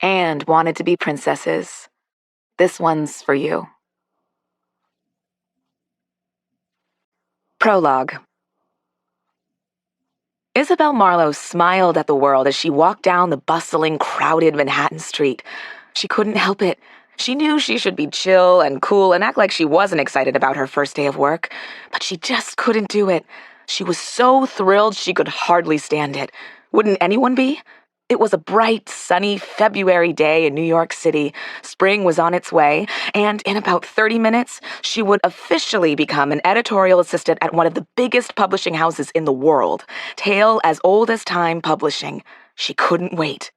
and wanted to be princesses. This one's for you. Prologue. Isabelle Marlowe smiled at the world as she walked down the bustling, crowded Manhattan street. She couldn't help it. She knew she should be chill and cool and act like she wasn't excited about her first day of work, but she just couldn't do it. She was so thrilled she could hardly stand it. Wouldn't anyone be? It was a bright, sunny February day in New York City. Spring was on its way, and in about 30 minutes, she would officially become an editorial assistant at one of the biggest publishing houses in the world, Tale as Old as Time Publishing. She couldn't wait.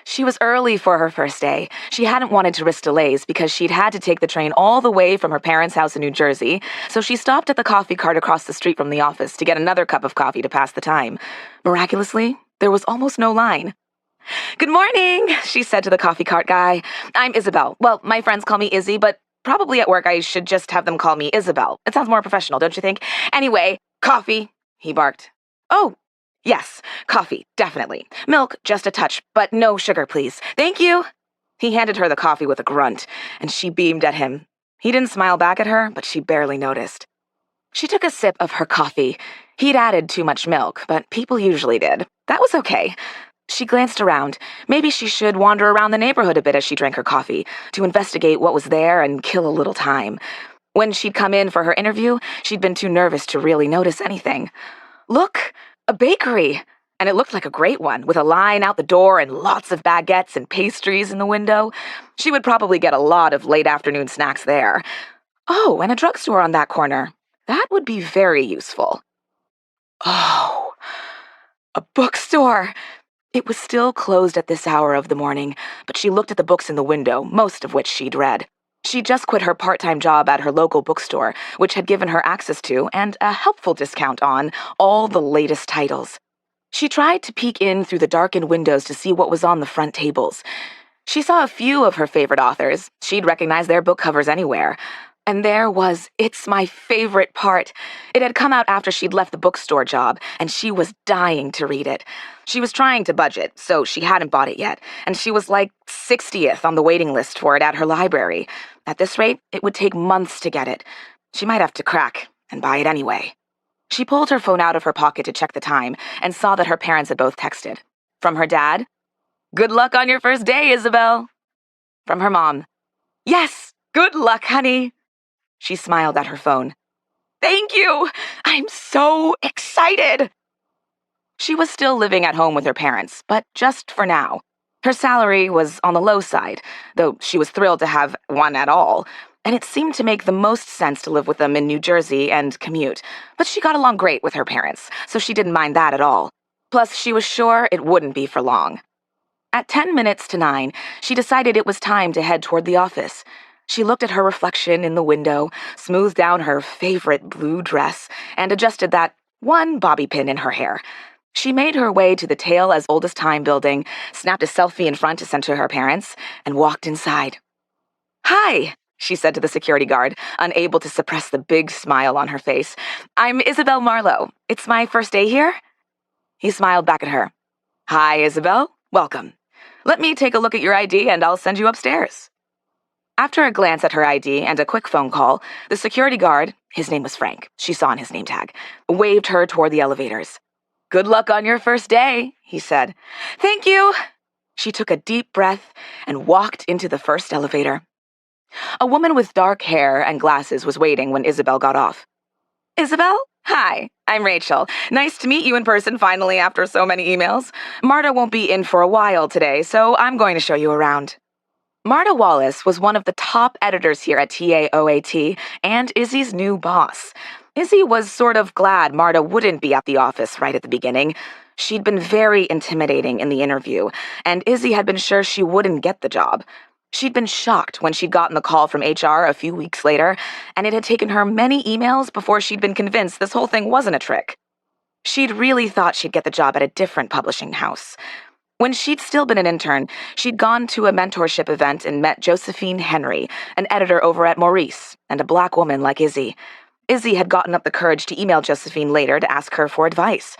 She was early for her first day. She hadn't wanted to risk delays because she'd had to take the train all the way from her parents' house in New Jersey, so she stopped at the coffee cart across the street from the office to get another cup of coffee to pass the time. Miraculously, there was almost no line. "Good morning," she said to the coffee cart guy. "I'm Isabelle. Well, my friends call me Izzy, but probably at work I should just have them call me Isabelle. It sounds more professional, don't you think? Anyway, coffee," he barked. "Oh, yes, coffee, definitely. Milk, just a touch, but no sugar, please. Thank you." He handed her the coffee with a grunt, and she beamed at him. He didn't smile back at her, but she barely noticed. She took a sip of her coffee. He'd added too much milk, but people usually did. That was okay. She glanced around. Maybe she should wander around the neighborhood a bit as she drank her coffee, to investigate what was there and kill a little time. When she'd come in for her interview, she'd been too nervous to really notice anything. Look, a bakery! And it looked like a great one, with a line out the door and lots of baguettes and pastries in the window. She would probably get a lot of late afternoon snacks there. Oh, and a drugstore on that corner. That would be very useful. Oh, a bookstore! It was still closed at this hour of the morning, but she looked at the books in the window, most of which she'd read. She'd just quit her part-time job at her local bookstore, which had given her access to, and a helpful discount on, all the latest titles. She tried to peek in through the darkened windows to see what was on the front tables. She saw a few of her favorite authors. She'd recognize their book covers anywhere. And there was It's My Favorite Part. It had come out after she'd left the bookstore job, and she was dying to read it. She was trying to budget, so she hadn't bought it yet, and she was like 60th on the waiting list for it at her library. At this rate, it would take months to get it. She might have to crack and buy it anyway. She pulled her phone out of her pocket to check the time and saw that her parents had both texted. From her dad, "Good luck on your first day, Isabelle." From her mom, "Yes, good luck, honey." She smiled at her phone. "Thank you! I'm so excited!" She was still living at home with her parents, but just for now. Her salary was on the low side, though she was thrilled to have one at all, and it seemed to make the most sense to live with them in New Jersey and commute. But she got along great with her parents, so she didn't mind that at all. Plus, she was sure it wouldn't be for long. At 10 minutes to 9, she decided it was time to head toward the office. She looked at her reflection in the window, smoothed down her favorite blue dress, and adjusted that one bobby pin in her hair. She made her way to the Tale as Old as Time building, snapped a selfie in front to send to her parents, and walked inside. "Hi," she said to the security guard, unable to suppress the big smile on her face. "I'm Isabelle Marlowe. It's my first day here?" He smiled back at her. "Hi, Isabelle. Welcome. Let me take a look at your ID and I'll send you upstairs." After a glance at her ID and a quick phone call, the security guard, his name was Frank, she saw on his name tag, waved her toward the elevators. "Good luck on your first day," he said. "Thank you." She took a deep breath and walked into the first elevator. A woman with dark hair and glasses was waiting when Isabelle got off. "Isabelle? Hi, I'm Rachel. Nice to meet you in person finally after so many emails. Marta won't be in for a while today, so I'm going to show you around." Marta Wallace was one of the top editors here at TAOAT and Izzy's new boss. Izzy was sort of glad Marta wouldn't be at the office right at the beginning. She'd been very intimidating in the interview, and Izzy had been sure she wouldn't get the job. She'd been shocked when she'd gotten the call from HR a few weeks later, and it had taken her many emails before she'd been convinced this whole thing wasn't a trick. She'd really thought she'd get the job at a different publishing house. When she'd still been an intern, she'd gone to a mentorship event and met Josephine Henry, an editor over at Maurice, and a black woman like Izzy. Izzy had gotten up the courage to email Josephine later to ask her for advice.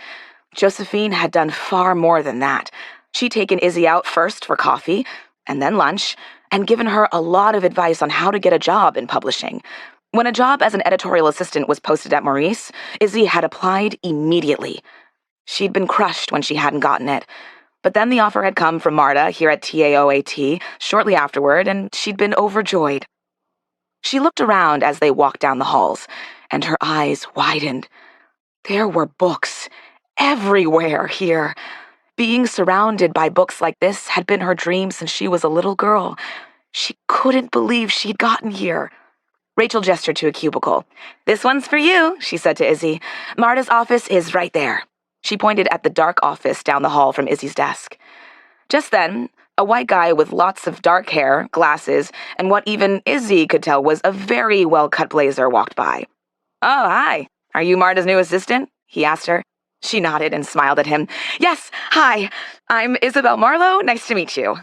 Josephine had done far more than that. She'd taken Izzy out first for coffee, and then lunch, and given her a lot of advice on how to get a job in publishing. When a job as an editorial assistant was posted at Maurice, Izzy had applied immediately. She'd been crushed when she hadn't gotten it. But then the offer had come from Marta here at TAOAT shortly afterward, and she'd been overjoyed. She looked around as they walked down the halls, and her eyes widened. There were books everywhere here. Being surrounded by books like this had been her dream since she was a little girl. She couldn't believe she'd gotten here. Rachel gestured to a cubicle. "This one's for you," she said to Izzy. "Marta's office is right there." She pointed at the dark office down the hall from Izzy's desk. Just then, a white guy with lots of dark hair, glasses, and what even Izzy could tell was a very well-cut blazer walked by. "Oh, hi. Are you Marta's new assistant?" he asked her. She nodded and smiled at him. "Yes, hi. I'm Isabelle Marlowe. Nice to meet you."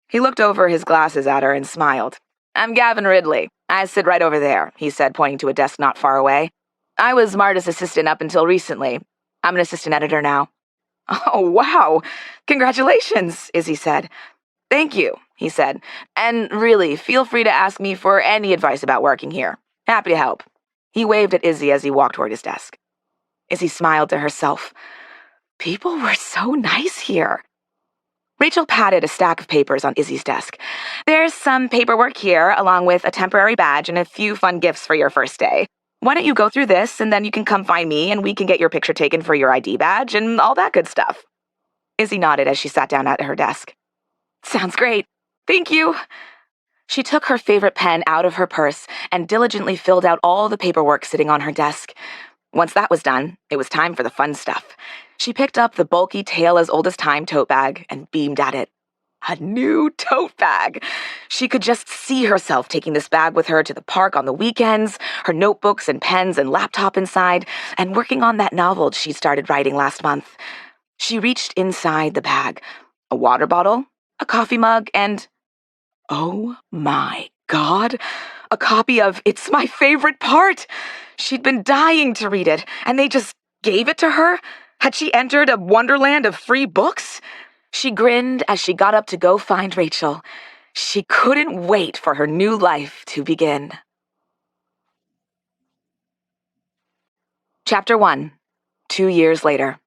He looked over his glasses at her and smiled. "I'm Gavin Ridley. I sit right over there," he said, pointing to a desk not far away. "I was Marta's assistant up until recently. I'm an assistant editor now." "Oh, wow. Congratulations," Izzy said. "Thank you," he said. "And really, feel free to ask me for any advice about working here. Happy to help." He waved at Izzy as he walked toward his desk. Izzy smiled to herself. People were so nice here. Rachel patted a stack of papers on Izzy's desk. "There's some paperwork here, along with a temporary badge and a few fun gifts for your first day. Why don't you go through this, and then you can come find me, and we can get your picture taken for your ID badge and all that good stuff." Izzy nodded as she sat down at her desk. "Sounds great. Thank you." She took her favorite pen out of her purse and diligently filled out all the paperwork sitting on her desk. Once that was done, it was time for the fun stuff. She picked up the bulky tale-as-old-as-time tote bag and beamed at it. A new tote bag! She could just see herself taking this bag with her to the park on the weekends, her notebooks and pens and laptop inside, and working on that novel she started writing last month. She reached inside the bag. A water bottle, a coffee mug, and... oh my God! A copy of It's My Favorite Part! She'd been dying to read it, and they just gave it to her? Had she entered a wonderland of free books? She grinned as she got up to go find Rachel. She couldn't wait for her new life to begin. Chapter 1. 2 years later.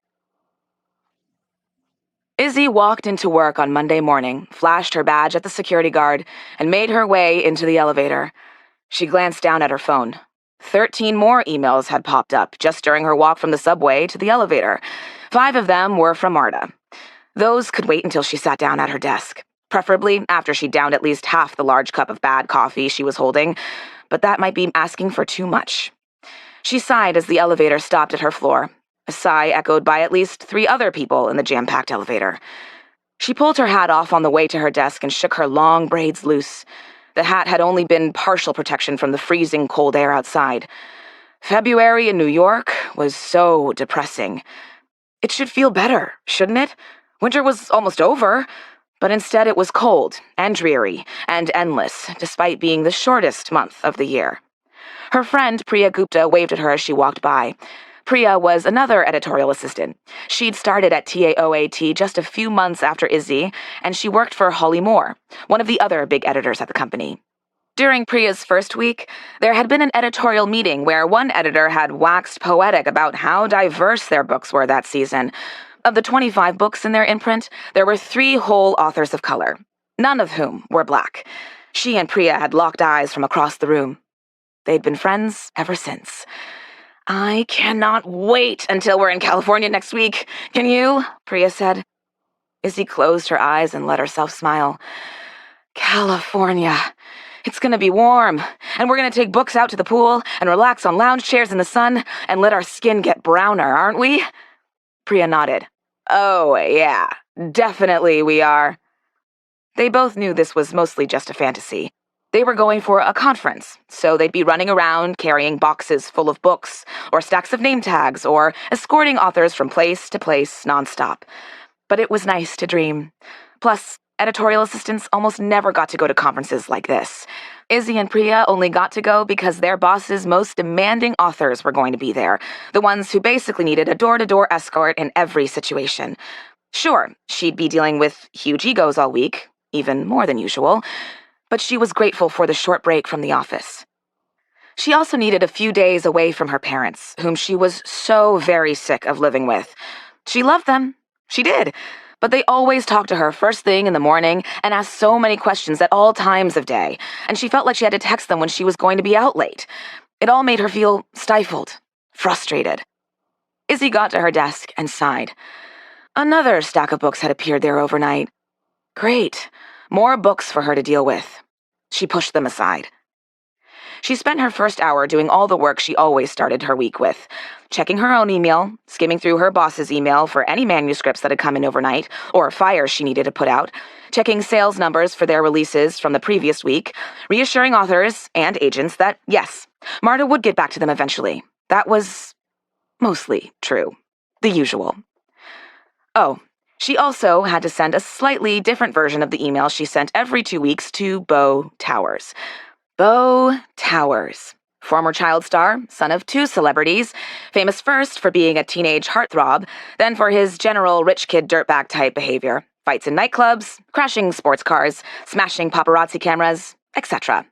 Izzy walked into work on Monday morning, flashed her badge at the security guard, and made her way into the elevator. She glanced down at her phone. 13 more emails had popped up just during her walk from the subway to the elevator. 5 of them were from Marta. Those could wait until she sat down at her desk, preferably after she downed at least half the large cup of bad coffee she was holding, but that might be asking for too much. She sighed as the elevator stopped at her floor, a sigh echoed by at least 3 other people in the jam-packed elevator. She pulled her hat off on the way to her desk and shook her long braids loose. The hat had only been partial protection from the freezing cold air outside. February in New York was so depressing. It should feel better, shouldn't it? Winter was almost over, but instead it was cold and dreary and endless, despite being the shortest month of the year. Her friend Priya Gupta waved at her as she walked by. Priya was another editorial assistant. She'd started at TAOAT just a few months after Izzy, and she worked for Holly Moore, one of the other big editors at the company. During Priya's first week, there had been an editorial meeting where one editor had waxed poetic about how diverse their books were that season. Of the 25 books in their imprint, there were 3 whole authors of color, none of whom were Black. She and Priya had locked eyes from across the room. They'd been friends ever since. "I cannot wait until we're in California next week. Can you?" Priya said. Izzy closed her eyes and let herself smile. "California. It's gonna be warm, and we're gonna take books out to the pool and relax on lounge chairs in the sun and let our skin get browner, aren't we?" Priya nodded. "Oh, yeah, definitely we are." They both knew this was mostly just a fantasy. They were going for a conference, so they'd be running around carrying boxes full of books, or stacks of name tags, or escorting authors from place to place nonstop. But it was nice to dream. Plus, editorial assistants almost never got to go to conferences like this. Izzy and Priya only got to go because their boss's most demanding authors were going to be there, the ones who basically needed a door-to-door escort in every situation. Sure, she'd be dealing with huge egos all week, even more than usual, but she was grateful for the short break from the office. She also needed a few days away from her parents, whom she was so very sick of living with. She loved them. She did. But they always talked to her first thing in the morning and asked so many questions at all times of day, and she felt like she had to text them when she was going to be out late. It all made her feel stifled, frustrated. Izzy got to her desk and sighed. Another stack of books had appeared there overnight. Great. More books for her to deal with. She pushed them aside. She spent her first hour doing all the work she always started her week with, checking her own email, skimming through her boss's email for any manuscripts that had come in overnight, or fires she needed to put out, checking sales numbers for their releases from the previous week, reassuring authors and agents that, yes, Marta would get back to them eventually. That was mostly true. The usual. Oh, she also had to send a slightly different version of the email she sent every 2 weeks to Beau Towers. Beau Towers, former child star, son of 2 celebrities, famous first for being a teenage heartthrob, then for his general rich kid dirtbag type behavior, fights in nightclubs, crashing sports cars, smashing paparazzi cameras, etc.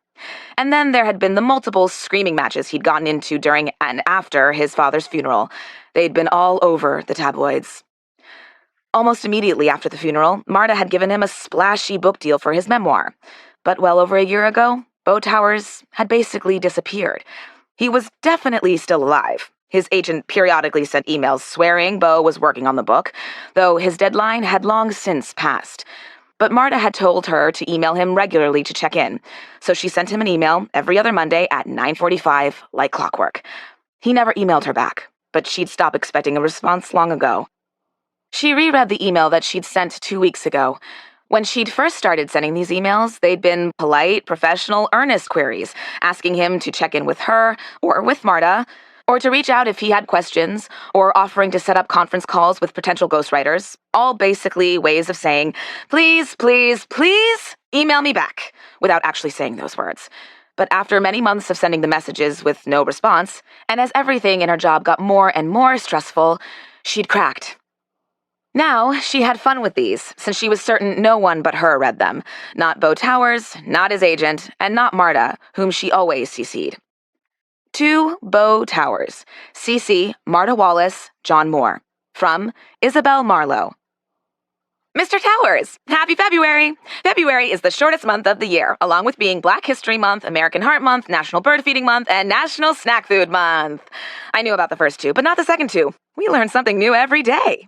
And then there had been the multiple screaming matches he'd gotten into during and after his father's funeral. They'd been all over the tabloids. Almost immediately after the funeral, Marta had given him a splashy book deal for his memoir. But well over a year ago, Beau Towers had basically disappeared. He was definitely still alive. His agent periodically sent emails swearing Beau was working on the book, though his deadline had long since passed. But Marta had told her to email him regularly to check in, so she sent him an email every other Monday at 9:45, like clockwork. He never emailed her back, but she'd stopped expecting a response long ago. She reread the email that she'd sent 2 weeks ago. When she'd first started sending these emails, they'd been polite, professional, earnest queries, asking him to check in with her, or with Marta, or to reach out if he had questions, or offering to set up conference calls with potential ghostwriters, all basically ways of saying, please, please, please, email me back, without actually saying those words. But after many months of sending the messages with no response, and as everything in her job got more and more stressful, she'd cracked. Now, she had fun with these, since she was certain no one but her read them. Not Beau Towers, not his agent, and not Marta, whom she always CC'd. To Beau Towers, CC Marta Wallace, John Moore. From Isabelle Marlowe. Mr. Towers, happy February! February is the shortest month of the year, along with being Black History Month, American Heart Month, National Bird Feeding Month, and National Snack Food Month. I knew about the first 2, but not the second 2. We learn something new every day.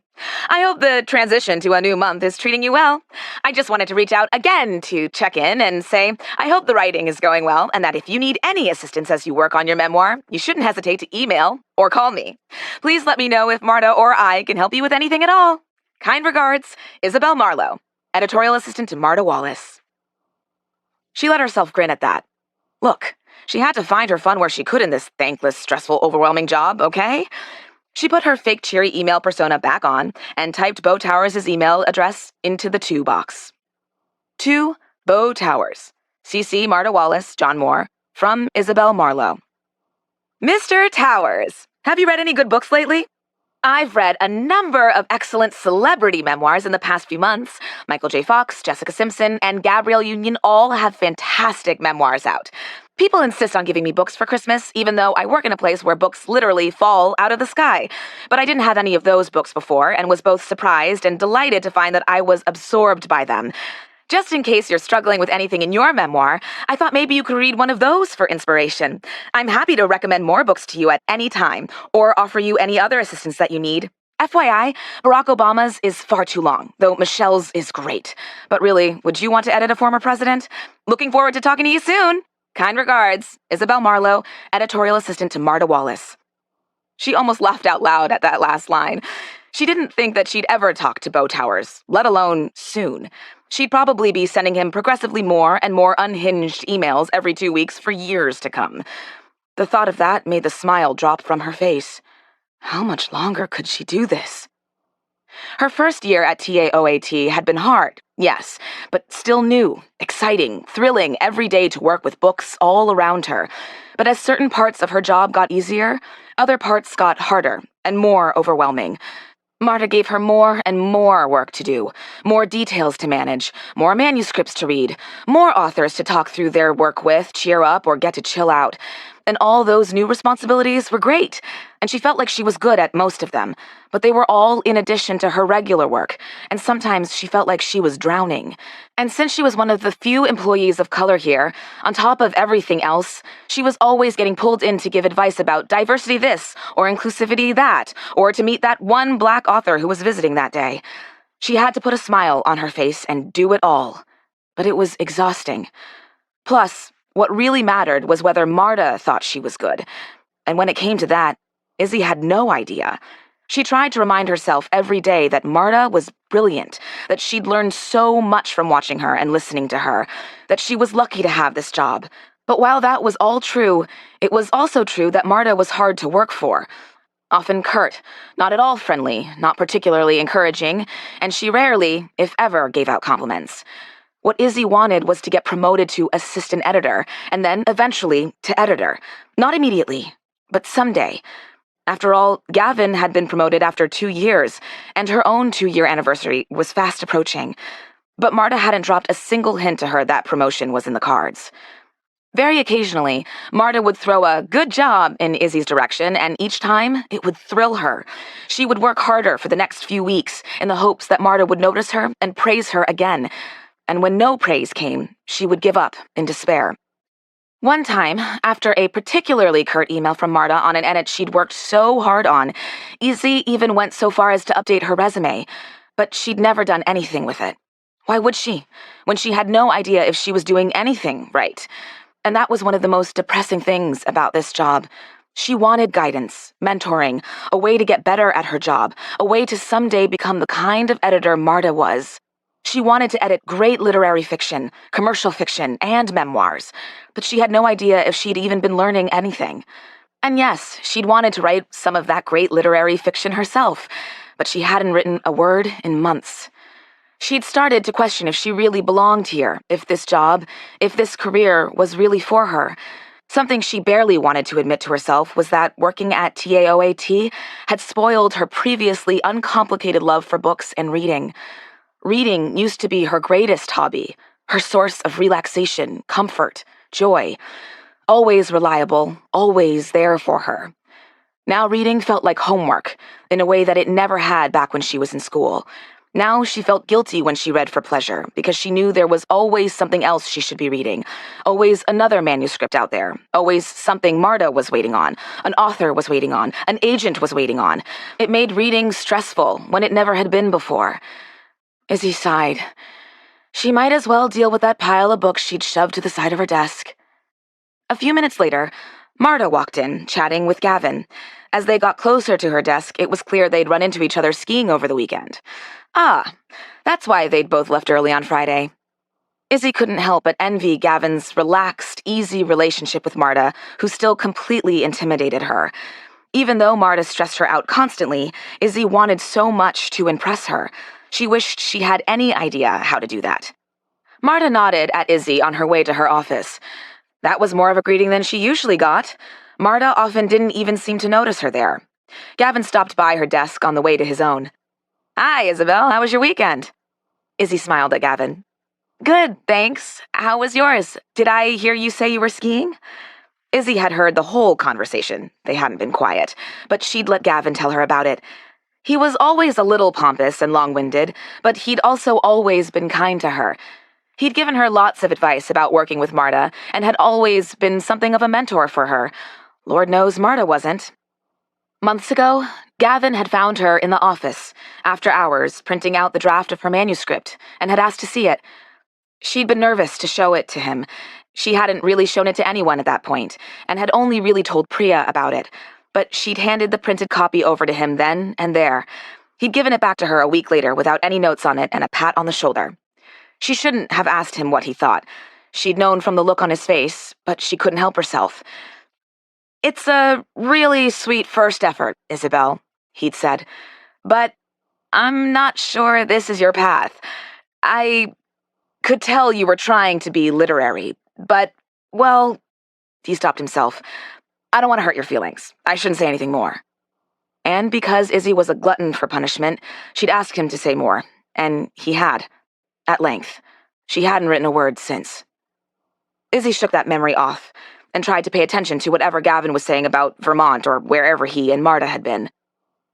I hope the transition to a new month is treating you well. I just wanted to reach out again to check in and say I hope the writing is going well, and that if you need any assistance as you work on your memoir, you shouldn't hesitate to email or call me. Please let me know if Marta or I can help you with anything at all. Kind regards, Isabelle Marlowe, editorial assistant to Marta Wallace. She let herself grin at that. Look, she had to find her fun where she could in this thankless, stressful, overwhelming job, okay? She put her fake cheery email persona back on and typed Beau Towers' email address into the to box. To Beau Towers, CC Marta Wallace, John Moore, from Isabelle Marlowe. Mr. Towers, have you read any good books lately? I've read a number of excellent celebrity memoirs in the past few months. Michael J. Fox, Jessica Simpson, and Gabrielle Union all have fantastic memoirs out. People insist on giving me books for Christmas, even though I work in a place where books literally fall out of the sky. But I didn't have any of those books before, and was both surprised and delighted to find that I was absorbed by them. Just in case you're struggling with anything in your memoir, I thought maybe you could read one of those for inspiration. I'm happy to recommend more books to you at any time, or offer you any other assistance that you need. FYI, Barack Obama's is far too long, though Michelle's is great. But really, would you want to edit a former president? Looking forward to talking to you soon. Kind regards, Isabelle Marlowe, editorial assistant to Marta Wallace. She almost laughed out loud at that last line. She didn't think that she'd ever talk to Beau Towers, let alone soon. She'd probably be sending him progressively more and more unhinged emails every 2 weeks for years to come. The thought of that made the smile drop from her face. How much longer could she do this? Her first year at TAOAT had been hard, yes, but still new, exciting, thrilling every day to work with books all around her. But as certain parts of her job got easier, other parts got harder and more overwhelming. Marta gave her more and more work to do, more details to manage, more manuscripts to read, more authors to talk through their work with, cheer up, or get to chill out. And all those new responsibilities were great, and she felt like she was good at most of them, but they were all in addition to her regular work, and sometimes she felt like she was drowning. And since she was one of the few employees of color here, on top of everything else, she was always getting pulled in to give advice about diversity this, or inclusivity that, or to meet that one black author who was visiting that day. She had to put a smile on her face and do it all. But it was exhausting. Plus, what really mattered was whether Marta thought she was good. And when it came to that, Izzy had no idea. She tried to remind herself every day that Marta was brilliant, that she'd learned so much from watching her and listening to her, that she was lucky to have this job. But while that was all true, it was also true that Marta was hard to work for. Often curt, not at all friendly, not particularly encouraging, and she rarely, if ever, gave out compliments. What Izzy wanted was to get promoted to assistant editor, and then, eventually, to editor. Not immediately, but someday. After all, Gavin had been promoted after 2 years, and her own 2-year anniversary was fast approaching. But Marta hadn't dropped a single hint to her that promotion was in the cards. Very occasionally, Marta would throw a good job in Izzy's direction, and each time, it would thrill her. She would work harder for the next few weeks in the hopes that Marta would notice her and praise her again. And when no praise came, she would give up in despair. One time, after a particularly curt email from Marta on an edit she'd worked so hard on, Izzy even went so far as to update her resume, but she'd never done anything with it. Why would she, when she had no idea if she was doing anything right? And that was one of the most depressing things about this job. She wanted guidance, mentoring, a way to get better at her job, a way to someday become the kind of editor Marta was. She wanted to edit great literary fiction, commercial fiction, and memoirs, but she had no idea if she'd even been learning anything. And yes, she'd wanted to write some of that great literary fiction herself, but she hadn't written a word in months. She'd started to question if she really belonged here, if this job, if this career was really for her. Something she barely wanted to admit to herself was that working at TAOAT had spoiled her previously uncomplicated love for books and reading. Reading used to be her greatest hobby, her source of relaxation, comfort, joy. Always reliable, always there for her. Now reading felt like homework, in a way that it never had back when she was in school. Now she felt guilty when she read for pleasure, because she knew there was always something else she should be reading, always another manuscript out there, always something Marta was waiting on, an author was waiting on, an agent was waiting on. It made reading stressful when it never had been before. Izzy sighed. She might as well deal with that pile of books she'd shoved to the side of her desk. A few minutes later, Marta walked in, chatting with Gavin. As they got closer to her desk, it was clear they'd run into each other skiing over the weekend. Ah, that's why they'd both left early on Friday. Izzy couldn't help but envy Gavin's relaxed, easy relationship with Marta, who still completely intimidated her. Even though Marta stressed her out constantly, Izzy wanted so much to impress her. She wished she had any idea how to do that. Marta nodded at Izzy on her way to her office. That was more of a greeting than she usually got. Marta often didn't even seem to notice her there. Gavin stopped by her desk on the way to his own. Hi, Isabelle. How was your weekend? Izzy smiled at Gavin. Good, thanks. How was yours? Did I hear you say you were skiing? Izzy had heard the whole conversation. They hadn't been quiet, but she'd let Gavin tell her about it. He was always a little pompous and long-winded, but he'd also always been kind to her. He'd given her lots of advice about working with Marta, and had always been something of a mentor for her. Lord knows Marta wasn't. Months ago, Gavin had found her in the office, after hours, printing out the draft of her manuscript, and had asked to see it. She'd been nervous to show it to him. She hadn't really shown it to anyone at that point, and had only really told Priya about it. But she'd handed the printed copy over to him then and there. He'd given it back to her a week later without any notes on it and a pat on the shoulder. She shouldn't have asked him what he thought. She'd known from the look on his face, but she couldn't help herself. It's a really sweet first effort, Isabelle, he'd said, but I'm not sure this is your path. I could tell you were trying to be literary, but, well, he stopped himself. I don't want to hurt your feelings. I shouldn't say anything more. And because Izzy was a glutton for punishment, she'd asked him to say more, and he had, at length. She hadn't written a word since. Izzy shook that memory off and tried to pay attention to whatever Gavin was saying about Vermont or wherever he and Marta had been.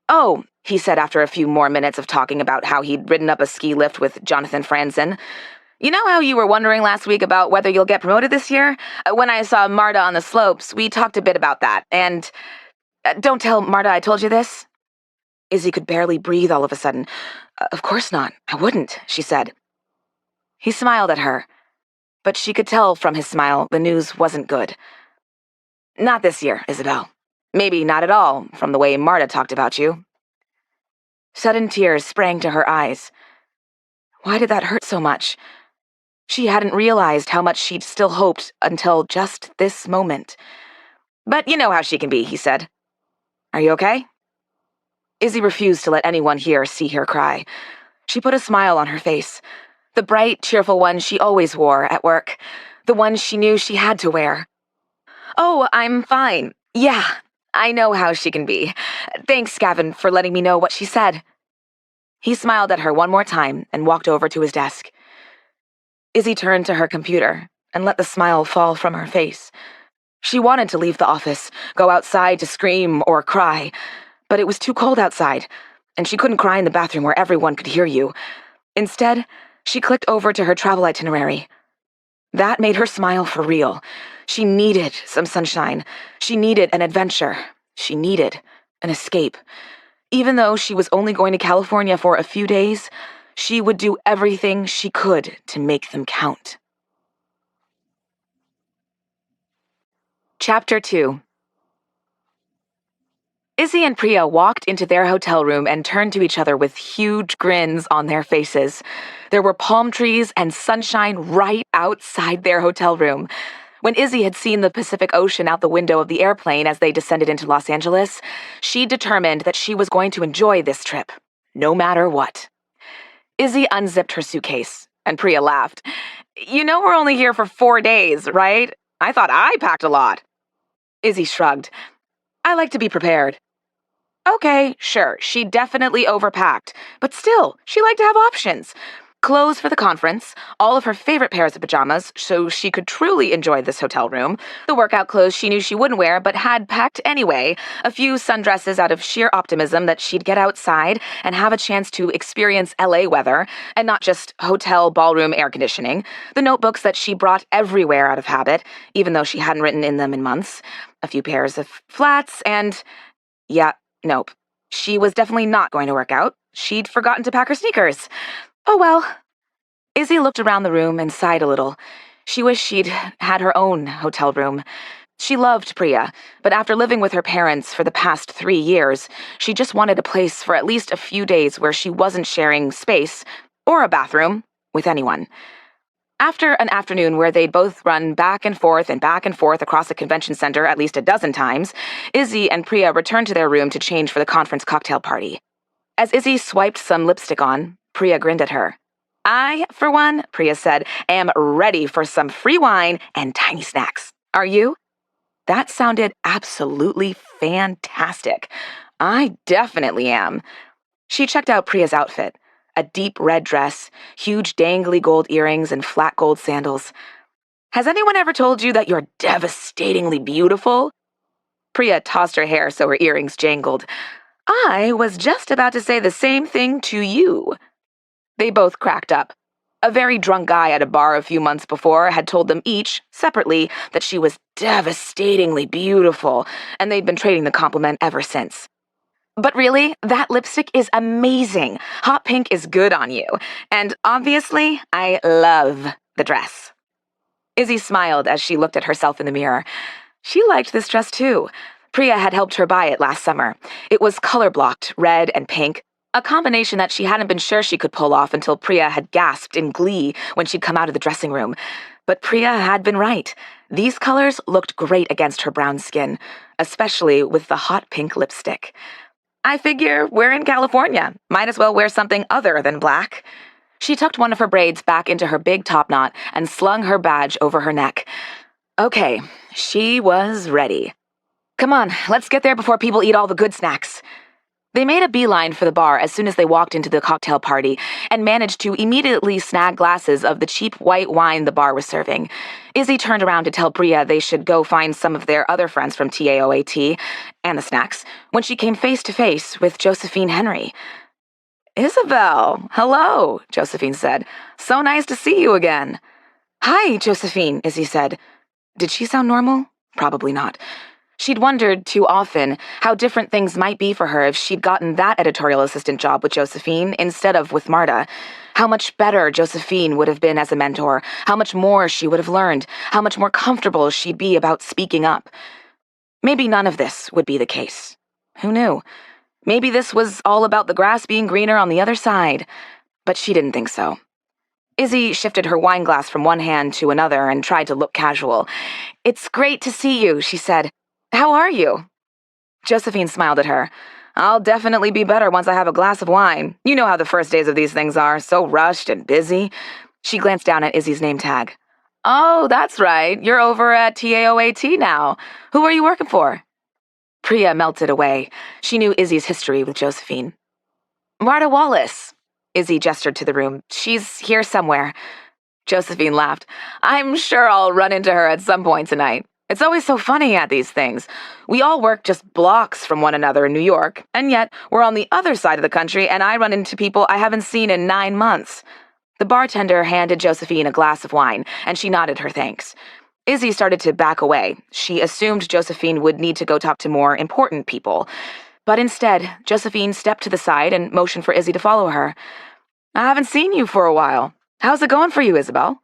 "Oh," he said after a few more minutes of talking about how he'd ridden up a ski lift with Jonathan Franzen. "You know how you were wondering last week about whether you'll get promoted this year? When I saw Marta on the slopes, we talked a bit about that, and... don't tell Marta I told you this." Izzy could barely breathe all of a sudden. "Of course not. I wouldn't," she said. He smiled at her, but she could tell from his smile the news wasn't good. "Not this year, Isabelle. Maybe not at all, from the way Marta talked about you." Sudden tears sprang to her eyes. Why did that hurt so much? She hadn't realized how much she'd still hoped until just this moment. "But you know how she can be," he said. "Are you okay?" Izzy refused to let anyone here see her cry. She put a smile on her face, the bright, cheerful one she always wore at work, the one she knew she had to wear. "Oh, I'm fine. Yeah, I know how she can be. Thanks, Gavin, for letting me know what she said." He smiled at her one more time and walked over to his desk. Izzy turned to her computer and let the smile fall from her face. She wanted to leave the office, go outside to scream or cry, but it was too cold outside, and she couldn't cry in the bathroom where everyone could hear you. Instead, she clicked over to her travel itinerary. That made her smile for real. She needed some sunshine. She needed an adventure. She needed an escape. Even though she was only going to California for a few days, she would do everything she could to make them count. Chapter 2. Izzy and Priya walked into their hotel room and turned to each other with huge grins on their faces. There were palm trees and sunshine right outside their hotel room. When Izzy had seen the Pacific Ocean out the window of the airplane as they descended into Los Angeles, she determined that she was going to enjoy this trip, no matter what. Izzy unzipped her suitcase, and Priya laughed. "You know we're only here for 4 days, right? I thought I packed a lot." Izzy shrugged. "I like to be prepared." Okay, sure, she definitely overpacked, but still, she liked to have options. Clothes for the conference, all of her favorite pairs of pajamas so she could truly enjoy this hotel room, the workout clothes she knew she wouldn't wear but had packed anyway, a few sundresses out of sheer optimism that she'd get outside and have a chance to experience LA weather, and not just hotel ballroom air conditioning, the notebooks that she brought everywhere out of habit, even though she hadn't written in them in months, a few pairs of flats, and... yeah, nope. She was definitely not going to work out. She'd forgotten to pack her sneakers. Oh well. Izzy looked around the room and sighed a little. She wished she'd had her own hotel room. She loved Priya, but after living with her parents for the past 3 years, she just wanted a place for at least a few days where she wasn't sharing space, or a bathroom, with anyone. After an afternoon where they'd both run back and forth across the convention center at least a dozen times, Izzy and Priya returned to their room to change for the conference cocktail party. As Izzy swiped some lipstick on, Priya grinned at her. "I, for one," Priya said, "am ready for some free wine and tiny snacks. Are you?" That sounded absolutely fantastic. "I definitely am." She checked out Priya's outfit. A deep red dress, huge dangly gold earrings, and flat gold sandals. "Has anyone ever told you that you're devastatingly beautiful?" Priya tossed her hair so her earrings jangled. "I was just about to say the same thing to you." They both cracked up. A very drunk guy at a bar a few months before had told them each, separately, that she was devastatingly beautiful, and they'd been trading the compliment ever since. "But really, that lipstick is amazing. Hot pink is good on you. And obviously, I love the dress." Izzy smiled as she looked at herself in the mirror. She liked this dress too. Priya had helped her buy it last summer. It was color-blocked, red and pink, a combination that she hadn't been sure she could pull off until Priya had gasped in glee when she'd come out of the dressing room. But Priya had been right. These colors looked great against her brown skin, especially with the hot pink lipstick. "I figure we're in California. Might as well wear something other than black." She tucked one of her braids back into her big top knot and slung her badge over her neck. Okay, she was ready. "Come on, let's get there before people eat all the good snacks." They made a beeline for the bar as soon as they walked into the cocktail party and managed to immediately snag glasses of the cheap white wine the bar was serving. Izzy turned around to tell Bria they should go find some of their other friends from TAOAT and the snacks when she came face to face with Josephine Henry. "Isabelle, hello," Josephine said. "So nice to see you again." "Hi, Josephine," Izzy said. Did she sound normal? Probably not. She'd wondered too often how different things might be for her if she'd gotten that editorial assistant job with Josephine instead of with Marta. How much better Josephine would have been as a mentor, how much more she would have learned, how much more comfortable she'd be about speaking up. Maybe none of this would be the case. Who knew? Maybe this was all about the grass being greener on the other side. But she didn't think so. Izzy shifted her wine glass from one hand to another and tried to look casual. "It's great to see you," she said. "How are you?" Josephine smiled at her. "I'll definitely be better once I have a glass of wine. You know how the first days of these things are, so rushed and busy." She glanced down at Izzy's name tag. "Oh, that's right. You're over at TAOAT now. Who are you working for?" Priya melted away. She knew Izzy's history with Josephine. "Marta Wallace." Izzy gestured to the room. "She's here somewhere." Josephine laughed. "I'm sure I'll run into her at some point tonight. It's always so funny at these things. We all work just blocks from one another in New York, and yet we're on the other side of the country and I run into people I haven't seen in 9 months. The bartender handed Josephine a glass of wine, and she nodded her thanks. Izzy started to back away. She assumed Josephine would need to go talk to more important people. But instead, Josephine stepped to the side and motioned for Izzy to follow her. "I haven't seen you for a while. How's it going for you, Isabelle?"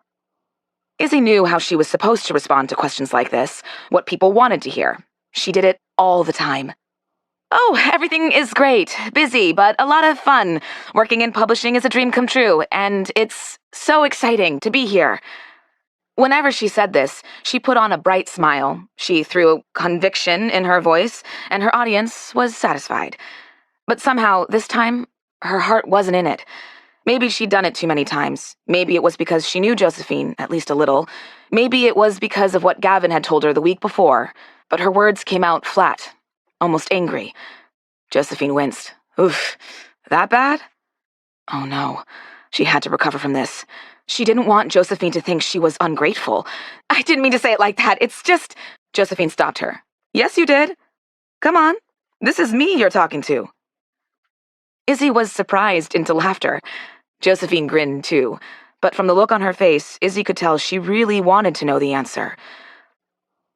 Izzy knew how she was supposed to respond to questions like this, what people wanted to hear. She did it all the time. "Oh, everything is great. Busy, but a lot of fun. Working in publishing is a dream come true, and it's so exciting to be here." Whenever she said this, she put on a bright smile. She threw conviction in her voice, and her audience was satisfied. But somehow, this time, her heart wasn't in it. Maybe she'd done it too many times. Maybe it was because she knew Josephine, at least a little. Maybe it was because of what Gavin had told her the week before. But her words came out flat, almost angry. Josephine winced. "Oof, that bad?" Oh no, she had to recover from this. She didn't want Josephine to think she was ungrateful. "I didn't mean to say it like that, it's just—" Josephine stopped her. "Yes, you did. Come on, this is me you're talking to." Izzy was surprised into laughter. Josephine grinned too, but from the look on her face, Izzy could tell she really wanted to know the answer.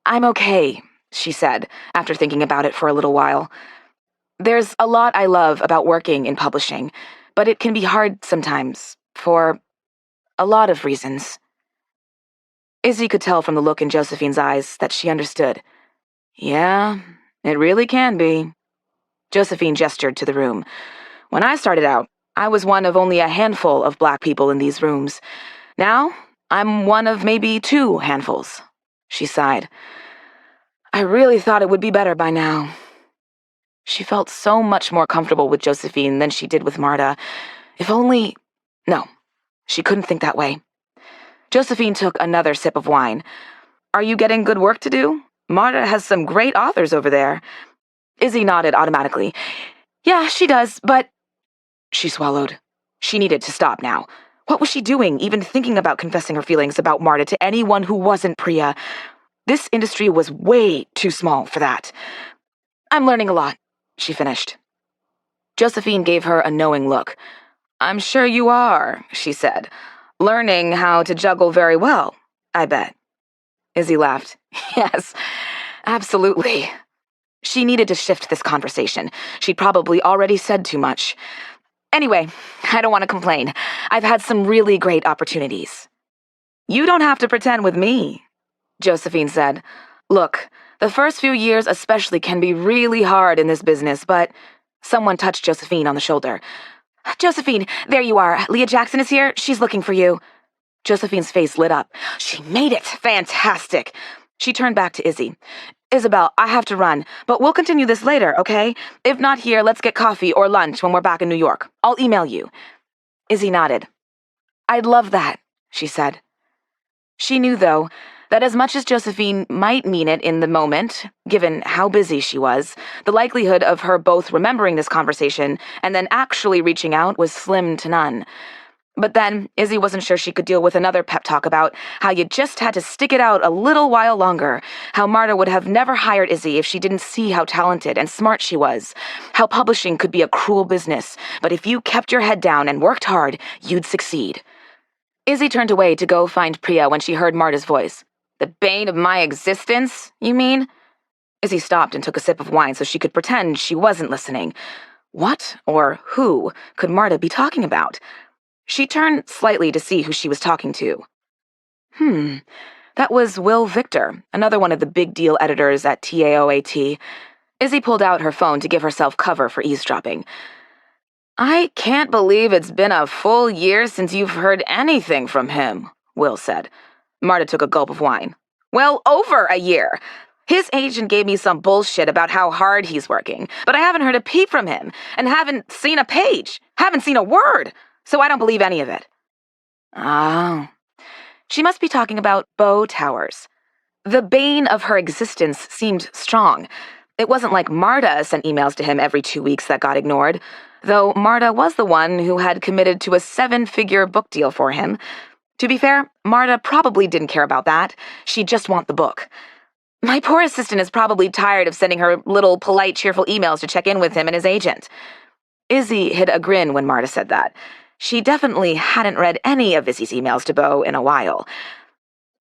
"I'm okay," she said, after thinking about it for a little while. "There's a lot I love about working in publishing, but it can be hard sometimes, for a lot of reasons." Izzy could tell from the look in Josephine's eyes that she understood. "Yeah, it really can be." Josephine gestured to the room. "When I started out, I was one of only a handful of black people in these rooms. Now, I'm one of maybe 2 handfuls." She sighed. "I really thought it would be better by now." She felt so much more comfortable with Josephine than she did with Marta. If only... No, she couldn't think that way. Josephine took another sip of wine. "Are you getting good work to do? Marta has some great authors over there." Izzy nodded automatically. "Yeah, she does, but..." She swallowed. She needed to stop now. What was she doing, even thinking about confessing her feelings about Marta to anyone who wasn't Priya? This industry was way too small for that. "I'm learning a lot," she finished. Josephine gave her a knowing look. "I'm sure you are," she said. "Learning how to juggle very well, I bet." Izzy laughed. "Yes, absolutely." She needed to shift this conversation. She'd probably already said too much. "Anyway, I don't want to complain. I've had some really great opportunities." "You don't have to pretend with me," Josephine said. "Look, the first few years especially can be really hard in this business, but..." Someone touched Josephine on the shoulder. "Josephine, there you are. Leah Jackson is here. She's looking for you." Josephine's face lit up. She made it! Fantastic! She turned back to Izzy. "Isabelle, I have to run, but we'll continue this later, okay? If not here, let's get coffee or lunch when we're back in New York. I'll email you." Izzy nodded. "I'd love that," she said. She knew, though, that as much as Josephine might mean it in the moment, given how busy she was, the likelihood of her both remembering this conversation and then actually reaching out was slim to none. But then, Izzy wasn't sure she could deal with another pep talk about how you just had to stick it out a little while longer, how Marta would have never hired Izzy if she didn't see how talented and smart she was, how publishing could be a cruel business, but if you kept your head down and worked hard, you'd succeed. Izzy turned away to go find Priya when she heard Marta's voice. "The bane of my existence, you mean?" Izzy stopped and took a sip of wine so she could pretend she wasn't listening. What, or who, could Marta be talking about? She turned slightly to see who she was talking to. That was Will Victor, another one of the big-deal editors at TAOAT. Izzy pulled out her phone to give herself cover for eavesdropping. "I can't believe it's been a full year since you've heard anything from him," Will said. Marta took a gulp of wine. "Well, over a year. His agent gave me some bullshit about how hard he's working, but I haven't heard a peep from him, and haven't seen a page, haven't seen a word, so I don't believe any of it." Oh. She must be talking about Beau Towers. The bane of her existence seemed strong. It wasn't like Marta sent emails to him every 2 weeks that got ignored, though Marta was the one who had committed to a 7-figure book deal for him. To be fair, Marta probably didn't care about that. She'd just want the book. My poor assistant is probably tired of sending her little polite, cheerful emails to check in with him and his agent. Izzy hid a grin when Marta said that. She definitely hadn't read any of Izzy's emails to Beau in a while.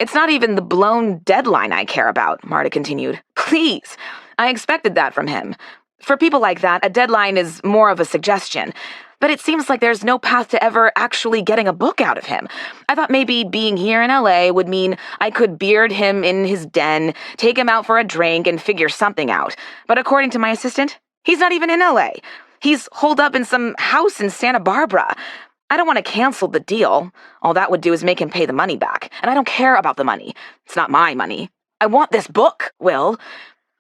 "It's not even the blown deadline I care about," Marta continued. "Please, I expected that from him. For people like that, a deadline is more of a suggestion. But it seems like there's no path to ever actually getting a book out of him. I thought maybe being here in LA would mean I could beard him in his den, take him out for a drink, and figure something out. But according to my assistant, he's not even in LA. He's holed up in some house in Santa Barbara. I don't want to cancel the deal. All that would do is make him pay the money back, and I don't care about the money. It's not my money. I want this book, Will.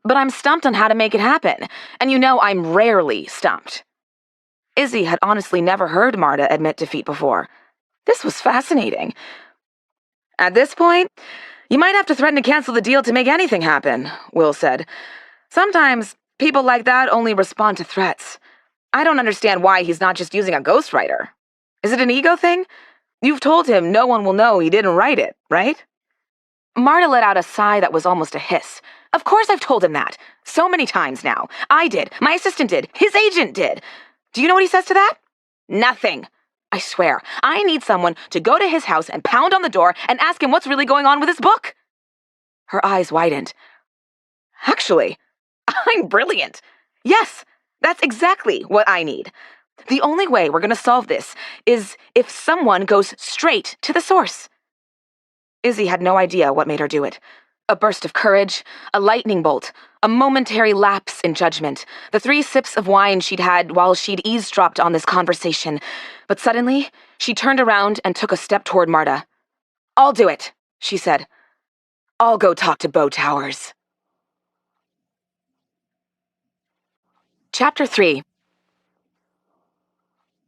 But I'm stumped on how to make it happen, and you know I'm rarely stumped." Izzy had honestly never heard Marta admit defeat before. This was fascinating. "At this point, you might have to threaten to cancel the deal to make anything happen," Will said. "Sometimes people like that only respond to threats. I don't understand why he's not just using a ghostwriter. Is it an ego thing? You've told him no one will know he didn't write it, right?" Marta let out a sigh that was almost a hiss. "Of course I've told him that. So many times now. I did. My assistant did. His agent did. Do you know what he says to that? Nothing. I swear, I need someone to go to his house and pound on the door and ask him what's really going on with his book." Her eyes widened. "Actually, I'm brilliant. Yes, that's exactly what I need. The only way we're going to solve this is if someone goes straight to the source." Izzy had no idea what made her do it. A burst of courage, a lightning bolt, a momentary lapse in judgment, the 3 sips of wine she'd had while she'd eavesdropped on this conversation. But suddenly, she turned around and took a step toward Marta. "I'll do it," she said. "I'll go talk to Beau Towers." Chapter 3.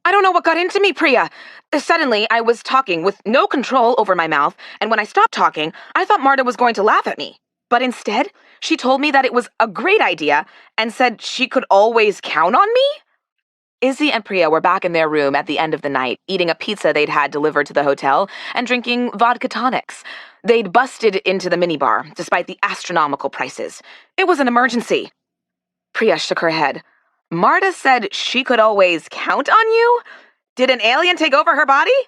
"I don't know what got into me, Priya. Suddenly, I was talking with no control over my mouth, and when I stopped talking, I thought Marta was going to laugh at me. But instead, she told me that it was a great idea and said she could always count on me?" Izzy and Priya were back in their room at the end of the night, eating a pizza they'd had delivered to the hotel and drinking vodka tonics. They'd busted into the minibar, despite the astronomical prices. It was an emergency. Priya shook her head. "Marta said she could always count on you? Did an alien take over her body?"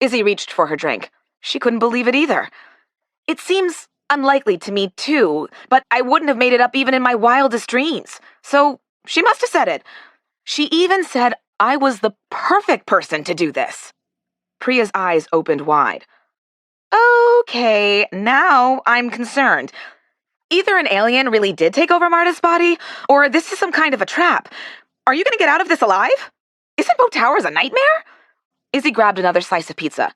Izzy reached for her drink. She couldn't believe it either. "It seems unlikely to me, too, but I wouldn't have made it up even in my wildest dreams. So she must have said it. She even said I was the perfect person to do this." Priya's eyes opened wide. "Okay, now I'm concerned. Either an alien really did take over Marta's body, or this is some kind of a trap. Are you going to get out of this alive? Isn't Beau Towers a nightmare?" Izzy grabbed another slice of pizza.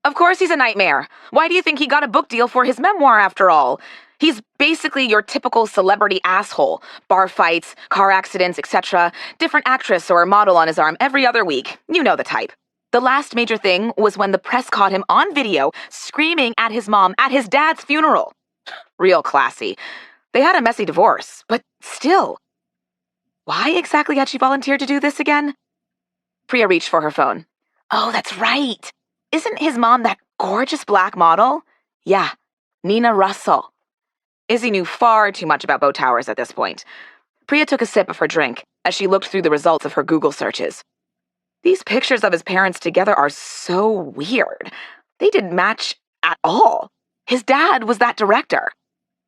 "Of course he's a nightmare. Why do you think he got a book deal for his memoir, after all? He's basically your typical celebrity asshole. Bar fights, car accidents, etc. Different actress or model on his arm every other week. You know the type." The last major thing was when the press caught him on video screaming at his mom at his dad's funeral. Real classy. They had a messy divorce, but still. Why exactly had she volunteered to do this again? Priya reached for her phone. Oh, that's right. Isn't his mom that gorgeous black model? Yeah, Nina Russell. Izzy knew far too much about Beau Towers at this point. Priya took a sip of her drink as she looked through the results of her Google searches. These pictures of his parents together are so weird. They didn't match at all. His dad was that director.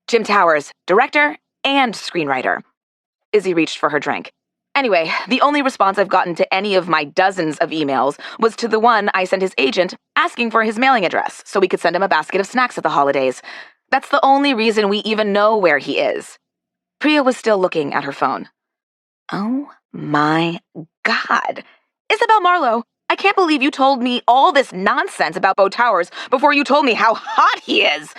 Jim Towers, director and screenwriter. Izzy reached for her drink. Anyway, the only response I've gotten to any of my dozens of emails was to the one I sent his agent asking for his mailing address so we could send him a basket of snacks at the holidays. That's the only reason we even know where he is. Priya was still looking at her phone. Oh my God. Isabelle Marlowe, I can't believe you told me all this nonsense about Beau Towers before you told me how hot he is.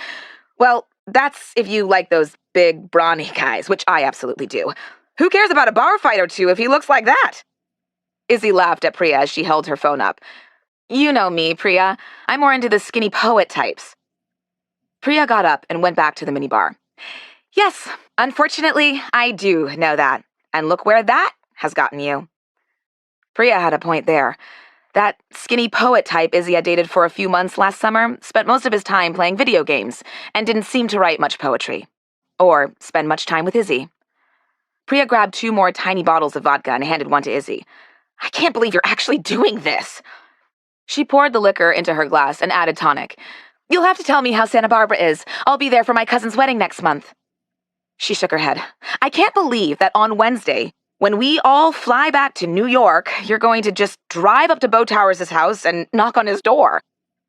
Well, that's if you like those big, brawny guys, which I absolutely do. Who cares about a bar fight or two if he looks like that? Izzy laughed at Priya as she held her phone up. You know me, Priya. I'm more into the skinny poet types. Priya got up and went back to the minibar. Yes, unfortunately, I do know that. And look where that has gotten you. Priya had a point there. That skinny poet type Izzy had dated for a few months last summer spent most of his time playing video games and didn't seem to write much poetry. Or spend much time with Izzy. Priya grabbed 2 more tiny bottles of vodka and handed one to Izzy. I can't believe you're actually doing this. She poured the liquor into her glass and added tonic. You'll have to tell me how Santa Barbara is. I'll be there for my cousin's wedding next month. She shook her head. I can't believe that on Wednesday, when we all fly back to New York, you're going to just drive up to Beau Towers' house and knock on his door.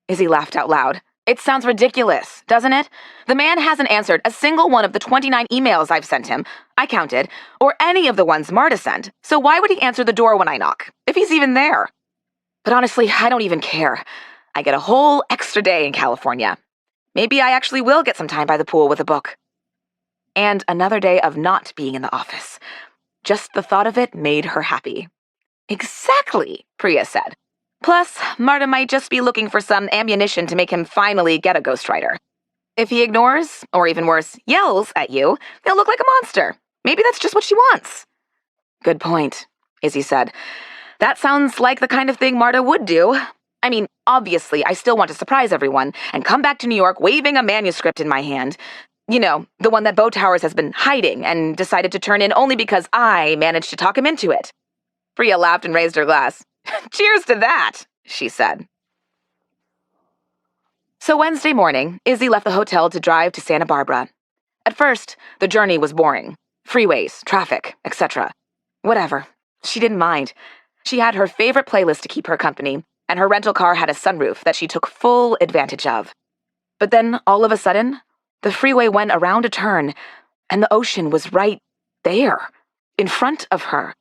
Izzy laughed out loud. It sounds ridiculous, doesn't it? The man hasn't answered a single one of the 29 emails I've sent him, I counted, or any of the ones Marta sent, so why would he answer the door when I knock, if he's even there? But honestly, I don't even care. I get a whole extra day in California. Maybe I actually will get some time by the pool with a book. And another day of not being in the office. Just the thought of it made her happy. Exactly, Priya said. Plus, Marta might just be looking for some ammunition to make him finally get a ghostwriter. If he ignores, or even worse, yells at you, he'll look like a monster. Maybe that's just what she wants. Good point, Izzy said. That sounds like the kind of thing Marta would do. I mean, obviously, I still want to surprise everyone and come back to New York waving a manuscript in my hand. You know, the one that Beau Towers has been hiding and decided to turn in only because I managed to talk him into it. Priya laughed and raised her glass. Cheers to that, she said. So Wednesday morning, Izzy left the hotel to drive to Santa Barbara. At first, the journey was boring. Freeways, traffic, etc. Whatever. She didn't mind. She had her favorite playlist to keep her company, and her rental car had a sunroof that she took full advantage of. But then, all of a sudden, the freeway went around a turn, and the ocean was right there, in front of her.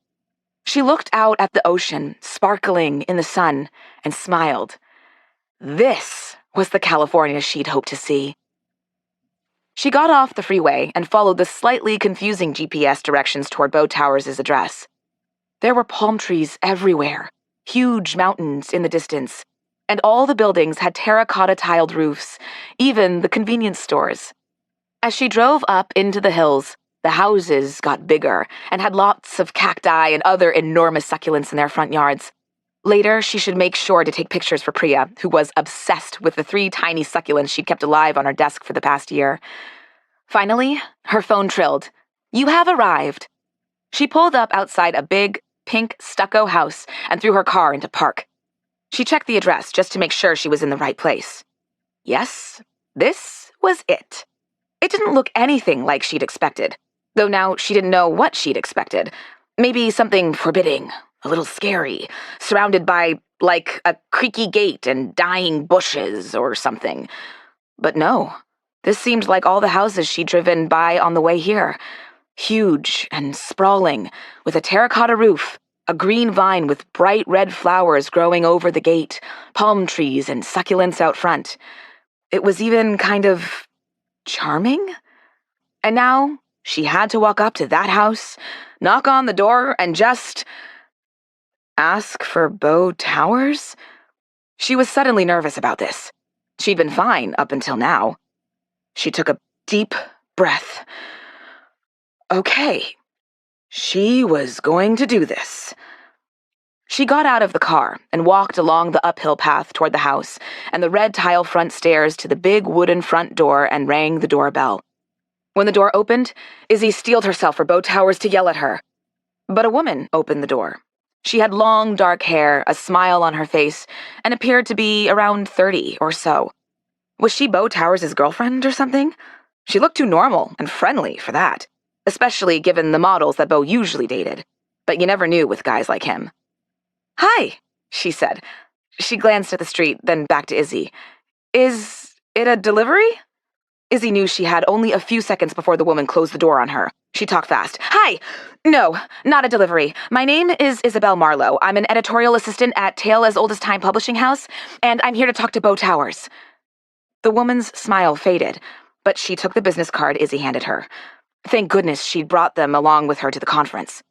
She looked out at the ocean, sparkling in the sun, and smiled. This was the California she'd hoped to see. She got off the freeway and followed the slightly confusing GPS directions toward Beau Towers' address. There were palm trees everywhere, huge mountains in the distance, and all the buildings had terracotta-tiled roofs, even the convenience stores. As she drove up into the hills, the houses got bigger and had lots of cacti and other enormous succulents in their front yards. Later, she should make sure to take pictures for Priya, who was obsessed with the 3 tiny succulents she'd kept alive on her desk for the past year. Finally, her phone trilled. You have arrived. She pulled up outside a big, pink stucco house and threw her car into park. She checked the address just to make sure she was in the right place. Yes, this was it. It didn't look anything like she'd expected. Though now she didn't know what she'd expected. Maybe something forbidding, a little scary, surrounded by, like, a creaky gate and dying bushes or something. But no, this seemed like all the houses she'd driven by on the way here. Huge and sprawling, with a terracotta roof, a green vine with bright red flowers growing over the gate, palm trees and succulents out front. It was even kind of charming. And now she had to walk up to that house, knock on the door, and just ask for Beau Towers? She was suddenly nervous about this. She'd been fine up until now. She took a deep breath. Okay, she was going to do this. She got out of the car and walked along the uphill path toward the house and the red tile front stairs to the big wooden front door and rang the doorbell. When the door opened, Izzy steeled herself for Beau Towers to yell at her. But a woman opened the door. She had long, dark hair, a smile on her face, and appeared to be around 30 or so. Was she Beau Towers' girlfriend or something? She looked too normal and friendly for that, especially given the models that Beau usually dated. But you never knew with guys like him. "Hi," she said. She glanced at the street, then back to Izzy. "Is it a delivery?" Izzy knew she had only a few seconds before the woman closed the door on her. She talked fast. "Hi! No, not a delivery. My name is Isabelle Marlowe. I'm an editorial assistant at Tale as Old as Time Publishing House, and I'm here to talk to Beau Towers." The woman's smile faded, but she took the business card Izzy handed her. Thank goodness she'd brought them along with her to the conference.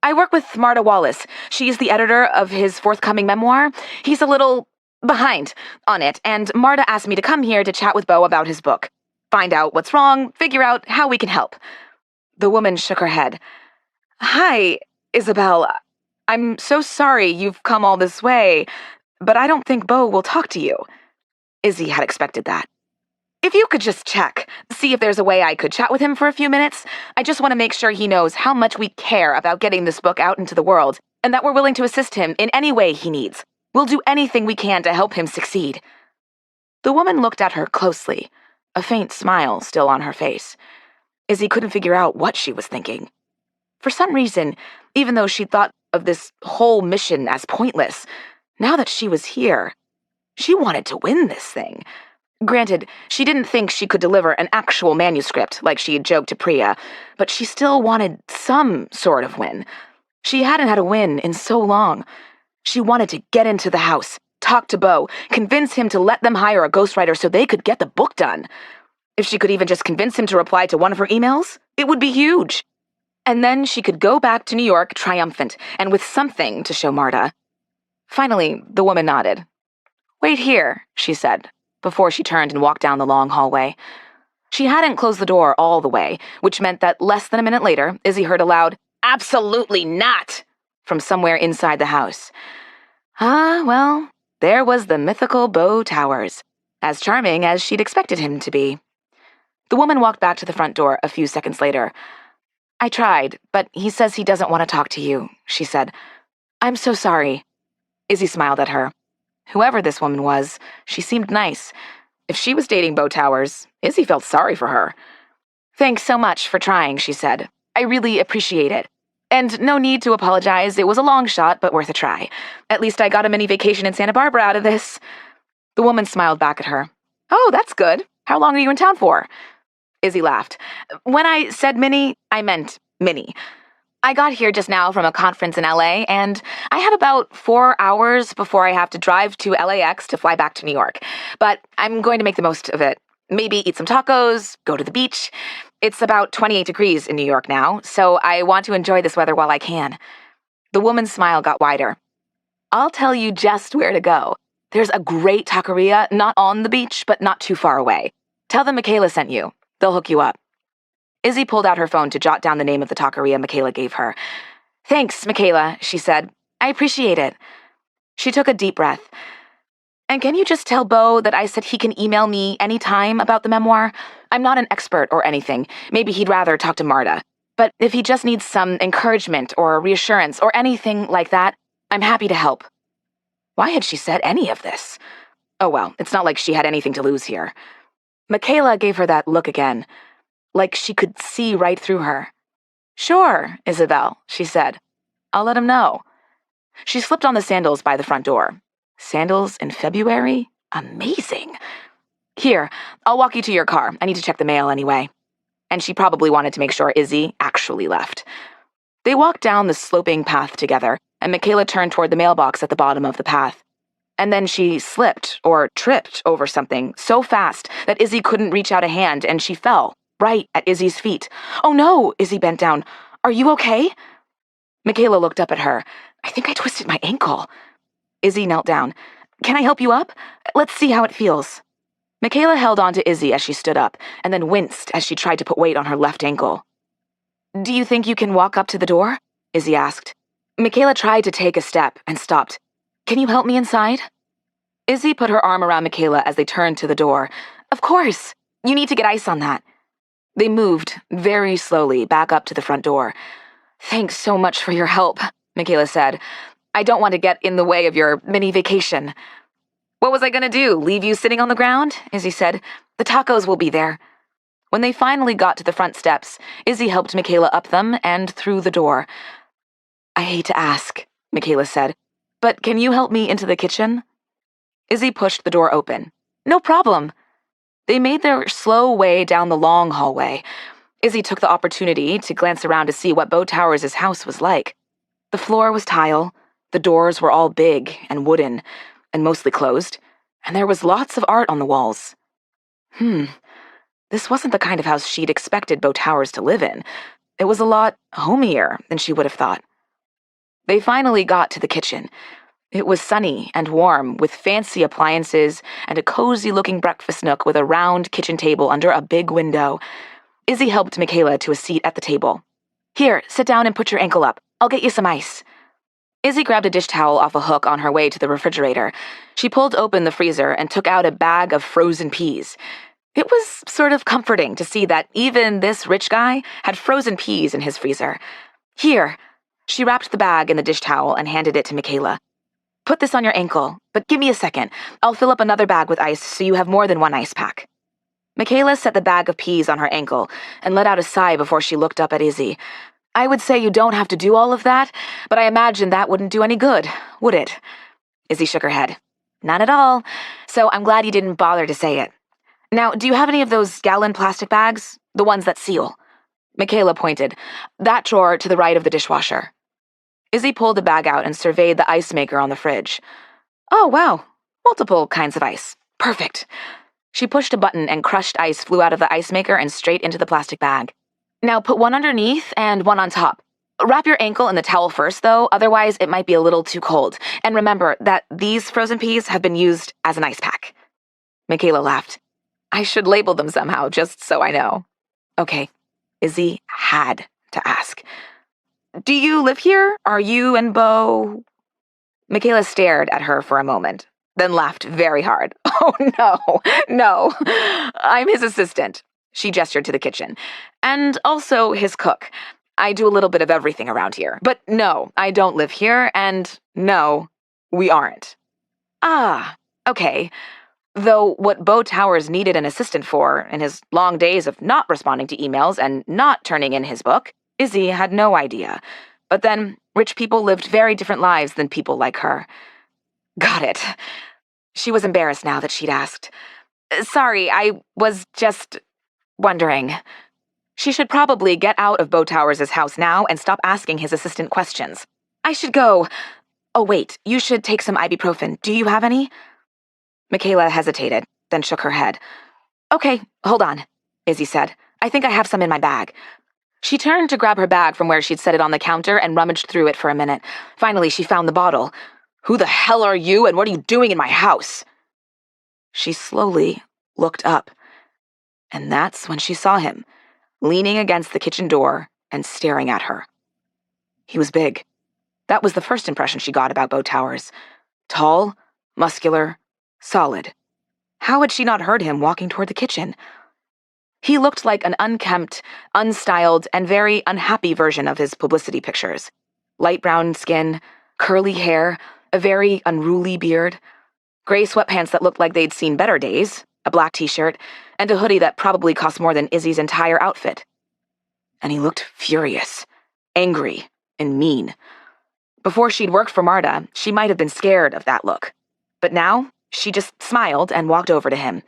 "I work with Marta Wallace. She's the editor of his forthcoming memoir. He's a little behind on it, and Marta asked me to come here to chat with Beau about his book. Find out what's wrong, figure out how we can help." The woman shook her head. "Hi, Isabelle. I'm so sorry you've come all this way, but I don't think Beau will talk to you." Izzy had expected that. "If you could just check, see if there's a way I could chat with him for a few minutes. I just want to make sure he knows how much we care about getting this book out into the world, and that we're willing to assist him in any way he needs. We'll do anything we can to help him succeed." The woman looked at her closely, a faint smile still on her face. Izzy couldn't figure out what she was thinking. For some reason, even though she'd thought of this whole mission as pointless, now that she was here, she wanted to win this thing. Granted, she didn't think she could deliver an actual manuscript like she had joked to Priya, but she still wanted some sort of win. She hadn't had a win in so long. She wanted to get into the house, talk to Beau, convince him to let them hire a ghostwriter so they could get the book done. If she could even just convince him to reply to one of her emails, it would be huge. And then she could go back to New York triumphant and with something to show Marta. Finally, the woman nodded. "Wait here," she said, before she turned and walked down the long hallway. She hadn't closed the door all the way, which meant that less than a minute later, Izzy heard a loud, "Absolutely not!" from somewhere inside the house. Well, there was the mythical Beau Towers, as charming as she'd expected him to be. The woman walked back to the front door a few seconds later. "I tried, but he says he doesn't want to talk to you," she said. "I'm so sorry." Izzy smiled at her. Whoever this woman was, she seemed nice. If she was dating Beau Towers, Izzy felt sorry for her. "Thanks so much for trying," she said. "I really appreciate it. And no need to apologize. It was a long shot, but worth a try. At least I got a mini vacation in Santa Barbara out of this." The woman smiled back at her. "Oh, that's good. How long are you in town for?" Izzy laughed. "When I said mini, I meant mini. I got here just now from a conference in LA, and I have about 4 hours before I have to drive to LAX to fly back to New York. But I'm going to make the most of it. Maybe eat some tacos, go to the beach. It's about 28 degrees in New York now, so I want to enjoy this weather while I can." The woman's smile got wider. "I'll tell you just where to go. There's a great taqueria, not on the beach, but not too far away. Tell them Michaela sent you. They'll hook you up." Izzy pulled out her phone to jot down the name of the taqueria Michaela gave her. "Thanks, Michaela," she said. "I appreciate it." She took a deep breath. "And can you just tell Beau that I said he can email me any time about the memoir? I'm not an expert or anything. Maybe he'd rather talk to Marta. But if he just needs some encouragement or reassurance or anything like that, I'm happy to help." Why had she said any of this? Oh well, it's not like she had anything to lose here. Michaela gave her that look again, like she could see right through her. "Sure, Isabelle," she said. "I'll let him know." She slipped on the sandals by the front door. Sandals in February? Amazing. "Here, I'll walk you to your car. I need to check the mail anyway." And she probably wanted to make sure Izzy actually left. They walked down the sloping path together, and Michaela turned toward the mailbox at the bottom of the path. And then she slipped or tripped over something so fast that Izzy couldn't reach out a hand, and she fell right at Izzy's feet. "Oh no," Izzy bent down. "Are you okay?" Michaela looked up at her. "I think I twisted my ankle." Izzy knelt down. Can I help you up? Let's see how it feels. Michaela held on to Izzy as she stood up, and then winced as she tried to put weight on her left ankle. Do you think you can walk up to the door? Izzy asked. Michaela tried to take a step and stopped. Can you help me inside? Izzy put her arm around Michaela as they turned to the door. Of course. You need to get ice on that. They moved, very slowly, back up to the front door. Thanks so much for your help, Michaela said. I don't want to get in the way of your mini vacation. What was I going to do, leave you sitting on the ground? Izzy said. The tacos will be there. When they finally got to the front steps, Izzy helped Michaela up them and through the door. I hate to ask, Michaela said, but can you help me into the kitchen? Izzy pushed the door open. No problem. They made their slow way down the long hallway. Izzy took the opportunity to glance around to see what Beau Towers' house was like. The floor was tile, the doors were all big and wooden, and mostly closed, and there was lots of art on the walls. This wasn't the kind of house she'd expected Beau Towers to live in. It was a lot homier than she would have thought. They finally got to the kitchen. It was sunny and warm, with fancy appliances and a cozy-looking breakfast nook with a round kitchen table under a big window. Izzy helped Michaela to a seat at the table. Here, sit down and put your ankle up. I'll get you some ice. Izzy grabbed a dish towel off a hook on her way to the refrigerator. She pulled open the freezer and took out a bag of frozen peas. It was sort of comforting to see that even this rich guy had frozen peas in his freezer. Here. She wrapped the bag in the dish towel and handed it to Michaela. Put this on your ankle, but give me a second. I'll fill up another bag with ice so you have more than one ice pack. Michaela set the bag of peas on her ankle and let out a sigh before she looked up at Izzy. I would say you don't have to do all of that, but I imagine that wouldn't do any good, would it? Izzy shook her head. Not at all, so I'm glad you didn't bother to say it. Now, do you have any of those gallon plastic bags? The ones that seal? Michaela pointed. That drawer to the right of the dishwasher. Izzy pulled the bag out and surveyed the ice maker on the fridge. Oh, wow. Multiple kinds of ice. Perfect. She pushed a button and crushed ice flew out of the ice maker and straight into the plastic bag. Now put one underneath and one on top. Wrap your ankle in the towel first, though, otherwise it might be a little too cold. And remember that these frozen peas have been used as an ice pack. Michaela laughed. I should label them somehow, just so I know. Okay, Izzy had to ask. Do you live here? Are you and Beau? Michaela stared at her for a moment, then laughed very hard. Oh, no. I'm his assistant. She gestured to the kitchen. And also his cook. I do a little bit of everything around here. But no, I don't live here, and no, we aren't. Ah, okay. Though what Beau Towers needed an assistant for, in his long days of not responding to emails and not turning in his book, Izzy had no idea. But then, rich people lived very different lives than people like her. Got it. She was embarrassed now that she'd asked. Sorry, I was just wondering. She should probably get out of Beau Towers' house now and stop asking his assistant questions. I should go. Oh, wait, you should take some ibuprofen. Do you have any? Michaela hesitated, then shook her head. Okay, hold on, Izzy said. I think I have some in my bag. She turned to grab her bag from where she'd set it on the counter and rummaged through it for a minute. Finally, she found the bottle. Who the hell are you and what are you doing in my house? She slowly looked up, and that's when she saw him, leaning against the kitchen door and staring at her. He was big. That was the first impression she got about Beau Towers. Tall, muscular, solid. How had she not heard him walking toward the kitchen? He looked like an unkempt, unstyled, and very unhappy version of his publicity pictures. Light brown skin, curly hair, a very unruly beard, gray sweatpants that looked like they'd seen better days, a black t-shirt, and a hoodie that probably cost more than Izzy's entire outfit. And he looked furious, angry, and mean. Before she'd worked for Marta, she might have been scared of that look. But now, she just smiled and walked over to him.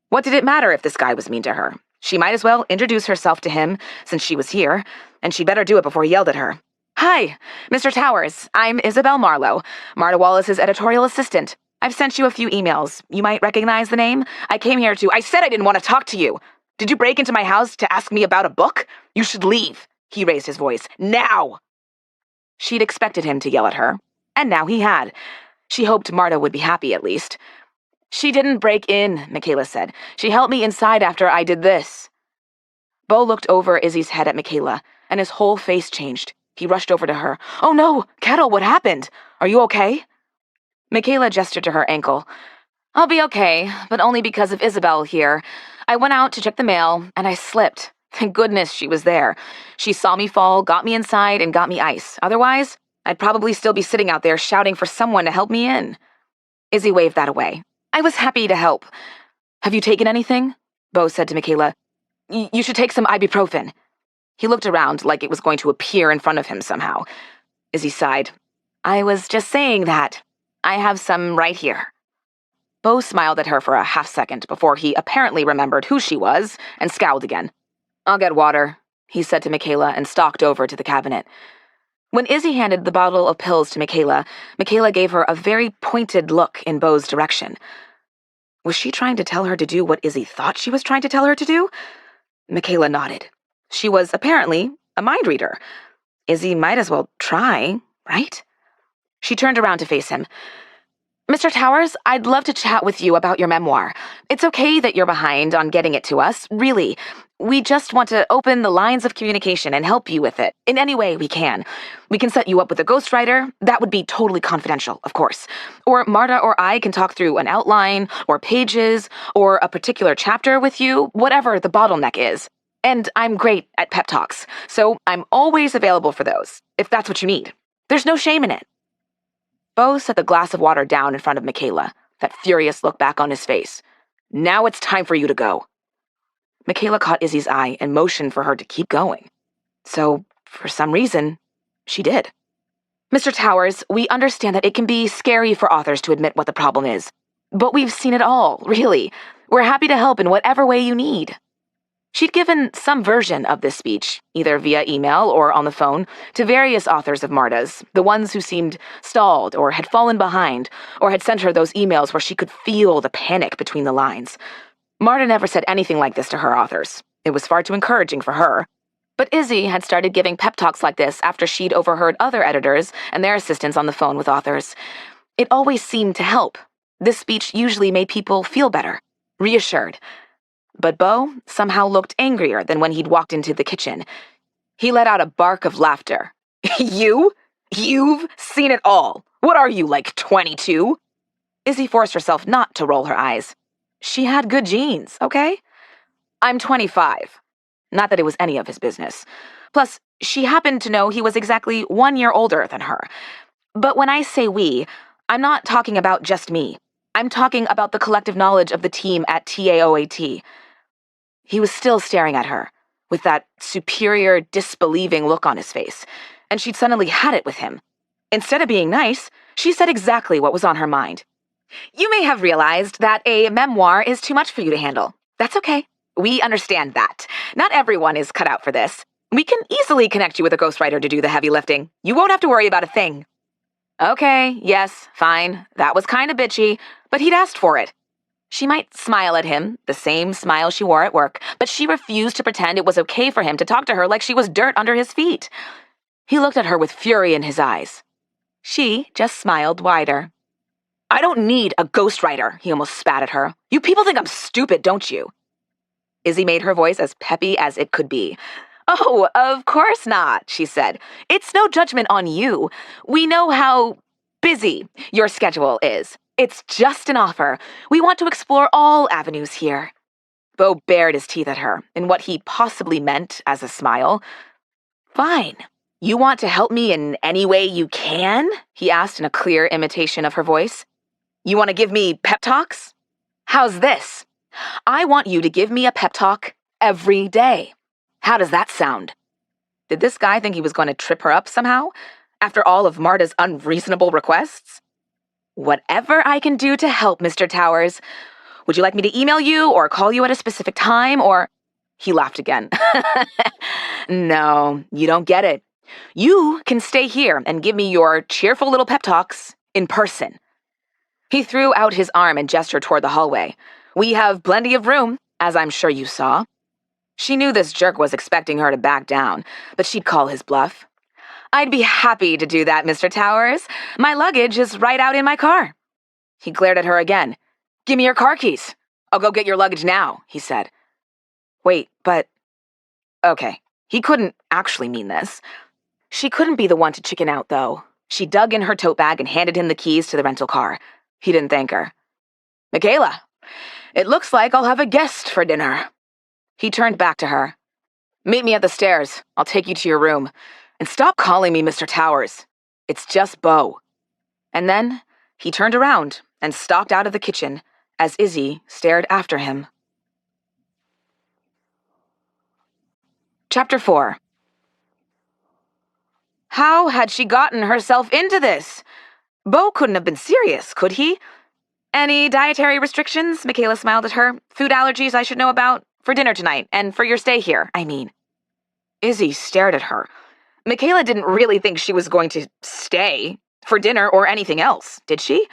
What did it matter if this guy was mean to her? She might as well introduce herself to him, since she was here, and she better do it before he yelled at her. Hi, Mr. Towers. I'm Isabelle Marlowe, Marta Wallace's editorial assistant. I've sent you a few emails. You might recognize the name. I came here to— I said I didn't want to talk to you. Did you break into my house to ask me about a book? You should leave. He raised his voice. Now! She'd expected him to yell at her, and now he had. She hoped Marta would be happy at least. "She didn't break in," Michaela said. "She helped me inside after I did this." Beau looked over Izzy's head at Michaela, and his whole face changed. He rushed over to her. "Oh no! Kettle, what happened? Are you okay?" Michaela gestured to her ankle. "I'll be okay, but only because of Isabelle here. I went out to check the mail, and I slipped. Thank goodness she was there. She saw me fall, got me inside, and got me ice. Otherwise, I'd probably still be sitting out there shouting for someone to help me in." Izzy waved that away. "I was happy to help." "Have you taken anything?" Beau said to Michaela. You should take some ibuprofen." He looked around like it was going to appear in front of him somehow. Izzy sighed. "I was just saying that. I have some right here." Beau smiled at her for a half-second before he apparently remembered who she was and scowled again. "I'll get water," he said to Michaela and stalked over to the cabinet. When Izzy handed the bottle of pills to Michaela, Michaela gave her a very pointed look in Beau's direction. Was she trying to tell her to do what Izzy thought she was trying to tell her to do? Michaela nodded. She was apparently a mind reader. Izzy might as well try, right? She turned around to face him. "Mr. Towers, I'd love to chat with you about your memoir. It's okay that you're behind on getting it to us, really. We just want to open the lines of communication and help you with it in any way we can. We can set you up with a ghostwriter. That would be totally confidential, of course. Or Marta or I can talk through an outline or pages or a particular chapter with you, whatever the bottleneck is. And I'm great at pep talks, so I'm always available for those, if that's what you need. There's no shame in it." Beau set the glass of water down in front of Michaela, that furious look back on his face. "Now it's time for you to go." Michaela caught Izzy's eye and motioned for her to keep going. So, for some reason, she did. "Mr. Towers, we understand that it can be scary for authors to admit what the problem is. But we've seen it all, really. We're happy to help in whatever way you need." She'd given some version of this speech, either via email or on the phone, to various authors of Marta's, the ones who seemed stalled or had fallen behind, or had sent her those emails where she could feel the panic between the lines. Marta never said anything like this to her authors. It was far too encouraging for her. But Izzy had started giving pep talks like this after she'd overheard other editors and their assistants on the phone with authors. It always seemed to help. This speech usually made people feel better, reassured. But Beau somehow looked angrier than when he'd walked into the kitchen. He let out a bark of laughter. You've seen it all. What are you, like 22? Izzy forced herself not to roll her eyes. She had good genes, okay? "I'm 25. Not that it was any of his business. Plus, she happened to know he was exactly 1 year older than her. But when I say we, I'm not talking about just me. I'm talking about the collective knowledge of the team at TAOAT. He was still staring at her, with that superior, disbelieving look on his face, and she'd suddenly had it with him. Instead of being nice, she said exactly what was on her mind. "You may have realized that a memoir is too much for you to handle. That's okay. We understand that. Not everyone is cut out for this. We can easily connect you with a ghostwriter to do the heavy lifting. You won't have to worry about a thing." Okay, yes, fine. That was kind of bitchy, but he'd asked for it. She might smile at him, the same smile she wore at work, but she refused to pretend it was okay for him to talk to her like she was dirt under his feet. He looked at her with fury in his eyes. She just smiled wider. "I don't need a ghostwriter," he almost spat at her. "You people think I'm stupid, don't you?" Izzy made her voice as peppy as it could be. "Oh, of course not," she said. "It's no judgment on you. We know how busy your schedule is. It's just an offer. We want to explore all avenues here." Beau bared his teeth at her in what he possibly meant as a smile. "Fine. You want to help me in any way you can?" he asked in a clear imitation of her voice. "You want to give me pep talks? How's this? I want you to give me a pep talk every day. How does that sound?" Did this guy think he was going to trip her up somehow, after all of Marta's unreasonable requests? "Whatever I can do to help, Mr. Towers. Would you like me to email you or call you at a specific time or—" He laughed again. "No, you don't get it. You can stay here and give me your cheerful little pep talks in person." He threw out his arm and gestured toward the hallway. "We have plenty of room, as I'm sure you saw." She knew this jerk was expecting her to back down, but she'd call his bluff. I'd be happy to do that, Mr. Towers. My luggage is right out in my car. He glared at her again. Give me your car keys. I'll go get your luggage now, he said. Wait, but... Okay, he couldn't actually mean this. She couldn't be the one to chicken out, though. She dug in her tote bag and handed him the keys to the rental car. He didn't thank her. Michaela, it looks like I'll have a guest for dinner. He turned back to her. Meet me at the stairs. I'll take you to your room. And stop calling me Mr. Towers. It's just Beau. And then he turned around and stalked out of the kitchen as Izzy stared after him. Chapter 4. How had she gotten herself into this? Beau couldn't have been serious, could he? Any dietary restrictions? Michaela smiled at her. Food allergies I should know about? For dinner tonight, and for your stay here, I mean. Izzy stared at her. Michaela didn't really think she was going to stay for dinner or anything else, did she?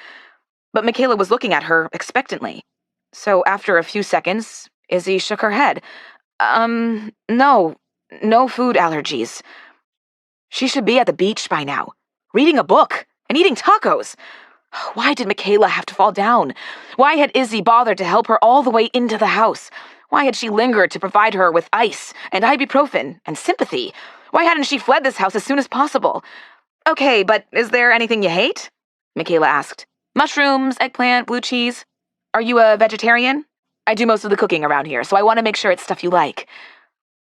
But Michaela was looking at her expectantly. So after a few seconds, Izzy shook her head. No food allergies. She should be at the beach by now, reading a book and eating tacos. Why did Michaela have to fall down? Why had Izzy bothered to help her all the way into the house? Why had she lingered to provide her with ice and ibuprofen and sympathy? Why hadn't she fled this house as soon as possible? Okay, but is there anything you hate? Michaela asked. Mushrooms, eggplant, blue cheese. Are you a vegetarian? I do most of the cooking around here, so I want to make sure it's stuff you like.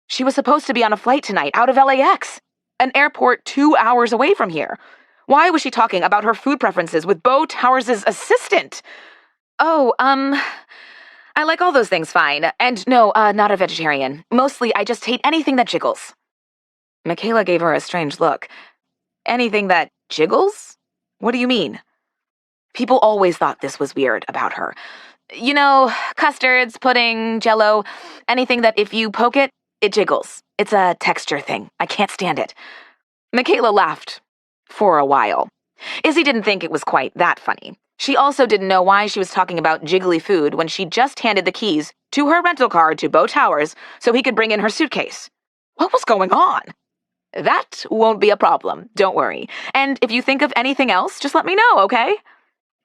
She was supposed to be on a flight tonight out of LAX, an airport 2 hours away from here. Why was she talking about her food preferences with Beau Towers' assistant? I like all those things fine. And no, not a vegetarian. Mostly, I just hate anything that jiggles. Michaela gave her a strange look. Anything that jiggles? What do you mean? People always thought this was weird about her. You know, custards, pudding, jello, anything that if you poke it, it jiggles. It's a texture thing. I can't stand it. Michaela laughed. For a while. Izzy didn't think it was quite that funny. She also didn't know why she was talking about jiggly food when she just handed the keys to her rental car to Beau Towers so he could bring in her suitcase. What was going on? That won't be a problem, don't worry. And if you think of anything else, just let me know, okay?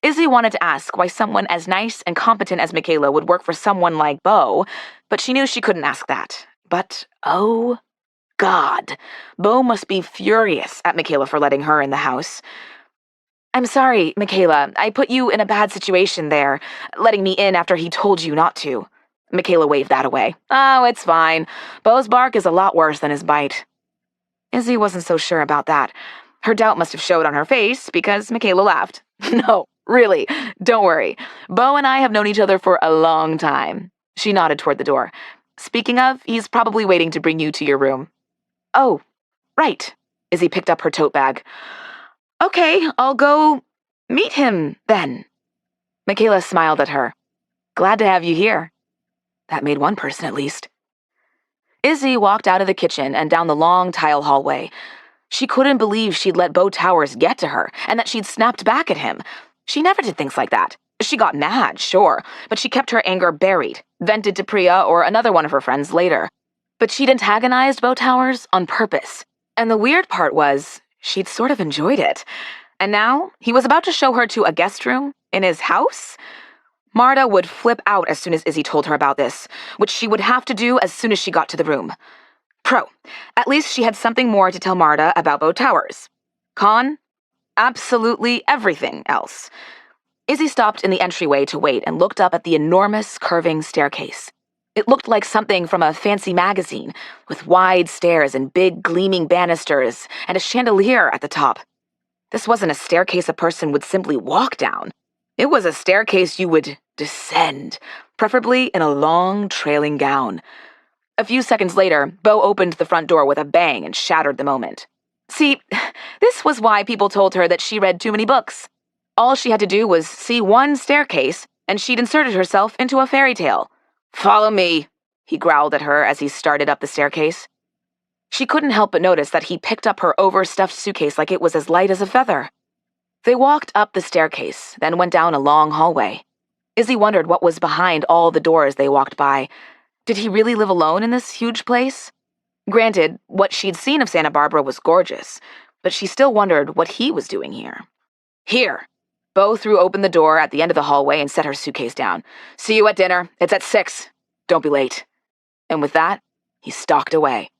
Izzy wanted to ask why someone as nice and competent as Michaela would work for someone like Beau, but she knew she couldn't ask that. But, oh... God, Beau must be furious at Michaela for letting her in the house. I'm sorry, Michaela. I put you in a bad situation there, letting me in after he told you not to. Michaela waved that away. Oh, it's fine. Beau's bark is a lot worse than his bite. Izzy wasn't so sure about that. Her doubt must have showed on her face because Michaela laughed. No, really, don't worry. Beau and I have known each other for a long time. She nodded toward the door. Speaking of, he's probably waiting to bring you to your room. Oh, right. Izzy picked up her tote bag. Okay, I'll go meet him, then. Michaela smiled at her. Glad to have you here. That made one person, at least. Izzy walked out of the kitchen and down the long tile hallway. She couldn't believe she'd let Beau Towers get to her, and that she'd snapped back at him. She never did things like that. She got mad, sure, but she kept her anger buried, vented to Priya or another one of her friends later. But she'd antagonized Beau Towers on purpose. And the weird part was, she'd sort of enjoyed it. And now, he was about to show her to a guest room in his house? Marta would flip out as soon as Izzy told her about this, which she would have to do as soon as she got to the room. Pro, at least she had something more to tell Marta about Beau Towers. Con, absolutely everything else. Izzy stopped in the entryway to wait and looked up at the enormous curving staircase. It looked like something from a fancy magazine, with wide stairs and big gleaming banisters and a chandelier at the top. This wasn't a staircase a person would simply walk down. It was a staircase you would descend, preferably in a long, trailing gown. A few seconds later, Beau opened the front door with a bang and shattered the moment. See, this was why people told her that she read too many books. All she had to do was see one staircase, and she'd inserted herself into a fairy tale. Follow me, he growled at her as he started up the staircase. She couldn't help but notice that he picked up her overstuffed suitcase like it was as light as a feather. They walked up the staircase, then went down a long hallway. Izzy wondered what was behind all the doors they walked by. Did he really live alone in this huge place? Granted, what she'd seen of Santa Barbara was gorgeous, but she still wondered what he was doing here. Here. Beau threw open the door at the end of the hallway and set her suitcase down. See you at dinner. It's at 6. Don't be late. And with that, he stalked away.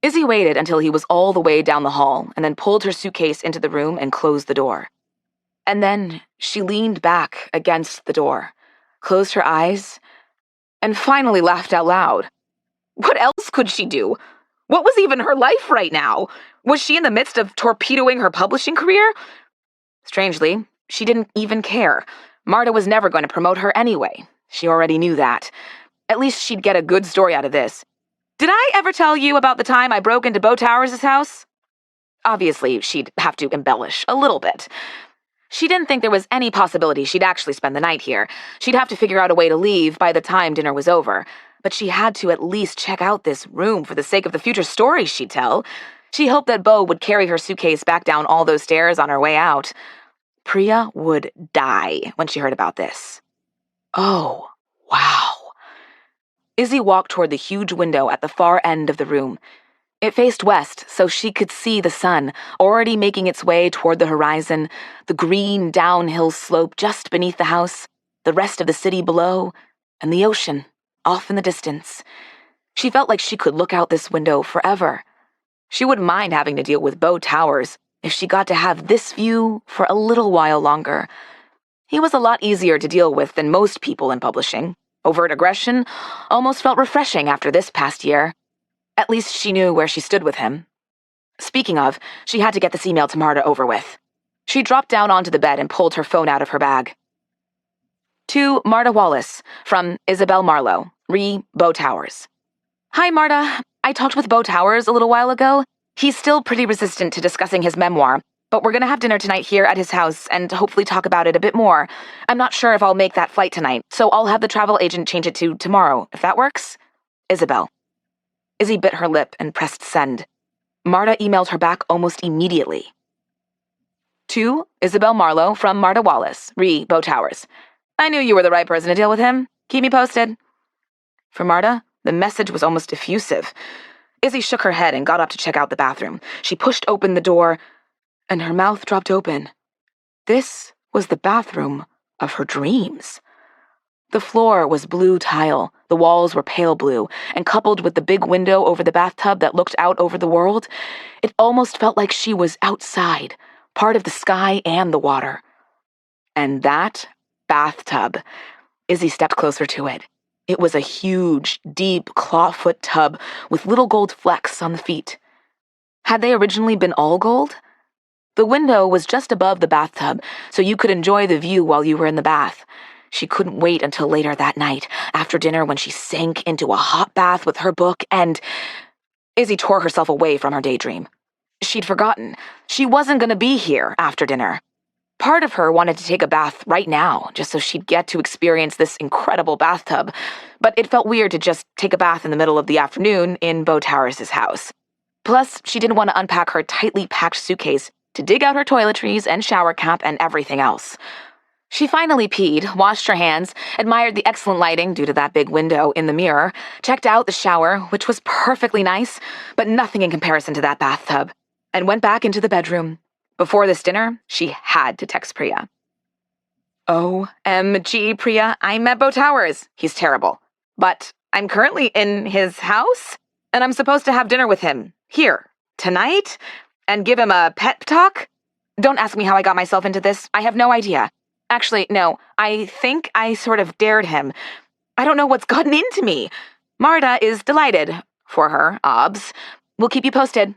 Izzy waited until he was all the way down the hall and then pulled her suitcase into the room and closed the door. And then she leaned back against the door, closed her eyes, and finally laughed out loud. What else could she do? What was even her life right now? Was she in the midst of torpedoing her publishing career? Strangely, she didn't even care. Marta was never going to promote her anyway. She already knew that. At least she'd get a good story out of this. Did I ever tell you about the time I broke into Beau Towers' house? Obviously, she'd have to embellish a little bit. She didn't think there was any possibility she'd actually spend the night here. She'd have to figure out a way to leave by the time dinner was over. But she had to at least check out this room for the sake of the future stories she'd tell. She hoped that Beau would carry her suitcase back down all those stairs on her way out. Priya would die when she heard about this. Oh, wow. Izzy walked toward the huge window at the far end of the room. It faced west, so she could see the sun, already making its way toward the horizon, the green downhill slope just beneath the house, the rest of the city below, and the ocean, off in the distance. She felt like she could look out this window forever. She wouldn't mind having to deal with Beau Towers if she got to have this view for a little while longer. He was a lot easier to deal with than most people in publishing. Overt aggression almost felt refreshing after this past year. At least she knew where she stood with him. Speaking of, she had to get this email to Marta over with. She dropped down onto the bed and pulled her phone out of her bag. To Marta Wallace, from Isabelle Marlowe, re Beau Towers. Hi, Marta. I talked with Beau Towers a little while ago. He's still pretty resistant to discussing his memoir, but we're going to have dinner tonight here at his house and hopefully talk about it a bit more. I'm not sure if I'll make that flight tonight, so I'll have the travel agent change it to tomorrow, if that works. Isabelle. Izzy bit her lip and pressed send. Marta emailed her back almost immediately. To Isabelle Marlowe, from Marta Wallace, re Beau Towers. I knew you were the right person to deal with him. Keep me posted. For Marta, the message was almost effusive. Izzy shook her head and got up to check out the bathroom. She pushed open the door, and her mouth dropped open. This was the bathroom of her dreams. The floor was blue tile, the walls were pale blue, and coupled with the big window over the bathtub that looked out over the world, it almost felt like she was outside, part of the sky and the water. And that bathtub. Izzy stepped closer to it. It was a huge, deep clawfoot tub with little gold flecks on the feet. Had they originally been all gold? The window was just above the bathtub, so you could enjoy the view while you were in the bath. She couldn't wait until later that night, after dinner when she sank into a hot bath with her book and... Izzy tore herself away from her daydream. She'd forgotten. She wasn't going to be here after dinner. Part of her wanted to take a bath right now, just so she'd get to experience this incredible bathtub, but it felt weird to just take a bath in the middle of the afternoon in Beau Towers' house. Plus, she didn't want to unpack her tightly packed suitcase to dig out her toiletries and shower cap and everything else. She finally peed, washed her hands, admired the excellent lighting due to that big window in the mirror, checked out the shower, which was perfectly nice, but nothing in comparison to that bathtub, and went back into the bedroom. Before this dinner, she had to text Priya. OMG, Priya, I'm at Beau Towers. He's terrible. But I'm currently in his house, and I'm supposed to have dinner with him here, tonight, and give him a pep talk? Don't ask me how I got myself into this. I have no idea. Actually, no, I think I sort of dared him. I don't know what's gotten into me. Marta is delighted. For her, obs. We'll keep you posted.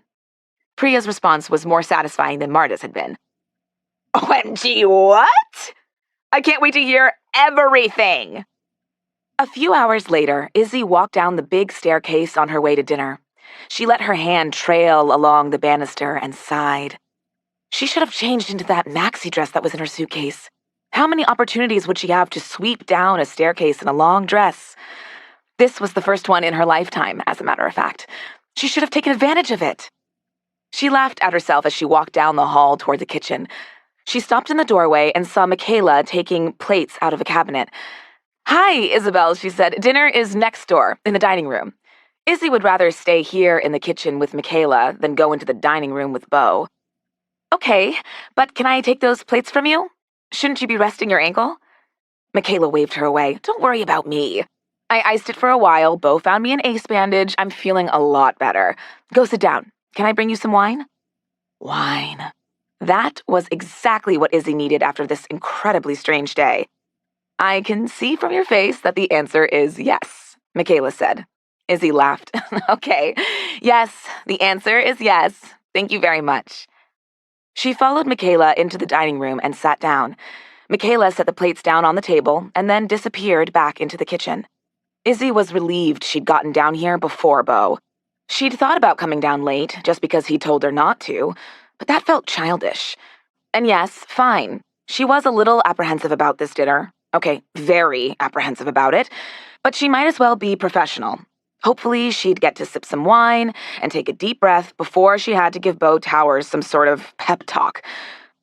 Priya's response was more satisfying than Marta's had been. OMG, what? I can't wait to hear everything. A few hours later, Izzy walked down the big staircase on her way to dinner. She let her hand trail along the banister and sighed. She should have changed into that maxi dress that was in her suitcase. How many opportunities would she have to sweep down a staircase in a long dress? This was the first one in her lifetime, as a matter of fact. She should have taken advantage of it. She laughed at herself as she walked down the hall toward the kitchen. She stopped in the doorway and saw Michaela taking plates out of a cabinet. Hi, Isabelle, she said. Dinner is next door, in the dining room. Izzy would rather stay here in the kitchen with Michaela than go into the dining room with Beau. Okay, but can I take those plates from you? Shouldn't you be resting your ankle? Michaela waved her away. Don't worry about me. I iced it for a while. Beau found me an ace bandage. I'm feeling a lot better. Go sit down. Can I bring you some wine? Wine. That was exactly what Izzy needed after this incredibly strange day. I can see from your face that the answer is yes, Michaela said. Izzy laughed. Okay, yes, the answer is yes. Thank you very much. She followed Michaela into the dining room and sat down. Michaela set the plates down on the table and then disappeared back into the kitchen. Izzy was relieved she'd gotten down here before Beau. She'd thought about coming down late just because he told her not to, but that felt childish. And yes, fine. She was a little apprehensive about this dinner. Okay, very apprehensive about it. But she might as well be professional. Hopefully, she'd get to sip some wine and take a deep breath before she had to give Beau Towers some sort of pep talk.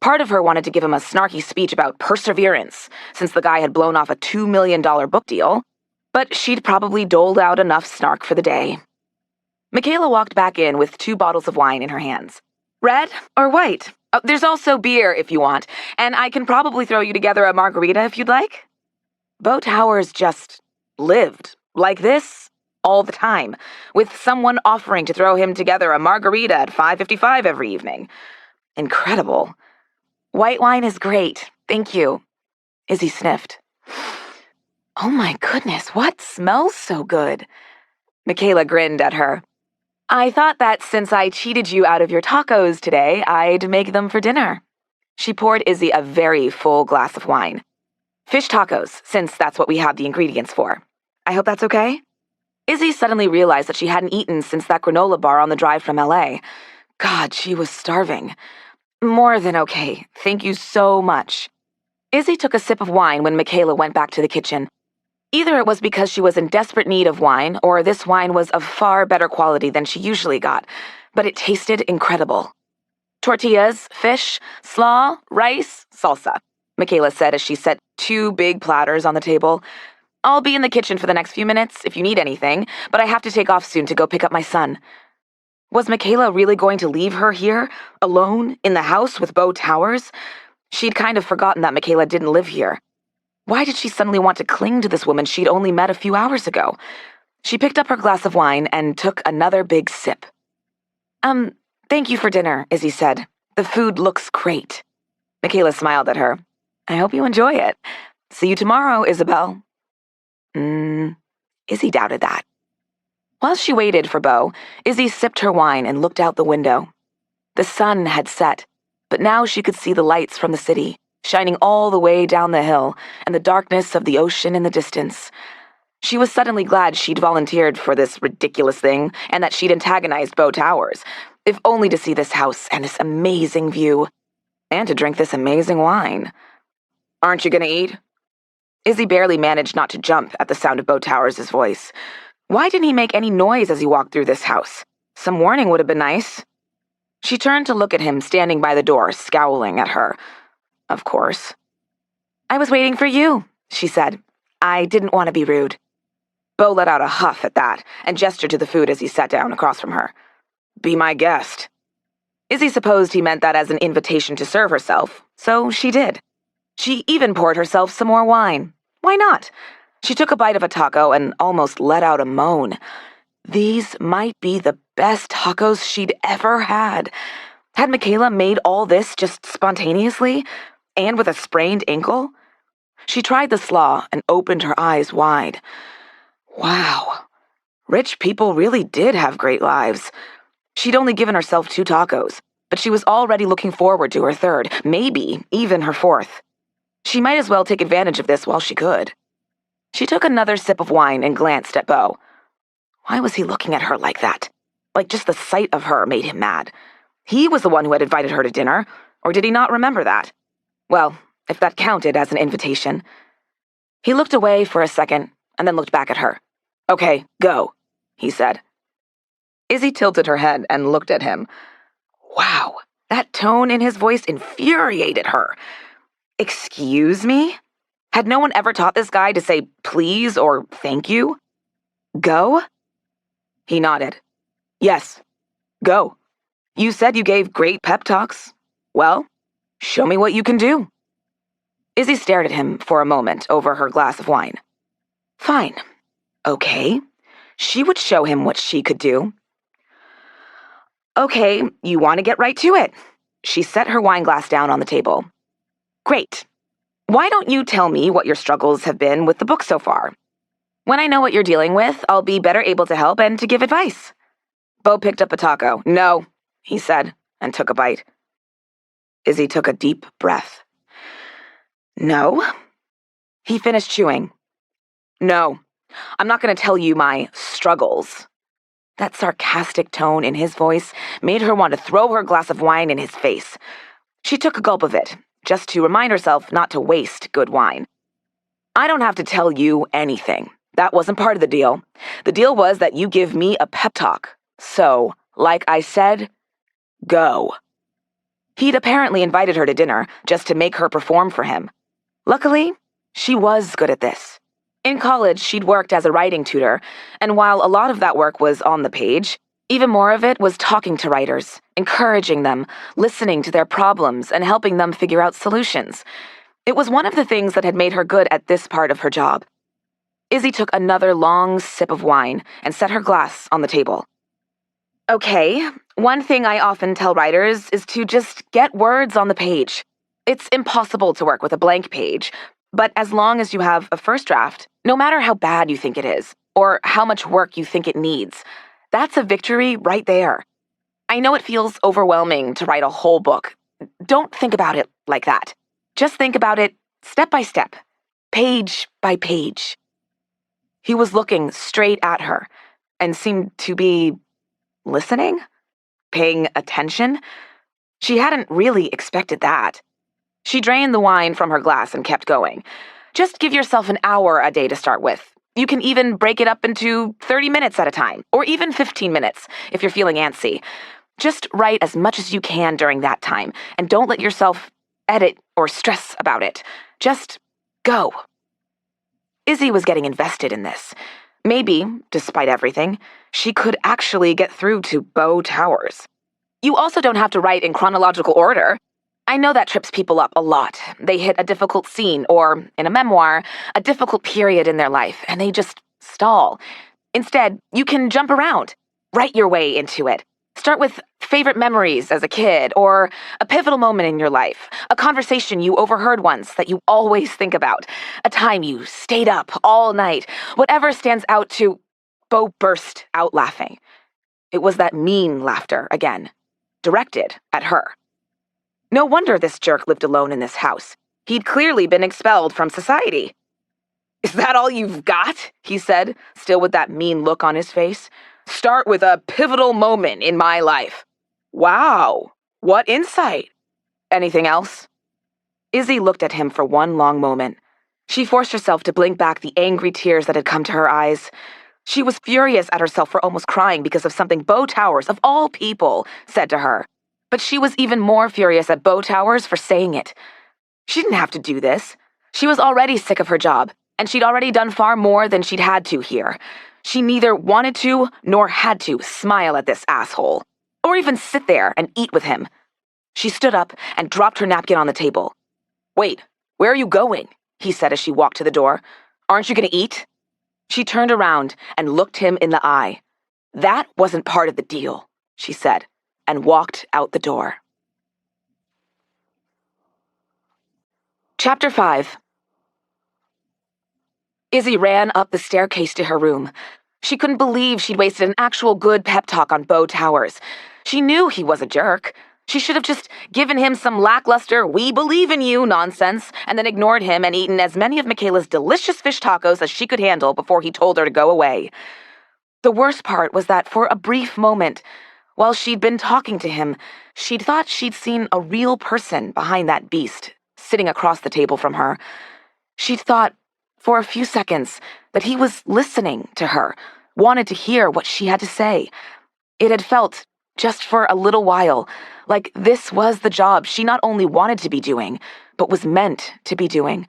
Part of her wanted to give him a snarky speech about perseverance, since the guy had blown off a $2 million book deal. But she'd probably doled out enough snark for the day. Michaela walked back in with 2 bottles of wine in her hands. Red or white? Oh, there's also beer if you want, and I can probably throw you together a margarita if you'd like. Beau Towers just lived like this all the time, with someone offering to throw him together a margarita at 5:55 every evening. Incredible. White wine is great, thank you. Izzy sniffed. Oh my goodness, what smells so good? Michaela grinned at her. I thought that since I cheated you out of your tacos today, I'd make them for dinner. She poured Izzy a very full glass of wine. Fish tacos, since that's what we have the ingredients for. I hope that's okay? Izzy suddenly realized that she hadn't eaten since that granola bar on the drive from LA. God, she was starving. More than okay. Thank you so much. Izzy took a sip of wine when Michaela went back to the kitchen. Either it was because she was in desperate need of wine, or this wine was of far better quality than she usually got, but it tasted incredible. Tortillas, fish, slaw, rice, salsa, Michaela said as she set 2 big platters on the table. I'll be in the kitchen for the next few minutes if you need anything, but I have to take off soon to go pick up my son. Was Michaela really going to leave her here, alone, in the house with Beau Towers? She'd kind of forgotten that Michaela didn't live here. Why did she suddenly want to cling to this woman she'd only met a few hours ago? She picked up her glass of wine and took another big sip. Thank you for dinner, Izzy said. The food looks great. Michaela smiled at her. I hope you enjoy it. See you tomorrow, Isabelle. Izzy doubted that. While she waited for Beau, Izzy sipped her wine and looked out the window. The sun had set, but now she could see the lights from the city, shining all the way down the hill, and the darkness of the ocean in the distance. She was suddenly glad she'd volunteered for this ridiculous thing, and that she'd antagonized Beau Towers, if only to see this house and this amazing view, and to drink this amazing wine. Aren't you gonna eat? Izzy barely managed not to jump at the sound of Beau Towers' voice. Why didn't he make any noise as he walked through this house? Some warning would have been nice. She turned to look at him standing by the door, scowling at her. Of course. I was waiting for you, she said. I didn't want to be rude. Beau let out a huff at that and gestured to the food as he sat down across from her. Be my guest. Izzy supposed he meant that as an invitation to serve herself, so she did. She even poured herself some more wine. Why not? She took a bite of a taco and almost let out a moan. These might be the best tacos she'd ever had. Had Michaela made all this just spontaneously, and with a sprained ankle? She tried the slaw and opened her eyes wide. Wow. Rich people really did have great lives. She'd only given herself 2 tacos, but she was already looking forward to her 3rd, maybe even her 4th. She might as well take advantage of this while she could. She took another sip of wine and glanced at Beau. Why was he looking at her like that? Like just the sight of her made him mad. He was the one who had invited her to dinner, or did he not remember that? Well, if that counted as an invitation. He looked away for a second and then looked back at her. Okay, go, he said. Izzy tilted her head and looked at him. Wow, that tone in his voice infuriated her. Excuse me? Had no one ever taught this guy to say please or thank you? Go? He nodded. Yes, go. You said you gave great pep talks. Well, show me what you can do. Izzy stared at him for a moment over her glass of wine. Fine. Okay. She would show him what she could do. Okay, you want to get right to it. She set her wine glass down on the table. Great. Why don't you tell me what your struggles have been with the book so far? When I know what you're dealing with, I'll be better able to help and to give advice. Beau picked up a taco. No, he said, and took a bite. Izzy took a deep breath. No. He finished chewing. No, I'm not going to tell you my struggles. That sarcastic tone in his voice made her want to throw her glass of wine in his face. She took a gulp of it, just to remind herself not to waste good wine. I don't have to tell you anything. That wasn't part of the deal. The deal was that you give me a pep talk. So, like I said, go. He'd apparently invited her to dinner just to make her perform for him. Luckily, she was good at this. In college, she'd worked as a writing tutor, and while a lot of that work was on the page, even more of it was talking to writers, encouraging them, listening to their problems, and helping them figure out solutions. It was one of the things that had made her good at this part of her job. Izzy took another long sip of wine and set her glass on the table. Okay, one thing I often tell writers is to just get words on the page. It's impossible to work with a blank page, but as long as you have a first draft, no matter how bad you think it is, or how much work you think it needs, that's a victory right there. I know it feels overwhelming to write a whole book. Don't think about it like that. Just think about it step by step, page by page. He was looking straight at her and seemed to be listening, paying attention. She hadn't really expected that. She drained the wine from her glass and kept going. Just give yourself an hour a day to start with. You can even break it up into 30 minutes at a time, or even 15 minutes if you're feeling antsy. Just write as much as you can during that time, and don't let yourself edit or stress about it. Just go. Izzy was getting invested in this. Maybe, despite everything, she could actually get through to Beau Towers. You also don't have to write in chronological order. I know that trips people up a lot. They hit a difficult scene, or, in a memoir, a difficult period in their life, and they just stall. Instead, you can jump around. Write your way into it. Start with favorite memories as a kid, or a pivotal moment in your life, a conversation you overheard once that you always think about, a time you stayed up all night, whatever stands out to... Beau burst out laughing. It was that mean laughter again, directed at her. No wonder this jerk lived alone in this house. He'd clearly been expelled from society. Is that all you've got? He said, still with that mean look on his face. Start with a pivotal moment in my life. Wow, what insight. Anything else? Izzy looked at him for one long moment. She forced herself to blink back the angry tears that had come to her eyes. She was furious at herself for almost crying because of something Beau Towers, of all people, said to her. But she was even more furious at Beau Towers for saying it. She didn't have to do this. She was already sick of her job, and she'd already done far more than she'd had to here. She neither wanted to nor had to smile at this asshole, or even sit there and eat with him. She stood up and dropped her napkin on the table. Wait, where are you going? He said as she walked to the door. Aren't you going to eat? She turned around and looked him in the eye. That wasn't part of the deal, she said, and walked out the door. Chapter 5. Izzy ran up the staircase to her room. She couldn't believe she'd wasted an actual good pep talk on Beau Towers. She knew he was a jerk. She should have just given him some lackluster, we believe in you nonsense, and then ignored him and eaten as many of Michaela's delicious fish tacos as she could handle before he told her to go away. The worst part was that for a brief moment, while she'd been talking to him, she'd thought she'd seen a real person behind that beast, sitting across the table from her. She'd thought, for a few seconds, that he was listening to her, wanted to hear what she had to say. It had felt, just for a little while, like this was the job she not only wanted to be doing, but was meant to be doing.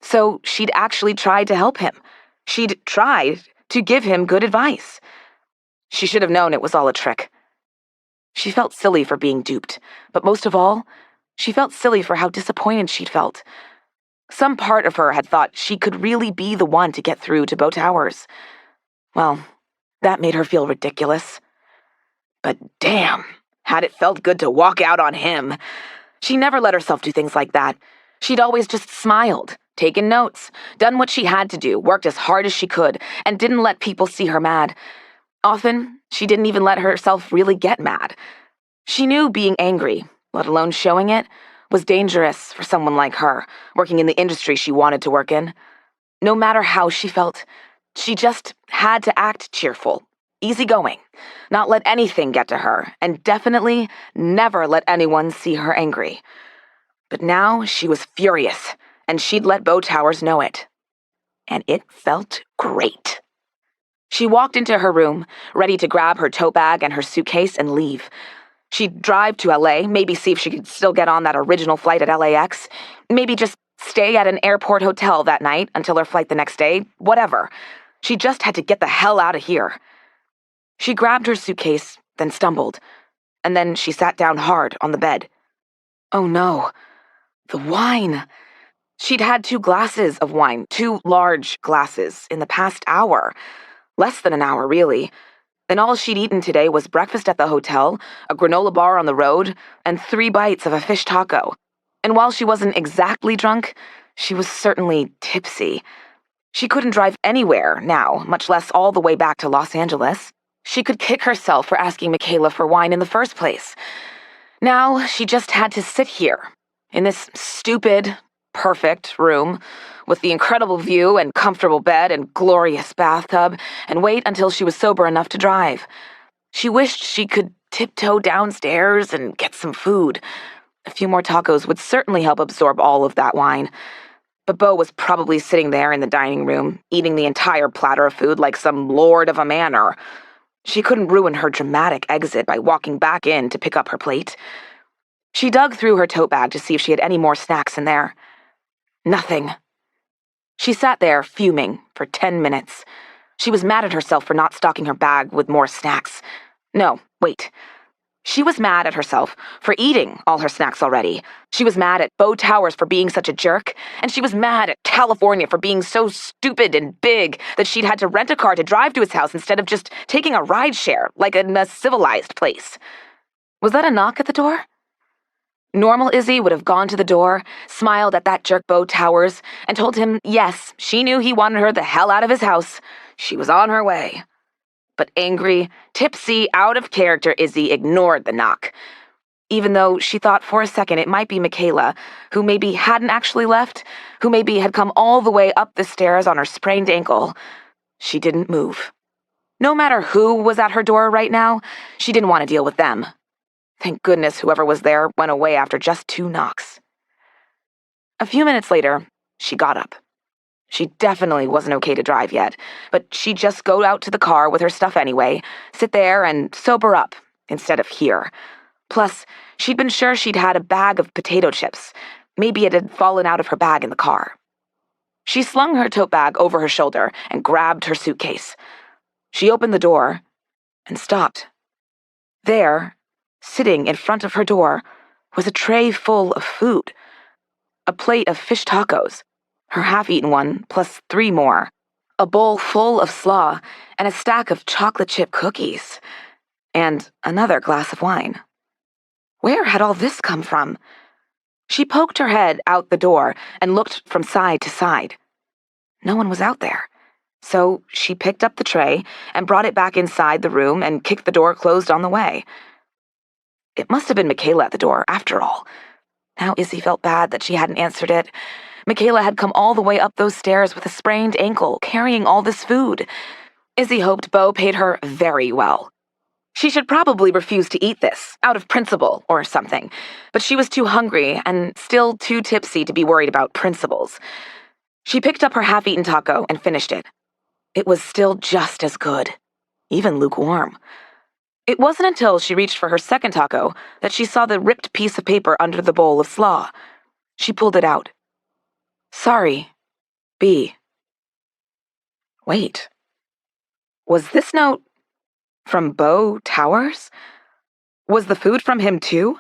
So she'd actually tried to help him. She'd tried to give him good advice. She should have known it was all a trick. She felt silly for being duped, but most of all, She felt silly for how disappointed she'd felt. Some part of her had thought she could really be the one to get through to Beau Towers. Well, that made her feel ridiculous. But damn, had it felt good to walk out on him. She never let herself do things like that. She'd always just smiled, taken notes, done what she had to do, worked as hard as she could, and didn't let people see her mad. Often, she didn't even let herself really get mad. She knew being angry, let alone showing it, was dangerous for someone like her, working in the industry she wanted to work in. No matter how she felt, she just had to act cheerful, easygoing, not let anything get to her, and definitely never let anyone see her angry. But now she was furious, and she'd let Beau Towers know it. And it felt great. She walked into her room, ready to grab her tote bag and her suitcase and leave. She'd drive to LA, maybe see if she could still get on that original flight at LAX, maybe just stay at an airport hotel that night until her flight the next day, whatever. She just had to get the hell out of here. She grabbed her suitcase, then stumbled, and then she sat down hard on the bed. Oh no, the wine. She'd had 2 glasses of wine, 2 large glasses, in the past hour. Less than an hour, really. And all she'd eaten today was breakfast at the hotel, a granola bar on the road, and 3 bites of a fish taco. And while she wasn't exactly drunk, she was certainly tipsy. She couldn't drive anywhere now, much less all the way back to Los Angeles. She could kick herself for asking Michaela for wine in the first place. Now she just had to sit here, in this stupid, perfect room, with the incredible view and comfortable bed and glorious bathtub, and wait until she was sober enough to drive. She wished she could tiptoe downstairs and get some food. A few more tacos would certainly help absorb all of that wine. But Beau was probably sitting there in the dining room, eating the entire platter of food like some lord of a manor. She couldn't ruin her dramatic exit by walking back in to pick up her plate. She dug through her tote bag to see if she had any more snacks in there. Nothing. She sat there, fuming, for 10 minutes. She was mad at herself for not stocking her bag with more snacks. No, wait. She was mad at herself for eating all her snacks already. She was mad at Beau Towers for being such a jerk, and she was mad at California for being so stupid and big that she'd had to rent a car to drive to his house instead of just taking a rideshare, like in a civilized place. Was that a knock at the door? Normal Izzy would have gone to the door, smiled at that jerk Beau Towers, and told him, yes, she knew he wanted her the hell out of his house. She was on her way. But angry, tipsy, out of character Izzy ignored the knock. Even though she thought for a second it might be Michaela, who maybe hadn't actually left, who maybe had come all the way up the stairs on her sprained ankle, she didn't move. No matter who was at her door right now, she didn't want to deal with them. Thank goodness whoever was there went away after just 2 knocks. A few minutes later, she got up. She definitely wasn't okay to drive yet, but she'd just go out to the car with her stuff anyway, sit there and sober up instead of here. Plus, she'd been sure she'd had a bag of potato chips. Maybe it had fallen out of her bag in the car. She slung her tote bag over her shoulder and grabbed her suitcase. She opened the door and stopped. There, sitting in front of her door, was a tray full of food. A plate of fish tacos, her half-eaten one, plus 3 more, a bowl full of slaw, and a stack of chocolate chip cookies, and another glass of wine. Where had all this come from? She poked her head out the door and looked from side to side. No one was out there, so she picked up the tray and brought it back inside the room and kicked the door closed on the way. It must have been Michaela at the door, after all. Now Izzy felt bad that she hadn't answered it. Michaela had come all the way up those stairs with a sprained ankle, carrying all this food. Izzy hoped Beau paid her very well. She should probably refuse to eat this, out of principle or something, but she was too hungry and still too tipsy to be worried about principles. She picked up her half-eaten taco and finished it. It was still just as good, even lukewarm. It wasn't until she reached for her second taco that she saw the ripped piece of paper under the bowl of slaw. She pulled it out. Sorry, B. Wait. Was this note from Beau Towers? Was the food from him too?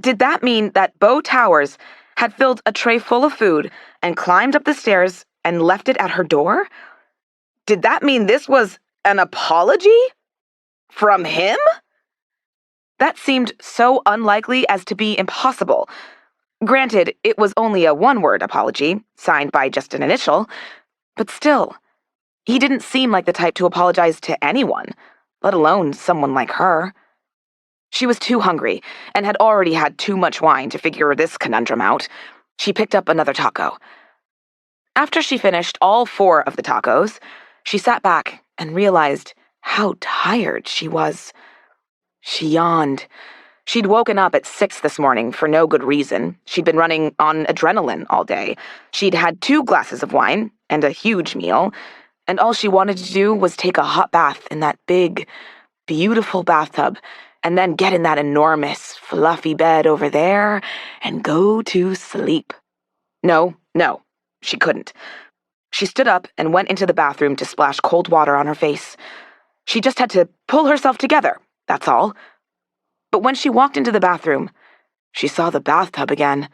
Did that mean that Beau Towers had filled a tray full of food and climbed up the stairs and left it at her door? Did that mean this was an apology? From him? That seemed so unlikely as to be impossible. Granted, it was only a one-word apology, signed by just an initial, but still, he didn't seem like the type to apologize to anyone, let alone someone like her. She was too hungry and had already had too much wine to figure this conundrum out. She picked up another taco. After she finished all 4 of the tacos, she sat back and realized how tired she was. She yawned. She'd woken up at 6 this morning for no good reason. She'd been running on adrenaline all day. She'd had 2 glasses of wine and a huge meal, and all she wanted to do was take a hot bath in that big, beautiful bathtub and then get in that enormous, fluffy bed over there and go to sleep. No, she couldn't. She stood up and went into the bathroom to splash cold water on her face. She just had to pull herself together, that's all. But when she walked into the bathroom, she saw the bathtub again.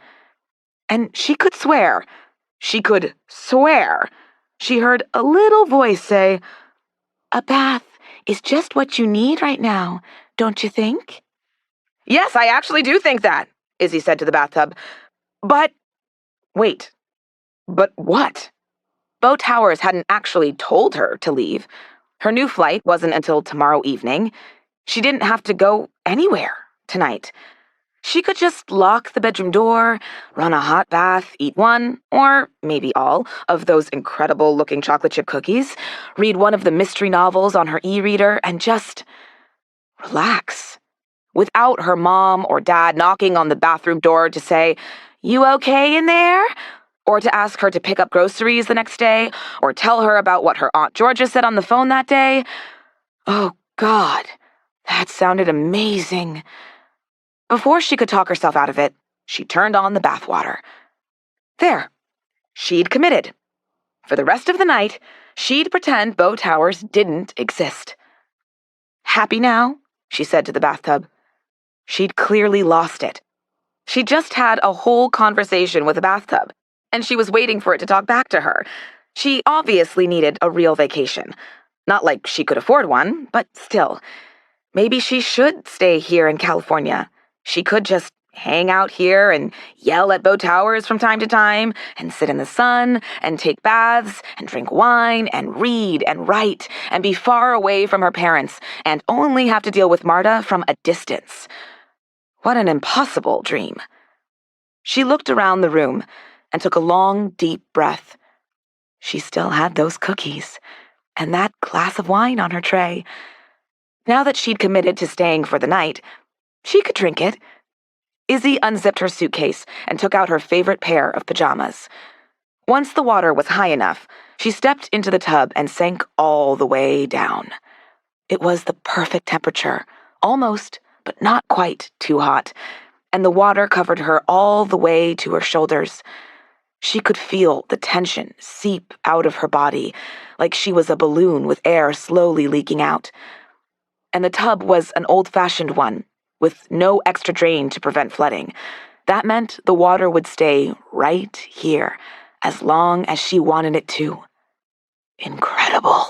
And she could swear, she heard a little voice say, "A bath is just what you need right now, don't you think?" "Yes, I actually do think that," Izzy said to the bathtub. But, wait, but what? Beau Towers hadn't actually told her to leave. Her new flight wasn't until tomorrow evening. She didn't have to go anywhere tonight. She could just lock the bedroom door, run a hot bath, eat one, or maybe all, of those incredible-looking chocolate chip cookies, read one of the mystery novels on her e-reader, and just relax. Without her mom or dad knocking on the bathroom door to say, "You okay in there?" Or to ask her to pick up groceries the next day, or tell her about what her Aunt Georgia said on the phone that day. Oh, God, that sounded amazing. Before she could talk herself out of it, she turned on the bathwater. There, she'd committed. For the rest of the night, she'd pretend Beau Towers didn't exist. "Happy now?" she said to the bathtub. She'd clearly lost it. She just had a whole conversation with a bathtub, and she was waiting for it to talk back to her. She obviously needed a real vacation. Not like she could afford one, but still. Maybe she should stay here in California. She could just hang out here and yell at Beau Towers from time to time, and sit in the sun, and take baths, and drink wine, and read, and write, and be far away from her parents, and only have to deal with Marta from a distance. What an impossible dream. She looked around the room and took a long, deep breath. She still had those cookies, and that glass of wine on her tray. Now that she'd committed to staying for the night, she could drink it. Izzy unzipped her suitcase and took out her favorite pair of pajamas. Once the water was high enough, she stepped into the tub and sank all the way down. It was the perfect temperature, almost, but not quite too hot, and the water covered her all the way to her shoulders. She could feel the tension seep out of her body, like she was a balloon with air slowly leaking out. And the tub was an old-fashioned one, with no extra drain to prevent flooding. That meant the water would stay right here, as long as she wanted it to. Incredible.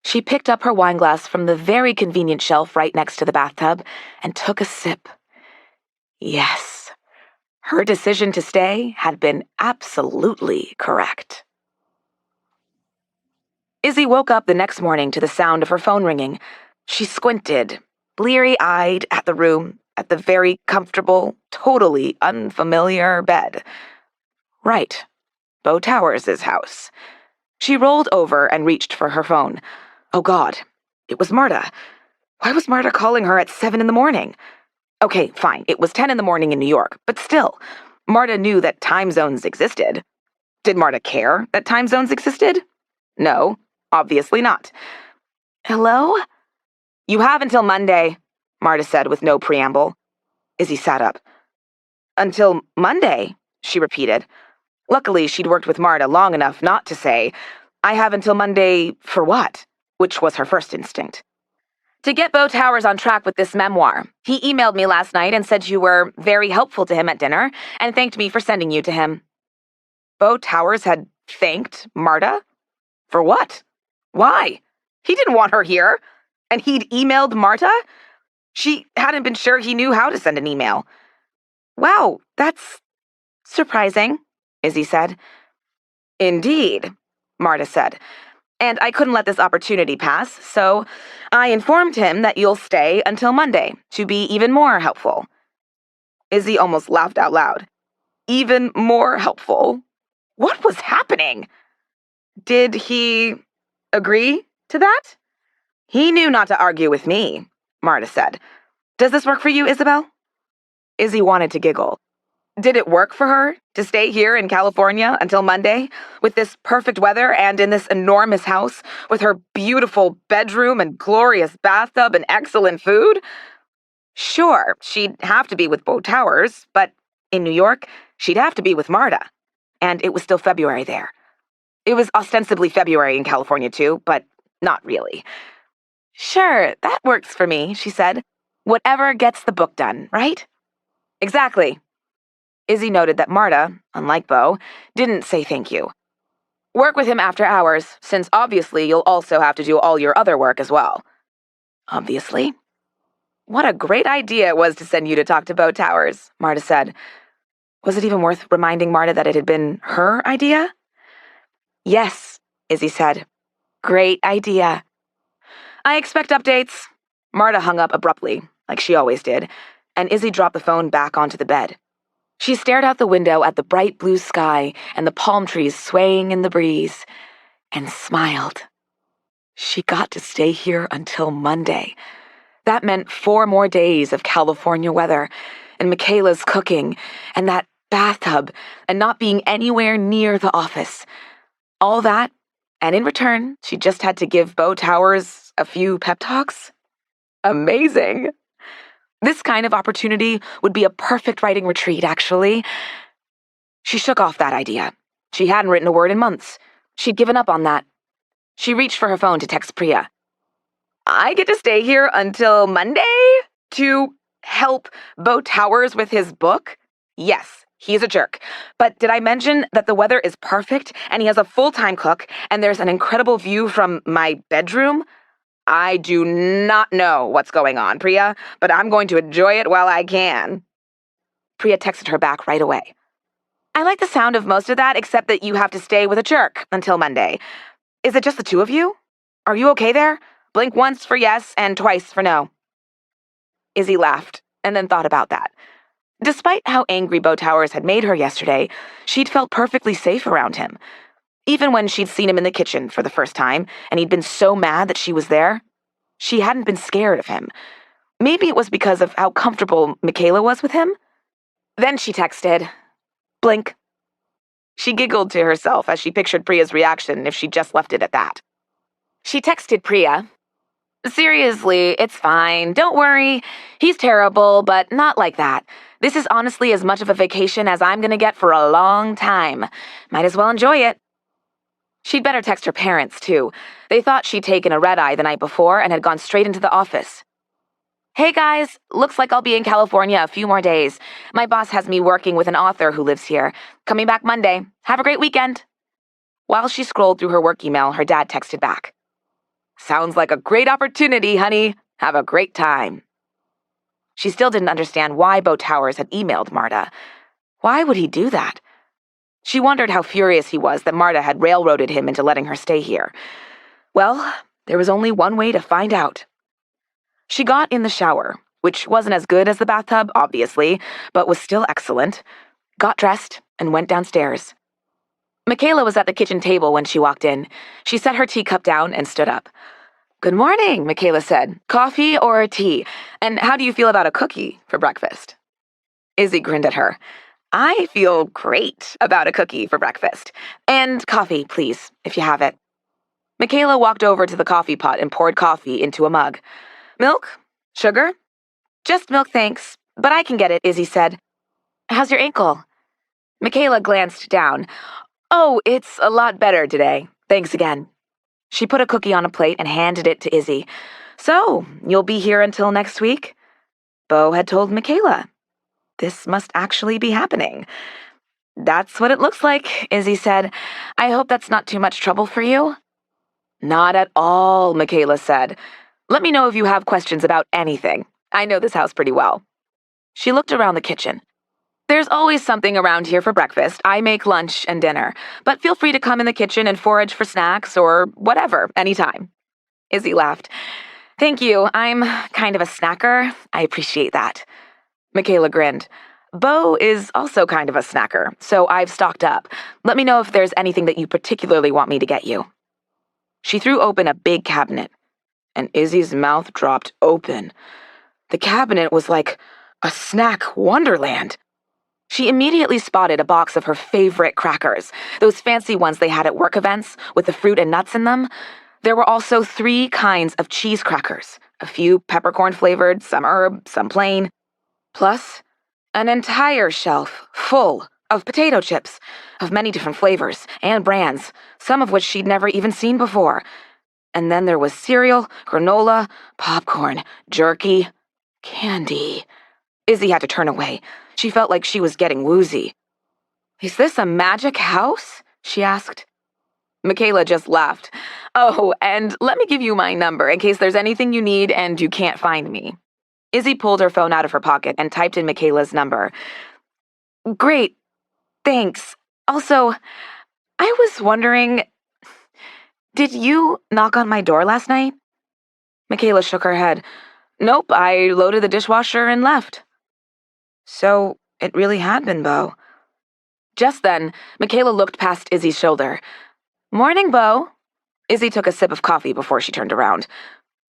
She picked up her wineglass from the very convenient shelf right next to the bathtub and took a sip. Yes, her decision to stay had been absolutely correct. Izzy woke up the next morning to the sound of her phone ringing. She squinted, bleary-eyed at the room, at the very comfortable, totally unfamiliar bed. Right, Beau Towers' house. She rolled over and reached for her phone. Oh God, it was Marta. Why was Marta calling her at 7 in the morning? Okay, fine, it was 10 in the morning in New York, but still, Marta knew that time zones existed. Did Marta care that time zones existed? No, obviously not. Hello? You have until Monday, Marta said with no preamble. Izzy sat up. Until Monday, she repeated. Luckily, she'd worked with Marta long enough not to say, I have until Monday for what? Which was her first instinct. To get Beau Towers on track with this memoir. He emailed me last night and said you were very helpful to him at dinner and thanked me for sending you to him. Beau Towers had thanked Marta? For what? Why? He didn't want her here. And he'd emailed Marta? She hadn't been sure he knew how to send an email. Wow, that's surprising, Izzy said. Indeed, Marta said. And I couldn't let this opportunity pass, so I informed him that you'll stay until Monday to be even more helpful. Izzy almost laughed out loud. Even more helpful? What was happening? Did he agree to that? He knew not to argue with me, Marta said. Does this work for you, Isabelle? Izzy wanted to giggle. Did it work for her to stay here in California until Monday, with this perfect weather and in this enormous house, with her beautiful bedroom and glorious bathtub and excellent food? Sure, she'd have to be with Beau Towers, but in New York, she'd have to be with Marta. And it was still February there. It was ostensibly February in California too, but not really. Sure, that works for me, she said. Whatever gets the book done, right? Exactly. Izzy noted that Marta, unlike Beau, didn't say thank you. Work with him after hours, since obviously you'll also have to do all your other work as well. Obviously. What a great idea it was to send you to talk to Beau Towers, Marta said. Was it even worth reminding Marta that it had been her idea? Yes, Izzy said. Great idea. I expect updates. Marta hung up abruptly, like she always did, and Izzy dropped the phone back onto the bed. She stared out the window at the bright blue sky and the palm trees swaying in the breeze, and smiled. She got to stay here until Monday. That meant 4 more days of California weather, and Michaela's cooking, and that bathtub, and not being anywhere near the office. All that, and in return, she just had to give Beau Towers a few pep talks? Amazing! This kind of opportunity would be a perfect writing retreat, actually. She shook off that idea. She hadn't written a word in months. She'd given up on that. She reached for her phone to text Priya. I get to stay here until Monday? To help Beau Towers with his book? Yes, he's a jerk. But did I mention that the weather is perfect, and he has a full-time cook, and there's an incredible view from my bedroom? I do not know what's going on, Priya, but I'm going to enjoy it while I can. Priya texted her back right away. I like the sound of most of that, except that you have to stay with a jerk until Monday. Is it just the 2 of you? Are you okay there? Blink once for yes and twice for no. Izzy laughed, and then thought about that. Despite how angry Beau Towers had made her yesterday, she'd felt perfectly safe around him. Even when she'd seen him in the kitchen for the first time, and he'd been so mad that she was there, she hadn't been scared of him. Maybe it was because of how comfortable Michaela was with him? Then she texted, blink. She giggled to herself as she pictured Priya's reaction if she'd just left it at that. She texted Priya, seriously, it's fine, don't worry. He's terrible, but not like that. This is honestly as much of a vacation as I'm gonna get for a long time. Might as well enjoy it. She'd better text her parents, too. They thought she'd taken a red-eye the night before and had gone straight into the office. Hey guys, looks like I'll be in California a few more days. My boss has me working with an author who lives here. Coming back Monday. Have a great weekend. While she scrolled through her work email, her dad texted back. Sounds like a great opportunity, honey. Have a great time. She still didn't understand why Beau Towers had emailed Marta. Why would he do that? She wondered how furious he was that Marta had railroaded him into letting her stay here. Well, there was only one way to find out. She got in the shower, which wasn't as good as the bathtub, obviously, but was still excellent, got dressed, and went downstairs. Michaela was at the kitchen table when she walked in. She set her teacup down and stood up. Good morning, Michaela said. Coffee or tea? And how do you feel about a cookie for breakfast? Izzy grinned at her. I feel great about a cookie for breakfast. And coffee, please, if you have it. Michaela walked over to the coffee pot and poured coffee into a mug. Milk? Sugar? Just milk, thanks. But I can get it, Izzy said. How's your ankle? Michaela glanced down. Oh, it's a lot better today. Thanks again. She put a cookie on a plate and handed it to Izzy. So, you'll be here until next week? Beau had told Michaela. This must actually be happening. That's what it looks like, Izzy said. I hope that's not too much trouble for you. Not at all, Michaela said. Let me know if you have questions about anything. I know this house pretty well. She looked around the kitchen. There's always something around here for breakfast. I make lunch and dinner, but feel free to come in the kitchen and forage for snacks or whatever, anytime. Izzy laughed. Thank you. I'm kind of a snacker. I appreciate that. Michaela grinned. Beau is also kind of a snacker, so I've stocked up. Let me know if there's anything that you particularly want me to get you. She threw open a big cabinet, and Izzy's mouth dropped open. The cabinet was like a snack wonderland. She immediately spotted a box of her favorite crackers, those fancy ones they had at work events with the fruit and nuts in them. There were also 3 kinds of cheese crackers, a few peppercorn-flavored, some herb, some plain, plus an entire shelf full of potato chips of many different flavors and brands, some of which she'd never even seen before. And then there was cereal, granola, popcorn, jerky, candy. Izzy had to turn away. She felt like she was getting woozy. Is this a magic house? She asked. Michaela just laughed. Oh, and let me give you my number in case there's anything you need and you can't find me. Izzy pulled her phone out of her pocket and typed in Michaela's number. Great. Thanks. Also, I was wondering, did you knock on my door last night? Michaela shook her head. Nope, I loaded the dishwasher and left. So, it really had been Beau. Just then, Michaela looked past Izzy's shoulder. Morning, Beau. Izzy took a sip of coffee before she turned around.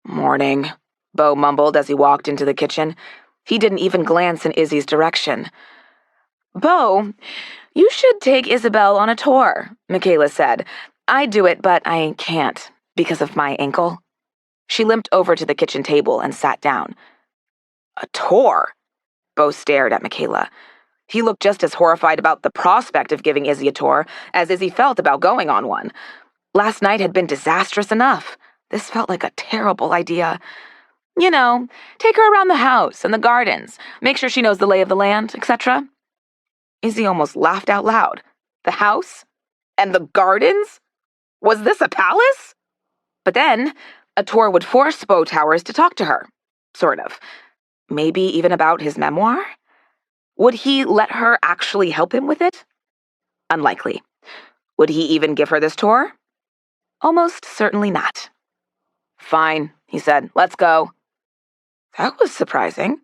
Morning, Beau mumbled as he walked into the kitchen. He didn't even glance in Izzy's direction. Beau, you should take Isabelle on a tour, Michaela said. I'd do it, but I can't, because of my ankle. She limped over to the kitchen table and sat down. A tour? Beau stared at Michaela. He looked just as horrified about the prospect of giving Izzy a tour as Izzy felt about going on one. Last night had been disastrous enough. This felt like a terrible idea. You know, take her around the house and the gardens, make sure she knows the lay of the land, etc. Izzy almost laughed out loud. The house? And the gardens? Was this a palace? But then, a tour would force Beau Towers to talk to her. Sort of. Maybe even about his memoir? Would he let her actually help him with it? Unlikely. Would he even give her this tour? Almost certainly not. Fine, he said. Let's go. That was surprising.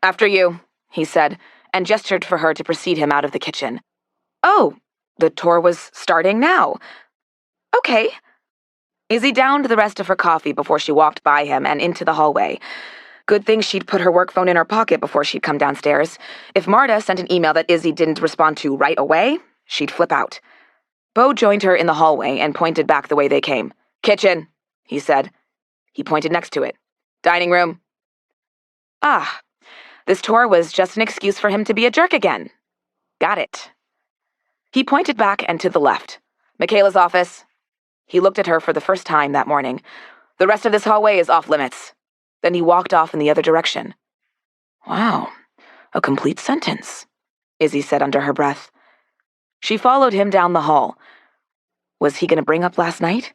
After you, he said, and gestured for her to precede him out of the kitchen. Oh, the tour was starting now. Okay. Izzy downed the rest of her coffee before she walked by him and into the hallway. Good thing she'd put her work phone in her pocket before she'd come downstairs. If Marta sent an email that Izzy didn't respond to right away, she'd flip out. Beau joined her in the hallway and pointed back the way they came. Kitchen, he said. He pointed next to it. Dining room. Ah, this tour was just an excuse for him to be a jerk again. Got it. He pointed back and to the left. Michaela's office. He looked at her for the first time that morning. The rest of this hallway is off limits. Then he walked off in the other direction. Wow, a complete sentence, Izzy said under her breath. She followed him down the hall. Was he going to bring up last night?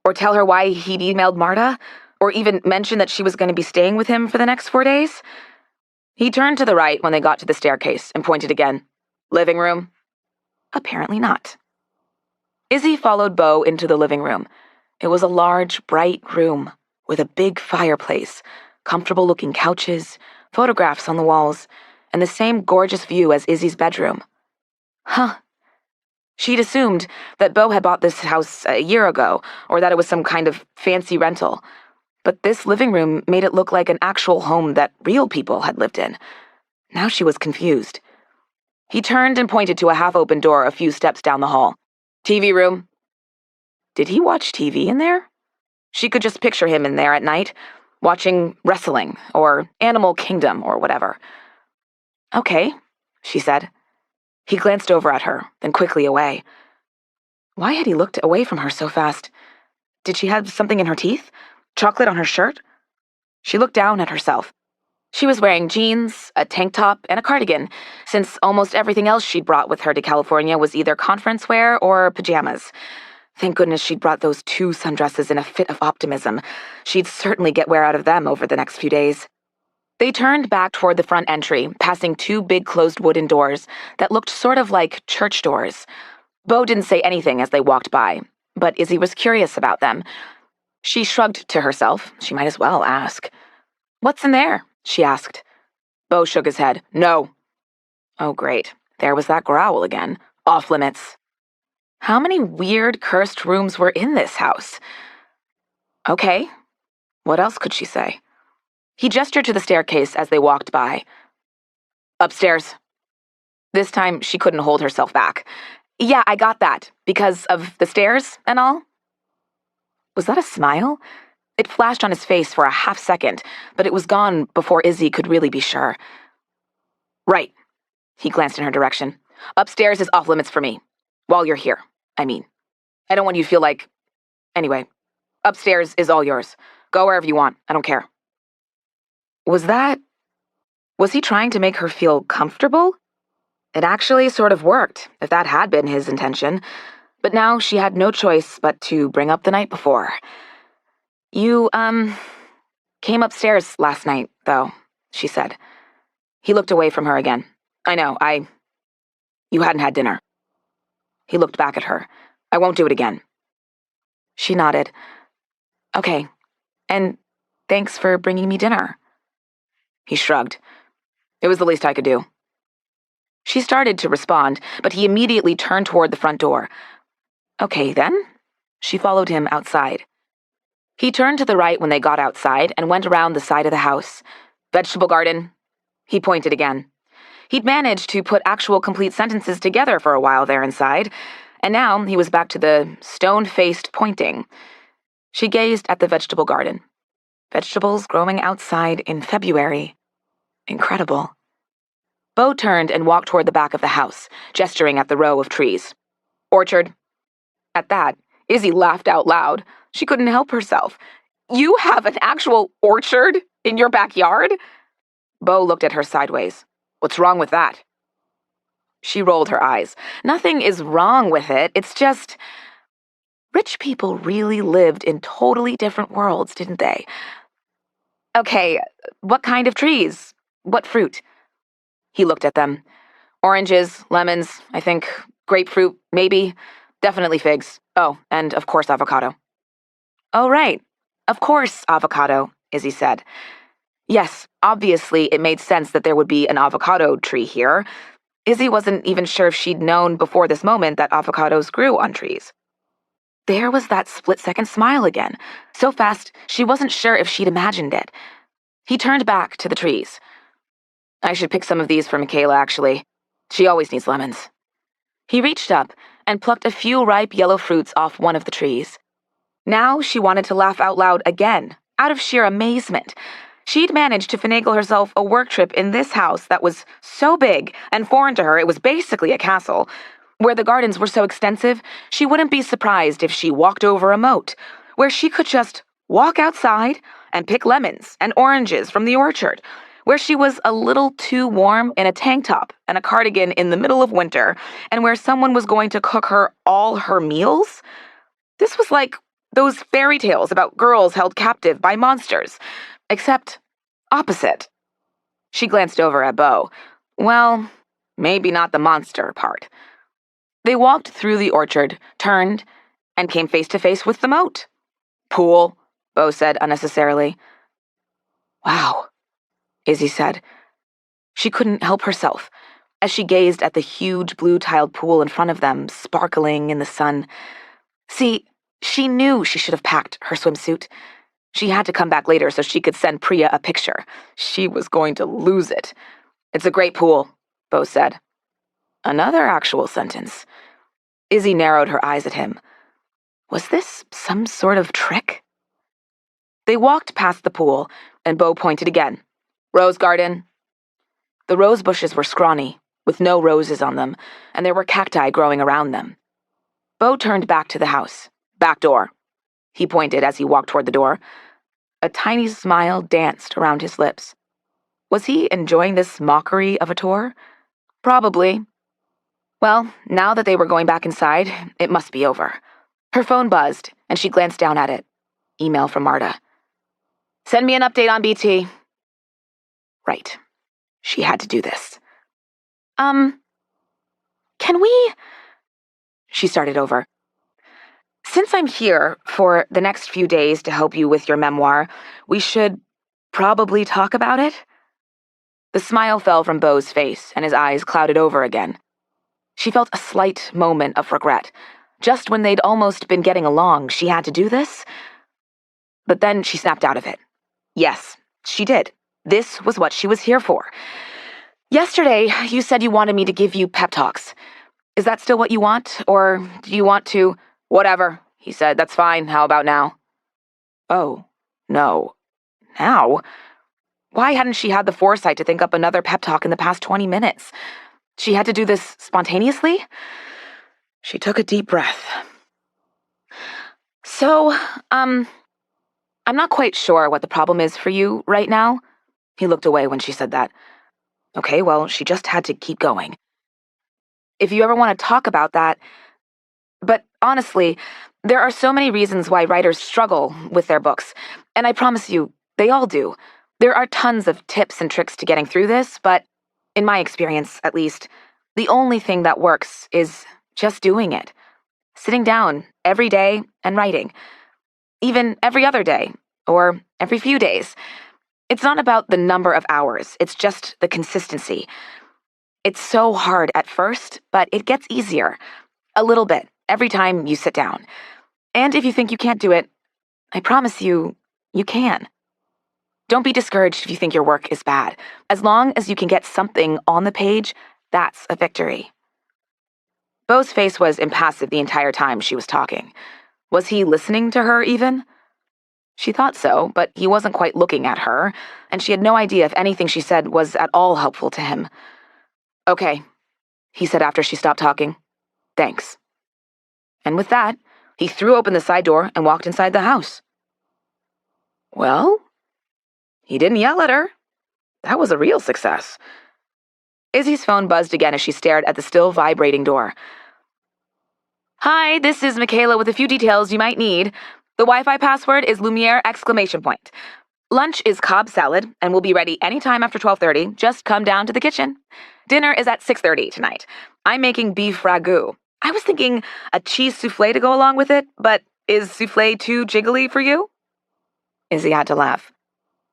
Or tell her why he'd emailed Marta? Or even mention that she was going to be staying with him for the next 4 days? He turned to the right when they got to the staircase and pointed again. Living room? Apparently not. Izzy followed Beau into the living room. It was a large, bright room with a big fireplace, comfortable-looking couches, photographs on the walls, and the same gorgeous view as Izzy's bedroom. Huh. She'd assumed that Beau had bought this house a year ago, or that it was some kind of fancy rental. But this living room made it look like an actual home that real people had lived in. Now she was confused. He turned and pointed to a half-open door a few steps down the hall. TV room. Did he watch TV in there? She could just picture him in there at night, watching wrestling, or Animal Kingdom, or whatever. Okay, she said. He glanced over at her, then quickly away. Why had he looked away from her so fast? Did she have something in her teeth? Chocolate on her shirt? She looked down at herself. She was wearing jeans, a tank top, and a cardigan, since almost everything else she'd brought with her to California was either conference wear or pajamas. Thank goodness she'd brought those 2 sundresses in a fit of optimism. She'd certainly get wear out of them over the next few days. They turned back toward the front entry, passing 2 big closed wooden doors that looked sort of like church doors. Beau didn't say anything as they walked by, but Izzy was curious about them. She shrugged to herself. She might as well ask. "What's in there?" she asked. Beau shook his head. "No." Oh, great. There was that growl again. Off limits. How many weird, cursed rooms were in this house? Okay. What else could she say? He gestured to the staircase as they walked by. "Upstairs." This time, she couldn't hold herself back. "Yeah, I got that. Because of the stairs and all?" Was that a smile? It flashed on his face for a half second, but it was gone before Izzy could really be sure. "Right." He glanced in her direction. "Upstairs is off limits for me. While you're here, I mean. I don't want you to feel like... Anyway, upstairs is all yours. Go wherever you want. I don't care." Was he trying to make her feel comfortable? It actually sort of worked, if that had been his intention. But now she had no choice but to bring up the night before. "You, came upstairs last night, though," she said. He looked away from her again. "I know, You hadn't had dinner." He looked back at her. "I won't do it again." She nodded. "Okay, and thanks for bringing me dinner." He shrugged. "It was the least I could do." She started to respond, but he immediately turned toward the front door. "Okay, then." She followed him outside. He turned to the right when they got outside and went around the side of the house. "Vegetable garden." He pointed again. He'd managed to put actual complete sentences together for a while there inside, and now he was back to the stone-faced pointing. She gazed at the vegetable garden. Vegetables growing outside in February. Incredible. Beau turned and walked toward the back of the house, gesturing at the row of trees. "Orchard." At that, Izzy laughed out loud. She couldn't help herself. "You have an actual orchard in your backyard?" Beau looked at her sideways. "What's wrong with that?" She rolled her eyes. "Nothing is wrong with it. It's just... Rich people really lived in totally different worlds, didn't they? Okay, what kind of trees? What fruit?" He looked at them. "Oranges, lemons, I think. Grapefruit, maybe. Definitely figs. Oh, and of course avocado." "Oh, right. Of course avocado," Izzy said. Yes, obviously it made sense that there would be an avocado tree here. Izzy wasn't even sure if she'd known before this moment that avocados grew on trees. There was that split-second smile again, so fast she wasn't sure if she'd imagined it. He turned back to the trees. "I should pick some of these for Michaela, actually. She always needs lemons." He reached up and plucked a few ripe yellow fruits off one of the trees. Now she wanted to laugh out loud again, out of sheer amazement. She'd managed to finagle herself a work trip in this house that was so big and foreign to her it was basically a castle. Where the gardens were so extensive, she wouldn't be surprised if she walked over a moat, where she could just walk outside and pick lemons and oranges from the orchard, where she was a little too warm in a tank top and a cardigan in the middle of winter, and where someone was going to cook her all her meals. This was like those fairy tales about girls held captive by monsters, except opposite. She glanced over at Beau. Well, maybe not the monster part. They walked through the orchard, turned, and came face to face with the moat. "Pool," Beau said unnecessarily. "Wow," Izzy said. She couldn't help herself as she gazed at the huge blue-tiled pool in front of them, sparkling in the sun. See, she knew she should have packed her swimsuit. She had to come back later so she could send Priya a picture. She was going to lose it. "It's a great pool," Beau said. Another actual sentence. Izzy narrowed her eyes at him. Was this some sort of trick? They walked past the pool, and Beau pointed again. "Rose garden." The rose bushes were scrawny, with no roses on them, and there were cacti growing around them. Beau turned back to the house. "Back door." He pointed as he walked toward the door. A tiny smile danced around his lips. Was he enjoying this mockery of a tour? Probably. Well, now that they were going back inside, it must be over. Her phone buzzed, and she glanced down at it. Email from Marta. Send me an update on BT. Right. She had to do this. Can we... She started over. Since I'm here for the next few days to help you with your memoir, we should probably talk about it? The smile fell from Beau's face, and his eyes clouded over again. She felt a slight moment of regret. Just when they'd almost been getting along, she had to do this? But then she snapped out of it. Yes, she did. This was what she was here for. Yesterday, you said you wanted me to give you pep talks. Is that still what you want, or do you want to... Whatever, he said. That's fine. How about now? Oh, no. Now? Why hadn't she had the foresight to think up another pep talk in the past 20 minutes? She had to do this spontaneously? She took a deep breath. So, I'm not quite sure what the problem is for you right now. He looked away when she said that. Okay, well, she just had to keep going. If you ever want to talk about that... But honestly, there are so many reasons why writers struggle with their books, and I promise you, they all do. There are tons of tips and tricks to getting through this, but in my experience, at least, the only thing that works is just doing it. Sitting down every day and writing. Even every other day, or every few days. It's not about the number of hours, it's just the consistency. It's so hard at first, but it gets easier. A little bit, every time you sit down. And if you think you can't do it, I promise you, you can. Don't be discouraged if you think your work is bad. As long as you can get something on the page, that's a victory. Beau's face was impassive the entire time she was talking. Was he listening to her even? She thought so, but he wasn't quite looking at her, and she had no idea if anything she said was at all helpful to him. Okay, he said after she stopped talking. Thanks. And with that, he threw open the side door and walked inside the house. Well, he didn't yell at her. That was a real success. Izzy's phone buzzed again as she stared at the still vibrating door. Hi, this is Michaela with a few details you might need. The Wi-Fi password is Lumiere ! Lunch is Cobb salad and will be ready anytime after 12:30. Just come down to the kitchen. Dinner is at 6:30 tonight. I'm making beef ragu. I was thinking a cheese souffle to go along with it, but is souffle too jiggly for you? Izzy had to laugh.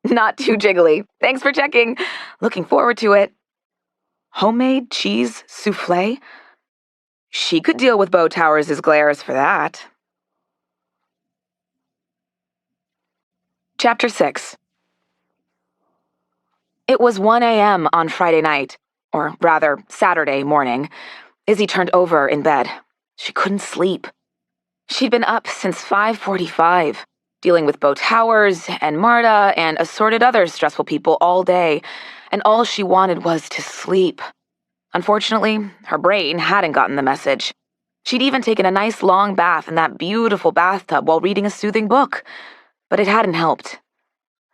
Not too jiggly. Thanks for checking. Looking forward to it. Homemade cheese souffle? She could deal with Beau Towers' glares for that. Chapter 6. It was 1 a.m. on Friday night, or rather, Saturday morning. Izzy turned over in bed. She couldn't sleep. She'd been up since 5:45, dealing with Beau Towers and Marta and assorted other stressful people all day, and all she wanted was to sleep. Unfortunately, her brain hadn't gotten the message. She'd even taken a nice long bath in that beautiful bathtub while reading a soothing book, but it hadn't helped.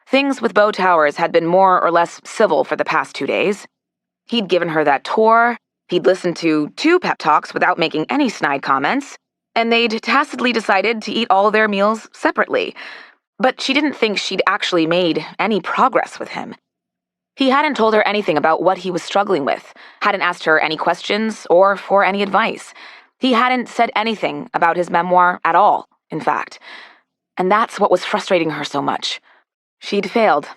Things with Beau Towers had been more or less civil for the past 2 days. He'd given her that tour, he'd listened to 2 pep talks without making any snide comments, and they'd tacitly decided to eat all their meals separately. But she didn't think she'd actually made any progress with him. He hadn't told her anything about what he was struggling with, hadn't asked her any questions or for any advice. He hadn't said anything about his memoir at all, in fact. And that's what was frustrating her so much. She'd failed.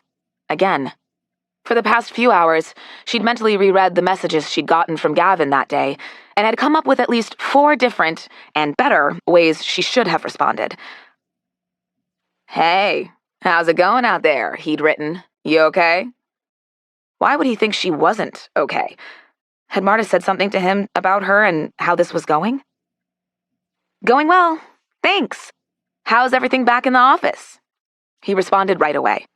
Again. For the past few hours, she'd mentally reread the messages she'd gotten from Gavin that day, and had come up with at least 4 different, and better, ways she should have responded. Hey, how's it going out there? He'd written. You okay? Why would he think she wasn't okay? Had Marta said something to him about her and how this was going? Going well, thanks. How's everything back in the office? He responded right away.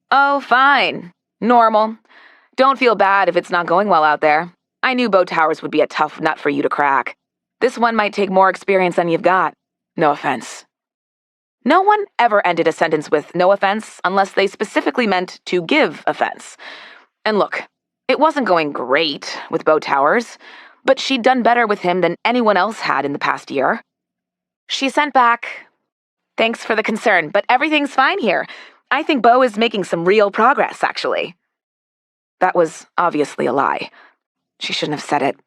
Oh, fine. Normal. Don't feel bad if it's not going well out there. I knew Beau Towers would be a tough nut for you to crack. This one might take more experience than you've got. No offense. No one ever ended a sentence with no offense unless they specifically meant to give offense. And look, it wasn't going great with Beau Towers, but she'd done better with him than anyone else had in the past year. She sent back, "Thanks for the concern, but everything's fine here. I think Beau is making some real progress, actually." That was obviously a lie. She shouldn't have said it.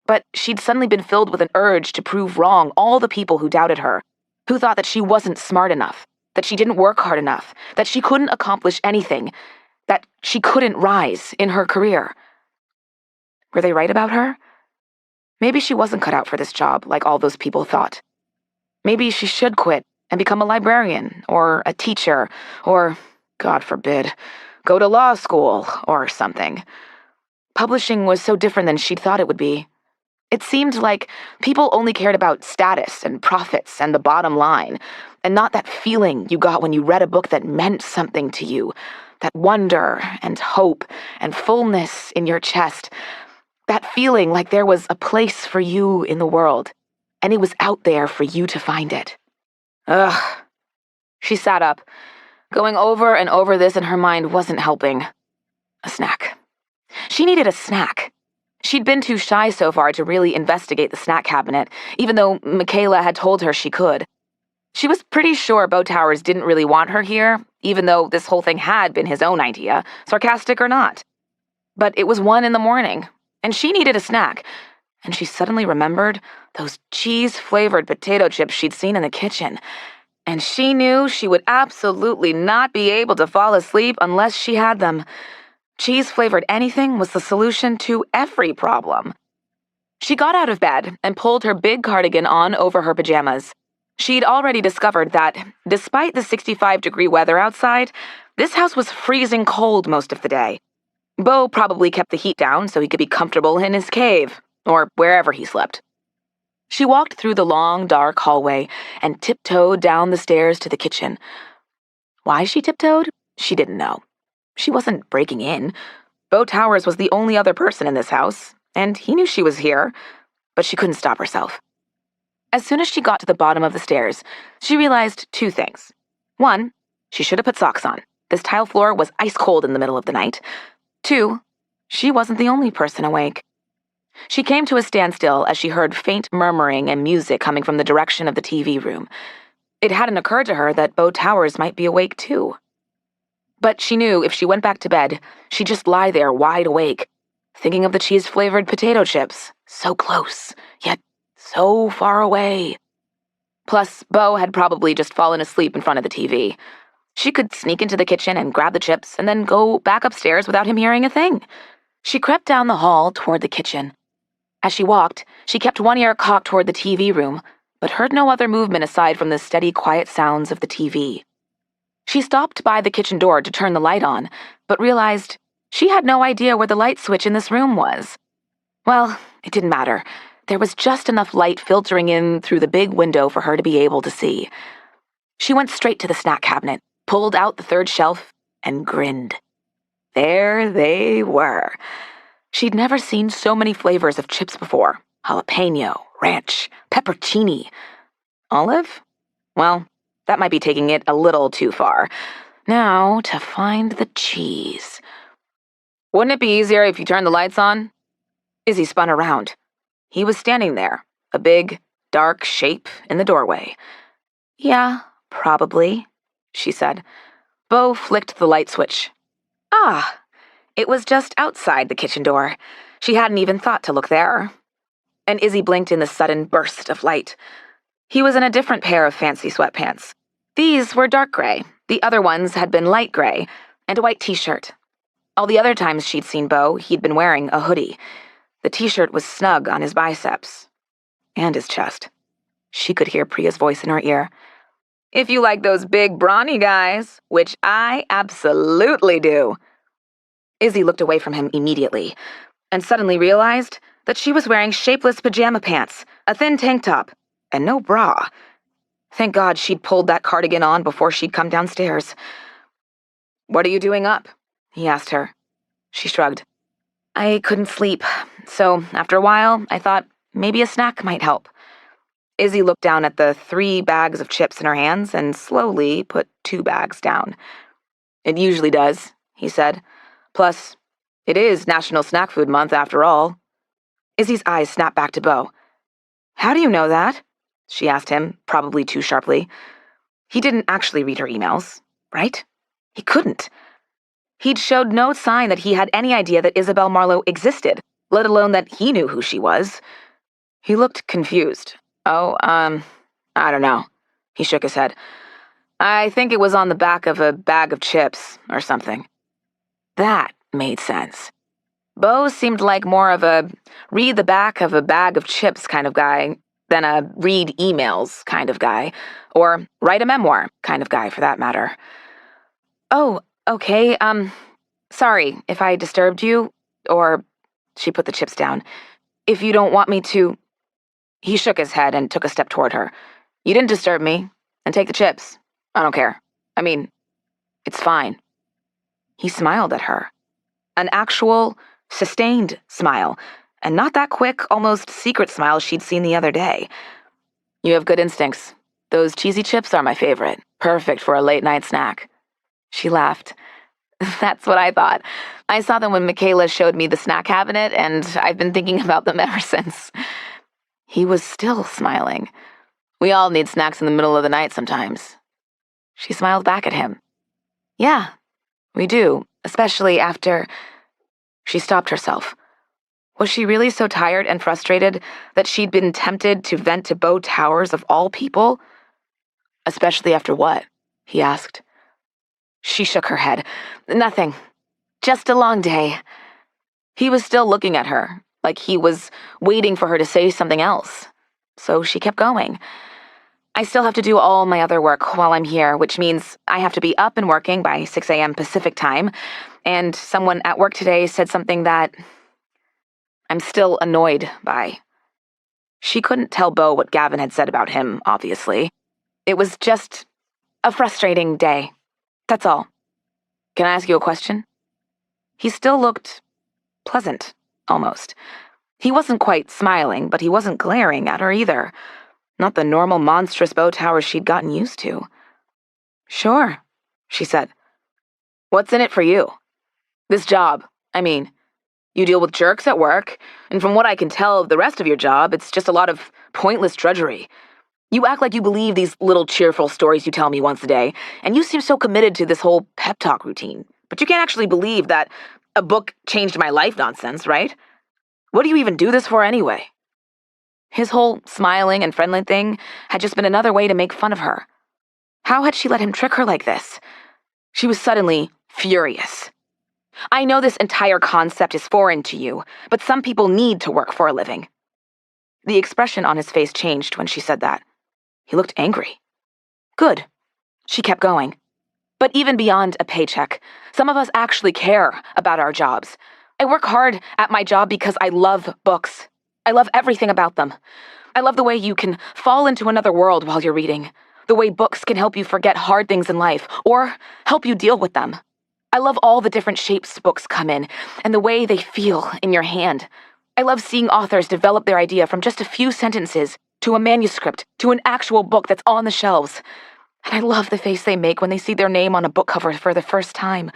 But she'd suddenly been filled with an urge to prove wrong all the people who doubted her, who thought that she wasn't smart enough, that she didn't work hard enough, that she couldn't accomplish anything, that she couldn't rise in her career. Were they right about her? Maybe she wasn't cut out for this job like all those people thought. Maybe she should quit and become a librarian or a teacher or, God forbid, go to law school or something. Publishing was so different than she'd thought it would be. It seemed like people only cared about status and profits and the bottom line, and not that feeling you got when you read a book that meant something to you, that wonder and hope and fullness in your chest, that feeling like there was a place for you in the world, and it was out there for you to find it. Ugh. She sat up. Going over and over this in her mind wasn't helping. A snack. She needed a snack. She'd been too shy so far to really investigate the snack cabinet, even though Michaela had told her she could. She was pretty sure Beau Towers didn't really want her here, even though this whole thing had been his own idea, sarcastic or not. But it was 1 a.m, and she needed a snack, and she suddenly remembered those cheese-flavored potato chips she'd seen in the kitchen, and she knew she would absolutely not be able to fall asleep unless she had them. Cheese-flavored anything was the solution to every problem. She got out of bed and pulled her big cardigan on over her pajamas. She'd already discovered that, despite the 65-degree weather outside, this house was freezing cold most of the day. Beau probably kept the heat down so he could be comfortable in his cave, or wherever he slept. She walked through the long, dark hallway and tiptoed down the stairs to the kitchen. Why she tiptoed? She didn't know. She wasn't breaking in. Beau Towers was the only other person in this house, and he knew she was here, but she couldn't stop herself. As soon as she got to the bottom of the stairs, she realized 2 things. 1, she should have put socks on. This tile floor was ice cold in the middle of the night. 2, she wasn't the only person awake. She came to a standstill as she heard faint murmuring and music coming from the direction of the TV room. It hadn't occurred to her that Beau Towers might be awake too. But she knew if she went back to bed, she'd just lie there wide awake, thinking of the cheese-flavored potato chips, so close, yet so far away. Plus, Beau had probably just fallen asleep in front of the TV. She could sneak into the kitchen and grab the chips and then go back upstairs without him hearing a thing. She crept down the hall toward the kitchen. As she walked, she kept one ear cocked toward the TV room, but heard no other movement aside from the steady, quiet sounds of the TV. She stopped by the kitchen door to turn the light on, but realized she had no idea where the light switch in this room was. Well, it didn't matter. There was just enough light filtering in through the big window for her to be able to see. She went straight to the snack cabinet, pulled out the 3rd shelf, and grinned. There they were. She'd never seen so many flavors of chips before. Jalapeno, ranch, peppercini. Olive? Well, that might be taking it a little too far. Now, to find the cheese. Wouldn't it be easier if you turned the lights on? Izzy spun around. He was standing there, a big, dark shape in the doorway. Yeah, probably, she said. Beau flicked the light switch. Ah, it was just outside the kitchen door. She hadn't even thought to look there. And Izzy blinked in the sudden burst of light. He was in a different pair of fancy sweatpants. These were dark gray. The other ones had been light gray, and a white t-shirt. All the other times she'd seen Beau, he'd been wearing a hoodie. The t-shirt was snug on his biceps. And his chest. She could hear Priya's voice in her ear. If you like those big, brawny guys, which I absolutely do. Izzy looked away from him immediately, and suddenly realized that she was wearing shapeless pajama pants, a thin tank top, and no bra. Thank God she'd pulled that cardigan on before she'd come downstairs. What are you doing up? He asked her. She shrugged. I couldn't sleep, so after a while, I thought maybe a snack might help. Izzy looked down at the 3 bags of chips in her hands and slowly put 2 bags down. "It usually does," he said. "Plus, it is National Snack Food Month after all." Izzy's eyes snapped back to Beau. "How do you know that?" she asked him, probably too sharply. He didn't actually read her emails, right? He couldn't. He'd showed no sign that he had any idea that Isabelle Marlowe existed, let alone that he knew who she was. He looked confused. "Oh, I don't know." He shook his head. "I think it was on the back of a bag of chips or something." That made sense. Beau seemed like more of a read the back of a bag of chips kind of guy than a read emails kind of guy, or write a memoir kind of guy for that matter. "Oh, okay, sorry if I disturbed you, or," she put the chips down, "if you don't want me to." He shook his head and took a step toward her. "You didn't disturb me, and take the chips. I don't care. I mean, it's fine." He smiled at her. An actual, sustained smile, and not that quick, almost secret smile she'd seen the other day. "You have good instincts. Those cheesy chips are my favorite. Perfect for a late-night snack." She laughed. "That's what I thought. I saw them when Michaela showed me the snack cabinet, and I've been thinking about them ever since." He was still smiling. "We all need snacks in the middle of the night sometimes." She smiled back at him. "Yeah, we do, especially after..." She stopped herself. Was she really so tired and frustrated that she'd been tempted to vent to Beau Towers of all people? "Especially after what?" he asked. She shook her head. "Nothing. Just a long day." He was still looking at her, like he was waiting for her to say something else. So she kept going. "I still have to do all my other work while I'm here, which means I have to be up and working by 6 a.m. Pacific time, and someone at work today said something that I'm still annoyed by." She couldn't tell Beau what Gavin had said about him, obviously. It was just a frustrating day. That's all. "Can I ask you a question?" He still looked pleasant, almost. He wasn't quite smiling, but he wasn't glaring at her either. Not the normal monstrous Beau Towers she'd gotten used to. "Sure," she said. "What's in it for you? This job, I mean. You deal with jerks at work, and from what I can tell of the rest of your job, it's just a lot of pointless drudgery. You act like you believe these little cheerful stories you tell me once a day, and you seem so committed to this whole pep talk routine. But you can't actually believe that a book changed my life nonsense, right? What do you even do this for anyway?" His whole smiling and friendly thing had just been another way to make fun of her. How had she let him trick her like this? She was suddenly furious. "I know this entire concept is foreign to you, but some people need to work for a living." The expression on his face changed when she said that. He looked angry. "Good." She kept going. "But even beyond a paycheck, some of us actually care about our jobs. I work hard at my job because I love books. I love everything about them. I love the way you can fall into another world while you're reading, the way books can help you forget hard things in life, or help you deal with them. I love all the different shapes books come in, and the way they feel in your hand. I love seeing authors develop their idea from just a few sentences to a manuscript to an actual book that's on the shelves. And I love the face they make when they see their name on a book cover for the first time.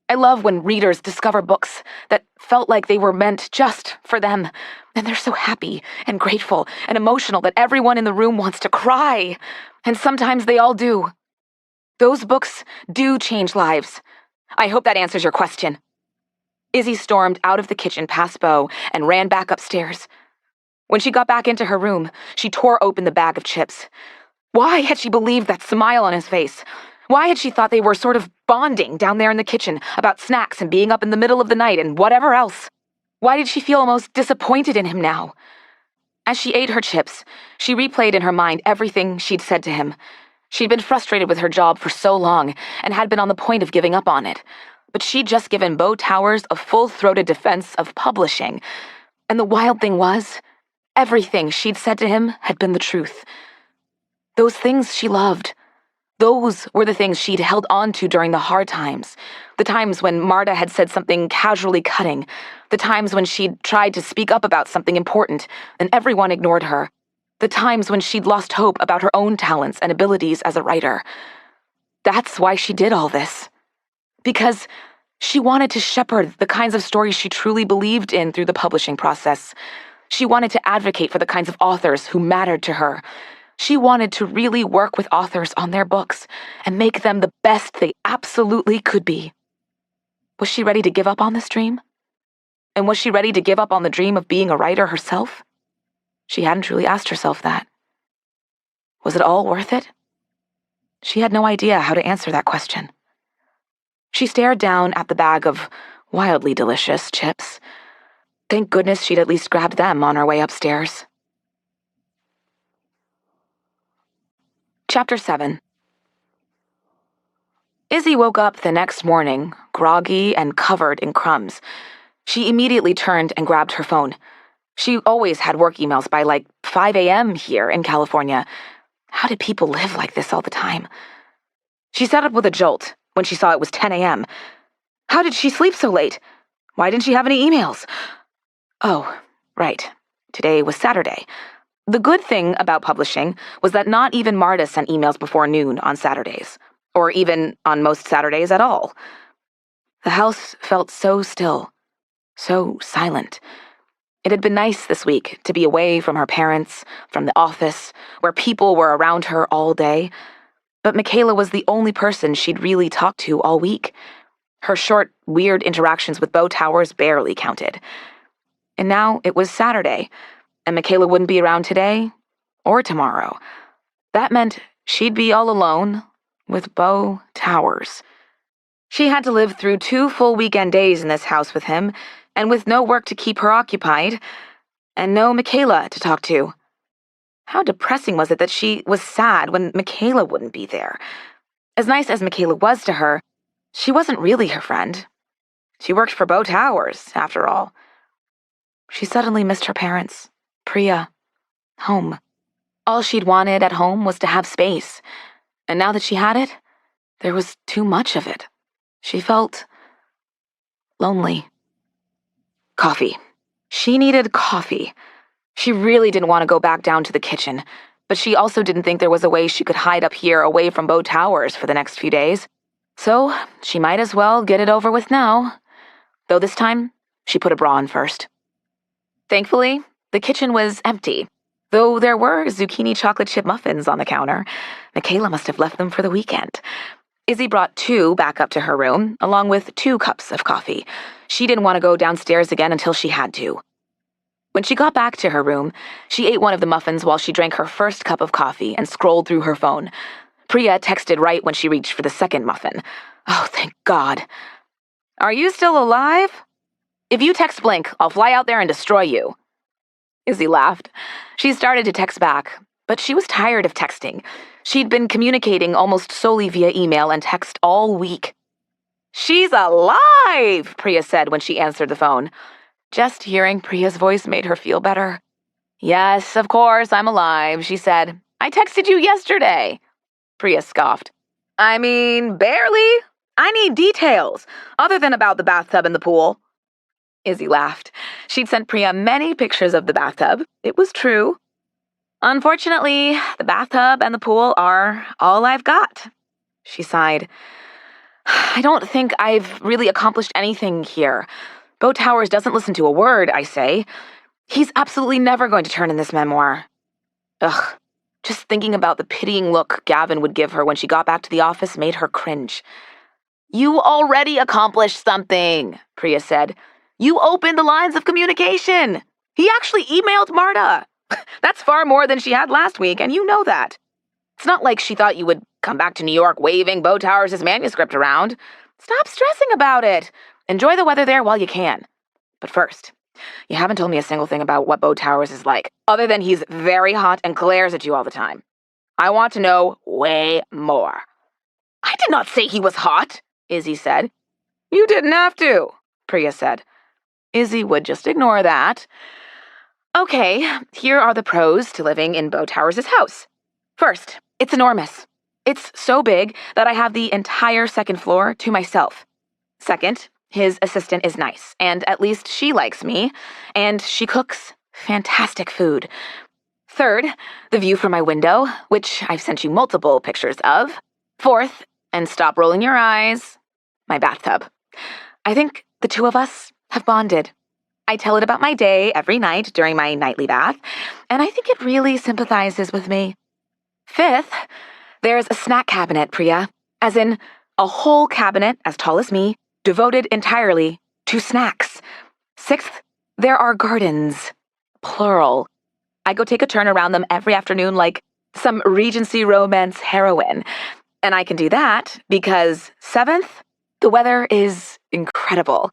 I love when readers discover books that felt like they were meant just for them, and they're so happy and grateful and emotional that everyone in the room wants to cry. And sometimes they all do. Those books do change lives. I hope that answers your question." Izzy stormed out of the kitchen past Beau and ran back upstairs. When she got back into her room, she tore open the bag of chips. Why had she believed that smile on his face? Why had she thought they were sort of bonding down there in the kitchen about snacks and being up in the middle of the night and whatever else? Why did she feel almost disappointed in him now? As she ate her chips, she replayed in her mind everything she'd said to him. She'd been frustrated with her job for so long and had been on the point of giving up on it. But she'd just given Beau Towers a full-throated defense of publishing. And the wild thing was, everything she'd said to him had been the truth. Those things she loved. Those were the things she'd held on to during the hard times. The times when Marta had said something casually cutting. The times when she'd tried to speak up about something important, and everyone ignored her. The times when she'd lost hope about her own talents and abilities as a writer. That's why she did all this. Because she wanted to shepherd the kinds of stories she truly believed in through the publishing process. She wanted to advocate for the kinds of authors who mattered to her. She wanted to really work with authors on their books and make them the best they absolutely could be. Was she ready to give up on this dream? And was she ready to give up on the dream of being a writer herself? She hadn't truly asked herself that. Was it all worth it? She had no idea how to answer that question. She stared down at the bag of wildly delicious chips. Thank goodness she'd at least grabbed them on her way upstairs. Chapter 7. Izzy woke up the next morning, groggy and covered in crumbs. She immediately turned and grabbed her phone. She always had work emails by like 5 a.m. here in California. How did people live like this all the time? She sat up with a jolt when she saw it was 10 a.m. How did she sleep so late? Why didn't she have any emails? Oh, right. Today was Saturday. The good thing about publishing was that not even Marta sent emails before noon on Saturdays, or even on most Saturdays at all. The house felt so still, so silent. It had been nice this week to be away from her parents, from the office, where people were around her all day. But Michaela was the only person she'd really talked to all week. Her short, weird interactions with Beau Towers barely counted. And now it was Saturday, and Michaela wouldn't be around today or tomorrow. That meant she'd be all alone with Beau Towers. She had to live through 2 full weekend days in this house with him, and with no work to keep her occupied, and no Michaela to talk to. How depressing was it that she was sad when Michaela wouldn't be there? As nice as Michaela was to her, she wasn't really her friend. She worked for Beau Towers, after all. She suddenly missed her parents, Priya, home. All she'd wanted at home was to have space, and now that she had it, there was too much of it. She felt lonely. Coffee. She needed coffee. She really didn't want to go back down to the kitchen, but she also didn't think there was a way she could hide up here away from Beau Towers for the next few days. So she might as well get it over with now. Though this time, she put a bra on first. Thankfully, the kitchen was empty, though there were zucchini chocolate chip muffins on the counter. Michaela must have left them for the weekend. Izzy brought 2 back up to her room, along with 2 cups of coffee. She didn't want to go downstairs again until she had to. When she got back to her room, she ate one of the muffins while she drank her first cup of coffee and scrolled through her phone. Priya texted right when she reached for the second muffin. Oh, thank God. Are you still alive? If you text Blink, I'll fly out there and destroy you. Izzy laughed. She started to text back, but she was tired of texting. She'd been communicating almost solely via email and text all week. She's alive, Priya said when she answered the phone. Just hearing Priya's voice made her feel better. Yes, of course, I'm alive, she said. I texted you yesterday. Priya scoffed. I mean, barely. I need details, other than about the bathtub and the pool. Izzy laughed. She'd sent Priya many pictures of the bathtub. It was true. Unfortunately, the bathtub and the pool are all I've got. She sighed. I don't think I've really accomplished anything here. Beau Towers doesn't listen to a word I say. He's absolutely never going to turn in this memoir. Ugh. Just thinking about the pitying look Gavin would give her when she got back to the office made her cringe. You already accomplished something, Priya said. You opened the lines of communication. He actually emailed Marta. That's far more than she had last week, and you know that. It's not like she thought you would come back to New York waving Beau Towers' manuscript around. Stop stressing about it. Enjoy the weather there while you can. But first, you haven't told me a single thing about what Beau Towers is like, other than he's very hot and glares at you all the time. I want to know way more. I did not say he was hot, Izzy said. You didn't have to, Priya said. Izzy would just ignore that. Okay, here are the pros to living in Beau Towers' house. First, it's enormous. It's so big that I have the entire second floor to myself. Second, his assistant is nice, and at least she likes me, and she cooks fantastic food. Third, the view from my window, which I've sent you multiple pictures of. Fourth, and stop rolling your eyes, my bathtub. I think the two of us have bonded. I tell it about my day every night during my nightly bath, and I think it really sympathizes with me. Fifth, there's a snack cabinet, Priya, as in a whole cabinet as tall as me, devoted entirely to snacks. Sixth, there are gardens, plural. I go take a turn around them every afternoon like some Regency romance heroine. And I can do that because, seventh, the weather is incredible.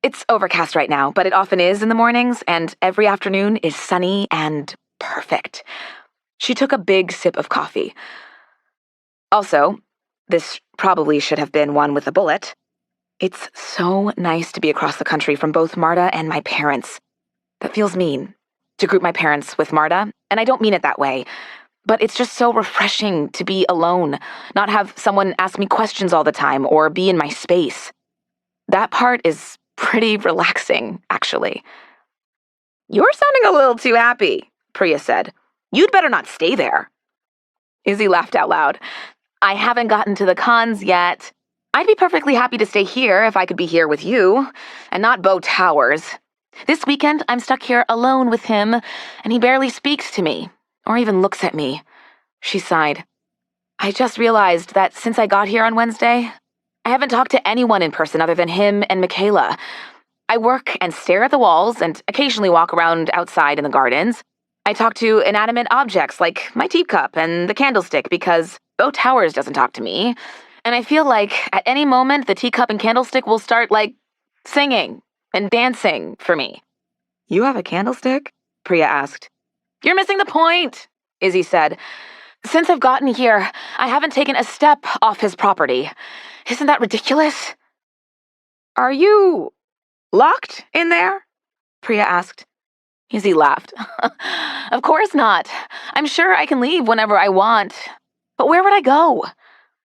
It's overcast right now, but it often is in the mornings, and every afternoon is sunny and perfect. She took a big sip of coffee. Also, this probably should have been one with a bullet. It's so nice to be across the country from both Marta and my parents. That feels mean, to group my parents with Marta, and I don't mean it that way. But it's just so refreshing to be alone, not have someone ask me questions all the time or be in my space. That part is pretty relaxing, actually. You're sounding a little too happy, Priya said. You'd better not stay there. Izzy laughed out loud. I haven't gotten to the cons yet. I'd be perfectly happy to stay here if I could be here with you, and not Beau Towers. This weekend, I'm stuck here alone with him, and he barely speaks to me, or even looks at me. She sighed. I just realized that since I got here on Wednesday, I haven't talked to anyone in person other than him and Michaela. I work and stare at the walls and occasionally walk around outside in the gardens. I talk to inanimate objects like my teacup and the candlestick because Beau Towers doesn't talk to me. And I feel like at any moment the teacup and candlestick will start, singing and dancing for me. You have a candlestick? Priya asked. You're missing the point, Izzy said. Since I've gotten here, I haven't taken a step off his property. Isn't that ridiculous? Are you locked in there? Priya asked. Izzy laughed. Of course not. I'm sure I can leave whenever I want. But where would I go?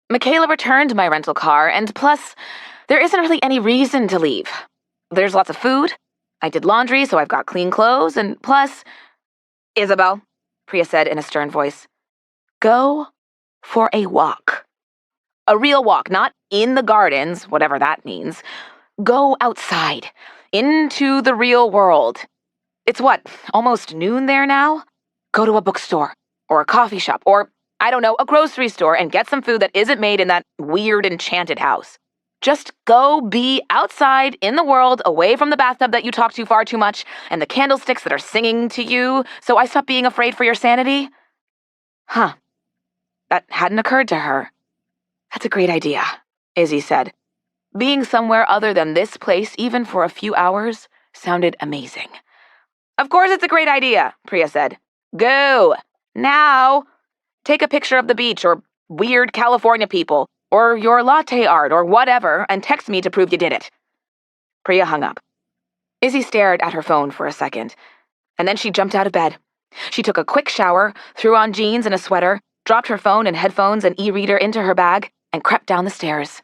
Michaela returned my rental car, and plus, there isn't really any reason to leave. There's lots of food. I did laundry, so I've got clean clothes, and plus... Isabelle, Priya said in a stern voice, go for a walk. A real walk, not in the gardens, whatever that means. Go outside, into the real world. It's what, almost noon there now? Go to a bookstore, or a coffee shop, or, I don't know, a grocery store and get some food that isn't made in that weird enchanted house. Just go be outside in the world, away from the bathtub that you talk to far too much, and the candlesticks that are singing to you, so I stop being afraid for your sanity? Huh. That hadn't occurred to her. That's a great idea, Izzy said. Being somewhere other than this place, even for a few hours, sounded amazing. Of course it's a great idea, Priya said. Go. Now. Take a picture of the beach or weird California people or your latte art or whatever and text me to prove you did it. Priya hung up. Izzy stared at her phone for a second, and then she jumped out of bed. She took a quick shower, threw on jeans and a sweater, dropped her phone and headphones and e-reader into her bag, and crept down the stairs.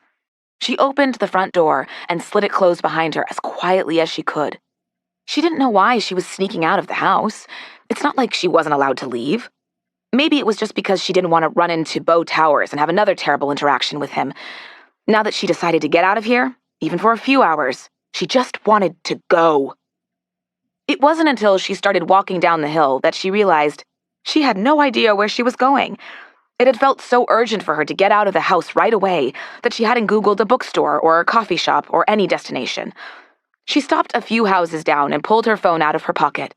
She opened the front door and slid it closed behind her as quietly as she could. She didn't know why she was sneaking out of the house. It's not like she wasn't allowed to leave. Maybe it was just because she didn't want to run into Beau Towers and have another terrible interaction with him. Now that she decided to get out of here, even for a few hours, she just wanted to go. It wasn't until she started walking down the hill that she realized she had no idea where she was going. It had felt so urgent for her to get out of the house right away that she hadn't Googled a bookstore or a coffee shop or any destination. She stopped a few houses down and pulled her phone out of her pocket.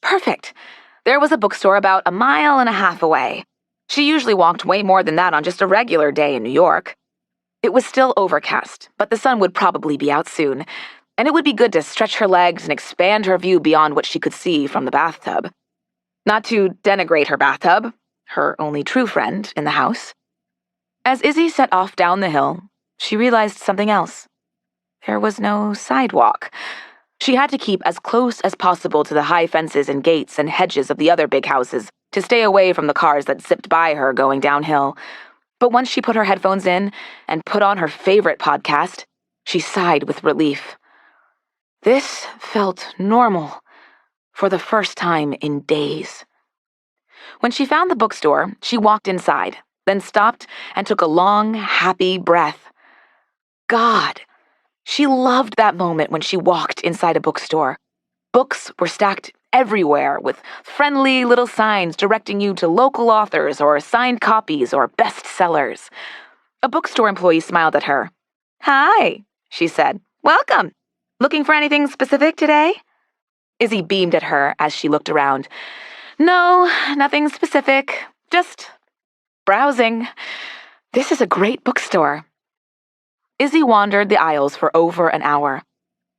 Perfect. There was a bookstore about 1.5 miles away. She usually walked way more than that on just a regular day in New York. It was still overcast, but the sun would probably be out soon, and it would be good to stretch her legs and expand her view beyond what she could see from the bathtub. Not to denigrate her bathtub, her only true friend in the house. As Izzy set off down the hill, she realized something else. There was no sidewalk. She had to keep as close as possible to the high fences and gates and hedges of the other big houses to stay away from the cars that zipped by her going downhill. But once she put her headphones in and put on her favorite podcast, she sighed with relief. This felt normal for the first time in days. When she found the bookstore, she walked inside, then stopped and took a long, happy breath. God, she loved that moment when she walked inside a bookstore. Books were stacked everywhere with friendly little signs directing you to local authors or signed copies or bestsellers. A bookstore employee smiled at her. "Hi," she said. "Welcome. Looking for anything specific today?" Izzy beamed at her as she looked around. "No, nothing specific. Just browsing. This is a great bookstore." Izzy wandered the aisles for over an hour.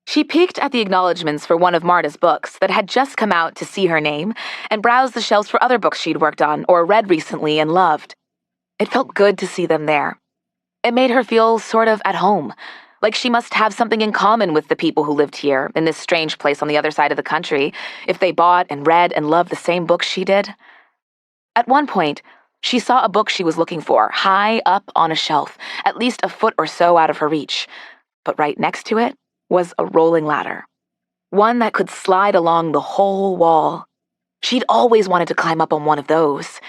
She peeked at the acknowledgments for one of Marta's books that had just come out to see her name and browsed the shelves for other books she'd worked on or read recently and loved. It felt good to see them there. It made her feel sort of at home, like she must have something in common with the people who lived here in this strange place on the other side of the country if they bought and read and loved the same books she did. At one point, she saw a book she was looking for high up on a shelf, at least a foot or so out of her reach. But right next to it was a rolling ladder, one that could slide along the whole wall. She'd always wanted to climb up on one of those.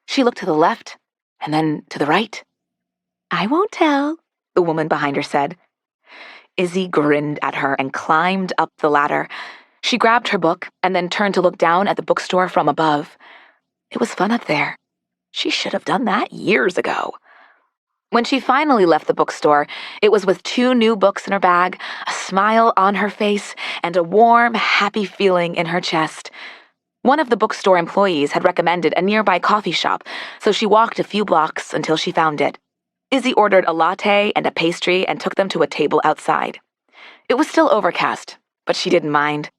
She looked to the left and then to the right. "I won't tell," the woman behind her said. Izzy grinned at her and climbed up the ladder. She grabbed her book and then turned to look down at the bookstore from above. It was fun up there. She should have done that years ago. When she finally left the bookstore, it was with 2 new books in her bag, a smile on her face, and a warm, happy feeling in her chest. One of the bookstore employees had recommended a nearby coffee shop, so she walked a few blocks until she found it. Izzy ordered a latte and a pastry and took them to a table outside. It was still overcast, but she didn't mind.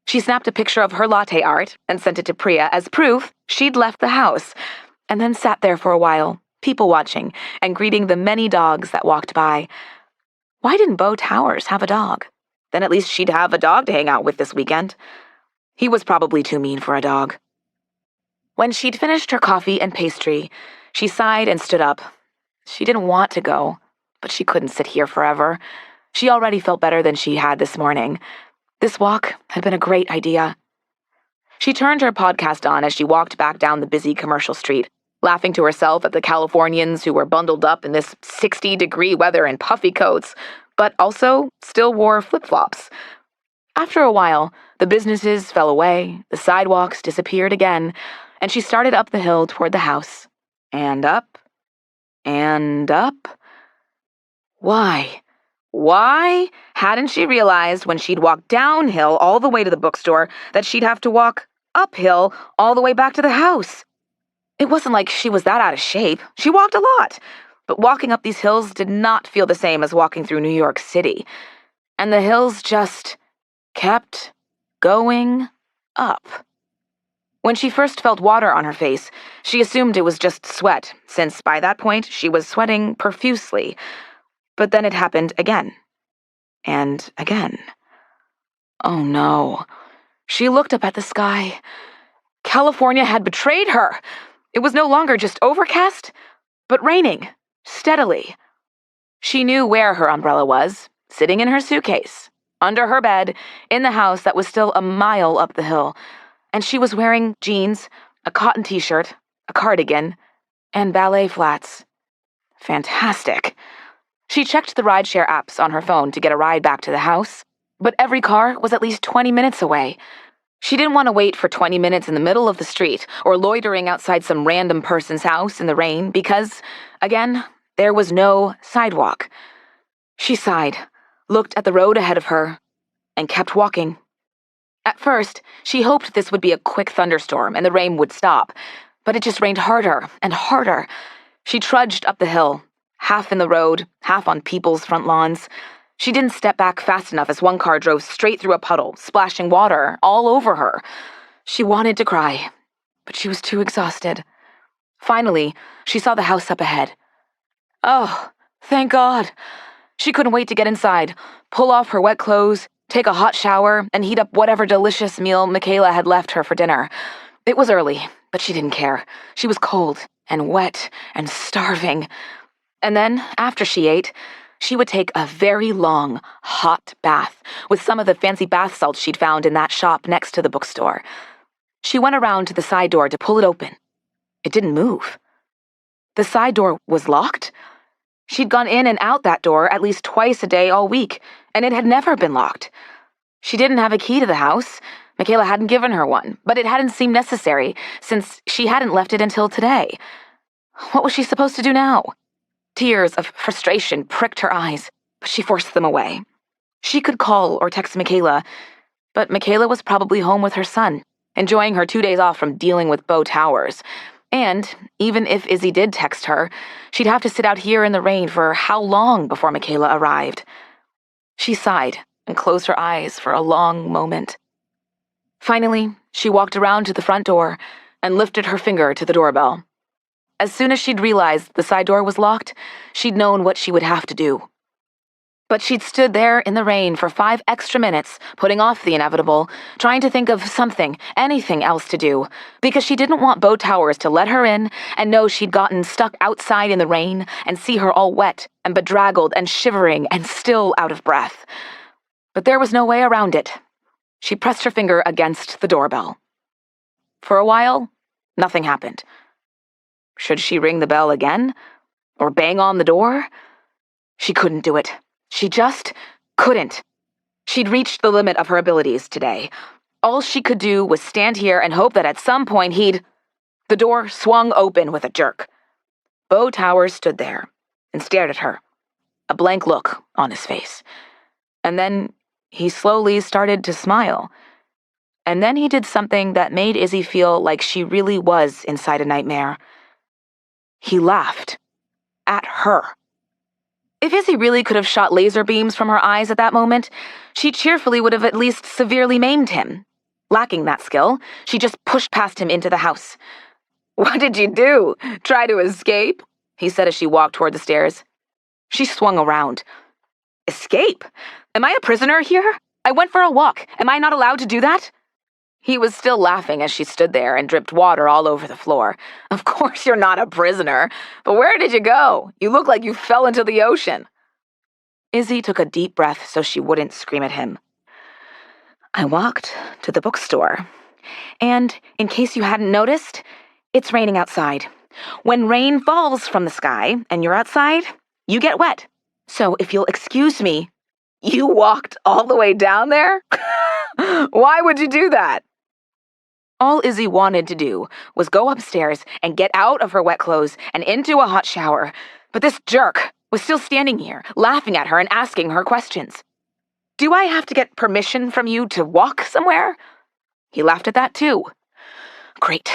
She snapped a picture of her latte art and sent it to Priya as proof she'd left the house, and then sat there for a while, people watching and greeting the many dogs that walked by. Why didn't Beau Towers have a dog? Then at least she'd have a dog to hang out with this weekend. He was probably too mean for a dog. When she'd finished her coffee and pastry, she sighed and stood up. She didn't want to go, but she couldn't sit here forever. She already felt better than she had this morning. This walk had been a great idea. She turned her podcast on as she walked back down the busy commercial street, laughing to herself at the Californians who were bundled up in this 60-degree weather in puffy coats, but also still wore flip-flops. After a while, the businesses fell away, the sidewalks disappeared again, and she started up the hill toward the house. And up. And up. Why? Why hadn't she realized when she'd walked downhill all the way to the bookstore that she'd have to walk uphill all the way back to the house? It wasn't like she was that out of shape. She walked a lot. But walking up these hills did not feel the same as walking through New York City. And the hills just kept going up. When she first felt water on her face, she assumed it was just sweat, since by that point she was sweating profusely. But then it happened again. And again. Oh no. She looked up at the sky. California had betrayed her. It was no longer just overcast, but raining, steadily. She knew where her umbrella was, sitting in her suitcase, under her bed, in the house that was still a mile up the hill, and she was wearing jeans, a cotton t-shirt, a cardigan, and ballet flats. Fantastic. She checked the rideshare apps on her phone to get a ride back to the house, but every car was at least 20 minutes away. She didn't want to wait for 20 minutes in the middle of the street or loitering outside some random person's house in the rain because, again, there was no sidewalk. She sighed, looked at the road ahead of her, and kept walking. At first, she hoped this would be a quick thunderstorm and the rain would stop, but it just rained harder and harder. She trudged up the hill, half in the road, half on people's front lawns. She didn't step back fast enough as one car drove straight through a puddle, splashing water all over her. She wanted to cry, but she was too exhausted. Finally, she saw the house up ahead. Oh, thank God. She couldn't wait to get inside, pull off her wet clothes, take a hot shower, and heat up whatever delicious meal Michaela had left her for dinner. It was early, but she didn't care. She was cold and wet and starving. And then, after she ate, she would take a very long, hot bath with some of the fancy bath salts she'd found in that shop next to the bookstore. She went around to the side door to pull it open. It didn't move. The side door was locked. She'd gone in and out that door at least twice a day all week, and it had never been locked. She didn't have a key to the house. Michaela hadn't given her one, but it hadn't seemed necessary since she hadn't left it until today. What was she supposed to do now? Tears of frustration pricked her eyes, but she forced them away. She could call or text Michaela, but Michaela was probably home with her son, enjoying her 2 days off from dealing with Beau Towers. And even if Izzy did text her, she'd have to sit out here in the rain for how long before Michaela arrived? She sighed and closed her eyes for a long moment. Finally, she walked around to the front door and lifted her finger to the doorbell. As soon as she'd realized the side door was locked, she'd known what she would have to do. But she'd stood there in the rain for 5 extra minutes, putting off the inevitable, trying to think of something, anything else to do, because she didn't want Beau Towers to let her in and know she'd gotten stuck outside in the rain and see her all wet and bedraggled and shivering and still out of breath. But there was no way around it. She pressed her finger against the doorbell. For a while, nothing happened. Should she ring the bell again? Or bang on the door? She couldn't do it. She just couldn't. She'd reached the limit of her abilities today. All she could do was stand here and hope that at some point The door swung open with a jerk. Beau Towers stood there and stared at her, a blank look on his face. And then he slowly started to smile. And then he did something that made Izzy feel like she really was inside a nightmare. He laughed. At her. If Izzy really could have shot laser beams from her eyes at that moment, she cheerfully would have at least severely maimed him. Lacking that skill, she just pushed past him into the house. "What did you do? Try to escape?" he said as she walked toward the stairs. She swung around. "Escape? Am I a prisoner here? I went for a walk. Am I not allowed to do that?" He was still laughing as she stood there and dripped water all over the floor. "Of course you're not a prisoner. But where did you go? You look like you fell into the ocean." Izzy took a deep breath so she wouldn't scream at him. "I walked to the bookstore. And, in case you hadn't noticed, it's raining outside. When rain falls from the sky and you're outside, you get wet. So if you'll excuse me..." "You walked all the way down there? Why would you do that?" All Izzy wanted to do was go upstairs and get out of her wet clothes and into a hot shower, but this jerk was still standing here, laughing at her and asking her questions. "Do I have to get permission from you to walk somewhere?" He laughed at that too. "Great.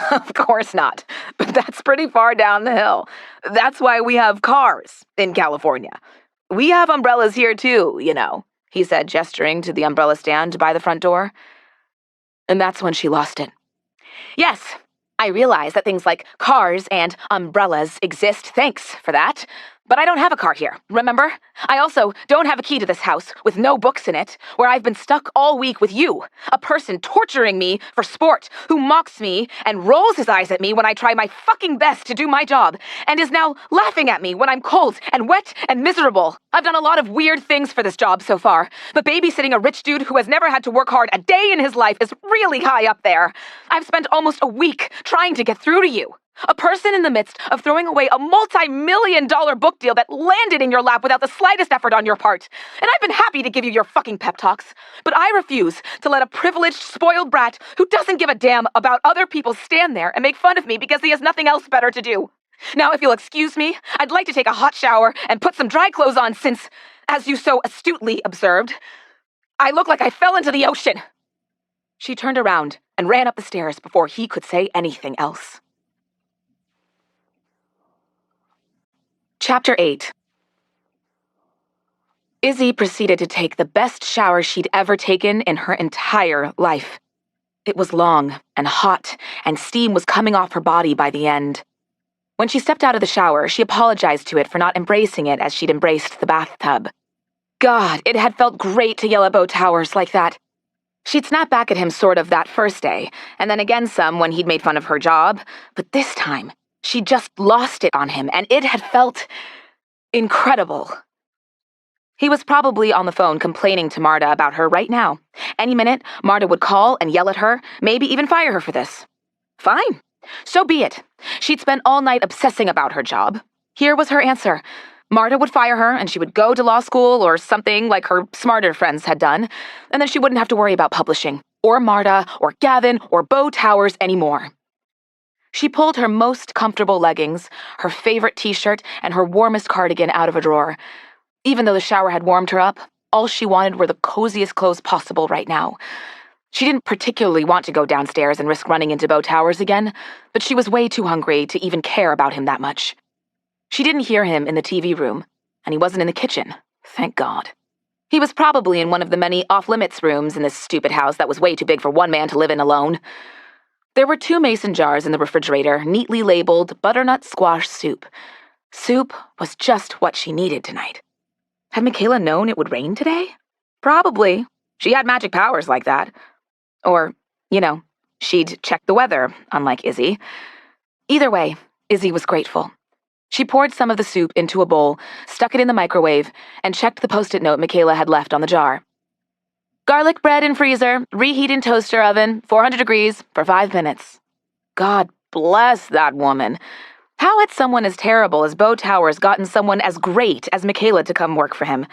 Of course not, but that's pretty far down the hill. That's why we have cars in California. We have umbrellas here too, you know," he said, gesturing to the umbrella stand by the front door. And that's when she lost it. "Yes, I realize that things like cars and umbrellas exist, thanks for that. But I don't have a car here, remember? I also don't have a key to this house with no books in it, where I've been stuck all week with you, a person torturing me for sport, who mocks me and rolls his eyes at me when I try my fucking best to do my job, and is now laughing at me when I'm cold and wet and miserable. I've done a lot of weird things for this job so far, but babysitting a rich dude who has never had to work hard a day in his life is really high up there. I've spent almost a week trying to get through to you. A person in the midst of throwing away a multi-million-dollar book deal that landed in your lap without the slightest effort on your part. And I've been happy to give you your fucking pep talks. But I refuse to let a privileged, spoiled brat who doesn't give a damn about other people stand there and make fun of me because he has nothing else better to do. Now, if you'll excuse me, I'd like to take a hot shower and put some dry clothes on since, as you so astutely observed, I look like I fell into the ocean." She turned around and ran up the stairs before he could say anything else. Chapter 8. Izzy proceeded to take the best shower she'd ever taken in her entire life. It was long and hot, and steam was coming off her body by the end. When she stepped out of the shower, she apologized to it for not embracing it as she'd embraced the bathtub. God, it had felt great to yell at Beau Towers like that. She'd snapped back at him sort of that first day, and then again some when he'd made fun of her job, but this time, she just lost it on him, and it had felt incredible. He was probably on the phone complaining to Marta about her right now. Any minute, Marta would call and yell at her, maybe even fire her for this. Fine. So be it. She'd spent all night obsessing about her job. Here was her answer. Marta would fire her, and she would go to law school or something like her smarter friends had done, and then she wouldn't have to worry about publishing, or Marta, or Gavin, or Beau Towers anymore. She pulled her most comfortable leggings, her favorite t-shirt, and her warmest cardigan out of a drawer. Even though the shower had warmed her up, all she wanted were the coziest clothes possible right now. She didn't particularly want to go downstairs and risk running into Beau Towers again, but she was way too hungry to even care about him that much. She didn't hear him in the TV room, and he wasn't in the kitchen, thank God. He was probably in one of the many off-limits rooms in this stupid house that was way too big for one man to live in alone. There were 2 mason jars in the refrigerator, neatly labeled butternut squash soup. Soup was just what she needed tonight. Had Michaela known it would rain today? Probably. She had magic powers like that. Or, she'd check the weather, unlike Izzy. Either way, Izzy was grateful. She poured some of the soup into a bowl, stuck it in the microwave, and checked the Post-it note Michaela had left on the jar. Garlic bread in freezer, reheat in toaster oven, 400 degrees, for 5 minutes. God bless that woman. How had someone as terrible as Beau Towers gotten someone as great as Michaela to come work for him?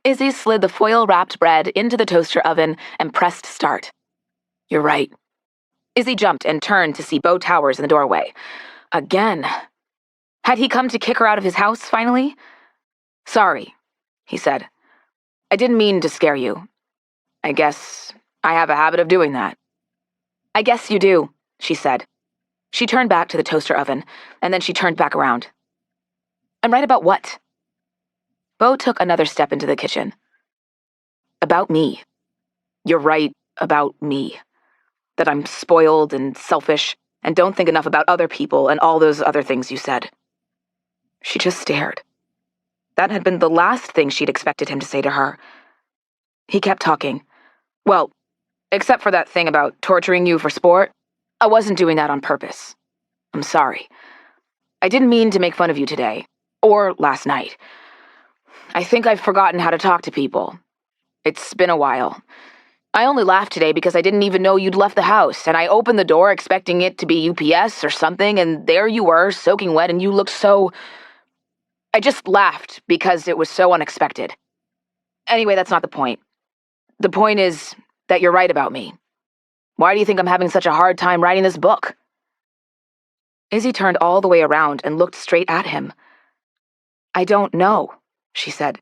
Izzy slid the foil-wrapped bread into the toaster oven and pressed start. You're right. Izzy jumped and turned to see Beau Towers in the doorway. Again. Had he come to kick her out of his house, finally? Sorry, he said. I didn't mean to scare you. I guess I have a habit of doing that. I guess you do, she said. She turned back to the toaster oven, and then she turned back around. I'm right about what? Beau took another step into the kitchen. About me. You're right about me. That I'm spoiled and selfish and don't think enough about other people and all those other things you said. She just stared. That had been the last thing she'd expected him to say to her. He kept talking. Well, except for that thing about torturing you for sport, I wasn't doing that on purpose. I'm sorry. I didn't mean to make fun of you today, or last night. I think I've forgotten how to talk to people. It's been a while. I only laughed today because I didn't even know you'd left the house, and I opened the door expecting it to be UPS or something, and there you were, soaking wet, and you looked so... I just laughed because it was so unexpected. Anyway, that's not the point. The point is that you're right about me. Why do you think I'm having such a hard time writing this book? Izzy turned all the way around and looked straight at him. I don't know, she said.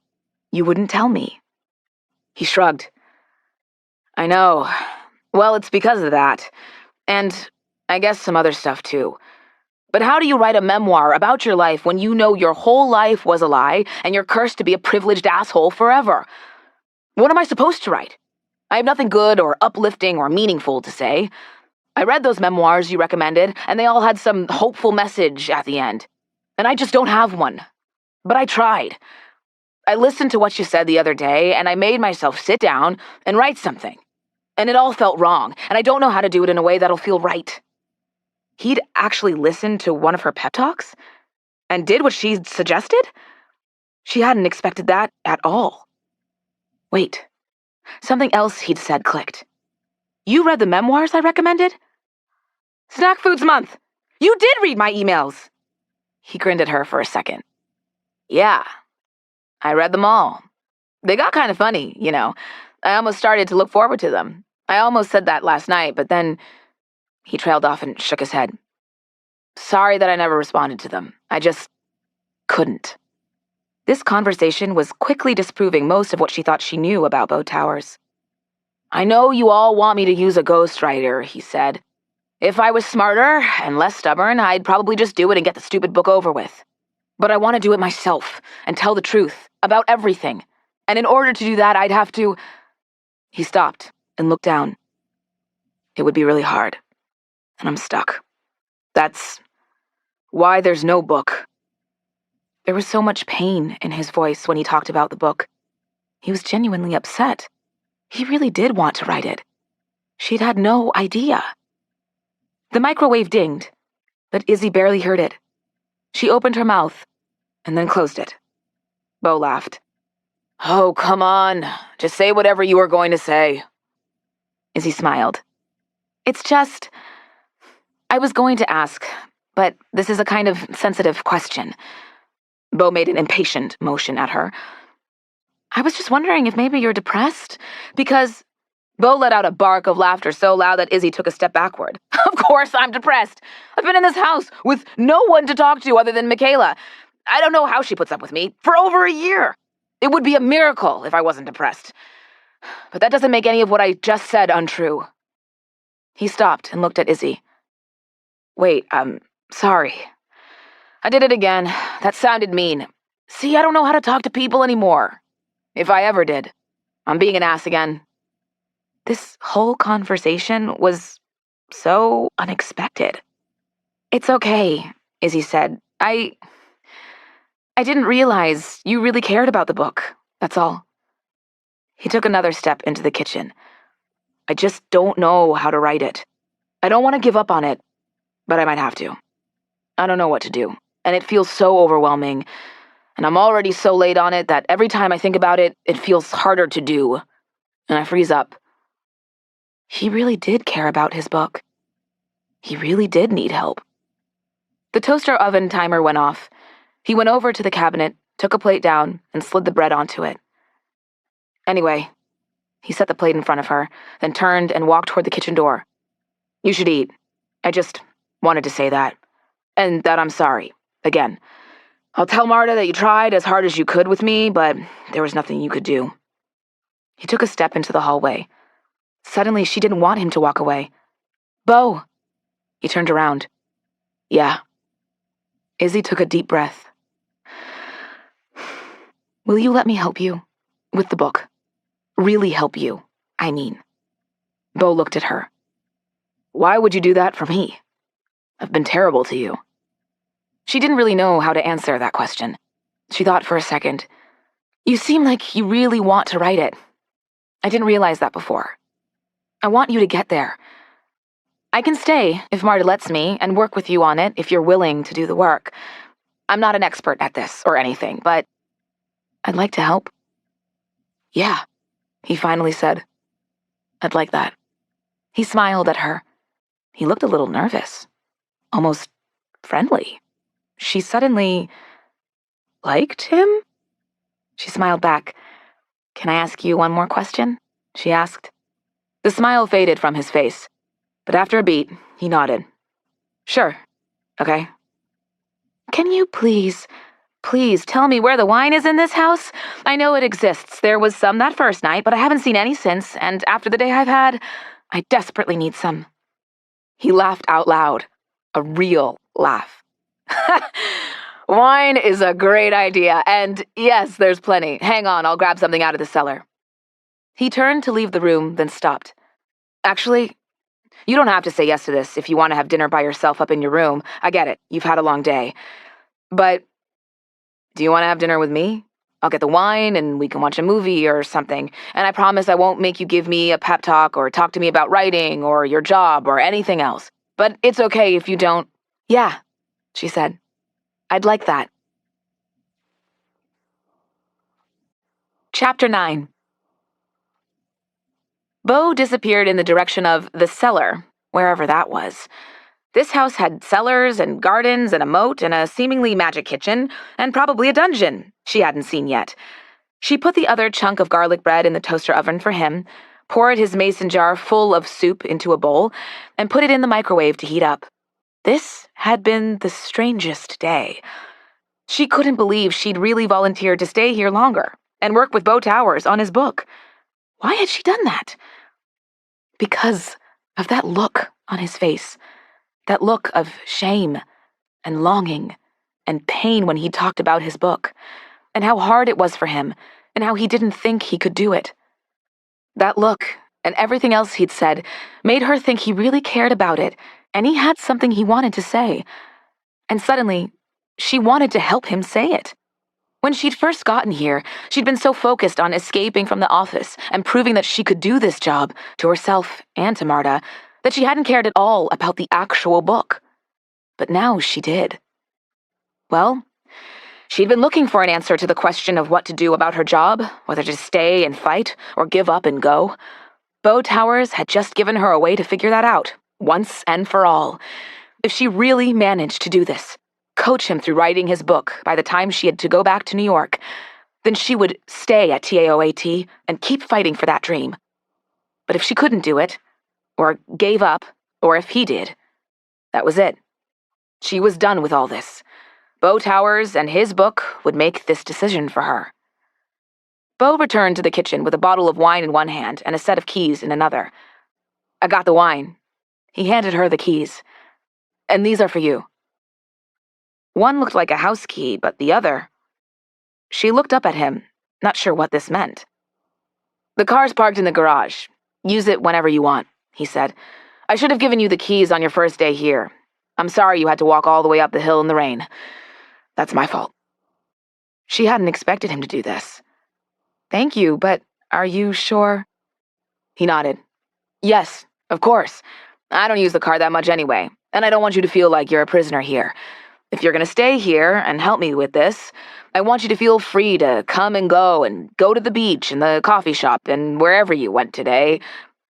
You wouldn't tell me. He shrugged. I know. Well, it's because of that. And I guess some other stuff, too. But how do you write a memoir about your life when you know your whole life was a lie and you're cursed to be a privileged asshole forever? What am I supposed to write? I have nothing good or uplifting or meaningful to say. I read those memoirs you recommended, and they all had some hopeful message at the end. And I just don't have one. But I tried. I listened to what you said the other day, and I made myself sit down and write something. And it all felt wrong, and I don't know how to do it in a way that'll feel right. He'd actually listened to one of her pep talks? And did what she'd suggested? She hadn't expected that at all. Wait. Something else he'd said clicked. You read the memoirs I recommended? Snack Foods Month! You did read my emails! He grinned at her for a second. Yeah. I read them all. They got kind of funny, I almost started to look forward to them. I almost said that last night, but then... He trailed off and shook his head. Sorry that I never responded to them. I just... couldn't. This conversation was quickly disproving most of what she thought she knew about Beau Towers. I know you all want me to use a ghostwriter, he said. If I was smarter and less stubborn, I'd probably just do it and get the stupid book over with. But I want to do it myself and tell the truth about everything. And in order to do that, I'd have to... He stopped and looked down. It would be really hard. And I'm stuck. That's why there's no book. There was so much pain in his voice when he talked about the book. He was genuinely upset. He really did want to write it. She'd had no idea. The microwave dinged, but Izzy barely heard it. She opened her mouth and then closed it. Beau laughed. Oh, come on. Just say whatever you were going to say. Izzy smiled. It's just... I was going to ask, but this is a kind of sensitive question. Beau made an impatient motion at her. I was just wondering if maybe you're depressed? Because Beau let out a bark of laughter so loud that Izzy took a step backward. Of course I'm depressed. I've been in this house with no one to talk to other than Michaela. I don't know how she puts up with me for over a year. It would be a miracle if I wasn't depressed. But that doesn't make any of what I just said untrue. He stopped and looked at Izzy. Wait, sorry. I did it again. That sounded mean. See, I don't know how to talk to people anymore. If I ever did. I'm being an ass again. This whole conversation was so unexpected. It's okay, Izzy said. I didn't realize you really cared about the book, that's all. He took another step into the kitchen. I just don't know how to write it. I don't want to give up on it, but I might have to. I don't know what to do, and it feels so overwhelming, and I'm already so late on it that every time I think about it, it feels harder to do, and I freeze up. He really did care about his book. He really did need help. The toaster oven timer went off. He went over to the cabinet, took a plate down, and slid the bread onto it. Anyway, he set the plate in front of her, then turned and walked toward the kitchen door. You should eat. I just wanted to say that. And that I'm sorry. Again. I'll tell Marta that you tried as hard as you could with me, but there was nothing you could do. He took a step into the hallway. Suddenly, she didn't want him to walk away. Beau! He turned around. Yeah. Izzy took a deep breath. Will you let me help you? With the book. Really help you, I mean. Beau looked at her. Why would you do that for me? I've been terrible to you. She didn't really know how to answer that question. She thought for a second. You seem like you really want to write it. I didn't realize that before. I want you to get there. I can stay, if Marta lets me, and work with you on it if you're willing to do the work. I'm not an expert at this or anything, but I'd like to help. Yeah, he finally said. I'd like that. He smiled at her. He looked a little nervous, almost friendly. She suddenly liked him? She smiled back. Can I ask you one more question? She asked. The smile faded from his face, but after a beat, he nodded. Sure. Okay. Can you please tell me where the wine is in this house? I know it exists. There was some that first night, but I haven't seen any since, and after the day I've had, I desperately need some. He laughed out loud. A real laugh. Wine is a great idea, and yes, there's plenty. Hang on, I'll grab something out of the cellar. He turned to leave the room, then stopped. Actually, you don't have to say yes to this if you want to have dinner by yourself up in your room. I get it. You've had a long day. But do you want to have dinner with me? I'll get the wine and we can watch a movie or something. And I promise I won't make you give me a pep talk or talk to me about writing or your job or anything else. But it's okay if you don't. Yeah, she said. I'd like that. Chapter 9. Beau disappeared in the direction of the cellar, wherever that was. This house had cellars and gardens and a moat and a seemingly magic kitchen and probably a dungeon she hadn't seen yet. She put the other chunk of garlic bread in the toaster oven for him, poured his mason jar full of soup into a bowl, and put it in the microwave to heat up. This had been the strangest day. She couldn't believe she'd really volunteered to stay here longer and work with Beau Towers on his book. Why had she done that? Because of that look on his face. That look of shame and longing and pain when he talked about his book, and how hard it was for him, and how he didn't think he could do it. That look, and everything else he'd said, made her think he really cared about it, and he had something he wanted to say. And suddenly, she wanted to help him say it. When she'd first gotten here, she'd been so focused on escaping from the office and proving that she could do this job, to herself and to Marta, that she hadn't cared at all about the actual book. But now she did. Well, she'd been looking for an answer to the question of what to do about her job, whether to stay and fight or give up and go. Beau Towers had just given her a way to figure that out, once and for all. If she really managed to do this, coach him through writing his book by the time she had to go back to New York, then she would stay at TAOAT and keep fighting for that dream. But if she couldn't do it, or gave up, or if he did, that was it. She was done with all this. Beau Towers and his book would make this decision for her. Beau returned to the kitchen with a bottle of wine in one hand and a set of keys in another. "I got the wine." He handed her the keys. "And these are for you." One looked like a house key, but the other... She looked up at him, not sure what this meant. "The car's parked in the garage. Use it whenever you want," he said. "I should have given you the keys on your first day here. I'm sorry you had to walk all the way up the hill in the rain. That's my fault." She hadn't expected him to do this. "Thank you, but are you sure?" He nodded. "Yes, of course. I don't use the car that much anyway, and I don't want you to feel like you're a prisoner here. If you're going to stay here and help me with this, I want you to feel free to come and go to the beach and the coffee shop and wherever you went today."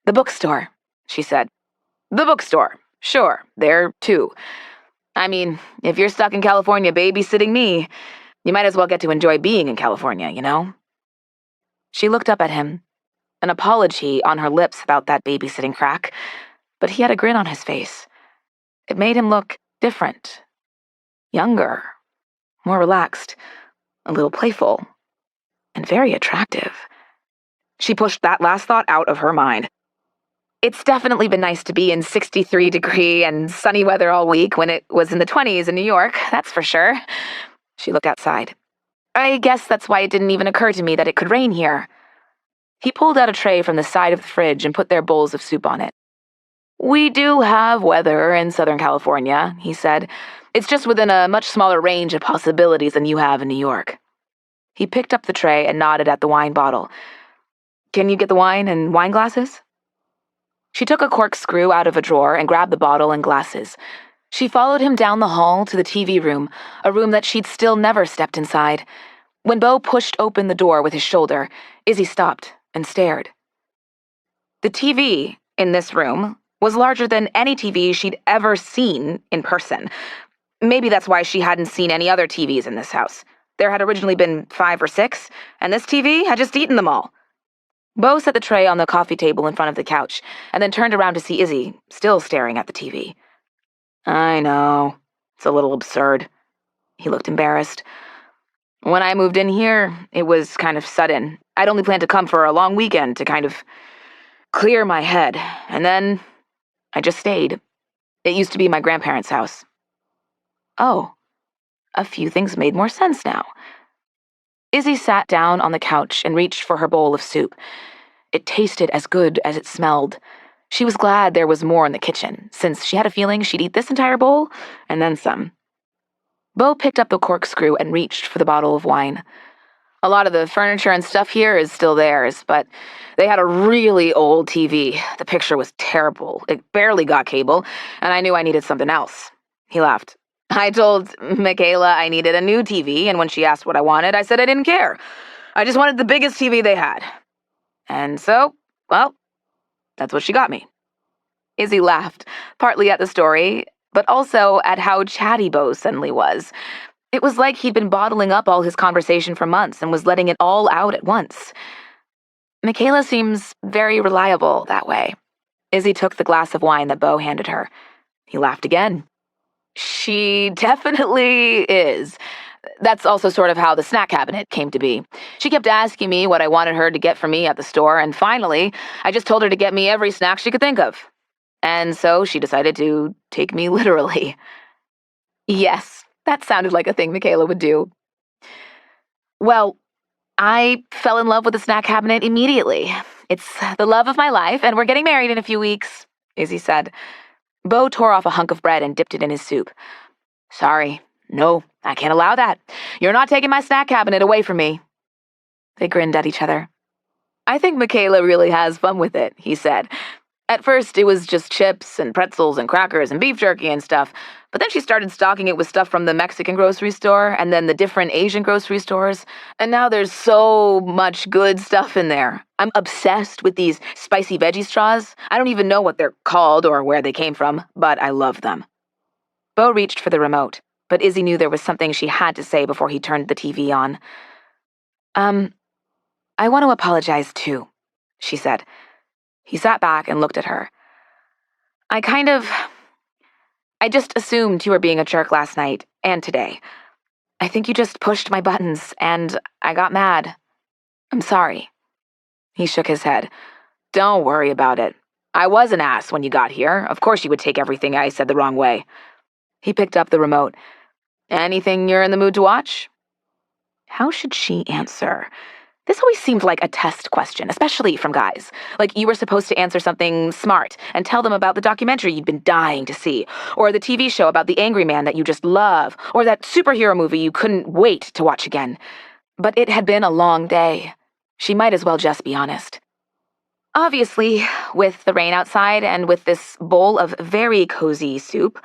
"The bookstore," she said. "The bookstore. Sure, there too. I mean, if you're stuck in California babysitting me, you might as well get to enjoy being in California, you know?" She looked up at him, an apology on her lips about that babysitting crack, but he had a grin on his face. It made him look different, younger, more relaxed, a little playful, and very attractive. She pushed that last thought out of her mind. It's definitely been nice to be in 63-degree and sunny weather all week when it was in the 20s in New York, that's for sure. She looked outside. I guess that's why it didn't even occur to me that it could rain here. He pulled out a tray from the side of the fridge and put their bowls of soup on it. "We do have weather in Southern California," he said. "It's just within a much smaller range of possibilities than you have in New York." He picked up the tray and nodded at the wine bottle. "Can you get the wine and wine glasses?" She took a corkscrew out of a drawer and grabbed the bottle and glasses. She followed him down the hall to the TV room, a room that she'd still never stepped inside. When Beau pushed open the door with his shoulder, Izzy stopped and stared. The TV in this room was larger than any TV she'd ever seen in person. Maybe that's why she hadn't seen any other TVs in this house. There had originally been 5 or 6, and this TV had just eaten them all. Beau set the tray on the coffee table in front of the couch, and then turned around to see Izzy, still staring at the TV. "I know. It's a little absurd." He looked embarrassed. "When I moved in here, it was kind of sudden. I'd only planned to come for a long weekend to kind of clear my head, and then I just stayed. It used to be my grandparents' house." Oh, a few things made more sense now. Izzy sat down on the couch and reached for her bowl of soup. It tasted as good as it smelled. She was glad there was more in the kitchen, since she had a feeling she'd eat this entire bowl, and then some. Beau picked up the corkscrew and reached for the bottle of wine. "A lot of the furniture and stuff here is still theirs, but they had a really old TV. The picture was terrible. It barely got cable, and I knew I needed something else." He laughed. "I told Michaela I needed a new TV, and when she asked what I wanted, I said I didn't care. I just wanted the biggest TV they had. And so, well, that's what she got me." Izzy laughed, partly at the story, but also at how chatty Beau suddenly was. It was like he'd been bottling up all his conversation for months and was letting it all out at once. "Michaela seems very reliable that way." Izzy took the glass of wine that Beau handed her. He laughed again. "She definitely is. That's also sort of how the snack cabinet came to be. She kept asking me what I wanted her to get for me at the store, and finally, I just told her to get me every snack she could think of. And so she decided to take me literally." Yes, that sounded like a thing Michaela would do. "Well, I fell in love with the snack cabinet immediately. It's the love of my life, and we're getting married in a few weeks," Izzy said. Beau tore off a hunk of bread and dipped it in his soup. "Sorry, no, I can't allow that. You're not taking my snack cabinet away from me." They grinned at each other. "I think Michaela really has fun with it," he said. "At first, it was just chips and pretzels and crackers and beef jerky and stuff, but then she started stocking it with stuff from the Mexican grocery store and then the different Asian grocery stores, and now there's so much good stuff in there. I'm obsessed with these spicy veggie straws. I don't even know what they're called or where they came from, but I love them." Beau reached for the remote, but Izzy knew there was something she had to say before he turned the TV on. I want to apologize too, she said. He sat back and looked at her. I just assumed you were being a jerk last night, and today. I think you just pushed my buttons, and I got mad. I'm sorry. He shook his head. Don't worry about it. I was an ass when you got here. Of course you would take everything I said the wrong way. He picked up the remote. Anything you're in the mood to watch? How should she answer? This always seemed like a test question, especially from guys. Like you were supposed to answer something smart and tell them about the documentary you'd been dying to see, or the TV show about the angry man that you just love, or that superhero movie you couldn't wait to watch again. But it had been a long day. She might as well just be honest. Obviously, with the rain outside and with this bowl of very cozy soup,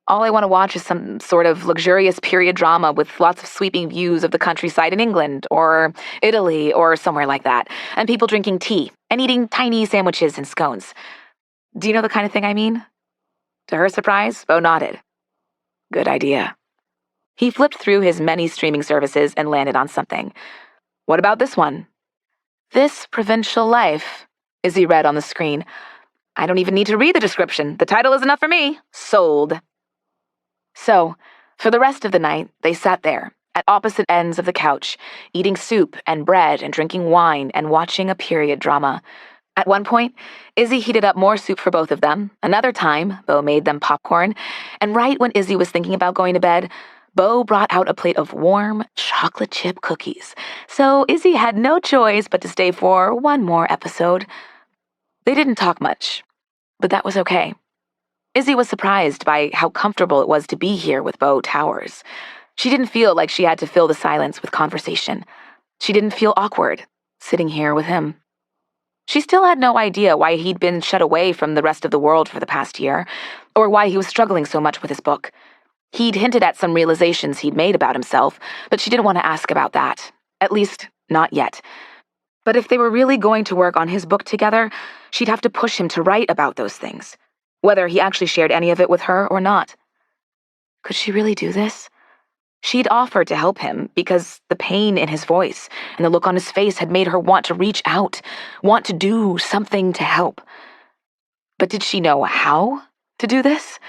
all I want to watch is some sort of luxurious period drama with lots of sweeping views of the countryside in England or Italy or somewhere like that, and people drinking tea and eating tiny sandwiches and scones. Do you know the kind of thing I mean? To her surprise, Beau nodded. Good idea. He flipped through his many streaming services and landed on something. What about this one? This Provincial Life, Izzy read on the screen. I don't even need to read the description. The title is enough for me. Sold. So, for the rest of the night, they sat there, at opposite ends of the couch, eating soup and bread and drinking wine and watching a period drama. At one point, Izzy heated up more soup for both of them. Another time, Beau made them popcorn. And right when Izzy was thinking about going to bed, Beau brought out a plate of warm chocolate chip cookies. So Izzy had no choice but to stay for one more episode. They didn't talk much, but that was okay. Izzy was surprised by how comfortable it was to be here with Beau Towers. She didn't feel like she had to fill the silence with conversation. She didn't feel awkward, sitting here with him. She still had no idea why he'd been shut away from the rest of the world for the past year, or why he was struggling so much with his book. He'd hinted at some realizations he'd made about himself, but she didn't want to ask about that. At least, not yet. But if they were really going to work on his book together, she'd have to push him to write about those things, whether he actually shared any of it with her or not. Could she really do this? She'd offered to help him because the pain in his voice and the look on his face had made her want to reach out, want to do something to help. But did she know how to do this?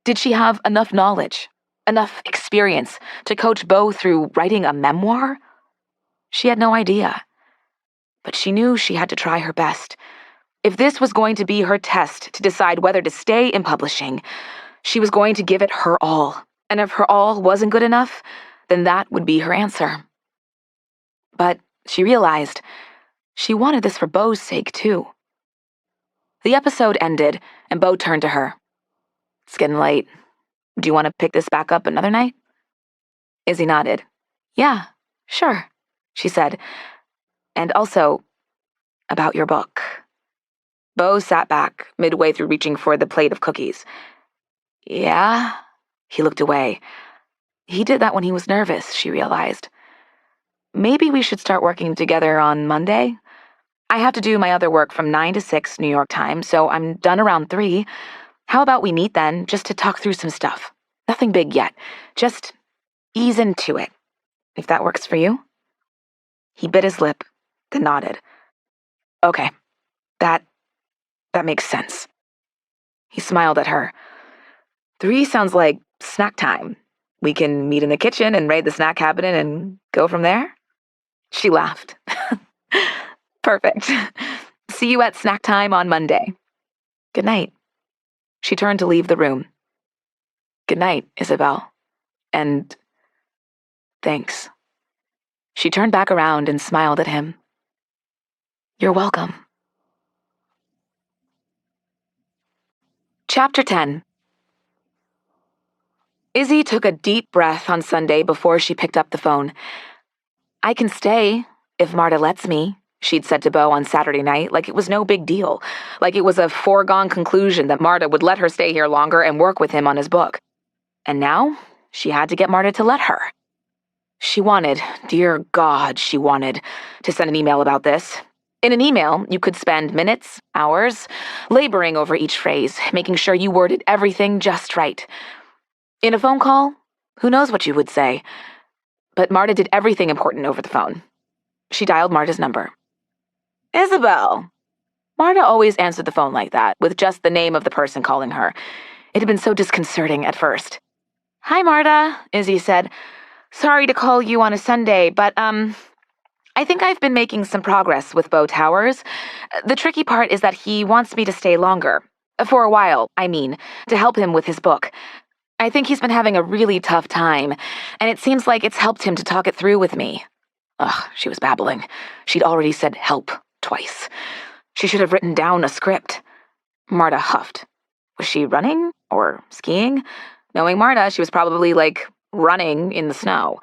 Did she have enough knowledge, enough experience to coach Beau through writing a memoir? She had no idea. But she knew she had to try her best. If this was going to be her test to decide whether to stay in publishing, she was going to give it her all. And if her all wasn't good enough, then that would be her answer. But she realized she wanted this for Beau's sake, too. The episode ended, and Beau turned to her. It's getting late. Do you want to pick this back up another night? Izzy nodded. Yeah, sure, she said. And also, about your book. Beau sat back, midway through reaching for the plate of cookies. Yeah? He looked away. He did that when he was nervous, she realized. Maybe we should start working together on Monday? I have to do my other work from 9 to 6 New York time, so I'm done around 3. How about we meet then, just to talk through some stuff? Nothing big yet. Just ease into it, if that works for you. He bit his lip, then nodded. Okay, that makes sense. He smiled at her. 3 sounds like snack time. We can meet in the kitchen and raid the snack cabinet and go from there? She laughed. Perfect. See you at snack time on Monday. Good night. She turned to leave the room. Good night, Isabelle. And thanks. She turned back around and smiled at him. You're welcome. Chapter 10. Izzy took a deep breath on Sunday before she picked up the phone. I can stay, if Marta lets me, she'd said to Beau on Saturday night, like it was no big deal, like it was a foregone conclusion that Marta would let her stay here longer and work with him on his book. And now, she had to get Marta to let her. She wanted, dear God, she wanted, to send an email about this. In an email, you could spend minutes, hours, laboring over each phrase, making sure you worded everything just right. In a phone call, who knows what you would say? But Marta did everything important over the phone. She dialed Marta's number. Isabelle! Marta always answered the phone like that, with just the name of the person calling her. It had been so disconcerting at first. Hi, Marta, Izzy said. Sorry to call you on a Sunday, but, I think I've been making some progress with Beau Towers. The tricky part is that he wants me to stay longer. For a while, I mean, to help him with his book. I think he's been having a really tough time, and it seems like it's helped him to talk it through with me. Ugh, she was babbling. She'd already said help twice. She should have written down a script. Marta huffed. Was she running? Or skiing? Knowing Marta, she was probably, running in the snow.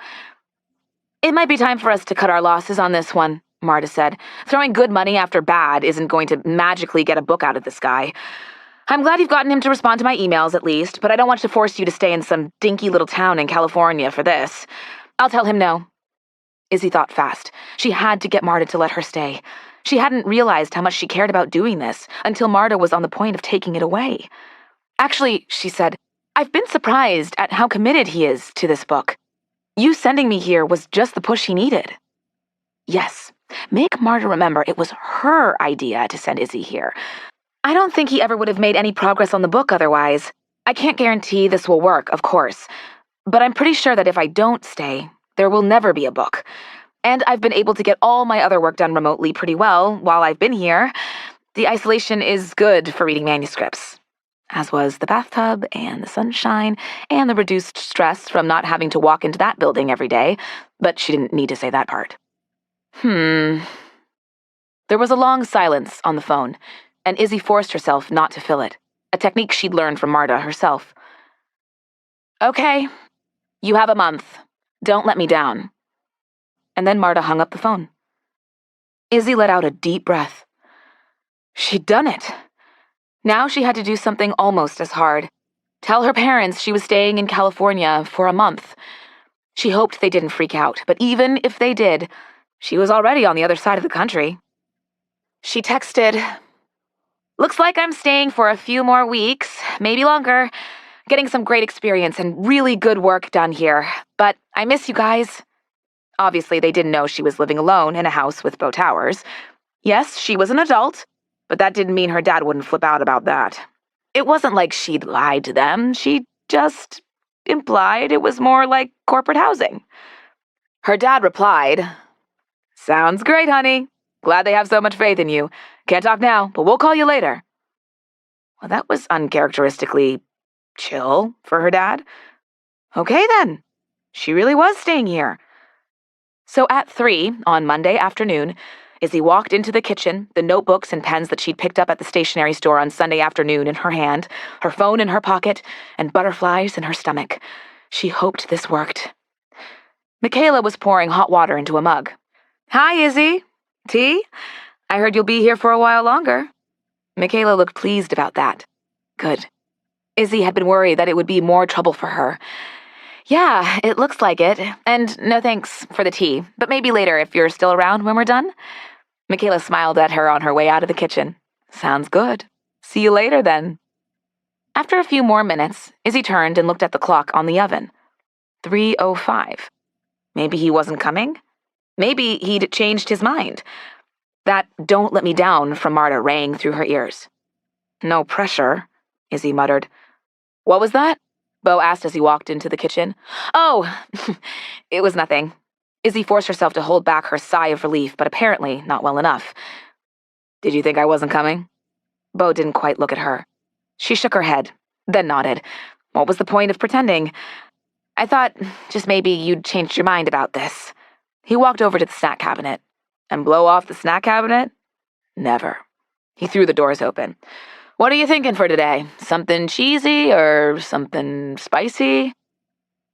It might be time for us to cut our losses on this one, Marta said. Throwing good money after bad isn't going to magically get a book out of this guy. I'm glad you've gotten him to respond to my emails at least, but I don't want to force you to stay in some dinky little town in California for this. I'll tell him no. Izzy thought fast. She had to get Marta to let her stay. She hadn't realized how much she cared about doing this until Marta was on the point of taking it away. Actually, she said, I've been surprised at how committed he is to this book. You sending me here was just the push he needed. Yes, make Marta remember it was her idea to send Izzy here. I don't think he ever would have made any progress on the book otherwise. I can't guarantee this will work, of course. But I'm pretty sure that if I don't stay, there will never be a book. And I've been able to get all my other work done remotely pretty well while I've been here. The isolation is good for reading manuscripts. As was the bathtub and the sunshine and the reduced stress from not having to walk into that building every day. But she didn't need to say that part. There was a long silence on the phone, and Izzy forced herself not to fill it, a technique she'd learned from Marta herself. Okay, you have a month. Don't let me down. And then Marta hung up the phone. Izzy let out a deep breath. She'd done it. Now she had to do something almost as hard. Tell her parents she was staying in California for a month. She hoped they didn't freak out, but even if they did, she was already on the other side of the country. She texted, Looks like I'm staying for a few more weeks, maybe longer, getting some great experience and really good work done here, but I miss you guys. Obviously, they didn't know she was living alone in a house with Beau Towers. Yes, she was an adult, but that didn't mean her dad wouldn't flip out about that. It wasn't like she'd lied to them, she just implied it was more like corporate housing. Her dad replied, Sounds great, honey. Glad they have so much faith in you. Can't talk now, but we'll call you later. Well, that was uncharacteristically chill for her dad. Okay, then. She really was staying here. So at 3 on Monday afternoon, Izzy walked into the kitchen, the notebooks and pens that she'd picked up at the stationery store on Sunday afternoon in her hand, her phone in her pocket, and butterflies in her stomach. She hoped this worked. Michaela was pouring hot water into a mug. Hi, Izzy. Tea? I heard you'll be here for a while longer. Michaela looked pleased about that. Good. Izzy had been worried that it would be more trouble for her. Yeah, it looks like it. And no thanks for the tea, but maybe later if you're still around when we're done. Michaela smiled at her on her way out of the kitchen. Sounds good. See you later, then. After a few more minutes, Izzy turned and looked at the clock on the oven. 3:05. Maybe he wasn't coming? Maybe he'd changed his mind. That "don't let me down" from Marta rang through her ears. No pressure, Izzy muttered. What was that? Beau asked as he walked into the kitchen. Oh, it was nothing. Izzy forced herself to hold back her sigh of relief, but apparently not well enough. Did you think I wasn't coming? Beau didn't quite look at her. She shook her head, then nodded. What was the point of pretending? I thought just maybe you'd changed your mind about this. He walked over to the snack cabinet. And blow off the snack cabinet? Never. He threw the doors open. What are you thinking for today? Something cheesy or something spicy?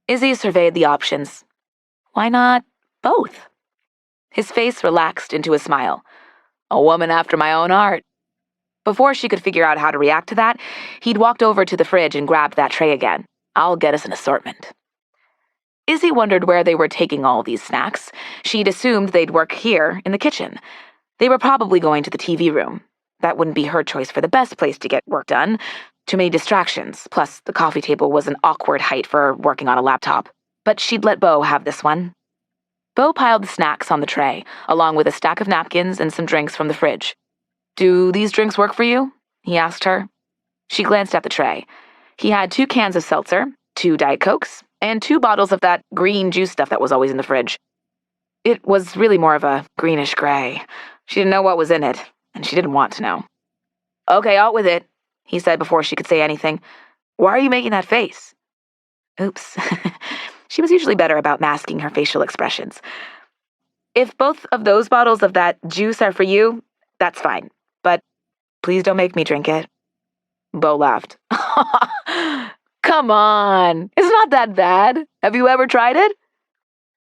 Izzy surveyed the options. Why not both? His face relaxed into a smile. A woman after my own heart. Before she could figure out how to react to that, he'd walked over to the fridge and grabbed that tray again. I'll get us an assortment. Izzy wondered where they were taking all these snacks. She'd assumed they'd work here in the kitchen. They were probably going to the TV room. That wouldn't be her choice for the best place to get work done, Too many distractions, plus the coffee table was an awkward height for working on a laptop. But she'd let Beau have this one. Beau piled the snacks on the tray, along with a stack of napkins and some drinks from the fridge. "Do these drinks work for you?" he asked her. She glanced at the tray. He had 2 cans of seltzer, 2 Diet Cokes, and 2 bottles of that green juice stuff that was always in the fridge. It was really more of a greenish-gray. She didn't know what was in it, and she didn't want to know. "Okay, out with it," he said before she could say anything. "Why are you making that face?" Oops. She was usually better about masking her facial expressions. "If both of those bottles of that juice are for you, that's fine. But please don't make me drink it." Beau laughed. "Come on. It's not that bad. Have you ever tried it?"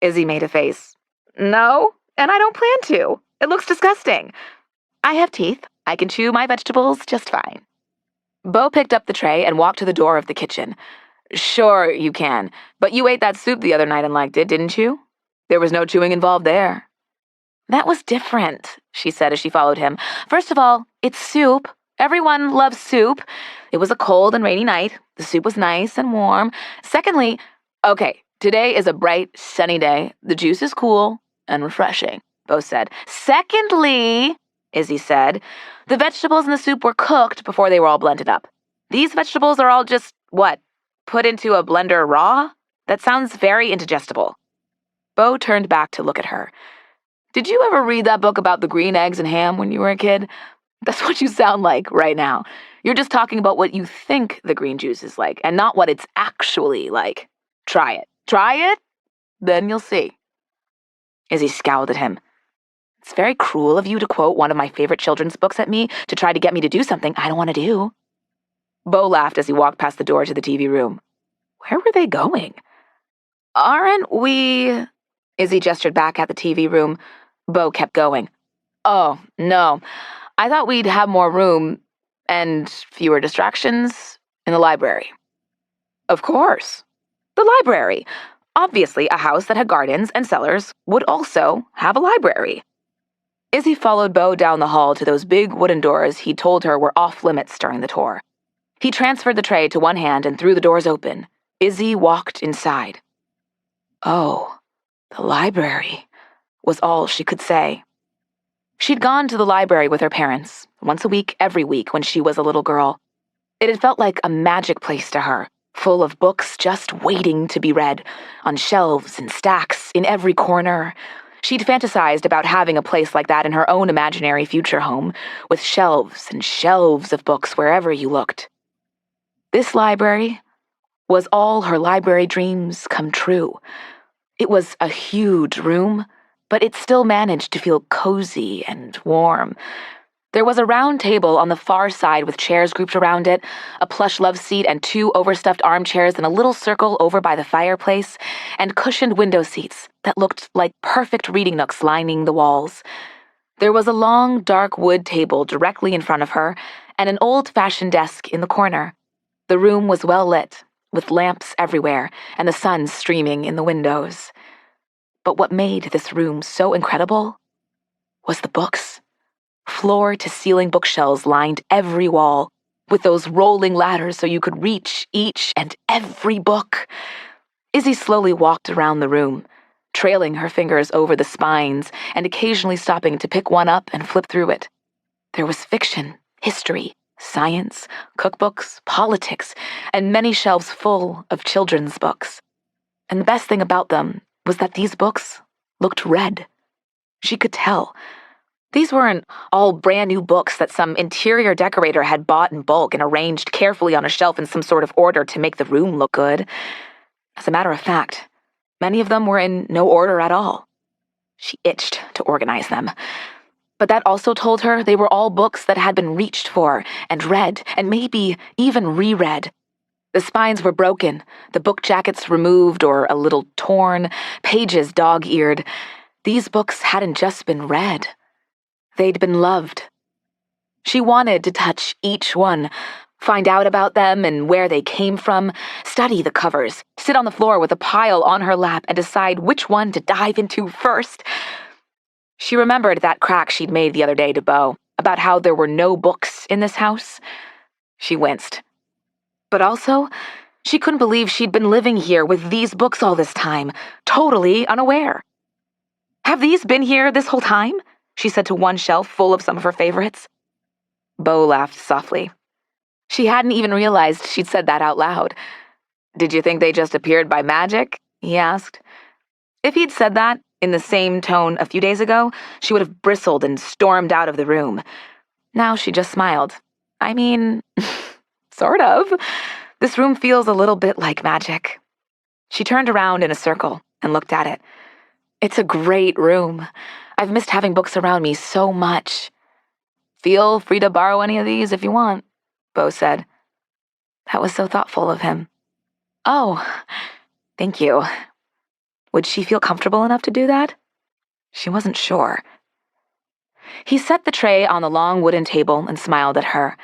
Izzy made a face. "No, and I don't plan to. It looks disgusting. I have teeth. I can chew my vegetables just fine." Beau picked up the tray and walked to the door of the kitchen. "Sure, you can. But you ate that soup the other night and liked it, didn't you? There was no chewing involved there." "That was different," she said as she followed him. "First of all, it's soup. Everyone loves soup. It was a cold and rainy night. The soup was nice and warm. Secondly, okay, today is a bright, sunny day. The juice is cool and refreshing," Beau said. "Secondly," Izzy said, "the vegetables in the soup were cooked before they were all blended up. These vegetables are all just, what, put into a blender raw? That sounds very indigestible." Beau turned back to look at her. "Did you ever read that book about the green eggs and ham when you were a kid? That's what you sound like right now. You're just talking about what you think the green juice is like, and not what it's actually like. Try it. Try it? Then you'll see." Izzy scowled at him. "It's very cruel of you to quote one of my favorite children's books at me to try to get me to do something I don't want to do." Beau laughed as he walked past the door to the TV room. Where were they going? "Aren't we—" Izzy gestured back at the TV room. Beau kept going. "Oh, no. I thought we'd have more room and fewer distractions in the library." "Of course. The library. Obviously, a house that had gardens and cellars would also have a library." Izzy followed Beau down the hall to those big wooden doors he told her were off-limits during the tour. He transferred the tray to one hand and threw the doors open. Izzy walked inside. "Oh, the library," was all she could say. She'd gone to the library with her parents, once a week, every week, when she was a little girl. It had felt like a magic place to her, full of books just waiting to be read, on shelves and stacks in every corner. She'd fantasized about having a place like that in her own imaginary future home, with shelves and shelves of books wherever you looked. This library was all her library dreams come true. It was a huge room, but it still managed to feel cozy and warm. There was a round table on the far side with chairs grouped around it, a plush love seat and 2 overstuffed armchairs in a little circle over by the fireplace, and cushioned window seats that looked like perfect reading nooks lining the walls. There was a long, dark wood table directly in front of her, and an old-fashioned desk in the corner. The room was well lit, with lamps everywhere, and the sun streaming in the windows. But what made this room so incredible was the books. Floor-to-ceiling bookshelves lined every wall, with those rolling ladders so you could reach each and every book. Izzy slowly walked around the room, trailing her fingers over the spines and occasionally stopping to pick one up and flip through it. There was fiction, history, science, cookbooks, politics, and many shelves full of children's books. And the best thing about them was that these books looked read. She could tell. These weren't all brand new books that some interior decorator had bought in bulk and arranged carefully on a shelf in some sort of order to make the room look good. As a matter of fact, many of them were in no order at all. She itched to organize them. But that also told her they were all books that had been reached for and read and maybe even reread. The spines were broken, the book jackets removed or a little torn, pages dog-eared. These books hadn't just been read. They'd been loved. She wanted to touch each one, find out about them and where they came from, study the covers, sit on the floor with a pile on her lap and decide which one to dive into first. She remembered that crack she'd made the other day to Beau about how there were no books in this house. She winced. But also, she couldn't believe she'd been living here with these books all this time, totally unaware. "Have these been here this whole time?" she said to one shelf full of some of her favorites. Beau laughed softly. She hadn't even realized she'd said that out loud. "Did you think they just appeared by magic?" he asked. If he'd said that in the same tone a few days ago, she would have bristled and stormed out of the room. Now she just smiled. "I mean, sort of. This room feels a little bit like magic." She turned around in a circle and looked at it. "It's a great room. I've missed having books around me so much." "Feel free to borrow any of these if you want," Beau said. That was so thoughtful of him. "Oh, thank you." Would she feel comfortable enough to do that? She wasn't sure. He set the tray on the long wooden table and smiled at her.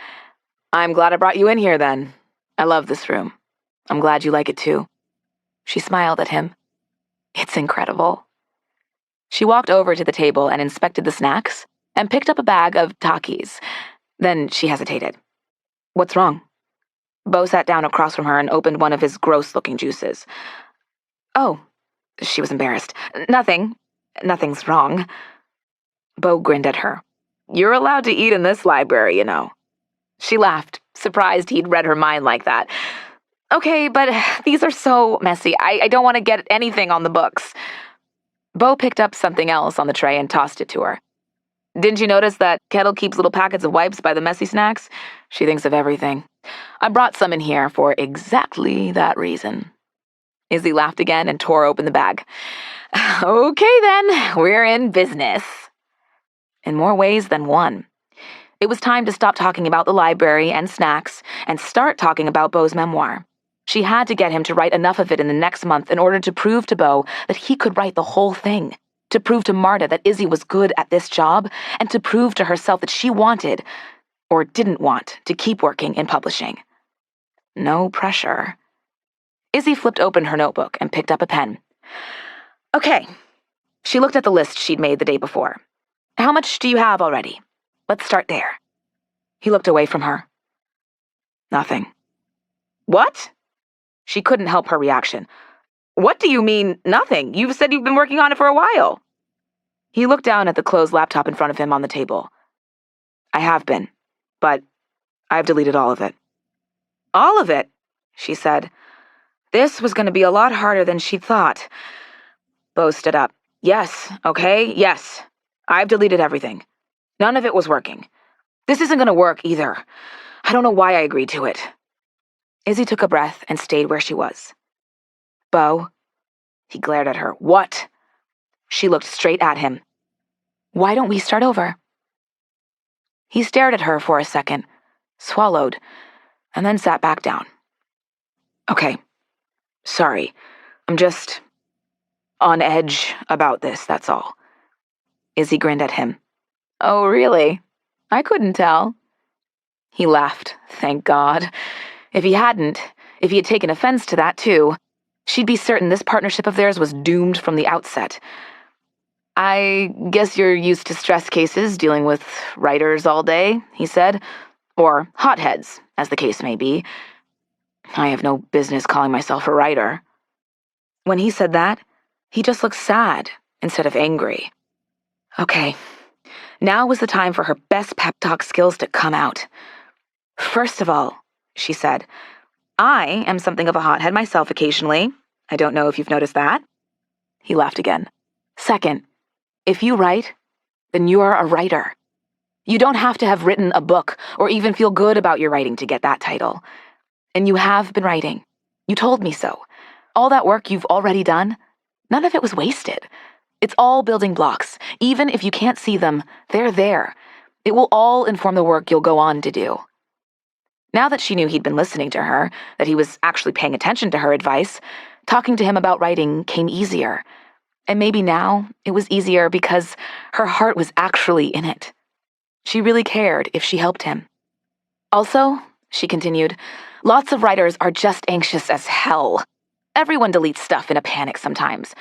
"I'm glad I brought you in here then. I love this room. I'm glad you like it too." She smiled at him. "It's incredible." She walked over to the table and inspected the snacks and picked up a bag of Takis. Then she hesitated. "What's wrong?" Beau sat down across from her and opened one of his gross-looking juices. "Oh," she was embarrassed. "Nothing. Nothing's wrong." Beau grinned at her. "You're allowed to eat in this library, you know." She laughed, surprised he'd read her mind like that. "Okay, but these are so messy. I don't want to get anything on the books." Beau picked up something else on the tray and tossed it to her. "Didn't you notice that Kettle keeps little packets of wipes by the messy snacks? She thinks of everything. I brought some in here for exactly that reason." Izzy laughed again and tore open the bag. "Okay then, we're in business." In more ways than one. It was time to stop talking about the library and snacks and start talking about Beau's memoir. She had to get him to write enough of it in the next month in order to prove to Beau that he could write the whole thing, to prove to Marta that Izzy was good at this job, and to prove to herself that she wanted, or didn't want, to keep working in publishing. No pressure. Izzy flipped open her notebook and picked up a pen. "Okay." She looked at the list she'd made the day before. "How much do you have already? Let's start there." He looked away from her. "Nothing." "What?" She couldn't help her reaction. "What do you mean, nothing? You've said you've been working on it for a while." He looked down at the closed laptop in front of him on the table. "I have been, but I've deleted all of it." "All of it?" she said. This was going to be a lot harder than she'd thought. Beau stood up. "Yes, okay, yes. I've deleted everything. None of it was working. This isn't going to work either. I don't know why I agreed to it." Izzy took a breath and stayed where she was. "Beau?" He glared at her. "What?" She looked straight at him. "Why don't we start over?" He stared at her for a second, swallowed, and then sat back down. "Okay. Sorry. I'm just on edge about this, that's all." Izzy grinned at him. "Oh, really? I couldn't tell." He laughed. Thank God. If he had taken offense to that too, she'd be certain this partnership of theirs was doomed from the outset. "I guess you're used to stress cases dealing with writers all day," he said. "Or hotheads, as the case may be. I have no business calling myself a writer." When he said that, he just looked sad instead of angry. Okay, now was the time for her best pep talk skills to come out. "First of all," she said, "I am something of a hothead myself occasionally. I don't know if you've noticed that." He laughed again. "Second, if you write, then you are a writer. You don't have to have written a book or even feel good about your writing to get that title. And you have been writing. You told me so. All that work you've already done, none of it was wasted. It's all building blocks. Even if you can't see them, they're there. It will all inform the work you'll go on to do." Now that she knew he'd been listening to her, that he was actually paying attention to her advice, talking to him about writing came easier. And maybe now it was easier because her heart was actually in it. She really cared if she helped him. "Also," she continued, "lots of writers are just anxious as hell. Everyone deletes stuff in a panic sometimes.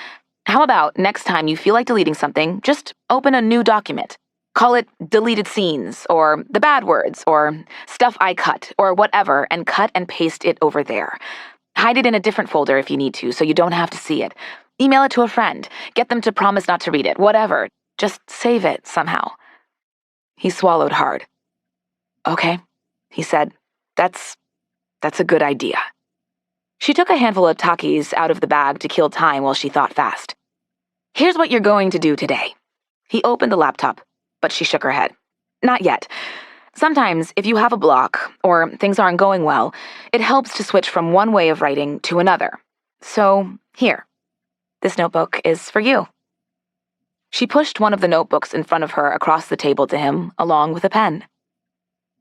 How about next time you feel like deleting something, just open a new document. Call it deleted scenes, or the bad words, or stuff I cut, or whatever, and cut and paste it over there. Hide it in a different folder if you need to, so you don't have to see it. Email it to a friend. Get them to promise not to read it. Whatever. Just save it somehow. He swallowed hard. Okay, he said. That's a good idea. She took a handful of Takis out of the bag to kill time while she thought fast. Here's what you're going to do today. He opened the laptop, but she shook her head. Not yet. Sometimes, if you have a block, or things aren't going well, it helps to switch from one way of writing to another. So, here. This notebook is for you. She pushed one of the notebooks in front of her across the table to him, along with a pen.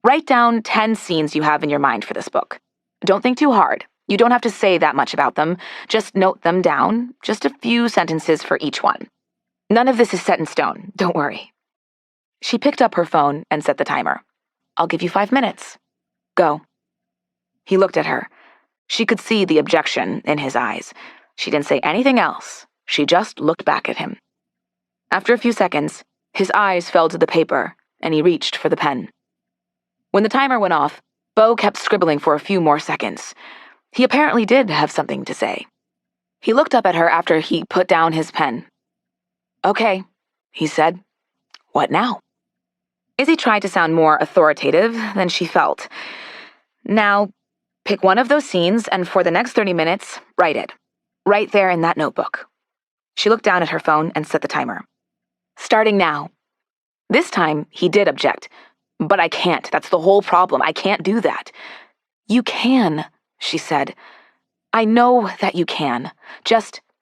Write down 10 scenes you have in your mind for this book. Don't think too hard. You don't have to say that much about them. Just note them down, just a few sentences for each one. None of this is set in stone, don't worry. She picked up her phone and set the timer. I'll give you 5 minutes. Go. He looked at her. She could see the objection in his eyes. She didn't say anything else. She just looked back at him. After a few seconds, his eyes fell to the paper, and he reached for the pen. When the timer went off, Beau kept scribbling for a few more seconds. He apparently did have something to say. He looked up at her after he put down his pen. Okay, he said. What now? Izzy tried to sound more authoritative than she felt. Now, pick one of those scenes, and for the next 30 minutes, write it. Right there in that notebook. She looked down at her phone and set the timer. Starting now. This time, he did object. But I can't. That's the whole problem. I can't do that. You can, she said. I know that you can.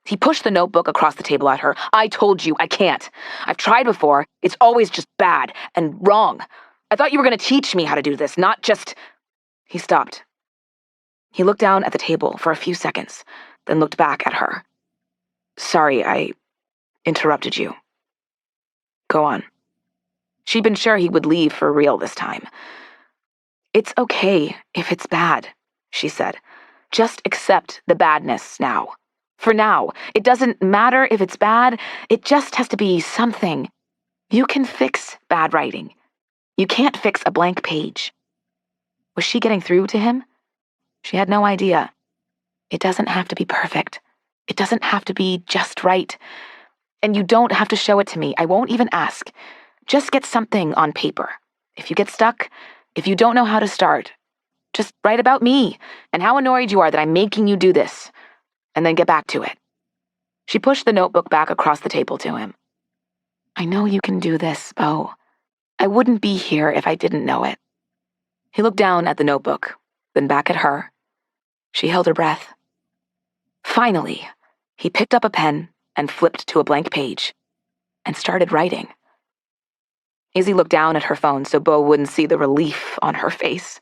He pushed the notebook across the table at her. I told you I can't. I've tried before. It's always just bad and wrong. I thought you were going to teach me how to do this, not just... He stopped. He looked down at the table for a few seconds, then looked back at her. Sorry, I interrupted you. Go on. She'd been sure he would leave for real this time. It's okay if it's bad, she said. Just accept the badness now. For now, it doesn't matter if it's bad, it just has to be something. You can fix bad writing. You can't fix a blank page. Was she getting through to him? She had no idea. It doesn't have to be perfect. It doesn't have to be just right. And you don't have to show it to me. I won't even ask. Just get something on paper. If you get stuck, if you don't know how to start, just write about me and how annoyed you are that I'm making you do this. And then get back to it. She pushed the notebook back across the table to him. I know you can do this, Beau. I wouldn't be here if I didn't know it. He looked down at the notebook, then back at her. She held her breath. Finally, he picked up a pen and flipped to a blank page and started writing. Izzy looked down at her phone so Beau wouldn't see the relief on her face.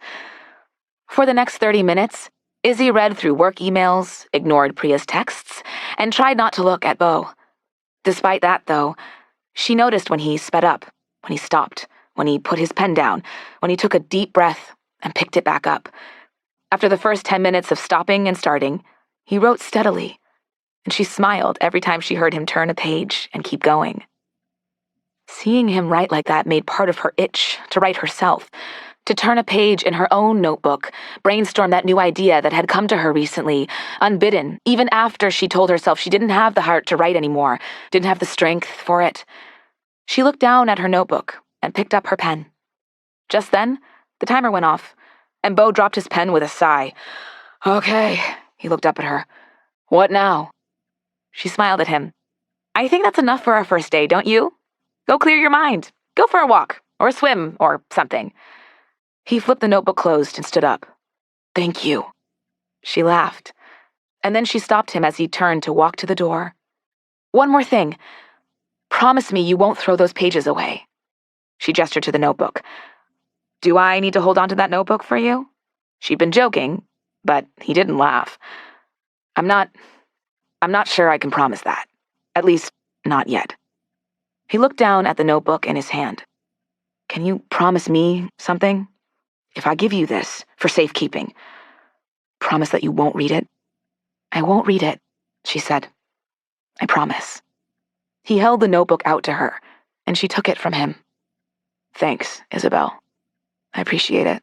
For the next 30 minutes, Izzy read through work emails, ignored Priya's texts, and tried not to look at Beau. Despite that, though, she noticed when he sped up, when he stopped, when he put his pen down, when he took a deep breath and picked it back up. After the first 10 minutes of stopping and starting, he wrote steadily, and she smiled every time she heard him turn a page and keep going. Seeing him write like that made part of her itch to write herself, to turn a page in her own notebook, brainstorm that new idea that had come to her recently, unbidden, even after she told herself she didn't have the heart to write anymore, didn't have the strength for it. She looked down at her notebook and picked up her pen. Just then, the timer went off, and Beau dropped his pen with a sigh. Okay, he looked up at her. What now? She smiled at him. I think that's enough for our first day, don't you? Go clear your mind. Go for a walk, or a swim, or something. He flipped the notebook closed and stood up. Thank you. She laughed, and then she stopped him as he turned to walk to the door. One more thing. Promise me you won't throw those pages away. She gestured to the notebook. Do I need to hold on to that notebook for you? She'd been joking, but he didn't laugh. I'm not sure I can promise that. At least, not yet. He looked down at the notebook in his hand. Can you promise me something? If I give you this for safekeeping, promise that you won't read it? I won't read it, she said. I promise. He held the notebook out to her, and she took it from him. Thanks, Isabelle. I appreciate it.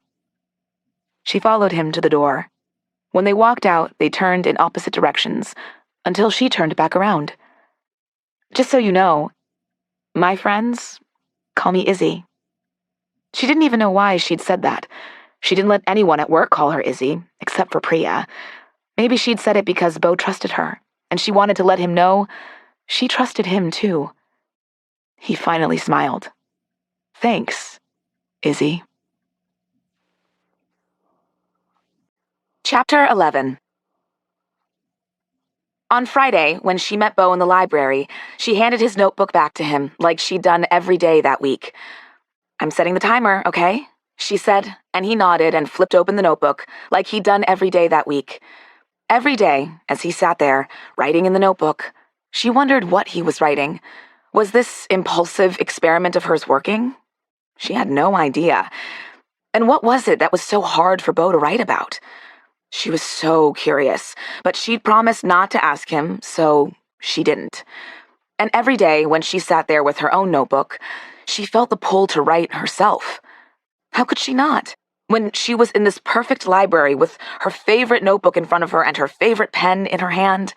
She followed him to the door. When they walked out, they turned in opposite directions, until she turned back around. Just so you know, my friends call me Izzy. She didn't even know why she'd said that. She didn't let anyone at work call her Izzy, except for Priya. Maybe she'd said it because Beau trusted her, and she wanted to let him know she trusted him too. He finally smiled. Thanks, Izzy. Chapter 11. On Friday, when she met Beau in the library, she handed his notebook back to him, like she'd done every day that week. "I'm setting the timer, okay?" she said, and he nodded and flipped open the notebook, like he'd done every day that week. Every day, as he sat there, writing in the notebook, she wondered what he was writing. Was this impulsive experiment of hers working? She had no idea. And what was it that was so hard for Beau to write about? She was so curious, but she'd promised not to ask him, so she didn't. And every day, when she sat there with her own notebook, she felt the pull to write herself. How could she not? When she was in this perfect library with her favorite notebook in front of her and her favorite pen in her hand.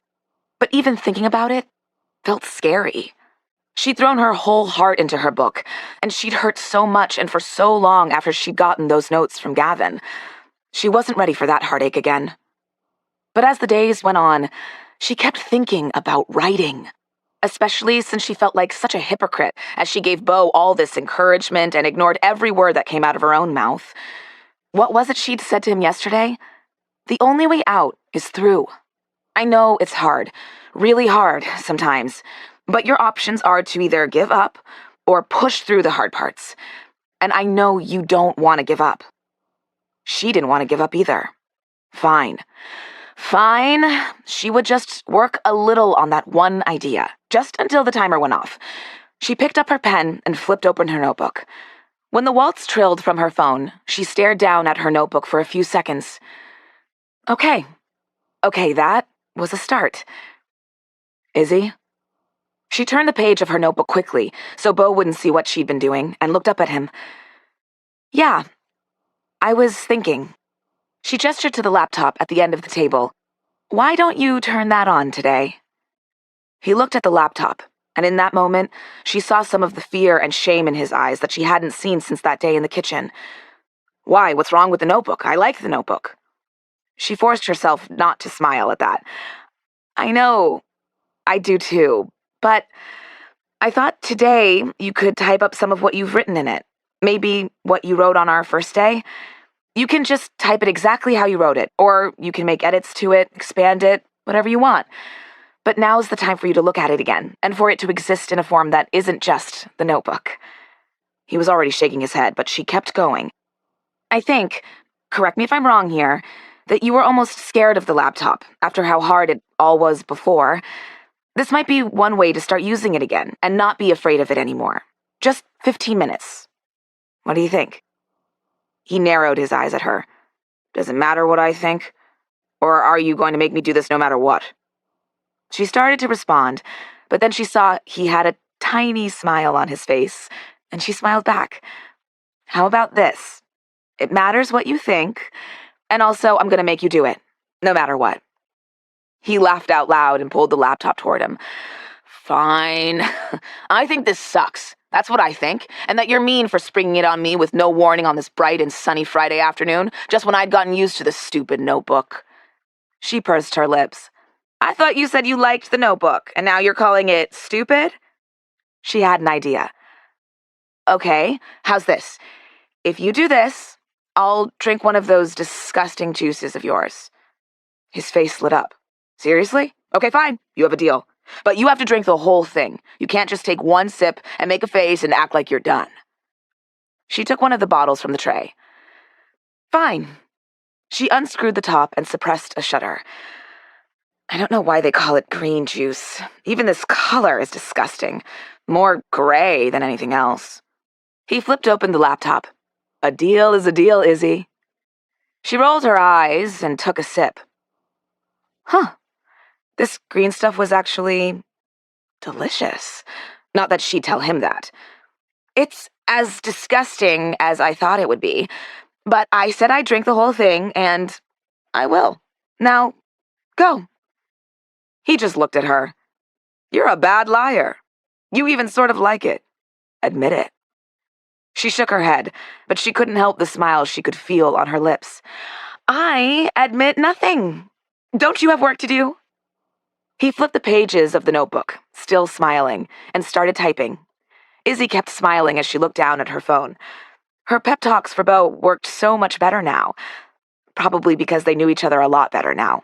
But even thinking about it felt scary. She'd thrown her whole heart into her book, and she'd hurt so much and for so long after she'd gotten those notes from Gavin. She wasn't ready for that heartache again. But as the days went on, she kept thinking about writing, especially since she felt like such a hypocrite as she gave Beau all this encouragement and ignored every word that came out of her own mouth. What was it she'd said to him yesterday? The only way out is through. I know it's hard, really hard sometimes, but your options are to either give up or push through the hard parts. And I know you don't want to give up. She didn't want to give up either. Fine. She would just work a little on that one idea, just until the timer went off. She picked up her pen and flipped open her notebook. When the waltz trilled from her phone, she stared down at her notebook for a few seconds. Okay, that was a start. Izzy? She turned the page of her notebook quickly, so Beau wouldn't see what she'd been doing, and looked up at him. Yeah, I was thinking. She gestured to the laptop at the end of the table. Why don't you turn that on today? He looked at the laptop, and in that moment, she saw some of the fear and shame in his eyes that she hadn't seen since that day in the kitchen. Why? What's wrong with the notebook? I like the notebook. She forced herself not to smile at that. I know, I do too, but I thought today you could type up some of what you've written in it. Maybe what you wrote on our first day. You can just type it exactly how you wrote it, or you can make edits to it, expand it, whatever you want. But now's the time for you to look at it again, and for it to exist in a form that isn't just the notebook. He was already shaking his head, but she kept going. I think, correct me if I'm wrong here, that you were almost scared of the laptop after how hard it all was before. This might be one way to start using it again and not be afraid of it anymore. Just 15 minutes. What do you think? He narrowed his eyes at her. Does it matter what I think? Or are you going to make me do this no matter what? She started to respond, but then she saw he had a tiny smile on his face, and she smiled back. How about this? It matters what you think, and also I'm going to make you do it, no matter what. He laughed out loud and pulled the laptop toward him. Fine. I think this sucks. That's what I think. And that you're mean for springing it on me with no warning on this bright and sunny Friday afternoon, just when I'd gotten used to this stupid notebook. She pursed her lips. I thought you said you liked the notebook, and now you're calling it stupid? She had an idea. Okay, how's this? If you do this, I'll drink one of those disgusting juices of yours. His face lit up. Seriously? Okay, fine. You have a deal. But you have to drink the whole thing. You can't just take one sip and make a face and act like you're done. She took one of the bottles from the tray. Fine. She unscrewed the top and suppressed a shudder. I don't know why they call it green juice. Even this color is disgusting. More gray than anything else. He flipped open the laptop. A deal is a deal, Izzy. She rolled her eyes and took a sip. Huh. This green stuff was actually delicious. Not that she'd tell him that. It's as disgusting as I thought it would be, but I said I'd drink the whole thing, and I will. Now, go." He just looked at her. "You're a bad liar. You even sort of like it. Admit it." She shook her head, but she couldn't help the smile she could feel on her lips. "I admit nothing. Don't you have work to do?" He flipped the pages of the notebook, still smiling, and started typing. Izzy kept smiling as she looked down at her phone. Her pep talks for Beau worked so much better now, probably because they knew each other a lot better now.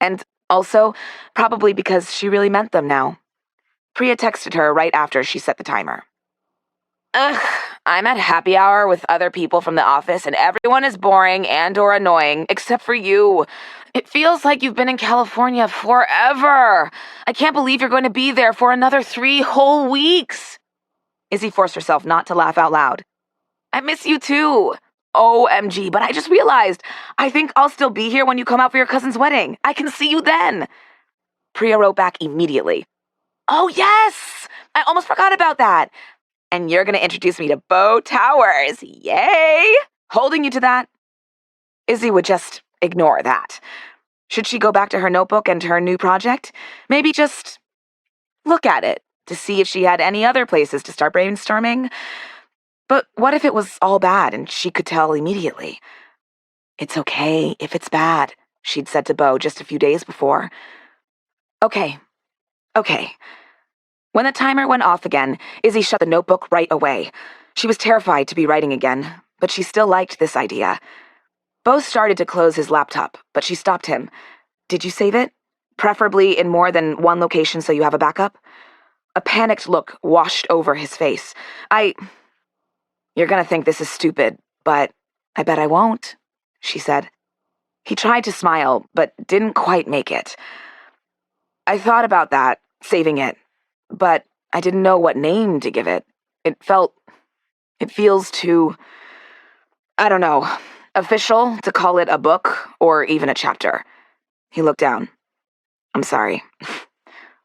And also, probably because she really meant them now. Priya texted her right after she set the timer. "Ugh, I'm at happy hour with other people from the office and everyone is boring and or annoying, except for you. It feels like you've been in California forever. I can't believe you're going to be there for another 3 whole weeks." Izzy forced herself not to laugh out loud. "I miss you too. OMG, but I just realized, I think I'll still be here when you come out for your cousin's wedding. I can see you then." Priya wrote back immediately. "Oh yes, I almost forgot about that. And you're going to introduce me to Beau Towers. Yay! Holding you to that." Izzy would just ignore that. Should she go back to her notebook and her new project? Maybe just look at it to see if she had any other places to start brainstorming? But what if it was all bad and she could tell immediately? "It's okay if it's bad," she'd said to Beau just a few days before. Okay. When the timer went off again, Izzy shut the notebook right away. She was terrified to be writing again, but she still liked this idea. Beau started to close his laptop, but she stopped him. "Did you save it? Preferably in more than one location so you have a backup?" A panicked look washed over his face. "You're gonna think this is stupid, but I bet I won't," she said. He tried to smile, but didn't quite make it. "I thought about that, saving it, but I didn't know what name to give it. It feels too, I don't know, official to call it a book or even a chapter." He looked down. "I'm sorry.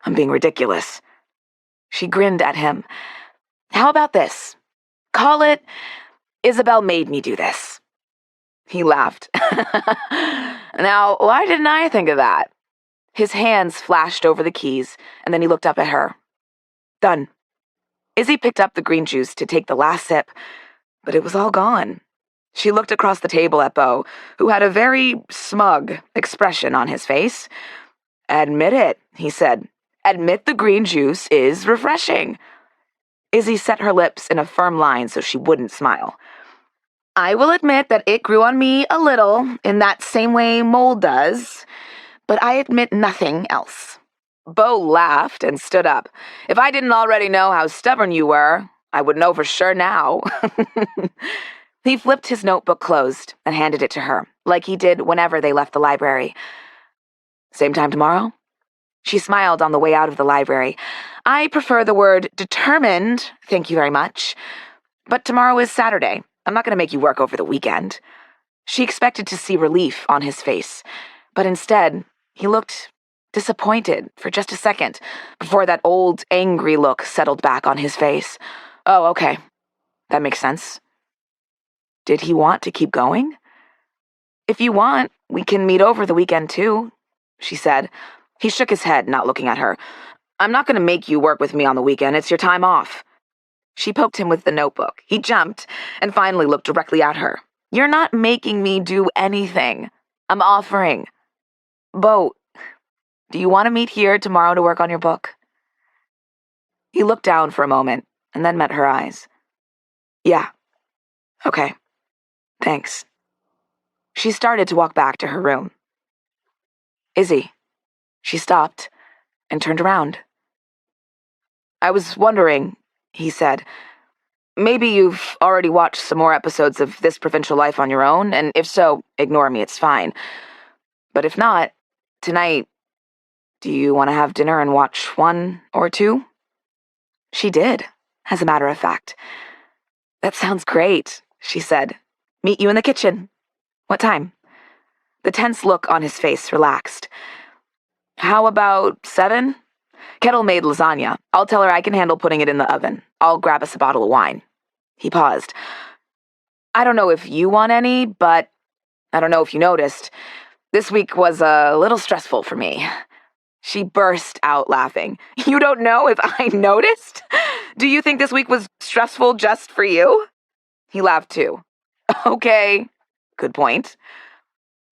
I'm being ridiculous." She grinned at him. "How about this? Call it, Isabelle Made Me Do This." He laughed. "Now, why didn't I think of that?" His hands flashed over the keys, and then he looked up at her. "Done." Izzy picked up the green juice to take the last sip, but it was all gone. She looked across the table at Beau, who had a very smug expression on his face. "Admit it," he said. "Admit the green juice is refreshing." Izzy set her lips in a firm line so she wouldn't smile. "I will admit that it grew on me a little, in that same way mold does, but I admit nothing else." Beau laughed and stood up. "If I didn't already know how stubborn you were, I would know for sure now." He flipped his notebook closed and handed it to her, like he did whenever they left the library. "Same time tomorrow?" She smiled on the way out of the library. "I prefer the word determined, thank you very much. But tomorrow is Saturday. I'm not going to make you work over the weekend." She expected to see relief on his face, but instead, he looked disappointed for just a second before that old, angry look settled back on his face. "Oh, okay. That makes sense." Did he want to keep going? "If you want, we can meet over the weekend too," she said. He shook his head, not looking at her. "I'm not going to make you work with me on the weekend. It's your time off." She poked him with the notebook. He jumped and finally looked directly at her. "You're not making me do anything. I'm offering. Beau, do you want to meet here tomorrow to work on your book?" He looked down for a moment and then met her eyes. "Yeah. Okay. Thanks." She started to walk back to her room. "Izzy." She stopped and turned around. "I was wondering," he said, "maybe you've already watched some more episodes of This Provincial Life on your own, and if so, ignore me, it's fine. But if not, tonight, do you want to have dinner and watch 1 or 2? She did, as a matter of fact. "That sounds great," she said. "Meet you in the kitchen. What time?" The tense look on his face relaxed. "How about 7? Kettle made lasagna. I'll tell her I can handle putting it in the oven. I'll grab us a bottle of wine." He paused. I don't know if you want any, but I don't know if you noticed. This week was a little stressful for me. She burst out laughing. You don't know if I noticed? Do you think this week was stressful just for you? He laughed too. Okay, good point.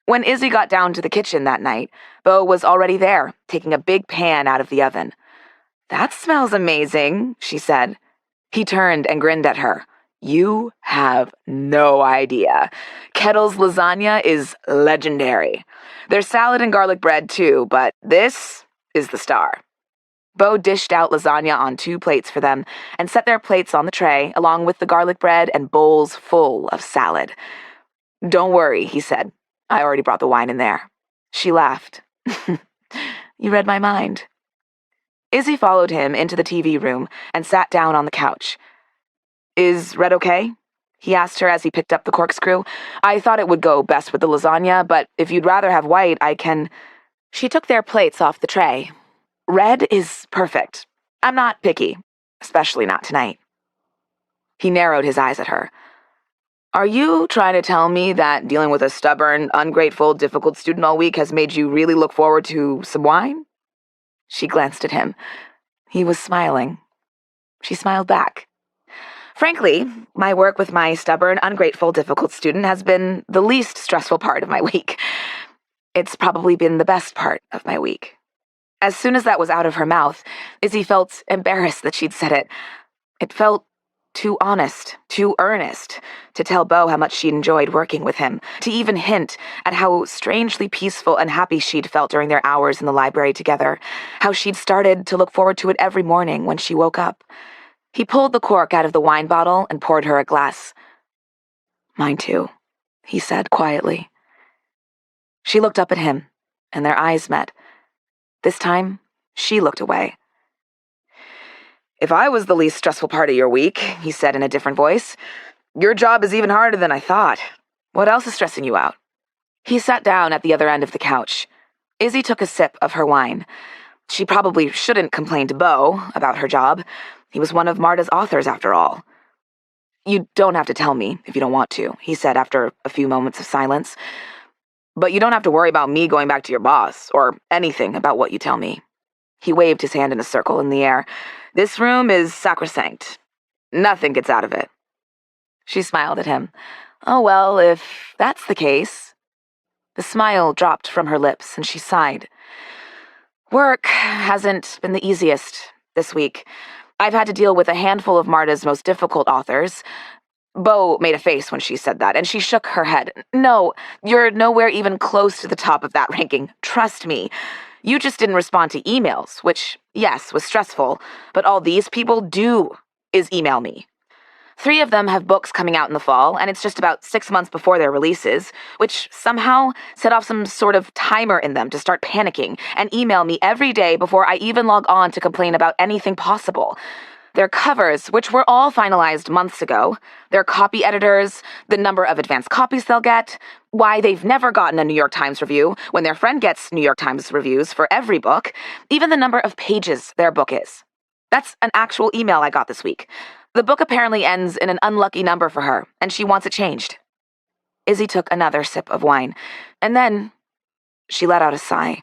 When Izzy got down to the kitchen that night, Beau was already there, taking a big pan out of the oven. That smells amazing, she said. He turned and grinned at her. You have no idea. Kettle's lasagna is legendary. There's salad and garlic bread too, but this is the star. Beau dished out lasagna on 2 plates for them and set their plates on the tray, along with the garlic bread and bowls full of salad. Don't worry, he said. I already brought the wine in there. She laughed. You read my mind. Izzy followed him into the TV room and sat down on the couch. Is red okay? He asked her as he picked up the corkscrew. I thought it would go best with the lasagna, but if you'd rather have white, I can... She took their plates off the tray. Red is perfect. I'm not picky, especially not tonight. He narrowed his eyes at her. Are you trying to tell me that dealing with a stubborn, ungrateful, difficult student all week has made you really look forward to some wine? She glanced at him. He was smiling. She smiled back. Frankly, my work with my stubborn, ungrateful, difficult student has been the least stressful part of my week. It's probably been the best part of my week. As soon as that was out of her mouth, Izzy felt embarrassed that she'd said it. It felt too honest, too earnest, to tell Beau how much she'd enjoyed working with him, to even hint at how strangely peaceful and happy she'd felt during their hours in the library together, how she'd started to look forward to it every morning when she woke up. He pulled the cork out of the wine bottle and poured her a glass. Mine too, he said quietly. She looked up at him, and their eyes met. This time, she looked away. If I was the least stressful part of your week, he said in a different voice, your job is even harder than I thought. What else is stressing you out? He sat down at the other end of the couch. Izzy took a sip of her wine. She probably shouldn't complain to Beau about her job. He was one of Marta's authors, after all. You don't have to tell me if you don't want to, he said after a few moments of silence. But you don't have to worry about me going back to your boss, or anything about what you tell me. He waved his hand in a circle in the air. This room is sacrosanct. Nothing gets out of it. She smiled at him. Oh, well, if that's the case. The smile dropped from her lips, and she sighed. Work hasn't been the easiest this week. I've had to deal with a handful of Marta's most difficult authors. Beau made a face when she said that, and she shook her head. No, you're nowhere even close to the top of that ranking. Trust me. You just didn't respond to emails, which, yes, was stressful, but all these people do is email me. 3 of them have books coming out in the fall, and it's just about 6 months before their releases, which somehow set off some sort of timer in them to start panicking and email me every day before I even log on to complain about anything possible. Their covers, which were all finalized months ago, their copy editors, the number of advance copies they'll get, why they've never gotten a New York Times review when their friend gets New York Times reviews for every book, even the number of pages their book is. That's an actual email I got this week. The book apparently ends in an unlucky number for her, and she wants it changed. Izzy took another sip of wine, and then she let out a sigh.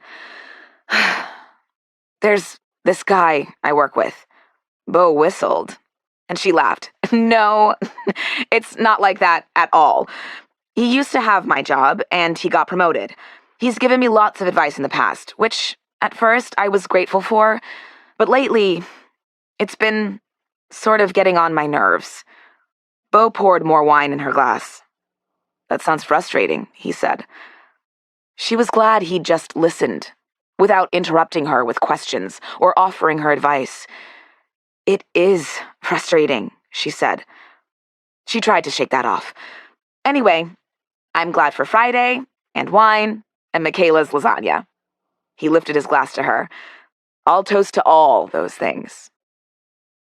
There's this guy I work with. Beau whistled, and she laughed. No, it's not like that at all. He used to have my job, and he got promoted. He's given me lots of advice in the past, which, at first, I was grateful for, but lately, it's been sort of getting on my nerves. Beau poured more wine in her glass. That sounds frustrating, he said. She was glad he'd just listened, without interrupting her with questions or offering her advice. It is frustrating, she said. She tried to shake that off. Anyway, I'm glad for Friday, and wine, and Michaela's lasagna. He lifted his glass to her. I'll toast to all those things.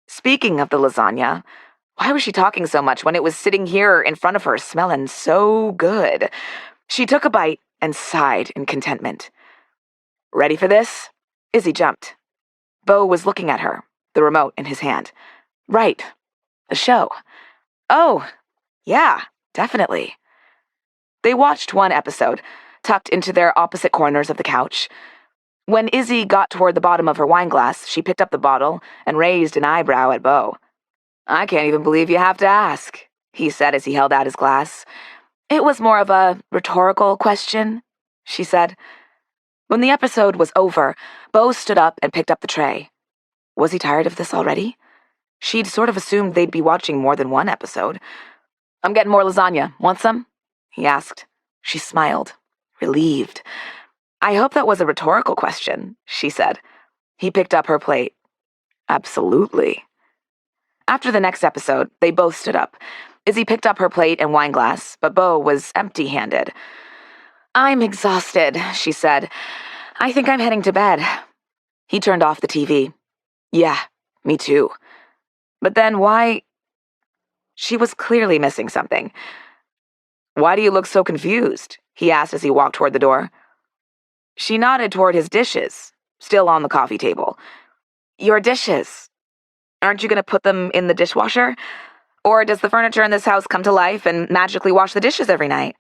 Speaking of the lasagna, why was she talking so much when it was sitting here in front of her, smelling so good? She took a bite and sighed in contentment. Ready for this? Izzy jumped. Beau was looking at her, the remote in his hand. Right. The show. Oh, yeah, definitely. They watched one episode, tucked into their opposite corners of the couch. When Izzy got toward the bottom of her wine glass, she picked up the bottle and raised an eyebrow at Beau. "I can't even believe you have to ask," he said as he held out his glass. "It was more of a rhetorical question," she said. When the episode was over, Beau stood up and picked up the tray. Was he tired of this already? She'd sort of assumed they'd be watching more than one episode. "I'm getting more lasagna. Want some?" he asked. She smiled, relieved. "I hope that was a rhetorical question," she said. He picked up her plate. "Absolutely." After the next episode, they both stood up. Izzy picked up her plate and wine glass, but Beau was empty-handed. "I'm exhausted," she said. "I think I'm heading to bed." He turned off the TV. "Yeah, me too." But then why? She was clearly missing something. "Why do you look so confused?" he asked as he walked toward the door. She nodded toward his dishes, still on the coffee table. "Your dishes. Aren't you going to put them in the dishwasher? Or does the furniture in this house come to life and magically wash the dishes every night?"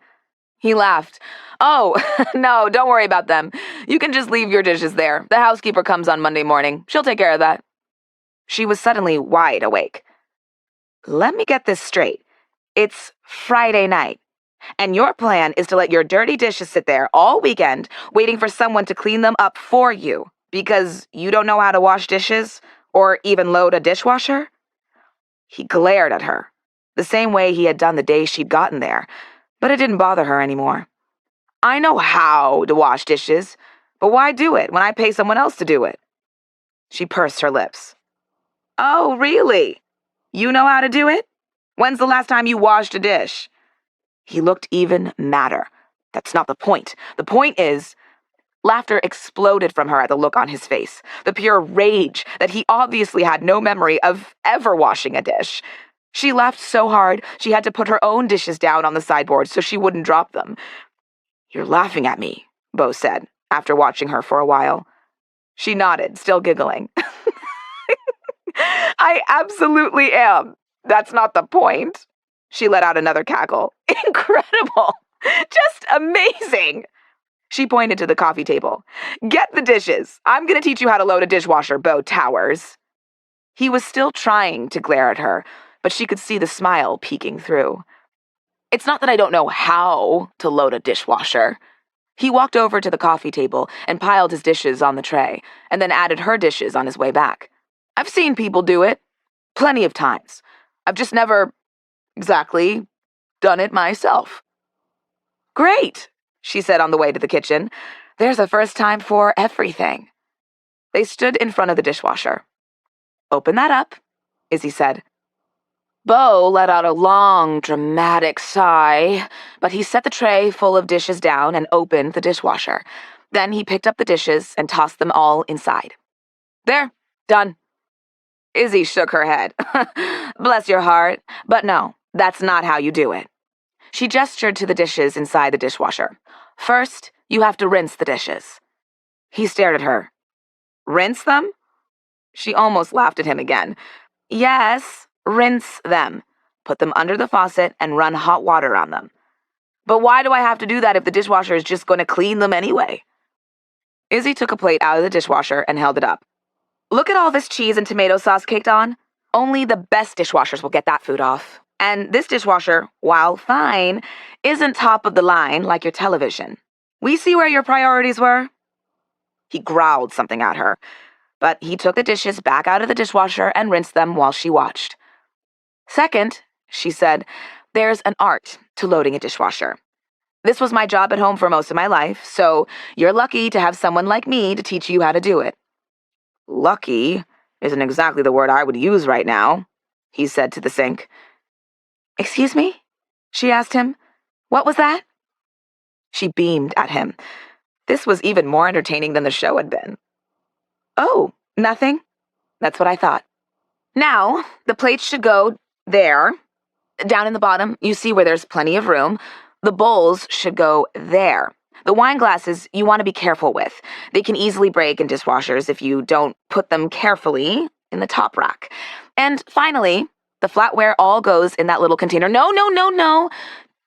He laughed. "Oh, no, don't worry about them. You can just leave your dishes there. The housekeeper comes on Monday morning. She'll take care of that." She was suddenly wide awake. "Let me get this straight. It's Friday night, and your plan is to let your dirty dishes sit there all weekend, waiting for someone to clean them up for you, because you don't know how to wash dishes, or even load a dishwasher?" He glared at her, the same way he had done the day she'd gotten there, but it didn't bother her anymore. "I know how to wash dishes, but why do it when I pay someone else to do it?" She pursed her lips. "Oh, really? You know how to do it? When's the last time you washed a dish?" He looked even madder. "That's not the point. The point is..." Laughter exploded from her at the look on his face, the pure rage that he obviously had no memory of ever washing a dish. She laughed so hard she had to put her own dishes down on the sideboard so she wouldn't drop them. "You're laughing at me," Beau said, after watching her for a while. She nodded, still giggling. "I absolutely am. That's not the point." She let out another cackle. "Incredible! Just amazing!" She pointed to the coffee table. "Get the dishes. I'm going to teach you how to load a dishwasher, Beau Towers." He was still trying to glare at her, but she could see the smile peeking through. "It's not that I don't know how to load a dishwasher." He walked over to the coffee table and piled his dishes on the tray, and then added her dishes on his way back. "I've seen people do it. Plenty of times. I've just never exactly done it myself." "Great," she said on the way to the kitchen. "There's a first time for everything." They stood in front of the dishwasher. "Open that up," Izzy said. Beau let out a long, dramatic sigh, but he set the tray full of dishes down and opened the dishwasher. Then he picked up the dishes and tossed them all inside. "There, done." Izzy shook her head. "Bless your heart, but no, that's not how you do it." She gestured to the dishes inside the dishwasher. "First, you have to rinse the dishes." He stared at her. "Rinse them?" She almost laughed at him again. "Yes, rinse them. Put them under the faucet and run hot water on them." "But why do I have to do that if the dishwasher is just going to clean them anyway?" Izzy took a plate out of the dishwasher and held it up. "Look at all this cheese and tomato sauce caked on. Only the best dishwashers will get that food off. And this dishwasher, while fine, isn't top of the line like your television. We see where your priorities were." He growled something at her, but he took the dishes back out of the dishwasher and rinsed them while she watched. "Second," she said, "there's an art to loading a dishwasher. This was my job at home for most of my life, so you're lucky to have someone like me to teach you how to do it." "Lucky isn't exactly the word I would use right now," he said to the sink. "Excuse me?" she asked him. "What was that?" She beamed at him. This was even more entertaining than the show had been. "Oh, nothing? That's what I thought. Now, the plates should go there. Down in the bottom, you see where there's plenty of room. The bowls should go there. The wine glasses you want to be careful with. They can easily break in dishwashers if you don't put them carefully in the top rack. And finally, The flatware all goes in that little container. No, no, no, no.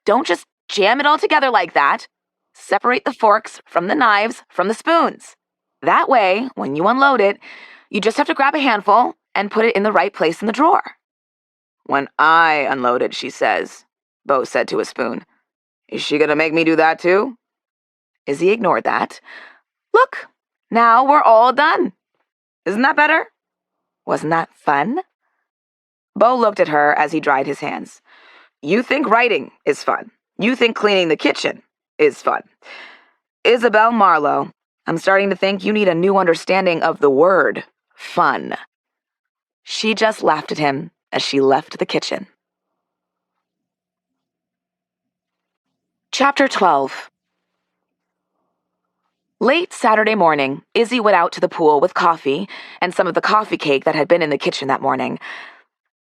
Don't just jam it all together like that. Separate the forks from the knives from the spoons. That way, when you unload it, you just have to grab a handful and put it in the right place in the drawer. When I unload it, she says, Beau said to a spoon. Is she gonna make me do that too? Izzy ignored that. Look, now we're all done. Isn't that better? Wasn't that fun? Beau looked at her as he dried his hands. You think writing is fun. You think cleaning the kitchen is fun. Isabelle Marlowe, I'm starting to think you need a new understanding of the word fun. She just laughed at him as she left the kitchen. Chapter 12. Late Saturday morning, Izzy went out to the pool with coffee and some of the coffee cake that had been in the kitchen that morning.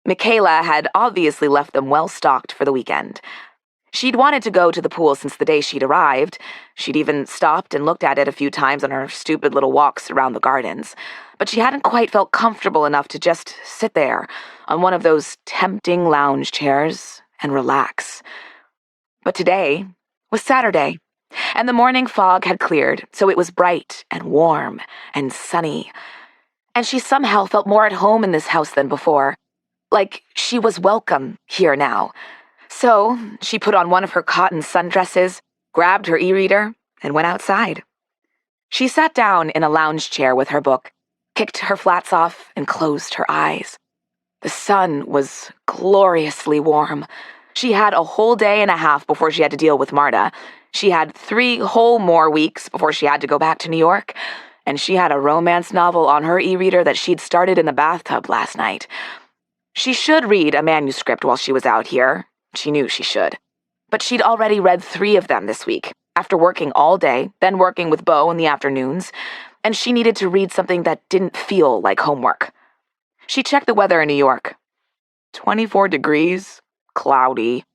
Michaela had obviously left them well stocked for the weekend. She'd wanted to go to the pool since the day she'd arrived. She'd even stopped and looked at it a few times on her stupid little walks around the gardens. But she hadn't quite felt comfortable enough to just sit there on one of those tempting lounge chairs and relax. But today was Saturday, and the morning fog had cleared, so it was bright and warm and sunny. And she somehow felt more at home in this house than before, like she was welcome here now. So she put on one of her cotton sundresses, grabbed her e-reader, and went outside. She sat down in a lounge chair with her book, kicked her flats off, and closed her eyes. The sun was gloriously warm. She had a whole day and a half before she had to deal with Marta. She had 3 whole more weeks before she had to go back to New York. And she had a romance novel on her e-reader that she'd started in the bathtub last night. She should read a manuscript while she was out here. She knew she should. But she'd already read 3 of them this week, after working all day, then working with Beau in the afternoons, and she needed to read something that didn't feel like homework. She checked the weather in New York. 24 degrees, cloudy.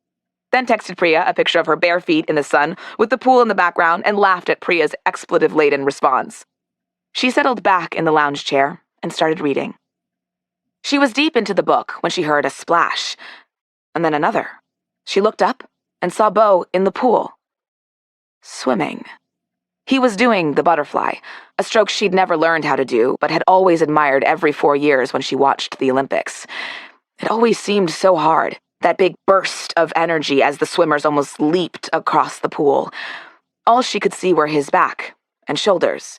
Then texted Priya a picture of her bare feet in the sun with the pool in the background and laughed at Priya's expletive-laden response. She settled back in the lounge chair and started reading. She was deep into the book when she heard a splash, and then another. She looked up and saw Beau in the pool, swimming. He was doing the butterfly, a stroke she'd never learned how to do, but had always admired every 4 years when she watched the Olympics. It always seemed so hard, that big burst of energy as the swimmers almost leaped across the pool. All she could see were his back and shoulders.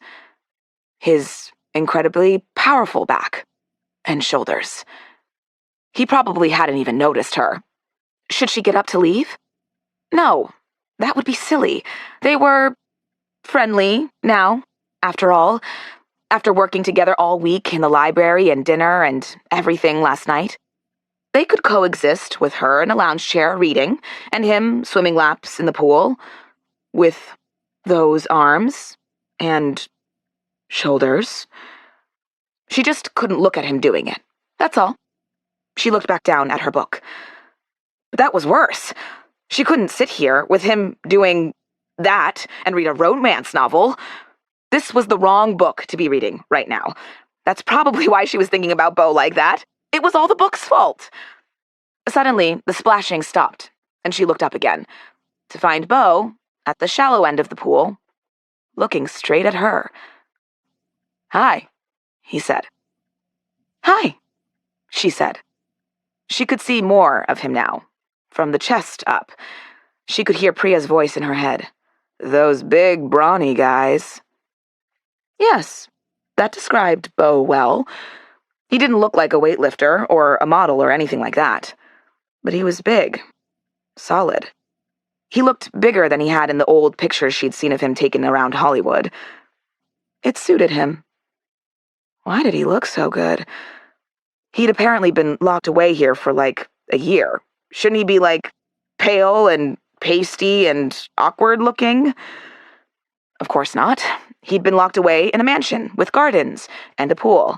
His incredibly powerful back and shoulders. He probably hadn't even noticed her. Should she get up to leave? No, that would be silly. They were friendly now, after all, after working together all week in the library and dinner and everything last night. They could coexist with her in a lounge chair reading and him swimming laps in the pool with those arms and shoulders. She just couldn't look at him doing it. That's all. She looked back down at her book. But that was worse. She couldn't sit here with him doing that and read a romance novel. This was the wrong book to be reading right now. That's probably why she was thinking about Beau like that. It was all the book's fault. Suddenly, the splashing stopped, and she looked up again, to find Beau at the shallow end of the pool, looking straight at her. Hi, he said. Hi, she said. She could see more of him now, from the chest up. She could hear Priya's voice in her head. Those big, brawny guys. Yes, that described Beau well. He didn't look like a weightlifter or a model or anything like that. But he was big. Solid. He looked bigger than he had in the old pictures she'd seen of him taken around Hollywood. It suited him. Why did he look so good? He'd apparently been locked away here for like a year. Shouldn't he be like pale and pasty and awkward looking? Of course not. He'd been locked away in a mansion with gardens and a pool.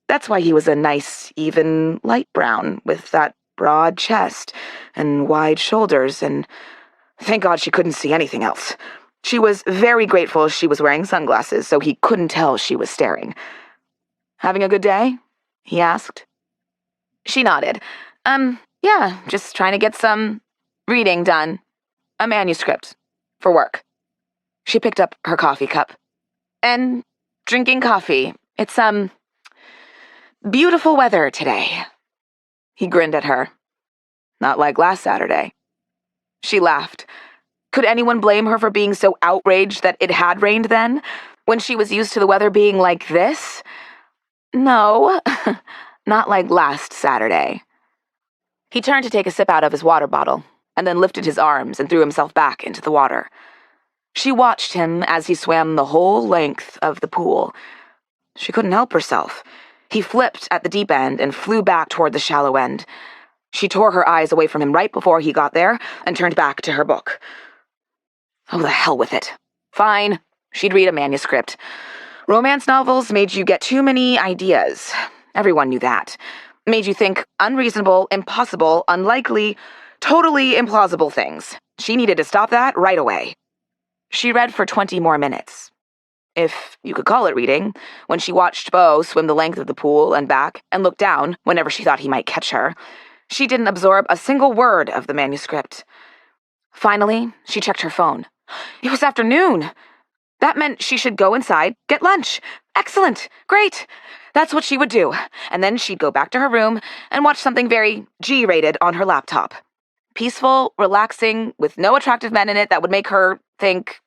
That's why he was a nice, even light brown with that broad chest and wide shoulders, and thank God she couldn't see anything else. She was very grateful she was wearing sunglasses so he couldn't tell she was staring. Having a good day? He asked. She nodded. Yeah, just trying to get some reading done. A manuscript. For work. She picked up her coffee cup. And drinking coffee. It's, beautiful weather today. He grinned at her. Not like last Saturday. She laughed. Could anyone blame her for being so outraged that it had rained then, when she was used to the weather being like this? No, not like last Saturday. He turned to take a sip out of his water bottle, and then lifted his arms and threw himself back into the water. She watched him as he swam the whole length of the pool. She couldn't help herself. He flipped at the deep end and flew back toward the shallow end. She tore her eyes away from him right before he got there and turned back to her book. Oh, the hell with it. Fine. She'd read a manuscript. Romance novels made you get too many ideas. Everyone knew that. Made you think unreasonable, impossible, unlikely, totally implausible things. She needed to stop that right away. She read for 20 more minutes. If you could call it reading, when she watched Beau swim the length of the pool and back and look down whenever she thought he might catch her. She didn't absorb a single word of the manuscript. Finally, she checked her phone. It was afternoon. That meant she should go inside, get lunch. Excellent. Great. That's what she would do. And then she'd go back to her room and watch something very G-rated on her laptop. Peaceful, relaxing, with no attractive men in it that would make her think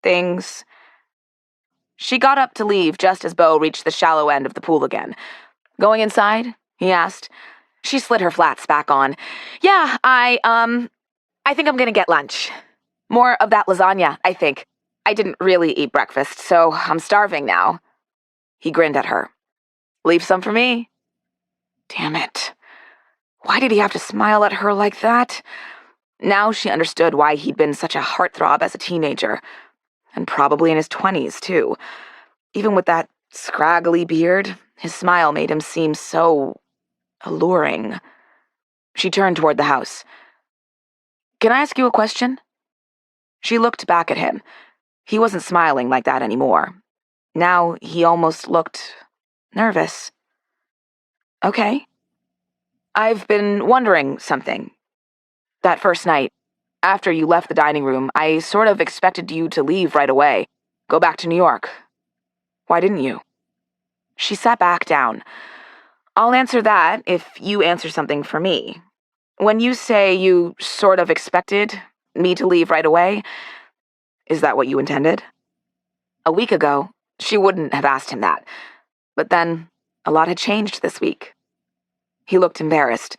things. She got up to leave just as Beau reached the shallow end of the pool again. Going inside? He asked. She slid her flats back on. Yeah, I think I'm gonna get lunch. More of that lasagna, I think. I didn't really eat breakfast, so I'm starving now. He grinned at her. Leave some for me. Damn it. Why did he have to smile at her like that? Now she understood why he'd been such a heartthrob as a teenager. And probably in his 20s, too. Even with that scraggly beard, his smile made him seem so alluring. She turned toward the house. Can I ask you a question? She looked back at him. He wasn't smiling like that anymore. Now he almost looked nervous. Okay. I've been wondering something. That first night, after you left the dining room, I sort of expected you to leave right away. Go back to New York. Why didn't you? She sat back down. I'll answer that if you answer something for me. When you say you sort of expected me to leave right away, is that what you intended? A week ago, she wouldn't have asked him that. But then, a lot had changed this week. He looked embarrassed.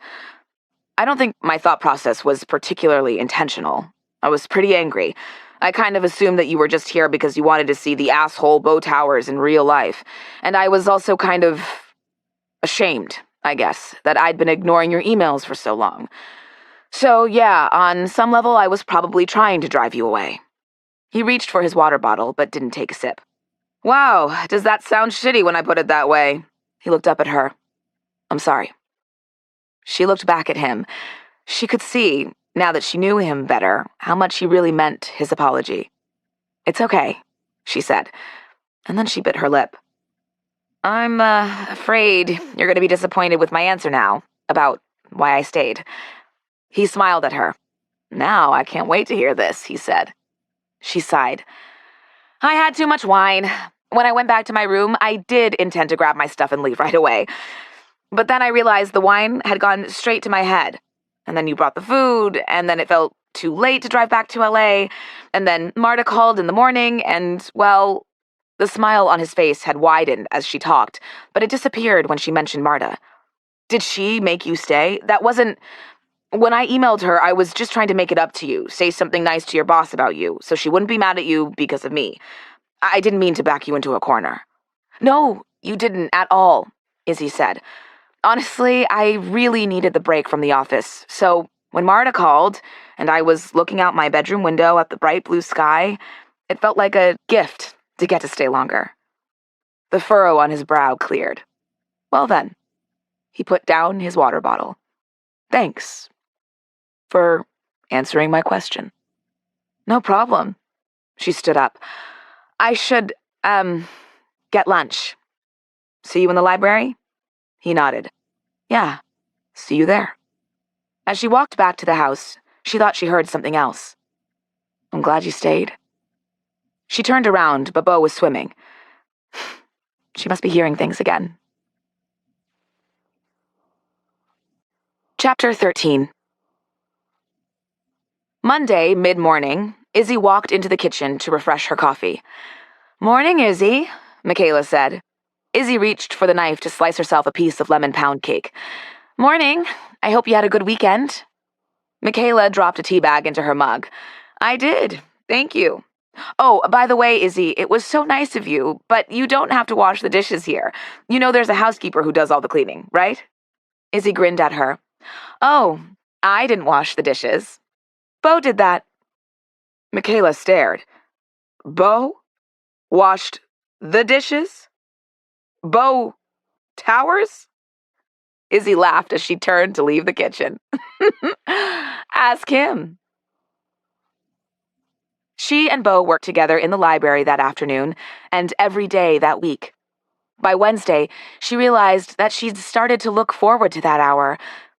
I don't think my thought process was particularly intentional. I was pretty angry. I kind of assumed that you were just here because you wanted to see the asshole Beau Towers in real life. And I was also kind of ashamed, I guess, that I'd been ignoring your emails for so long. So yeah, on some level I was probably trying to drive you away. He reached for his water bottle, but didn't take a sip. Wow, does that sound shitty when I put it that way? He looked up at her. I'm sorry. She looked back at him. She could see, now that she knew him better, how much he really meant his apology. It's okay, she said, and then she bit her lip. I'm, afraid you're going to be disappointed with my answer now, about why I stayed. He smiled at her. Now I can't wait to hear this, he said. She sighed. I had too much wine. When I went back to my room, I did intend to grab my stuff and leave right away. But then I realized the wine had gone straight to my head. And then you brought the food, and then it felt too late to drive back to LA, and then Marta called in the morning, and, well, the smile on his face had widened as she talked, but it disappeared when she mentioned Marta. Did she make you stay? That wasn't... When I emailed her, I was just trying to make it up to you, say something nice to your boss about you, so she wouldn't be mad at you because of me. I didn't mean to back you into a corner. No, you didn't at all, Izzy said. Honestly, I really needed the break from the office, so when Marta called, and I was looking out my bedroom window at the bright blue sky, it felt like a gift to get to stay longer. The furrow on his brow cleared. Well then, he put down his water bottle. Thanks for answering my question. No problem. She stood up. I should, get lunch. See you in the library? He nodded. Yeah, see you there. As she walked back to the house, she thought she heard something else. "I'm glad you stayed." She turned around, but Beau was swimming. She must be hearing things again. Chapter 13. Monday, mid-morning, Izzy walked into the kitchen to refresh her coffee. "Morning, Izzy," Michaela said. Izzy reached for the knife to slice herself a piece of lemon pound cake. "Morning. I hope you had a good weekend." Michaela dropped a tea bag into her mug. "I did. Thank you. Oh, by the way, Izzy, it was so nice of you, but you don't have to wash the dishes here. You know there's a housekeeper who does all the cleaning, right?" Izzy grinned at her. "Oh, I didn't wash the dishes. Beau did that." Michaela stared. "Beau? Washed the dishes? Beau Towers?" Izzy laughed as she turned to leave the kitchen. "Ask him." She and Beau worked together in the library that afternoon and every day that week. By Wednesday, she realized that she'd started to look forward to that hour,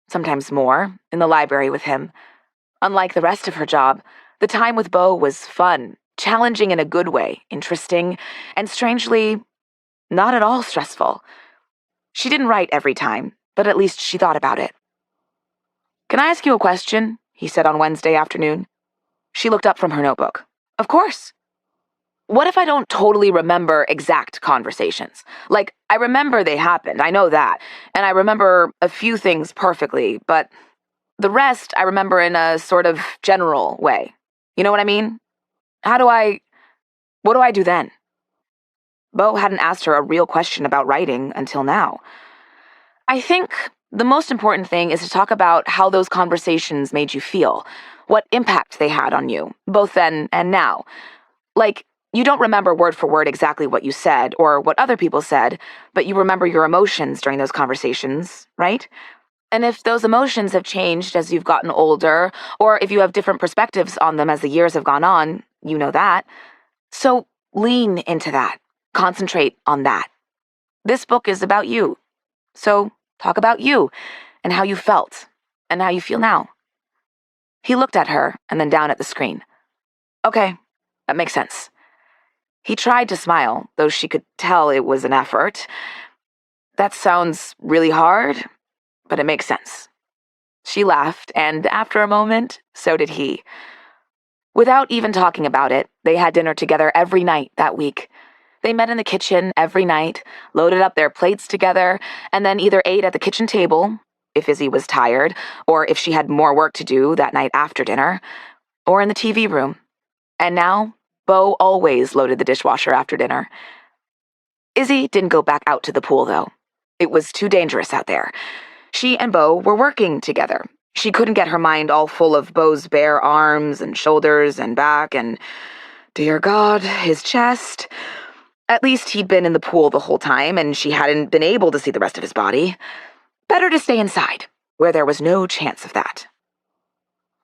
sometimes more, in the library with him. Unlike the rest of her job, the time with Beau was fun, challenging in a good way, interesting, and strangely, not at all stressful. She didn't write every time, but at least she thought about it. "Can I ask you a question?" he said on Wednesday afternoon. She looked up from her notebook. "Of course." "What if I don't totally remember exact conversations? Like, I remember they happened, I know that, and I remember a few things perfectly, but the rest I remember in a sort of general way. You know what I mean? What do I do then?" Beau hadn't asked her a real question about writing until now. "I think the most important thing is to talk about how those conversations made you feel, what impact they had on you, both then and now. Like, you don't remember word for word exactly what you said or what other people said, but you remember your emotions during those conversations, right? And if those emotions have changed as you've gotten older, or if you have different perspectives on them as the years have gone on, you know that. So lean into that. Concentrate on that. This book is about you. So talk about you and how you felt and how you feel now." He looked at her and then down at the screen. "Okay, that makes sense." He tried to smile, though she could tell it was an effort. "That sounds really hard, but it makes sense." She laughed, and after a moment, so did he. Without even talking about it, they had dinner together every night that week. They met in the kitchen every night, loaded up their plates together, and then either ate at the kitchen table, if Izzy was tired, or if she had more work to do that night after dinner, or in the TV room. And now, Beau always loaded the dishwasher after dinner. Izzy didn't go back out to the pool, though. It was too dangerous out there. She and Beau were working together. She couldn't get her mind all full of Beau's bare arms and shoulders and back and, dear God, his chest. At least he'd been in the pool the whole time, and she hadn't been able to see the rest of his body. Better to stay inside, where there was no chance of that.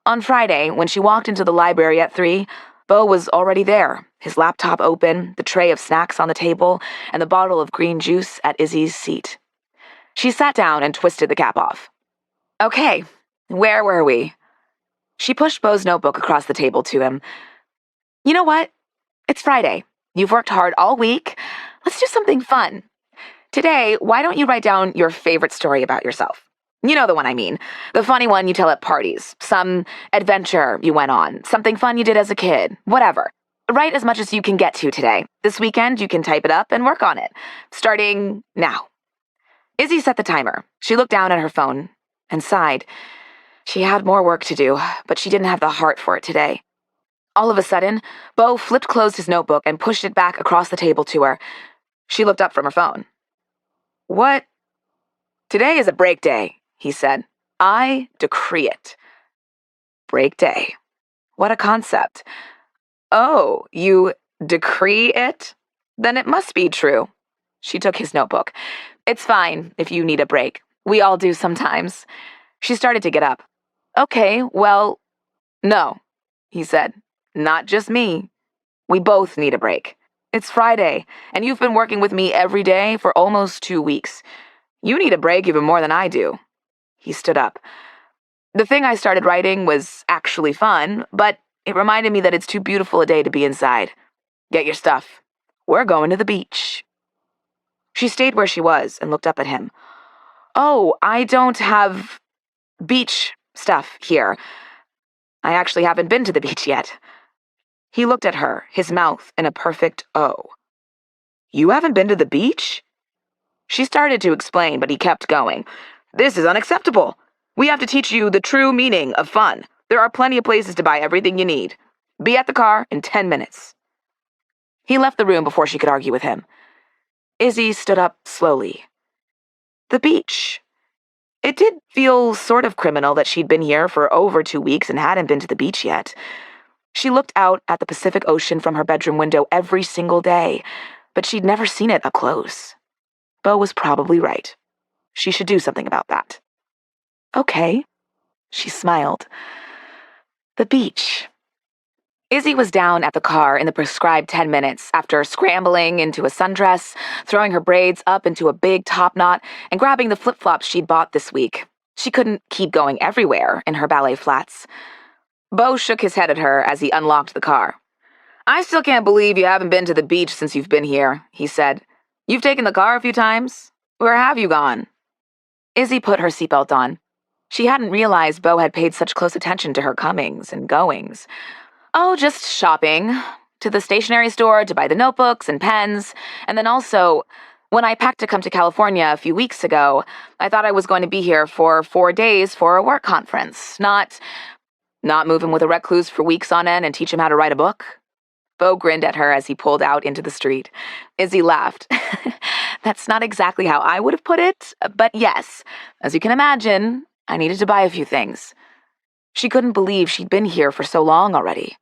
On Friday, when she walked into the library at 3, Beau was already there, his laptop open, the tray of snacks on the table, and the bottle of green juice at Izzy's seat. She sat down and twisted the cap off. "Okay, where were we?" She pushed Beau's notebook across the table to him. "You know what? It's Friday. You've worked hard all week. Let's do something fun. Today, why don't you write down your favorite story about yourself? You know the one I mean. The funny one you tell at parties. Some adventure you went on. Something fun you did as a kid. Whatever. Write as much as you can get to today. This weekend, you can type it up and work on it. Starting now." Izzy set the timer. She looked down at her phone and sighed. She had more work to do, but she didn't have the heart for it today. All of a sudden, Beau flipped closed his notebook and pushed it back across the table to her. She looked up from her phone. "What?" "Today is a break day," he said. "I decree it." Break day. What a concept. "Oh, you decree it? Then it must be true." She took his notebook. "It's fine if you need a break. We all do sometimes." She started to get up. "Okay, well, no," he said. "Not just me. We both need a break. It's Friday, and you've been working with me every day for almost 2 weeks. You need a break even more than I do." He stood up. The thing I started writing was actually fun, but it reminded me that it's too beautiful a day to be inside. Get your stuff. We're going to the beach." She stayed where she was and looked up at him. "Oh, I don't have beach stuff here. I actually haven't been to the beach yet." He looked at her, his mouth in a perfect O. "You haven't been to the beach?" She started to explain, but he kept going. "This is unacceptable. We have to teach you the true meaning of fun. There are plenty of places to buy everything you need. Be at the car in 10 minutes. He left the room before she could argue with him. Izzy stood up slowly. The beach. It did feel sort of criminal that she'd been here for over 2 weeks and hadn't been to the beach yet. She looked out at the Pacific Ocean from her bedroom window every single day, but she'd never seen it up close. Beau was probably right. She should do something about that. Okay. She smiled. The beach. Izzy was down at the car in the prescribed 10 minutes after scrambling into a sundress, throwing her braids up into a big top knot, and grabbing the flip-flops she'd bought this week. She couldn't keep going everywhere in her ballet flats. Beau shook his head at her as he unlocked the car. "I still can't believe you haven't been to the beach since you've been here," he said. "You've taken the car a few times? Where have you gone?" Izzy put her seatbelt on. She hadn't realized Beau had paid such close attention to her comings and goings. "Oh, just shopping. To the stationery store to buy the notebooks and pens. And then also, when I packed to come to California a few weeks ago, I thought I was going to be here for 4 days for a work conference. Not move him with a recluse for weeks on end and teach him how to write a book." Beau grinned at her as he pulled out into the street. Izzy laughed. "That's not exactly how I would have put it, but yes, as you can imagine, I needed to buy a few things." She couldn't believe she'd been here for so long already.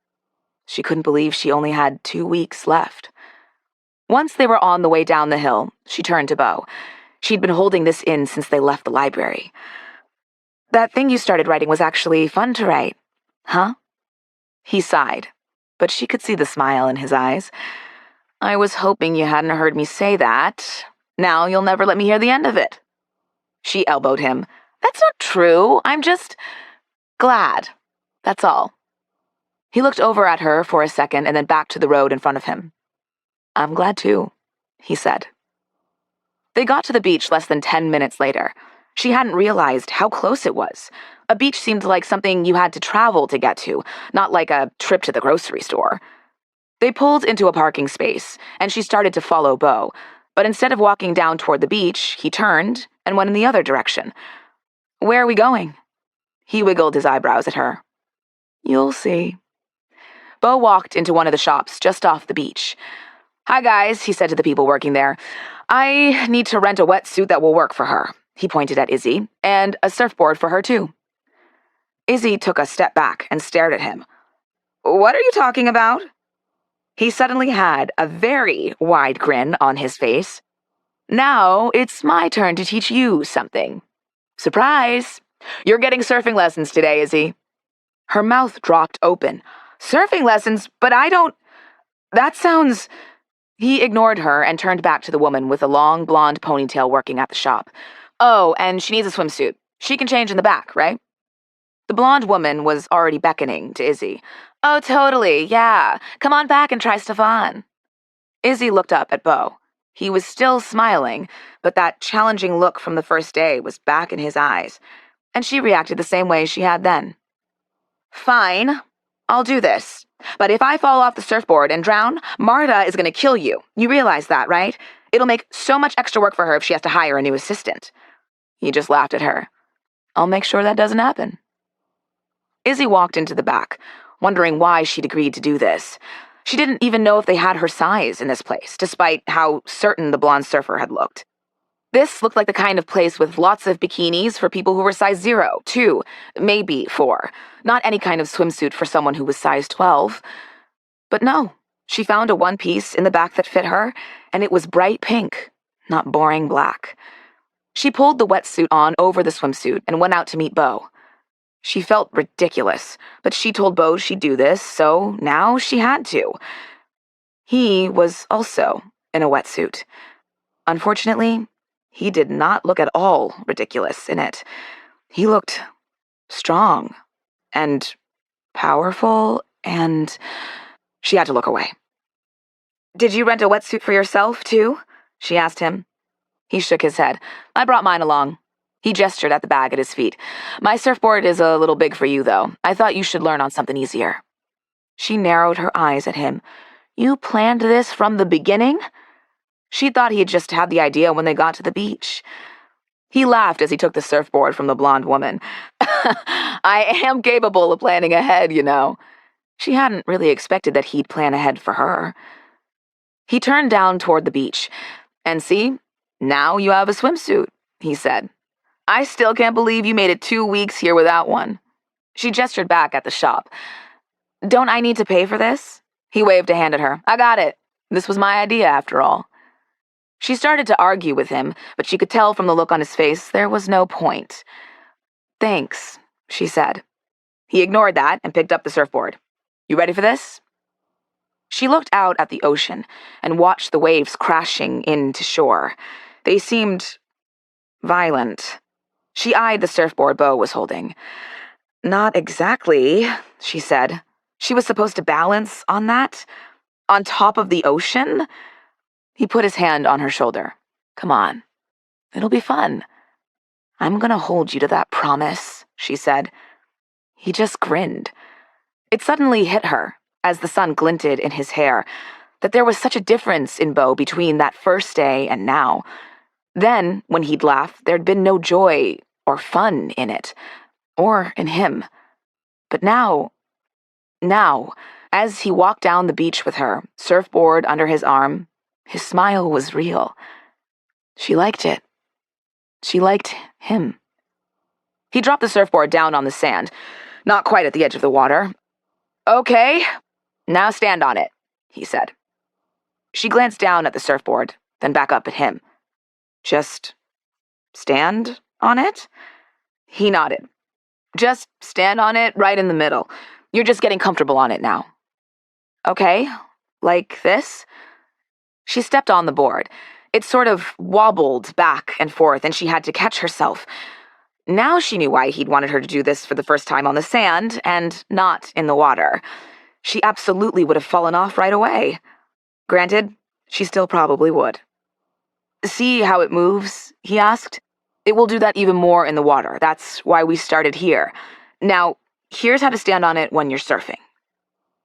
She couldn't believe she only had 2 weeks left. Once they were on the way down the hill, she turned to Beau. She'd been holding this in since they left the library. "That thing you started writing was actually fun to write, huh?" He sighed, but she could see the smile in his eyes. "I was hoping you hadn't heard me say that. Now you'll never let me hear the end of it." She elbowed him. "That's not true. I'm just glad. That's all." He looked over at her for a second and then back to the road in front of him. "I'm glad too," he said. They got to the beach less than 10 minutes later. She hadn't realized how close it was. A beach seemed like something you had to travel to get to, not like a trip to the grocery store. They pulled into a parking space, and she started to follow Beau, but instead of walking down toward the beach, he turned and went in the other direction. "Where are we going?" He wiggled his eyebrows at her. "You'll see." Beau walked into one of the shops just off the beach. "Hi, guys," he said to the people working there. "I need to rent a wetsuit that will work for her." He pointed at Izzy, "and a surfboard for her, too." Izzy took a step back and stared at him. "What are you talking about?" He suddenly had a very wide grin on his face. "Now it's my turn to teach you something. Surprise! You're getting surfing lessons today, Izzy." Her mouth dropped open. "Surfing lessons? But I don't... That sounds..." He ignored her and turned back to the woman with a long blonde ponytail working at the shop. "Oh, and she needs a swimsuit. She can change in the back, right?" The blonde woman was already beckoning to Izzy. "Oh, totally, yeah. Come on back and try stuff on." Izzy looked up at Beau. He was still smiling, but that challenging look from the first day was back in his eyes, and she reacted the same way she had then. "Fine. I'll do this. But if I fall off the surfboard and drown, Marta is going to kill you. You realize that, right? It'll make so much extra work for her if she has to hire a new assistant." He just laughed at her. "I'll make sure that doesn't happen." Izzy walked into the back, wondering why she'd agreed to do this. She didn't even know if they had her size in this place, despite how certain the blonde surfer had looked. This looked like the kind of place with lots of bikinis for people who were size 0, 2, maybe 4. Not any kind of swimsuit for someone who was size 12. But no, she found a one-piece in the back that fit her, and it was bright pink, not boring black. She pulled the wetsuit on over the swimsuit and went out to meet Beau. She felt ridiculous, but she told Beau she'd do this, so now she had to. He was also in a wetsuit. Unfortunately, he did not look at all ridiculous in it. He looked strong and powerful and... She had to look away. "Did you rent a wetsuit for yourself, too?" she asked him. He shook his head. "I brought mine along." He gestured at the bag at his feet. "My surfboard is a little big for you, though. I thought you should learn on something easier." She narrowed her eyes at him. "You planned this from the beginning?" She thought he had just had the idea when they got to the beach. He laughed as he took the surfboard from the blonde woman. "I am capable of planning ahead, you know." She hadn't really expected that he'd plan ahead for her. He turned down toward the beach. "And see, now you have a swimsuit," he said. "I still can't believe you made it 2 weeks here without one." She gestured back at the shop. "Don't I need to pay for this?" He waved a hand at her. "I got it. This was my idea, after all." She started to argue with him, but she could tell from the look on his face there was no point. "Thanks," she said. He ignored that and picked up the surfboard. "You ready for this?" She looked out at the ocean and watched the waves crashing into shore. They seemed violent. She eyed the surfboard Beau was holding. "Not exactly," she said. She was supposed to balance on that? On top of the ocean? He put his hand on her shoulder. "Come on. It'll be fun." "I'm gonna hold you to that promise," she said. He just grinned. It suddenly hit her, as the sun glinted in his hair, that there was such a difference in Beau between that first day and now. Then, when he'd laughed, there'd been no joy or fun in it, or in him. But now, as he walked down the beach with her, surfboard under his arm, his smile was real. She liked it. She liked him. He dropped the surfboard down on the sand, not quite at the edge of the water. "Okay, now stand on it," he said. She glanced down at the surfboard, then back up at him. "Just stand on it?" He nodded. "Just stand on it right in the middle. You're just getting comfortable on it now." "Okay, like this?" She stepped on the board. It sort of wobbled back and forth, and she had to catch herself. Now she knew why he'd wanted her to do this for the first time on the sand, and not in the water. She absolutely would have fallen off right away. Granted, she still probably would. "See how it moves?" he asked. "It will do that even more in the water. That's why we started here. Now, here's how to stand on it when you're surfing."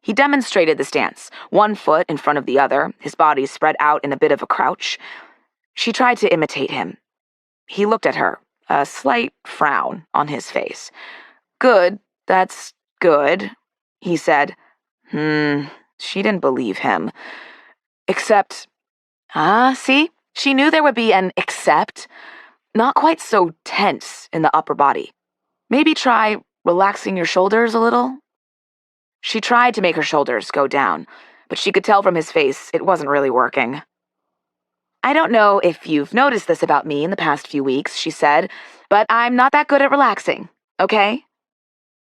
He demonstrated the stance, one foot in front of the other, his body spread out in a bit of a crouch. She tried to imitate him. He looked at her, a slight frown on his face. "Good, that's good," he said. She didn't believe him. Except, see? She knew there would be an except. Not quite so tense in the upper body. Maybe try relaxing your shoulders a little? She tried to make her shoulders go down, but she could tell from his face it wasn't really working. "I don't know if you've noticed this about me in the past few weeks," she said, "but I'm not that good at relaxing, okay?"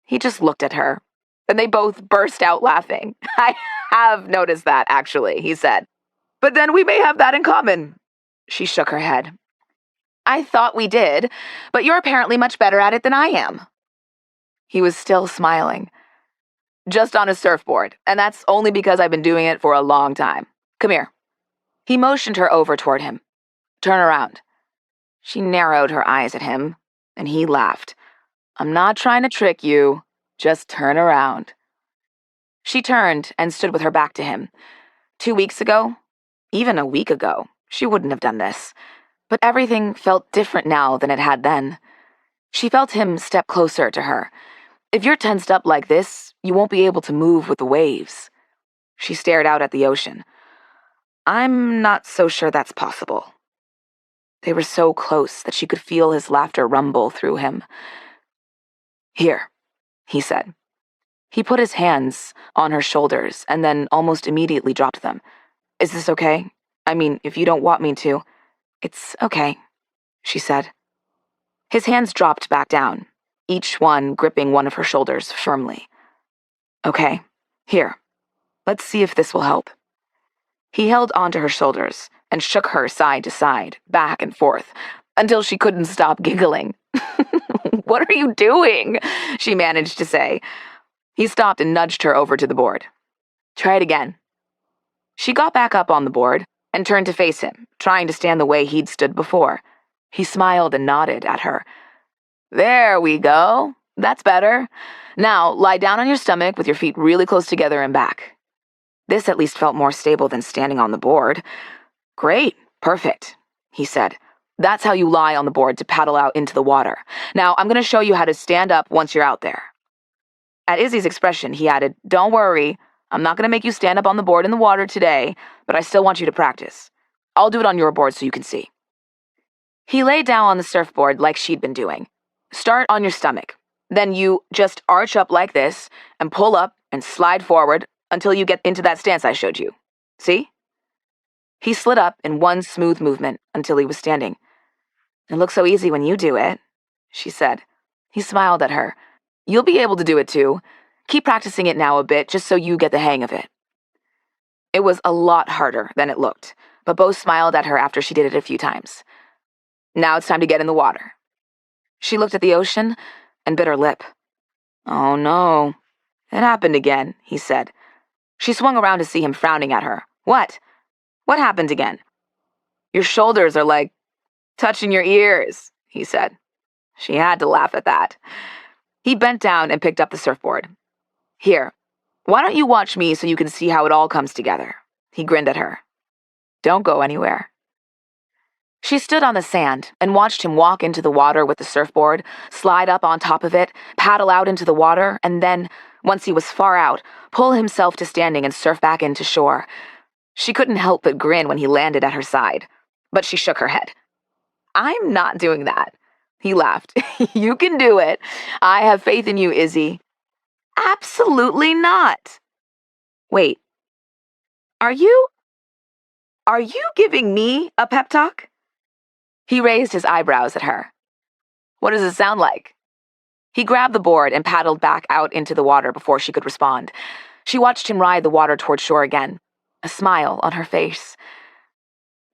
He just looked at her. Then they both burst out laughing. "I have noticed that, actually," he said. "But then we may have that in common." She shook her head. "I thought we did, but you're apparently much better at it than I am." He was still smiling. "Just on a surfboard, and that's only because I've been doing it for a long time. Come here." He motioned her over toward him. "Turn around." She narrowed her eyes at him, and he laughed. "I'm not trying to trick you. Just turn around." She turned and stood with her back to him. 2 weeks ago, even a week ago, she wouldn't have done this. But everything felt different now than it had then. She felt him step closer to her. "If you're tensed up like this, you won't be able to move with the waves." She stared out at the ocean. "I'm not so sure that's possible." They were so close that she could feel his laughter rumble through him. "Here," he said. He put his hands on her shoulders and then almost immediately dropped them. "Is this okay? I mean, if you don't want me to." "It's okay," she said. His hands dropped back down, each one gripping one of her shoulders firmly. "Okay, here. Let's see if this will help." He held onto her shoulders and shook her side to side, back and forth, until she couldn't stop giggling. What are you doing? She managed to say. He stopped and nudged her over to the board. Try it again. She got back up on the board and turned to face him, trying to stand the way he'd stood before. He smiled and nodded at her. There we go. That's better. Now, lie down on your stomach with your feet really close together and back. This at least felt more stable than standing on the board. Great. Perfect, he said. That's how you lie on the board to paddle out into the water. Now, I'm going to show you how to stand up once you're out there. At Izzy's expression, he added, Don't worry. I'm not going to make you stand up on the board in the water today, but I still want you to practice. I'll do it on your board so you can see. He lay down on the surfboard like she'd been doing. Start on your stomach. Then you just arch up like this and pull up and slide forward until you get into that stance I showed you. See? He slid up in one smooth movement until he was standing. It looks so easy when you do it, she said. He smiled at her. You'll be able to do it too. Keep practicing it now a bit just so you get the hang of it. It was a lot harder than it looked, but Beau smiled at her after she did it a few times. Now it's time to get in the water. She looked at the ocean and bit her lip. Oh no. It happened again, he said. She swung around to see him frowning at her. What? What happened again? Your shoulders are like touching your ears, he said. She had to laugh at that. He bent down and picked up the surfboard. Here, why don't you watch me so you can see how it all comes together? He grinned at her. Don't go anywhere. She stood on the sand and watched him walk into the water with the surfboard, slide up on top of it, paddle out into the water, and then, once he was far out, pull himself to standing and surf back into shore. She couldn't help but grin when he landed at her side, but she shook her head. I'm not doing that. He laughed. You can do it. I have faith in you, Izzy. Absolutely not. Wait. Are you giving me a pep talk? He raised his eyebrows at her. What does it sound like? He grabbed the board and paddled back out into the water before she could respond. She watched him ride the water toward shore again, a smile on her face.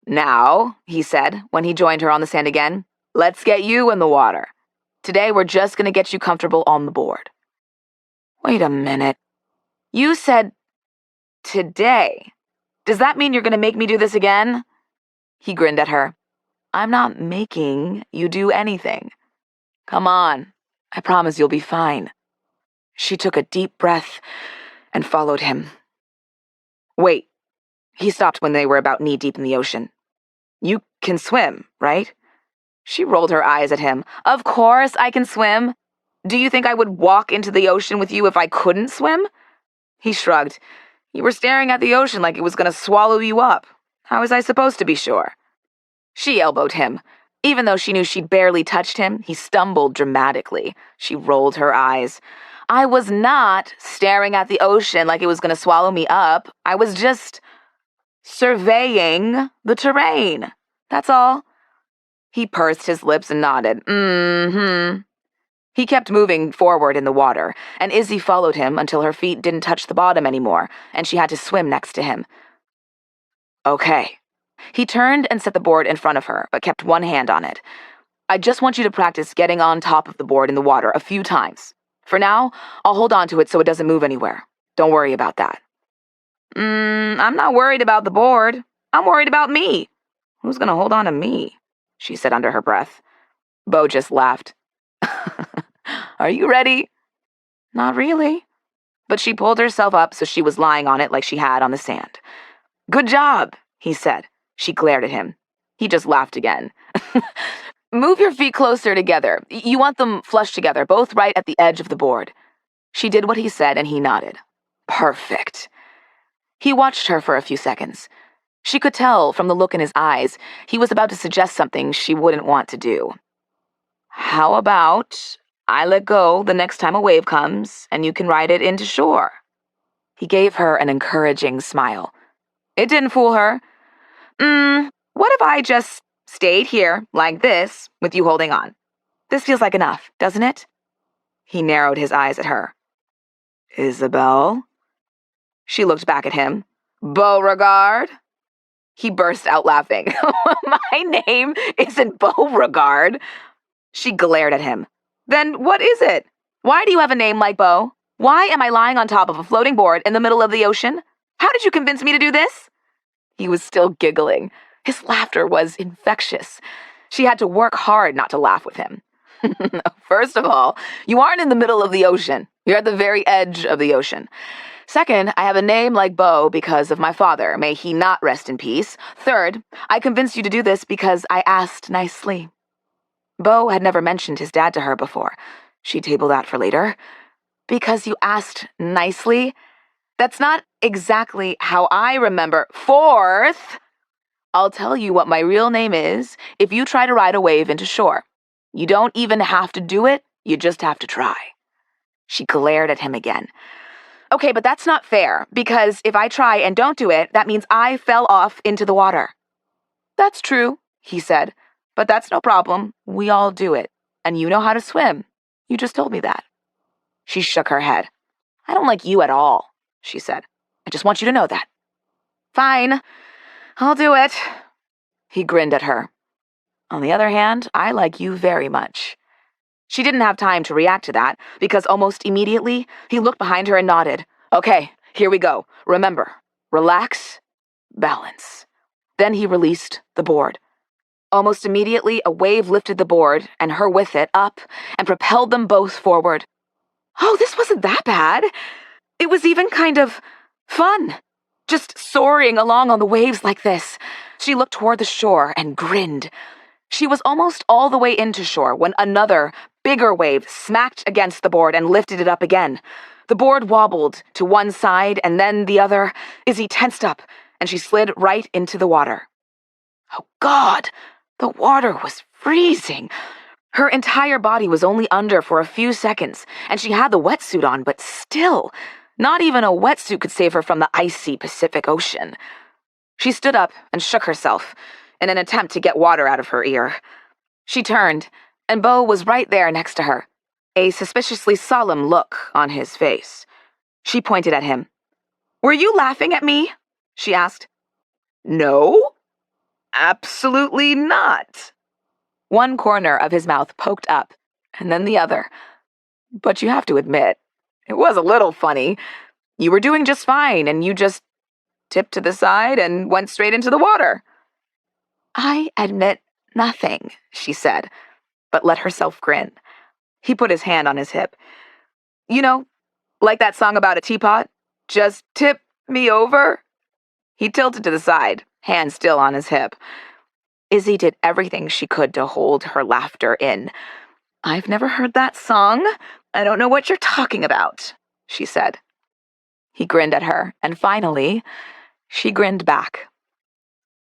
Now, he said, when he joined her on the sand again, let's get you in the water. Today we're just going to get you comfortable on the board. Wait a minute. You said today. Does that mean you're going to make me do this again? He grinned at her. I'm not making you do anything. Come on. I promise you'll be fine. She took a deep breath and followed him. Wait. He stopped when they were about knee-deep in the ocean. You can swim, right? She rolled her eyes at him. Of course I can swim. Do you think I would walk into the ocean with you if I couldn't swim? He shrugged. You were staring at the ocean like it was going to swallow you up. How was I supposed to be sure? She elbowed him. Even though she knew she'd barely touched him, he stumbled dramatically. She rolled her eyes. I was not staring at the ocean like it was going to swallow me up. I was just surveying the terrain. That's all. He pursed his lips and nodded. Mm-hmm. He kept moving forward in the water, and Izzy followed him until her feet didn't touch the bottom anymore, and she had to swim next to him. Okay. He turned and set the board in front of her, but kept one hand on it. I just want you to practice getting on top of the board in the water a few times. For now, I'll hold on to it so it doesn't move anywhere. Don't worry about that. I'm not worried about the board. I'm worried about me. Who's gonna hold on to me? She said under her breath. Beau just laughed. Are you ready? Not really. But she pulled herself up so she was lying on it like she had on the sand. Good job, he said. She glared at him. He just laughed again. Move your feet closer together. You want them flush together, both right at the edge of the board. She did what he said and he nodded. Perfect. He watched her for a few seconds. She could tell from the look in his eyes he was about to suggest something she wouldn't want to do. How about I let go the next time a wave comes and you can ride it into shore? He gave her an encouraging smile. It didn't fool her. What if I just stayed here like this with you holding on? This feels like enough, doesn't it? He narrowed his eyes at her. Isabelle? She looked back at him. Beauregard? He burst out laughing. My name isn't Beauregard. She glared at him. Then what is it? Why do you have a name like Beau? Why am I lying on top of a floating board in the middle of the ocean? How did you convince me to do this? He was still giggling. His laughter was infectious. She had to work hard not to laugh with him. First of all, you aren't in the middle of the ocean. You're at the very edge of the ocean. Second, I have a name like Beau because of my father. May he not rest in peace. Third, I convinced you to do this because I asked nicely. Beau had never mentioned his dad to her before. She'd table that for later. Because you asked nicely? That's not exactly how I remember. Fourth, I'll tell you what my real name is if you try to ride a wave into shore. You don't even have to do it, you just have to try. She glared at him again. Okay, but that's not fair, because if I try and don't do it, that means I fell off into the water. That's true, he said, but that's no problem. We all do it, and you know how to swim. You just told me that. She shook her head. I don't like you at all, she said. I just want you to know that. Fine, I'll do it. He grinned at her. On the other hand, I like you very much. She didn't have time to react to that, because almost immediately, he looked behind her and nodded. Okay, here we go. Remember, relax, balance. Then he released the board. Almost immediately, a wave lifted the board, and her with it, up, and propelled them both forward. Oh, this wasn't that bad. It was even kind of fun. Just soaring along on the waves like this. She looked toward the shore and grinned. She was almost all the way into shore when another, bigger wave smacked against the board and lifted it up again. The board wobbled to one side and then the other. Izzy tensed up, and she slid right into the water. Oh, God! The water was freezing. Her entire body was only under for a few seconds, and she had the wetsuit on, but still, not even a wetsuit could save her from the icy Pacific Ocean. She stood up and shook herself in an attempt to get water out of her ear. She turned, and Beau was right there next to her, a suspiciously solemn look on his face. She pointed at him. Were you laughing at me? She asked. No, absolutely not. One corner of his mouth poked up, and then the other. But you have to admit, it was a little funny. You were doing just fine, and you just tipped to the side and went straight into the water. I admit nothing, she said, but let herself grin. He put his hand on his hip. You know, like that song about a teapot? Just tip me over? He tilted to the side, hand still on his hip. Izzy did everything she could to hold her laughter in. I've never heard that song. I don't know what you're talking about, she said. He grinned at her, and finally, she grinned back.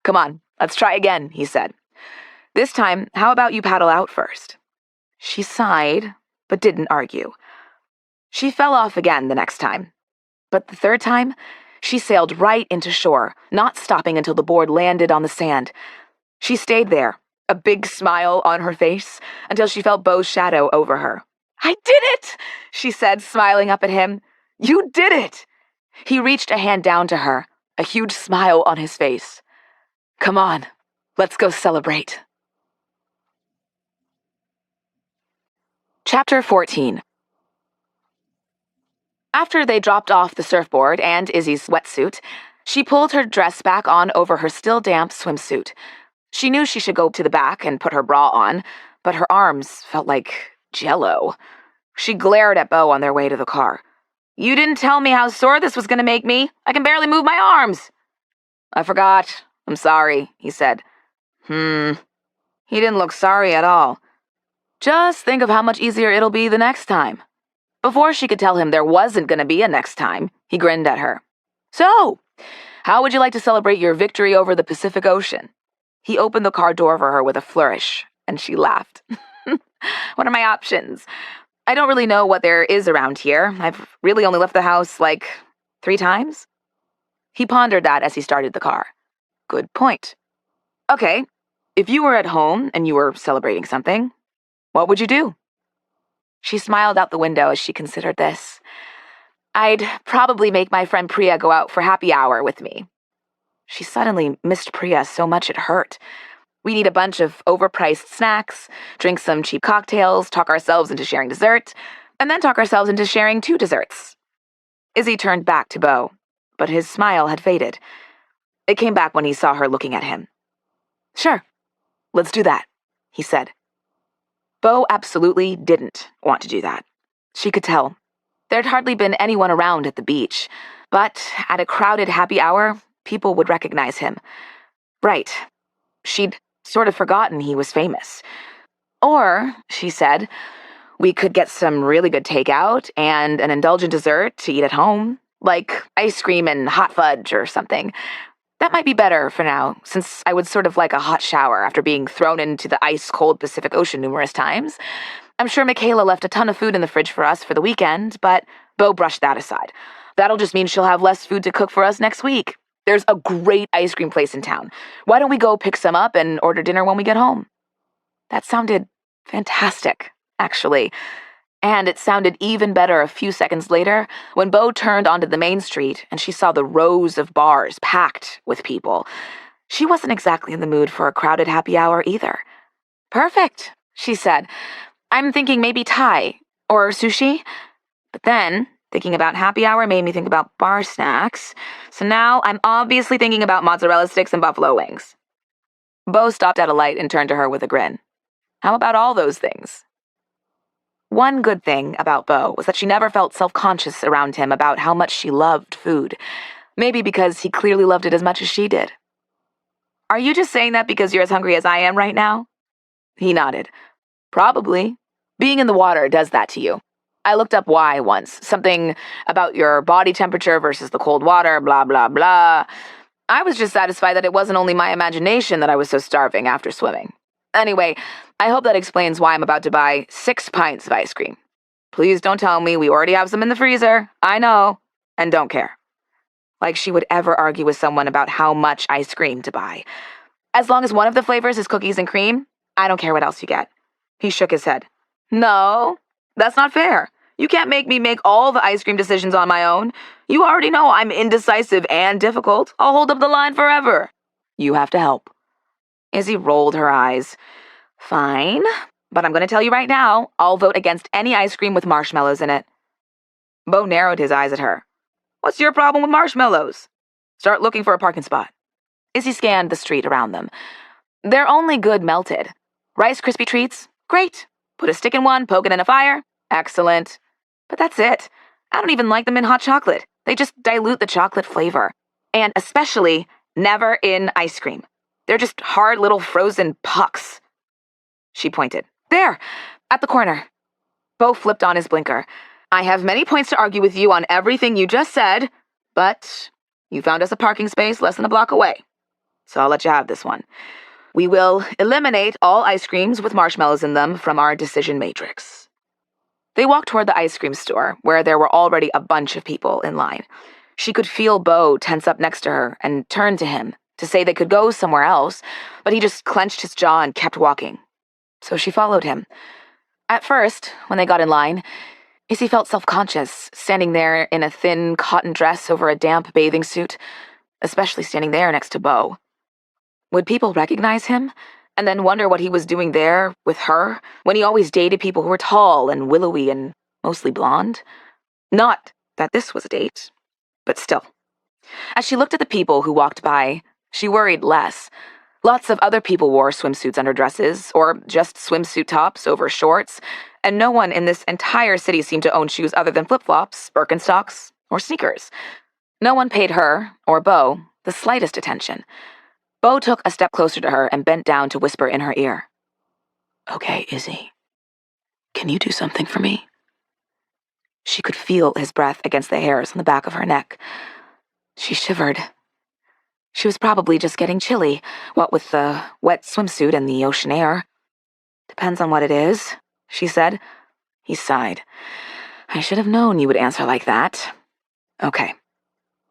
Come on, let's try again, he said. This time, how about you paddle out first? She sighed, but didn't argue. She fell off again the next time. But the third time, she sailed right into shore, not stopping until the board landed on the sand. She stayed there, a big smile on her face, until she felt Beau's shadow over her. I did it, she said, smiling up at him. You did it. He reached a hand down to her, a huge smile on his face. Come on, let's go celebrate. Chapter 14. After they dropped off the surfboard and Izzy's wetsuit, she pulled her dress back on over her still damp swimsuit. She knew she should go to the back and put her bra on, but her arms felt like jello. She glared at Beau on their way to the car. You didn't tell me how sore this was going to make me. I can barely move my arms. I forgot. I'm sorry, he said. He didn't look sorry at all. Just think of how much easier it'll be the next time. Before she could tell him there wasn't going to be a next time, he grinned at her. So, how would you like to celebrate your victory over the Pacific Ocean? He opened the car door for her with a flourish, and she laughed. What are my options? I don't really know what there is around here. I've really only left the house, 3 times. He pondered that as he started the car. Good point. Okay, if you were at home and you were celebrating something, what would you do? She smiled out the window as she considered this. I'd probably make my friend Priya go out for happy hour with me. She suddenly missed Priya so much it hurt. We'd eat a bunch of overpriced snacks, drink some cheap cocktails, talk ourselves into sharing dessert, and then talk ourselves into sharing 2 desserts. Izzy turned back to Beau, but his smile had faded. It came back when he saw her looking at him. "Sure, let's do that," he said. Beau absolutely didn't want to do that. She could tell. There'd hardly been anyone around at the beach, but at a crowded happy hour, people would recognize him. Right. She'd sort of forgotten he was famous. Or, she said, we could get some really good takeout and an indulgent dessert to eat at home, like ice cream and hot fudge or something. That might be better for now, since I would sort of like a hot shower after being thrown into the ice-cold Pacific Ocean numerous times. I'm sure Michaela left a ton of food in the fridge for us for the weekend, but Beau brushed that aside. That'll just mean she'll have less food to cook for us next week. There's a great ice cream place in town. Why don't we go pick some up and order dinner when we get home? That sounded fantastic, actually. And it sounded even better a few seconds later when Beau turned onto the main street and she saw the rows of bars packed with people. She wasn't exactly in the mood for a crowded happy hour either. "Perfect," she said. "I'm thinking maybe Thai or sushi." But then, thinking about happy hour made me think about bar snacks. So now I'm obviously thinking about mozzarella sticks and buffalo wings. Beau stopped at a light and turned to her with a grin. "How about all those things?" One good thing about Beau was that she never felt self-conscious around him about how much she loved food. Maybe because he clearly loved it as much as she did. "Are you just saying that because you're as hungry as I am right now?" He nodded. "Probably. Being in the water does that to you. I looked up why once. Something about your body temperature versus the cold water, blah, blah, blah. I was just satisfied that it wasn't only my imagination that I was so starving after swimming. Anyway, I hope that explains why I'm about to buy 6 pints of ice cream. Please don't tell me we already have some in the freezer. I know, and don't care." Like she would ever argue with someone about how much ice cream to buy. "As long as one of the flavors is cookies and cream, I don't care what else you get." He shook his head. "No, that's not fair. You can't make me make all the ice cream decisions on my own. You already know I'm indecisive and difficult. I'll hold up the line forever. You have to help." Izzy rolled her eyes. "Fine, but I'm going to tell you right now, I'll vote against any ice cream with marshmallows in it." Beau narrowed his eyes at her. "What's your problem with marshmallows? Start looking for a parking spot." Izzy scanned the street around them. "They're only good melted. Rice Krispie treats? Great. Put a stick in one, poke it in a fire? Excellent. But that's it. I don't even like them in hot chocolate. They just dilute the chocolate flavor. And especially, never in ice cream. They're just hard little frozen pucks." She pointed. "There, at the corner." Beau flipped on his blinker. "I have many points to argue with you on everything you just said, but you found us a parking space less than a block away. So I'll let you have this one. We will eliminate all ice creams with marshmallows in them from our decision matrix." They walked toward the ice cream store, where there were already a bunch of people in line. She could feel Beau tense up next to her and turn to him to say they could go somewhere else, but he just clenched his jaw and kept walking. So she followed him. At first, when they got in line, Izzy felt self-conscious, standing there in a thin cotton dress over a damp bathing suit, especially standing there next to Beau. Would people recognize him, and then wonder what he was doing there with her, when he always dated people who were tall and willowy and mostly blonde? Not that this was a date, but still. As she looked at the people who walked by, she worried less. Lots of other people wore swimsuits under dresses, or just swimsuit tops over shorts, and no one in this entire city seemed to own shoes other than flip-flops, Birkenstocks, or sneakers. No one paid her, or Beau, the slightest attention. Beau took a step closer to her and bent down to whisper in her ear. "Okay, Izzy, can you do something for me?" She could feel his breath against the hairs on the back of her neck. She shivered. She was probably just getting chilly, what with the wet swimsuit and the ocean air. "Depends on what it is," she said. He sighed. "I should have known you would answer like that. Okay,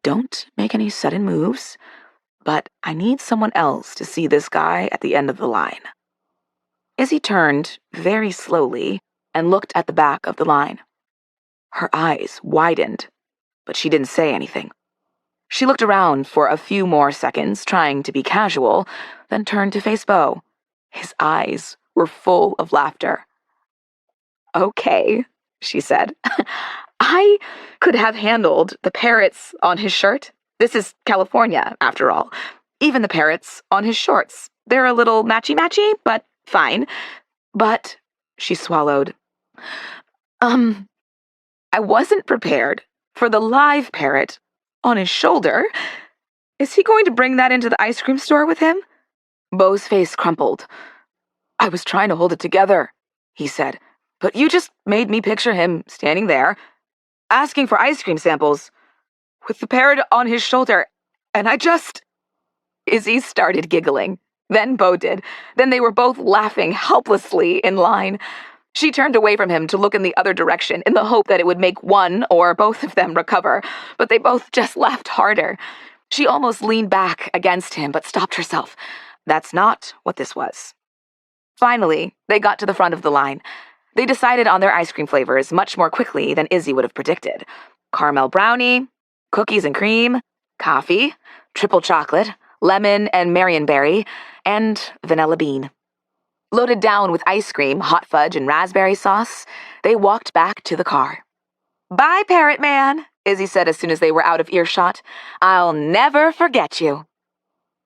don't make any sudden moves, but I need someone else to see this guy at the end of the line." Izzy turned very slowly and looked at the back of the line. Her eyes widened, but she didn't say anything. She looked around for a few more seconds, trying to be casual, then turned to face Beau. His eyes were full of laughter. "Okay," she said. "I could have handled the parrots on his shirt. This is California, after all. Even the parrots on his shorts. They're a little matchy-matchy, but fine. But," she swallowed, I wasn't prepared for the live parrot on his shoulder. Is he going to bring that into the ice cream store with him?" Beau's face crumpled. "I was trying to hold it together," he said, "but you just made me picture him standing there, asking for ice cream samples, with the parrot on his shoulder, and I just—" Izzy started giggling. Then Beau did. Then they were both laughing helplessly in line. She turned away from him to look in the other direction in the hope that it would make one or both of them recover, but they both just laughed harder. She almost leaned back against him, but stopped herself. That's not what this was. Finally, they got to the front of the line. They decided on their ice cream flavors much more quickly than Izzy would have predicted. Caramel brownie, cookies and cream, coffee, triple chocolate, lemon and marionberry, and vanilla bean. Loaded down with ice cream, hot fudge, and raspberry sauce, they walked back to the car. "Bye, Parrot Man," Izzy said as soon as they were out of earshot. "I'll never forget you."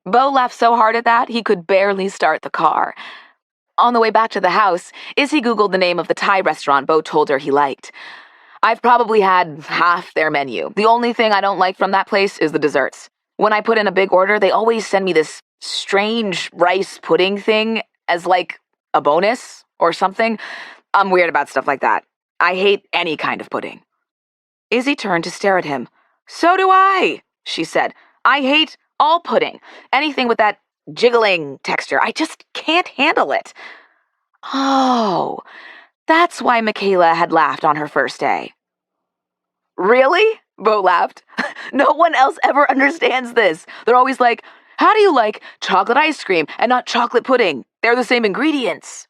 Beau laughed so hard at that he could barely start the car. On the way back to the house, Izzy Googled the name of the Thai restaurant Beau told her he liked. "I've probably had half their menu. The only thing I don't like from that place is the desserts. When I put in a big order, they always send me this strange rice pudding thing as like a bonus or something. I'm weird about stuff like that. I hate any kind of pudding." Izzy turned to stare at him. "So do I," she said. "I hate all pudding. Anything with that jiggling texture. I just can't handle it." Oh, that's why Michaela had laughed on her first day. "Really?" Beau laughed. "No one else ever understands this. They're always like, how do you like chocolate ice cream and not chocolate pudding? They're the same ingredients."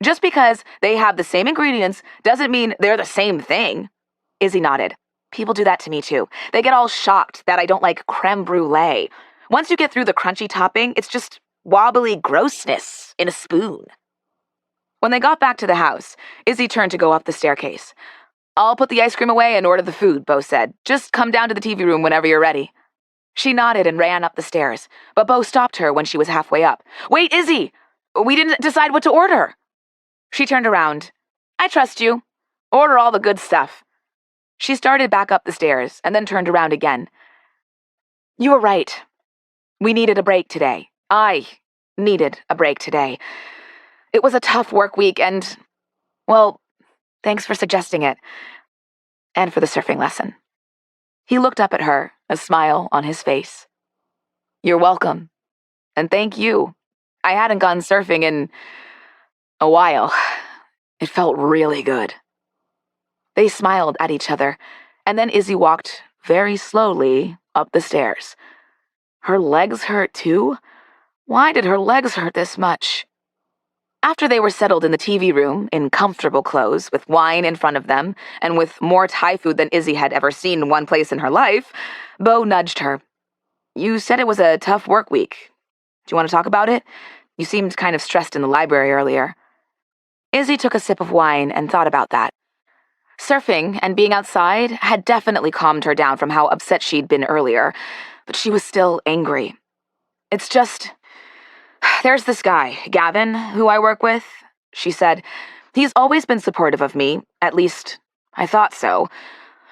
"Just because they have the same ingredients doesn't mean they're the same thing." Izzy nodded. "People do that to me too. They get all shocked that I don't like creme brulee. Once you get through the crunchy topping, it's just wobbly grossness in a spoon." When they got back to the house, Izzy turned to go up the staircase. "I'll put the ice cream away and order the food," Beau said. "Just come down to the TV room whenever you're ready." She nodded and ran up the stairs, but Beau stopped her when she was halfway up. "Wait, Izzy! We didn't decide what to order." She turned around. "I trust you. Order all the good stuff." She started back up the stairs and then turned around again. "You were right. We needed a break today. I needed a break today. It was a tough work week and, well, thanks for suggesting it. And for the surfing lesson." He looked up at her, a smile on his face. "You're welcome. And thank you. I hadn't gone surfing in a while. It felt really good." They smiled at each other, and then Izzy walked very slowly up the stairs. Her legs hurt too? Why did her legs hurt this much? After they were settled in the TV room, in comfortable clothes, with wine in front of them, and with more Thai food than Izzy had ever seen in one place in her life, Beau nudged her. "You said it was a tough work week. Do you want to talk about it? You seemed kind of stressed in the library earlier." Izzy took a sip of wine and thought about that. Surfing and being outside had definitely calmed her down from how upset she'd been earlier, but she was still angry. "It's just, there's this guy, Gavin, who I work with," she said. "He's always been supportive of me, at least I thought so.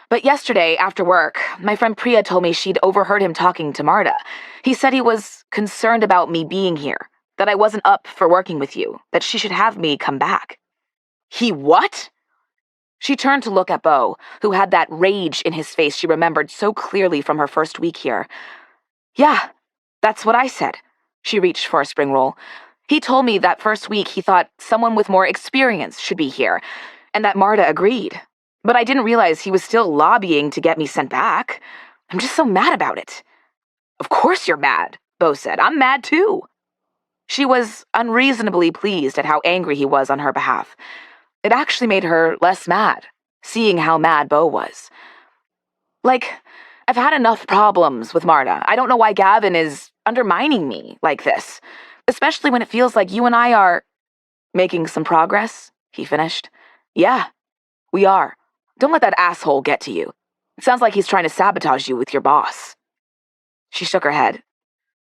But yesterday, after work, my friend Priya told me she'd overheard him talking to Marta. He said he was concerned about me being here, that I wasn't up for working with you, that she should have me come back." "He what?" She turned to look at Beau, who had that rage in his face she remembered so clearly from her first week here. "Yeah, that's what I said." She reached for a spring roll. "He told me that first week he thought someone with more experience should be here, and that Marta agreed. But I didn't realize he was still lobbying to get me sent back. I'm just so mad about it." "Of course you're mad," Beau said. "I'm mad too." She was unreasonably pleased at how angry he was on her behalf. It actually made her less mad, seeing how mad Beau was. "Like, I've had enough problems with Marta. I don't know why Gavin is undermining me like this, especially when it feels like you and I are making some progress, he finished. Yeah, we are. Don't let that asshole get to you. It sounds like he's trying to sabotage you with your boss. She shook her head.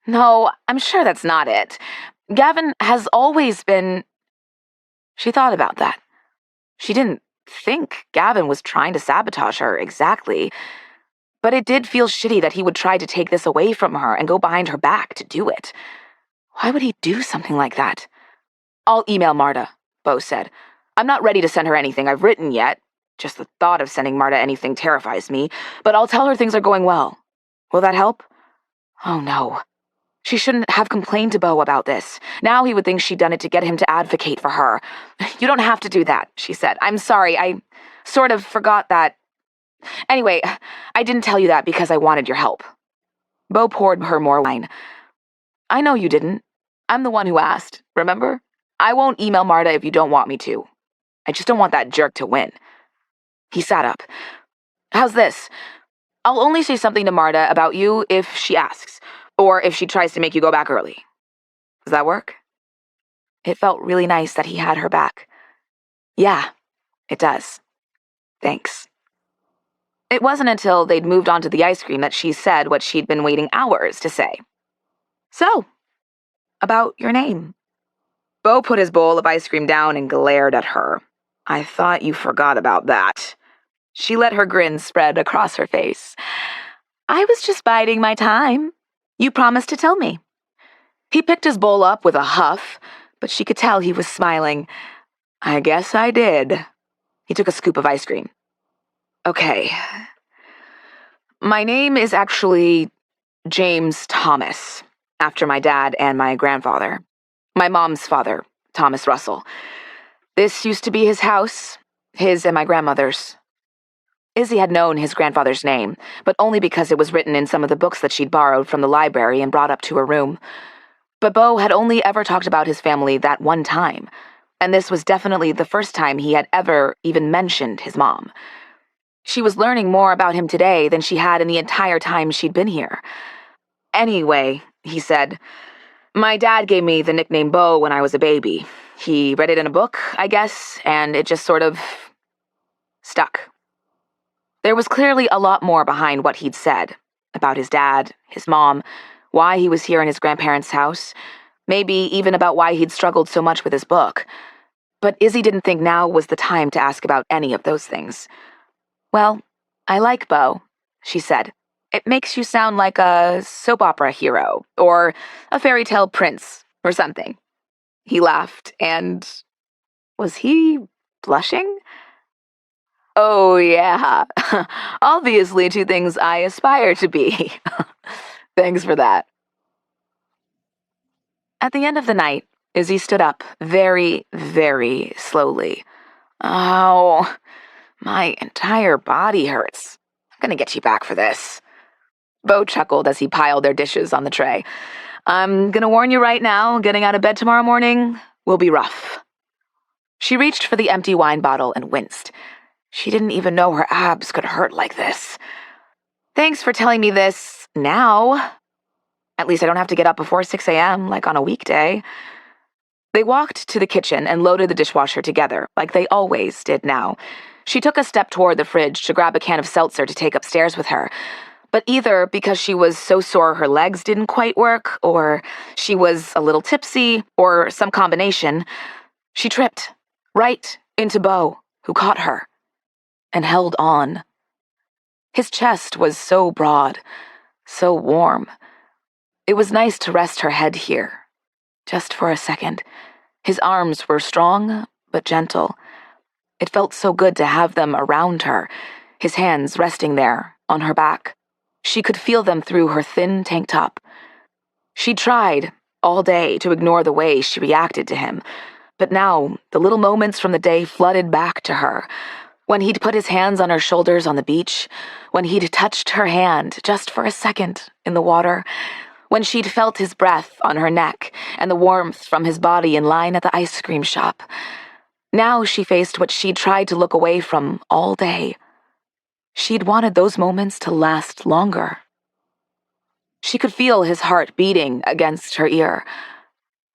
No, I'm sure that's not it. Gavin has always been... She thought about that. She didn't think Gavin was trying to sabotage her exactly, but it did feel shitty that he would try to take this away from her and go behind her back to do it. Why would he do something like that? I'll email Marta, Beau said. I'm not ready to send her anything I've written yet. Just the thought of sending Marta anything terrifies me, but I'll tell her things are going well. Will that help? Oh no. She shouldn't have complained to Beau about this. Now he would think she'd done it to get him to advocate for her. You don't have to do that, she said. I'm sorry, I sort of forgot that. Anyway, I didn't tell you that because I wanted your help. Beau poured her more wine. I know you didn't. I'm the one who asked, remember? I won't email Marta if you don't want me to. I just don't want that jerk to win. He sat up. How's this? I'll only say something to Marta about you if she asks, or if she tries to make you go back early. Does that work? It felt really nice that he had her back. Yeah, it does. Thanks. It wasn't until they'd moved on to the ice cream that she said what she'd been waiting hours to say. So, about your name. Beau put his bowl of ice cream down and glared at her. I thought you forgot about that. She let her grin spread across her face. I was just biding my time. You promised to tell me. He picked his bowl up with a huff, but she could tell he was smiling. I guess I did. He took a scoop of ice cream. Okay. My name is actually James Thomas, after my dad and my grandfather. My mom's father, Thomas Russell. This used to be his house, his and my grandmother's. Izzy had known his grandfather's name, but only because it was written in some of the books that she'd borrowed from the library and brought up to her room. But Beau had only ever talked about his family that one time, and this was definitely the first time he had ever even mentioned his mom. She was learning more about him today than she had in the entire time she'd been here. Anyway, he said, my dad gave me the nickname Beau when I was a baby. He read it in a book, I guess, and it just sort of stuck. There was clearly a lot more behind what he'd said about his dad, his mom, why he was here in his grandparents' house, maybe even about why he'd struggled so much with his book. But Izzy didn't think now was the time to ask about any of those things. Well, I like Beau, she said. It makes you sound like a soap opera hero, or a fairy tale prince, or something. He laughed, and was he blushing? Oh, yeah. Obviously two things I aspire to be. Thanks for that. At the end of the night, Izzy stood up very, very slowly. Oh, my entire body hurts. I'm gonna get you back for this. Beau chuckled as he piled their dishes on the tray. I'm gonna warn you right now, getting out of bed tomorrow morning will be rough. She reached for the empty wine bottle and winced. She didn't even know her abs could hurt like this. Thanks for telling me this now. At least I don't have to get up before 6 a.m. like on a weekday. They walked to the kitchen and loaded the dishwasher together, like they always did now. She took a step toward the fridge to grab a can of seltzer to take upstairs with her. But either because she was so sore her legs didn't quite work, or she was a little tipsy, or some combination, she tripped right into Beau, who caught her and held on. His chest was so broad, so warm. It was nice to rest her head here, just for a second. His arms were strong, but gentle. It felt so good to have them around her, his hands resting there, on her back. She could feel them through her thin tank top. She tried, all day, to ignore the way she reacted to him, but now the little moments from the day flooded back to her. When he'd put his hands on her shoulders on the beach, when he'd touched her hand just for a second in the water, when she'd felt his breath on her neck and the warmth from his body in line at the ice cream shop. Now she faced what she'd tried to look away from all day. She'd wanted those moments to last longer. She could feel his heart beating against her ear.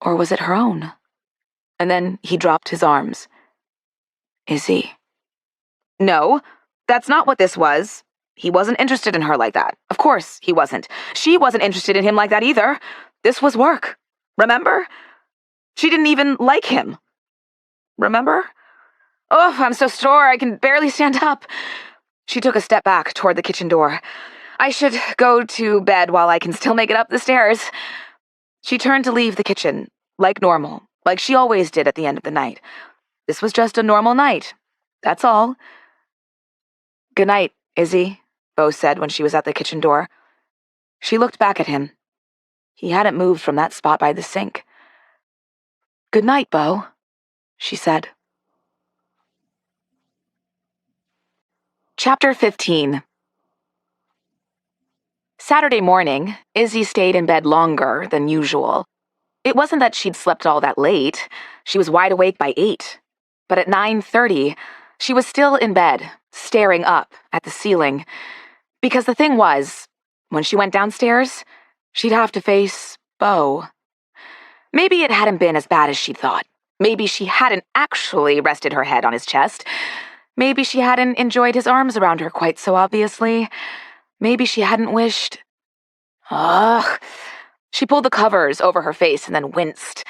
Or was it her own? And then he dropped his arms. Izzy. No, that's not what this was. He wasn't interested in her like that. Of course he wasn't. She wasn't interested in him like that either. This was work. Remember? She didn't even like him. Remember? Oh, I'm so sore I can barely stand up. She took a step back toward the kitchen door. I should go to bed while I can still make it up the stairs. She turned to leave the kitchen, like normal, like she always did at the end of the night. This was just a normal night. That's all. Good night, Izzy, Beau said when she was at the kitchen door. She looked back at him. He hadn't moved from that spot by the sink. Good night, Beau, she said. Chapter 15. Saturday morning, Izzy stayed in bed longer than usual. It wasn't that she'd slept all that late. She was wide awake by 8. But at 9:30, she was still in bed, staring up at the ceiling. Because the thing was, when she went downstairs, she'd have to face Beau. Maybe it hadn't been as bad as she'd thought. Maybe she hadn't actually rested her head on his chest. Maybe she hadn't enjoyed his arms around her quite so obviously. Maybe she hadn't wished... Ugh. She pulled the covers over her face and then winced.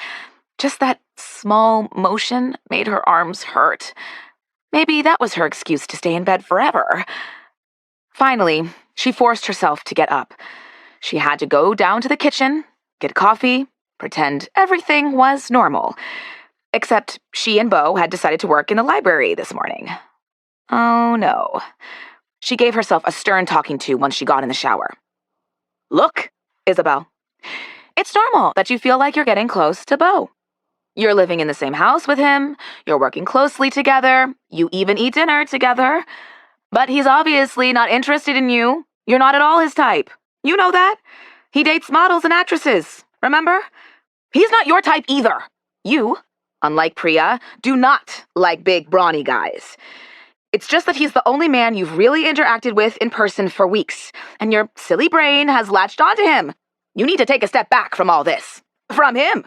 Just that small motion made her arms hurt. Maybe that was her excuse to stay in bed forever. Finally, she forced herself to get up. She had to go down to the kitchen, get coffee, pretend everything was normal. Except she and Beau had decided to work in the library this morning. Oh no. She gave herself a stern talking to once she got in the shower. Look, Isabelle. It's normal that you feel like you're getting close to Beau. You're living in the same house with him, you're working closely together, you even eat dinner together. But he's obviously not interested in you. You're not at all his type. You know that. He dates models and actresses, remember? He's not your type either. You, unlike Priya, do not like big, brawny guys. It's just that he's the only man you've really interacted with in person for weeks, and your silly brain has latched onto him. You need to take a step back from all this. From him.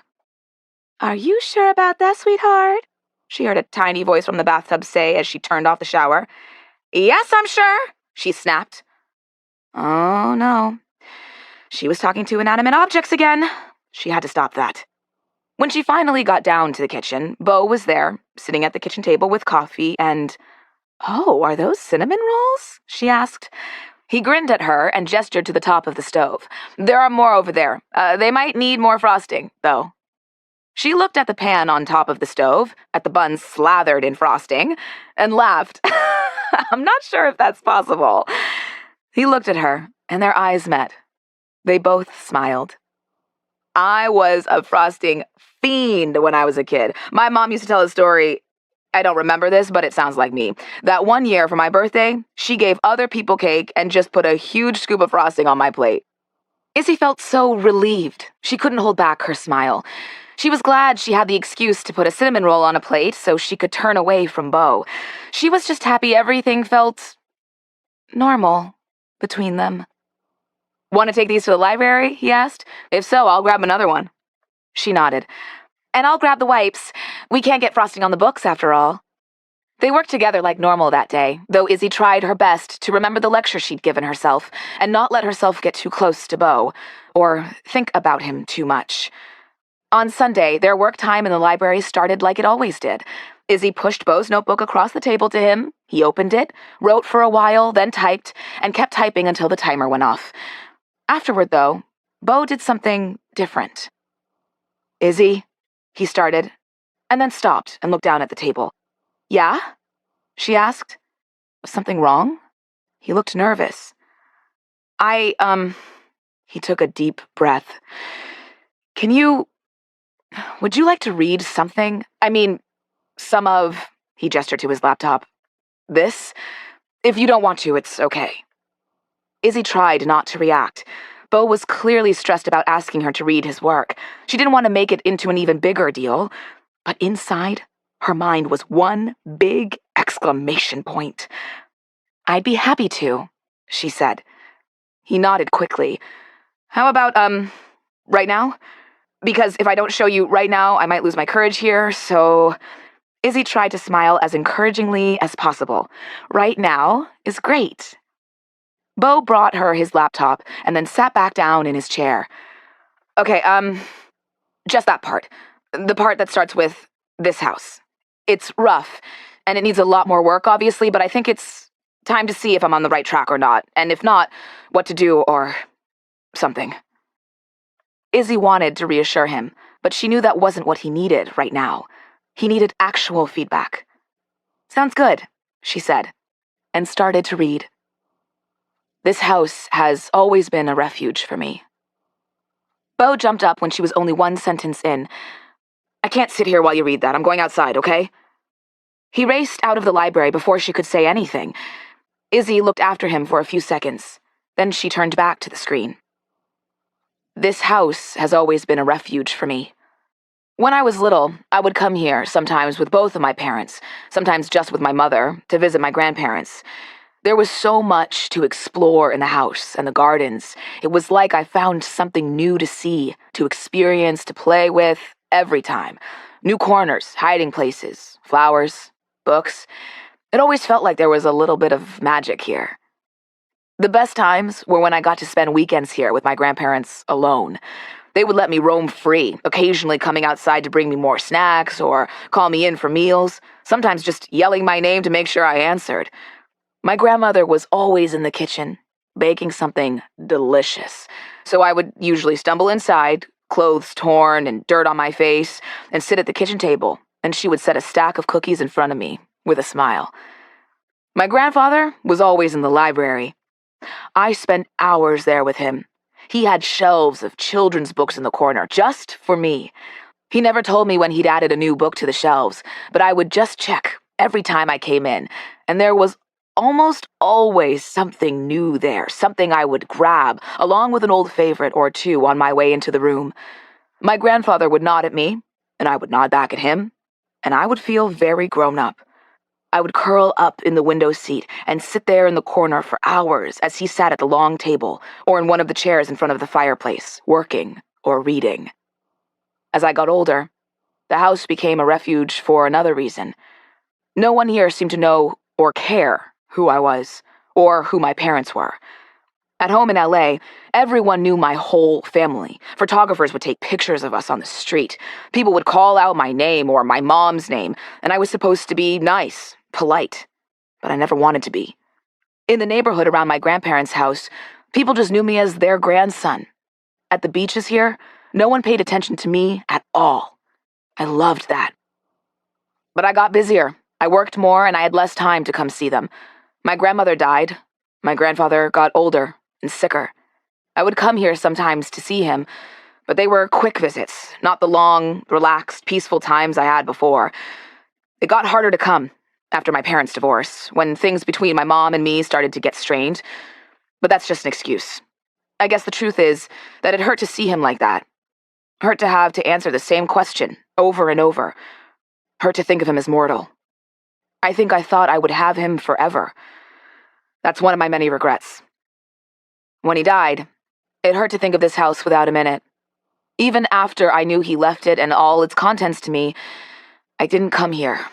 Are you sure about that, sweetheart? She heard a tiny voice from the bathtub say as she turned off the shower. Yes, I'm sure, she snapped. Oh, no. She was talking to inanimate objects again. She had to stop that. When she finally got down to the kitchen, Beau was there, sitting at the kitchen table with coffee and... Oh, are those cinnamon rolls? She asked. He grinned at her and gestured to the top of the stove. There are more over there. They might need more frosting, though. She looked at the pan on top of the stove, at the buns slathered in frosting, and laughed. I'm not sure if that's possible. He looked at her, and their eyes met. They both smiled. I was a frosting fiend when I was a kid. My mom used to tell a story. I don't remember this, but it sounds like me. That one year for my birthday, she gave other people cake and just put a huge scoop of frosting on my plate. Izzy felt so relieved. She couldn't hold back her smile. She was glad she had the excuse to put a cinnamon roll on a plate so she could turn away from Beau. She was just happy everything felt normal between them. Want to take these to the library? He asked. If so, I'll grab another one. She nodded. And I'll grab the wipes. We can't get frosting on the books, after all. They worked together like normal that day, though Izzy tried her best to remember the lecture she'd given herself and not let herself get too close to Beau, or think about him too much. On Sunday, their work time in the library started like it always did. Izzy pushed Beau's notebook across the table to him. He opened it, wrote for a while, then typed, and kept typing until the timer went off. Afterward, though, Beau did something different. Izzy, he started, and then stopped and looked down at the table. Yeah? She asked. Was something wrong? He looked nervous. He took a deep breath. Would you like to read something? I mean, he gestured to his laptop. This? If you don't want to, it's okay. Izzy tried not to react. Beau was clearly stressed about asking her to read his work. She didn't want to make it into an even bigger deal. But inside, her mind was one big exclamation point. "I'd be happy to," she said. He nodded quickly. "How about, right now? Because if I don't show you right now, I might lose my courage here, so—" Izzy tried to smile as encouragingly as possible. "Right now is great." Beau brought her his laptop and then sat back down in his chair. "Okay, just that part. The part that starts with this house. It's rough, and it needs a lot more work, obviously, but I think it's time to see if I'm on the right track or not, and if not, what to do or something." Izzy wanted to reassure him, but she knew that wasn't what he needed right now. He needed actual feedback. "Sounds good," she said, and started to read. "This house has always been a refuge for me." Beau jumped up when she was only one sentence in. "I can't sit here while you read that. I'm going outside, okay?" He raced out of the library before she could say anything. Izzy looked after him for a few seconds. Then she turned back to the screen. "This house has always been a refuge for me. When I was little, I would come here, sometimes with both of my parents, sometimes just with my mother, to visit my grandparents. There was so much to explore in the house and the gardens. It was like I found something new to see, to experience, to play with, every time. New corners, hiding places, flowers, books. It always felt like there was a little bit of magic here. The best times were when I got to spend weekends here with my grandparents alone. They would let me roam free, occasionally coming outside to bring me more snacks or call me in for meals, sometimes just yelling my name to make sure I answered. My grandmother was always in the kitchen, baking something delicious, so I would usually stumble inside, clothes torn and dirt on my face, and sit at the kitchen table, and she would set a stack of cookies in front of me, with a smile. My grandfather was always in the library. I spent hours there with him. He had shelves of children's books in the corner, just for me. He never told me when he'd added a new book to the shelves, but I would just check every time I came in, and there was almost always something new there, something I would grab, along with an old favorite or two on my way into the room. My grandfather would nod at me, and I would nod back at him, and I would feel very grown up. I would curl up in the window seat and sit there in the corner for hours as he sat at the long table or in one of the chairs in front of the fireplace, working or reading. As I got older, the house became a refuge for another reason. No one here seemed to know or care who I was or who my parents were. At home in LA, everyone knew my whole family. Photographers would take pictures of us on the street. People would call out my name or my mom's name, and I was supposed to be nice, polite, but I never wanted to be. In the neighborhood around my grandparents' house, people just knew me as their grandson. At the beaches here, no one paid attention to me at all. I loved that. But I got busier. I worked more, and I had less time to come see them. My grandmother died. My grandfather got older and sicker. I would come here sometimes to see him, but they were quick visits, not the long, relaxed, peaceful times I had before. It got harder to come after my parents' divorce, when things between my mom and me started to get strained. But that's just an excuse. I guess the truth is that it hurt to see him like that. Hurt to have to answer the same question over and over. Hurt to think of him as mortal. I think I thought I would have him forever. That's one of my many regrets. When he died, it hurt to think of this house without him in it. Even after I knew he left it and all its contents to me, I didn't come here.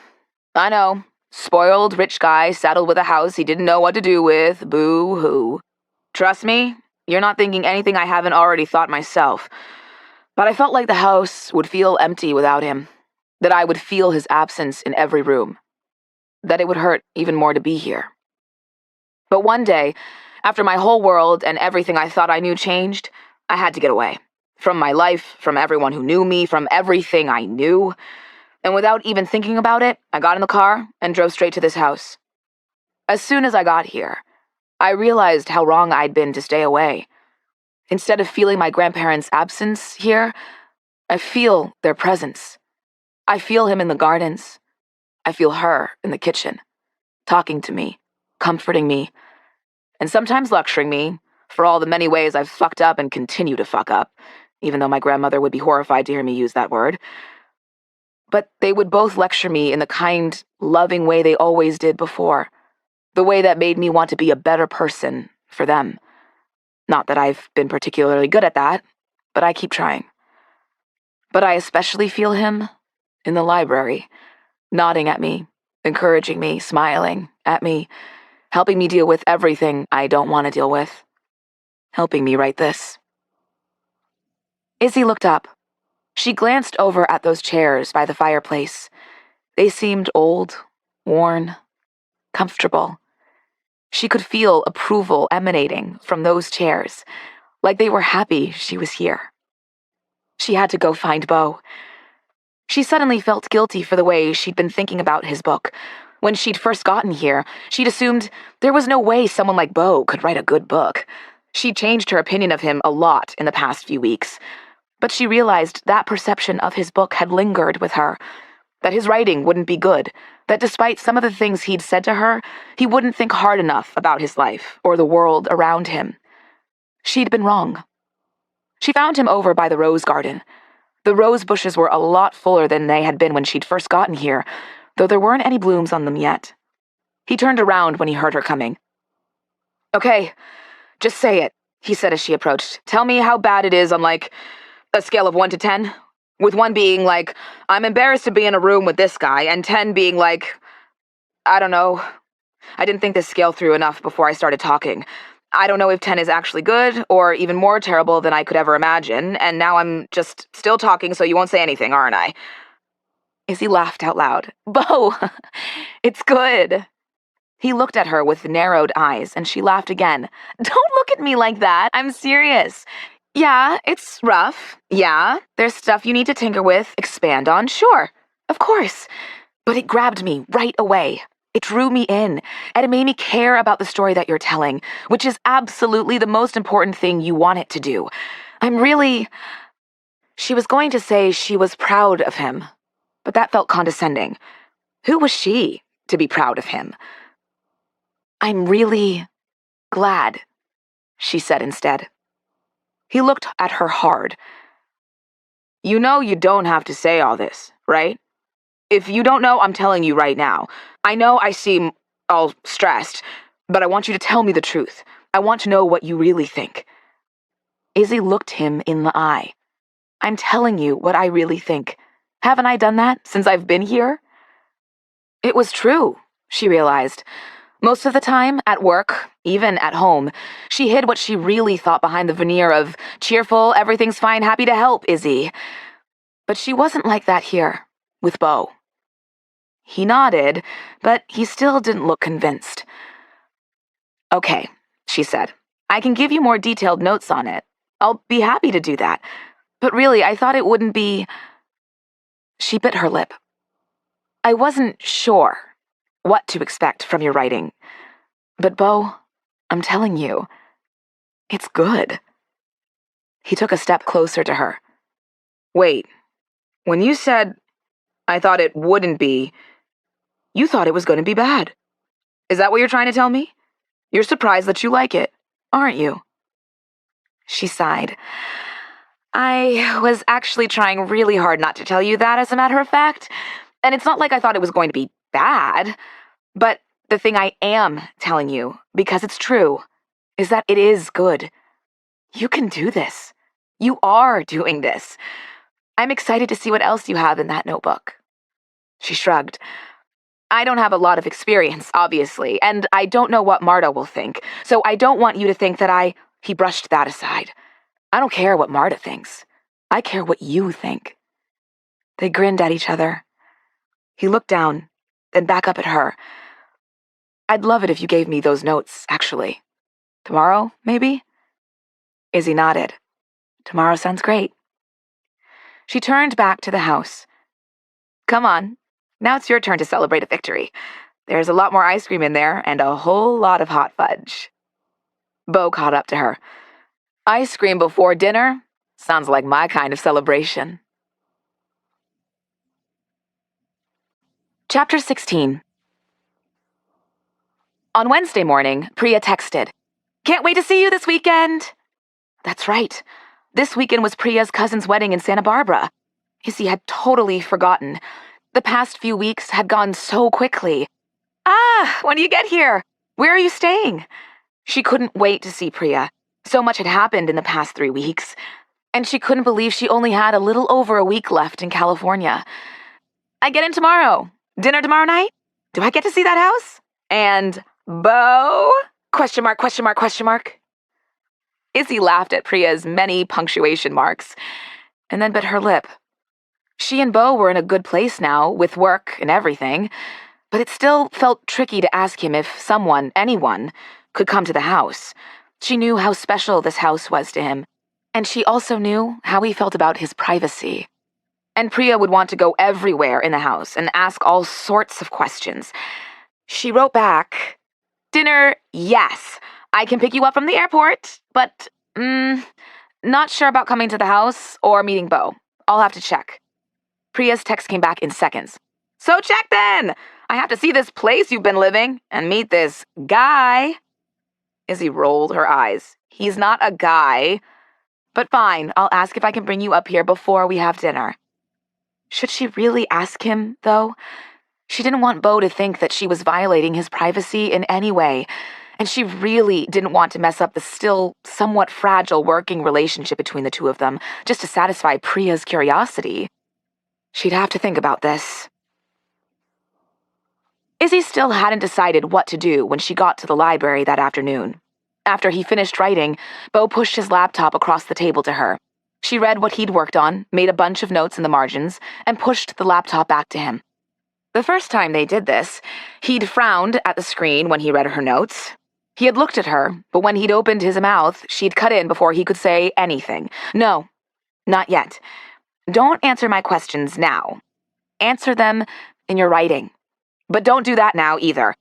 I know, spoiled rich guy saddled with a house he didn't know what to do with, boo-hoo. Trust me, you're not thinking anything I haven't already thought myself. But I felt like the house would feel empty without him, that I would feel his absence in every room, that it would hurt even more to be here. But one day, after my whole world and everything I thought I knew changed, I had to get away. From my life, from everyone who knew me, from everything I knew. And without even thinking about it, I got in the car and drove straight to this house. As soon as I got here, I realized how wrong I'd been to stay away. Instead of feeling my grandparents' absence here, I feel their presence. I feel him in the gardens. I feel her in the kitchen, talking to me, comforting me, and sometimes lecturing me for all the many ways I've fucked up and continue to fuck up, even though my grandmother would be horrified to hear me use that word. But they would both lecture me in the kind, loving way they always did before. The way that made me want to be a better person for them. Not that I've been particularly good at that, but I keep trying. But I especially feel him in the library, nodding at me, encouraging me, smiling at me, helping me deal with everything I don't want to deal with, helping me write this. Izzy looked up. She glanced over at those chairs by the fireplace. They seemed old, worn, comfortable. She could feel approval emanating from those chairs, like they were happy she was here. She had to go find Beau. She suddenly felt guilty for the way she'd been thinking about his book. When she'd first gotten here, she'd assumed there was no way someone like Beau could write a good book. She'd changed her opinion of him a lot in the past few weeks. But she realized that perception of his book had lingered with her, that his writing wouldn't be good, that despite some of the things he'd said to her, he wouldn't think hard enough about his life or the world around him. She'd been wrong. She found him over by the rose garden. The rose bushes were a lot fuller than they had been when she'd first gotten here, though there weren't any blooms on them yet. He turned around when he heard her coming. "Okay, just say it," he said as she approached. "Tell me how bad it is on, a scale of 1 to 10. With 1 being I'm embarrassed to be in a room with this guy, and 10 being I don't know. I didn't think this scale through enough before I started talking. I don't know if 10 is actually good, or even more terrible than I could ever imagine, and now I'm just still talking so you won't say anything, aren't I?" Izzy laughed out loud. "Beau, it's good." He looked at her with narrowed eyes, and she laughed again. "Don't look at me like that. I'm serious. Yeah, it's rough. Yeah, there's stuff you need to tinker with, expand on, sure. Of course. But it grabbed me right away. It drew me in, and it made me care about the story that you're telling, which is absolutely the most important thing you want it to do. I'm really..." She was going to say she was proud of him, but that felt condescending. Who was she to be proud of him? "I'm really glad," she said instead. He looked at her hard. "You know you don't have to say all this, right? If you don't know, I'm telling you right now. I know I seem all stressed, but I want you to tell me the truth. I want to know what you really think." Izzy looked him in the eye. "I'm telling you what I really think. Haven't I done that since I've been here?" It was true, she realized. Most of the time, at work, even at home, she hid what she really thought behind the veneer of cheerful, everything's fine, happy to help, Izzy. But she wasn't like that here, with Beau. He nodded, but he still didn't look convinced. "Okay," she said. "I can give you more detailed notes on it. I'll be happy to do that. But really, I thought it wouldn't be..." She bit her lip. "I wasn't sure what to expect from your writing. But Beau, I'm telling you, it's good." He took a step closer to her. "Wait, when you said, 'I thought it wouldn't be,' you thought it was going to be bad. Is that what you're trying to tell me? You're surprised that you like it, aren't you?" She sighed. "I was actually trying really hard not to tell you that, as a matter of fact. And it's not like I thought it was going to be bad. But the thing I am telling you, because it's true, is that it is good. You can do this. You are doing this. I'm excited to see what else you have in that notebook." She shrugged. "I don't have a lot of experience, obviously, and I don't know what Marta will think, so I don't want you to think that I..." He brushed that aside. "I don't care what Marta thinks. I care what you think." They grinned at each other. He looked down, then back up at her. "I'd love it if you gave me those notes, actually. Tomorrow, maybe?" Izzy nodded. "Tomorrow sounds great." She turned back to the house. "Come on. Now it's your turn to celebrate a victory. There's a lot more ice cream in there, and a whole lot of hot fudge." Beau caught up to her. "Ice cream before dinner? Sounds like my kind of celebration." Chapter 16. On Wednesday morning, Priya texted, "Can't wait to see you this weekend." That's right. This weekend was Priya's cousin's wedding in Santa Barbara. Izzy had totally forgotten. The past few weeks had gone so quickly. "Ah, when do you get here?" Where are you staying? She couldn't wait to see Priya. So much had happened in the past 3 weeks, and she couldn't believe she only had a little over a week left in California. I get in tomorrow. Dinner tomorrow night? Do I get to see that house? And Beau? Question mark, question mark, question mark. Izzy laughed at Priya's many punctuation marks, and then bit her lip. She and Beau were in a good place now, with work and everything, but it still felt tricky to ask him if someone, anyone, could come to the house. She knew how special this house was to him, and she also knew how he felt about his privacy. And Priya would want to go everywhere in the house and ask all sorts of questions. She wrote back, "Dinner, yes. I can pick you up from the airport, but, not sure about coming to the house or meeting Beau. I'll have to check." Priya's text came back in seconds. "So check then! I have to see this place you've been living and meet this guy." Izzy rolled her eyes. "He's not a guy. But fine, I'll ask if I can bring you up here before we have dinner." Should she really ask him, though? She didn't want Beau to think that she was violating his privacy in any way, and she really didn't want to mess up the still somewhat fragile working relationship between the two of them just to satisfy Priya's curiosity. She'd have to think about this. Izzy still hadn't decided what to do when she got to the library that afternoon. After he finished writing, Beau pushed his laptop across the table to her. She read what he'd worked on, made a bunch of notes in the margins, and pushed the laptop back to him. The first time they did this, he'd frowned at the screen when he read her notes. He had looked at her, but when he'd opened his mouth, she'd cut in before he could say anything. "No, not yet. Don't answer my questions now. Answer them in your writing. But don't do that now either.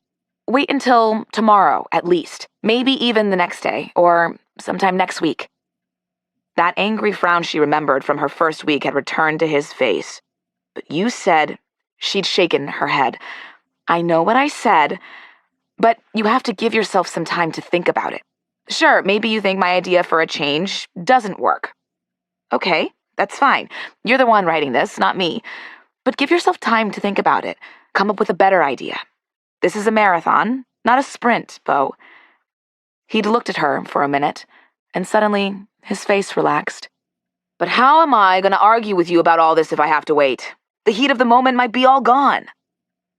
Wait until tomorrow, at least. Maybe even the next day, or sometime next week." That angry frown she remembered from her first week had returned to his face. "But you said..." She'd shaken her head. "I know what I said, but you have to give yourself some time to think about it. Sure, maybe you think my idea for a change doesn't work. Okay, that's fine. You're the one writing this, not me. But give yourself time to think about it. Come up with a better idea. This is a marathon, not a sprint, Beau." He'd looked at her for a minute, and suddenly his face relaxed. "But how am I going to argue with you about all this if I have to wait? The heat of the moment might be all gone."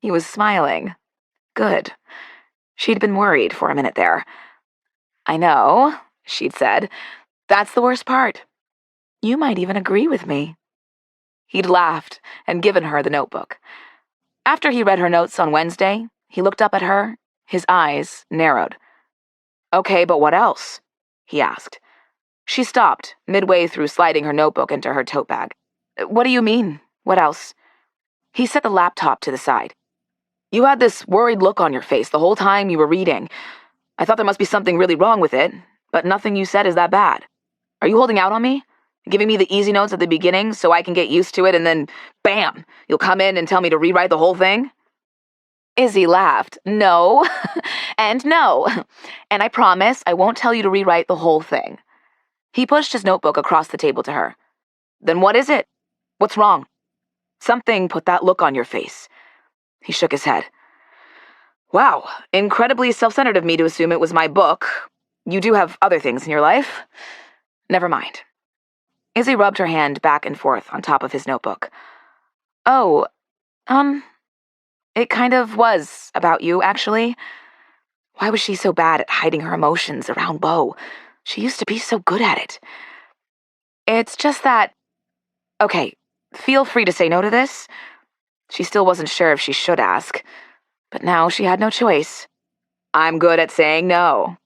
He was smiling. Good. She'd been worried for a minute there. "I know," she'd said. "That's the worst part. You might even agree with me." He'd laughed and given her the notebook. After he read her notes on Wednesday, he looked up at her, his eyes narrowed. "Okay, but what else?" he asked. She stopped, midway through sliding her notebook into her tote bag. "What do you mean? What else?" He set the laptop to the side. "You had this worried look on your face the whole time you were reading. I thought there must be something really wrong with it, but nothing you said is that bad. Are you holding out on me? Giving me the easy notes at the beginning so I can get used to it and then, bam, you'll come in and tell me to rewrite the whole thing?" Izzy laughed. "No, and no. And I promise I won't tell you to rewrite the whole thing." He pushed his notebook across the table to her. "Then what is it? What's wrong? Something put that look on your face." He shook his head. "Wow, incredibly self-centered of me to assume it was my book. You do have other things in your life. Never mind." Izzy rubbed her hand back and forth on top of his notebook. "Oh, it kind of was about you, actually. Why was she so bad at hiding her emotions around Beau? She used to be so good at it. It's just that... Okay, feel free to say no to this." She still wasn't sure if she should ask, but now she had no choice. "I'm good at saying no."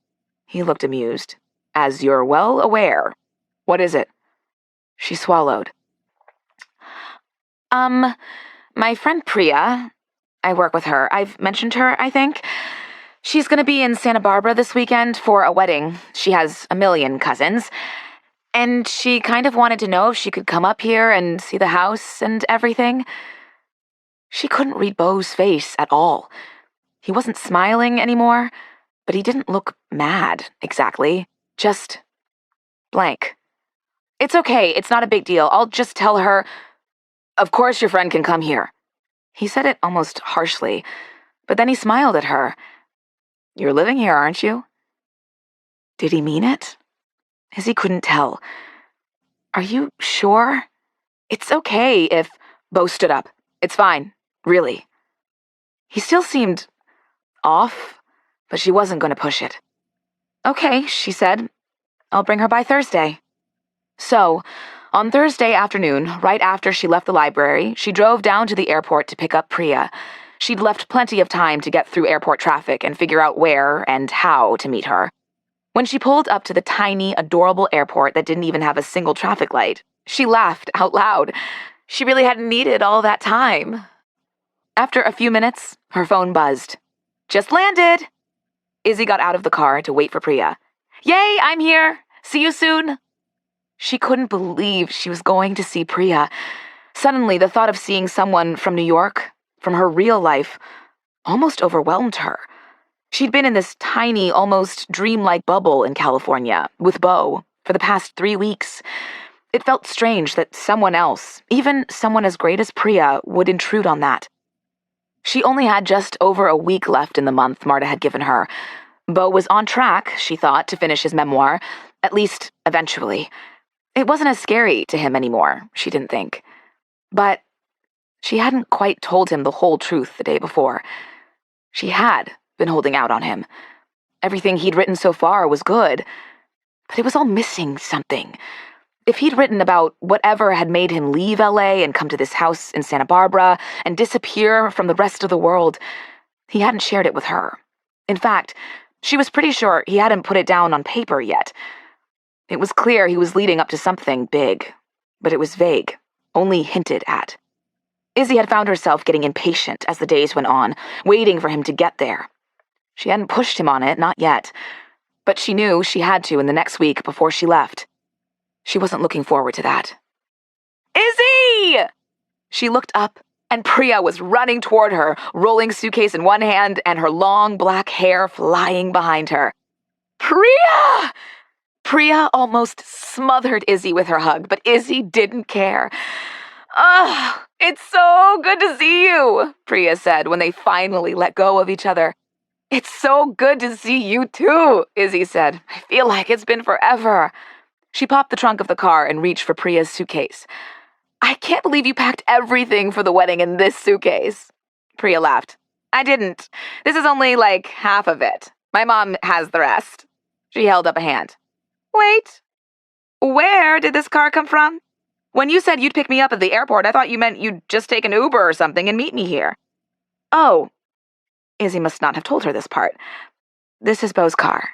He looked amused. "As you're well aware." "What is it?" She swallowed. My friend Priya, I work with her. I've mentioned her, I think. She's going to be in Santa Barbara this weekend for a wedding. She has a million cousins. And she kind of wanted to know if she could come up here and see the house and everything." She couldn't read Beau's face at all. He wasn't smiling anymore, but he didn't look mad, exactly. Just blank. "It's okay, it's not a big deal. I'll just tell her, of course your friend can come here." He said it almost harshly, but then he smiled at her. You're living here, aren't you? Did he mean it? Izzy couldn't tell. Are you sure? It's okay if... Beau stood up. It's fine. Really. He still seemed off, but she wasn't going to push it. Okay, she said. I'll bring her by Thursday. So, on Thursday afternoon, right after she left the library, she drove down to the airport to pick up Priya. She'd left plenty of time to get through airport traffic and figure out where and how to meet her. When she pulled up to the tiny, adorable airport that didn't even have a single traffic light, she laughed out loud. She really hadn't needed all that time. After a few minutes, her phone buzzed. Just landed! Izzy got out of the car to wait for Priya. Yay, I'm here! See you soon! She couldn't believe she was going to see Priya. Suddenly, the thought of seeing someone from New York, from her real life, almost overwhelmed her. She'd been in this tiny, almost dreamlike bubble in California, with Beau, for the past 3 weeks. It felt strange that someone else, even someone as great as Priya, would intrude on that. She only had just over a week left in the month Marta had given her. Beau was on track, she thought, to finish his memoir, at least eventually. It wasn't as scary to him anymore, she didn't think. But she hadn't quite told him the whole truth the day before. She had been holding out on him. Everything he'd written so far was good, but it was all missing something. If he'd written about whatever had made him leave LA and come to this house in Santa Barbara and disappear from the rest of the world, he hadn't shared it with her. In fact, she was pretty sure he hadn't put it down on paper yet. It was clear he was leading up to something big, but it was vague, only hinted at. Izzy had found herself getting impatient as the days went on, waiting for him to get there. She hadn't pushed him on it, not yet, but she knew she had to in the next week before she left. She wasn't looking forward to that. Izzy! She looked up, and Priya was running toward her, rolling suitcase in one hand and her long black hair flying behind her. Priya! Priya almost smothered Izzy with her hug, but Izzy didn't care. "Ugh, it's so good to see you," Priya said when they finally let go of each other. "It's so good to see you too," Izzy said. "I feel like it's been forever." She popped the trunk of the car and reached for Priya's suitcase. "I can't believe you packed everything for the wedding in this suitcase." Priya laughed. "I didn't. This is only like half of it. My mom has the rest." She held up a hand. "Wait. Where did this car come from? When you said you'd pick me up at the airport, I thought you meant you'd just take an Uber or something and meet me here." "Oh." Izzy must not have told her this part. "This is Beau's car."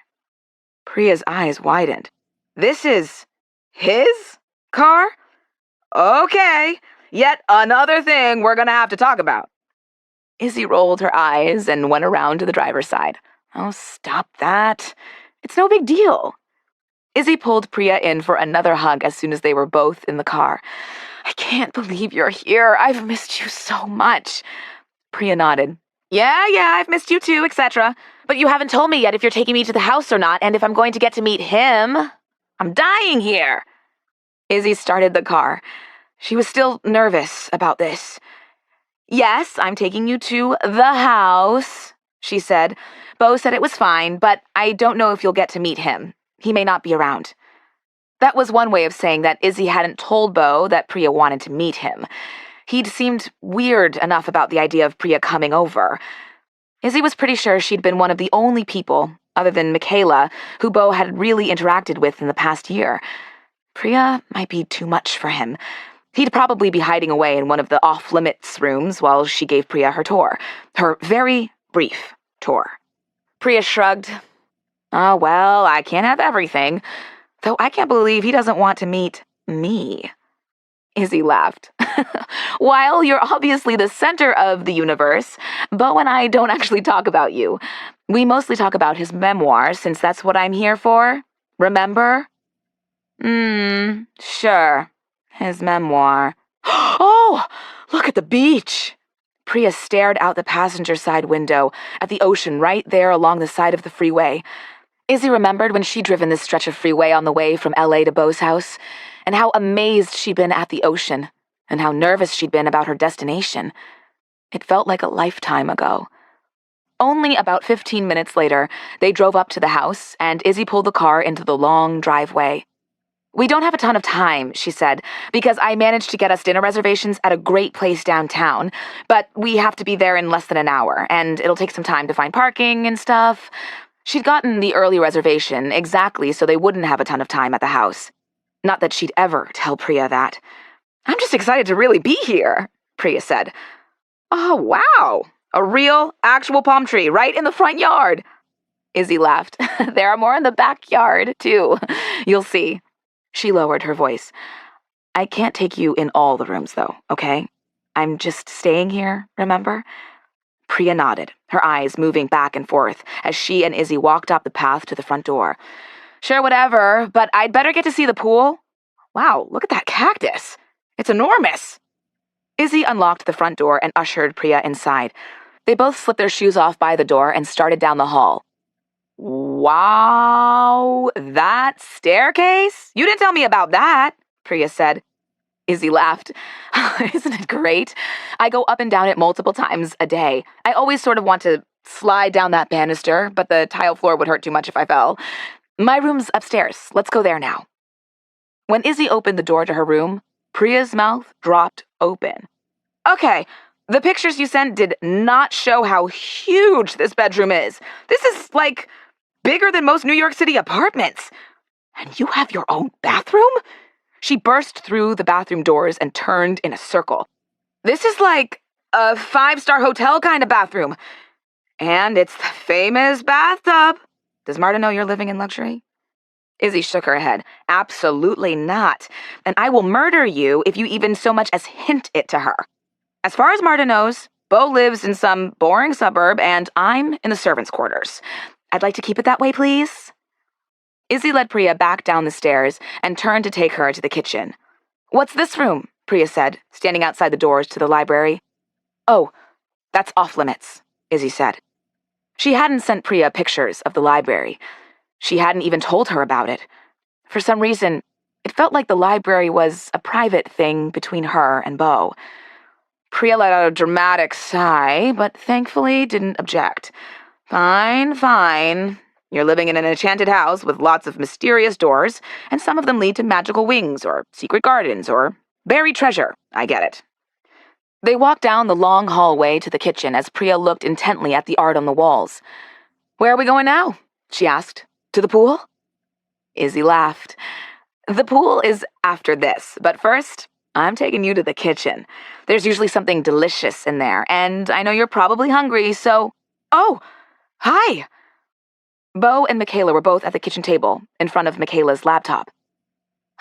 Priya's eyes widened. "This is his car? Okay, yet another thing we're gonna have to talk about." Izzy rolled her eyes and went around to the driver's side. "Oh, stop that. It's no big deal." Izzy pulled Priya in for another hug as soon as they were both in the car. "I can't believe you're here. I've missed you so much." Priya nodded. Yeah, I've missed you too, etc. But you haven't told me yet if you're taking me to the house or not, and if I'm going to get to meet him. I'm dying here." Izzy started the car. She was still nervous about this. "Yes, I'm taking you to the house," she said. "Beau said it was fine, but I don't know if you'll get to meet him. He may not be around." That was one way of saying that Izzy hadn't told Beau that Priya wanted to meet him. He'd seemed weird enough about the idea of Priya coming over. Izzy was pretty sure she'd been one of the only people, other than Michaela, who Beau had really interacted with in the past year. Priya might be too much for him. He'd probably be hiding away in one of the off-limits rooms while she gave Priya her tour. Her very brief tour. Priya shrugged. "Oh, well, I can't have everything. Though I can't believe he doesn't want to meet me." Izzy laughed. "While you're obviously the center of the universe, Beau and I don't actually talk about you. We mostly talk about his memoir, since that's what I'm here for. Remember?" Sure. His memoir." "Oh, look at the beach!" Priya stared out the passenger side window at the ocean right there along the side of the freeway. Izzy remembered when she'd driven this stretch of freeway on the way from LA to Beau's house, and how amazed she'd been at the ocean, and how nervous she'd been about her destination. It felt like a lifetime ago. Only about 15 minutes later, they drove up to the house, and Izzy pulled the car into the long driveway. "We don't have a ton of time," she said, "because I managed to get us dinner reservations at a great place downtown, but we have to be there in less than an hour, and it'll take some time to find parking and stuff." She'd gotten the early reservation exactly so they wouldn't have a ton of time at the house. Not that she'd ever tell Priya that. "I'm just excited to really be here," Priya said. "Oh, wow. A real, actual palm tree right in the front yard." Izzy laughed. "There are more in the backyard, too. You'll see." She lowered her voice. "I can't take you in all the rooms, though, okay? I'm just staying here, remember?" Priya nodded, her eyes moving back and forth as she and Izzy walked up the path to the front door. "Sure, whatever, but I'd better get to see the pool." "Wow, look at that cactus. It's enormous." Izzy unlocked the front door and ushered Priya inside. They both slipped their shoes off by the door and started down the hall. "Wow, that staircase? You didn't tell me about that," Priya said. Izzy laughed. "Isn't it great? I go up and down it multiple times a day. I always sort of want to slide down that banister, but the tile floor would hurt too much if I fell. My room's upstairs. Let's go there now." When Izzy opened the door to her room, Priya's mouth dropped open. "Okay, the pictures you sent did not show how huge this bedroom is. This is, like, bigger than most New York City apartments. And you have your own bathroom?" She burst through the bathroom doors and turned in a circle. "This is like a 5-star hotel kind of bathroom. And it's the famous bathtub. Does Marta know you're living in luxury?" Izzy shook her head. "Absolutely not. And I will murder you if you even so much as hint it to her. As far as Marta knows, Beau lives in some boring suburb, and I'm in the servants' quarters. I'd like to keep it that way, please." Izzy led Priya back down the stairs and turned to take her to the kitchen. "What's this room?" Priya said, standing outside the doors to the library. "Oh, that's off limits," Izzy said. She hadn't sent Priya pictures of the library. She hadn't even told her about it. For some reason, it felt like the library was a private thing between her and Beau. Priya let out a dramatic sigh, but thankfully didn't object. "Fine, fine. You're living in an enchanted house with lots of mysterious doors, and some of them lead to magical wings or secret gardens or buried treasure. I get it." They walked down the long hallway to the kitchen as Priya looked intently at the art on the walls. "Where are we going now?" she asked. "To the pool?" Izzy laughed. "The pool is after this, but first, I'm taking you to the kitchen. There's usually something delicious in there, and I know you're probably hungry, so—" "Oh, hi!" Beau and Michaela were both at the kitchen table, in front of Michaela's laptop.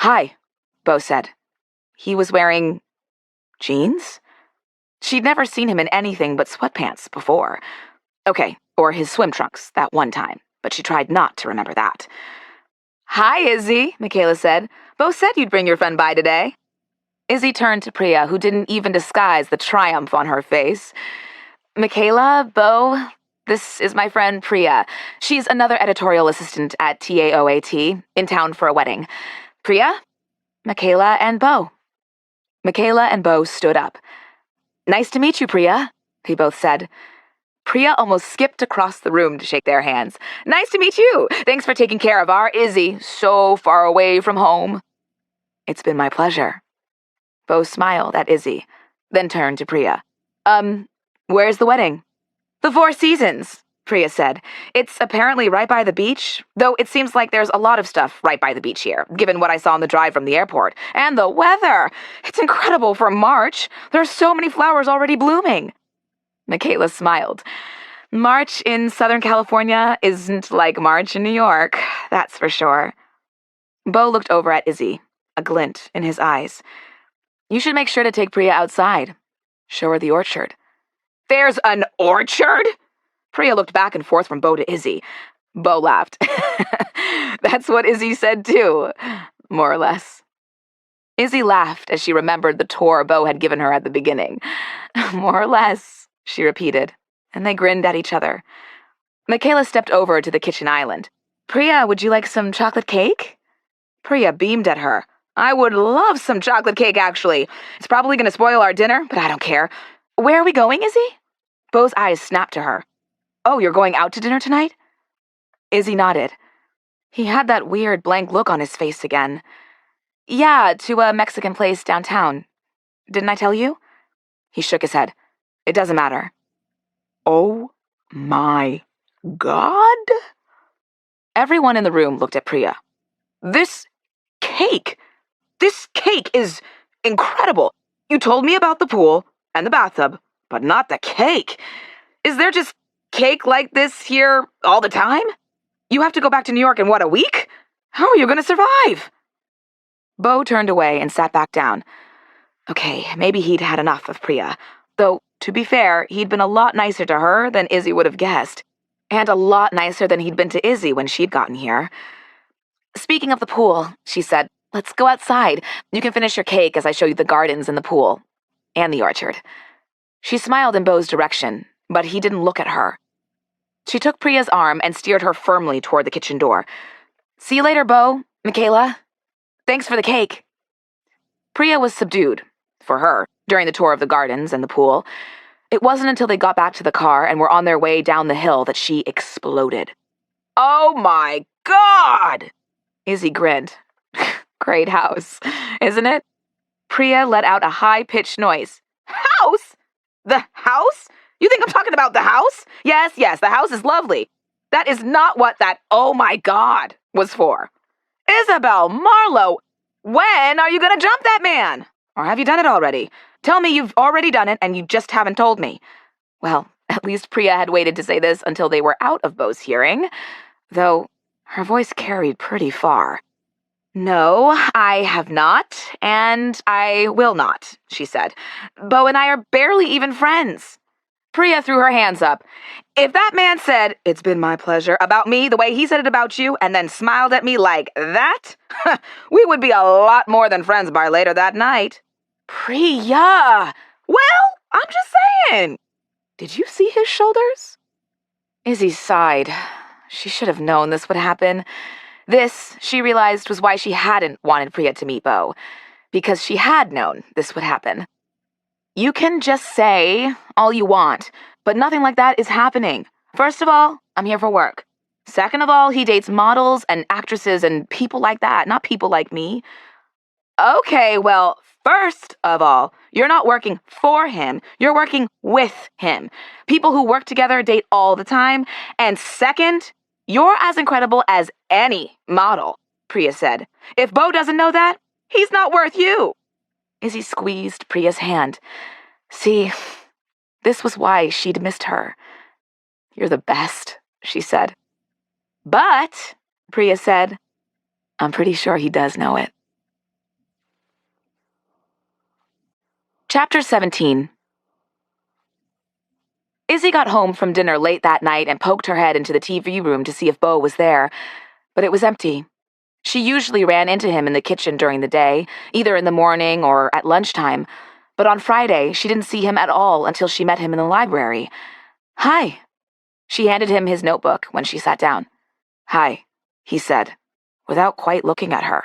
"Hi," Beau said. He was wearing jeans? She'd never seen him in anything but sweatpants before. Okay, or his swim trunks that one time, but she tried not to remember that. "Hi, Izzy," Michaela said. "Beau said you'd bring your friend by today." Izzy turned to Priya, who didn't even disguise the triumph on her face. "Michaela, Beau, this is my friend Priya. She's another editorial assistant at TAOAT, in town for a wedding. Priya, Michaela, and Beau." Michaela and Beau stood up. "Nice to meet you, Priya," they both said. Priya almost skipped across the room to shake their hands. "Nice to meet you. Thanks for taking care of our Izzy, so far away from home." "It's been my pleasure." Beau smiled at Izzy, then turned to Priya. Where's the wedding?" "The Four Seasons," Priya said. "It's apparently right by the beach, though it seems like there's a lot of stuff right by the beach here, given what I saw on the drive from the airport. And the weather! It's incredible for March. There are so many flowers already blooming." Michaela smiled. "March in Southern California isn't like March in New York, that's for sure." Beau looked over at Izzy, a glint in his eyes. "You should make sure to take Priya outside. Show her the orchard." "There's an orchard?" Priya looked back and forth from Beau to Izzy. Beau laughed. "That's what Izzy said too, more or less." Izzy laughed as she remembered the tour Beau had given her at the beginning. "More or less," she repeated, and they grinned at each other. Michaela stepped over to the kitchen island. "Priya, would you like some chocolate cake?" Priya beamed at her. "I would love some chocolate cake, actually. It's probably going to spoil our dinner, but I don't care. Where are we going, Izzy?" Beau's eyes snapped to her. Oh, you're going out to dinner tonight? Izzy nodded. He had that weird blank look on his face again. Yeah, to a Mexican place downtown. Didn't I tell you? He shook his head. It doesn't matter. Oh my God? Everyone in the room looked at Priya. This cake is incredible. You told me about the pool and the bathtub, but not the cake. Is there just cake like this here all the time? You have to go back to New York in what, a week? How are you going to survive? Beau turned away and sat back down. Okay, maybe he'd had enough of Priya. Though, to be fair, he'd been a lot nicer to her than Izzy would have guessed. And a lot nicer than he'd been to Izzy when she'd gotten here. Speaking of the pool, she said, let's go outside. You can finish your cake as I show you the gardens and the pool. And the orchard. She smiled in Beau's direction, but he didn't look at her. She took Priya's arm and steered her firmly toward the kitchen door. See you later, Beau, Michaela. Thanks for the cake. Priya was subdued, for her, during the tour of the gardens and the pool. It wasn't until they got back to the car and were on their way down the hill that she exploded. Oh my God! Izzy grinned. Great house, isn't it? Priya let out a high-pitched noise. House? The house? You think I'm talking about the house? Yes, the house is lovely. That is not what that oh my God was for. Isabelle, Marlowe, when are you going to jump that man? Or have you done it already? Tell me you've already done it and you just haven't told me. Well, at least Priya had waited to say this until they were out of Beau's hearing, though her voice carried pretty far. No, I have not, and I will not, she said. Beau and I are barely even friends. Priya threw her hands up. If that man said, it's been my pleasure, about me the way he said it about you, and then smiled at me like that, we would be a lot more than friends by later that night. Priya! Well, I'm just saying. Did you see his shoulders? Izzy sighed. She should have known this would happen. This, she realized, was why she hadn't wanted Priya to meet Beau, because she had known this would happen. You can just say all you want, but nothing like that is happening. First of all, I'm here for work. Second of all, he dates models and actresses and people like that, not people like me. Okay, well, first of all, you're not working for him, you're working with him. People who work together date all the time. And second, you're as incredible as any model, Priya said. If Beau doesn't know that, he's not worth you. Izzy squeezed Priya's hand. See, this was why she'd missed her. You're the best, she said. But, Priya said, I'm pretty sure he does know it. Chapter 17. Izzy got home from dinner late that night and poked her head into the TV room to see if Beau was there, but it was empty. She usually ran into him in the kitchen during the day, either in the morning or at lunchtime, but on Friday she didn't see him at all until she met him in the library. Hi. She handed him his notebook when she sat down. Hi, he said, without quite looking at her.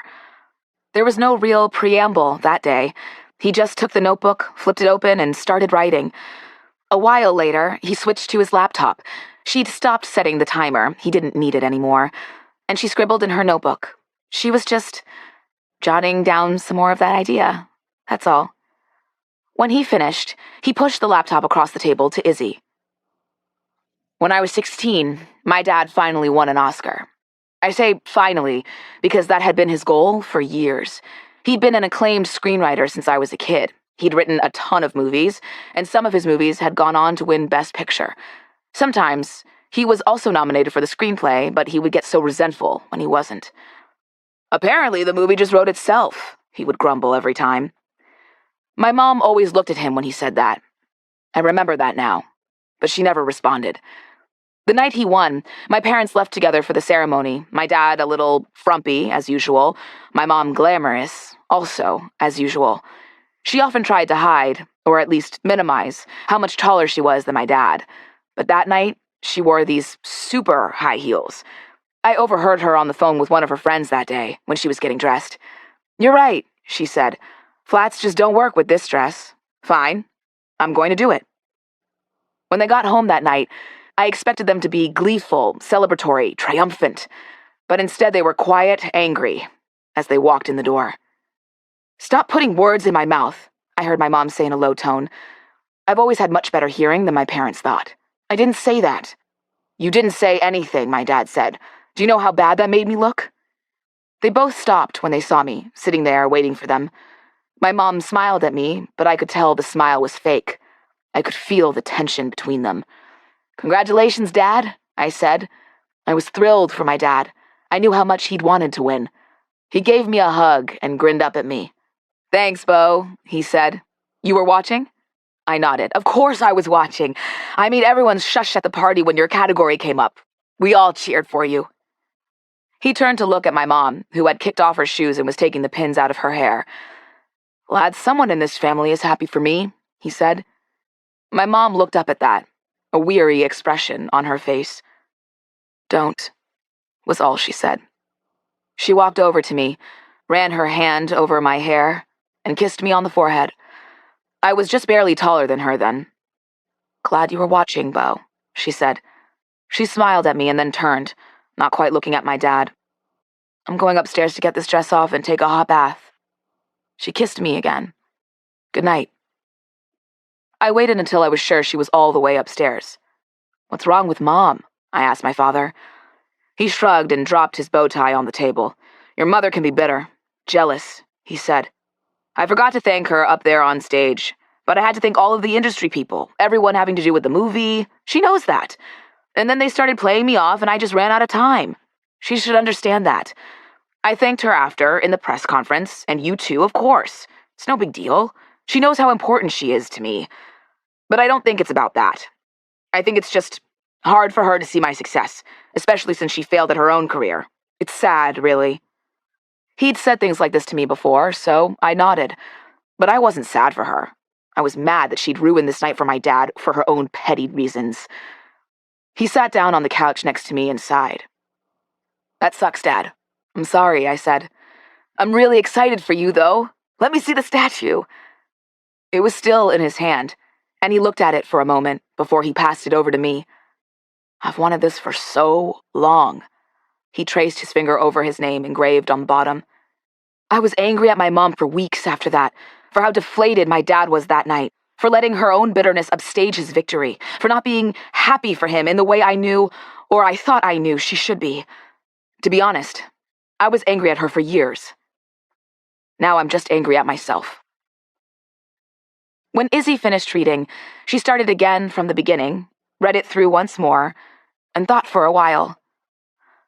There was no real preamble that day. He just took the notebook, flipped it open, and started writing. A while later, he switched to his laptop. She'd stopped setting the timer. He didn't need it anymore. And she scribbled in her notebook. She was just jotting down some more of that idea. That's all. When he finished, he pushed the laptop across the table to Izzy. When I was 16, my dad finally won an Oscar. I say finally because that had been his goal for years. He'd been an acclaimed screenwriter since I was a kid. He'd written a ton of movies, and some of his movies had gone on to win Best Picture. Sometimes, he was also nominated for the screenplay, but he would get so resentful when he wasn't. Apparently, the movie just wrote itself, he would grumble every time. My mom always looked at him when he said that. I remember that now, but she never responded. The night he won, my parents left together for the ceremony, my dad a little frumpy, as usual, my mom glamorous, also as usual. She often tried to hide, or at least minimize, how much taller she was than my dad. But that night, she wore these super high heels. I overheard her on the phone with one of her friends that day, when she was getting dressed. You're right, she said. Flats just don't work with this dress. Fine. I'm going to do it. When they got home that night, I expected them to be gleeful, celebratory, triumphant, but instead they were quiet, angry, as they walked in the door. "Stop putting words in my mouth," I heard my mom say in a low tone. I've always had much better hearing than my parents thought. "I didn't say that." "You didn't say anything," my dad said. "Do you know how bad that made me look?" They both stopped when they saw me, sitting there waiting for them. My mom smiled at me, but I could tell the smile was fake. I could feel the tension between them. "Congratulations, Dad," I said. I was thrilled for my dad. I knew how much he'd wanted to win. He gave me a hug and grinned up at me. "Thanks, Beau," he said. "You were watching?" I nodded. "Of course I was watching. I made everyone shush at the party when your category came up. We all cheered for you." He turned to look at my mom, who had kicked off her shoes and was taking the pins out of her hair. "Glad someone in this family is happy for me," he said. My mom looked up at that, a weary expression on her face. "Don't," was all she said. She walked over to me, ran her hand over my hair, and kissed me on the forehead. I was just barely taller than her then. "Glad you were watching, Beau," she said. She smiled at me and then turned, not quite looking at my dad. "I'm going upstairs to get this dress off and take a hot bath." She kissed me again. "Good night." I waited until I was sure she was all the way upstairs. "What's wrong with Mom?" I asked my father. He shrugged and dropped his bow tie on the table. "Your mother can be bitter, jealous," he said. "I forgot to thank her up there on stage, but I had to thank all of the industry people, everyone having to do with the movie. She knows that. And then they started playing me off and I just ran out of time. She should understand that. I thanked her after, in the press conference, and you too, of course. It's no big deal. She knows how important she is to me. But I don't think it's about that. I think it's just hard for her to see my success, especially since she failed at her own career. It's sad, really." He'd said things like this to me before, so I nodded. But I wasn't sad for her. I was mad that she'd ruined this night for my dad for her own petty reasons. He sat down on the couch next to me and sighed. "That sucks, Dad. I'm sorry," I said. "I'm really excited for you, though. Let me see the statue." It was still in his hand, and he looked at it for a moment before he passed it over to me. "I've wanted this for so long." He traced his finger over his name engraved on the bottom. I was angry at my mom for weeks after that, for how deflated my dad was that night, for letting her own bitterness upstage his victory, for not being happy for him in the way I knew, or I thought I knew, she should be. To be honest, I was angry at her for years. Now I'm just angry at myself. When Izzy finished reading, she started again from the beginning, read it through once more, and thought for a while.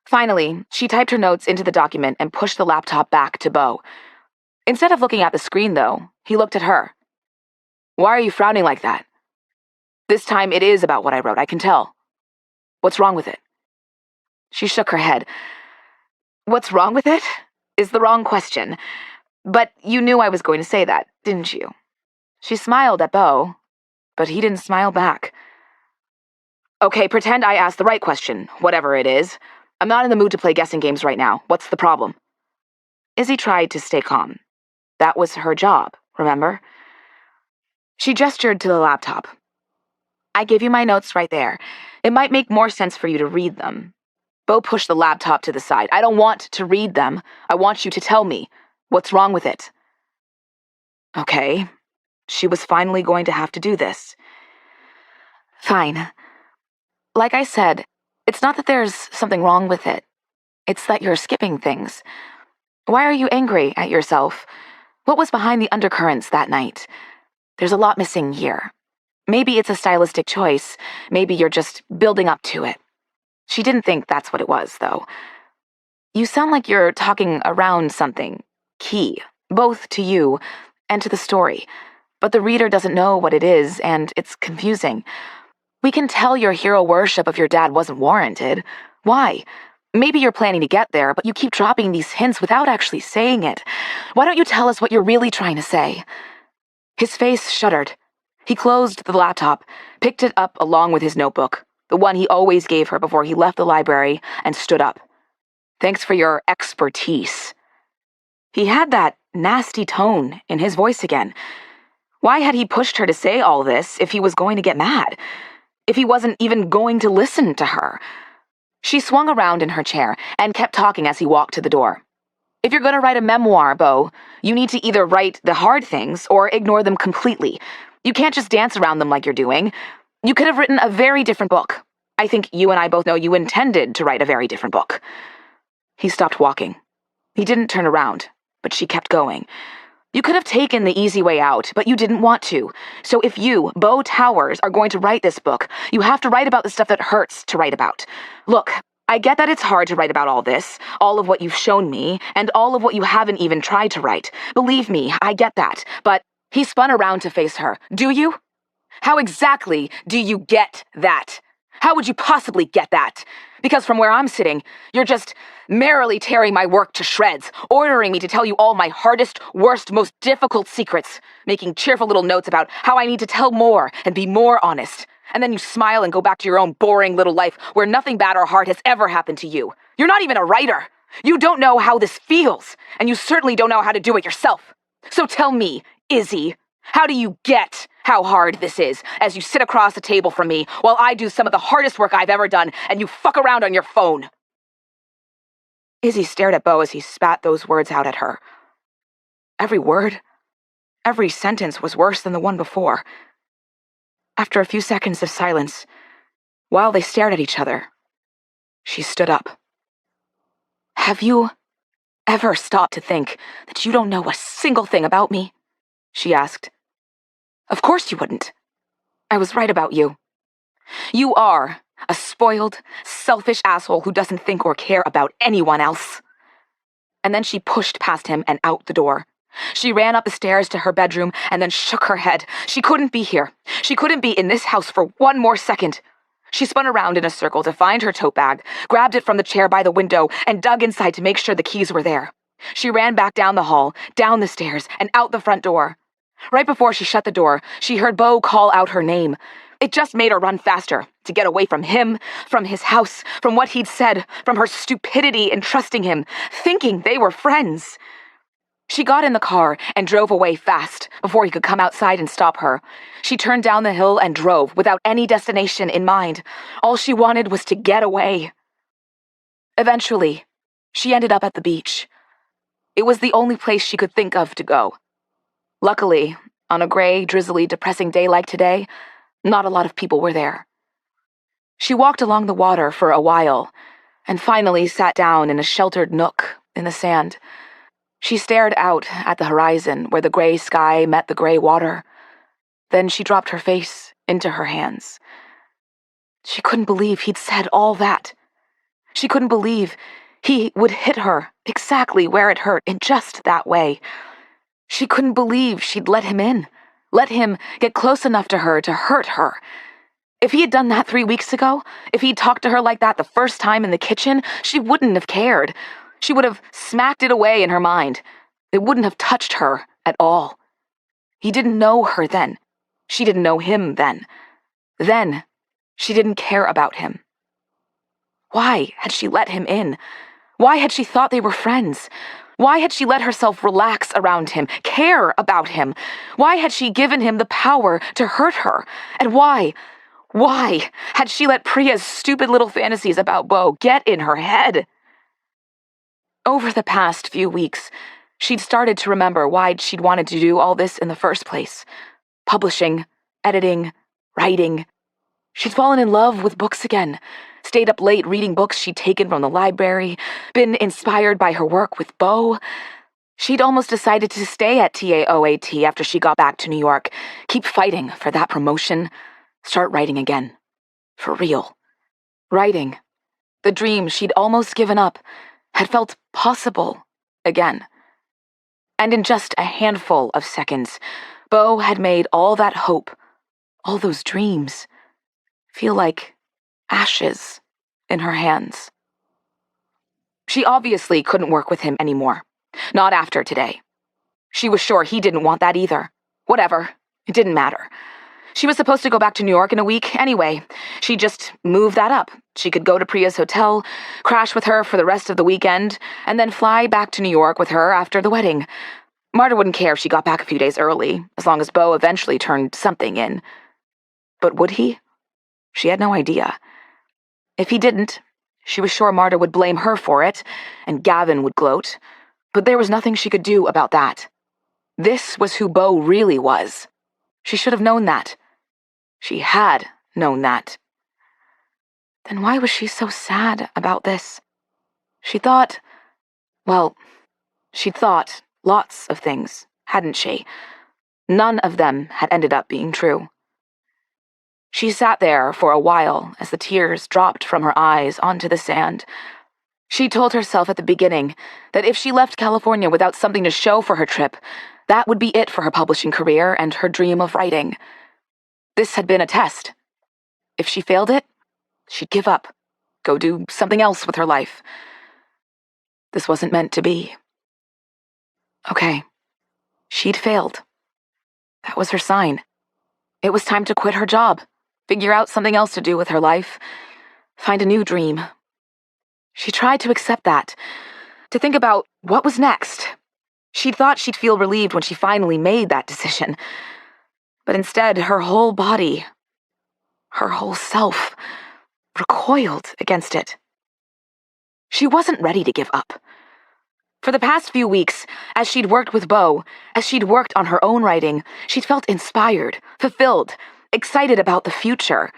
Finally, she typed her notes into the document and pushed the laptop back to Beau. Instead of looking at the screen, though, he looked at her. "Why are you frowning like that?" "This time it is about what I wrote, I can tell." "What's wrong with it?" She shook her head. "What's wrong with it?" is the wrong question. But you knew I was going to say that, didn't you? She smiled at Beau, but he didn't smile back. "Okay, pretend I asked the right question, whatever it is. I'm not in the mood to play guessing games right now. What's the problem?" Izzy tried to stay calm. That was her job, remember? She gestured to the laptop. "I gave you my notes right there. It might make more sense for you to read them." Beau pushed the laptop to the side. "I don't want to read them. I want you to tell me. What's wrong with it?" Okay. She was finally going to have to do this. "Fine. Like I said, it's not that there's something wrong with it. It's that you're skipping things. Why are you angry at yourself? What was behind the undercurrents that night? There's a lot missing here. Maybe it's a stylistic choice. Maybe you're just building up to it." She didn't think that's what it was, though. "You sound like you're talking around something key, both to you and to the story. But the reader doesn't know what it is, and it's confusing. We can tell your hero worship of your dad wasn't warranted. Why? Maybe you're planning to get there, but you keep dropping these hints without actually saying it. Why don't you tell us what you're really trying to say?" His face shuddered. He closed the laptop, picked it up along with his notebook, the one he always gave her before he left the library, and stood up. "Thanks for your expertise." He had that nasty tone in his voice again. Why had he pushed her to say all this if he was going to get mad? if he wasn't even going to listen to her. She swung around in her chair and kept talking as he walked to the door. If you're going to write a memoir, Beau, you need to either write the hard things or ignore them completely. You can't just dance around them like you're doing. You could have written a very different book. I think you and I both know you intended to write a very different book. He stopped walking. He didn't turn around, but she kept going. You could have taken the easy way out, but you didn't want to. So if you, Beau Towers, are going to write this book, you have to write about the stuff that hurts to write about. Look, I get that it's hard to write about all this, all of what you've shown me, and all of what you haven't even tried to write. Believe me, I get that. But he spun around to face her. Do you? How exactly do you get that? How would you possibly get that? Because from where I'm sitting, you're just merrily tearing my work to shreds, ordering me to tell you all my hardest, worst, most difficult secrets, making cheerful little notes about how I need to tell more and be more honest. And then you smile and go back to your own boring little life where nothing bad or hard has ever happened to you. You're not even a writer. You don't know how this feels, and you certainly don't know how to do it yourself. So tell me, Izzy, how do you get how hard this is as you sit across the table from me while I do some of the hardest work I've ever done and you fuck around on your phone? Izzy stared at Beau as he spat those words out at her. Every word, every sentence was worse than the one before. After a few seconds of silence, while they stared at each other, she stood up. Have you ever stopped to think that you don't know a single thing about me? She asked. Of course you wouldn't. I was right about you. You are a spoiled, selfish asshole who doesn't think or care about anyone else. And then she pushed past him and out the door. She ran up the stairs to her bedroom and then shook her head. She couldn't be here. She couldn't be in this house for one more second. She spun around in a circle to find her tote bag, grabbed it from the chair by the window, and dug inside to make sure the keys were there. She ran back down the hall, down the stairs, and out the front door. Right before she shut the door, she heard Beau call out her name. It just made her run faster, to get away from him, from his house, from what he'd said, from her stupidity in trusting him, thinking they were friends. She got in the car and drove away fast before he could come outside and stop her. She turned down the hill and drove without any destination in mind. All she wanted was to get away. Eventually, she ended up at the beach. It was the only place she could think of to go. Luckily, on a gray, drizzly, depressing day like today, not a lot of people were there. She walked along the water for a while and finally sat down in a sheltered nook in the sand. She stared out at the horizon where the gray sky met the gray water. Then she dropped her face into her hands. She couldn't believe he'd said all that. She couldn't believe he would hit her exactly where it hurt in just that way. She couldn't believe she'd let him in, let him get close enough to her to hurt her. If he had done that 3 weeks ago, if he'd talked to her like that the first time in the kitchen, she wouldn't have cared. She would have smacked it away in her mind. It wouldn't have touched her at all. He didn't know her then. She didn't know him then. Then, she didn't care about him. Why had she let him in? Why had she thought they were friends? Why had she let herself relax around him, care about him? Why had she given him the power to hurt her? And why had she let Priya's stupid little fantasies about Beau get in her head? Over the past few weeks, she'd started to remember why she'd wanted to do all this in the first place. Publishing, editing, writing. She'd fallen in love with books again, stayed up late reading books she'd taken from the library, been inspired by her work with Beau. She'd almost decided to stay at TAOAT after she got back to New York, keep fighting for that promotion, start writing again. For real. Writing. The dream she'd almost given up had felt possible again. And in just a handful of seconds, Beau had made all that hope, all those dreams, feel like ashes in her hands. She obviously couldn't work with him anymore. Not after today. She was sure he didn't want that either. Whatever. It didn't matter. She was supposed to go back to New York in a week anyway. She'd just move that up. She could go to Priya's hotel, crash with her for the rest of the weekend, and then fly back to New York with her after the wedding. Marta wouldn't care if she got back a few days early, as long as Beau eventually turned something in. But would he? She had no idea. If he didn't, she was sure Marta would blame her for it, and Gavin would gloat, but there was nothing she could do about that. This was who Beau really was. She should have known that. She had known that. Then why was she so sad about this? She'd thought lots of things, hadn't she? None of them had ended up being true. She sat there for a while as the tears dropped from her eyes onto the sand. She told herself at the beginning that if she left California without something to show for her trip, that would be it for her publishing career and her dream of writing. This had been a test. If she failed it, she'd give up, go do something else with her life. This wasn't meant to be. Okay, she'd failed. That was her sign. It was time to quit her job, figure out something else to do with her life, find a new dream. She tried to accept that, to think about what was next. She'd thought she'd feel relieved when she finally made that decision. But instead, her whole body, her whole self, recoiled against it. She wasn't ready to give up. For the past few weeks, as she'd worked with Beau, as she'd worked on her own writing, she'd felt inspired, fulfilled, excited about the future.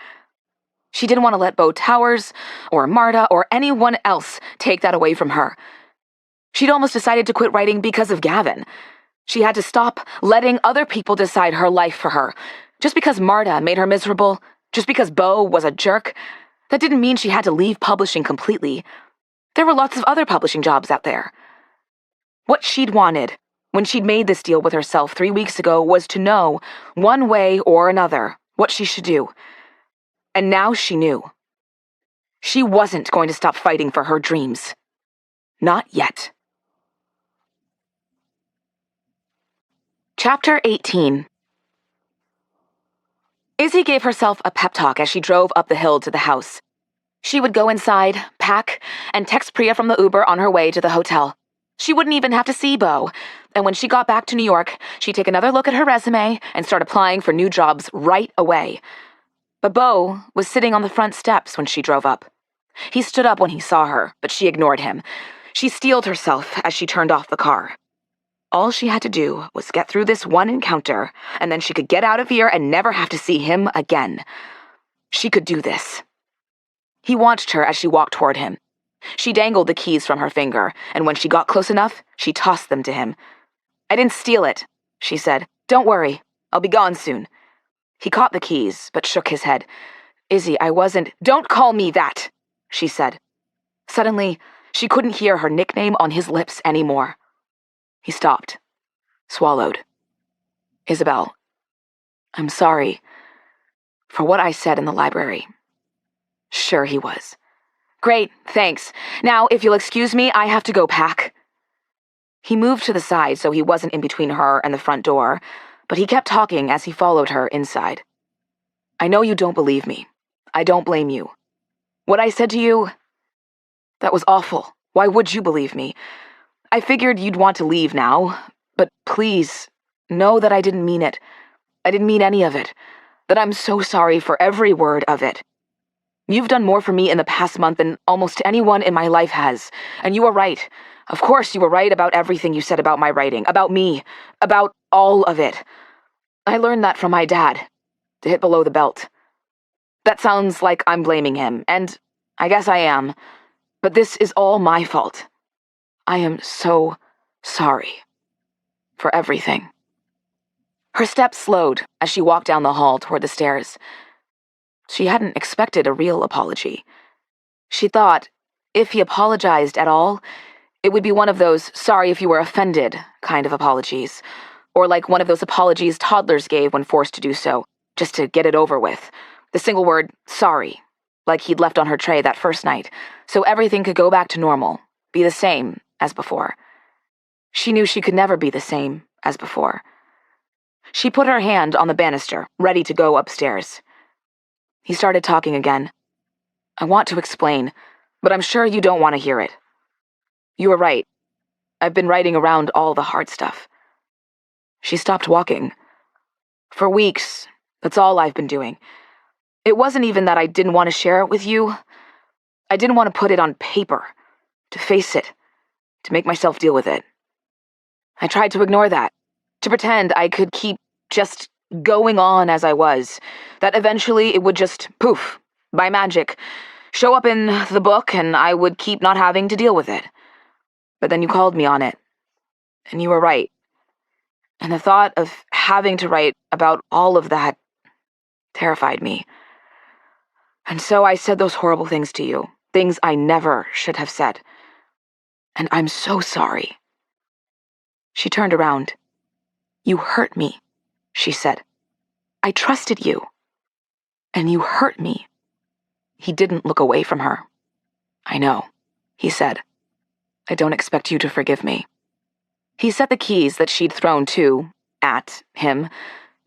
She didn't want to let Beau Towers, or Marta, or anyone else take that away from her. She'd almost decided to quit writing because of Gavin. She had to stop letting other people decide her life for her. Just because Marta made her miserable, just because Beau was a jerk, that didn't mean she had to leave publishing completely. There were lots of other publishing jobs out there. What she'd wanted, when she'd made this deal with herself 3 weeks ago, was to know, one way or another, what she should do. And now she knew. She wasn't going to stop fighting for her dreams. Not yet. Chapter 18. Izzy gave herself a pep talk as she drove up the hill to the house. She would go inside, pack, and text Priya from the Uber on her way to the hotel. She wouldn't even have to see Beau, and when she got back to New York, she'd take another look at her resume and start applying for new jobs right away. But Beau was sitting on the front steps when she drove up. He stood up when he saw her, but she ignored him. She steeled herself as she turned off the car. All she had to do was get through this one encounter, and then she could get out of here and never have to see him again. She could do this. He watched her as she walked toward him. She dangled the keys from her finger, and when she got close enough, she tossed them to him. "I didn't steal it," she said. "Don't worry. I'll be gone soon." He caught the keys, but shook his head. "Izzy, I wasn't—" "Don't call me that," she said. Suddenly, she couldn't hear her nickname on his lips anymore. He stopped, swallowed. "Isabelle, I'm sorry for what I said in the library." Sure he was. "Great, thanks. Now, if you'll excuse me, I have to go pack." He moved to the side so he wasn't in between her and the front door, but he kept talking as he followed her inside. "I know you don't believe me. I don't blame you. What I said to you, that was awful. Why would you believe me? I figured you'd want to leave now, but please, know that I didn't mean it. I didn't mean any of it. That I'm so sorry for every word of it. You've done more for me in the past month than almost anyone in my life has, and you were right. Of course you were right about everything you said about my writing, about me, about all of it. I learned that from my dad, to hit below the belt. That sounds like I'm blaming him, and I guess I am, but this is all my fault. I am so sorry for everything." Her steps slowed as she walked down the hall toward the stairs. She hadn't expected a real apology. She thought, if he apologized at all, it would be one of those sorry if you were offended kind of apologies, or like one of those apologies toddlers gave when forced to do so, just to get it over with. The single word, sorry, like he'd left on her tray that first night, so everything could go back to normal, be the same as before. She knew she could never be the same as before. She put her hand on the banister, ready to go upstairs. He started talking again. "I want to explain, but I'm sure you don't want to hear it. You were right. I've been writing around all the hard stuff." She stopped walking. "For weeks, that's all I've been doing. It wasn't even that I didn't want to share it with you. I didn't want to put it on paper, to face it, to make myself deal with it. I tried to ignore that, to pretend I could keep just going on as I was, that eventually it would just, poof, by magic, show up in the book and I would keep not having to deal with it. But then you called me on it, and you were right. And the thought of having to write about all of that terrified me. And so I said those horrible things to you, things I never should have said. And I'm so sorry. She turned around. You hurt me, she said. I trusted you. And you hurt me. He didn't look away from her. I know, he said. I don't expect you to forgive me. He set the keys that she'd thrown at him,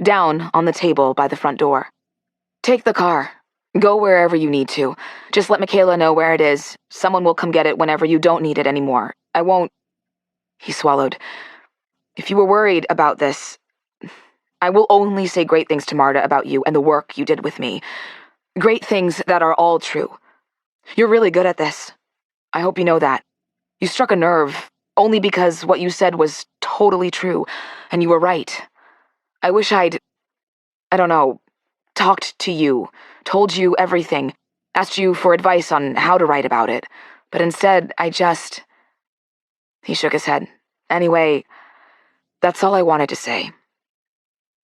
down on the table by the front door. Take the car. Go wherever you need to. Just let Michaela know where it is. Someone will come get it whenever you don't need it anymore. I won't... He swallowed. If you were worried about this, I will only say great things to Marta about you and the work you did with me. Great things that are all true. You're really good at this. I hope you know that. You struck a nerve, only because what you said was totally true, and you were right. I wish I don't know, talked to you, told you everything, asked you for advice on how to write about it, but instead, He shook his head. Anyway, that's all I wanted to say.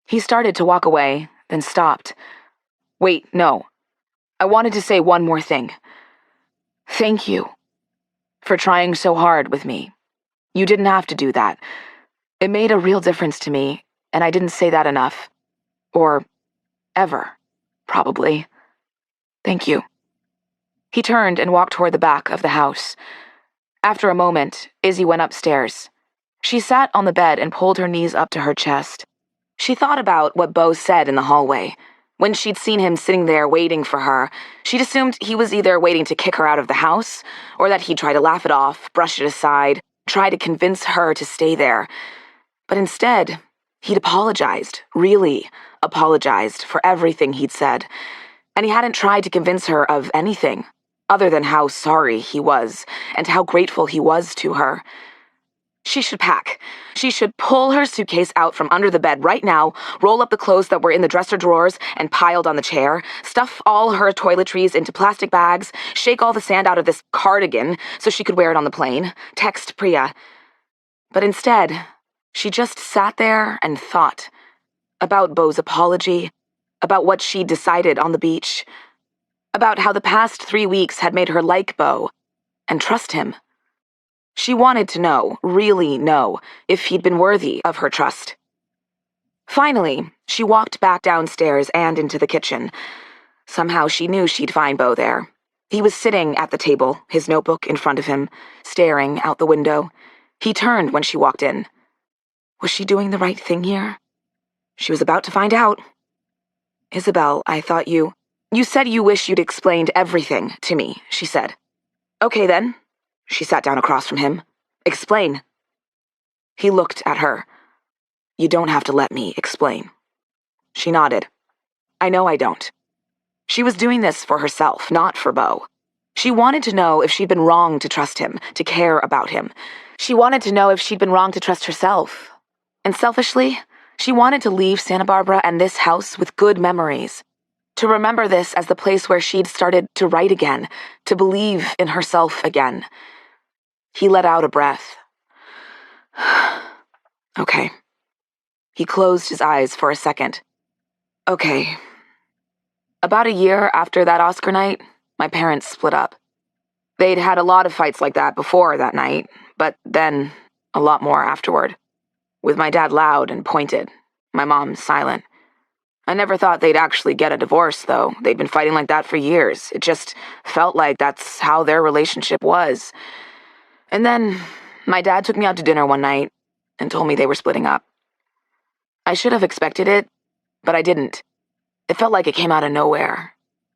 He started to walk away, then stopped. Wait, no. I wanted to say one more thing. Thank you for trying so hard with me. You didn't have to do that. It made a real difference to me, and I didn't say that enough. Or ever, probably. Thank you. He turned and walked toward the back of the house. After a moment, Izzy went upstairs. She sat on the bed and pulled her knees up to her chest. She thought about what Beau said in the hallway. When she'd seen him sitting there waiting for her, she'd assumed he was either waiting to kick her out of the house, or that he'd try to laugh it off, brush it aside, try to convince her to stay there. But instead, he'd apologized, really apologized for everything he'd said. And he hadn't tried to convince her of anything, other than how sorry he was, and how grateful he was to her. She should pack. She should pull her suitcase out from under the bed right now, roll up the clothes that were in the dresser drawers and piled on the chair, stuff all her toiletries into plastic bags, shake all the sand out of this cardigan so she could wear it on the plane, text Priya. But instead, she just sat there and thought about Beau's apology, about what she'd decided on the beach, about how the past 3 weeks had made her like Beau and trust him. She wanted to know, really know, if he'd been worthy of her trust. Finally, she walked back downstairs and into the kitchen. Somehow she knew she'd find Beau there. He was sitting at the table, his notebook in front of him, staring out the window. He turned when she walked in. Was she doing the right thing here? She was about to find out. Isabelle, I thought you said you wish you'd explained everything to me, she said. Okay then. She sat down across from him. Explain. He looked at her. You don't have to let me explain. She nodded. I know I don't. She was doing this for herself, not for Beau. She wanted to know if she'd been wrong to trust him, to care about him. She wanted to know if she'd been wrong to trust herself. And selfishly, she wanted to leave Santa Barbara and this house with good memories. To remember this as the place where she'd started to write again, to believe in herself again. He let out a breath. Okay. He closed his eyes for a second. Okay. About a year after that Oscar night, my parents split up. They'd had a lot of fights like that before that night, but then a lot more afterward. With my dad loud and pointed, my mom silent. I never thought they'd actually get a divorce, though. They'd been fighting like that for years. It just felt like that's how their relationship was. And then my dad took me out to dinner one night and told me they were splitting up. I should have expected it, but I didn't. It felt like it came out of nowhere.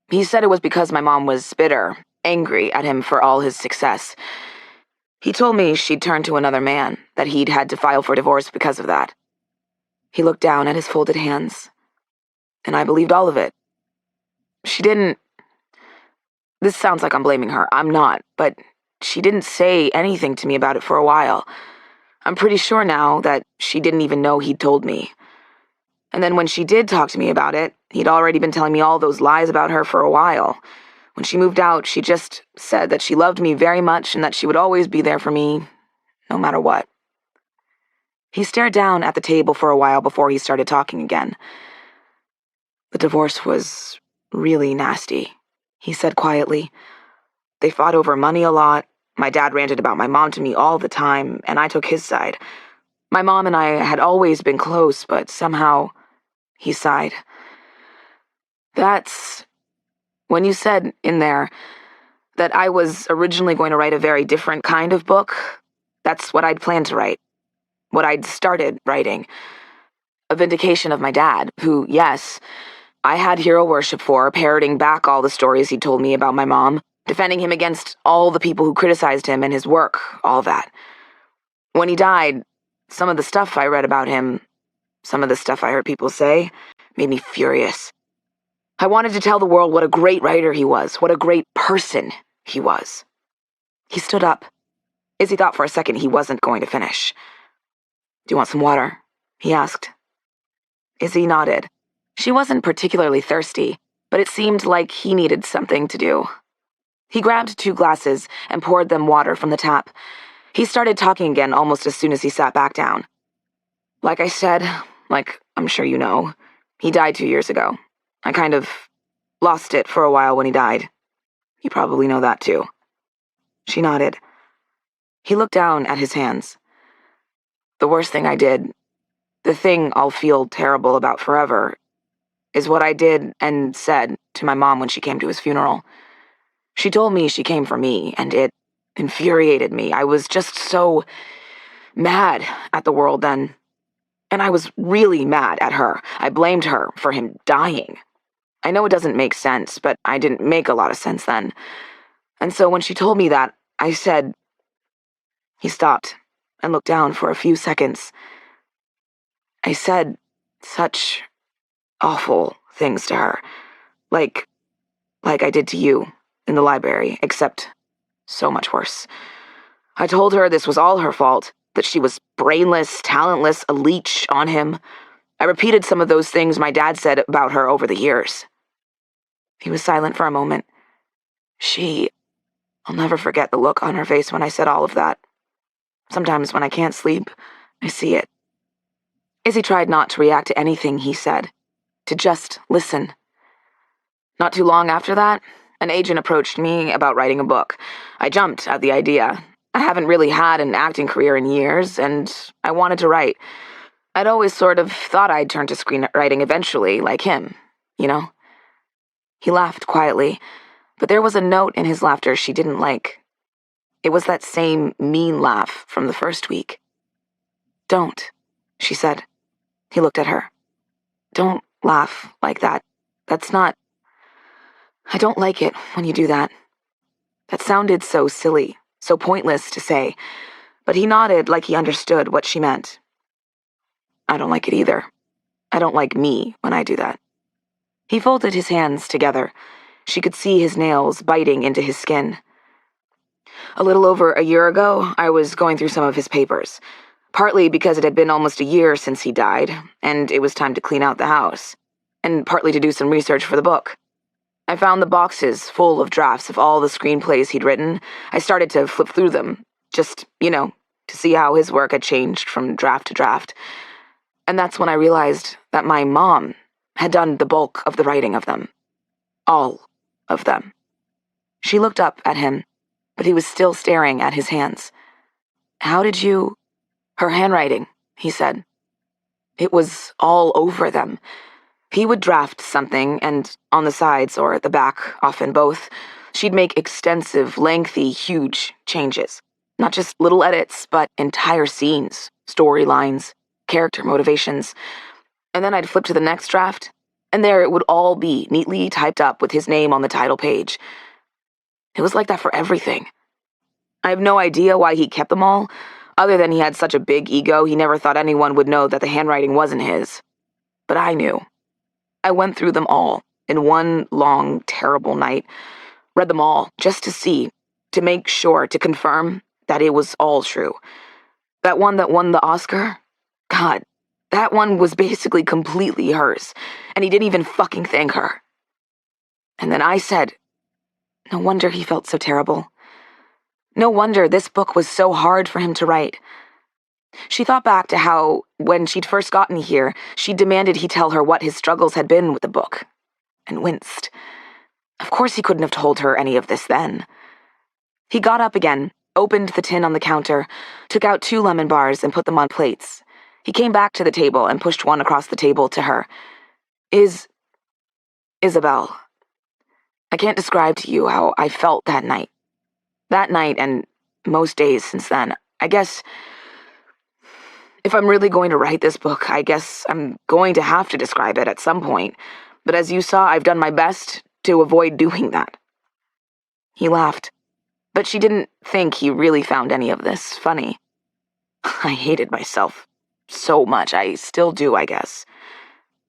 He said it was because my mom was bitter, angry at him for all his success. He told me she'd turned to another man, that he'd had to file for divorce because of that. He looked down at his folded hands, and I believed all of it. She didn't... This sounds like I'm blaming her. I'm not, but she didn't say anything to me about it for a while. I'm pretty sure now that she didn't even know he'd told me. And then when she did talk to me about it, he'd already been telling me all those lies about her for a while. When she moved out, she just said that she loved me very much and that she would always be there for me, no matter what. He stared down at the table for a while before he started talking again. The divorce was really nasty, he said quietly. They fought over money a lot. My dad ranted about my mom to me all the time, and I took his side. My mom and I had always been close, but somehow... He sighed. That's... When you said in there that I was originally going to write a very different kind of book, that's what I'd planned to write. What I'd started writing. A vindication of my dad, who, yes, I had hero worship for, parroting back all the stories he'd told me about my mom, defending him against all the people who criticized him and his work, all that. When he died, some of the stuff I read about him, some of the stuff I heard people say, made me furious. I wanted to tell the world what a great writer he was, what a great person he was. He stood up. Izzy thought for a second he wasn't going to finish. Do you want some water? He asked. Izzy nodded. She wasn't particularly thirsty, but it seemed like he needed something to do. He grabbed 2 glasses and poured them water from the tap. He started talking again almost as soon as he sat back down. Like I said, like I'm sure you know, he died 2 years ago. I kind of lost it for a while when he died. You probably know that too. She nodded. He looked down at his hands. The worst thing I did, the thing I'll feel terrible about forever, is what I did and said to my mom when she came to his funeral. She told me she came for me, and it infuriated me. I was just so mad at the world then. And I was really mad at her. I blamed her for him dying. I know it doesn't make sense, but I didn't make a lot of sense then. And so when she told me that, I said... He stopped and looked down for a few seconds. I said such awful things to her. Like I did to you in the library, except so much worse. I told her this was all her fault, that she was brainless, talentless, a leech on him. I repeated some of those things my dad said about her over the years. He was silent for a moment. I'll never forget the look on her face when I said all of that. Sometimes when I can't sleep, I see it. Izzy tried not to react to anything he said, to just listen. Not too long after that, an agent approached me about writing a book. I jumped at the idea. I haven't really had an acting career in years, and I wanted to write. I'd always sort of thought I'd turn to screenwriting eventually, like him, you know? He laughed quietly, but there was a note in his laughter she didn't like. It was that same mean laugh from the first week. Don't, she said. He looked at her. Don't laugh like that. That's not... I don't like it when you do that. That sounded so silly, so pointless to say, but he nodded like he understood what she meant. I don't like it either. I don't like me when I do that. He folded his hands together. She could see his nails biting into his skin. A little over a year ago, I was going through some of his papers, partly because it had been almost a year since he died, and it was time to clean out the house, and partly to do some research for the book. I found the boxes full of drafts of all the screenplays he'd written. I started to flip through them, just, to see how his work had changed from draft to draft. And that's when I realized that my mom had done the bulk of the writing of them. All of them. She looked up at him, but he was still staring at his hands. How did you... Her handwriting, he said. It was all over them. He would draft something, and on the sides, or the back, often both, she'd make extensive, lengthy, huge changes. Not just little edits, but entire scenes, storylines, character motivations. And then I'd flip to the next draft, and there it would all be neatly typed up with his name on the title page. It was like that for everything. I have no idea why he kept them all, other than he had such a big ego he never thought anyone would know that the handwriting wasn't his. But I knew. I went through them all, in one long, terrible night. Read them all, just to see, to make sure, to confirm that it was all true. That one that won the Oscar? God, that one was basically completely hers, and he didn't even fucking thank her. And then I said, no wonder he felt so terrible. No wonder this book was so hard for him to write. She thought back to how, when she'd first gotten here, she demanded he tell her what his struggles had been with the book, and winced. Of course he couldn't have told her any of this then. He got up again, opened the tin on the counter, took out 2 lemon bars and put them on plates. He came back to the table and pushed one across the table to her. Isabelle, I can't describe to you how I felt that night. That night and most days since then. I guess if I'm really going to write this book, I guess I'm going to have to describe it at some point. But as you saw, I've done my best to avoid doing that. He laughed, but she didn't think he really found any of this funny. I hated myself so much. I still do, I guess.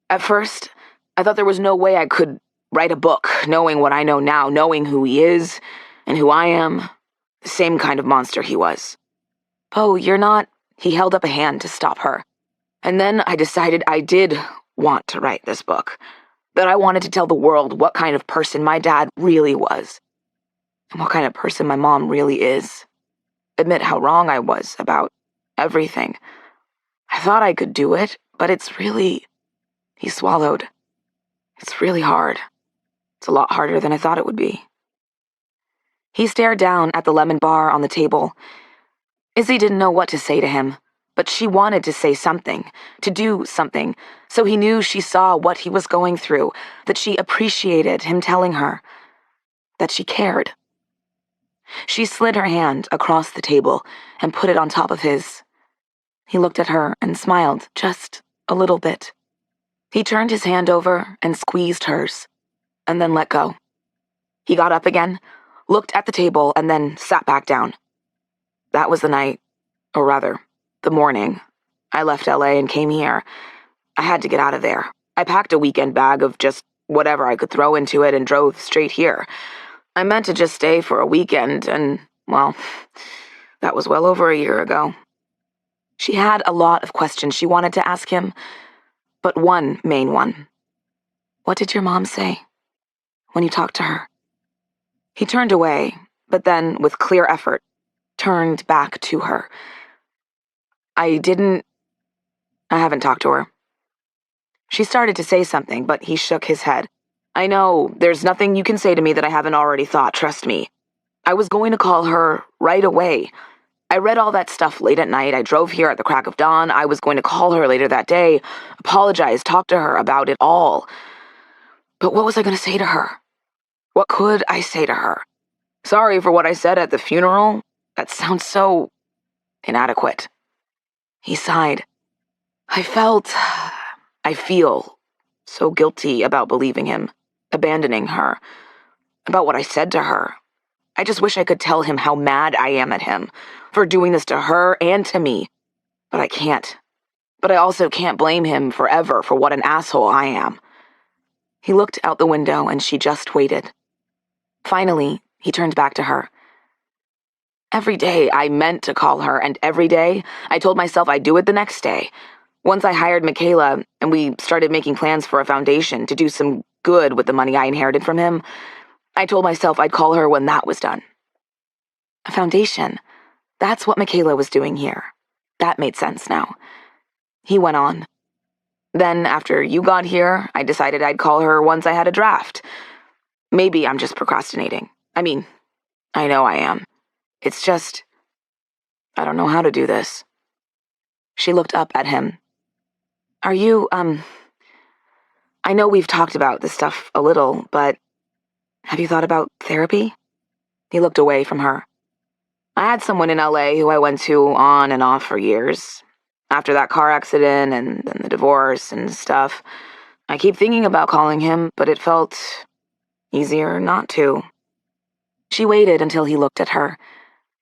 At first, I thought there was no way I could write a book, knowing what I know now, knowing who he is and who I am. The same kind of monster he was. Beau, you're not... He held up a hand to stop her. And then I decided I did want to write this book. That I wanted to tell the world what kind of person my dad really was. And what kind of person my mom really is. Admit how wrong I was about everything. I thought I could do it, but it's really... He swallowed. It's really hard. It's a lot harder than I thought it would be. He stared down at the lemon bar on the table. Izzy didn't know what to say to him, but she wanted to say something, to do something, so he knew she saw what he was going through, that she appreciated him telling her, that she cared. She slid her hand across the table and put it on top of his. He looked at her and smiled, just a little bit. He turned his hand over and squeezed hers, and then let go. He got up again, looked at the table, and then sat back down. That was the night, or rather, the morning. I left LA and came here. I had to get out of there. I packed a weekend bag of just whatever I could throw into it and drove straight here. I meant to just stay for a weekend, and, well, that was well over a year ago. She had a lot of questions she wanted to ask him, but one main one. What did your mom say when you talked to her? He turned away, but then, with clear effort, turned back to her. I haven't talked to her. She started to say something, but he shook his head. I know, there's nothing you can say to me that I haven't already thought, trust me. I was going to call her right away. I read all that stuff late at night. I drove here at the crack of dawn. I was going to call her later that day, apologize, talk to her about it all. But what was I going to say to her? What could I say to her? Sorry for what I said at the funeral. That sounds so inadequate. He sighed. I feel so guilty about believing him, abandoning her, about what I said to her. I just wish I could tell him how mad I am at him for doing this to her and to me, but I can't. But I also can't blame him forever for what an asshole I am. He looked out the window and she just waited. Finally, he turned back to her. Every day I meant to call her, and every day I told myself I'd do it the next day. Once I hired Michaela, and we started making plans for a foundation to do some good with the money I inherited from him, I told myself I'd call her when that was done. A foundation. That's what Michaela was doing here. That made sense now. He went on. Then, after you got here, I decided I'd call her once I had a draft. Maybe I'm just procrastinating. I mean, I know I am. It's just, I don't know how to do this. She looked up at him. Are you, I know we've talked about this stuff a little, but have you thought about therapy? He looked away from her. I had someone in LA who I went to on and off for years. After that car accident and then the divorce and stuff, I keep thinking about calling him, but it felt easier not to. She waited until he looked at her.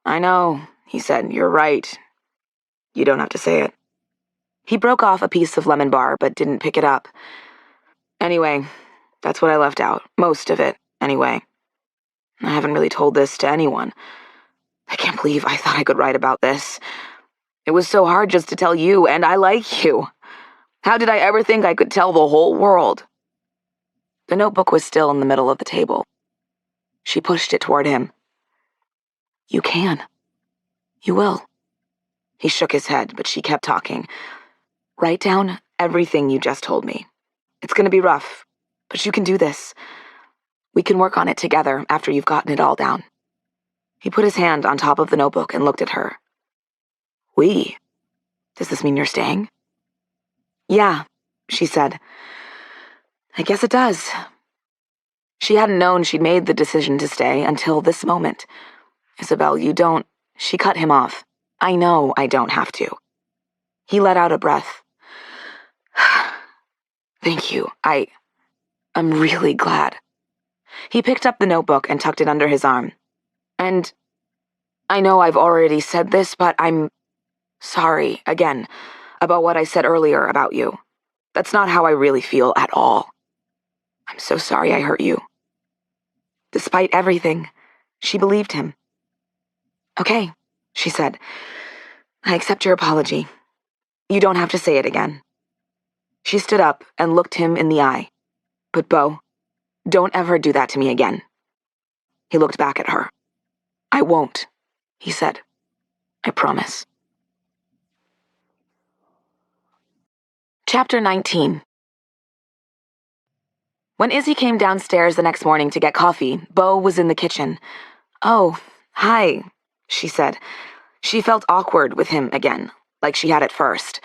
I know, he said, you're right. You don't have to say it. He broke off a piece of lemon bar, but didn't pick it up. Anyway, That's what I left out. Most of it, anyway. I haven't really told this to anyone. I can't believe I thought I could write about this. It was so hard just to tell you, and I like you. How did I ever think I could tell the whole world? The notebook was still in the middle of the table. She pushed it toward him. You can. You will. He shook his head, but she kept talking. Write down everything you just told me. It's going to be rough, but you can do this. We can work on it together after you've gotten it all down. He put his hand on top of the notebook and looked at her. We? Does this mean you're staying? Yeah, she said. I guess it does. She hadn't known she'd made the decision to stay until this moment. Isabelle, you don't... She cut him off. I know I don't have to. He let out a breath. Thank you. I'm really glad. He picked up the notebook and tucked it under his arm. And I know I've already said this, but I'm sorry, again, about what I said earlier about you. That's not how I really feel at all. I'm so sorry I hurt you. Despite everything, she believed him. Okay, she said. I accept your apology. You don't have to say it again. She stood up and looked him in the eye. But Beau, don't ever do that to me again. He looked back at her. I won't, he said. I promise. Chapter 19. When Izzy came downstairs the next morning to get coffee, Beau was in the kitchen. Oh, hi, she said. She felt awkward with him again, like she had at first.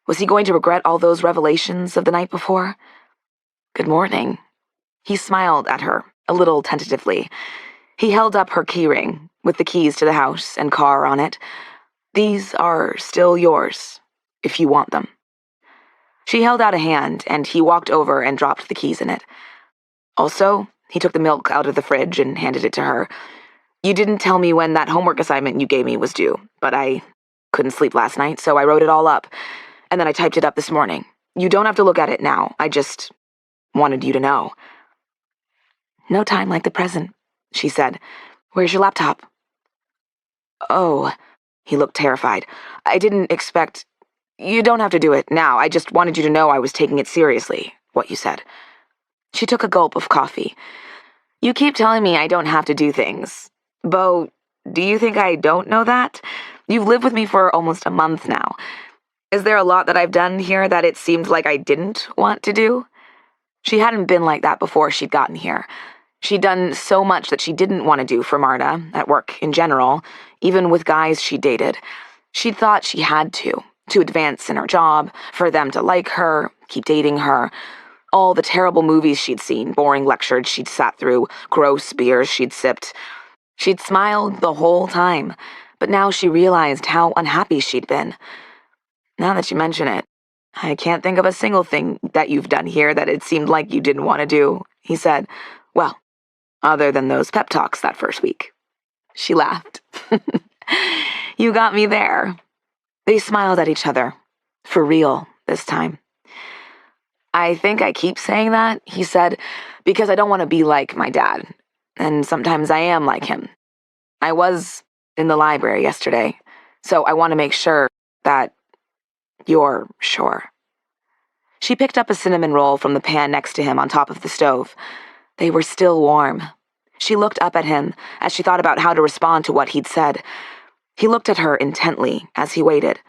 Was he going to regret all those revelations of the night before? Good morning. He smiled at her, a little tentatively. He held up her keyring, with the keys to the house and car on it. These are still yours, if you want them. She held out a hand, and he walked over and dropped the keys in it. Also, he took the milk out of the fridge and handed it to her. You didn't tell me when that homework assignment you gave me was due, but I couldn't sleep last night, so I wrote it all up, and then I typed it up this morning. You don't have to look at it now. I just wanted you to know. No time like the present, she said. Where's your laptop? Oh, he looked terrified. I didn't expect... You don't have to do it now. I just wanted you to know I was taking it seriously, what you said. She took a gulp of coffee. You keep telling me I don't have to do things. Beau, do you think I don't know that? You've lived with me for almost a month now. Is there a lot that I've done here that it seemed like I didn't want to do? She hadn't been like that before she'd gotten here. She'd done so much that she didn't want to do for Marta, at work in general, even with guys she dated. She'd thought she had to advance in her job, for them to like her, keep dating her. All the terrible movies she'd seen, boring lectures she'd sat through, gross beers she'd sipped. She'd smiled the whole time, but now she realized how unhappy she'd been. Now that you mention it, I can't think of a single thing that you've done here that it seemed like you didn't want to do, he said. Well, other than those pep talks that first week. She laughed. You got me there. They smiled at each other. For real, this time. I think I keep saying that, he said, because I don't want to be like my dad. And sometimes I am like him. I was in the library yesterday, so I want to make sure that you're sure. She picked up a cinnamon roll from the pan next to him on top of the stove. They were still warm. She looked up at him as she thought about how to respond to what he'd said. He looked at her intently as he waited.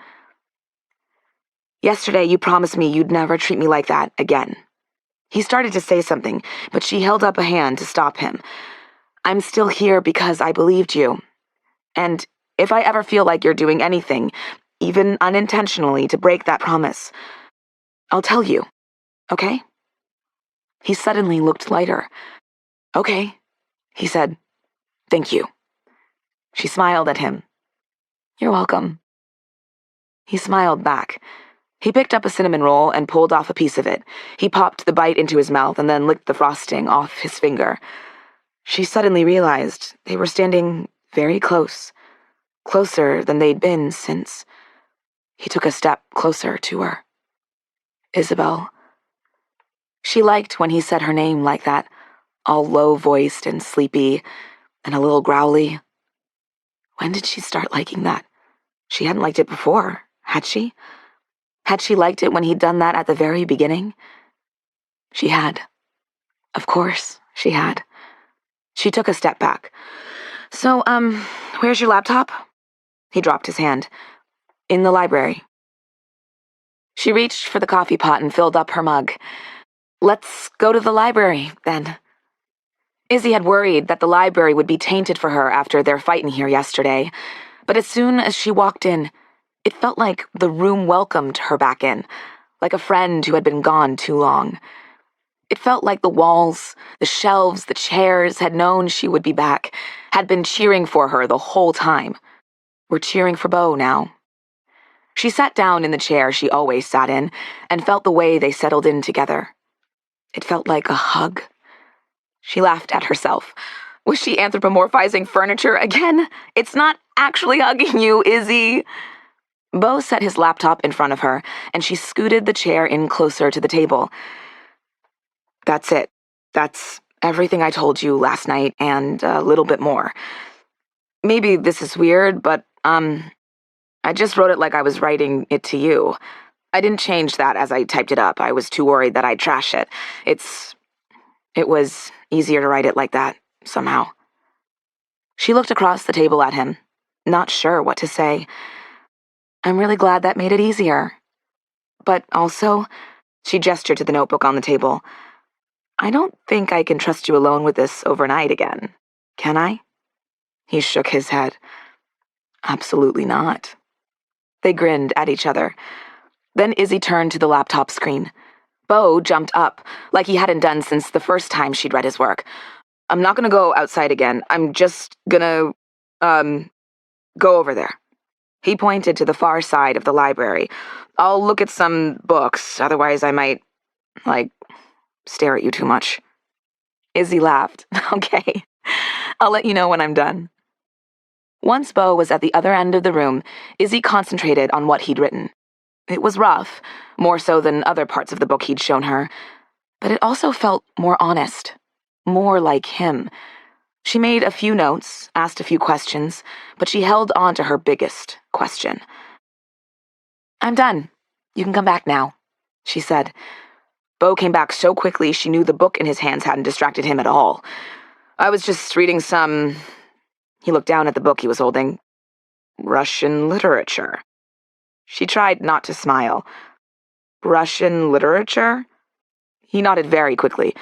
Yesterday you promised me you'd never treat me like that again. He started to say something, but she held up a hand to stop him. I'm still here because I believed you. And if I ever feel like you're doing anything, even unintentionally, to break that promise, I'll tell you, okay? He suddenly looked lighter. Okay, he said. Thank you. She smiled at him. You're welcome. He smiled back. He picked up a cinnamon roll and pulled off a piece of it. He popped the bite into his mouth and then licked the frosting off his finger. She suddenly realized they were standing very close, closer than they'd been since... He took a step closer to her. Isabelle. She liked when he said her name like that, all low-voiced and sleepy and a little growly. When did she start liking that? She hadn't liked it before, had she? Had she liked it when he'd done that at the very beginning? She had. Of course, she had. She took a step back. So, where's your laptop? He dropped his hand. In the library. She reached for the coffee pot and filled up her mug. Let's go to the library, then. Izzy had worried that the library would be tainted for her after their fight in here yesterday, but as soon as she walked in, it felt like the room welcomed her back in, like a friend who had been gone too long. It felt like the walls, the shelves, the chairs had known she would be back, had been cheering for her the whole time. Were cheering for Beau now. She sat down in the chair she always sat in and felt the way they settled in together. It felt like a hug. She laughed at herself. Was she anthropomorphizing furniture again? It's not actually hugging you, Izzy. Beau set his laptop in front of her, and she scooted the chair in closer to the table. That's it. That's everything I told you last night and a little bit more. Maybe this is weird, but, I just wrote it like I was writing it to you. I didn't change that as I typed it up. I was too worried that I'd trash it. It was easier to write it like that, somehow. She looked across the table at him, not sure what to say. I'm really glad that made it easier. But also, she gestured to the notebook on the table. I don't think I can trust you alone with this overnight again, can I? He shook his head. Absolutely not. They grinned at each other. Then Izzy turned to the laptop screen. Beau jumped up, like he hadn't done since the first time she'd read his work. I'm not gonna go outside again. I'm just gonna, go over there. He pointed to the far side of the library. I'll look at some books, otherwise I might, stare at you too much. Izzy laughed. Okay. I'll let you know when I'm done. Once Beau was at the other end of the room, Izzy concentrated on what he'd written. It was rough, more so than other parts of the book he'd shown her, but it also felt more honest, more like him. She made a few notes, asked a few questions, but she held on to her biggest question. I'm done. You can come back now, she said. Beau came back so quickly she knew the book in his hands hadn't distracted him at all. I was just reading some... He looked down at the book he was holding. Russian literature. She tried not to smile. Russian literature? He nodded very quickly.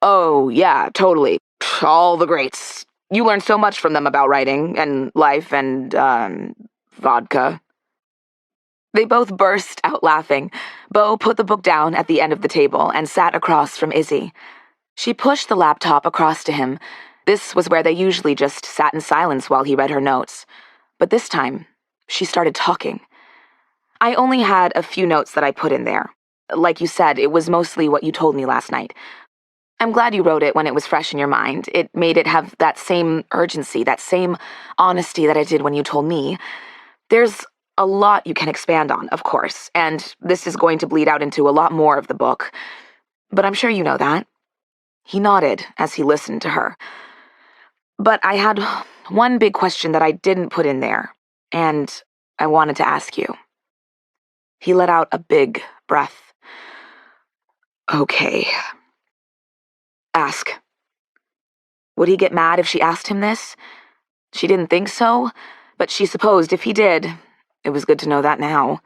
Oh, yeah, totally. All the greats. You learn so much from them about writing, and life, and, vodka. They both burst out laughing. Beau put the book down at the end of the table and sat across from Izzy. She pushed the laptop across to him. This was where they usually just sat in silence while he read her notes. But this time, she started talking. I only had a few notes that I put in there. Like you said, it was mostly what you told me last night. I'm glad you wrote it when it was fresh in your mind. It made it have that same urgency, that same honesty that it did when you told me. There's a lot you can expand on, of course, and this is going to bleed out into a lot more of the book. But I'm sure you know that. He nodded as he listened to her. But I had one big question that I didn't put in there, and I wanted to ask you. He let out a big breath. Okay. Ask. Would he get mad if she asked him this? She didn't think so, but she supposed if he did, it was good to know that now.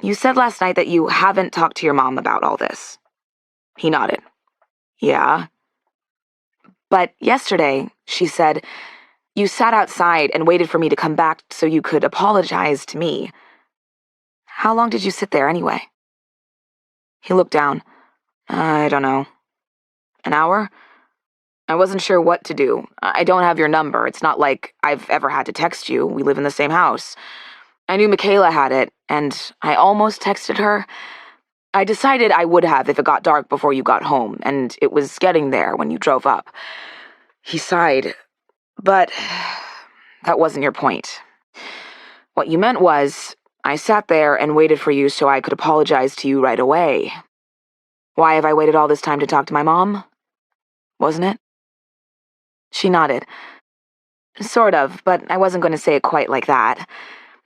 You said last night that you haven't talked to your mom about all this. He nodded. Yeah. But yesterday, she said, you sat outside and waited for me to come back so you could apologize to me. How long did you sit there anyway? He looked down. I don't know. An hour? I wasn't sure what to do. I don't have your number. It's not like I've ever had to text you. We live in the same house. I knew Michaela had it, and I almost texted her. I decided I would have if it got dark before you got home, and it was getting there when you drove up. He sighed. But that wasn't your point. What you meant was, I sat there and waited for you so I could apologize to you right away. Why have I waited all this time to talk to my mom? Wasn't it? She nodded. Sort of, but I wasn't going to say it quite like that.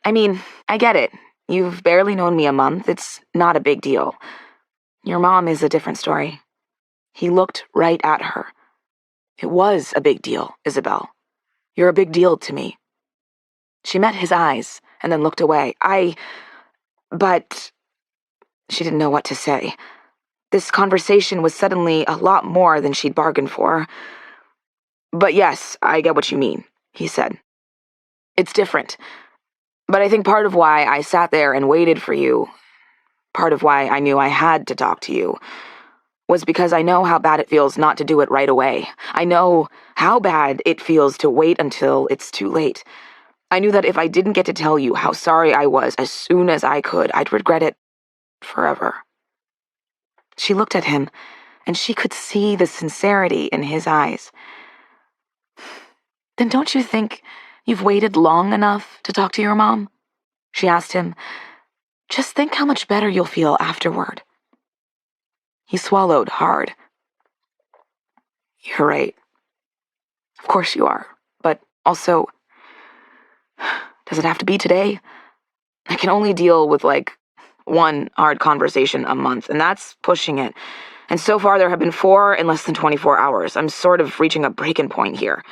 I mean, I get it. You've barely known me a month. It's not a big deal. Your mom is a different story. He looked right at her. It was a big deal, Isabelle. You're a big deal to me. She met his eyes and then looked away. But she didn't know what to say. This conversation was suddenly a lot more than she'd bargained for. But yes, I get what you mean, he said. It's different. But I think part of why I sat there and waited for you, part of why I knew I had to talk to you, was because I know how bad it feels not to do it right away. I know how bad it feels to wait until it's too late. I knew that if I didn't get to tell you how sorry I was as soon as I could, I'd regret it forever. She looked at him, and she could see the sincerity in his eyes. Then don't you think you've waited long enough to talk to your mom? She asked him. Just think how much better you'll feel afterward. He swallowed hard. You're right. Of course you are. But also, does it have to be today? I can only deal with, one hard conversation a month, and that's pushing it. And so far there have been 4 in less than 24 hours. I'm sort of reaching a breaking point here.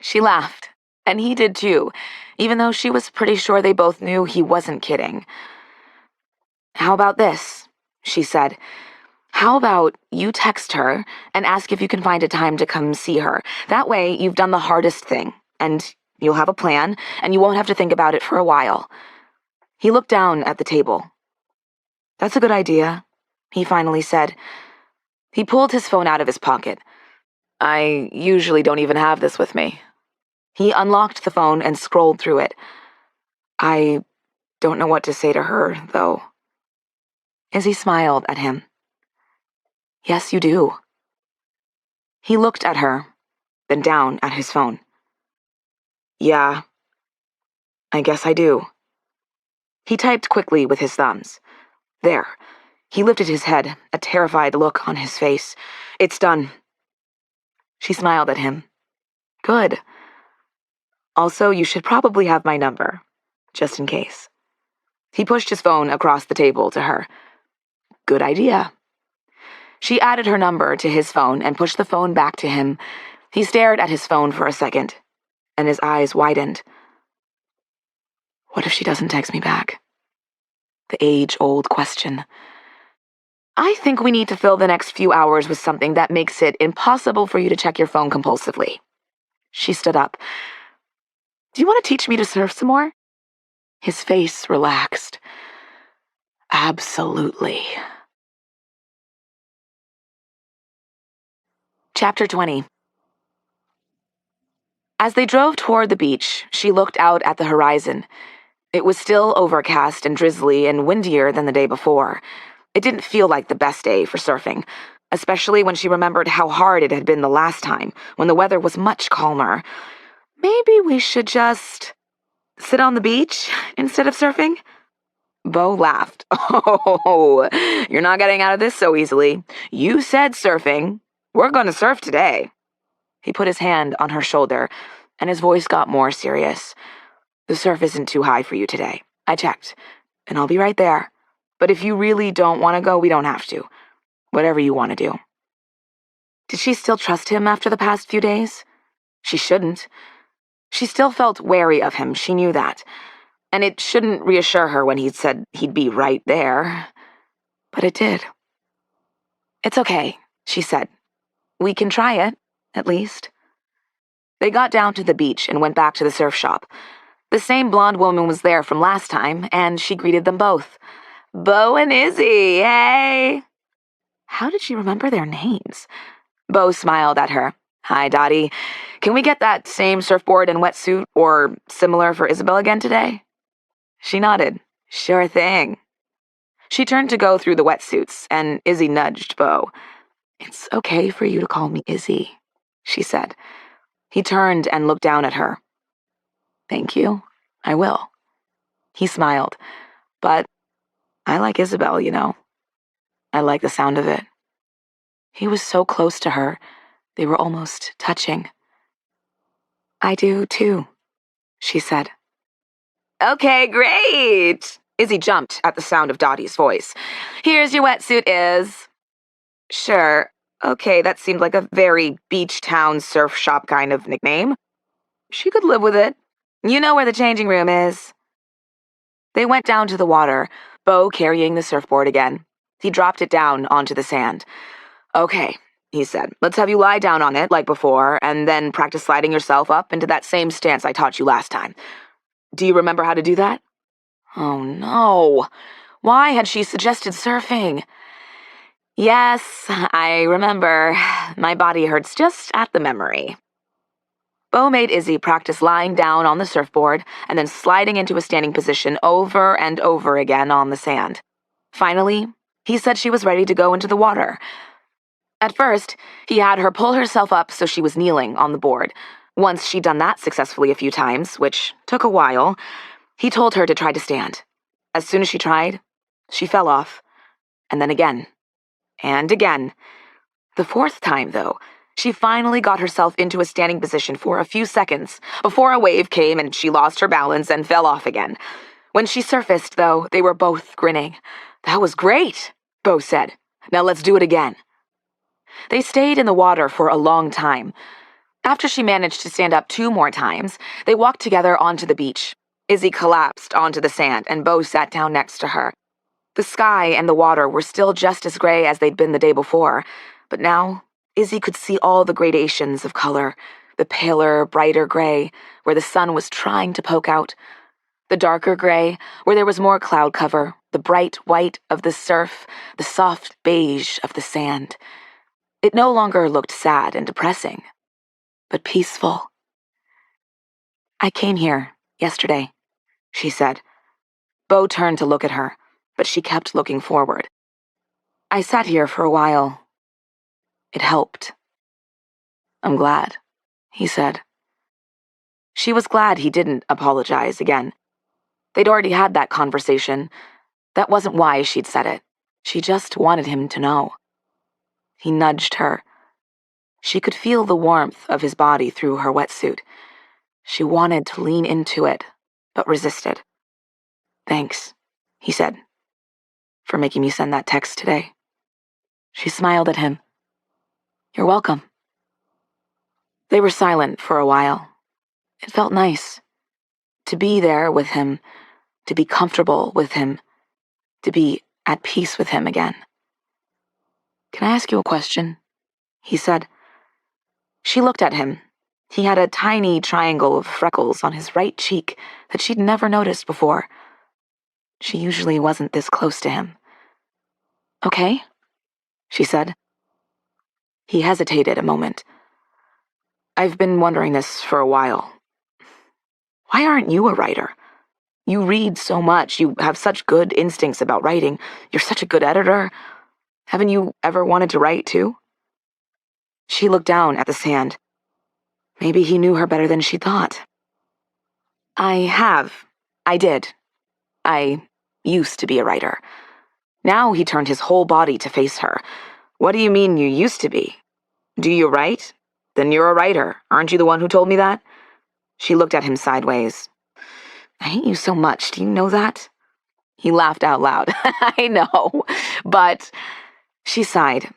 She laughed, and he did too, even though she was pretty sure they both knew he wasn't kidding. How about this? She said. How about you text her and ask if you can find a time to come see her? That way you've done the hardest thing, and you'll have a plan, and you won't have to think about it for a while. He looked down at the table. That's a good idea, he finally said. He pulled his phone out of his pocket. I usually don't even have this with me. He unlocked the phone and scrolled through it. I don't know what to say to her, though. Izzy smiled at him. Yes, you do. He looked at her, then down at his phone. Yeah, I guess I do. He typed quickly with his thumbs. There. He lifted his head, a terrified look on his face. It's done. She smiled at him. Good. Also, you should probably have my number, just in case. He pushed his phone across the table to her. Good idea. She added her number to his phone and pushed the phone back to him. He stared at his phone for a second, and his eyes widened. What if she doesn't text me back? The age-old question. I think we need to fill the next few hours with something that makes it impossible for you to check your phone compulsively. She stood up. Do you want to teach me to surf some more? His face relaxed. Absolutely. Chapter 20. As they drove toward the beach, she looked out at the horizon. It was still overcast and drizzly and windier than the day before. It didn't feel like the best day for surfing, especially when she remembered how hard it had been the last time, when the weather was much calmer. Maybe we should just sit on the beach instead of surfing? Beau laughed. Oh, you're not getting out of this so easily. You said surfing. We're going to surf today. He put his hand on her shoulder, and his voice got more serious. The surf isn't too high for you today. I checked, and I'll be right there. But if you really don't want to go, we don't have to. Whatever you want to do. Did she still trust him after the past few days? She shouldn't. She still felt wary of him, she knew that. And it shouldn't reassure her when he'd said he'd be right there. But it did. It's okay, she said. We can try it, at least. They got down to the beach and went back to the surf shop. The same blonde woman was there from last time, and she greeted them both. Beau and Izzy, hey! How did she remember their names? Beau smiled at her. Hi, Dottie. Can we get that same surfboard and wetsuit, or similar, for Isabelle again today? She nodded. Sure thing. She turned to go through the wetsuits, and Izzy nudged Beau. It's okay for you to call me Izzy, she said. He turned and looked down at her. Thank you. I will. He smiled. But I like Isabelle, you know. I like the sound of it. He was so close to her, they were almost touching. I do, too, she said. Okay, great! Izzy jumped at the sound of Dottie's voice. Here's your wetsuit, Iz. Sure. Okay, that seemed like a very beach town surf shop kind of nickname. She could live with it. You know where the changing room is. They went down to the water, Beau carrying the surfboard again. He dropped it down onto the sand. Okay, he said, let's have you lie down on it like before, and then practice sliding yourself up into that same stance I taught you last time. Do you remember how to do that? Oh no. Why had she suggested surfing? Yes, I remember. My body hurts just at the memory. Beau made Izzy practice lying down on the surfboard and then sliding into a standing position over and over again on the sand. Finally, he said she was ready to go into the water. At first, he had her pull herself up so she was kneeling on the board. Once she'd done that successfully a few times, which took a while, he told her to try to stand. As soon as she tried, she fell off, and then again, and again. The fourth time, though, she finally got herself into a standing position for a few seconds before a wave came and she lost her balance and fell off again. When she surfaced, though, they were both grinning. That was great, Beau said. Now let's do it again. They stayed in the water for a long time. After she managed to stand up 2 more times, they walked together onto the beach. Izzy collapsed onto the sand and Beau sat down next to her. The sky and the water were still just as gray as they'd been the day before, but now Izzy could see all the gradations of color, the paler, brighter gray, where the sun was trying to poke out, the darker gray, where there was more cloud cover, the bright white of the surf, the soft beige of the sand. It no longer looked sad and depressing, but peaceful. I came here yesterday, she said. Beau turned to look at her, but she kept looking forward. I sat here for a while. It helped. I'm glad, he said. She was glad he didn't apologize again. They'd already had that conversation. That wasn't why she'd said it. She just wanted him to know. He nudged her. She could feel the warmth of his body through her wetsuit. She wanted to lean into it, but resisted. Thanks, he said, for making me send that text today. She smiled at him. You're welcome. They were silent for a while. It felt nice. To be there with him, to be comfortable with him, to be at peace with him again. Can I ask you a question? He said. She looked at him. He had a tiny triangle of freckles on his right cheek that she'd never noticed before. She usually wasn't this close to him. Okay, she said. He hesitated a moment. I've been wondering this for a while. Why aren't you a writer? You read so much, you have such good instincts about writing, you're such a good editor. Haven't you ever wanted to write, too? She looked down at the sand. Maybe he knew her better than she thought. I did. I used to be a writer. Now he turned his whole body to face her. What do you mean you used to be? Do you write? Then you're a writer. Aren't you the one who told me that? She looked at him sideways. I hate you so much, do you know that? He laughed out loud. I know, but... She sighed.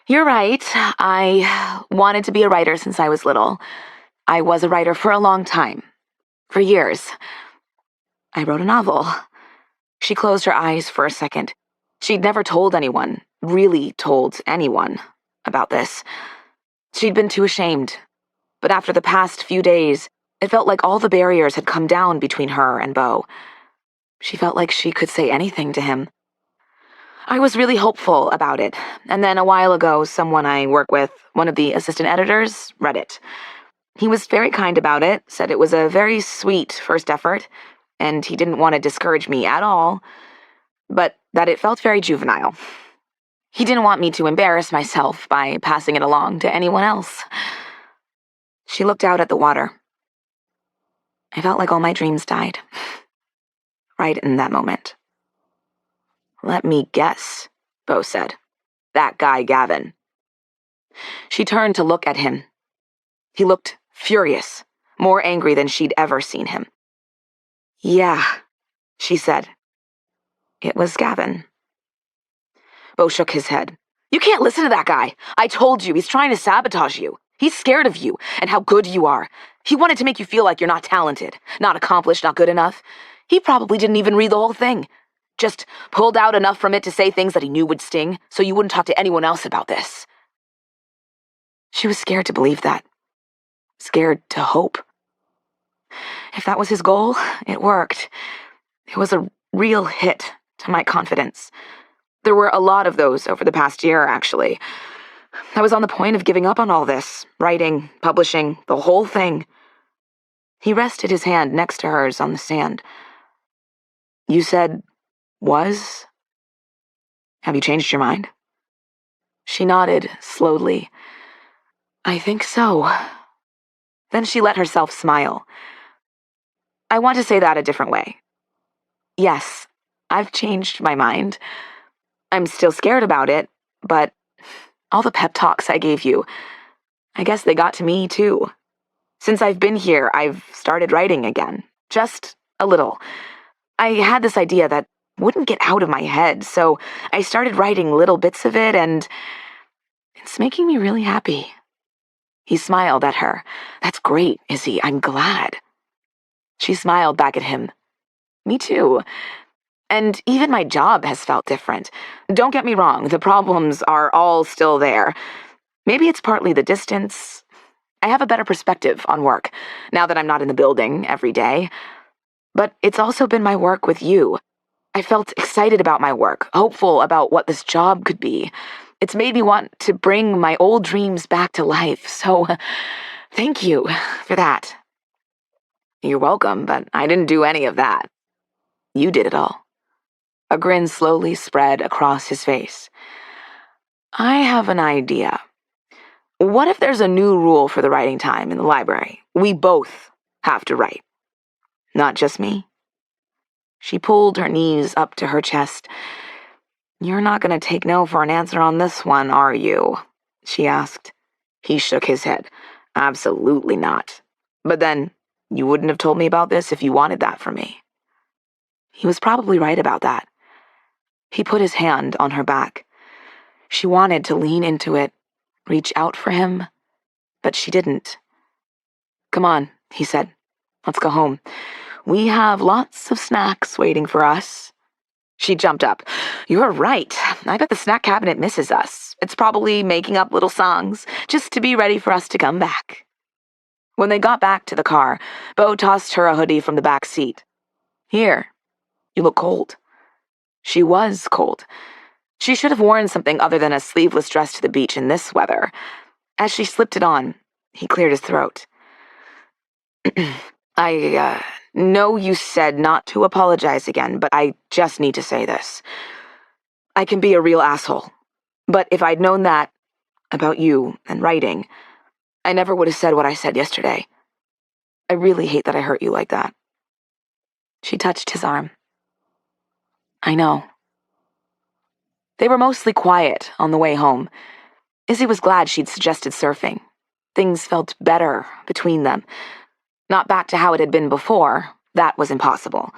You're right. I wanted to be a writer since I was little. I was a writer for a long time. For years. I wrote a novel. She closed her eyes for a second. She'd never told anyone, really told anyone, about this. She'd been too ashamed. But after the past few days, it felt like all the barriers had come down between her and Beau. She felt like she could say anything to him. I was really hopeful about it, and then a while ago, someone I work with, one of the assistant editors, read it. He was very kind about it, said it was a very sweet first effort, and he didn't want to discourage me at all, but that it felt very juvenile. He didn't want me to embarrass myself by passing it along to anyone else. She looked out at the water. I felt like all my dreams died. Right in that moment. Let me guess. Beau said. That guy Gavin. She turned to look at him. He looked furious, more angry than she'd ever seen him. Yeah, she said. It was Gavin. Beau shook his head. You can't listen to that guy. I told you, he's trying to sabotage you. He's scared of you and how good you are. He wanted to make you feel like you're not talented, not accomplished, not good enough. He probably didn't even read the whole thing. Just pulled out enough from it to say things that he knew would sting, so you wouldn't talk to anyone else about this. She was scared to believe that. Scared to hope. If that was his goal, it worked. It was a real hit to my confidence. There were a lot of those over the past year, actually. I was on the point of giving up on all this, writing, publishing, the whole thing. He rested his hand next to hers on the sand. You said, was? Have you changed your mind? She nodded slowly. I think so. Then she let herself smile. I want to say that a different way. Yes, I've changed my mind. I'm still scared about it, but all the pep talks I gave you, I guess they got to me too. Since I've been here, I've started writing again. Just a little. I had this idea that wouldn't get out of my head, so I started writing little bits of it, and it's making me really happy. He smiled at her. That's great, Izzy. I'm glad. She smiled back at him. Me too. And even my job has felt different. Don't get me wrong, the problems are all still there. Maybe it's partly the distance. I have a better perspective on work, now that I'm not in the building every day. But it's also been my work with you. I felt excited about my work, hopeful about what this job could be. It's made me want to bring my old dreams back to life, so thank you for that. You're welcome, but I didn't do any of that. You did it all. A grin slowly spread across his face. I have an idea. What if there's a new rule for the writing time in the library? We both have to write. Not just me. She pulled her knees up to her chest. You're not going to take no for an answer on this one, are you? She asked. He shook his head. Absolutely not. But then, you wouldn't have told me about this if you wanted that from me. He was probably right about that. He put his hand on her back. She wanted to lean into it, reach out for him, but she didn't. Come on, he said. Let's go home. We have lots of snacks waiting for us. She jumped up. You're right. I bet the snack cabinet misses us. It's probably making up little songs, just to be ready for us to come back. When they got back to the car, Beau tossed her a hoodie from the back seat. Here, you look cold. She was cold. She should have worn something other than a sleeveless dress to the beach in this weather. As she slipped it on, he cleared his throat. I know you said not to apologize again, but I just need to say this. I can be a real asshole, but if I'd known that about you and writing, I never would have said what I said yesterday. I really hate that I hurt you like that. She touched his arm. I know. They were mostly quiet on the way home. Izzy was glad she'd suggested surfing. Things felt better between them. Not back to how it had been before. That was impossible.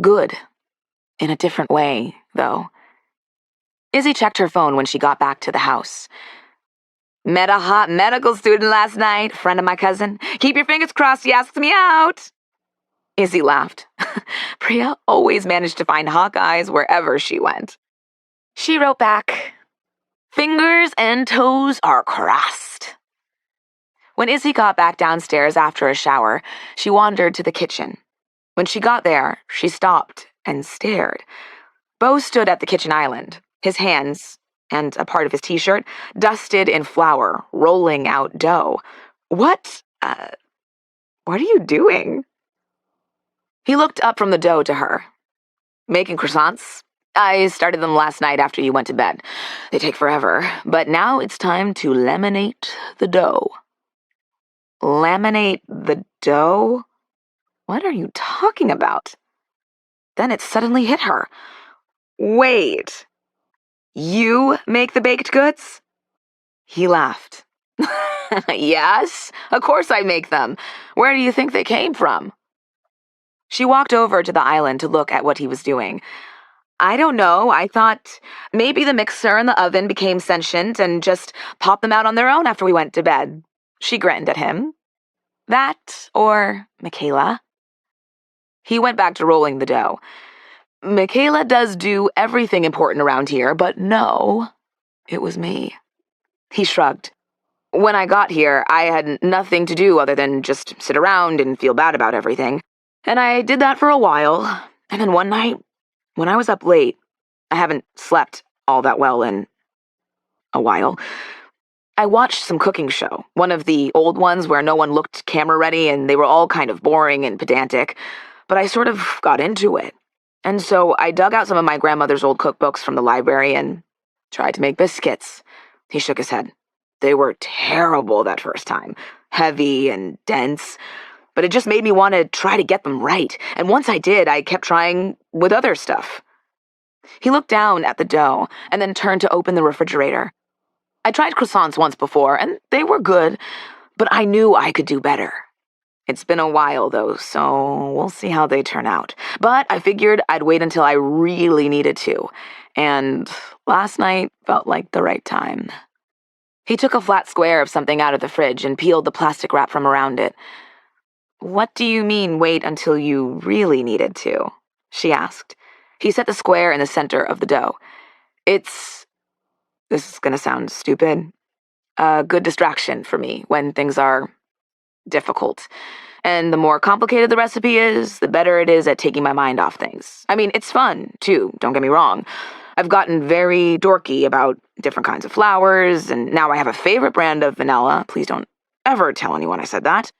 Good. In a different way, though. Izzy checked her phone when she got back to the house. Met a hot medical student last night, friend of my cousin. Keep your fingers crossed he asks me out. Izzy laughed. Priya always managed to find hawk eyes wherever she went. She wrote back, fingers and toes are crossed. When Izzy got back downstairs after a shower, she wandered to the kitchen. When she got there, she stopped and stared. Beau stood at the kitchen island, his hands, and a part of his t-shirt, dusted in flour, rolling out dough. What are you doing? He looked up from the dough to her. Making croissants? I started them last night after you went to bed. They take forever, but now it's time to laminate the dough. Laminate the dough? What are you talking about? Then it suddenly hit her. Wait. You make the baked goods? He laughed. Yes, of course I make them. Where do you think they came from? She walked over to the island to look at what he was doing. I don't know. I thought maybe the mixer and the oven became sentient and just popped them out on their own after we went to bed. She grinned at him. That or Michaela. He went back to rolling the dough. Michaela does do everything important around here, but no, it was me. He shrugged. When I got here, I had nothing to do other than just sit around and feel bad about everything. And I did that for a while. And then one night, when I was up late, I haven't slept all that well in a while, I watched some cooking show, one of the old ones where no one looked camera ready and they were all kind of boring and pedantic, but I sort of got into it. And so I dug out some of my grandmother's old cookbooks from the library and tried to make biscuits. He shook his head. They were terrible that first time, heavy and dense, but it just made me want to try to get them right. And once I did, I kept trying with other stuff. He looked down at the dough and then turned to open the refrigerator. I tried croissants once before, and they were good, but I knew I could do better. It's been a while, though, so we'll see how they turn out. But I figured I'd wait until I really needed to, and last night felt like the right time. He took a flat square of something out of the fridge and peeled the plastic wrap from around it. What do you mean wait until you really needed to? She asked. He set the square in the center of the dough. This is gonna sound stupid, a good distraction for me when things are difficult. And the more complicated the recipe is, the better it is at taking my mind off things. I mean, it's fun, too, don't get me wrong. I've gotten very dorky about different kinds of flours, and now I have a favorite brand of vanilla. Please don't ever tell anyone I said that.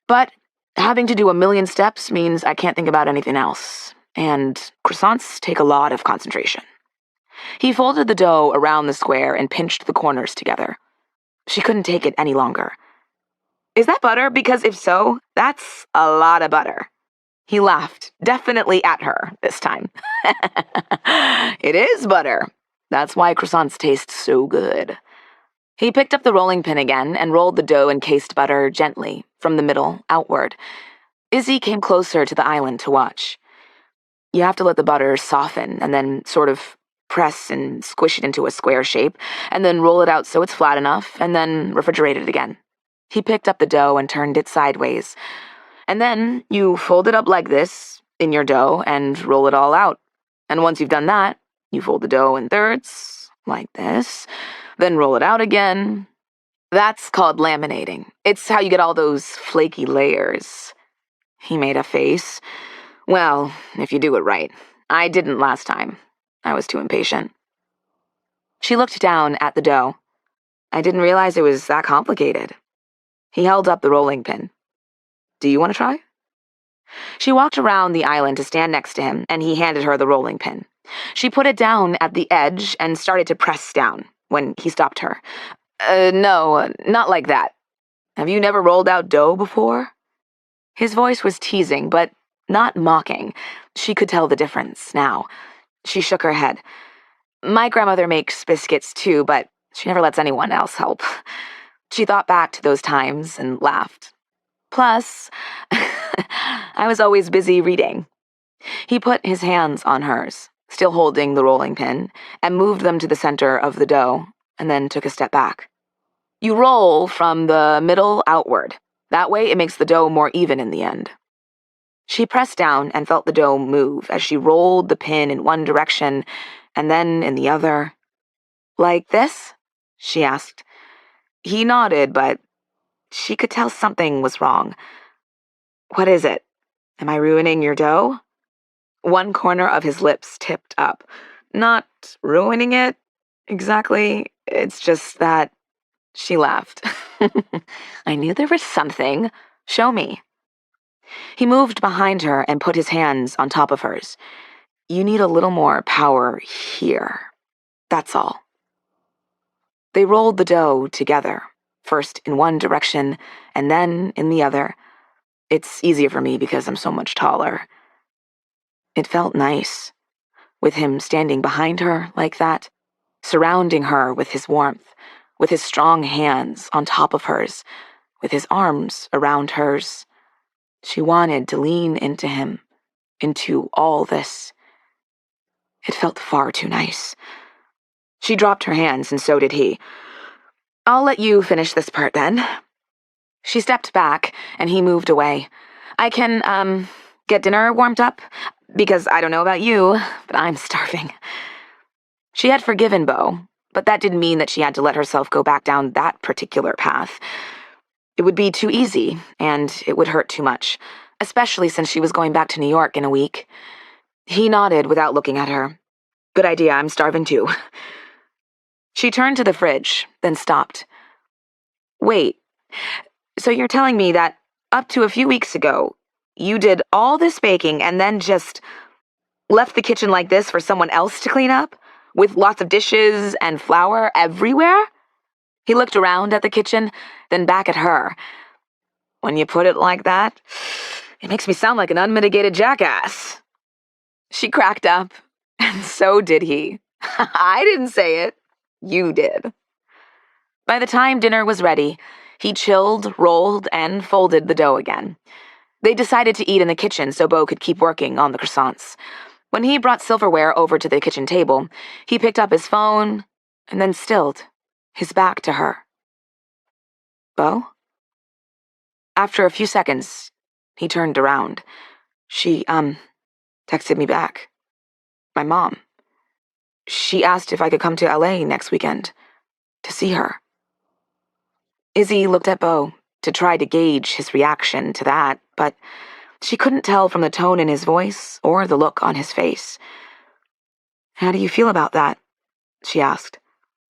But having to do a million steps means I can't think about anything else, and croissants take a lot of concentration. He folded the dough around the square and pinched the corners together. She couldn't take it any longer. Is that butter? Because if so, that's a lot of butter. He laughed, definitely at her this time. It is butter. That's why croissants taste so good. He picked up the rolling pin again and rolled the dough-encased butter gently, from the middle outward. Izzy came closer to the island to watch. You have to let the butter soften and then sort of press and squish it into a square shape, and then roll it out so it's flat enough, and then refrigerate it again. He picked up the dough and turned it sideways. And then you fold it up like this in your dough and roll it all out. And once you've done that, you fold the dough in thirds, like this, then roll it out again. That's called laminating. It's how you get all those flaky layers. He made a face. Well, if you do it right. I didn't last time. I was too impatient. She looked down at the dough. I didn't realize it was that complicated. He held up the rolling pin. Do you want to try? She walked around the island to stand next to him, and he handed her the rolling pin. She put it down at the edge and started to press down when he stopped her. No, not like that. Have you never rolled out dough before? His voice was teasing, but not mocking. She could tell the difference now. She shook her head. My grandmother makes biscuits too, but she never lets anyone else help. She thought back to those times and laughed. Plus, I was always busy reading. He put his hands on hers, still holding the rolling pin, and moved them to the center of the dough, and then took a step back. You roll from the middle outward. That way it makes the dough more even in the end. She pressed down and felt the dough move as she rolled the pin in one direction and then in the other. Like this? She asked. He nodded, but she could tell something was wrong. What is it? Am I ruining your dough? One corner of his lips tipped up. Not ruining it, exactly. It's just that... She laughed. I knew there was something. Show me. He moved behind her and put his hands on top of hers. You need a little more power here. That's all. They rolled the dough together, first in one direction and then in the other. It's easier for me because I'm so much taller. It felt nice, with him standing behind her like that. surrounding her with his warmth, with his strong hands on top of hers, with his arms around hers. She wanted to lean into him, into all this. It felt far too nice. She dropped her hands, and so did he. "I'll let you finish this part, then." She stepped back, and he moved away. "I can, get dinner warmed up? Because I don't know about you, but I'm starving." She had forgiven Beau, but that didn't mean that she had to let herself go back down that particular path. It would be too easy, and it would hurt too much, especially since she was going back to New York in a week. He nodded without looking at her. "Good idea, I'm starving too." She turned to the fridge, then stopped. "Wait, so you're telling me that up to a few weeks ago, you did all this baking and then just left the kitchen like this for someone else to clean up? With lots of dishes and flour everywhere?" He looked around at the kitchen, then back at her. "When you put it like that, it makes me sound like an unmitigated jackass." She cracked up, and so did he. "I didn't say it. You did." By the time dinner was ready, he chilled, rolled, and folded the dough again. They decided to eat in the kitchen so Beau could keep working on the croissants. When he brought silverware over to the kitchen table, he picked up his phone and then stilled, his back to her. "Beau?" After a few seconds, he turned around. She, texted me back. My mom. She asked if I could come to LA next weekend to see her. Izzy looked at Beau to try to gauge his reaction to that, but she couldn't tell from the tone in his voice or the look on his face. "How do you feel about that?" she asked.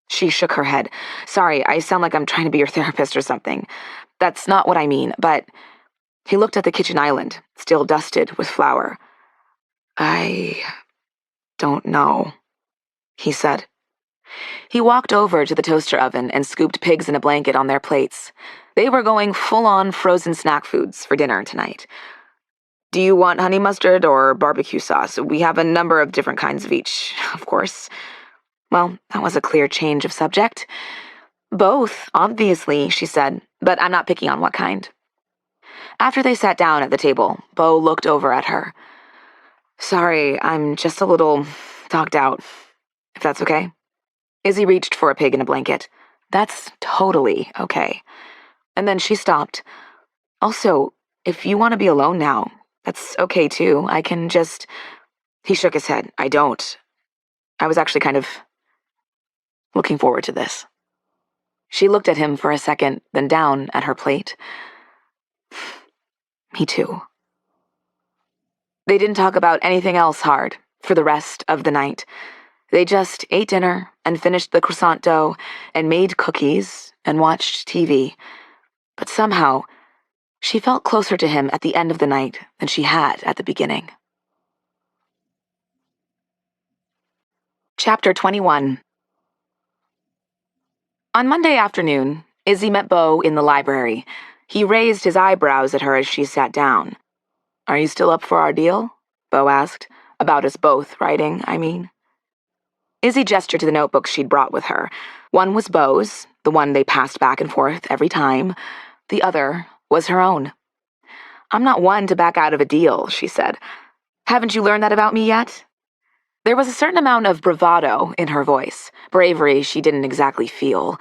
She shook her head. "Sorry, I sound like I'm trying to be your therapist or something. That's not what I mean, but..." He looked at the kitchen island, still dusted with flour. "I don't know," he said. He walked over to the toaster oven and scooped pigs in a blanket on their plates. They were going full-on frozen snack foods for dinner tonight. "Do you want honey mustard or barbecue sauce? We have a number of different kinds of each, of course." Well, that was a clear change of subject. "Both, obviously," she said, "but I'm not picky on what kind." After they sat down at the table, Beau looked over at her. "Sorry, I'm just a little dogged out, if that's okay." Izzy reached for a pig in a blanket. "That's totally okay." And then she stopped. "Also, if you want to be alone now, that's okay too. I can just..." He shook his head. "I don't. I was actually kind of looking forward to this." She looked at him for a second, then down at her plate. "Me too." They didn't talk about anything else hard for the rest of the night. They just ate dinner and finished the croissant dough and made cookies and watched TV. But somehow, she felt closer to him at the end of the night than she had at the beginning. Chapter 21. On Monday afternoon, Izzy met Beau in the library. He raised his eyebrows at her as she sat down. "Are you still up for our deal?" Beau asked. "About us both writing, I mean." Izzy gestured to the notebooks she'd brought with her. One was Beau's, the one they passed back and forth every time. The other was her own. "I'm not one to back out of a deal," she said. "Haven't you learned that about me yet?" There was a certain amount of bravado in her voice, bravery she didn't exactly feel.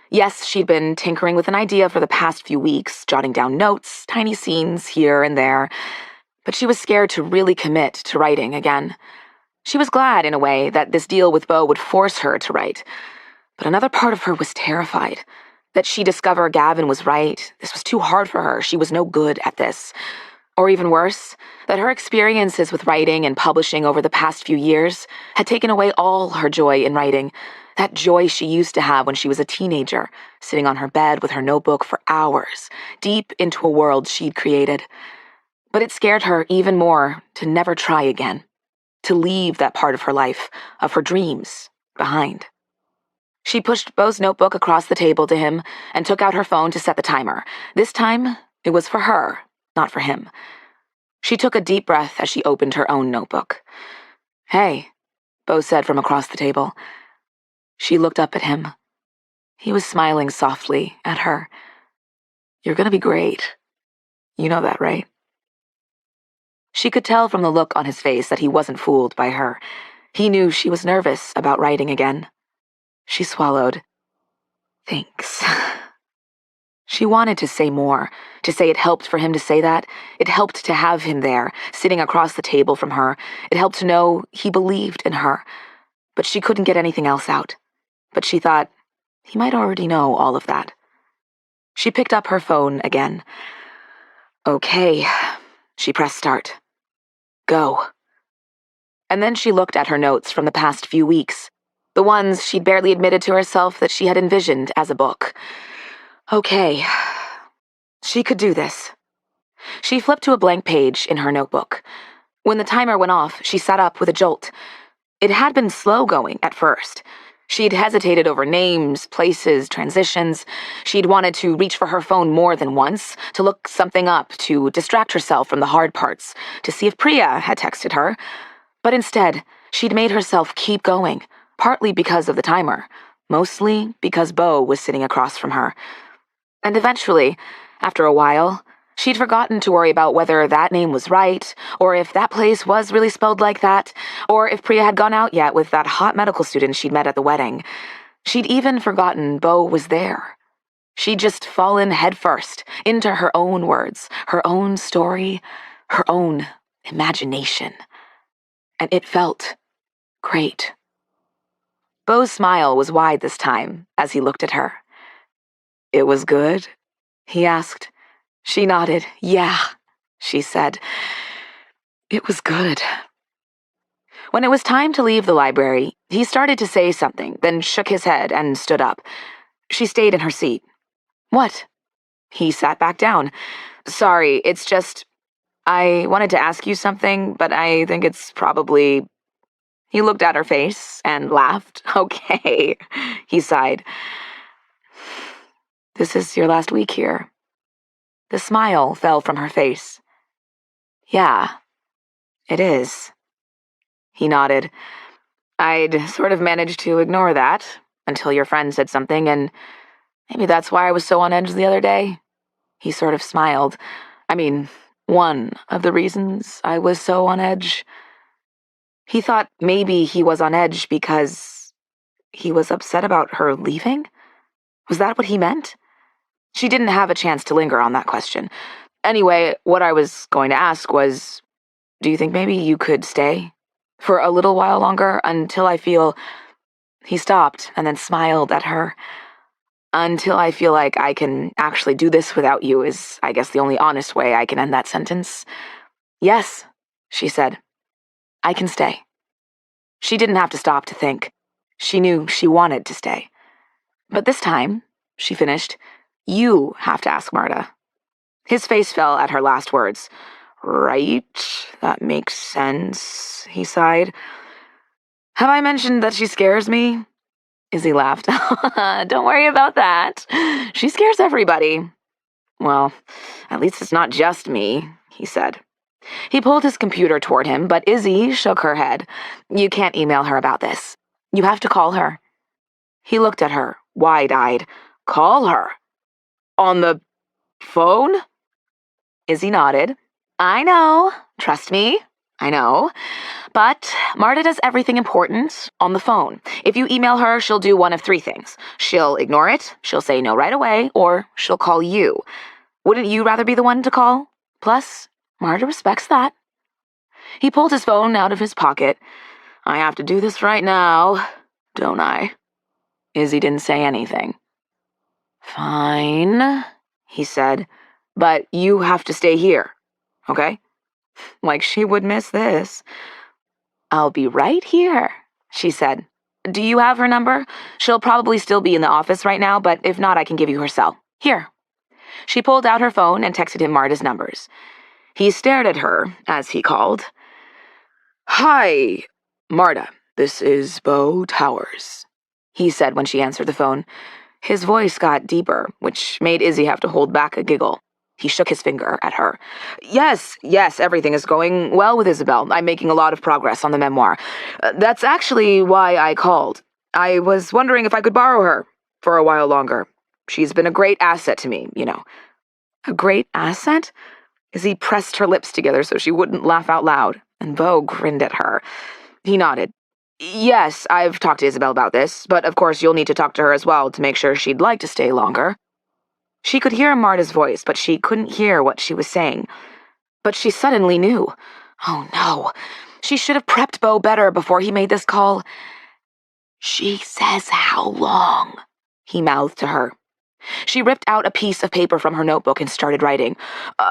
Yes, she'd been tinkering with an idea for the past few weeks, jotting down notes, tiny scenes here and there, but she was scared to really commit to writing again. She was glad, in a way, that this deal with Beau would force her to write, but another part of her was terrified. That she'd discover Gavin was right. This was too hard for her. She was no good at this. Or even worse, that her experiences with writing and publishing over the past few years had taken away all her joy in writing, that joy she used to have when she was a teenager, sitting on her bed with her notebook for hours, deep into a world she'd created. But it scared her even more to never try again, to leave that part of her life, of her dreams, behind. She pushed Beau's notebook across the table to him and took out her phone to set the timer. This time, it was for her, not for him. She took a deep breath as she opened her own notebook. "Hey," Beau said from across the table. She looked up at him. He was smiling softly at her. "You're gonna be great. You know that, right?" She could tell from the look on his face that he wasn't fooled by her. He knew she was nervous about writing again. She swallowed. "Thanks." She wanted to say more, to say it helped for him to say that. It helped to have him there, sitting across the table from her. It helped to know he believed in her. But she couldn't get anything else out. But she thought, he might already know all of that. She picked up her phone again. "Okay." She pressed start. "Go." And then she looked at her notes from the past few weeks, the ones she'd barely admitted to herself that she had envisioned as a book. Okay. She could do this. She flipped to a blank page in her notebook. When the timer went off, she sat up with a jolt. It had been slow going at first. She'd hesitated over names, places, transitions. She'd wanted to reach for her phone more than once, to look something up, to distract herself from the hard parts, to see if Priya had texted her. But instead, she'd made herself keep going, partly because of the timer, mostly because Beau was sitting across from her. And eventually, after a while, she'd forgotten to worry about whether that name was right, or if that place was really spelled like that, or if Priya had gone out yet with that hot medical student she'd met at the wedding. She'd even forgotten Beau was there. She'd just fallen headfirst into her own words, her own story, her own imagination. And it felt great. Beau's smile was wide this time as he looked at her. "It was good?" he asked. She nodded. "Yeah," she said. "It was good." When it was time to leave the library, he started to say something, then shook his head and stood up. She stayed in her seat. "What?" He sat back down. "Sorry, it's just... I wanted to ask you something, but I think it's probably..." He looked at her face and laughed. "Okay," he sighed. "This is your last week here." The smile fell from her face. "Yeah, it is." He nodded. "I'd sort of managed to ignore that until your friend said something, and maybe that's why I was so on edge the other day." He sort of smiled. "I mean, one of the reasons I was so on edge." He thought maybe he was on edge because he was upset about her leaving? Was that what he meant? She didn't have a chance to linger on that question. Anyway, what I was going to ask was, do you think maybe you could stay? For a little while longer, until I feel... He stopped and then smiled at her. "Until I feel like I can actually do this without you is, I guess, the only honest way I can end that sentence." "Yes," she said. "I can stay." She didn't have to stop to think. She knew she wanted to stay. "But this time," she finished, "you have to ask Marta." His face fell at her last words. "Right, that makes sense," he sighed. "Have I mentioned that she scares me?" Izzy laughed. "Don't worry about that. She scares everybody." "Well, at least it's not just me," he said. He pulled his computer toward him, but Izzy shook her head. "You can't email her about this. You have to call her." He looked at her, wide-eyed. "Call her? On the phone?" Izzy nodded. "I know. Trust me. I know. But Marta does everything important on the phone. If you email her, she'll do one of three things. She'll ignore it, she'll say no right away, or she'll call you. Wouldn't you rather be the one to call? Plus, Marta respects that." He pulled his phone out of his pocket. "I have to do this right now, don't I?" Izzy didn't say anything. "Fine," he said, "but you have to stay here, okay?" Like she would miss this. "I'll be right here," she said. "Do you have her number? She'll probably still be in the office right now, but if not, I can give you her cell. Here." She pulled out her phone and texted him Marta's numbers. He stared at her as he called. "Hi, Marta. This is Beau Towers," he said when she answered the phone. His voice got deeper, which made Izzy have to hold back a giggle. He shook his finger at her. Yes, everything is going well with Isabelle. I'm making a lot of progress on the memoir. That's actually why I called. I was wondering if I could borrow her for a while longer. She's been a great asset to me, you know." A great asset? Izzy pressed her lips together so she wouldn't laugh out loud, and Beau grinned at her. He nodded. "Yes, I've talked to Isabelle about this, but of course you'll need to talk to her as well to make sure she'd like to stay longer." She could hear Marta's voice, but she couldn't hear what she was saying. But she suddenly knew. Oh no, she should have prepped Beau better before he made this call. "She says how long?" he mouthed to her. She ripped out a piece of paper from her notebook and started writing.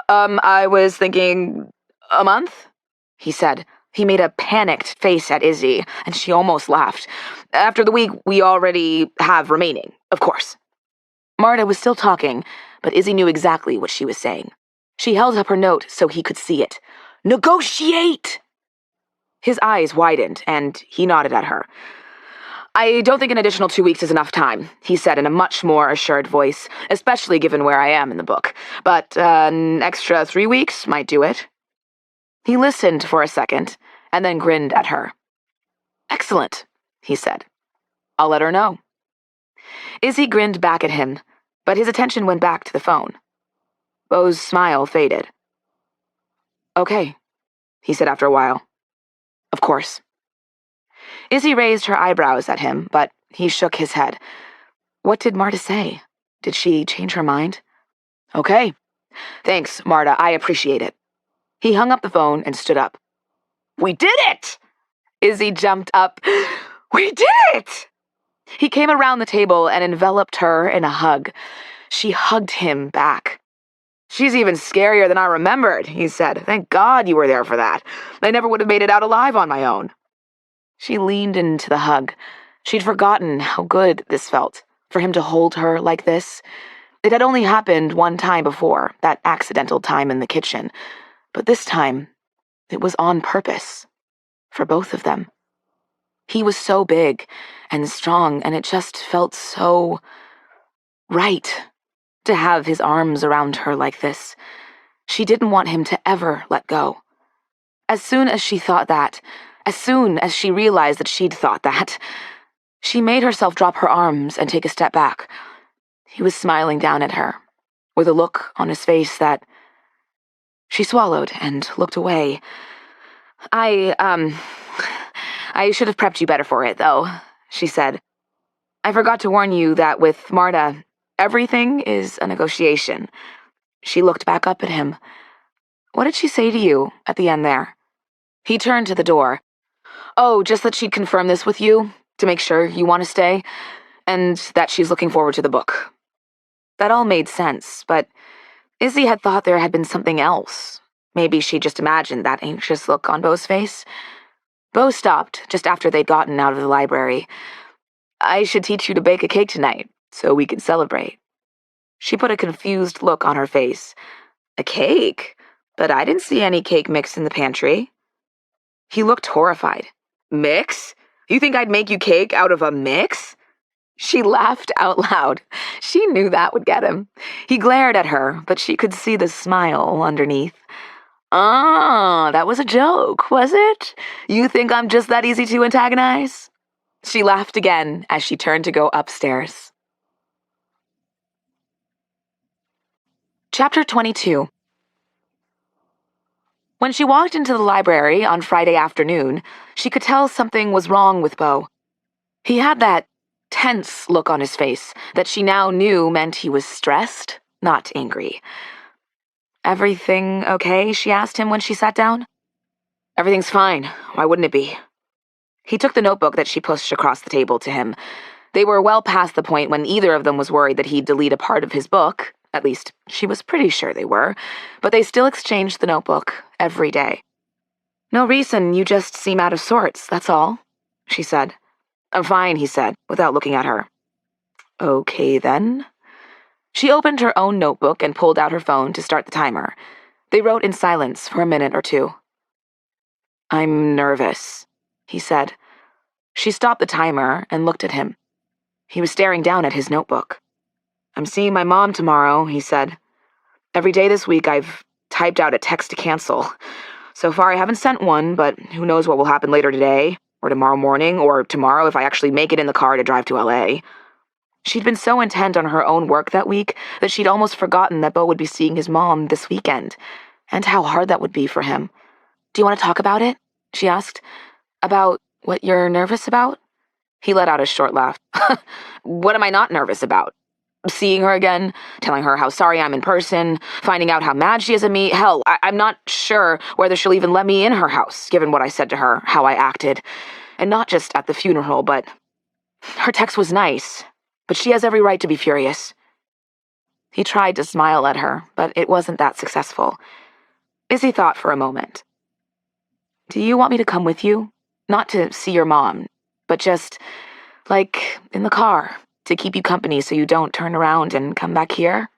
I was thinking a month," he said. He made a panicked face at Izzy, and she almost laughed. "After the week we already have remaining, of course." Marta was still talking, but Izzy knew exactly what she was saying. She held up her note so he could see it. "Negotiate!" His eyes widened, and he nodded at her. "I don't think an additional 2 weeks is enough time," he said in a much more assured voice, especially given where I am in the book. "But an extra 3 weeks might do it." He listened for a second, and then grinned at her. "Excellent," he said. "I'll let her know." Izzy grinned back at him, but his attention went back to the phone. Beau's smile faded. "Okay," he said after a while. "Of course." Izzy raised her eyebrows at him, but he shook his head. What did Marta say? Did she change her mind? "Okay. Thanks, Marta, I appreciate it." He hung up the phone and stood up. "We did it!" Izzy jumped up. "We did it!" He came around the table and enveloped her in a hug. She hugged him back. "She's even scarier than I remembered," he said. "Thank God you were there for that. I never would have made it out alive on my own." She leaned into the hug. She'd forgotten how good this felt, for him to hold her like this. It had only happened one time before, that accidental time in the kitchen. But this time, it was on purpose. For both of them. He was so big and strong, and it just felt so right to have his arms around her like this. She didn't want him to ever let go. As soon as she thought that, as soon as she realized that she'd thought that, she made herself drop her arms and take a step back. He was smiling down at her, with a look on his face that... She swallowed and looked away. I should have prepped you better for it, though," she said. "I forgot to warn you that with Marta, everything is a negotiation." She looked back up at him. "What did she say to you at the end there?" He turned to the door. "Oh, just that she'd confirm this with you, to make sure you want to stay, and that she's looking forward to the book." That all made sense, but Izzy had thought there had been something else. Maybe she just imagined that anxious look on Beau's face. Beau stopped just after they'd gotten out of the library. "I should teach you to bake a cake tonight, so we could celebrate." She put a confused look on her face. "A cake? But I didn't see any cake mix in the pantry." He looked horrified. "Mix? You think I'd make you cake out of a mix?" She laughed out loud. She knew that would get him. He glared at her, but she could see the smile underneath. "Ah, that was a joke, was it? You think I'm just that easy to antagonize?" She laughed again as she turned to go upstairs. Chapter 22. When she walked into the library on Friday afternoon, she could tell something was wrong with Beau. He had that tense look on his face that she now knew meant he was stressed, not angry. "Everything okay?" she asked him when she sat down. "Everything's fine. Why wouldn't it be?" He took the notebook that she pushed across the table to him. They were well past the point when either of them was worried that he'd delete a part of his book. At least, she was pretty sure they were. But they still exchanged the notebook every day. "No reason, you just seem out of sorts, that's all," she said. "I'm fine," he said, without looking at her. "Okay, then." She opened her own notebook and pulled out her phone to start the timer. They wrote in silence for a minute or two. "I'm nervous," he said. She stopped the timer and looked at him. He was staring down at his notebook. "I'm seeing my mom tomorrow," he said. "Every day this week I've typed out a text to cancel. So far I haven't sent one, but who knows what will happen later today, or tomorrow morning, or tomorrow if I actually make it in the car to drive to LA. She'd been so intent on her own work that week that she'd almost forgotten that Beau would be seeing his mom this weekend, and how hard that would be for him. "Do you want to talk about it?" she asked. "About what you're nervous about?" He let out a short laugh. "What am I not nervous about? Seeing her again, telling her how sorry I'm in person, finding out how mad she is at me. Hell, I'm not sure whether she'll even let me in her house, given what I said to her, how I acted. And not just at the funeral, but her text was nice, but she has every right to be furious." He tried to smile at her, but it wasn't that successful. Izzy thought for a moment. "Do you want me to come with you? Not to see your mom, but just, like, in the car, to keep you company so you don't turn around and come back here?"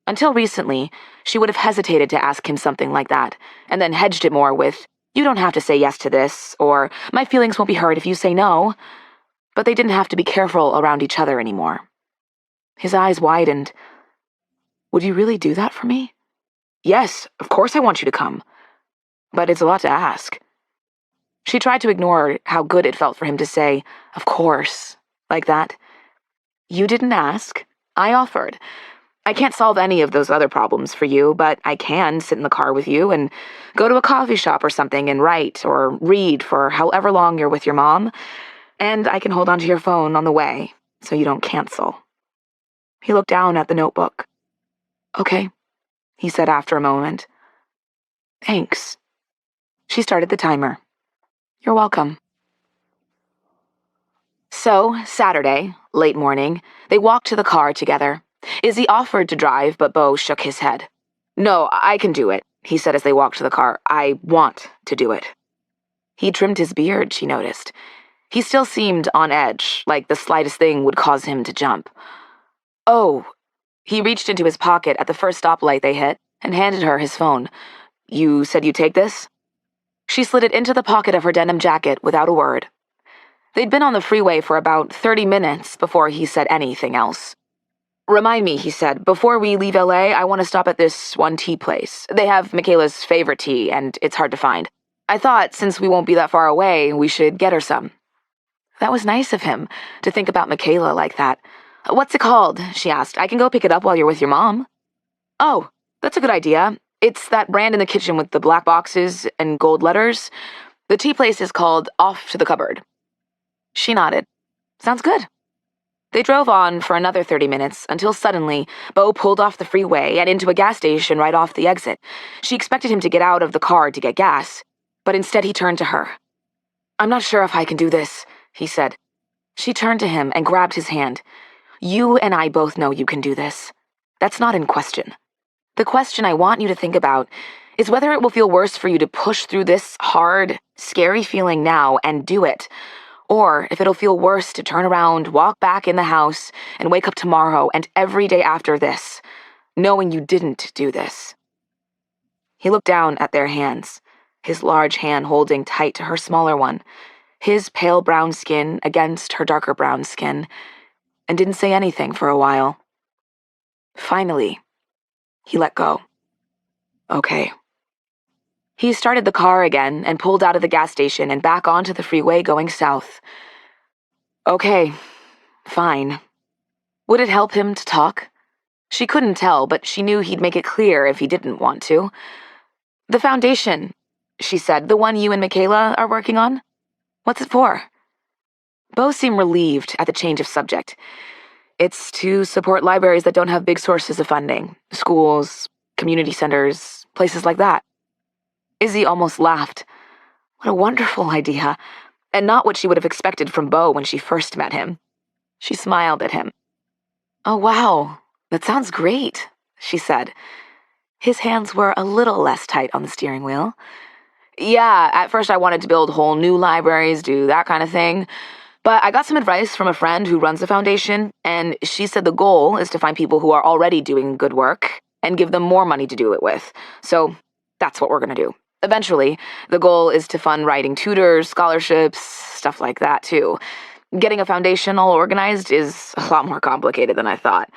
Until recently, she would have hesitated to ask him something like that, and then hedged it more with, "You don't have to say yes to this," or "My feelings won't be hurt if you say no." But they didn't have to be careful around each other anymore. His eyes widened. "Would you really do that for me?" "Yes, of course I want you to come. But it's a lot to ask." She tried to ignore how good it felt for him to say, "Of course," like that. "You didn't ask. I offered. I can't solve any of those other problems for you, but I can sit in the car with you and go to a coffee shop or something and write or read for however long you're with your mom, and I can hold onto your phone on the way so you don't cancel." He looked down at the notebook. "Okay," he said after a moment. "Thanks." She started the timer. "You're welcome." So, Saturday, late morning, they walked to the car together. Izzy offered to drive, but Beau shook his head. "No, I can do it," he said as they walked to the car. "I want to do it." He trimmed his beard, she noticed. He still seemed on edge, like the slightest thing would cause him to jump. "Oh." He reached into his pocket at the first stoplight they hit and handed her his phone. "You said you'd take this?" She slid it into the pocket of her denim jacket without a word. They'd been on the freeway for about 30 minutes before he said anything else. "Remind me," he said, "before we leave LA, I want to stop at this one tea place. They have Michaela's favorite tea, and it's hard to find. I thought, since we won't be that far away, we should get her some." That was nice of him, to think about Michaela like that. "What's it called?" she asked. "I can go pick it up while you're with your mom." "Oh, that's a good idea. It's that brand in the kitchen with the black boxes and gold letters. The tea place is called Off to the Cupboard." She nodded. "Sounds good." They drove on for another 30 minutes until suddenly Beau pulled off the freeway and into a gas station right off the exit. She expected him to get out of the car to get gas, but instead he turned to her. "I'm not sure if I can do this," he said. She turned to him and grabbed his hand. "You and I both know you can do this. That's not in question. The question I want you to think about is whether it will feel worse for you to push through this hard, scary feeling now and do it, or if it'll feel worse to turn around, walk back in the house, and wake up tomorrow and every day after this, knowing you didn't do this." He looked down at their hands, his large hand holding tight to her smaller one, his pale brown skin against her darker brown skin, and didn't say anything for a while. Finally, he let go. "Okay." He started the car again and pulled out of the gas station and back onto the freeway going south. "Okay, fine." Would it help him to talk? She couldn't tell, but she knew he'd make it clear if he didn't want to. "The foundation," she said, "the one you and Michaela are working on? What's it for?" Beau seemed relieved at the change of subject. "It's to support libraries that don't have big sources of funding. Schools, community centers, places like that." Izzy almost laughed. What a wonderful idea, and not what she would have expected from Beau when she first met him. She smiled at him. "Oh, wow, that sounds great," she said. His hands were a little less tight on the steering wheel. "Yeah, at first I wanted to build whole new libraries, do that kind of thing. But I got some advice from a friend who runs the foundation, and she said the goal is to find people who are already doing good work and give them more money to do it with. So that's what we're going to do. Eventually, the goal is to fund writing tutors, scholarships, stuff like that, too. Getting a foundation all organized is a lot more complicated than I thought.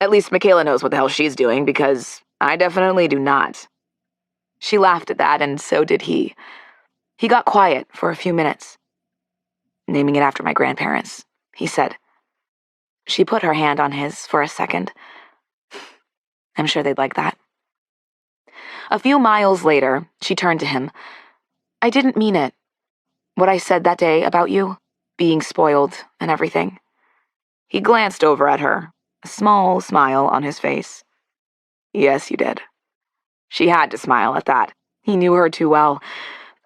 At least Michaela knows what the hell she's doing, because I definitely do not." She laughed at that, and so did he. He got quiet for a few minutes. Naming it after my grandparents, he said. She put her hand on his for a second. I'm sure they'd like that. A few miles later, she turned to him. I didn't mean it. What I said that day about you, being spoiled and everything. He glanced over at her, a small smile on his face. Yes, you did. She had to smile at that. He knew her too well.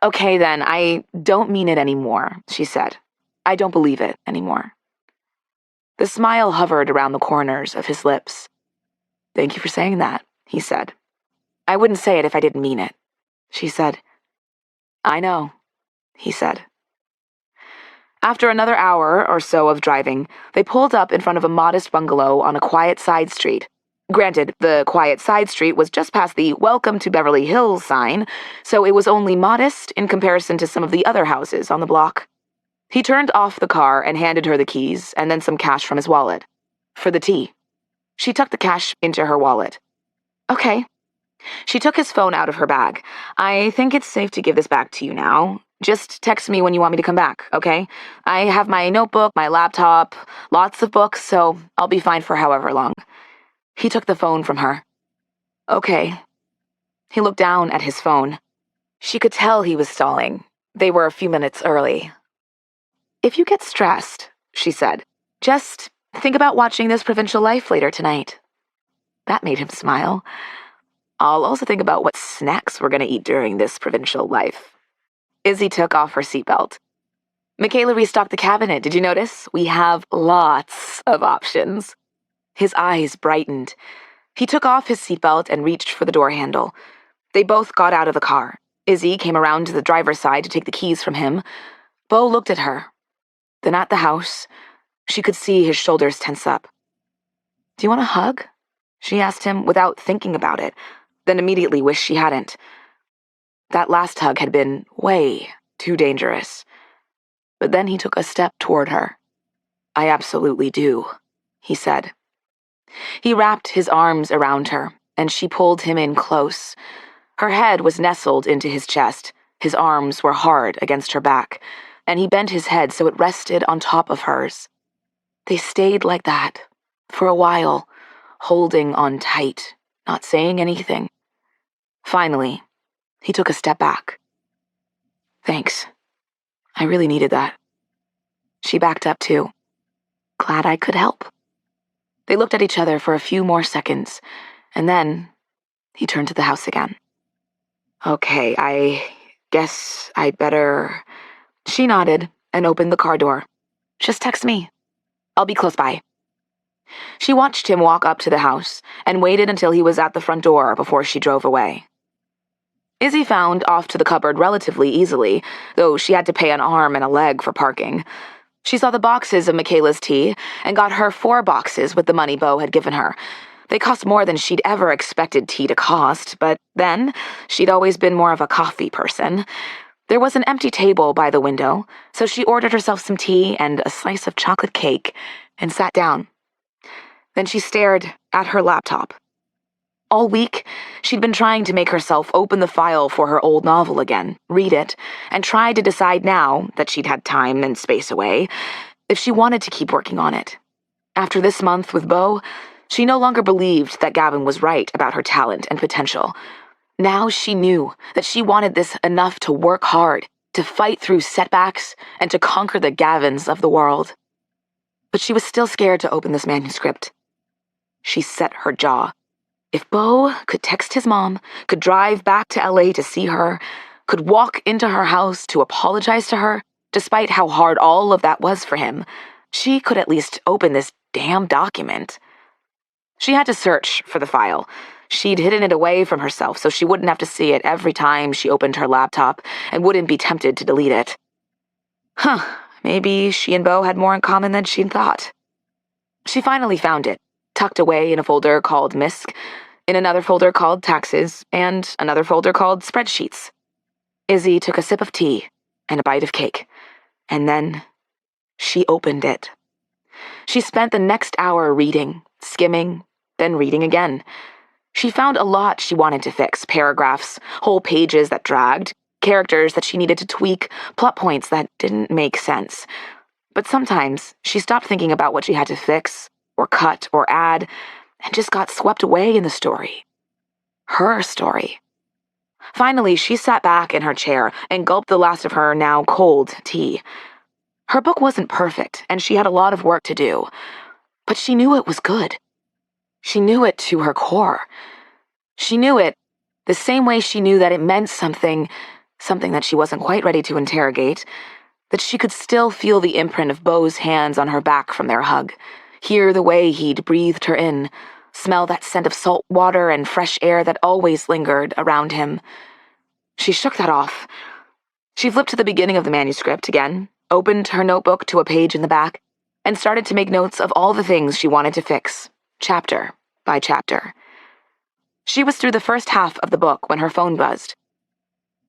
Okay then, I don't mean it anymore, she said. I don't believe it anymore. The smile hovered around the corners of his lips. Thank you for saying that, he said. I wouldn't say it if I didn't mean it, she said. I know, he said. After another hour or so of driving, they pulled up in front of a modest bungalow on a quiet side street. Granted, the quiet side street was just past the Welcome to Beverly Hills sign, so it was only modest in comparison to some of the other houses on the block. He turned off the car and handed her the keys and then some cash from his wallet. For the tea. She tucked the cash into her wallet. Okay. She took his phone out of her bag. I think it's safe to give this back to you now. Just text me when you want me to come back, okay? I have my notebook, my laptop, lots of books, so I'll be fine for however long. He took the phone from her. Okay. He looked down at his phone. She could tell he was stalling. They were a few minutes early. If you get stressed, she said, just think about watching This Provincial Life later tonight. That made him smile. I'll also think about what snacks we're going to eat during This Provincial Life. Izzy took off her seatbelt. Michaela restocked the cabinet, did you notice? We have lots of options. His eyes brightened. He took off his seatbelt and reached for the door handle. They both got out of the car. Izzy came around to the driver's side to take the keys from him. Beau looked at her. Then at the house, she could see his shoulders tense up. Do you want a hug? She asked him without thinking about it, then immediately wished she hadn't. That last hug had been way too dangerous. But then he took a step toward her. I absolutely do, he said. He wrapped his arms around her, and she pulled him in close. Her head was nestled into his chest. His arms were hard against her back, and he bent his head so it rested on top of hers. They stayed like that, for a while, holding on tight, not saying anything. Finally, he took a step back. Thanks. I really needed that. She backed up too. Glad I could help. They looked at each other for a few more seconds, and then he turned to the house again. Okay, I guess I'd better... She nodded and opened the car door. Just text me. I'll be close by. She watched him walk up to the house and waited until he was at the front door before she drove away. Izzy found off to the cupboard relatively easily, though she had to pay an arm and a leg for parking. She saw the boxes of Michaela's tea and got her 4 boxes with the money Beau had given her. They cost more than she'd ever expected tea to cost, but then she'd always been more of a coffee person. There was an empty table by the window, so she ordered herself some tea and a slice of chocolate cake and sat down. Then she stared at her laptop. All week, she'd been trying to make herself open the file for her old novel again, read it, and try to decide now that she'd had time and space away if she wanted to keep working on it. After this month with Beau, she no longer believed that Gavin was right about her talent and potential. Now she knew that she wanted this enough to work hard, to fight through setbacks, and to conquer the Gavins of the world. But she was still scared to open this manuscript. She set her jaw. If Beau could text his mom, could drive back to LA to see her, could walk into her house to apologize to her, despite how hard all of that was for him, she could at least open this damn document. She had to search for the file. She'd hidden it away from herself so she wouldn't have to see it every time she opened her laptop and wouldn't be tempted to delete it. Maybe she and Beau had more in common than she'd thought. She finally found it, tucked away in a folder called MISC, in another folder called Taxes, and another folder called Spreadsheets. Izzy took a sip of tea and a bite of cake, and then she opened it. She spent the next hour reading, skimming, then reading again. She found a lot she wanted to fix, paragraphs, whole pages that dragged, characters that she needed to tweak, plot points that didn't make sense. But sometimes she stopped thinking about what she had to fix, or cut, or add, and just got swept away in the story. Her story. Finally, she sat back in her chair and gulped the last of her now cold tea. Her book wasn't perfect, and she had a lot of work to do, but she knew it was good. She knew it to her core. She knew it the same way she knew that it meant something that she wasn't quite ready to interrogate, that she could still feel the imprint of Beau's hands on her back from their hug, hear the way he'd breathed her in, smell that scent of salt water and fresh air that always lingered around him. She shook that off. She flipped to the beginning of the manuscript again, opened her notebook to a page in the back, and started to make notes of all the things she wanted to fix, chapter by chapter. She was through the first half of the book when her phone buzzed.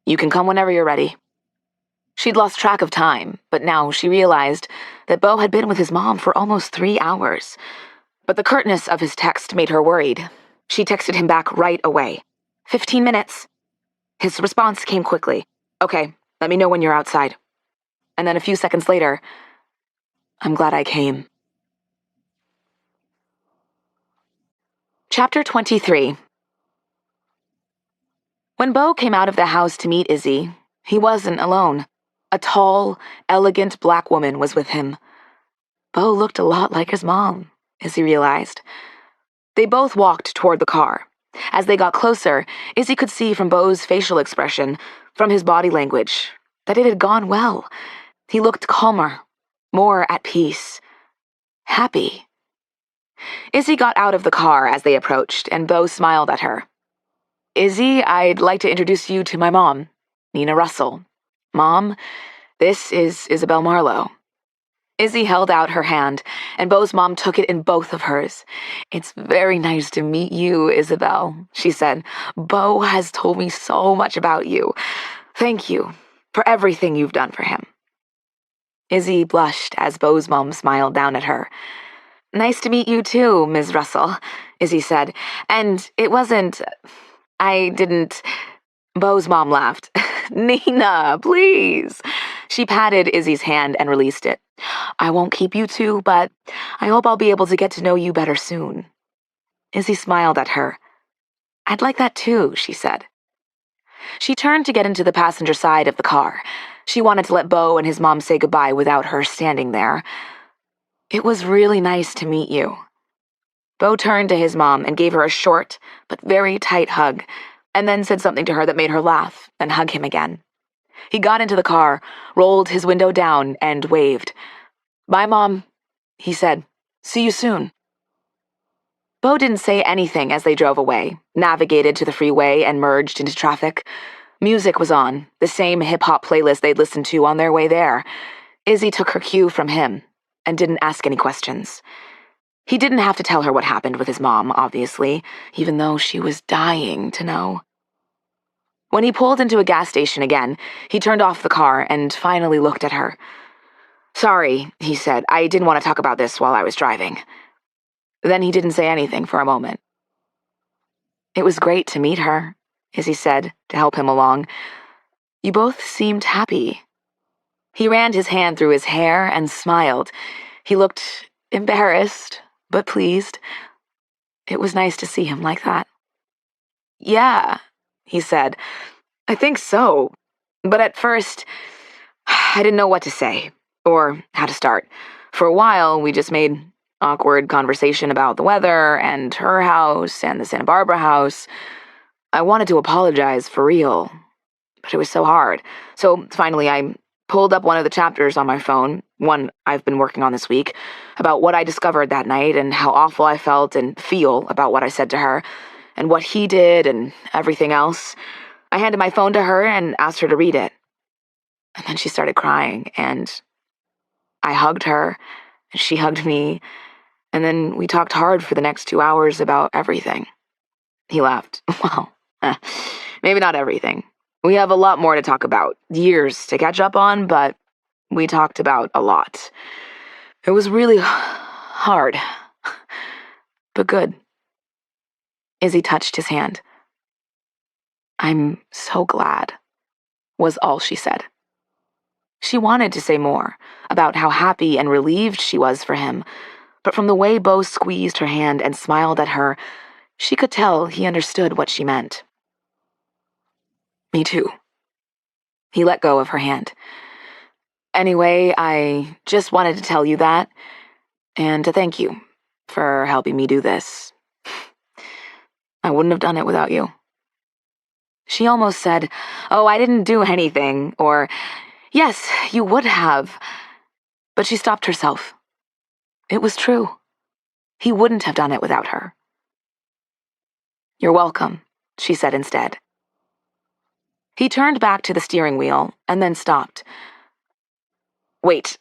"You can come whenever you're ready." She'd lost track of time, but now she realized that Beau had been with his mom for almost 3 hours. But the curtness of his text made her worried. She texted him back right away. 15 minutes. His response came quickly. "Okay, let me know when you're outside." And then a few seconds later, "I'm glad I came." Chapter 23. When Beau came out of the house to meet Izzy, he wasn't alone. A tall, elegant black woman was with him. Beau looked a lot like his mom, Izzy realized. They both walked toward the car. As they got closer, Izzy could see from Beau's facial expression, from his body language, that it had gone well. He looked calmer, more at peace, happy. Izzy got out of the car as they approached, and Beau smiled at her. "Izzy, I'd like to introduce you to my mom, Nina Russell. Mom, this is Isabelle Marlowe." Izzy held out her hand, and Beau's mom took it in both of hers. "It's very nice to meet you, Isabelle," she said. "Beau has told me so much about you. Thank you for everything you've done for him." Izzy blushed as Beau's mom smiled down at her. "Nice to meet you too, Ms. Russell," Izzy said. "And it wasn't... I didn't..." Beau's mom laughed. "Nina, please." She patted Izzy's hand and released it. "I won't keep you two, but I hope I'll be able to get to know you better soon." Izzy smiled at her. "I'd like that too," she said. She turned to get into the passenger side of the car. She wanted to let Beau and his mom say goodbye without her standing there. "It was really nice to meet you." Beau turned to his mom and gave her a short but very tight hug, and then said something to her that made her laugh and hug him again. He got into the car, rolled his window down, and waved. "Bye, Mom," he said. "See you soon." Beau didn't say anything as they drove away, navigated to the freeway, and merged into traffic. Music was on, the same hip-hop playlist they'd listened to on their way there. Izzy took her cue from him and didn't ask any questions. He didn't have to tell her what happened with his mom, obviously, even though she was dying to know. When he pulled into a gas station again, he turned off the car and finally looked at her. "Sorry," he said. "I didn't want to talk about this while I was driving." Then he didn't say anything for a moment. "It was great to meet her," Izzy said, to help him along. "You both seemed happy." He ran his hand through his hair and smiled. He looked embarrassed, but pleased. It was nice to see him like that. "Yeah," he said. "I think so. But at first, I didn't know what to say, or how to start. For a while, we just made awkward conversation about the weather, and her house, and the Santa Barbara house. I wanted to apologize for real, but it was so hard. So finally, I pulled up one of the chapters on my phone, one I've been working on this week, about what I discovered that night and how awful I felt and feel about what I said to her, and what he did and everything else. I handed my phone to her and asked her to read it. And then she started crying, and I hugged her, and she hugged me, and then we talked hard for the next 2 hours about everything." He laughed. "Well, maybe not everything. We have a lot more to talk about, years to catch up on, but we talked about a lot. It was really hard, but good." Izzy touched his hand. "I'm so glad." was all she said. She wanted to say more, about how happy and relieved she was for him, but from the way Beau squeezed her hand and smiled at her, she could tell he understood what she meant. Me too. He let go of her hand. Anyway, I just wanted to tell you that, and to thank you for helping me do this. I wouldn't have done it without you. She almost said, "Oh, I didn't do anything," or, "Yes, you would have." But she stopped herself. It was true. He wouldn't have done it without her. "You're welcome," she said instead. He turned back to the steering wheel and then stopped. "Wait,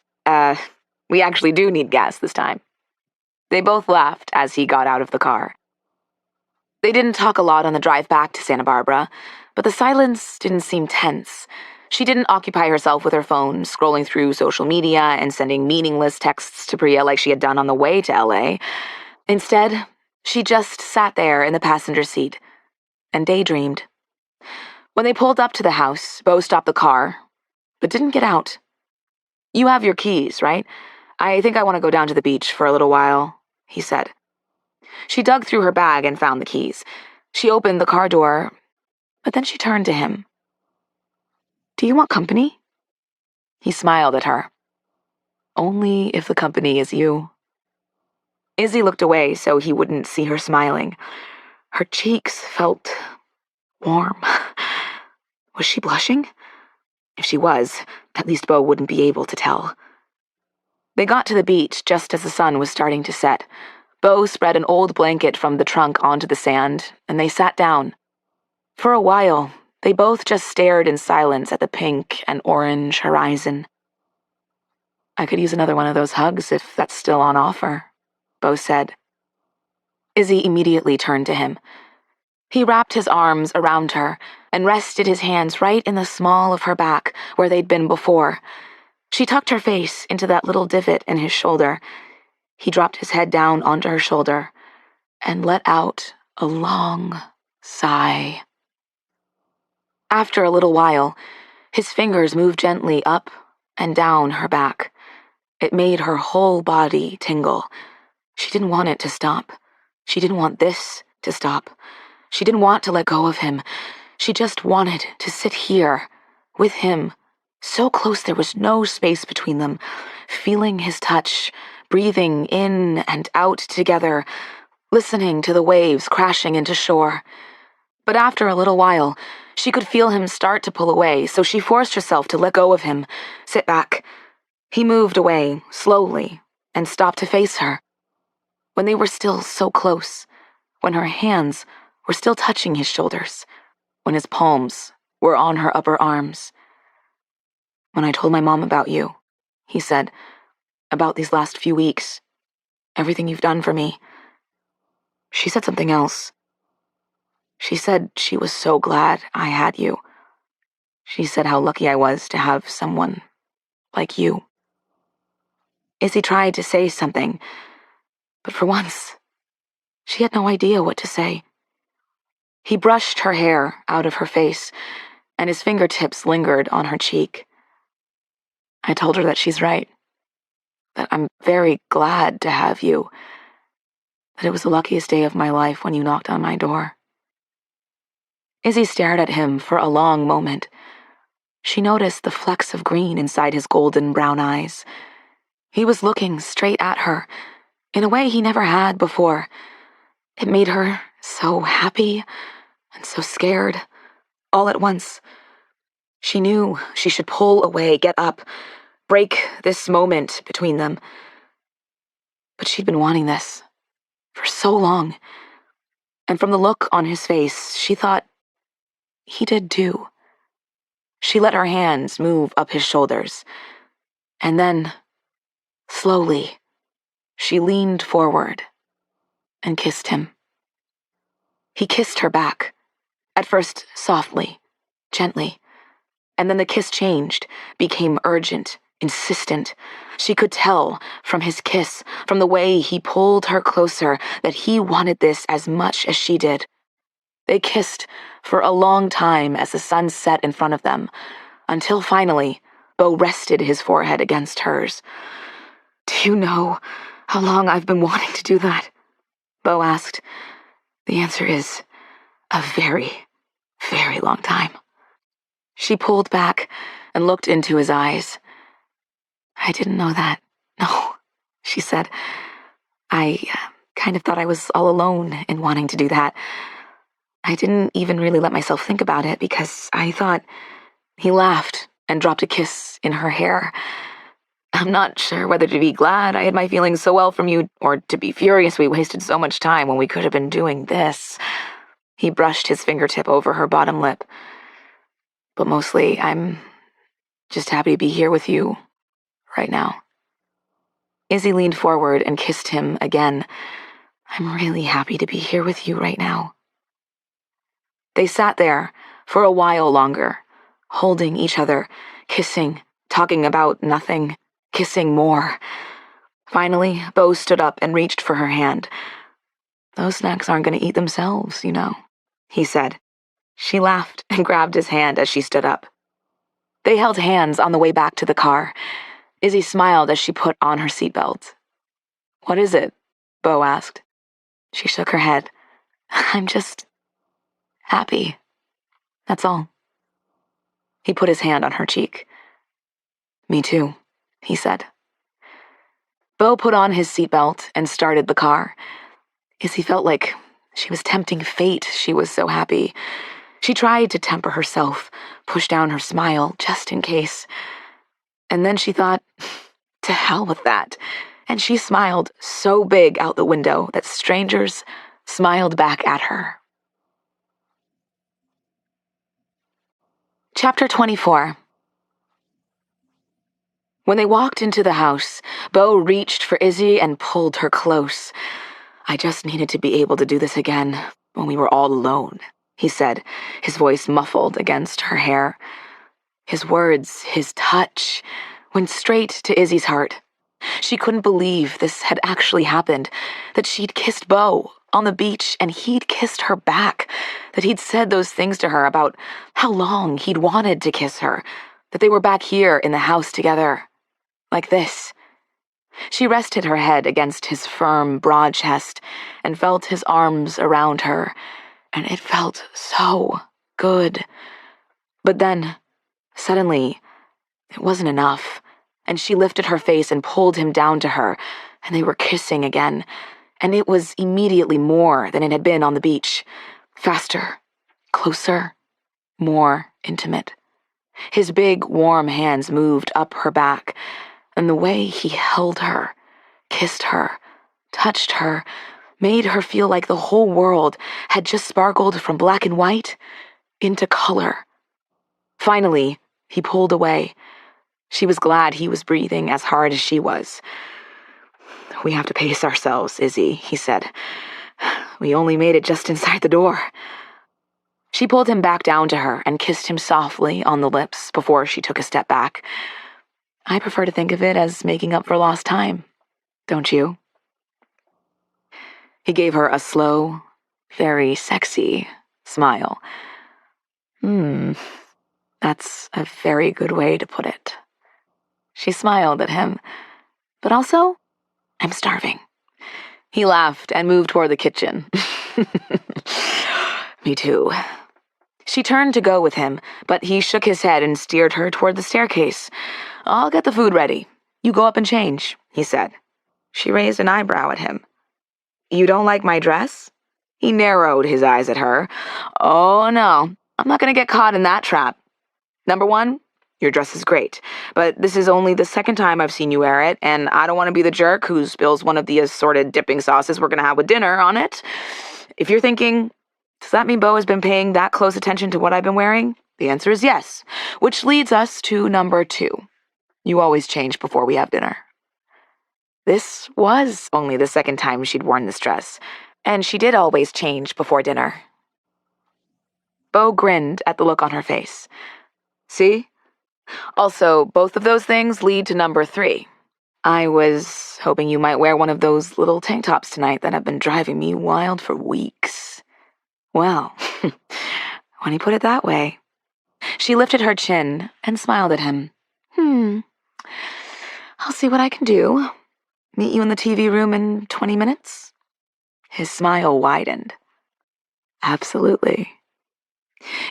we actually do need gas this time." They both laughed as he got out of the car. They didn't talk a lot on the drive back to Santa Barbara, but the silence didn't seem tense. She didn't occupy herself with her phone, scrolling through social media and sending meaningless texts to Priya like she had done on the way to LA. Instead, she just sat there in the passenger seat and daydreamed. When they pulled up to the house, Beau stopped the car, but didn't get out. "You have your keys, right? I think I want to go down to the beach for a little while," he said. She dug through her bag and found the keys. She opened the car door, but then she turned to him. "Do you want company?" He smiled at her. "Only if the company is you." Izzy looked away so he wouldn't see her smiling. Her cheeks felt warm. Was she blushing? If she was, at least Beau wouldn't be able to tell. They got to the beach just as the sun was starting to set. Beau spread an old blanket from the trunk onto the sand, and they sat down. For a while, they both just stared in silence at the pink and orange horizon. "I could use another one of those hugs if that's still on offer," Beau said. Izzy immediately turned to him. He wrapped his arms around her and rested his hands right in the small of her back where they'd been before. She tucked her face into that little divot in his shoulder. He dropped his head down onto her shoulder and let out a long sigh. After a little while, his fingers moved gently up and down her back. It made her whole body tingle. She didn't want it to stop. She didn't want this to stop. She didn't want to let go of him. She just wanted to sit here with him, so close there was no space between them, feeling his touch, breathing in and out together, listening to the waves crashing into shore. But after a little while, she could feel him start to pull away, so she forced herself to let go of him, sit back. He moved away, slowly, and stopped to face her. When they were still so close, when her hands were still touching his shoulders, when his palms were on her upper arms. "When I told my mom about you," he said, "about these last few weeks, everything you've done for me, she said something else. She said she was so glad I had you. She said how lucky I was to have someone like you." Izzy tried to say something, but for once, she had no idea what to say. He brushed her hair out of her face, and his fingertips lingered on her cheek. "I told her that she's right, that I'm very glad to have you, that it was the luckiest day of my life when you knocked on my door." Izzy stared at him for a long moment. She noticed the flecks of green inside his golden brown eyes. He was looking straight at her, in a way he never had before. It made her so happy and so scared, all at once. She knew she should pull away, get up, break this moment between them. But she'd been wanting this for so long, and from the look on his face, she thought he did too. She let her hands move up his shoulders, and then, slowly, she leaned forward and kissed him. He kissed her back, at first softly, gently, and then the kiss changed, became urgent, insistent. She could tell from his kiss, from the way he pulled her closer, that he wanted this as much as she did. They kissed for a long time as the sun set in front of them. until finally, Beau rested his forehead against hers. "Do you know how long I've been wanting to do that?" Beau asked. "The answer is a very, very long time." She pulled back and looked into his eyes. "I didn't know that. No," she said. "I kind of thought I was all alone in wanting to do that. I didn't even really let myself think about it because I thought..." He laughed and dropped a kiss in her hair. "I'm not sure whether to be glad I hid my feelings so well from you or to be furious we wasted so much time when we could have been doing this." He brushed his fingertip over her bottom lip. "But mostly, I'm just happy to be here with you right now." Izzy leaned forward and kissed him again. "I'm really happy to be here with you right now." They sat there for a while longer, holding each other, kissing, talking about nothing, kissing more. Finally, Beau stood up and reached for her hand. "Those snacks aren't going to eat themselves, you know," he said. She laughed and grabbed his hand as she stood up. They held hands on the way back to the car. Izzy smiled as she put on her seatbelt. "What is it?" Beau asked. She shook her head. "I'm just happy. That's all." He put his hand on her cheek. "Me too," he said. Beau put on his seatbelt and started the car. Izzy felt like she was tempting fate. She was so happy. She tried to temper herself, push down her smile, just in case. And then she thought, to hell with that. And she smiled so big out the window that strangers smiled back at her. Chapter 24. When they walked into the house, Beau reached for Izzy and pulled her close. "I just needed to be able to do this again when we were all alone," he said, his voice muffled against her hair. His words, his touch, went straight to Izzy's heart. She couldn't believe this had actually happened, that she'd kissed Beau on the beach and he'd kissed her back, that he'd said those things to her about how long he'd wanted to kiss her, that they were back here in the house together, like this. She rested her head against his firm, broad chest and felt his arms around her, and it felt so good. But then, suddenly, it wasn't enough, and she lifted her face and pulled him down to her, and they were kissing again, and it was immediately more than it had been on the beach. Faster, closer, more intimate. His big, warm hands moved up her back, and the way he held her, kissed her, touched her, made her feel like the whole world had just sparkled from black and white into color. Finally, he pulled away. She was glad he was breathing as hard as she was. "We have to pace ourselves, Izzy," he said. "We only made it just inside the door." She pulled him back down to her and kissed him softly on the lips before she took a step back. "I prefer to think of it as making up for lost time, don't you?" He gave her a slow, very sexy smile. That's a very good way to put it." She smiled at him. "But also, I'm starving." He laughed and moved toward the kitchen. "Me too." She turned to go with him, but he shook his head and steered her toward the staircase. "I'll get the food ready. You go up and change," he said. She raised an eyebrow at him. "You don't like my dress?" He narrowed his eyes at her. "Oh, no, I'm not going to get caught in that trap. Number one, your dress is great, but this is only the second time I've seen you wear it, and I don't want to be the jerk who spills one of the assorted dipping sauces we're going to have with dinner on it. If you're thinking, does that mean Beau has been paying that close attention to what I've been wearing? The answer is yes, which leads us to number two. You always change before we have dinner." This was only the second time she'd worn this dress, and she did always change before dinner. Beau grinned at the look on her face. "See? Also, both of those things lead to number three. I was hoping you might wear one of those little tank tops tonight that have been driving me wild for weeks." Well, when you put it that way. She lifted her chin and smiled at him. I'll see what I can do. Meet you in the TV room in 20 minutes? His smile widened. Absolutely.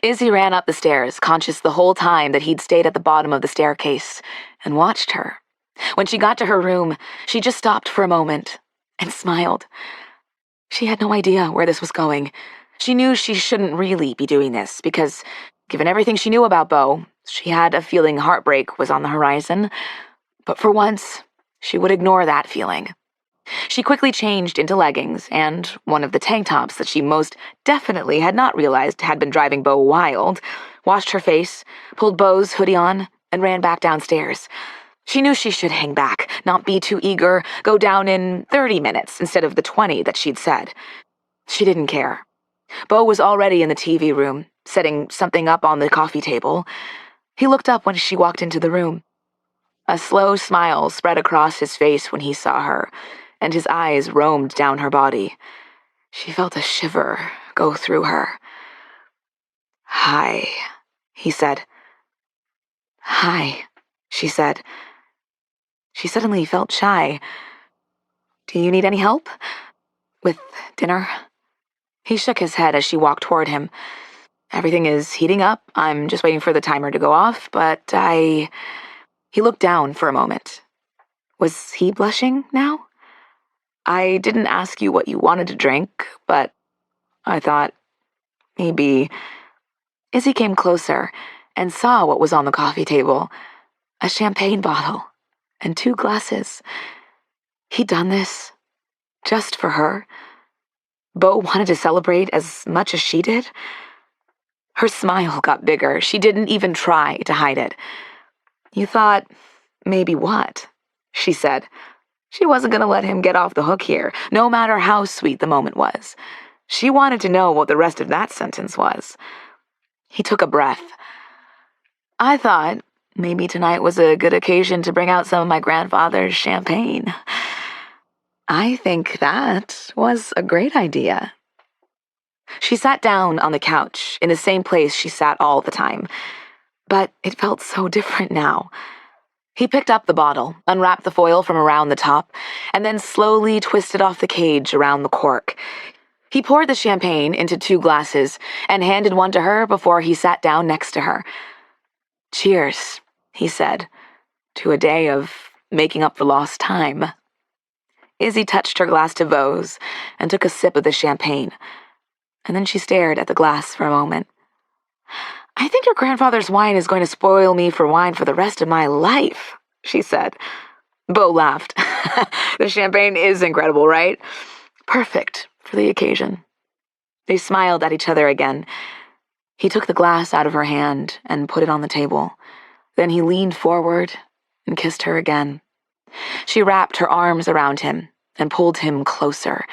Izzy ran up the stairs, conscious the whole time that he'd stayed at the bottom of the staircase, and watched her. When she got to her room, she just stopped for a moment and smiled. She had no idea where this was going. She knew she shouldn't really be doing this because, given everything she knew about Beau, she had a feeling heartbreak was on the horizon. But for once, she would ignore that feeling. She quickly changed into leggings and one of the tank tops that she most definitely had not realized had been driving Beau wild, washed her face, pulled Beau's hoodie on, and ran back downstairs. She knew she should hang back, not be too eager, go down in 30 minutes instead of the 20 that she'd said. She didn't care. Beau was already in the TV room, setting something up on the coffee table. He looked up when she walked into the room. A slow smile spread across his face when he saw her, and his eyes roamed down her body. She felt a shiver go through her. "Hi," he said. "Hi," she said. She suddenly felt shy. "Do you need any help? With dinner?" He shook his head as she walked toward him. "Everything is heating up. I'm just waiting for the timer to go off, but He looked down for a moment. Was he blushing now? "I didn't ask you what you wanted to drink, but I thought maybe..." Izzy came closer and saw what was on the coffee table. A champagne bottle and 2 glasses. He'd done this just for her. Beau wanted to celebrate as much as she did. Her smile got bigger. She didn't even try to hide it. "You thought maybe what?" she said. She wasn't going to let him get off the hook here, no matter how sweet the moment was. She wanted to know what the rest of that sentence was. He took a breath. "I thought maybe tonight was a good occasion to bring out some of my grandfather's champagne." "I think that was a great idea." She sat down on the couch, in the same place she sat all the time. But it felt so different now. He picked up the bottle, unwrapped the foil from around the top, and then slowly twisted off the cage around the cork. He poured the champagne into 2 glasses and handed one to her before he sat down next to her. "Cheers," he said, "to a day of making up for lost time." Izzy touched her glass to Beau's and took a sip of the champagne, and then she stared at the glass for a moment. "I think your grandfather's wine is going to spoil me for wine for the rest of my life," she said. Beau laughed. "The champagne is incredible, right? Perfect for the occasion." They smiled at each other again. He took the glass out of her hand and put it on the table. Then he leaned forward and kissed her again. She wrapped her arms around him and pulled him closer.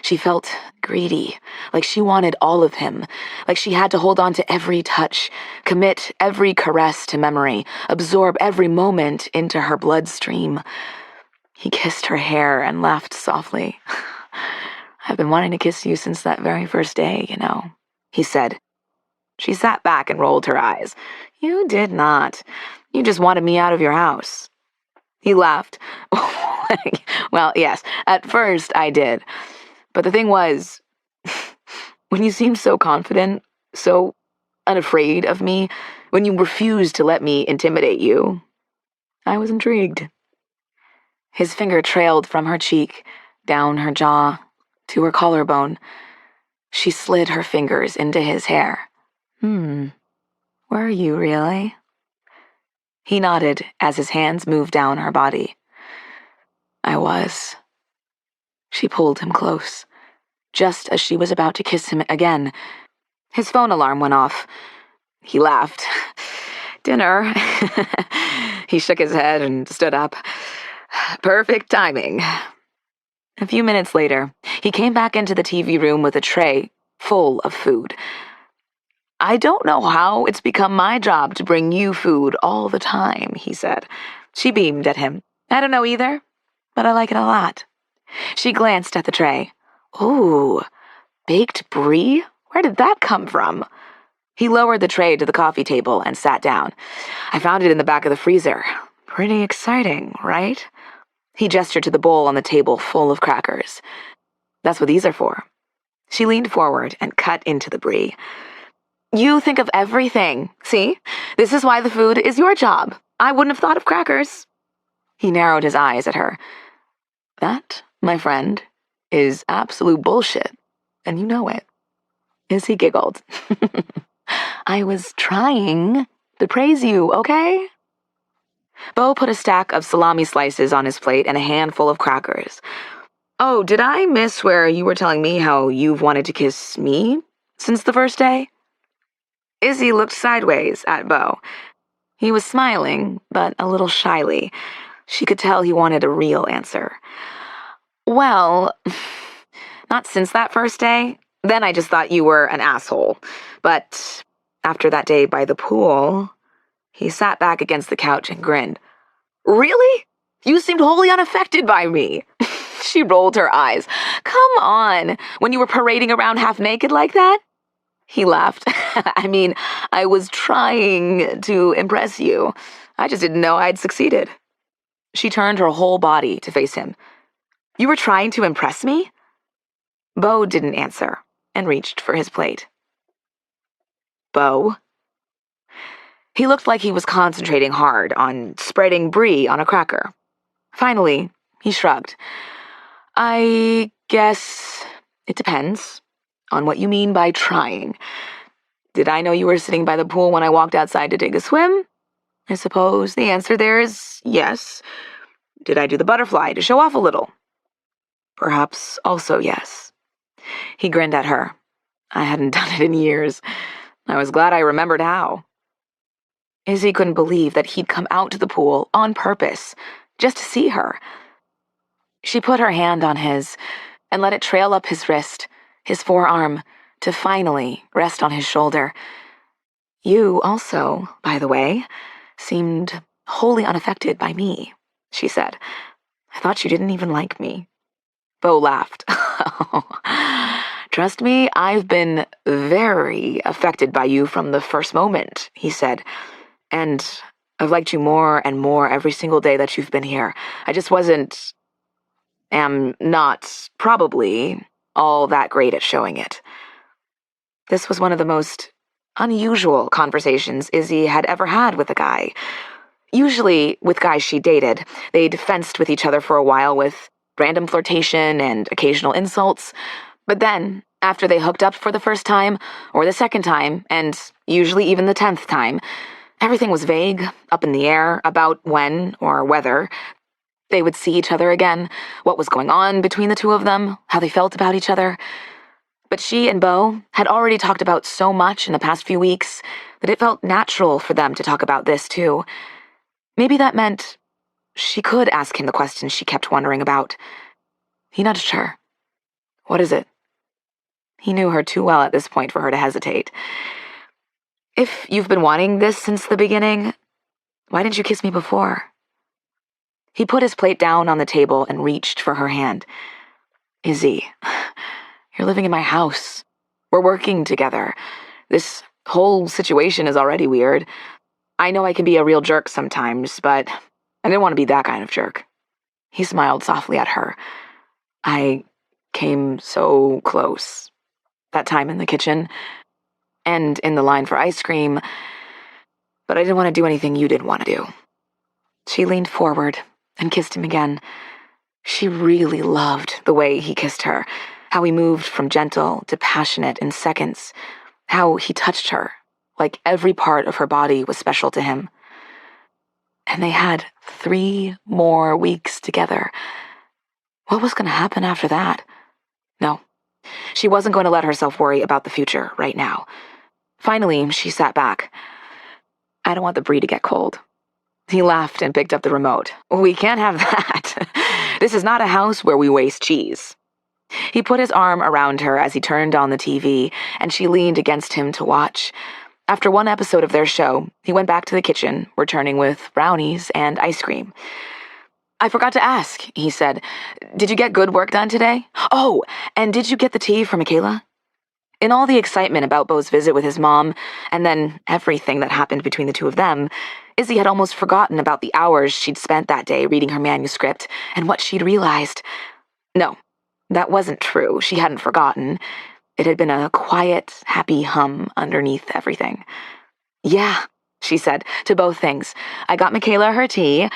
She felt greedy, like she wanted all of him, like she had to hold on to every touch, commit every caress to memory, absorb every moment into her bloodstream. He kissed her hair and laughed softly. "I've been wanting to kiss you since that very first day, you know," he said. She sat back and rolled her eyes. "You did not. You just wanted me out of your house." He laughed. "Well, yes, at first I did. But the thing was, when you seemed so confident, so unafraid of me, when you refused to let me intimidate you, I was intrigued." His finger trailed from her cheek, down her jaw, to her collarbone. She slid her fingers into his hair. Were you really?" He nodded as his hands moved down her body. "I was." She pulled him close. Just as she was about to kiss him again, his phone alarm went off. He laughed. "Dinner." He shook his head and stood up. "Perfect timing." A few minutes later, he came back into the TV room with a tray full of food. "I don't know how it's become my job to bring you food all the time," he said. She beamed at him. "I don't know either, but I like it a lot." She glanced at the tray. "Ooh, baked brie? Where did that come from?" He lowered the tray to the coffee table and sat down. I found it in the back of the freezer. Pretty exciting, right? He gestured to the bowl on the table full of crackers. That's what these are for. She leaned forward and cut into the brie. You think of everything. See? This is why the food is your job. I wouldn't have thought of crackers. He narrowed his eyes at her. That, my friend, is absolute bullshit, and you know it. Izzy giggled. I was trying to praise you, okay? Beau put a stack of salami slices on his plate and a handful of crackers. Oh, did I miss where you were telling me how you've wanted to kiss me since the first day? Izzy looked sideways at Beau. He was smiling, but a little shyly. She could tell he wanted a real answer. Well, not since that first day. Then I just thought you were an asshole. But after that day by the pool, he sat back against the couch and grinned. Really? You seemed wholly unaffected by me. She rolled her eyes. Come on, when you were parading around half naked like that? He laughed. I mean, I was trying to impress you. I just didn't know I'd succeeded. She turned her whole body to face him. You were trying to impress me? Beau didn't answer and reached for his plate. Beau? He looked like he was concentrating hard on spreading brie on a cracker. Finally, he shrugged. I guess it depends on what you mean by trying. Did I know you were sitting by the pool when I walked outside to take a swim? I suppose the answer there is yes. Did I do the butterfly to show off a little? Perhaps also yes. He grinned at her. I hadn't done it in years. I was glad I remembered how. Izzy couldn't believe that he'd come out to the pool on purpose, just to see her. She put her hand on his and let it trail up his wrist, his forearm, to finally rest on his shoulder. You also, by the way, seemed wholly unaffected by me, she said. I thought you didn't even like me. Beau laughed. Trust me, I've been very affected by you from the first moment, he said. And I've liked you more and more every single day that you've been here. I just am not, probably, all that great at showing it. This was one of the most unusual conversations Izzy had ever had with a guy. Usually, with guys she dated, they'd fenced with each other for a while with random flirtation and occasional insults. But then, after they hooked up for the first time, or the second time, and usually even the 10th time, everything was vague, up in the air, about when or whether they would see each other again, what was going on between the two of them, how they felt about each other. But she and Beau had already talked about so much in the past few weeks that it felt natural for them to talk about this too. Maybe that meant she could ask him the questions she kept wondering about. He nudged her. What is it? He knew her too well at this point for her to hesitate. If you've been wanting this since the beginning, why didn't you kiss me before? He put his plate down on the table and reached for her hand. Izzy, you're living in my house. We're working together. This whole situation is already weird. I know I can be a real jerk sometimes, but I didn't want to be that kind of jerk. He smiled softly at her. I came so close. That time in the kitchen, and in the line for ice cream, but I didn't want to do anything you didn't want to do. She leaned forward and kissed him again. She really loved the way he kissed her, how he moved from gentle to passionate in seconds, how he touched her, like every part of her body was special to him. And they had 3 more weeks together. What was going to happen after that? No, she wasn't going to let herself worry about the future right now. Finally, she sat back. I don't want the brie to get cold. He laughed and picked up the remote. We can't have that. This is not a house where we waste cheese. He put his arm around her as he turned on the TV, and she leaned against him to watch. After one episode of their show, he went back to the kitchen, returning with brownies and ice cream. I forgot to ask, he said. Did you get good work done today? Oh, and did you get the tea for Michaela? In all the excitement about Beau's visit with his mom, and then everything that happened between the two of them, Izzy had almost forgotten about the hours she'd spent that day reading her manuscript and what she'd realized. No, that wasn't true. She hadn't forgotten. It had been a quiet, happy hum underneath everything. "Yeah," she said, to both things. "I got Michaela her tea,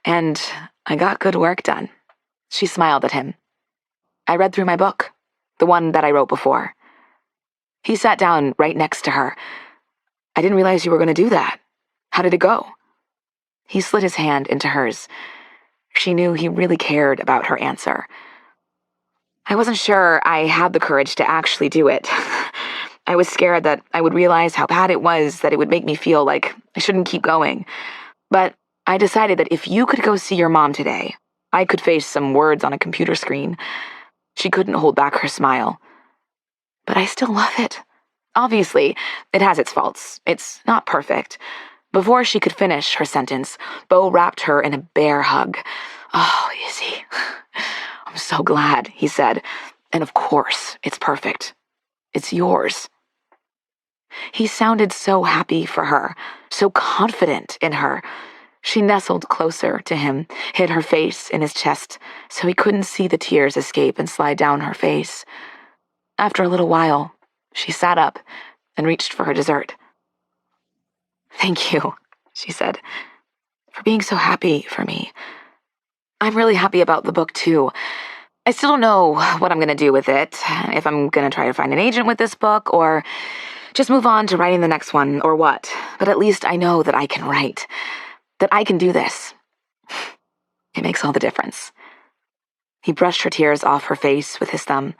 and I got good work done." She smiled at him. "I read through my book, the one that I wrote before." He sat down right next to her. "I didn't realize you were going to do that. How did it go?" He slid his hand into hers. She knew he really cared about her answer. "I wasn't sure I had the courage to actually do it. I was scared that I would realize how bad it was, that it would make me feel like I shouldn't keep going. But I decided that if you could go see your mom today, I could face some words on a computer screen." She couldn't hold back her smile. "But I still love it. Obviously, it has its faults. It's not perfect." Before she could finish her sentence, Beau wrapped her in a bear hug. "Oh, Izzy, I'm so glad," he said. "And of course, it's perfect. It's yours." He sounded so happy for her, so confident in her. She nestled closer to him, hid her face in his chest so he couldn't see the tears escape and slide down her face. After a little while, she sat up and reached for her dessert. "Thank you," she said, "for being so happy for me. I'm really happy about the book, too. I still don't know what I'm going to do with it, if I'm going to try to find an agent with this book, or just move on to writing the next one, or what. But at least I know that I can write, that I can do this. It makes all the difference." He brushed her tears off her face with his thumb.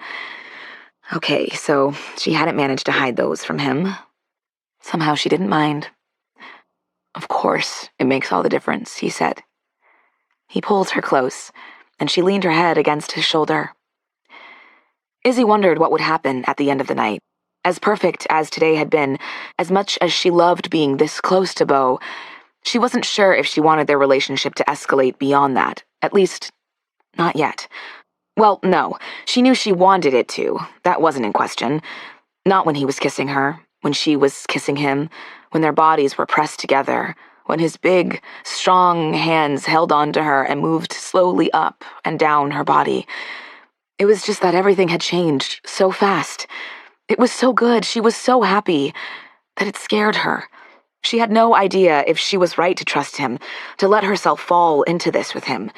Okay, so she hadn't managed to hide those from him. Somehow she didn't mind. "Of course, it makes all the difference," he said. He pulled her close, and she leaned her head against his shoulder. Izzy wondered what would happen at the end of the night. As perfect as today had been, as much as she loved being this close to Beau, she wasn't sure if she wanted their relationship to escalate beyond that. At least, not yet. Well, no, she knew she wanted it to. That wasn't in question. Not when he was kissing her, when she was kissing him, when their bodies were pressed together, when his big, strong hands held onto her and moved slowly up and down her body. It was just that everything had changed so fast. It was so good, she was so happy, that it scared her. She had no idea if she was right to trust him, to let herself fall into this with him.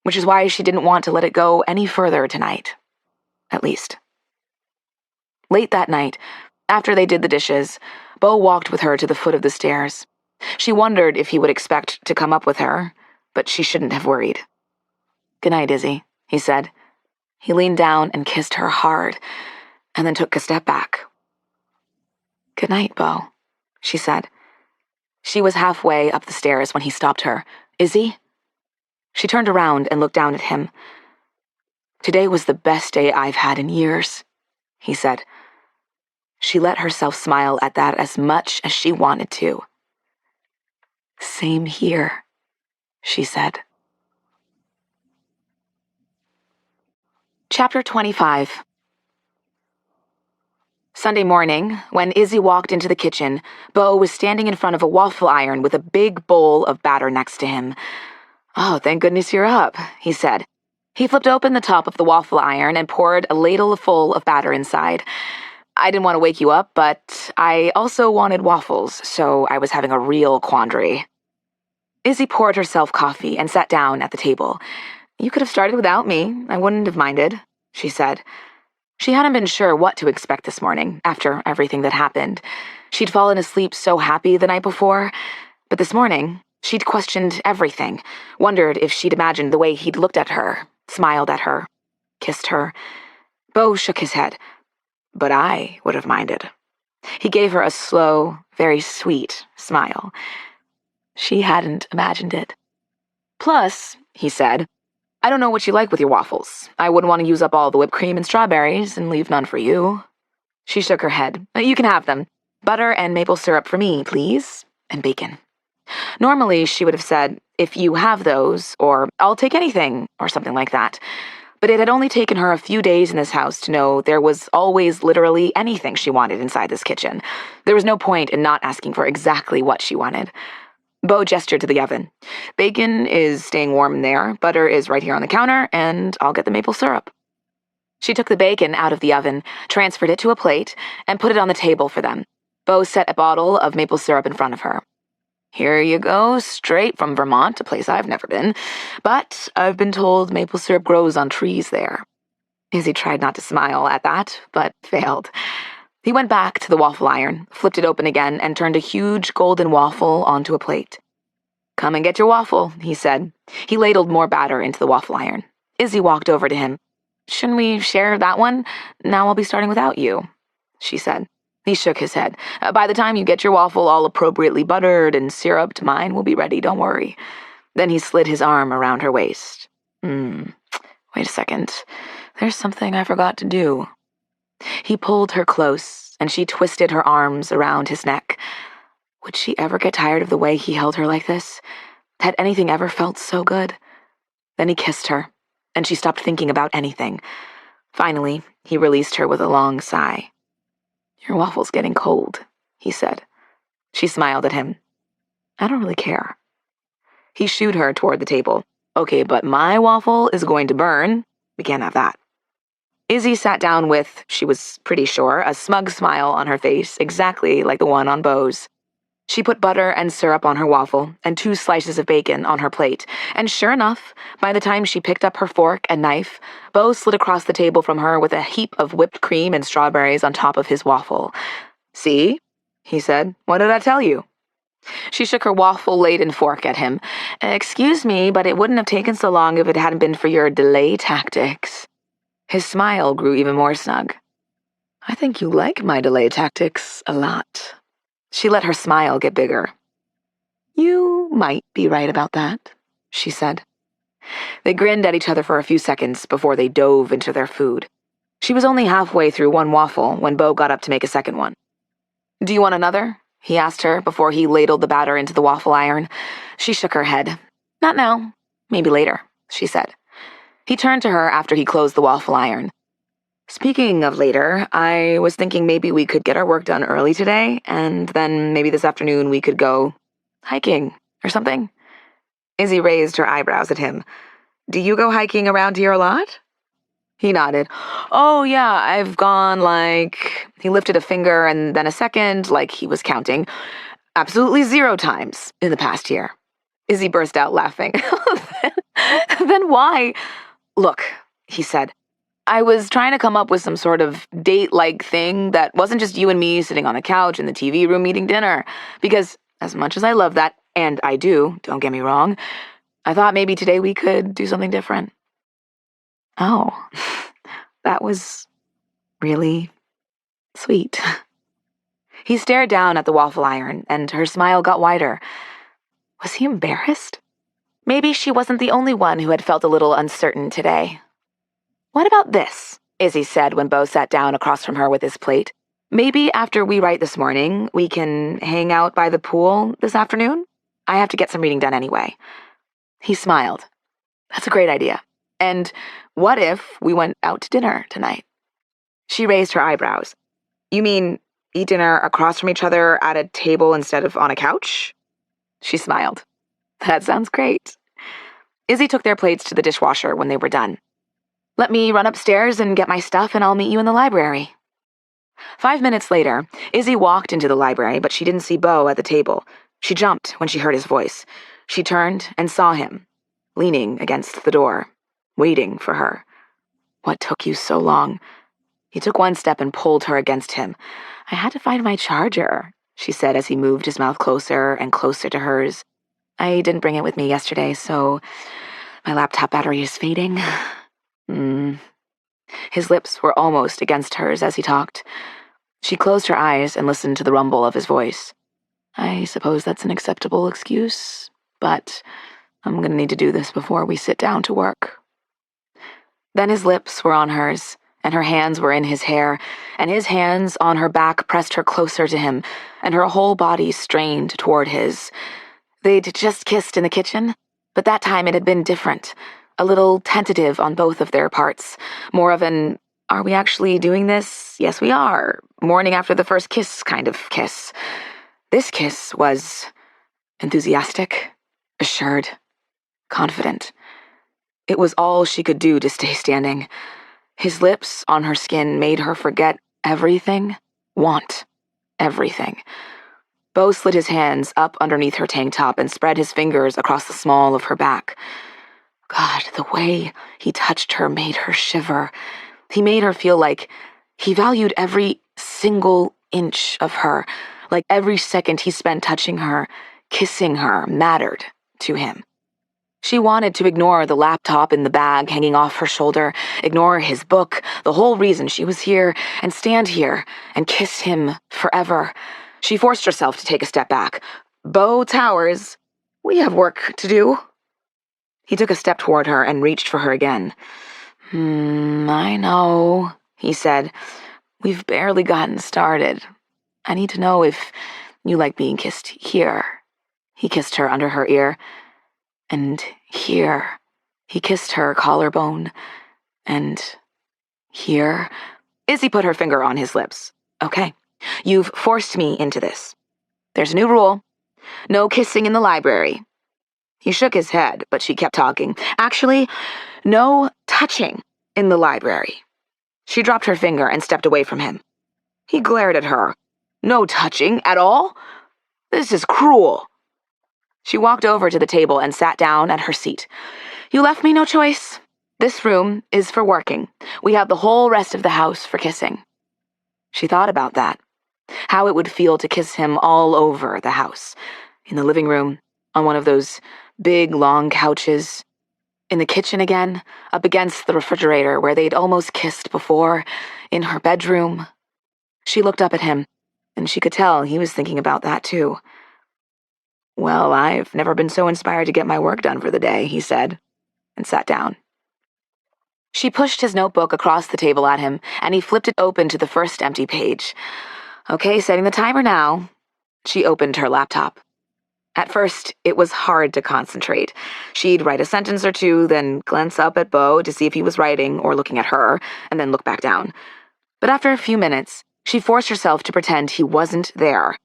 Which is why she didn't want to let it go any further tonight. At least. Late that night, after they did the dishes, Beau walked with her to the foot of the stairs. She wondered if he would expect to come up with her, but she shouldn't have worried. "Good night, Izzy," he said. He leaned down and kissed her hard, and then took a step back. "Good night, Beau," she said. She was halfway up the stairs when he stopped her. "Izzy?" She turned around and looked down at him. "Today was the best day I've had in years," he said. She let herself smile at that as much as she wanted to. "Same here," she said. Chapter 25. Sunday morning, when Izzy walked into the kitchen, Beau was standing in front of a waffle iron with a big bowl of batter next to him. "Oh, thank goodness you're up," he said. He flipped open the top of the waffle iron and poured a ladle full of batter inside. "I didn't want to wake you up, but I also wanted waffles, so I was having a real quandary." Izzy poured herself coffee and sat down at the table. "You could have started without me. I wouldn't have minded," she said. She hadn't been sure what to expect this morning, after everything that happened. She'd fallen asleep so happy the night before, but this morning, she'd questioned everything, wondered if she'd imagined the way he'd looked at her, smiled at her, kissed her. Beau shook his head. "But I would have minded." He gave her a slow, very sweet smile. She hadn't imagined it. "Plus," he said, "I don't know what you like with your waffles. I wouldn't want to use up all the whipped cream and strawberries and leave none for you." She shook her head. "You can have them. Butter and maple syrup for me, please, and bacon." Normally, she would have said, "If you have those," or "I'll take anything," or something like that. But it had only taken her a few days in this house to know there was always literally anything she wanted inside this kitchen. There was no point in not asking for exactly what she wanted. Beau gestured to the oven. Bacon is staying warm in there, butter is right here on the counter, and I'll get the maple syrup. She took the bacon out of the oven, transferred it to a plate, and put it on the table for them. Beau set a bottle of maple syrup in front of her. Here you go, straight from Vermont, a place I've never been. But I've been told maple syrup grows on trees there. Izzy tried not to smile at that, but failed. He went back to the waffle iron, flipped it open again, and turned a huge golden waffle onto a plate. Come and get your waffle, he said. He ladled more batter into the waffle iron. Izzy walked over to him. Shouldn't we share that one? Now I'll be starting without you, she said. He shook his head. By the time you get your waffle all appropriately buttered and syruped, mine will be ready, don't worry. Then he slid his arm around her waist. Wait a second. There's something I forgot to do. He pulled her close, and she twisted her arms around his neck. Would she ever get tired of the way he held her like this? Had anything ever felt so good? Then he kissed her, and she stopped thinking about anything. Finally, he released her with a long sigh. Your waffle's getting cold, he said. She smiled at him. I don't really care. He shooed her toward the table. Okay, but my waffle is going to burn. We can't have that. Izzy sat down with, she was pretty sure, a smug smile on her face, exactly like the one on Beau's. She put butter and syrup on her waffle and 2 slices of bacon on her plate, and sure enough, by the time she picked up her fork and knife, Beau slid across the table from her with a heap of whipped cream and strawberries on top of his waffle. See? He said. What did I tell you? She shook her waffle-laden fork at him. Excuse me, but it wouldn't have taken so long if it hadn't been for your delay tactics. His smile grew even more snug. I think you like my delay tactics a lot. She let her smile get bigger. You might be right about that, she said. They grinned at each other for a few seconds before they dove into their food. She was only halfway through one waffle when Beau got up to make a second one. Do you want another? He asked her before he ladled the batter into the waffle iron. She shook her head. Not now. Maybe later, she said. He turned to her after he closed the waffle iron. Speaking of later, I was thinking maybe we could get our work done early today, and then maybe this afternoon we could go hiking or something. Izzy raised her eyebrows at him. Do you go hiking around here a lot? He nodded. Oh, yeah, I've gone He lifted a finger and then a second, like he was counting. Absolutely 0 times in the past year. Izzy burst out laughing. Then why? Look, he said. I was trying to come up with some sort of date-like thing that wasn't just you and me sitting on the couch in the TV room eating dinner. Because as much as I love that, and I do, don't get me wrong, I thought maybe today we could do something different. Oh, that was really sweet. He stared down at the waffle iron, and her smile got wider. Was he embarrassed? Maybe she wasn't the only one who had felt a little uncertain today. What about this? Izzy said when Beau sat down across from her with his plate. Maybe after we write this morning, we can hang out by the pool this afternoon? I have to get some reading done anyway. He smiled. That's a great idea. And what if we went out to dinner tonight? She raised her eyebrows. You mean eat dinner across from each other at a table instead of on a couch? She smiled. That sounds great. Izzy took their plates to the dishwasher when they were done. Let me run upstairs and get my stuff, and I'll meet you in the library. 5 minutes later, Izzy walked into the library, but she didn't see Beau at the table. She jumped when she heard his voice. She turned and saw him, leaning against the door, waiting for her. What took you so long? He took one step and pulled her against him. I had to find my charger, she said as he moved his mouth closer and closer to hers. I didn't bring it with me yesterday, so my laptop battery is fading. His lips were almost against hers as he talked. She closed her eyes and listened to the rumble of his voice. I suppose that's an acceptable excuse, but I'm going to need to do this before we sit down to work. Then his lips were on hers, and her hands were in his hair, and his hands on her back pressed her closer to him, and her whole body strained toward his. They'd just kissed in the kitchen, but that time it had been different. a little tentative on both of their parts, more of an, are we actually doing this? Yes, we are. Morning after the first kiss kind of kiss. This kiss was enthusiastic, assured, confident. It was all she could do to stay standing. His lips on her skin made her forget everything, want everything. Beau slid his hands up underneath her tank top and spread his fingers across the small of her back. God, the way he touched her made her shiver. He made her feel like he valued every single inch of her, like every second he spent touching her, kissing her, mattered to him. She wanted to ignore the laptop in the bag hanging off her shoulder, ignore his book, the whole reason she was here, and stand here and kiss him forever. She forced herself to take a step back. Beau Towers, we have work to do. He took a step toward her and reached for her again. I know, he said. We've barely gotten started. I need to know if you like being kissed here. He kissed her under her ear. And here. He kissed her collarbone. And here. Izzy put her finger on his lips. Okay, you've forced me into this. There's a new rule. No kissing in the library. He shook his head, but she kept talking. Actually, no touching in the library. She dropped her finger and stepped away from him. He glared at her. No touching at all? This is cruel. She walked over to the table and sat down at her seat. You left me no choice. This room is for working. We have the whole rest of the house for kissing. She thought about that. How it would feel to kiss him all over the house. In the living room, on one of those big, long couches. In the kitchen again, up against the refrigerator where they'd almost kissed before. In her bedroom. She looked up at him, and she could tell he was thinking about that too. Well, I've never been so inspired to get my work done for the day, he said, and sat down. She pushed his notebook across the table at him, and he flipped it open to the first empty page. Okay, setting the timer now. She opened her laptop. At first, it was hard to concentrate. She'd write a sentence or two, then glance up at Beau to see if he was writing or looking at her, and then look back down. But after a few minutes, she forced herself to pretend he wasn't there.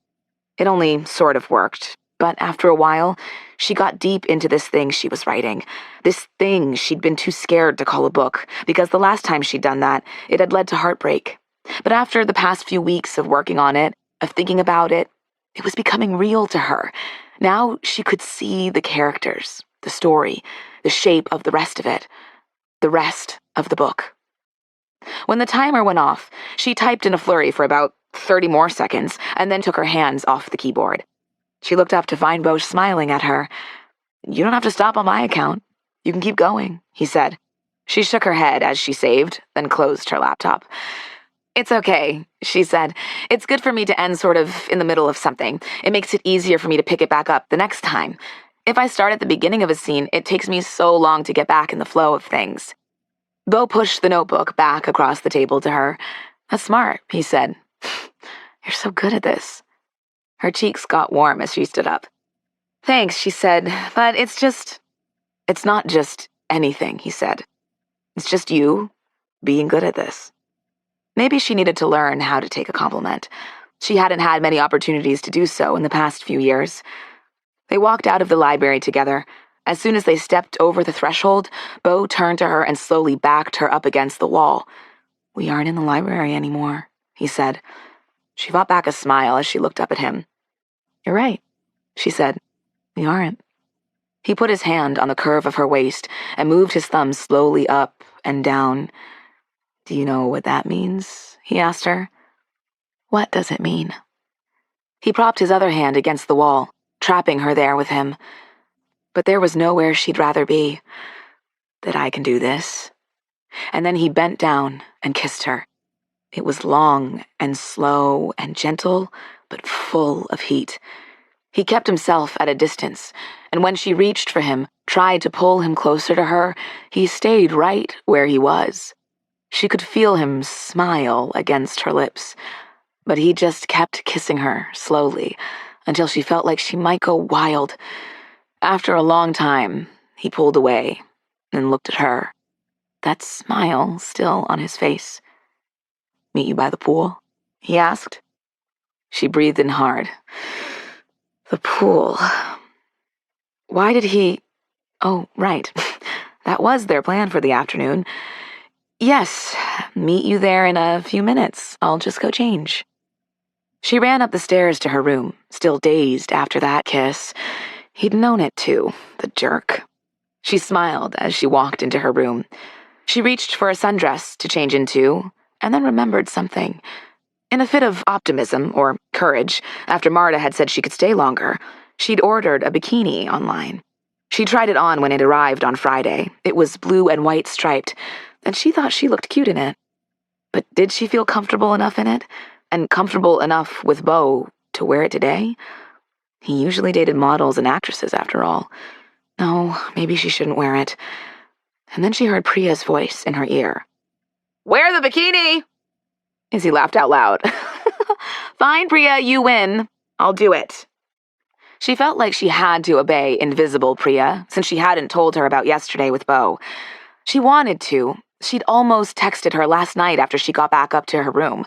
It only sort of worked, but after a while, she got deep into this thing she was writing. This thing she'd been too scared to call a book, because the last time she'd done that, it had led to heartbreak. But after the past few weeks of working on it, of thinking about it, it was becoming real to her. Now she could see the characters, the story, the shape of the rest of it, the rest of the book. When the timer went off, she typed in a flurry for about 30 more seconds and then took her hands off the keyboard. She looked up to find Beau smiling at her. You don't have to stop on my account. You can keep going, he said. She shook her head as she saved, then closed her laptop. It's okay, she said. It's good for me to end sort of in the middle of something. It makes it easier for me to pick it back up the next time. If I start at the beginning of a scene, it takes me so long to get back in the flow of things. Beau pushed the notebook back across the table to her. That's smart, he said. You're so good at this. Her cheeks got warm as she stood up. Thanks, she said, but it's not just anything, he said. It's just you being good at this. Maybe she needed to learn how to take a compliment. She hadn't had many opportunities to do so in the past few years. They walked out of the library together. As soon as they stepped over the threshold, Beau turned to her and slowly backed her up against the wall. We aren't in the library anymore, he said. She fought back a smile as she looked up at him. You're right, she said. We aren't. He put his hand on the curve of her waist and moved his thumb slowly up and down. Do you know what that means? He asked her. What does it mean? He propped his other hand against the wall, trapping her there with him. But there was nowhere she'd rather be. That I can do this. And then he bent down and kissed her. It was long and slow and gentle, but full of heat. He kept himself at a distance, and when she reached for him, tried to pull him closer to her, he stayed right where he was. She could feel him smile against her lips, but he just kept kissing her slowly until she felt like she might go wild. After a long time, he pulled away and looked at her, that smile still on his face. "Meet you by the pool?" he asked. She breathed in hard. The pool. Why did he... Oh, right. That was their plan for the afternoon. "Yes, meet you there in a few minutes. I'll just go change." She ran up the stairs to her room, still dazed after that kiss. He'd known it too, the jerk. She smiled as she walked into her room. She reached for a sundress to change into, and then remembered something. In a fit of optimism, or courage, after Marta had said she could stay longer, she'd ordered a bikini online. She tried it on when it arrived on Friday. It was blue and white striped, and she thought she looked cute in it. But did she feel comfortable enough in it? And comfortable enough with Beau to wear it today? He usually dated models and actresses, after all. No, maybe she shouldn't wear it. And then she heard Priya's voice in her ear. "Wear the bikini!" Izzy laughed out loud. "Fine, Priya, you win. I'll do it." She felt like she had to obey invisible Priya, since she hadn't told her about yesterday with Beau. She wanted to. She'd almost texted her last night after she got back up to her room.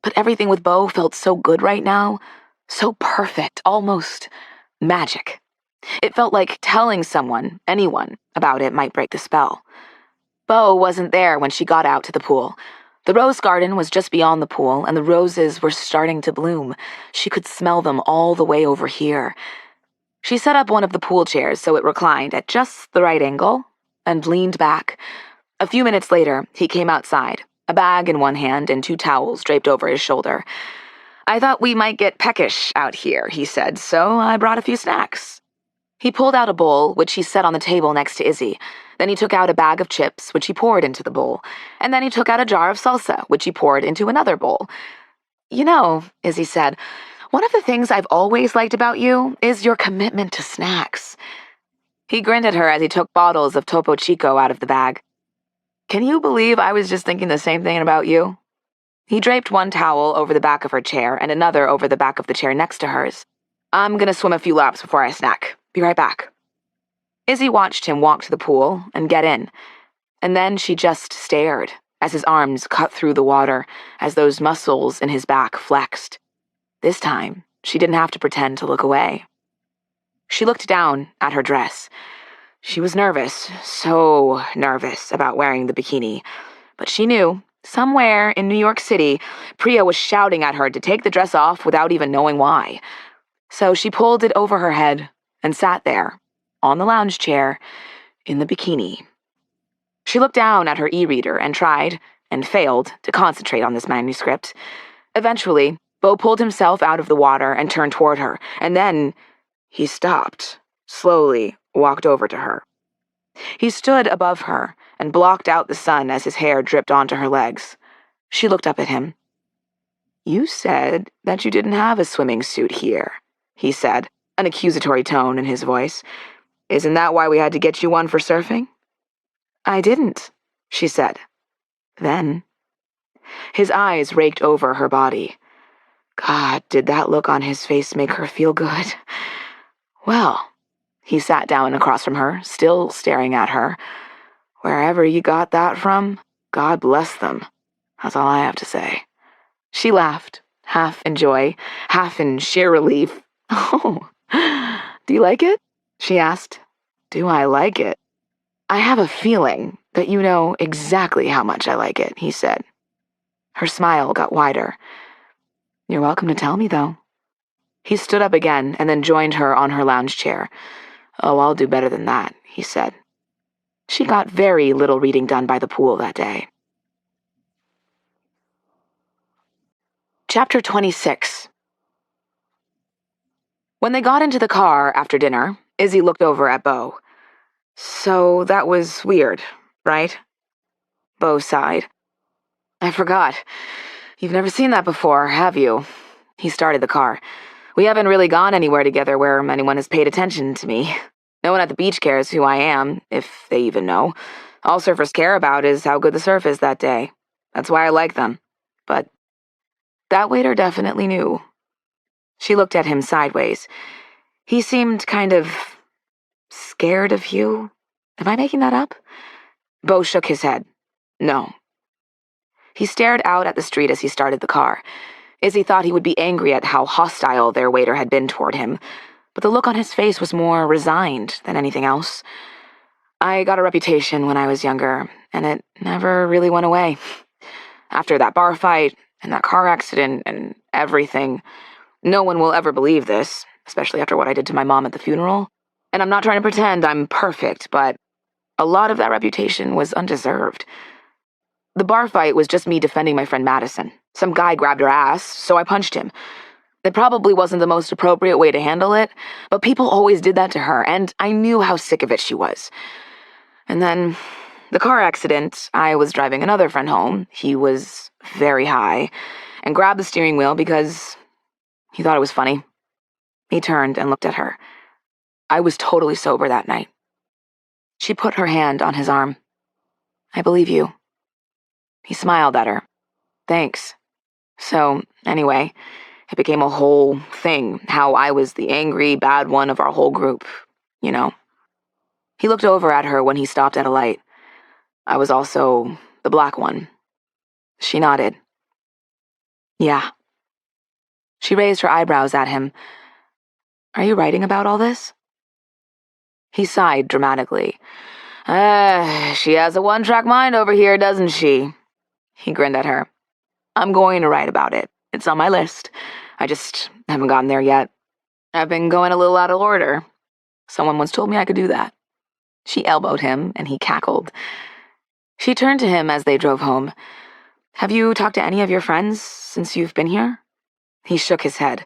But everything with Beau felt so good right now. So perfect, almost magic. It felt like telling someone, anyone, about it might break the spell. Beau wasn't there when she got out to the pool. The rose garden was just beyond the pool, and the roses were starting to bloom. She could smell them all the way over here. She set up one of the pool chairs so it reclined at just the right angle and leaned back. A few minutes later, he came outside, a bag in one hand and 2 towels draped over his shoulder. "I thought we might get peckish out here," he said, "so I brought a few snacks." He pulled out a bowl, which he set on the table next to Izzy. Then he took out a bag of chips, which he poured into the bowl. And then he took out a jar of salsa, which he poured into another bowl. "You know," Izzy said, "one of the things I've always liked about you is your commitment to snacks." He grinned at her as he took bottles of Topo Chico out of the bag. "Can you believe I was just thinking the same thing about you?" He draped one towel over the back of her chair and another over the back of the chair next to hers. "I'm gonna swim a few laps before I snack. Be right back." Izzy watched him walk to the pool and get in, and then she just stared as his arms cut through the water, as those muscles in his back flexed. This time, she didn't have to pretend to look away. She looked down at her dress. She was nervous, so nervous about wearing the bikini, but she knew, somewhere in New York City, Priya was shouting at her to take the dress off without even knowing why. So she pulled it over her head and sat there, on the lounge chair, in the bikini. She looked down at her e-reader and tried, and failed, to concentrate on this manuscript. Eventually, Beau pulled himself out of the water and turned toward her, and then he stopped, slowly walked over to her. He stood above her and blocked out the sun as his hair dripped onto her legs. She looked up at him. "You said that you didn't have a swimming suit here," he said, an accusatory tone in his voice. "Isn't that why we had to get you one for surfing?" "I didn't," she said. Then. His eyes raked over her body. God, did that look on his face make her feel good? "Well," he sat down across from her, still staring at her. "Wherever you got that from, God bless them. That's all I have to say." She laughed, half in joy, half in sheer relief. "Oh, do you like it?" she asked. "Do I like it?" "I have a feeling that you know exactly how much I like it," he said. Her smile got wider. "You're welcome to tell me, though." He stood up again and then joined her on her lounge chair. "Oh, I'll do better than that," he said. She got very little reading done by the pool that day. Chapter 26. When they got into the car after dinner, Izzy looked over at Beau. "So that was weird, right?" Beau sighed. "I forgot. You've never seen that before, have you?" He started the car. "We haven't really gone anywhere together where anyone has paid attention to me. No one at the beach cares who I am, if they even know. All surfers care about is how good the surf is that day. That's why I like them. But that waiter definitely knew." She looked at him sideways. "He seemed kind of scared of you, Am I making that up? Beau shook his head. No. He stared out at the street as he started the car. Izzy thought he would be angry at how hostile their waiter had been toward him, but the look on his face was more resigned than anything else. I got a reputation when I was younger, and it never really went away. After that bar fight, and that car accident, and everything, no one will ever believe this, especially after what I did to my mom at the funeral. And I'm not trying to pretend I'm perfect, but a lot of that reputation was undeserved. The bar fight was just me defending my friend Madison. Some guy grabbed her ass, so I punched him. It probably wasn't the most appropriate way to handle it, but people always did that to her, and I knew how sick of it she was. And then, the car accident, I was driving another friend home. He was very high, and grabbed the steering wheel because he thought it was funny. He turned and looked at her. I was totally sober that night. She put her hand on his arm. I believe you. He smiled at her. Thanks. So, anyway, it became a whole thing, how I was the angry, bad one of our whole group, you know. He looked over at her when he stopped at a light. I was also the black one. She nodded. Yeah. She raised her eyebrows at him. Are you writing about all this? He sighed dramatically. She has a one-track mind over here, doesn't she? He grinned at her. I'm going to write about it. It's on my list. I just haven't gotten there yet. I've been going a little out of order. Someone once told me I could do that. She elbowed him, and he cackled. She turned to him as they drove home. Have you talked to any of your friends since you've been here? He shook his head.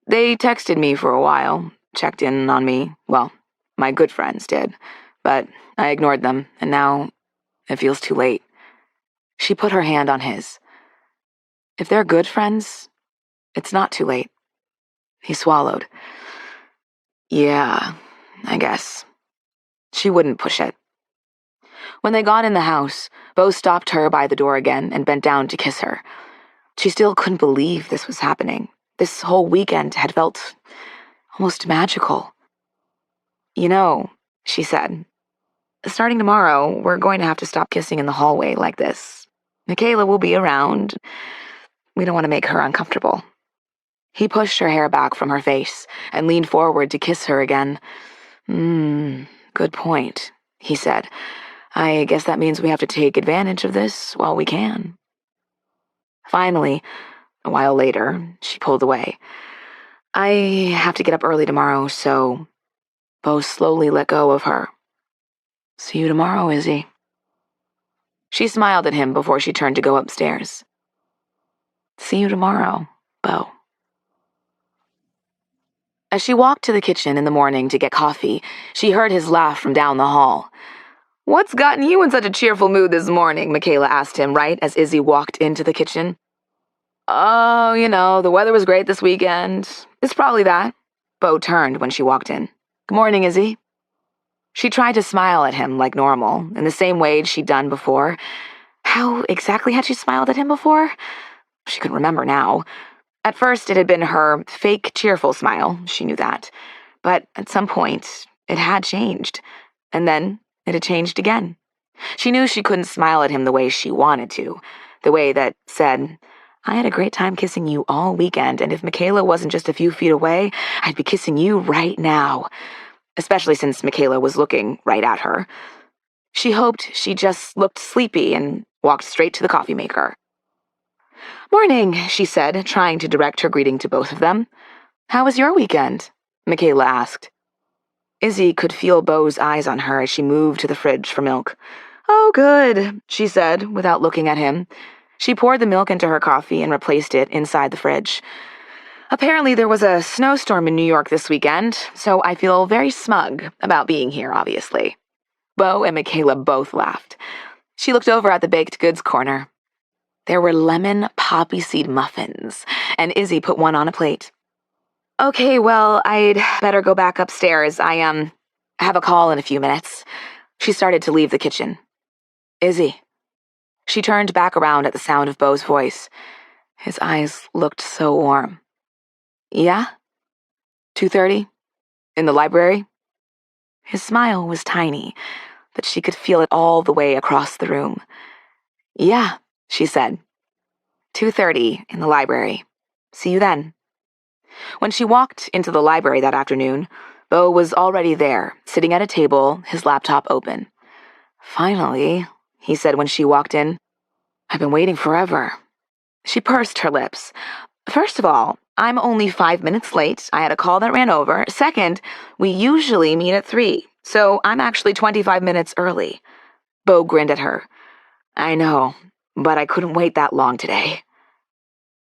They texted me for a while, checked in on me. Well, my good friends did. But I ignored them, and now it feels too late. She put her hand on his. If they're good friends, it's not too late. He swallowed. Yeah, I guess. She wouldn't push it. When they got in the house, Beau stopped her by the door again and bent down to kiss her. She still couldn't believe this was happening. This whole weekend had felt almost magical. You know, she said, starting tomorrow, we're going to have to stop kissing in the hallway like this. Michaela will be around. We don't want to make her uncomfortable. He pushed her hair back from her face and leaned forward to kiss her again. Good point, he said. I guess that means we have to take advantage of this while we can. Finally, a while later, she pulled away. I have to get up early tomorrow, so Beau slowly let go of her. See you tomorrow, Izzy. She smiled at him before she turned to go upstairs. See you tomorrow, Beau. As she walked to the kitchen in the morning to get coffee, she heard his laugh from down the hall. What's gotten you in such a cheerful mood this morning? Michaela asked him right as Izzy walked into the kitchen. Oh, the weather was great this weekend. It's probably that. Beau turned when she walked in. Good morning, Izzy. She tried to smile at him like normal, in the same way she'd done before. How exactly had she smiled at him before? She couldn't remember now. At first, it had been her fake, cheerful smile, she knew that. But at some point, it had changed. And then it had changed again. She knew she couldn't smile at him the way she wanted to, the way that said, I had a great time kissing you all weekend, and if Michaela wasn't just a few feet away, I'd be kissing you right now. Especially since Michaela was looking right at her. She hoped she just looked sleepy and walked straight to the coffee maker. Morning, she said, trying to direct her greeting to both of them. How was your weekend? Michaela asked. Izzy could feel Beau's eyes on her as she moved to the fridge for milk. Oh, good, she said, without looking at him. She poured the milk into her coffee and replaced it inside the fridge. Apparently there was a snowstorm in New York this weekend, so I feel very smug about being here, obviously. Beau and Michaela both laughed. She looked over at the baked goods corner. There were lemon poppy seed muffins, and Izzy put one on a plate. Okay, well, I'd better go back upstairs. I have a call in a few minutes. She started to leave the kitchen. Izzy. She turned back around at the sound of Beau's voice. His eyes looked so warm. Yeah? 2:30? In the library? His smile was tiny, but she could feel it all the way across the room. "Yeah," she said. 2:30 in the library. See you then." When she walked into the library that afternoon, Beau was already there, sitting at a table, his laptop open. "Finally," he said when she walked in. "I've been waiting forever." She pursed her lips. "First of all, I'm only 5 minutes late. I had a call that ran over. Second, we usually meet at 3, so I'm actually 25 minutes early." Beau grinned at her. "I know, but I couldn't wait that long today."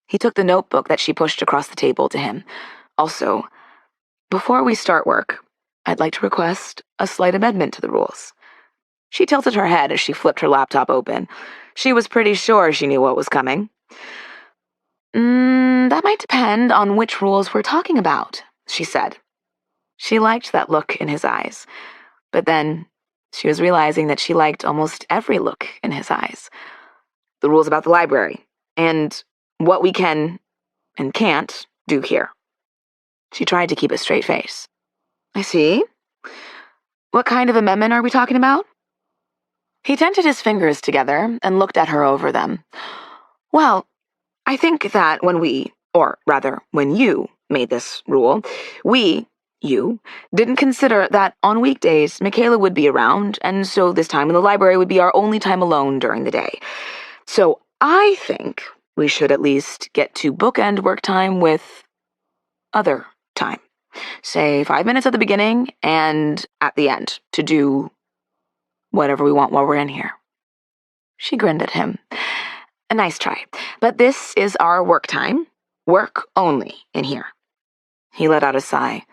He took the notebook that she pushed across the table to him. "Also, before we start work, I'd like to request a slight amendment to the rules." She tilted her head as she flipped her laptop open. She was pretty sure she knew what was coming. That might depend on which rules we're talking about," she said. She liked that look in his eyes, but then she was realizing that she liked almost every look in his eyes. "The rules about the library, and what we can and can't do here." She tried to keep a straight face. "I see. What kind of amendment are we talking about?" He tented his fingers together and looked at her over them. "Well, I think that when you made this rule, you, didn't consider that on weekdays Michaela would be around, and so this time in the library would be our only time alone during the day. So I think we should at least get to bookend work time with other time. Say 5 minutes at the beginning and at the end to do whatever we want while we're in here." She grinned at him. "A nice try. But this is our work time. Work only in here." He let out a sigh.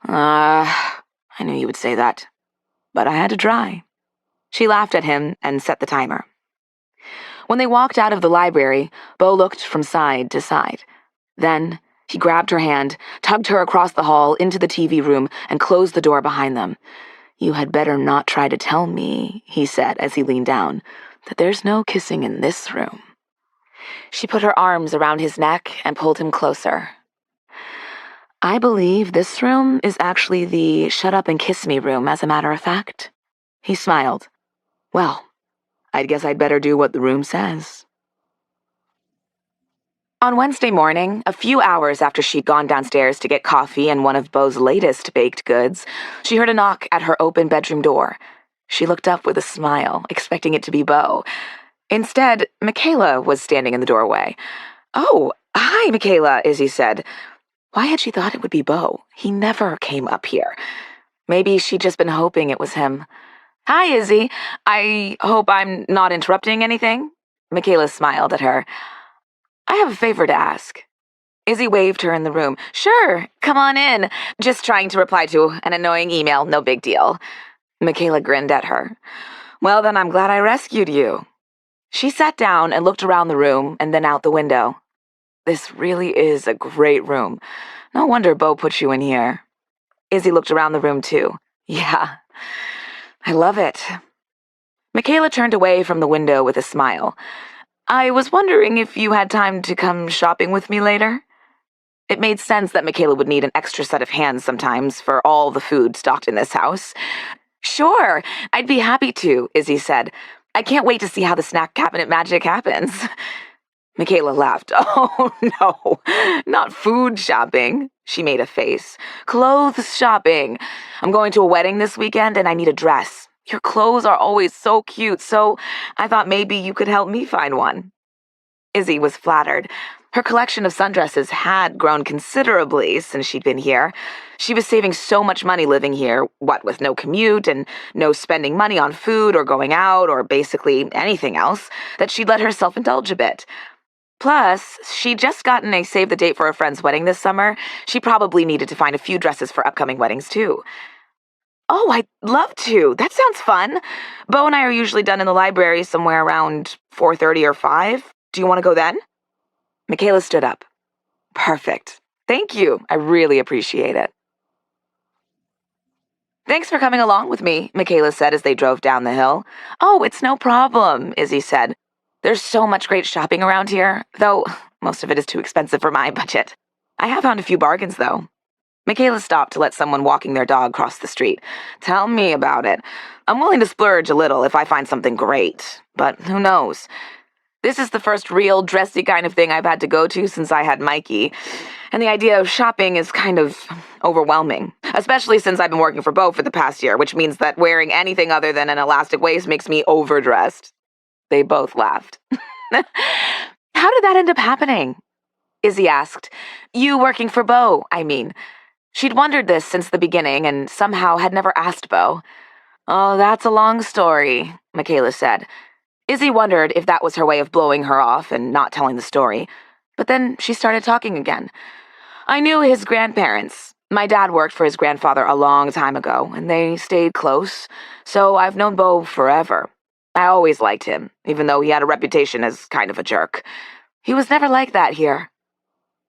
I knew you would say that. But I had to try." She laughed at him and set the timer. When they walked out of the library, Beau looked from side to side. Then he grabbed her hand, tugged her across the hall into the TV room, and closed the door behind them. "You had better not try to tell me," he said as he leaned down, "that there's no kissing in this room." She put her arms around his neck and pulled him closer. "I believe this room is actually the shut up and kiss me room, as a matter of fact." He smiled. "Well, I guess I'd better do what the room says." On Wednesday morning, a few hours after she'd gone downstairs to get coffee and one of Beau's latest baked goods, she heard a knock at her open bedroom door. She looked up with a smile, expecting it to be Beau. Instead, Michaela was standing in the doorway. "Oh, hi, Michaela," Izzy said. Why had she thought it would be Beau? He never came up here. Maybe she'd just been hoping it was him. "Hi, Izzy. I hope I'm not interrupting anything." Michaela smiled at her. "I have a favor to ask." Izzy waved her in the room. "Sure, come on in. Just trying to reply to an annoying email, no big deal." Michaela grinned at her. "Well, then I'm glad I rescued you." She sat down and looked around the room and then out the window. "This really is a great room. No wonder Beau put you in here." Izzy looked around the room too. "Yeah, I love it." Michaela turned away from the window with a smile. "I was wondering if you had time to come shopping with me later?" It made sense that Michaela would need an extra set of hands sometimes for all the food stocked in this house. "Sure, I'd be happy to," Izzy said. "I can't wait to see how the snack cabinet magic happens." Michaela laughed. "Oh, no, not food shopping." She made a face. "Clothes shopping. I'm going to a wedding this weekend and I need a dress. Your clothes are always so cute, so I thought maybe you could help me find one." Izzy was flattered. Her collection of sundresses had grown considerably since she'd been here. She was saving so much money living here, with no commute and no spending money on food or going out or basically anything else, that she'd let herself indulge a bit. Plus, she'd just gotten a save the date for a friend's wedding this summer. She probably needed to find a few dresses for upcoming weddings, too. "Oh, I'd love to. That sounds fun. Beau and I are usually done in the library somewhere around 4:30 or 5. Do you want to go then?" Michaela stood up. "Perfect. Thank you. I really appreciate it." "Thanks for coming along with me," Michaela said as they drove down the hill. "Oh, it's no problem," Izzy said. "There's so much great shopping around here, though most of it is too expensive for my budget. I have found a few bargains, though." Michaela stopped to let someone walking their dog cross the street. Tell me about it. I'm willing to splurge a little if I find something great, but who knows? This is the first real dressy kind of thing I've had to go to since I had Mikey, and the idea of shopping is kind of overwhelming, especially since I've been working for Beau for the past year, which means that wearing anything other than an elastic waist makes me overdressed. They both laughed. How did that end up happening? Izzy asked. You working for Beau, I mean. She'd wondered this since the beginning and somehow had never asked Beau. Oh, that's a long story, Michaela said. Izzy wondered if that was her way of blowing her off and not telling the story. But then she started talking again. I knew his grandparents. My dad worked for his grandfather a long time ago, and they stayed close, so I've known Beau forever. I always liked him, even though he had a reputation as kind of a jerk. He was never like that here.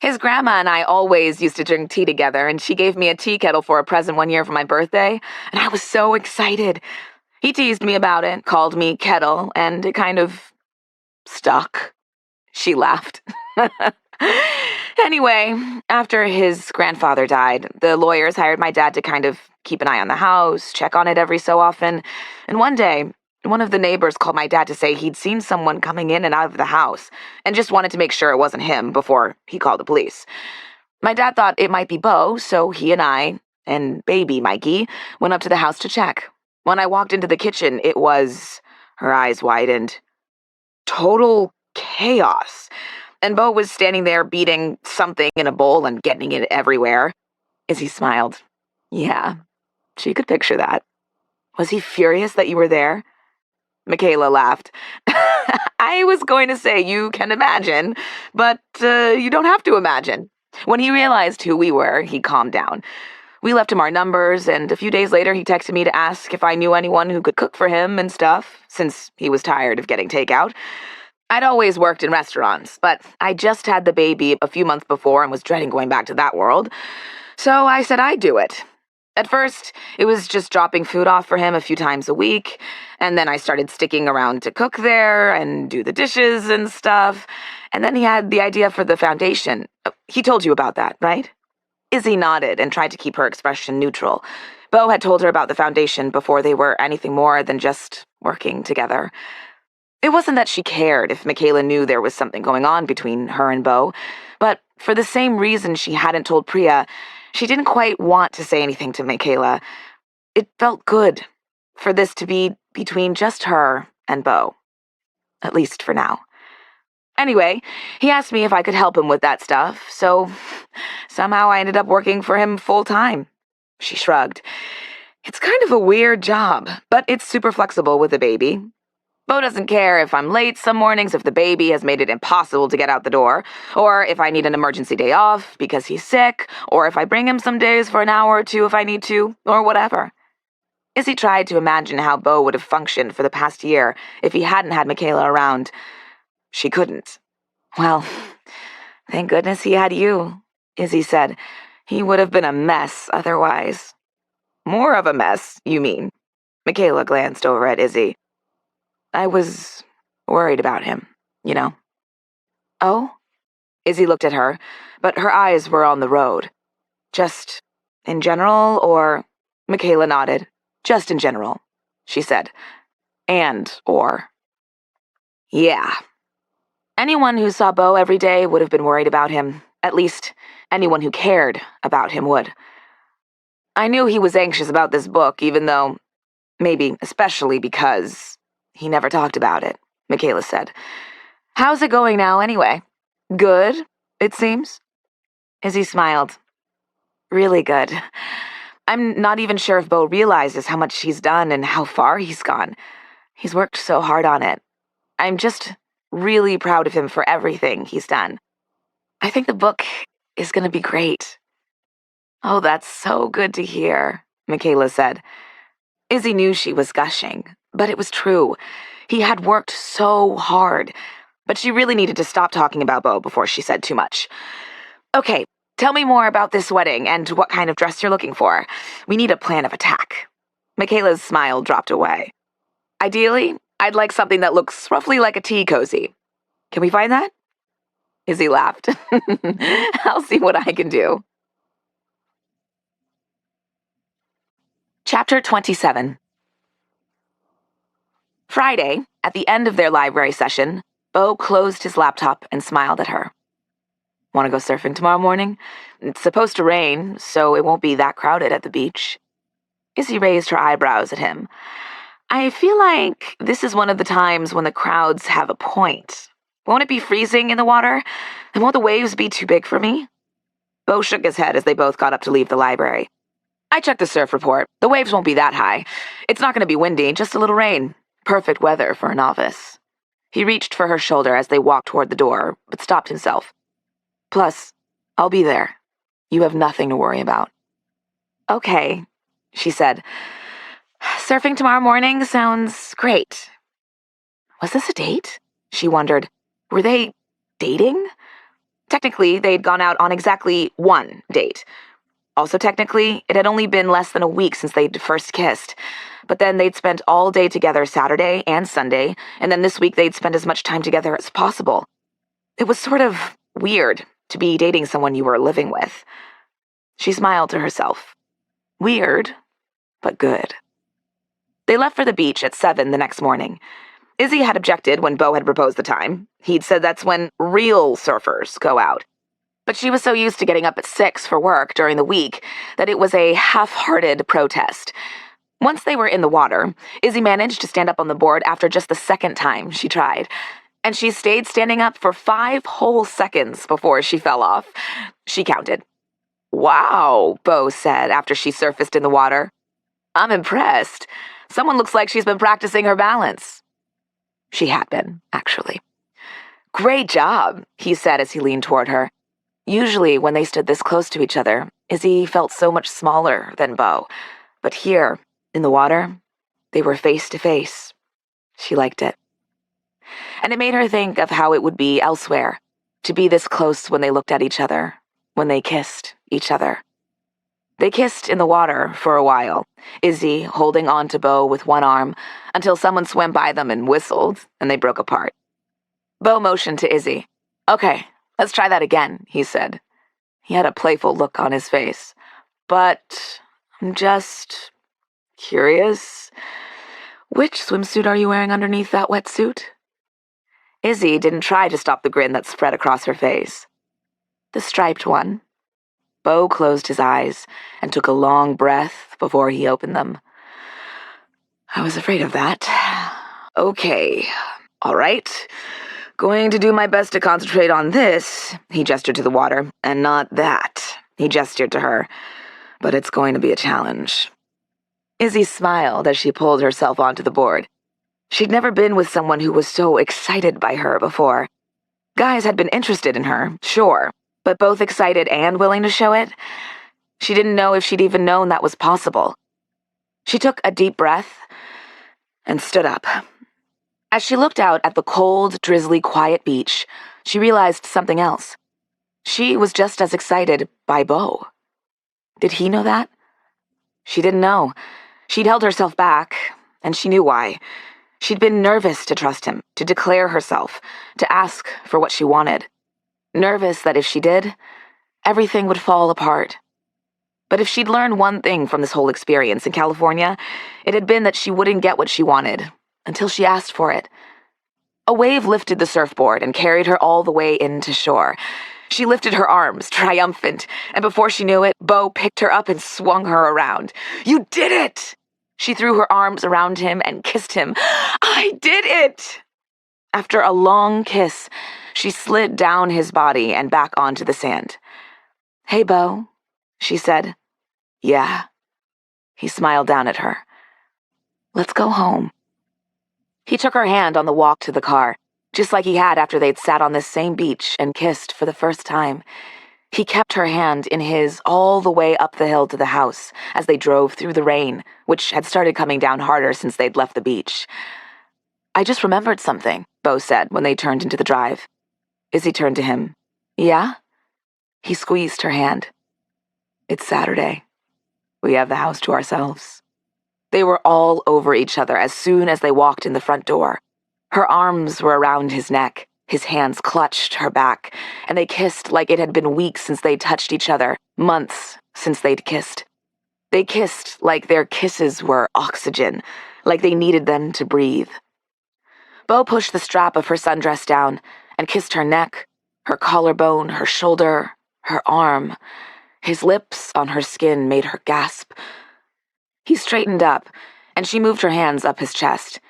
His grandma and I always used to drink tea together, and she gave me a tea kettle for a present one year for my birthday, and I was so excited. He teased me about it, called me Kettle, and it kind of stuck. She laughed. Anyway, after his grandfather died, the lawyers hired my dad to kind of keep an eye on the house, check on it every so often, and one day, one of the neighbors called my dad to say he'd seen someone coming in and out of the house and just wanted to make sure it wasn't him before he called the police. My dad thought it might be Beau, so he and I, and baby Mikey, went up to the house to check. When I walked into the kitchen, it was, her eyes widened, total chaos. And Beau was standing there beating something in a bowl and getting it everywhere. Izzy smiled. Yeah, she could picture that. Was he furious that you were there? Michaela laughed. I was going to say you can imagine, but you don't have to imagine. When he realized who we were, he calmed down. We left him our numbers, and a few days later he texted me to ask if I knew anyone who could cook for him and stuff, since he was tired of getting takeout. I'd always worked in restaurants, but I just had the baby a few months before and was dreading going back to that world. So I said I'd do it. At first, it was just dropping food off for him a few times a week, and then I started sticking around to cook there and do the dishes and stuff, and then he had the idea for the foundation. He told you about that, right? Izzy nodded and tried to keep her expression neutral. Beau had told her about the foundation before they were anything more than just working together. It wasn't that she cared if Michaela knew there was something going on between her and Beau, but for the same reason she hadn't told Priya, she didn't quite want to say anything to Michaela. It felt good for this to be between just her and Beau, at least for now. Anyway, he asked me if I could help him with that stuff, so somehow I ended up working for him full-time. She shrugged. It's kind of a weird job, but it's super flexible with a baby. Beau doesn't care if I'm late some mornings if the baby has made it impossible to get out the door, or if I need an emergency day off because he's sick, or if I bring him some days for an hour or two if I need to, or whatever. Izzy tried to imagine how Beau would have functioned for the past year if he hadn't had Michaela around. She couldn't. Well, thank goodness he had you, Izzy said. He would have been a mess otherwise. More of a mess, you mean? Michaela glanced over at Izzy. I was worried about him, you know. Oh? Izzy looked at her, but her eyes were on the road. Just in general, or? Michaela nodded. Just in general, she said. Or. Yeah. Anyone who saw Beau every day would have been worried about him. At least, anyone who cared about him would. I knew he was anxious about this book, even though, maybe especially because he never talked about it, Michaela said. How's it going now, anyway? Good, it seems. Izzy smiled. Really good. I'm not even sure if Beau realizes how much he's done and how far he's gone. He's worked so hard on it. I'm just really proud of him for everything he's done. I think the book is going to be great. Oh, that's so good to hear, Michaela said. Izzy knew she was gushing, but it was true. He had worked so hard, but she really needed to stop talking about Beau before she said too much. Okay, tell me more about this wedding and what kind of dress you're looking for. We need a plan of attack. Michaela's smile dropped away. Ideally, I'd like something that looks roughly like a tea cozy. Can we find that? Izzy laughed. I'll see what I can do. Chapter 27. Friday, at the end of their library session, Beau closed his laptop and smiled at her. Want to go surfing tomorrow morning? It's supposed to rain, so it won't be that crowded at the beach. Izzy raised her eyebrows at him. I feel like this is one of the times when the crowds have a point. Won't it be freezing in the water? And won't the waves be too big for me? Beau shook his head as they both got up to leave the library. I checked the surf report. The waves won't be that high. It's not going to be windy, just a little rain. Perfect weather for a novice. He reached for her shoulder as they walked toward the door, but stopped himself. Plus, I'll be there. You have nothing to worry about. Okay, she said. Surfing tomorrow morning sounds great. Was this a date? She wondered. Were they dating? Technically, they'd gone out on exactly one date. Also, technically, it had only been less than a week since they'd first kissed. But then they'd spent all day together Saturday and Sunday, and then this week they'd spend as much time together as possible. It was sort of weird to be dating someone you were living with. She smiled to herself. Weird, but good. They left for the beach at 7 the next morning. Izzy had objected when Beau had proposed the time. He'd said that's when real surfers go out. But she was so used to getting up at 6 for work during the week that it was a half-hearted protest. Once they were in the water, Izzy managed to stand up on the board after just the second time she tried. And she stayed standing up for 5 whole seconds before she fell off. She counted. Wow, Beau said after she surfaced in the water. I'm impressed. Someone looks like she's been practicing her balance. She had been, actually. Great job, he said as he leaned toward her. Usually, when they stood this close to each other, Izzy felt so much smaller than Beau. But here, in the water, they were face to face. She liked it. And it made her think of how it would be elsewhere, to be this close when they looked at each other, when they kissed each other. They kissed in the water for a while, Izzy holding on to Beau with one arm, until someone swam by them and whistled, and they broke apart. Beau motioned to Izzy. Okay, let's try that again, he said. He had a playful look on his face. But I'm just curious. Which swimsuit are you wearing underneath that wetsuit? Izzy didn't try to stop the grin that spread across her face. The striped one. Beau closed his eyes and took a long breath before he opened them. I was afraid of that. Okay, all right. Going to do my best to concentrate on this, he gestured to the water, and not that, he gestured to her. But it's going to be a challenge. Izzy smiled as she pulled herself onto the board. She'd never been with someone who was so excited by her before. Guys had been interested in her, sure, but both excited and willing to show it. She didn't know if she'd even known that was possible. She took a deep breath and stood up. As she looked out at the cold, drizzly, quiet beach, she realized something else. She was just as excited by Beau. Did he know that? She didn't know. She'd held herself back, and she knew why. She'd been nervous to trust him, to declare herself, to ask for what she wanted. Nervous that if she did, everything would fall apart. But if she'd learned one thing from this whole experience in California, it had been that she wouldn't get what she wanted until she asked for it. A wave lifted the surfboard and carried her all the way into shore. She lifted her arms, triumphant, and before she knew it, Beau picked her up and swung her around. You did it! She threw her arms around him and kissed him. I did it! After a long kiss, she slid down his body and back onto the sand. Hey, Beau, she said. Yeah. He smiled down at her. Let's go home. He took her hand on the walk to the car, just like he had after they'd sat on this same beach and kissed for the first time. He kept her hand in his all the way up the hill to the house as they drove through the rain, which had started coming down harder since they'd left the beach. I just remembered something, Beau said when they turned into the drive. Izzy turned to him. Yeah? He squeezed her hand. It's Saturday. We have the house to ourselves. They were all over each other as soon as they walked in the front door. Her arms were around his neck, his hands clutched her back, and they kissed like it had been weeks since they'd touched each other, months since they'd kissed. They kissed like their kisses were oxygen, like they needed them to breathe. Beau pushed the strap of her sundress down and kissed her neck, her collarbone, her shoulder, her arm. His lips on her skin made her gasp. He straightened up, and she moved her hands up his chest.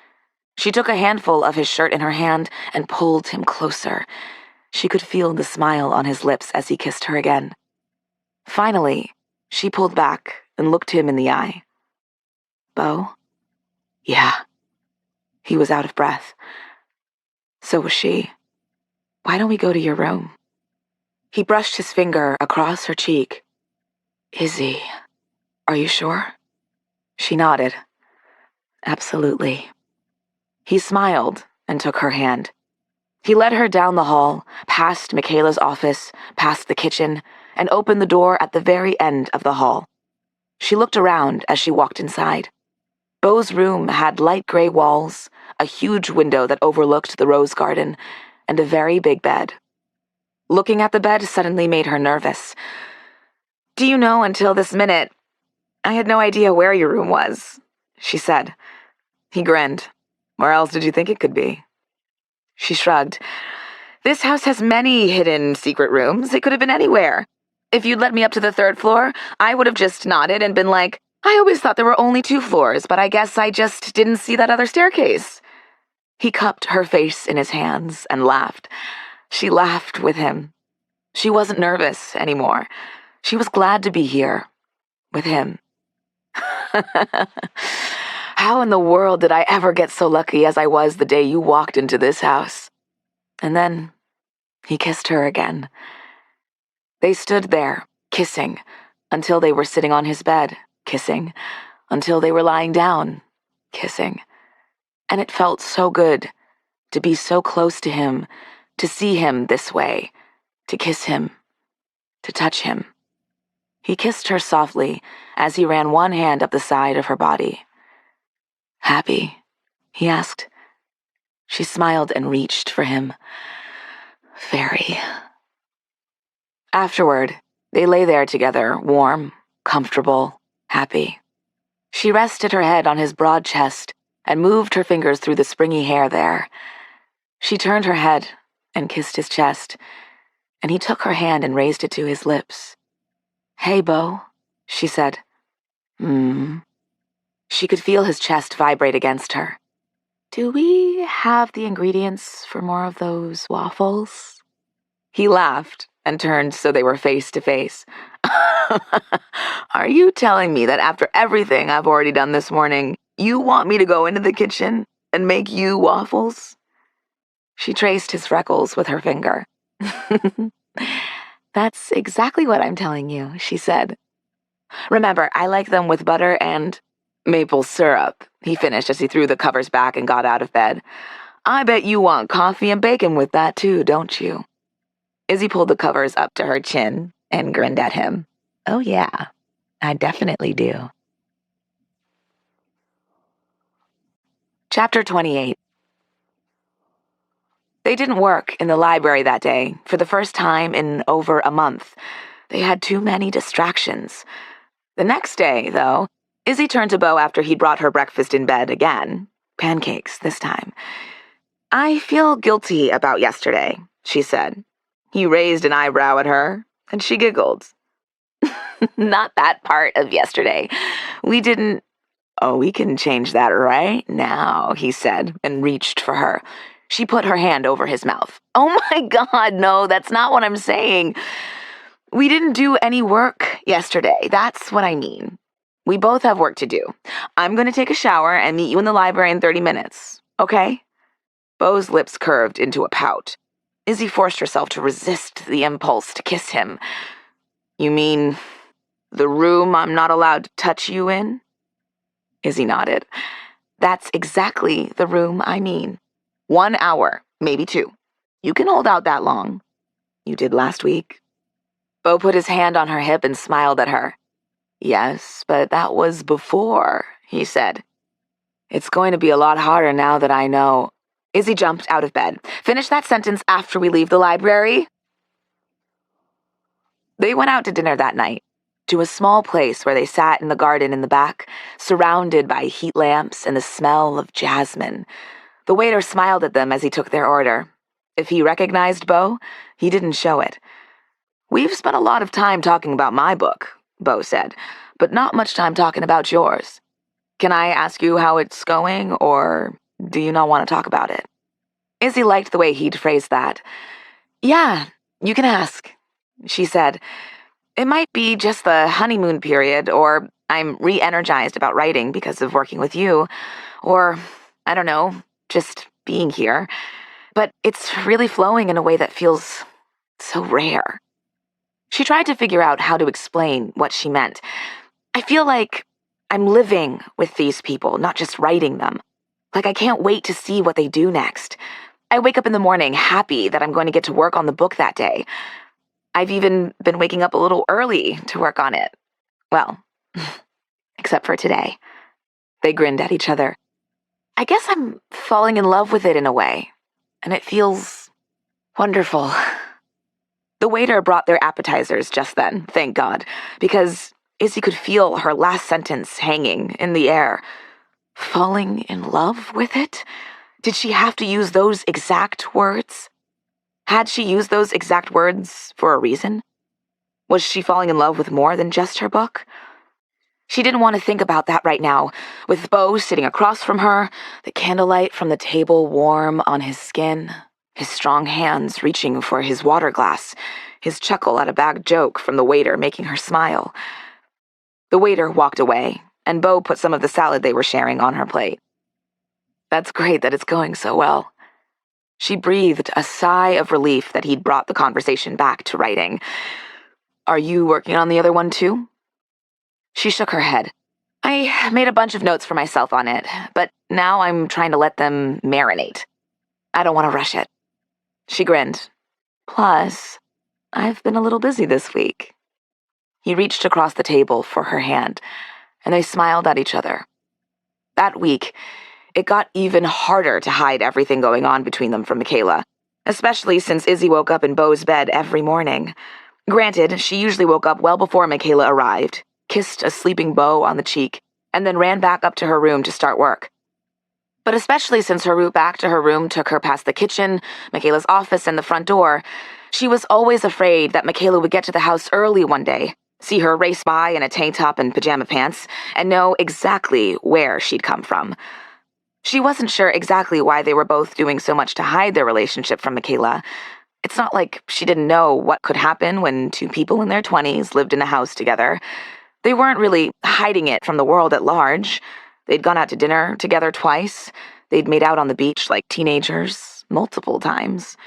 She took a handful of his shirt in her hand and pulled him closer. She could feel the smile on his lips as he kissed her again. Finally, she pulled back and looked him in the eye. Beau? Yeah. He was out of breath. So was she. Why don't we go to your room? He brushed his finger across her cheek. Izzy, are you sure? She nodded. Absolutely. He smiled and took her hand. He led her down the hall, past Michaela's office, past the kitchen, and opened the door at the very end of the hall. She looked around as she walked inside. Beau's room had light gray walls, a huge window that overlooked the rose garden, and a very big bed. Looking at the bed suddenly made her nervous. Do you know, until this minute, I had no idea where your room was, she said. He grinned. Where else did you think it could be? She shrugged. This house has many hidden secret rooms. It could have been anywhere. If you'd let me up to the 3rd floor, I would have just nodded and been like, I always thought there were only 2 floors, but I guess I just didn't see that other staircase. He cupped her face in his hands and laughed. She laughed with him. She wasn't nervous anymore. She was glad to be here, with him. How in the world did I ever get so lucky as I was the day you walked into this house? And then he kissed her again. They stood there, kissing, until they were sitting on his bed, kissing, until they were lying down, kissing. And it felt so good to be so close to him, to see him this way, to kiss him, to touch him. He kissed her softly as he ran one hand up the side of her body. Happy? He asked. She smiled and reached for him. Very. Afterward, they lay there together, warm, comfortable, happy. She rested her head on his broad chest and moved her fingers through the springy hair there. She turned her head and kissed his chest, and he took her hand and raised it to his lips. Hey, Beau, she said. She could feel his chest vibrate against her. Do we have the ingredients for more of those waffles? He laughed and turned so they were face to face. Are you telling me that after everything I've already done this morning, you want me to go into the kitchen and make you waffles? She traced his freckles with her finger. That's exactly what I'm telling you, she said. Remember, I like them with butter and maple syrup, he finished as he threw the covers back and got out of bed. I bet you want coffee and bacon with that too, don't you? Izzy pulled the covers up to her chin and grinned at him. Oh yeah, I definitely do. Chapter 28. They didn't work in the library that day, for the first time in over a month. They had too many distractions. The next day, though, Izzy turned to Beau after he'd brought her breakfast in bed again. Pancakes, this time. I feel guilty about yesterday, she said. He raised an eyebrow at her, and she giggled. Not that part of yesterday. We didn't... Oh, we can change that right now, he said, and reached for her. She put her hand over his mouth. Oh my God, no, that's not what I'm saying. We didn't do any work yesterday. That's what I mean. We both have work to do. I'm going to take a shower and meet you in the library in 30 minutes, okay? Beau's lips curved into a pout. Izzy forced herself to resist the impulse to kiss him. You mean the room I'm not allowed to touch you in? Izzy nodded. That's exactly the room I mean. 1 hour, maybe 2. You can hold out that long. You did last week. Beau put his hand on her hip and smiled at her. Yes, but that was before, he said. It's going to be a lot harder now that I know. Izzy jumped out of bed. Finish that sentence after we leave the library. They went out to dinner that night. to a small place where they sat in the garden in the back, surrounded by heat lamps and the smell of jasmine. The waiter smiled at them as he took their order. If he recognized Beau, he didn't show it. "We've spent a lot of time talking about my book," Beau said, "but not much time talking about yours. Can I ask you how it's going, or do you not want to talk about it?" Izzy liked the way he'd phrased that. "Yeah, you can ask," she said. "It might be just the honeymoon period, or I'm re-energized about writing because of working with you, or, I don't know, just being here. But it's really flowing in a way that feels so rare." She tried to figure out how to explain what she meant. "I feel like I'm living with these people, not just writing them. Like I can't wait to see what they do next. I wake up in the morning happy that I'm going to get to work on the book that day. I've even been waking up a little early to work on it. Well, except for today." They grinned at each other. "I guess I'm falling in love with it in a way, and it feels wonderful." The waiter brought their appetizers just then, thank God, because Izzy could feel her last sentence hanging in the air. Falling in love with it? Did she have to use those exact words? Had she used those exact words for a reason? Was she falling in love with more than just her book? She didn't want to think about that right now, with Beau sitting across from her, the candlelight from the table warm on his skin, his strong hands reaching for his water glass, his chuckle at a bad joke from the waiter making her smile. The waiter walked away, and Beau put some of the salad they were sharing on her plate. "That's great that it's going so well." She breathed a sigh of relief that he'd brought the conversation back to writing. "Are you working on the other one too?" She shook her head. "I made a bunch of notes for myself on it, but now I'm trying to let them marinate. I don't want to rush it." She grinned. "Plus, I've been a little busy this week." He reached across the table for her hand, and they smiled at each other. That week, it got even harder to hide everything going on between them from Michaela, especially since Izzy woke up in Beau's bed every morning. Granted, she usually woke up well before Michaela arrived, kissed a sleeping Beau on the cheek, and then ran back up to her room to start work. But especially since her route back to her room took her past the kitchen, Michaela's office, and the front door, she was always afraid that Michaela would get to the house early one day, see her race by in a tank top and pajama pants, and know exactly where she'd come from. She wasn't sure exactly why they were both doing so much to hide their relationship from Michaela. It's not like she didn't know what could happen when two people in their 20s lived in a house together. They weren't really hiding it from the world at large. They'd gone out to dinner together twice. They'd made out on the beach like teenagers, multiple times.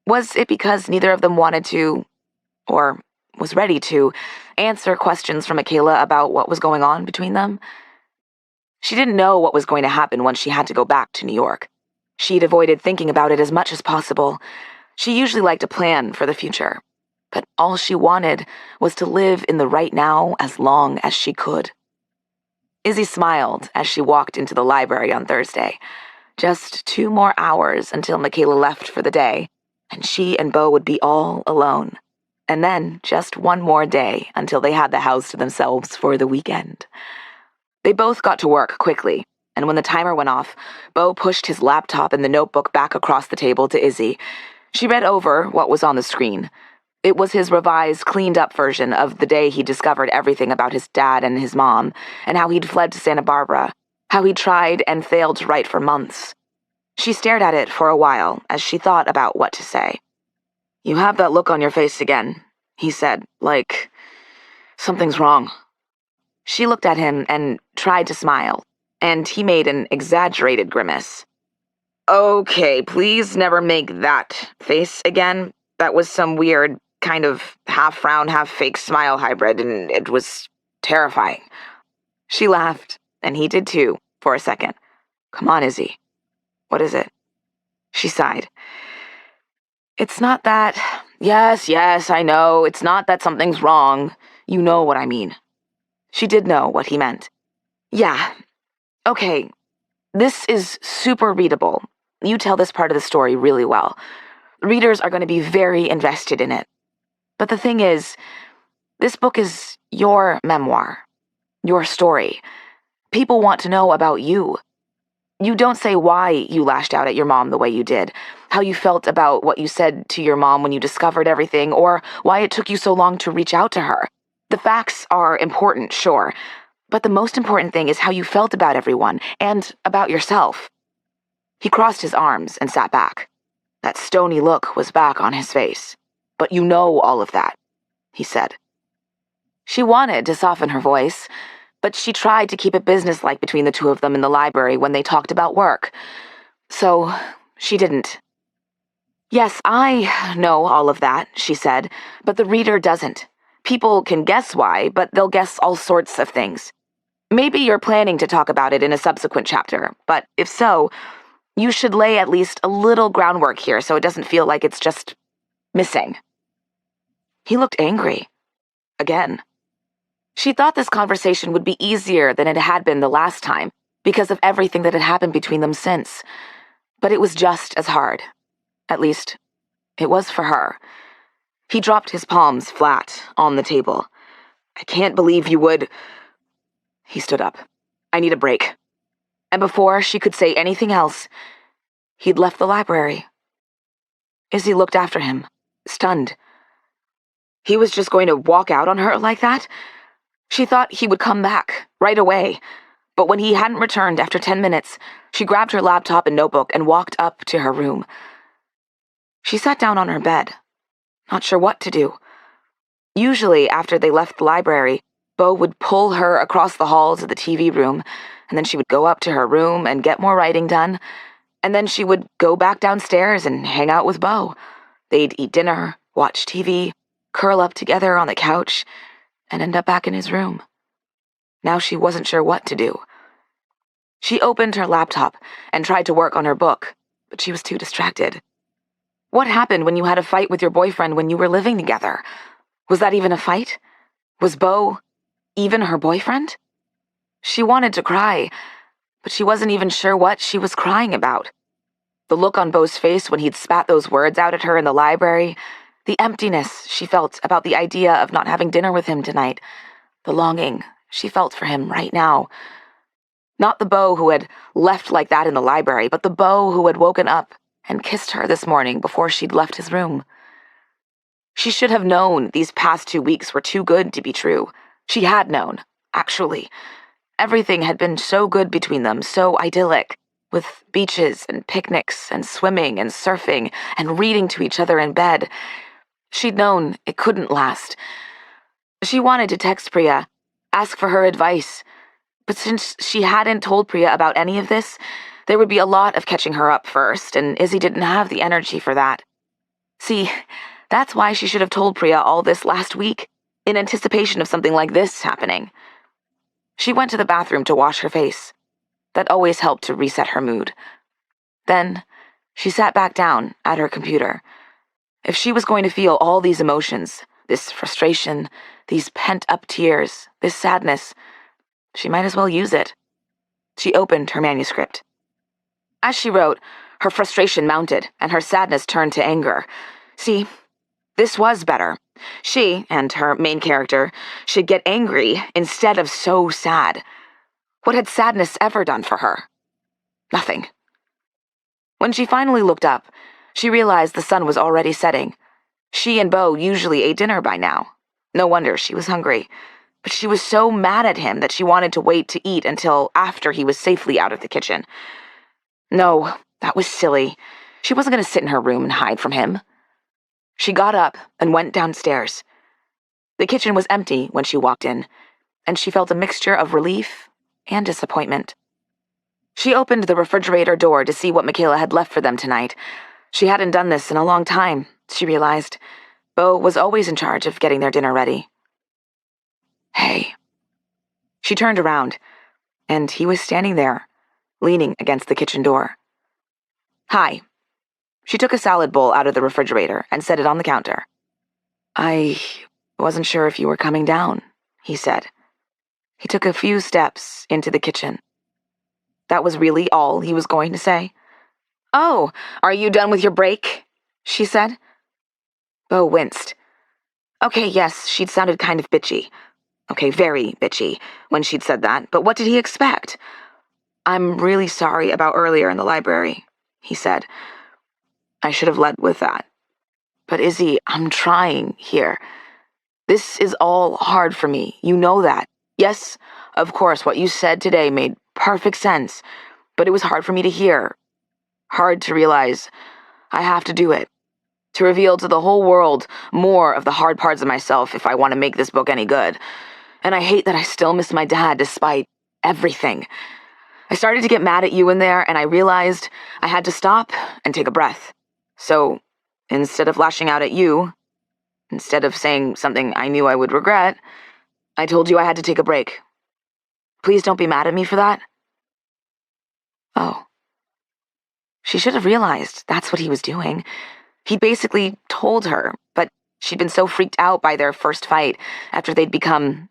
Was it because neither of them wanted to, or was ready to, answer questions from Michaela about what was going on between them? She didn't know what was going to happen once she had to go back to New York. She'd avoided thinking about it as much as possible. She usually liked to plan for the future, but all she wanted was to live in the right now as long as she could. Izzy smiled as she walked into the library on Thursday. Just 2 more hours until Michaela left for the day, and she and Beau would be all alone. And then just 1 more day until they had the house to themselves for the weekend. They both got to work quickly, and when the timer went off, Beau pushed his laptop and the notebook back across the table to Izzy. She read over what was on the screen. It was his revised, cleaned-up version of the day he discovered everything about his dad and his mom, and how he'd fled to Santa Barbara, how he'd tried and failed to write for months. She stared at it for a while as she thought about what to say. "You have that look on your face again," he said, like something's wrong. She looked at him and tried to smile, and he made an exaggerated grimace. "Okay, please never make that face again. That was some weird, kind of half-frown, half-fake smile hybrid, and it was terrifying." She laughed, and he did too, for a second. "Come on, Izzy. What is it?" She sighed. "It's not that... Yes, I know. It's not that something's wrong. You know what I mean." She did know what he meant. "Yeah. Okay. This is super readable. You tell this part of the story really well. Readers are going to be very invested in it. But the thing is, this book is Your memoir. Your story. People want to know about you. You don't say why you lashed out at your mom the way you did, how you felt about what you said to your mom when you discovered everything, or why it took you so long to reach out to her. The facts are important, sure, but the most important thing is how you felt about everyone and about yourself. He crossed his arms and sat back. That stony look was back on his face. But you know all of that, he said. She wanted to soften her voice, but she tried to keep it businesslike between the two of them in the library when they talked about work. So she didn't. Yes, I know all of that, she said, but the reader doesn't. People can guess why, but they'll guess all sorts of things. Maybe you're planning to talk about it in a subsequent chapter, but if so, you should lay at least a little groundwork here so it doesn't feel like it's just missing. He looked angry. Again. She thought this conversation would be easier than it had been the last time, because of everything that had happened between them since. But it was just as hard. At least, it was for her. He dropped his palms flat on the table. I can't believe you would... He stood up. I need a break. And before she could say anything else, he'd left the library. Izzy looked after him, stunned. He was just going to walk out on her like that? She thought he would come back, right away. But when he hadn't returned after 10 minutes, she grabbed her laptop and notebook and walked up to her room. She sat down on her bed, not sure what to do. Usually, after they left the library, Beau would pull her across the hall to the TV room, and then she would go up to her room and get more writing done, and then she would go back downstairs and hang out with Beau. They'd eat dinner, watch TV, curl up together on the couch, and end up back in his room. Now she wasn't sure what to do. She opened her laptop and tried to work on her book, but she was too distracted. What happened when you had a fight with your boyfriend when you were living together? Was that even a fight? Was Beau even her boyfriend? She wanted to cry, but she wasn't even sure what she was crying about. The look on Beau's face when he'd spat those words out at her in the library, the emptiness she felt about the idea of not having dinner with him tonight, the longing she felt for him right now. Not the Beau who had left like that in the library, but the Beau who had woken up and kissed her this morning before she'd left his room. She should have known these past 2 weeks were too good to be true. She had known, actually. Everything had been so good between them, so idyllic, with beaches and picnics and swimming and surfing and reading to each other in bed. She'd known it couldn't last. She wanted to text Priya, ask for her advice, but since she hadn't told Priya about any of this, there would be a lot of catching her up first, and Izzy didn't have the energy for that. See, that's why she should have told Priya all this last week, in anticipation of something like this happening. She went to the bathroom to wash her face. That always helped to reset her mood. Then, she sat back down at her computer. If she was going to feel all these emotions, this frustration, these pent-up tears, this sadness, she might as well use it. She opened her manuscript. As she wrote, her frustration mounted, and her sadness turned to anger. See, this was better. She, and her main character, should get angry instead of so sad. What had sadness ever done for her? Nothing. When she finally looked up, she realized the sun was already setting. She and Beau usually ate dinner by now. No wonder she was hungry. But she was so mad at him that she wanted to wait to eat until after he was safely out of the kitchen. No, that was silly. She wasn't going to sit in her room and hide from him. She got up and went downstairs. The kitchen was empty when she walked in, and she felt a mixture of relief and disappointment. She opened the refrigerator door to see what Michaela had left for them tonight. She hadn't done this in a long time, she realized. Beau was always in charge of getting their dinner ready. Hey. She turned around, and he was standing there, leaning against the kitchen door. Hi. She took a salad bowl out of the refrigerator and set it on the counter. I wasn't sure if you were coming down, he said. He took a few steps into the kitchen. That was really all he was going to say. Oh, are you done with your break? She said. Beau winced. Okay, yes, she'd sounded kind of bitchy. Okay, very bitchy when she'd said that, but what did he expect? "I'm really sorry about earlier in the library," he said. I should have led with that. "But Izzy, I'm trying here. This is all hard for me, you know that. Yes, of course, what you said today made perfect sense, but it was hard for me to hear. Hard to realize I have to do it. To reveal to the whole world more of the hard parts of myself if I want to make this book any good. And I hate that I still miss my dad despite everything. I started to get mad at you in there, and I realized I had to stop and take a breath. So, instead of lashing out at you, instead of saying something I knew I would regret, I told you I had to take a break. Please don't be mad at me for that." Oh. She should have realized that's what he was doing. He'd basically told her, but she'd been so freaked out by their first fight after they'd become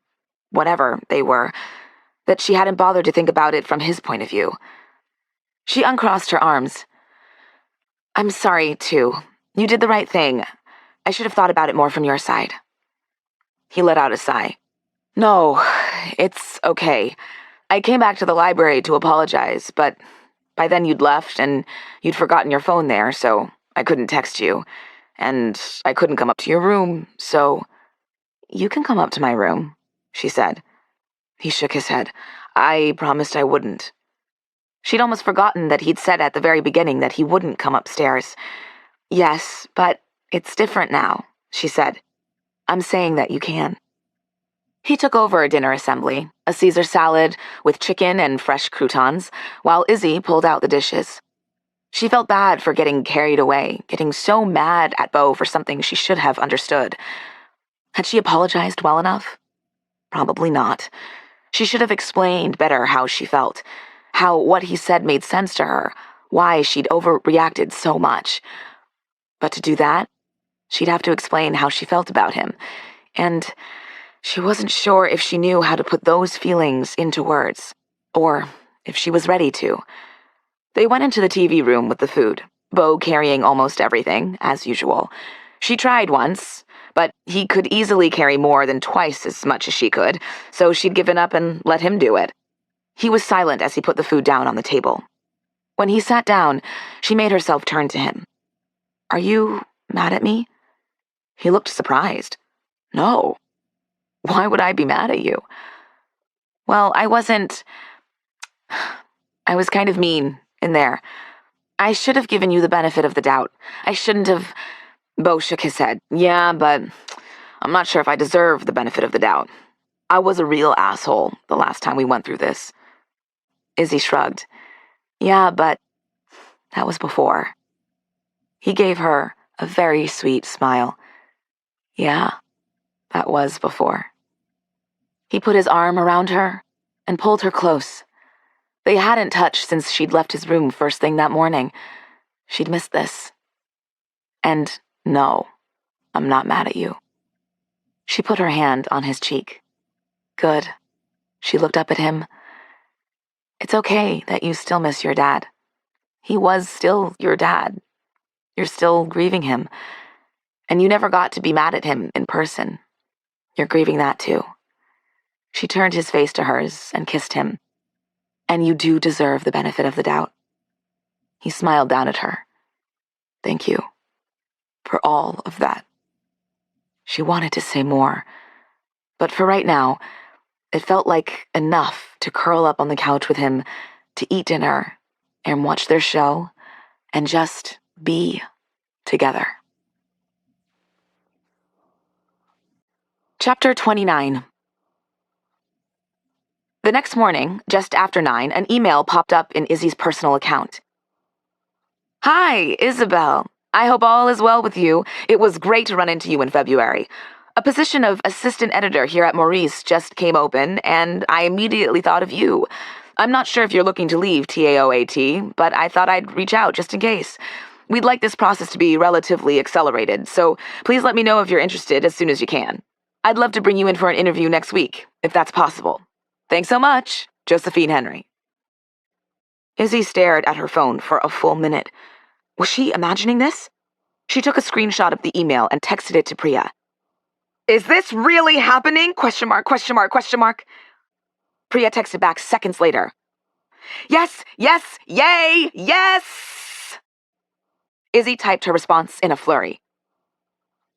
whatever they were, that she hadn't bothered to think about it from his point of view. She uncrossed her arms. "I'm sorry, too. You did the right thing. I should have thought about it more from your side." He let out a sigh. "No, it's okay. I came back to the library to apologize, but by then you'd left and you'd forgotten your phone there, so I couldn't text you. And I couldn't come up to your room, so—" "You can come up to my room," she said. He shook his head. "I promised I wouldn't." She'd almost forgotten that he'd said at the very beginning that he wouldn't come upstairs. "Yes, but it's different now," she said. "I'm saying that you can." He took over a dinner assembly, a Caesar salad with chicken and fresh croutons, while Izzy pulled out the dishes. She felt bad for getting carried away, getting so mad at Beau for something she should have understood. Had she apologized well enough? Probably not. She should have explained better how she felt, how what he said made sense to her, why she'd overreacted so much. But to do that, she'd have to explain how she felt about him, and she wasn't sure if she knew how to put those feelings into words, or if she was ready to. They went into the TV room with the food, Beau carrying almost everything, as usual. She tried once, but he could easily carry more than twice as much as she could, so she'd given up and let him do it. He was silent as he put the food down on the table. When he sat down, she made herself turn to him. "Are you mad at me?" He looked surprised. "No. Why would I be mad at you?" "Well, I wasn't... I was kind of mean in there. I should have given you the benefit of the doubt. I shouldn't have..." Beau shook his head. "Yeah, but I'm not sure if I deserve the benefit of the doubt. I was a real asshole the last time we went through this." Izzy shrugged. "Yeah, but that was before." He gave her a very sweet smile. "Yeah, that was before." He put his arm around her and pulled her close. They hadn't touched since she'd left his room first thing that morning. She'd missed this. "And no, I'm not mad at you." She put her hand on his cheek. "Good." She looked up at him. "It's okay that you still miss your dad. He was still your dad. You're still grieving him. And you never got to be mad at him in person. You're grieving that too." She turned his face to hers and kissed him. "And you do deserve the benefit of the doubt." He smiled down at her. "Thank you for all of that." She wanted to say more, but for right now, it felt like enough to curl up on the couch with him, to eat dinner and watch their show and just be together. Chapter 29. The next morning, just after 9, an email popped up in Izzy's personal account. "Hi, Isabelle. I hope all is well with you. It was great to run into you in February. A position of assistant editor here at Maurice just came open, and I immediately thought of you. I'm not sure if you're looking to leave TAOAT, but I thought I'd reach out just in case. We'd like this process to be relatively accelerated, so please let me know if you're interested as soon as you can. I'd love to bring you in for an interview next week, if that's possible. Thanks so much, Josephine Henry." Izzy stared at her phone for a full minute. Was she imagining this? She took a screenshot of the email and texted it to Priya. Is this really happening? Question mark, question mark, question mark. Priya texted back seconds later. Yes, yes, yay, yes! Izzy typed her response in a flurry.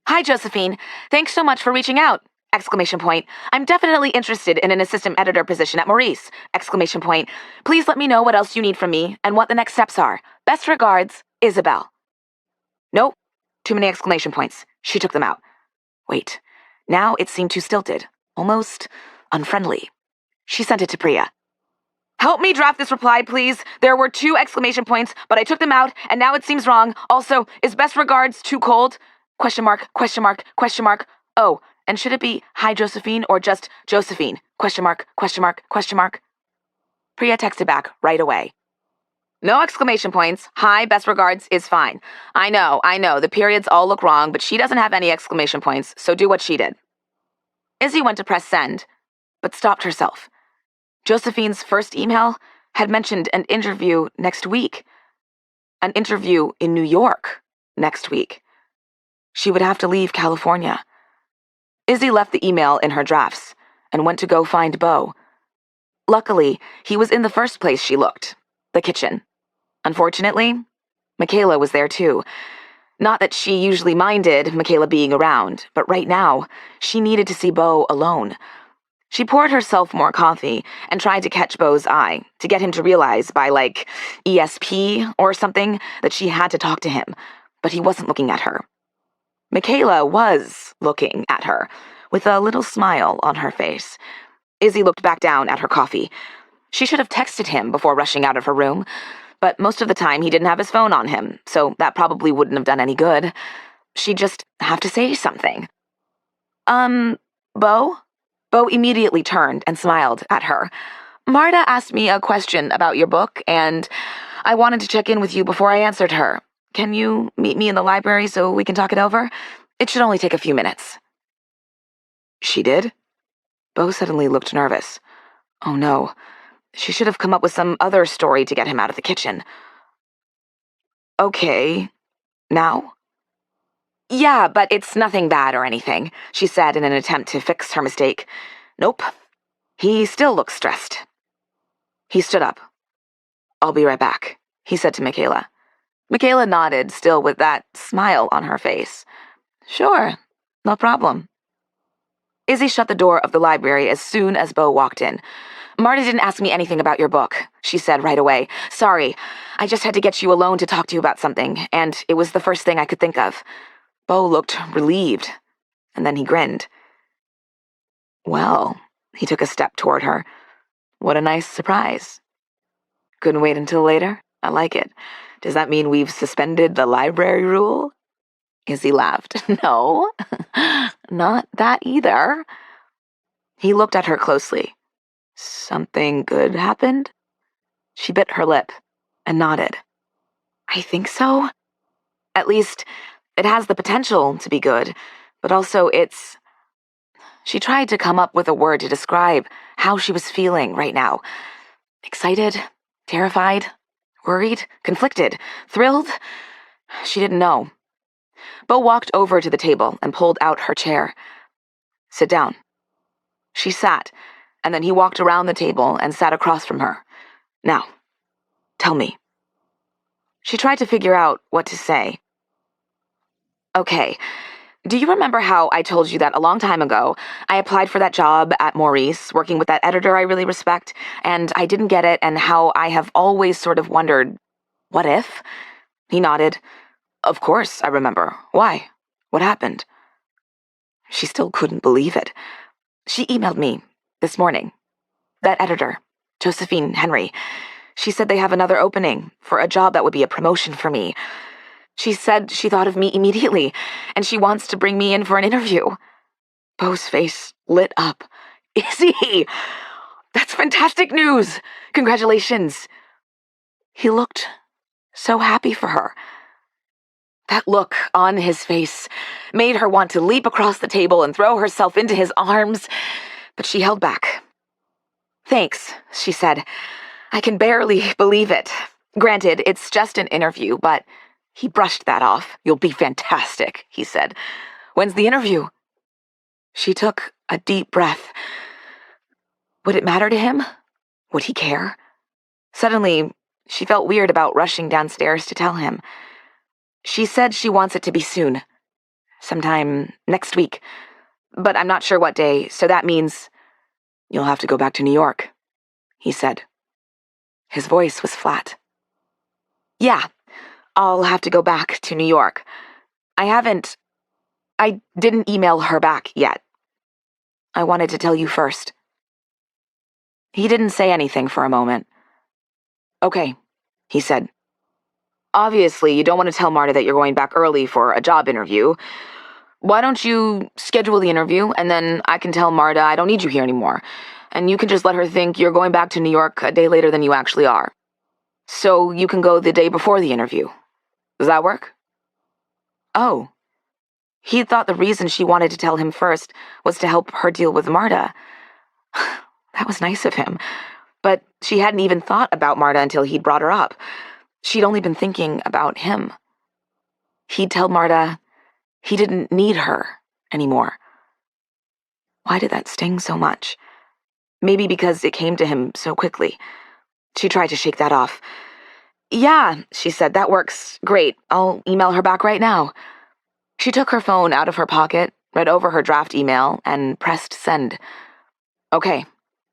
Hi, Josephine. Thanks so much for reaching out! Exclamation point. I'm definitely interested in an assistant editor position at Maurice! Exclamation point. Please let me know what else you need from me and what the next steps are. Best regards, Isabelle. Nope. Too many exclamation points. She took them out. Wait. Now it seemed too stilted. Almost unfriendly. She sent it to Priya. Help me draft this reply, please. There were 2 exclamation points, but I took them out, and now it seems wrong. Also, is best regards too cold? Question mark, question mark, question mark. Oh, and should it be hi Josephine or just Josephine? Question mark, question mark, question mark. Priya texted back right away. No exclamation points. Hi, best regards is fine. I know, the periods all look wrong, but she doesn't have any exclamation points, so do what she did. Izzy went to press send, but stopped herself. Josephine's first email had mentioned an interview next week. An interview in New York next week. She would have to leave California. Izzy left the email in her drafts and went to go find Beau. Luckily, he was in the first place she looked, the kitchen. Unfortunately, Michaela was there too. Not that she usually minded Michaela being around, but right now, she needed to see Beau alone. She poured herself more coffee and tried to catch Beau's eye, to get him to realize by, ESP or something, that she had to talk to him, but he wasn't looking at her. Michaela was looking at her, with a little smile on her face. Izzy looked back down at her coffee. She should have texted him before rushing out of her room, but most of the time he didn't have his phone on him, so that probably wouldn't have done any good. She'd just have to say something. Beau? Beau immediately turned and smiled at her. Marta asked me a question about your book, and I wanted to check in with you before I answered her. Can you meet me in the library so we can talk it over? It should only take a few minutes. She did? Beau suddenly looked nervous. Oh no. She should have come up with some other story to get him out of the kitchen. Okay. Now? Yeah, but it's nothing bad or anything, she said in an attempt to fix her mistake. Nope. He still looks stressed. He stood up. I'll be right back, he said to Michaela. Michaela nodded, still with that smile on her face. Sure, no problem. Izzy shut the door of the library as soon as Beau walked in. Marta didn't ask me anything about your book, she said right away. Sorry, I just had to get you alone to talk to you about something, and it was the first thing I could think of. Beau looked relieved, and then he grinned. Well, he took a step toward her. What a nice surprise. Couldn't wait until later? I like it. Does that mean we've suspended the library rule? Izzy laughed. No, not that either. He looked at her closely. Something good happened? She bit her lip and nodded. I think so. At least, it has the potential to be good, but also it's... She tried to come up with a word to describe how she was feeling right now. Excited, terrified, worried, conflicted, thrilled? She didn't know. Beau walked over to the table and pulled out her chair. Sit down. She sat, and then he walked around the table and sat across from her. Now, tell me. She tried to figure out what to say. Okay, do you remember how I told you that a long time ago I applied for that job at Maurice, working with that editor I really respect, and I didn't get it, and how I have always sort of wondered, what if? He nodded. Of course, I remember. Why? What happened? She still couldn't believe it. She emailed me this morning. That editor, Josephine Henry. She said they have another opening for a job that would be a promotion for me. She said she thought of me immediately, and she wants to bring me in for an interview. Beau's face lit up. Izzy! That's fantastic news! Congratulations! He looked so happy for her. That look on his face made her want to leap across the table and throw herself into his arms, but she held back. Thanks, she said. I can barely believe it. Granted, it's just an interview, but... He brushed that off. You'll be fantastic, he said. When's the interview? She took a deep breath. Would it matter to him? Would he care? Suddenly, she felt weird about rushing downstairs to tell him. She said she wants it to be soon. Sometime next week. But I'm not sure what day, so that means you'll have to go back to New York, he said. His voice was flat. Yeah, I'll have to go back to New York. I didn't email her back yet. I wanted to tell you first. He didn't say anything for a moment. Okay, he said. Obviously, you don't want to tell Marta that you're going back early for a job interview. Why don't you schedule the interview, and then I can tell Marta I don't need you here anymore, and you can just let her think you're going back to New York a day later than you actually are. So you can go the day before the interview. Does that work? Oh. He thought the reason she wanted to tell him first was to help her deal with Marta. That was nice of him. But she hadn't even thought about Marta until he'd brought her up. She'd only been thinking about him. He'd tell Marta he didn't need her anymore. Why did that sting so much? Maybe because it came to him so quickly. She tried to shake that off. Yeah, she said, that works. Great. I'll email her back right now. She took her phone out of her pocket, read over her draft email, and pressed send. Okay.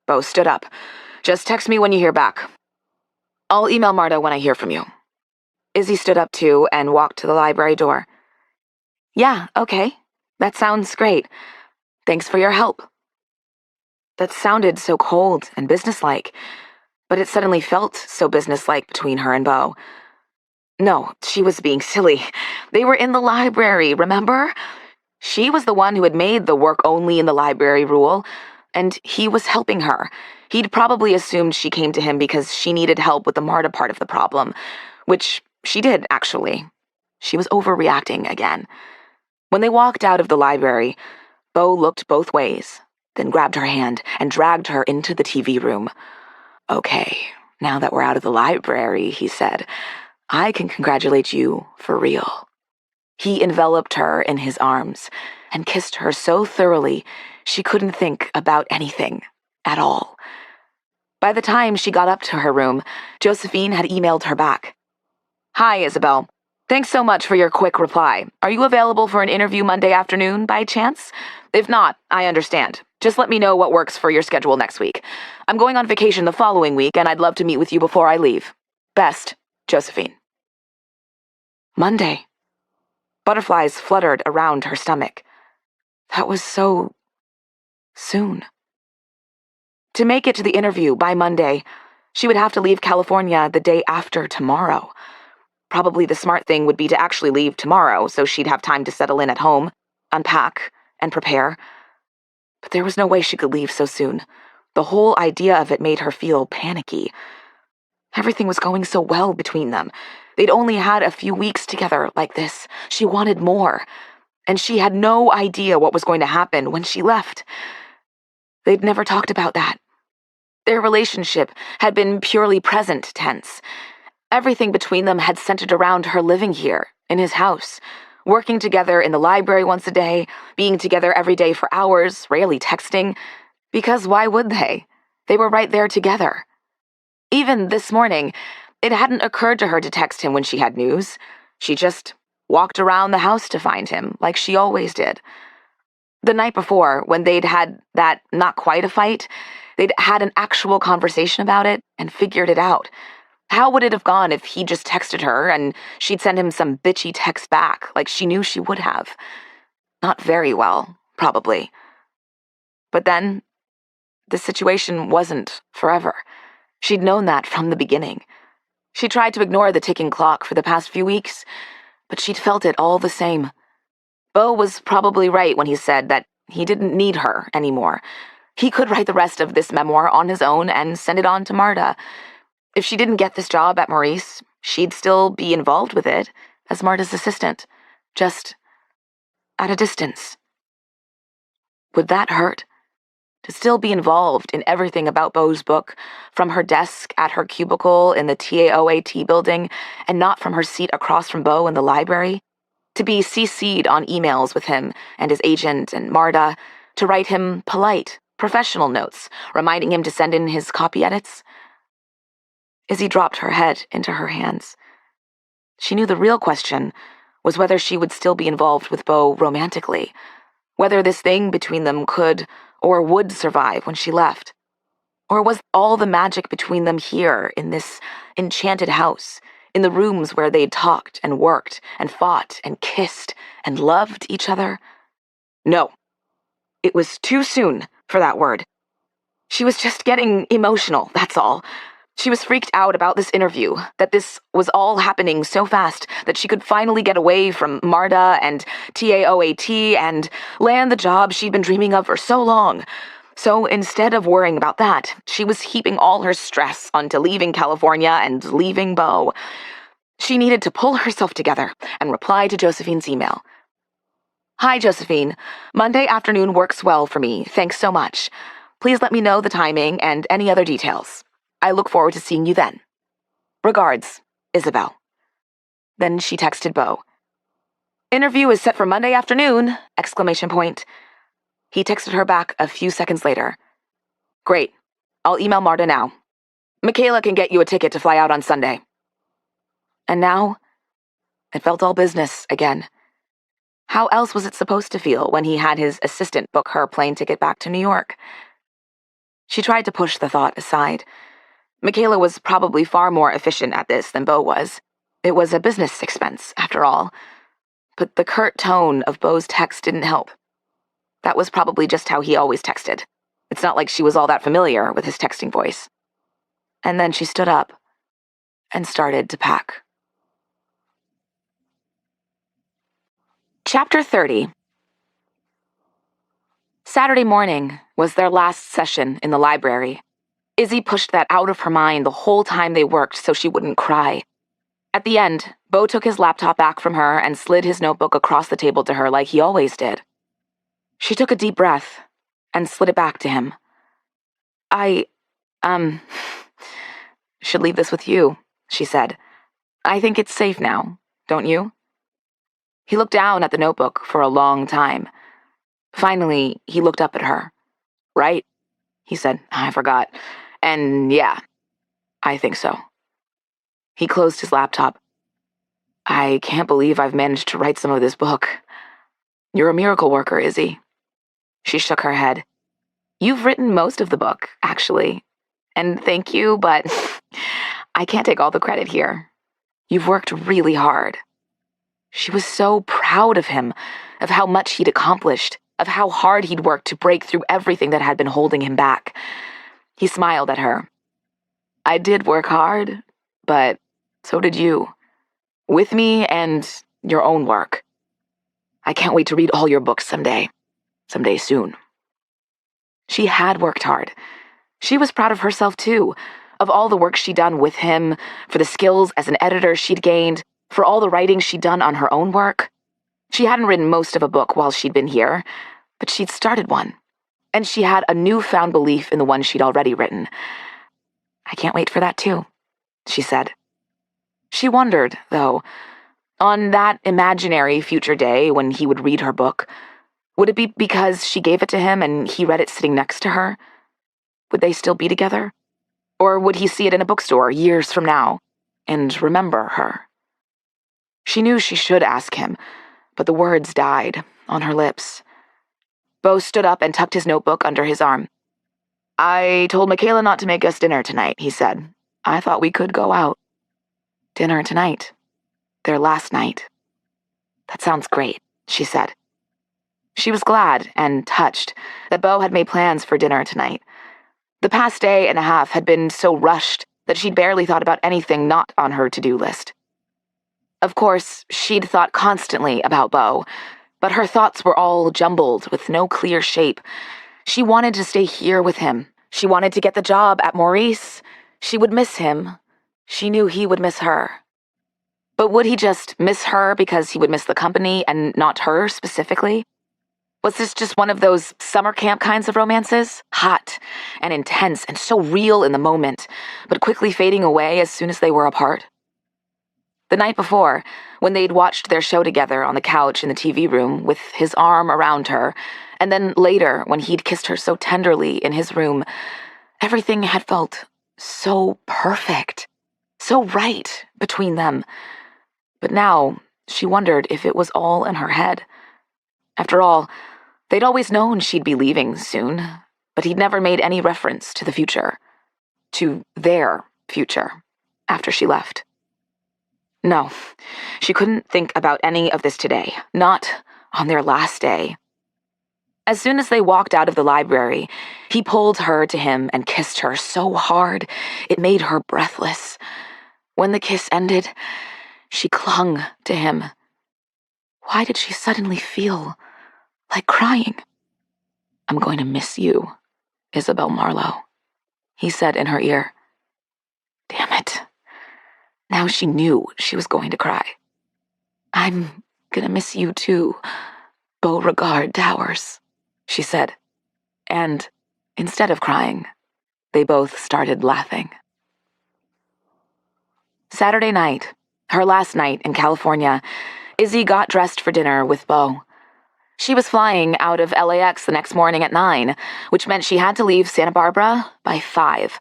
Beau stood up. Just text me when you hear back. I'll email Marta when I hear from you. Izzy stood up too and walked to the library door. Yeah, okay. That sounds great. Thanks for your help. That sounded so cold and businesslike, but it suddenly felt so businesslike between her and Beau. No, she was being silly. They were in the library, remember? She was the one who had made the work only in the library rule, and he was helping her. He'd probably assumed she came to him because she needed help with the Marta part of the problem, which she did, actually. She was overreacting again. When they walked out of the library, Beau looked both ways, then grabbed her hand and dragged her into the TV room. Okay, now that we're out of the library, he said, I can congratulate you for real. He enveloped her in his arms and kissed her so thoroughly she couldn't think about anything at all. By the time she got up to her room, Josephine had emailed her back. Hi, Isabelle. Thanks so much for your quick reply. Are you available for an interview Monday afternoon, by chance? If not, I understand. Just let me know what works for your schedule next week. I'm going on vacation the following week, and I'd love to meet with you before I leave. Best, Josephine. Monday. Butterflies fluttered around her stomach. That was so soon. To make it to the interview by Monday, she would have to leave California the day after tomorrow. Probably the smart thing would be to actually leave tomorrow so she'd have time to settle in at home, unpack, and prepare. But there was no way she could leave so soon. The whole idea of it made her feel panicky. Everything was going so well between them. They'd only had a few weeks together like this. She wanted more. And she had no idea what was going to happen when she left. They'd never talked about that. Their relationship had been purely present tense. Everything between them had centered around her living here, in his house, working together in the library once a day, being together every day for hours, rarely texting. Because why would they? They were right there together. Even this morning, it hadn't occurred to her to text him when she had news. She just walked around the house to find him, like she always did. The night before, when they'd had that not quite a fight, they'd had an actual conversation about it and figured it out. How would it have gone if he just texted her and she'd send him some bitchy text back, like she knew she would have? Not very well, probably. But then, the situation wasn't forever. She'd known that from the beginning. She tried to ignore the ticking clock for the past few weeks, but she'd felt it all the same. Beau was probably right when he said that he didn't need her anymore. He could write the rest of this memoir on his own and send it on to Marta. If she didn't get this job at Maurice, she'd still be involved with it as Marta's assistant, just at a distance. Would that hurt? To still be involved in everything about Beau's book, from her desk at her cubicle in the TAOAT building, and not from her seat across from Beau in the library? To be CC'd on emails with him and his agent and Marta, To write him polite, professional notes, reminding him to send in his copy edits? Izzy dropped her head into her hands. She knew the real question was whether she would still be involved with Beau romantically, whether this thing between them could or would survive when she left. Or was all the magic between them here in this enchanted house, in the rooms where they'd talked and worked and fought and kissed and loved each other? No. It was too soon for that word. She was just getting emotional, that's all. She was freaked out about this interview, that this was all happening so fast that she could finally get away from MARTA and TAOAT and land the job she'd been dreaming of for so long. So instead of worrying about that, she was heaping all her stress onto leaving California and leaving Beau. She needed to pull herself together and reply to Josephine's email. Hi, Josephine. Monday afternoon works well for me. Thanks so much. Please let me know the timing and any other details. I look forward to seeing you then. Regards, Isabelle. Then she texted Beau. Interview is set for Monday afternoon! ! He texted her back a few seconds later. Great. I'll email Marta now. Michaela can get you a ticket to fly out on Sunday. And now, it felt all business again. How else was it supposed to feel when he had his assistant book her plane ticket back to New York? She tried to push the thought aside. Michaela was probably far more efficient at this than Beau was. It was a business expense, after all. But the curt tone of Beau's text didn't help. That was probably just how he always texted. It's not like she was all that familiar with his texting voice. And then she stood up and started to pack. Chapter 30. Saturday morning was their last session in the library. Izzy pushed that out of her mind the whole time they worked so she wouldn't cry. At the end, Beau took his laptop back from her and slid his notebook across the table to her like he always did. She took a deep breath and slid it back to him. I should leave this with you, she said. I think it's safe now, don't you? He looked down at the notebook for a long time. Finally, he looked up at her. Right? He said, I forgot. And yeah, I think so. He closed his laptop. I can't believe I've managed to write some of this book. You're a miracle worker, Izzy. She shook her head. You've written most of the book, actually. And thank you, but I can't take all the credit here. You've worked really hard. She was so proud of him, of how much he'd accomplished, of how hard he'd worked to break through everything that had been holding him back. He smiled at her. I did work hard, but so did you. With me and your own work. I can't wait to read all your books someday. Someday soon. She had worked hard. She was proud of herself, too, of all the work she'd done with him, for the skills as an editor she'd gained, for all the writing she'd done on her own work. She hadn't written most of a book while she'd been here, but she'd started one, and she had a newfound belief in the one she'd already written. I can't wait for that, too, she said. She wondered, though, on that imaginary future day when he would read her book, would it be because she gave it to him and he read it sitting next to her? Would they still be together? Or would he see it in a bookstore years from now and remember her? She knew she should ask him, but the words died on her lips. Beau stood up and tucked his notebook under his arm. I told Michaela not to make us dinner tonight, he said. I thought we could go out. Dinner tonight. Their last night. That sounds great, she said. She was glad and touched that Beau had made plans for dinner tonight. The past day and a half had been so rushed that she'd barely thought about anything not on her to-do list. Of course, she'd thought constantly about Beau, but her thoughts were all jumbled with no clear shape. She wanted to stay here with him. She wanted to get the job at Maurice. She would miss him. She knew he would miss her. But would he just miss her because he would miss the company and not her specifically? Was this just one of those summer camp kinds of romances? Hot and intense and so real in the moment, but quickly fading away as soon as they were apart? The night before, when they'd watched their show together on the couch in the TV room with his arm around her And then later, when he'd kissed her so tenderly in his room, everything had felt so perfect, so right between them. But now, she wondered if it was all in her head. After all, they'd always known she'd be leaving soon, but he'd never made any reference to the future, to their future, after she left. No, she couldn't think about any of this today, not on their last day. As soon as they walked out of the library, he pulled her to him and kissed her so hard it made her breathless. When the kiss ended, she clung to him. Why did she suddenly feel like crying? "I'm going to miss you, Isabelle Marlowe," he said in her ear. Damn it. Now she knew she was going to cry. "I'm gonna miss you too, Beau Towers," she said. And instead of crying, they both started laughing. Saturday night, her last night in California, Izzy got dressed for dinner with Beau. She was flying out of LAX the next morning at 9, which meant she had to leave Santa Barbara by 5.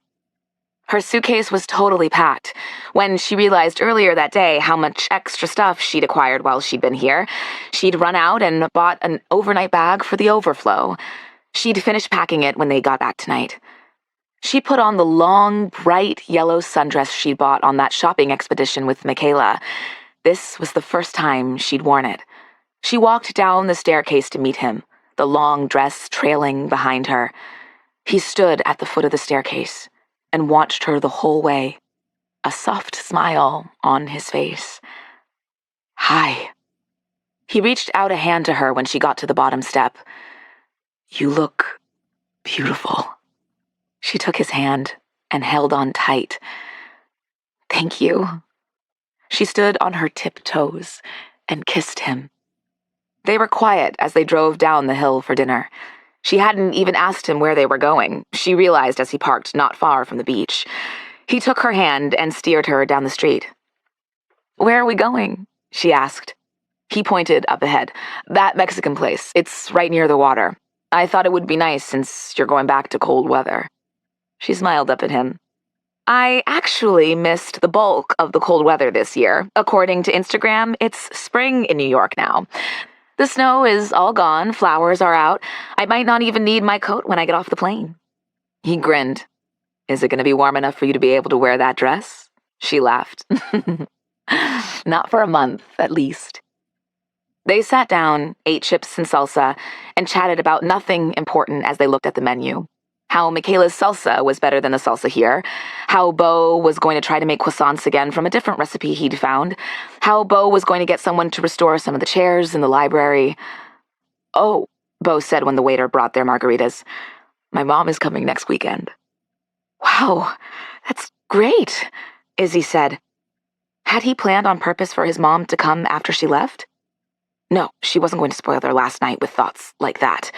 Her suitcase was totally packed. When she realized earlier that day how much extra stuff she'd acquired while she'd been here, she'd run out and bought an overnight bag for the overflow. She'd finished packing it when they got back tonight. She put on the long, bright yellow sundress she'd bought on that shopping expedition with Michaela. This was the first time she'd worn it. She walked down the staircase to meet him, the long dress trailing behind her. He stood at the foot of the staircase and watched her the whole way, a soft smile on his face. "Hi." He reached out a hand to her when she got to the bottom step. "You look beautiful." She took his hand and held on tight. "Thank you." She stood on her tiptoes and kissed him. They were quiet as they drove down the hill for dinner. She hadn't even asked him where they were going. She realized as he parked not far from the beach. He took her hand and steered her down the street. "Where are we going?" she asked. He pointed up ahead. "That Mexican place. It's right near the water. I thought it would be nice since you're going back to cold weather." She smiled up at him. "I actually missed the bulk of the cold weather this year. According to Instagram, it's spring in New York now. The snow is all gone, flowers are out. I might not even need my coat when I get off the plane." He grinned. "Is it going to be warm enough for you to be able to wear that dress?" She laughed. "Not for a month, at least." They sat down, ate chips and salsa, and chatted about nothing important as they looked at the menu. How Michaela's salsa was better than the salsa here, how Beau was going to try to make croissants again from a different recipe he'd found, how Beau was going to get someone to restore some of the chairs in the library. "Oh," Beau said when the waiter brought their margaritas, "my mom is coming next weekend." "Wow, that's great," Izzy said. Had he planned on purpose for his mom to come after she left? No, she wasn't going to spoil their last night with thoughts like that.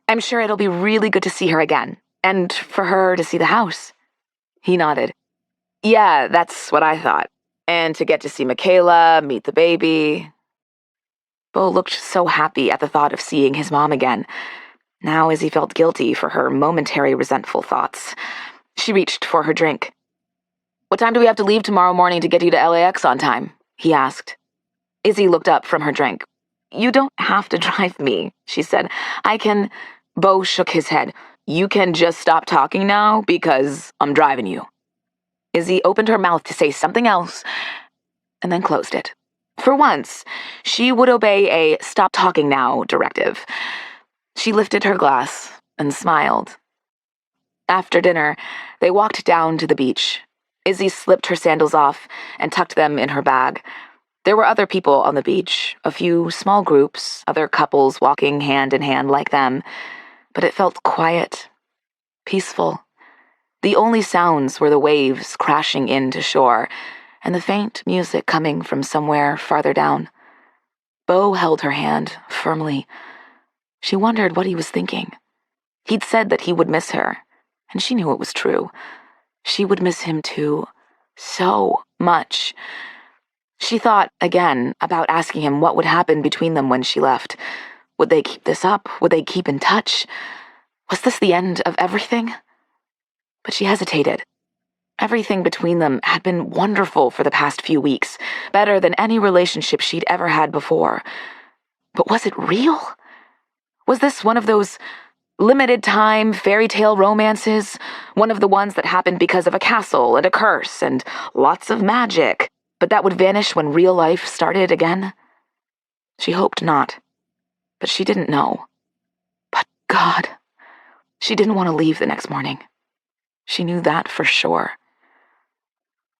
"I'm sure it'll be really good to see her again, and for her to see the house." He nodded. "Yeah, that's what I thought. And to get to see Michaela, meet the baby." Beau looked so happy at the thought of seeing his mom again. Now Izzy felt guilty for her momentary resentful thoughts. She reached for her drink. "What time do we have to leave tomorrow morning to get you to LAX on time?" he asked. Izzy looked up from her drink. "You don't have to drive me," she said. "I can—" Beau shook his head. "You can just stop talking now because I'm driving you." Izzy opened her mouth to say something else and then closed it. For once, she would obey a "stop talking now" directive. She lifted her glass and smiled. After dinner, they walked down to the beach. Izzy slipped her sandals off and tucked them in her bag. There were other people on the beach, a few small groups, other couples walking hand in hand like them, but it felt quiet, peaceful. The only sounds were the waves crashing into shore and the faint music coming from somewhere farther down. Beau held her hand firmly. She wondered what he was thinking. He'd said that he would miss her, and she knew it was true. She would miss him too, so much. She thought, again, about asking him what would happen between them when she left. Would they keep this up? Would they keep in touch? Was this the end of everything? But she hesitated. Everything between them had been wonderful for the past few weeks, better than any relationship she'd ever had before. But was it real? Was this one of those limited-time fairy tale romances? One of the ones that happened because of a castle and a curse and lots of magic, but that would vanish when real life started again? She hoped not, but she didn't know. But God, she didn't want to leave the next morning. She knew that for sure.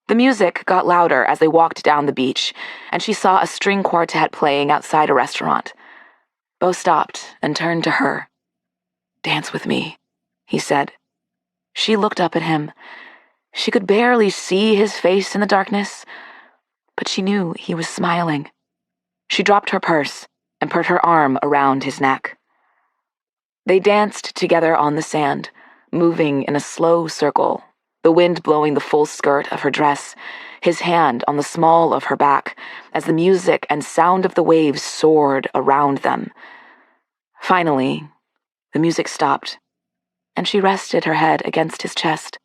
The music got louder as they walked down the beach, and she saw a string quartet playing outside a restaurant. Beau stopped and turned to her. "Dance with me," he said. She looked up at him. She could barely see his face in the darkness, but she knew he was smiling. She dropped her purse and put her arm around his neck. They danced together on the sand, moving in a slow circle, the wind blowing the full skirt of her dress, his hand on the small of her back, as the music and sound of the waves soared around them. Finally, the music stopped, and she rested her head against his chest.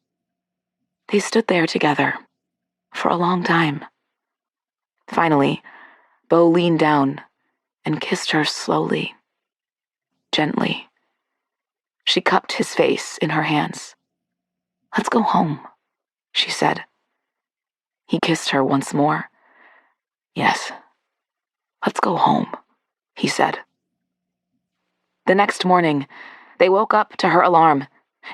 They stood there together for a long time. Finally, Beau leaned down and kissed her slowly, gently. She cupped his face in her hands. "Let's go home," she said. He kissed her once more. "Yes, let's go home," he said. The next morning, they woke up to her alarm.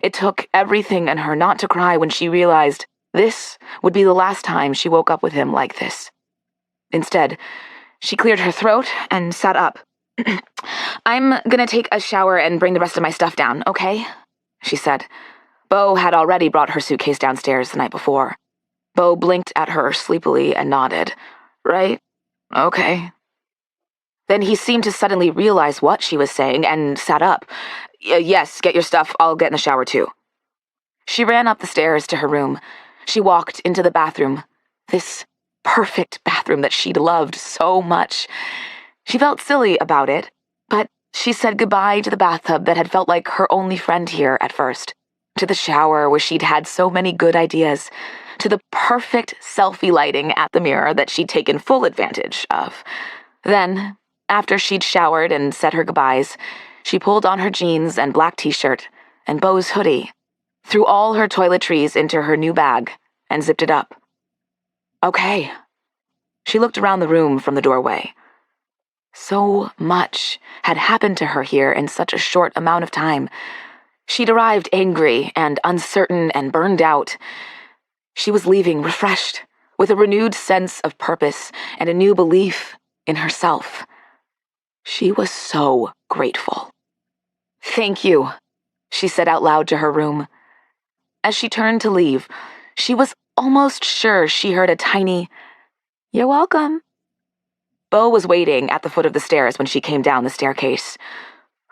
It took everything in her not to cry when she realized this would be the last time she woke up with him like this. Instead, she cleared her throat and sat up. "I'm gonna take a shower and bring the rest of my stuff down, okay?" she said. Beau had already brought her suitcase downstairs the night before. Beau blinked at her sleepily and nodded. "Right? Okay." Then he seemed to suddenly realize what she was saying and sat up. "Yes, get your stuff. I'll get in the shower too." She ran up the stairs to her room. She walked into the bathroom. This perfect bathroom that she'd loved so much. She felt silly about it, but she said goodbye to the bathtub that had felt like her only friend here at first, to the shower where she'd had so many good ideas, to the perfect selfie lighting at the mirror that she'd taken full advantage of. Then, after she'd showered and said her goodbyes, she pulled on her jeans and black t-shirt and Beau's hoodie, threw all her toiletries into her new bag, and zipped it up. Okay. She looked around the room from the doorway. So much had happened to her here in such a short amount of time. She'd arrived angry and uncertain and burned out. She was leaving refreshed, with a renewed sense of purpose and a new belief in herself. She was so grateful. "Thank you," she said out loud to her room. As she turned to leave, she was almost sure she heard a tiny, "You're welcome." Beau was waiting at the foot of the stairs when she came down the staircase.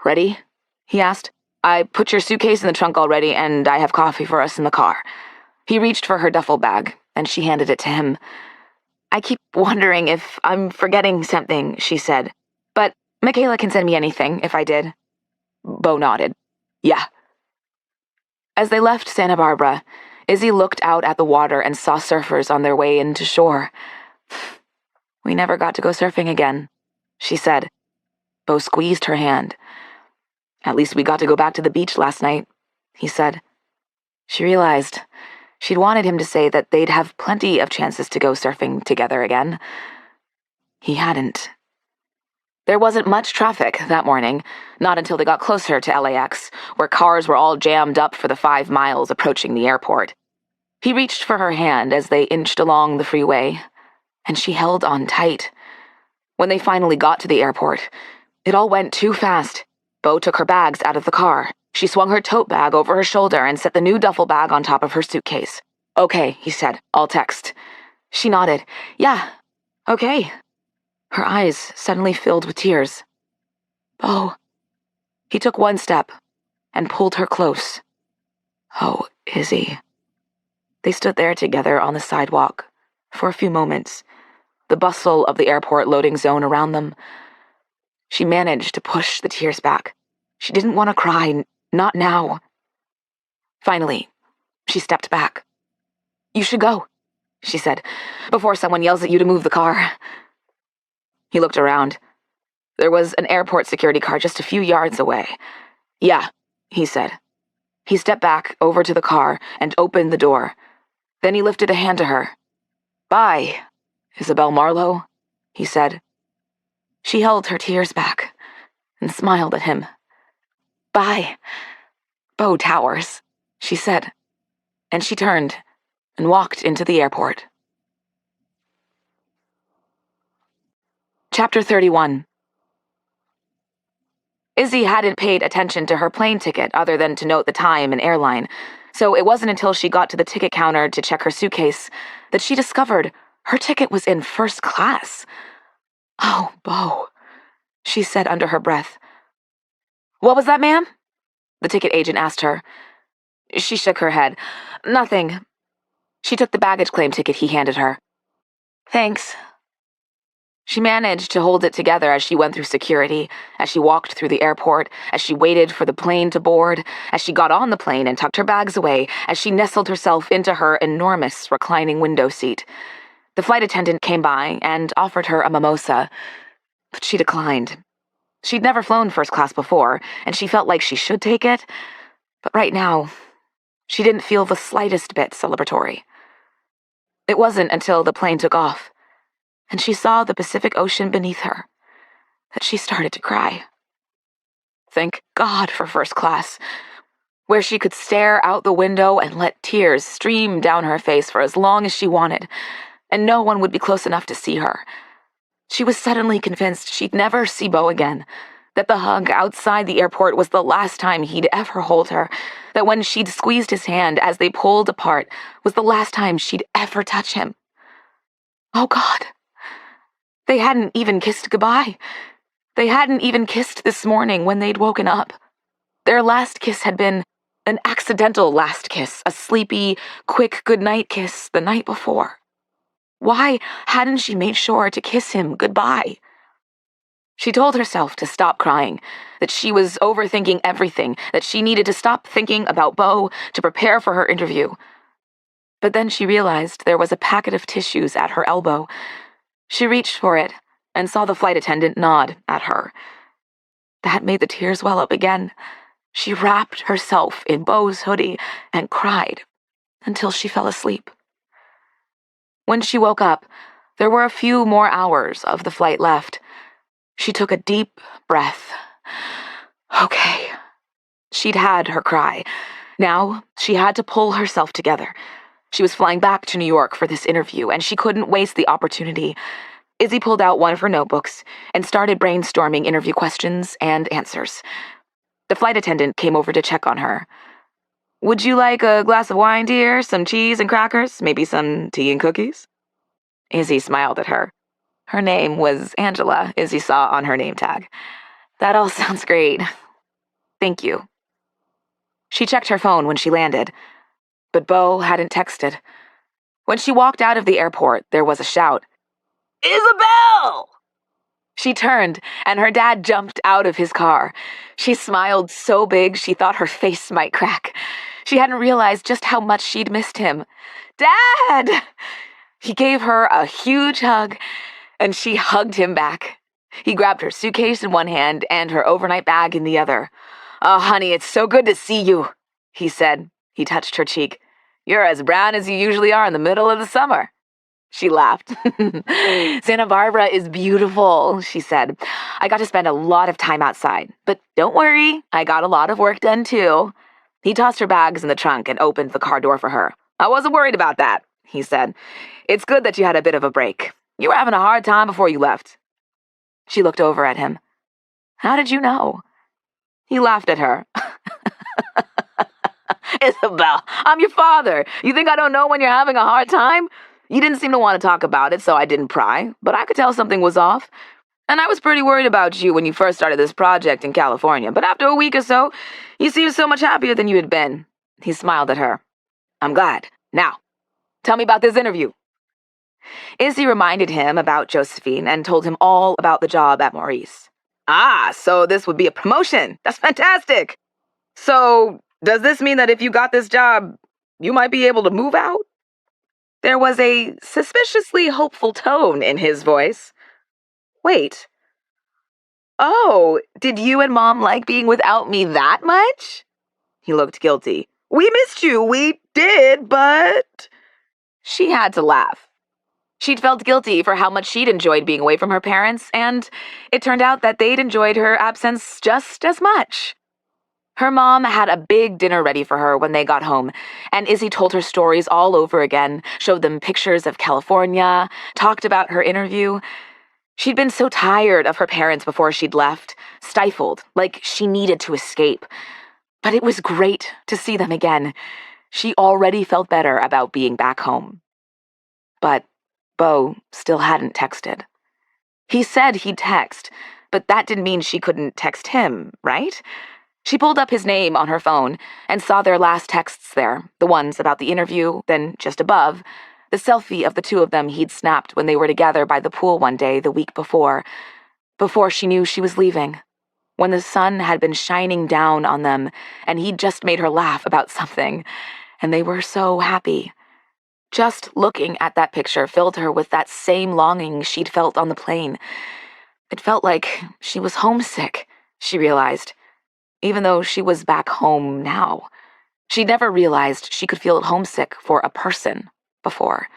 "Ready?" he asked. "I put your suitcase in the trunk already, and I have coffee for us in the car." He reached for her duffel bag, and she handed it to him. "I keep wondering if I'm forgetting something," she said. "But Michaela can send me anything if I did." Beau nodded. "Yeah." As they left Santa Barbara, Izzy looked out at the water and saw surfers on their way into shore. "We never got to go surfing again," she said. Beau squeezed her hand. "At least we got to go back to the beach last night," he said. She realized she'd wanted him to say that they'd have plenty of chances to go surfing together again. He hadn't. There wasn't much traffic that morning, not until they got closer to LAX, where cars were all jammed up for the 5 miles approaching the airport. He reached for her hand as they inched along the freeway, and she held on tight. When they finally got to the airport, it all went too fast. Beau took her bags out of the car. She swung her tote bag over her shoulder and set the new duffel bag on top of her suitcase. "Okay," he said. "I'll text." She nodded. "Yeah, okay." Her eyes suddenly filled with tears. "Beau." He took one step and pulled her close. "Oh, Izzy." They stood there together on the sidewalk for a few moments, the bustle of the airport loading zone around them. She managed to push the tears back. She didn't want to cry, not now. Finally, she stepped back. "You should go," she said, "before someone yells at you to move the car." He looked around. There was an airport security car just a few yards away. "Yeah," he said. He stepped back over to the car and opened the door. Then he lifted a hand to her. "Bye, Isabelle Marlowe," he said. She held her tears back and smiled at him. "Bye, Beau Towers," she said, and she turned and walked into the airport. Chapter 31. Izzy hadn't paid attention to her plane ticket other than to note the time and airline, so it wasn't until she got to the ticket counter to check her suitcase that she discovered her ticket was in first class. "Oh, Beau," she said under her breath. "What was that, ma'am?" the ticket agent asked her. She shook her head. "Nothing." She took the baggage claim ticket he handed her. "Thanks." She managed to hold it together as she went through security, as she walked through the airport, as she waited for the plane to board, as she got on the plane and tucked her bags away, as she nestled herself into her enormous reclining window seat. The flight attendant came by and offered her a mimosa, but she declined. She'd never flown first class before, and she felt like she should take it, but right now, she didn't feel the slightest bit celebratory. It wasn't until the plane took off, and she saw the Pacific Ocean beneath her, that she started to cry. Thank God for first class, where she could stare out the window and let tears stream down her face for as long as she wanted, and no one would be close enough to see her. She was suddenly convinced she'd never see Beau again, that the hug outside the airport was the last time he'd ever hold her, that when she'd squeezed his hand as they pulled apart was the last time she'd ever touch him. Oh God. They hadn't even kissed goodbye. They hadn't even kissed this morning when they'd woken up. Their last kiss had been an accidental last kiss, a sleepy, quick goodnight kiss the night before. Why hadn't she made sure to kiss him goodbye? She told herself to stop crying, that she was overthinking everything, that she needed to stop thinking about Beau to prepare for her interview. But then she realized there was a packet of tissues at her elbow. She reached for it and saw the flight attendant nod at her. That made the tears well up again. She wrapped herself in Beau's hoodie and cried until she fell asleep. When she woke up, there were a few more hours of the flight left. She took a deep breath. Okay. She'd had her cry. Now she had to pull herself together. She was flying back to New York for this interview, and she couldn't waste the opportunity. Izzy pulled out one of her notebooks and started brainstorming interview questions and answers. The flight attendant came over to check on her. "Would you like a glass of wine, dear? Some cheese and crackers? Maybe some tea and cookies?" Izzy smiled at her. Her name was Angela, Izzy saw on her name tag. "That all sounds great. Thank you." She checked her phone when she landed, but Beau hadn't texted. When she walked out of the airport, there was a shout. "Isabelle!" She turned, and her dad jumped out of his car. She smiled so big she thought her face might crack. She hadn't realized just how much she'd missed him. "Dad!" He gave her a huge hug, and she hugged him back. He grabbed her suitcase in one hand and her overnight bag in the other. "Oh, honey, it's so good to see you," he said. He touched her cheek. "You're as brown as you usually are in the middle of the summer." She laughed. "Santa Barbara is beautiful," she said. "I got to spend a lot of time outside. But don't worry, I got a lot of work done too." He tossed her bags in the trunk and opened the car door for her. "I wasn't worried about that," he said. "It's good that you had a bit of a break. You were having a hard time before you left." She looked over at him. "How did you know?" He laughed at her. "Isabelle, I'm your father. You think I don't know when you're having a hard time? You didn't seem to want to talk about it, so I didn't pry, but I could tell something was off. And I was pretty worried about you when you first started this project in California, but after a week or so, you seemed so much happier than you had been." He smiled at her. "I'm glad. Now, tell me about this interview." Izzy reminded him about Josephine and told him all about the job at Maurice. Ah, so this would be a promotion. That's fantastic. So, does this mean that if you got this job, you might be able to move out? There was a suspiciously hopeful tone in his voice. Wait. Oh, did you and Mom like being without me that much? He looked guilty. We missed you, we did, but... She had to laugh. She'd felt guilty for how much she'd enjoyed being away from her parents, and it turned out that they'd enjoyed her absence just as much. Her mom had a big dinner ready for her when they got home, and Izzy told her stories all over again, showed them pictures of California, talked about her interview. She'd been so tired of her parents before she'd left, stifled, like she needed to escape. But it was great to see them again. She already felt better about being back home. But Beau still hadn't texted. He said he'd text, but that didn't mean she couldn't text him, right? She pulled up his name on her phone and saw their last texts there, the ones about the interview, then just above, the selfie of the two of them he'd snapped when they were together by the pool one day the week before she knew she was leaving, when the sun had been shining down on them and he'd just made her laugh about something, and they were so happy. Just looking at that picture filled her with that same longing she'd felt on the plane. It felt like she was homesick, she realized. Even though she was back home now. She'd never realized she could feel homesick for a person before.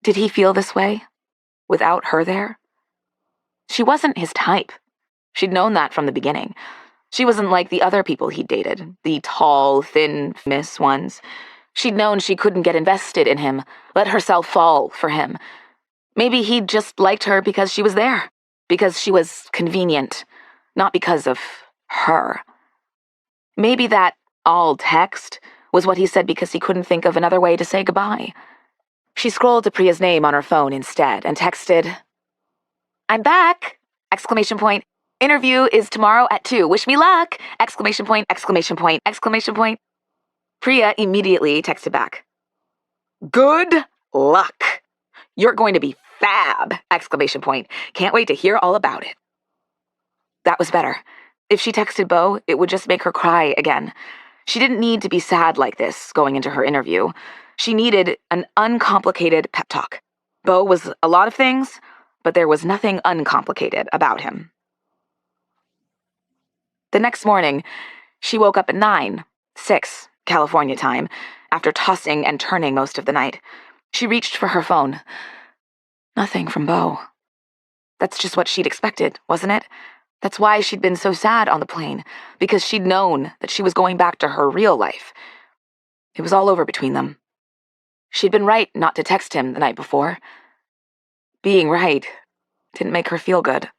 Did he feel this way, without her there? She wasn't his type. She'd known that from the beginning. She wasn't like the other people he'd dated, the tall, thin, famous ones. She'd known she couldn't get invested in him, let herself fall for him. Maybe he'd just liked her because she was there, because she was convenient, not because of her. Maybe that all text was what he said because he couldn't think of another way to say goodbye. She scrolled to Priya's name on her phone instead and texted, "I'm back! Exclamation point. Interview is tomorrow at 2. Wish me luck! Exclamation point, exclamation point, exclamation point." Priya immediately texted back, "Good luck! You're going to be fab! Exclamation point. Can't wait to hear all about it." That was better. If she texted Beau, it would just make her cry again. She didn't need to be sad like this going into her interview. She needed an uncomplicated pep talk. Beau was a lot of things, but there was nothing uncomplicated about him. The next morning, she woke up at 6 California time, after tossing and turning most of the night. She reached for her phone. Nothing from Beau. That's just what she'd expected, wasn't it? That's why she'd been so sad on the plane, because she'd known that she was going back to her real life. It was all over between them. She'd been right not to text him the night before. Being right didn't make her feel good.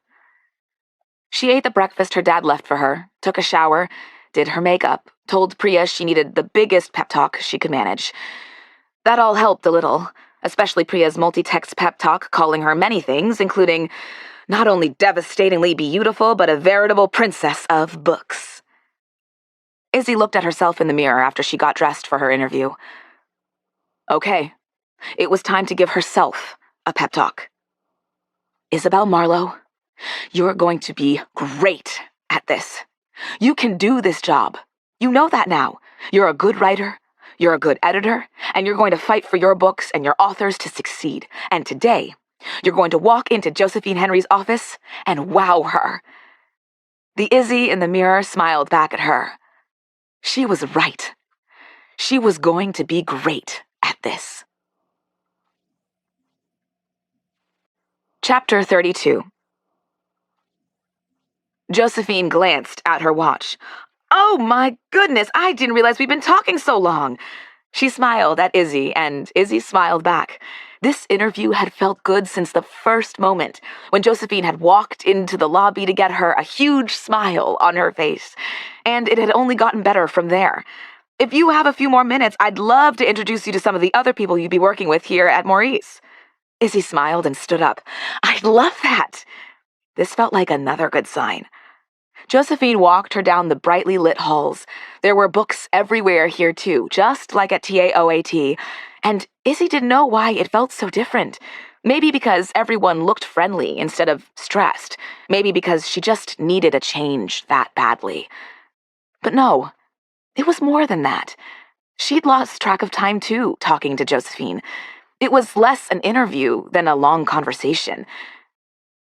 She ate the breakfast her dad left for her, took a shower, did her makeup, told Priya she needed the biggest pep talk she could manage. That all helped a little, especially Priya's multi-text pep talk calling her many things, including not only devastatingly beautiful, but a veritable princess of books. Izzy looked at herself in the mirror after she got dressed for her interview. Okay, it was time to give herself a pep talk. Isabelle Marlowe, you're going to be great at this. You can do this job. You know that now. You're a good writer, you're a good editor, and you're going to fight for your books and your authors to succeed. And today, you're going to walk into Josephine Henry's office and wow her. The Izzy in the mirror smiled back at her. She was right. She was going to be great at this. Chapter 32. Josephine glanced at her watch. Oh my goodness, I didn't realize we'd been talking so long. She smiled at Izzy, and Izzy smiled back. This interview had felt good since the first moment, when Josephine had walked into the lobby to get her a huge smile on her face. And it had only gotten better from there. If you have a few more minutes, I'd love to introduce you to some of the other people you'd be working with here at Maurice. Izzy smiled and stood up. I'd love that. This felt like another good sign. Josephine walked her down the brightly lit halls. There were books everywhere here, too, just like at TAOAT. And Izzy didn't know why it felt so different. Maybe because everyone looked friendly instead of stressed. Maybe because she just needed a change that badly. But no, it was more than that. She'd lost track of time too, talking to Josephine. It was less an interview than a long conversation.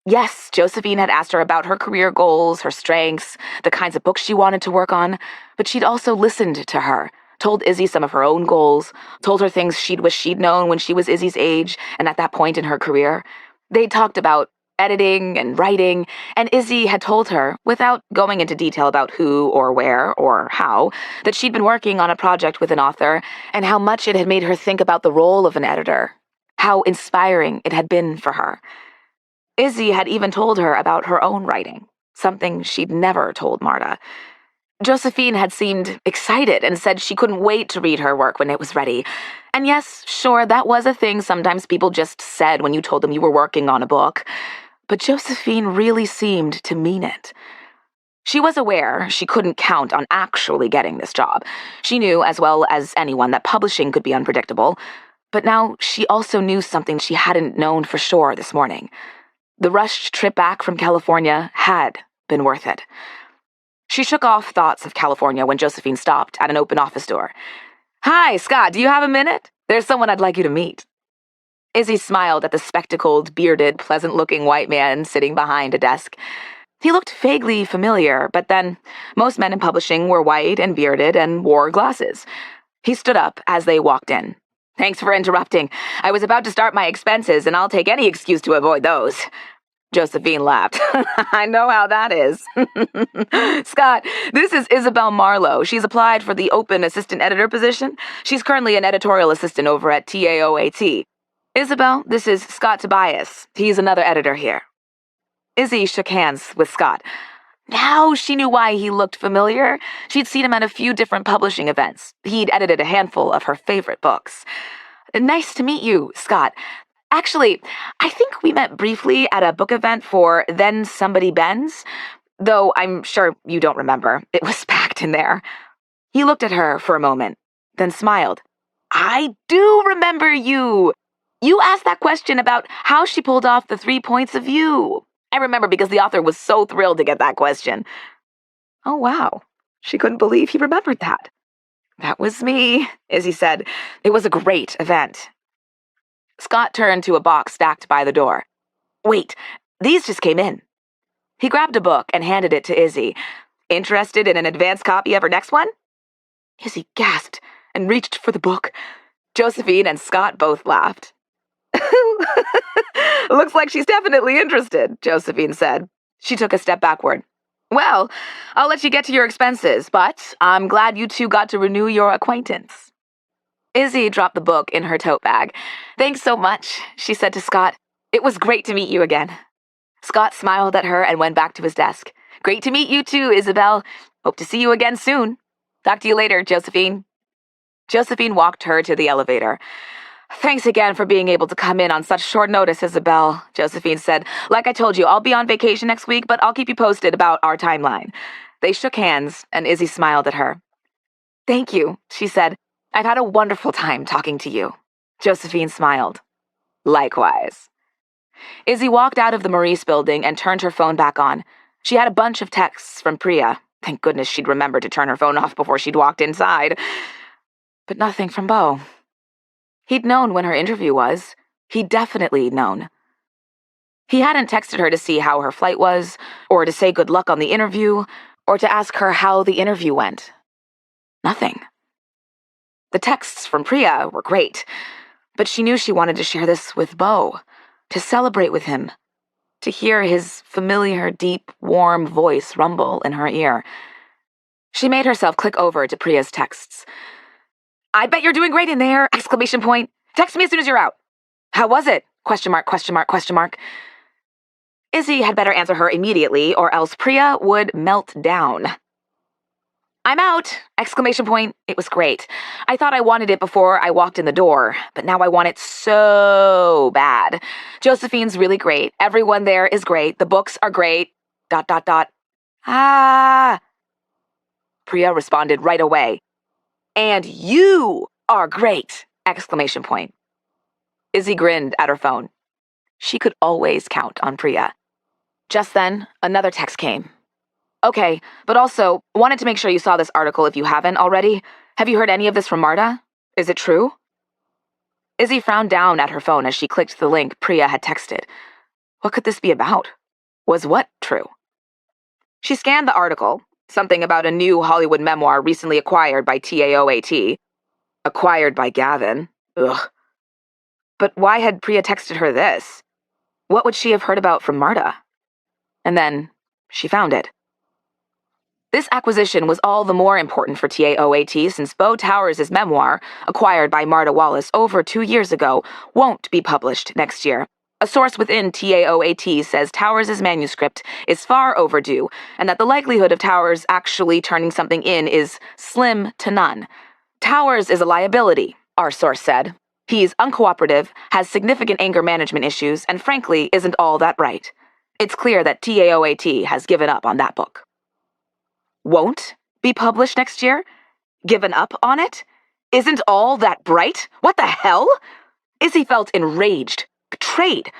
Yes, Josephine had asked her about her career goals, her strengths, the kinds of books she wanted to work on, but she'd also listened to her, told Izzy some of her own goals, told her things she'd wish she'd known when she was Izzy's age and at that point in her career. They'd talked about editing and writing, and Izzy had told her, without going into detail about who or where or how, that she'd been working on a project with an author and how much it had made her think about the role of an editor, how inspiring it had been for her. Izzy had even told her about her own writing, something she'd never told Marta. Josephine had seemed excited and said she couldn't wait to read her work when it was ready. And yes, sure, that was a thing sometimes people just said when you told them you were working on a book. But Josephine really seemed to mean it. She was aware she couldn't count on actually getting this job. She knew as well as anyone that publishing could be unpredictable. But now she also knew something she hadn't known for sure this morning. The rushed trip back from California had been worth it. She shook off thoughts of California when Josephine stopped at an open office door. "Hi, Scott, do you have a minute? There's someone I'd like you to meet." Izzy smiled at the spectacled, bearded, pleasant-looking white man sitting behind a desk. He looked vaguely familiar, but then most men in publishing were white and bearded and wore glasses. He stood up as they walked in. "Thanks for interrupting. I was about to start my expenses, and I'll take any excuse to avoid those." Josephine laughed. "I know how that is." "Scott, this is Isabelle Marlowe. She's applied for the open assistant editor position. She's currently an editorial assistant over at TAOAT. Isabelle, this is Scott Tobias. He's another editor here." Izzy shook hands with Scott. Now she knew why he looked familiar. She'd seen him at a few different publishing events. He'd edited a handful of her favorite books. "Nice to meet you, Scott. Actually, I think we met briefly at a book event for Then Somebody Bends, though I'm sure you don't remember. It was packed in there." He looked at her for a moment, then smiled. "I do remember you. You asked that question about how she pulled off the 3 points of view. I remember because the author was so thrilled to get that question." Oh, wow. She couldn't believe he remembered that. "That was me," Izzy said. "It was a great event." Scott turned to a box stacked by the door. "Wait, these just came in." He grabbed a book and handed it to Izzy. "Interested in an advance copy of her next one?" Izzy gasped and reached for the book. Josephine and Scott both laughed. "Looks like she's definitely interested," Josephine said. She took a step backward. "Well, I'll let you get to your expenses, but I'm glad you two got to renew your acquaintance." Izzy dropped the book in her tote bag. "Thanks so much," she said to Scott. "It was great to meet you again." Scott smiled at her and went back to his desk. "Great to meet you too, Isabelle. Hope to see you again soon. Talk to you later, Josephine." Josephine walked her to the elevator. "Thanks again for being able to come in on such short notice, Isabelle," Josephine said. "Like I told you, I'll be on vacation next week, but I'll keep you posted about our timeline." They shook hands, and Izzy smiled at her. "Thank you," she said. "I've had a wonderful time talking to you." Josephine smiled. "Likewise." Izzy walked out of the Maurice building and turned her phone back on. She had a bunch of texts from Priya. Thank goodness she'd remembered to turn her phone off before she'd walked inside. But nothing from Beau. He'd known when her interview was. He'd definitely known. He hadn't texted her to see how her flight was, or to say good luck on the interview, or to ask her how the interview went. Nothing. The texts from Priya were great, but she knew she wanted to share this with Beau, to celebrate with him, to hear his familiar, deep, warm voice rumble in her ear. She made herself click over to Priya's texts. "I bet you're doing great in there! Exclamation point. Text me as soon as you're out. How was it? Question mark, question mark, question mark. Izzy had better answer her immediately, or else Priya would melt down. "I'm out! Exclamation point. It was great. I thought I wanted it before I walked in the door, but now I want it so bad. Josephine's really great. Everyone there is great. The books are great. ... Ah! Priya responded right away. "And you are great! Exclamation point." Izzy grinned at her phone. She could always count on Priya. Just then, another text came. Okay, but also, wanted to make sure you saw this article if you haven't already. Have you heard any of this from Marta? Is it true? Izzy frowned down at her phone as she clicked the link Priya had texted. What could this be about? Was what true? She scanned the article, something about a new Hollywood memoir recently acquired by TAOAT. Acquired by Gavin. Ugh. But why had Priya texted her this? What would she have heard about from Marta? And then, she found it. This acquisition was all the more important for TAOAT since Beau Towers' memoir, acquired by Marta Wallace over 2 years ago, won't be published next year. A source within TAOAT says Towers' manuscript is far overdue, and that the likelihood of Towers actually turning something in is slim to none. Towers is a liability, our source said. He's uncooperative, has significant anger management issues, and frankly isn't all that right. It's clear that TAOAT has given up on that book. Won't be published next year? Given up on it? Isn't all that bright? What the hell? Izzy felt enraged, betrayed.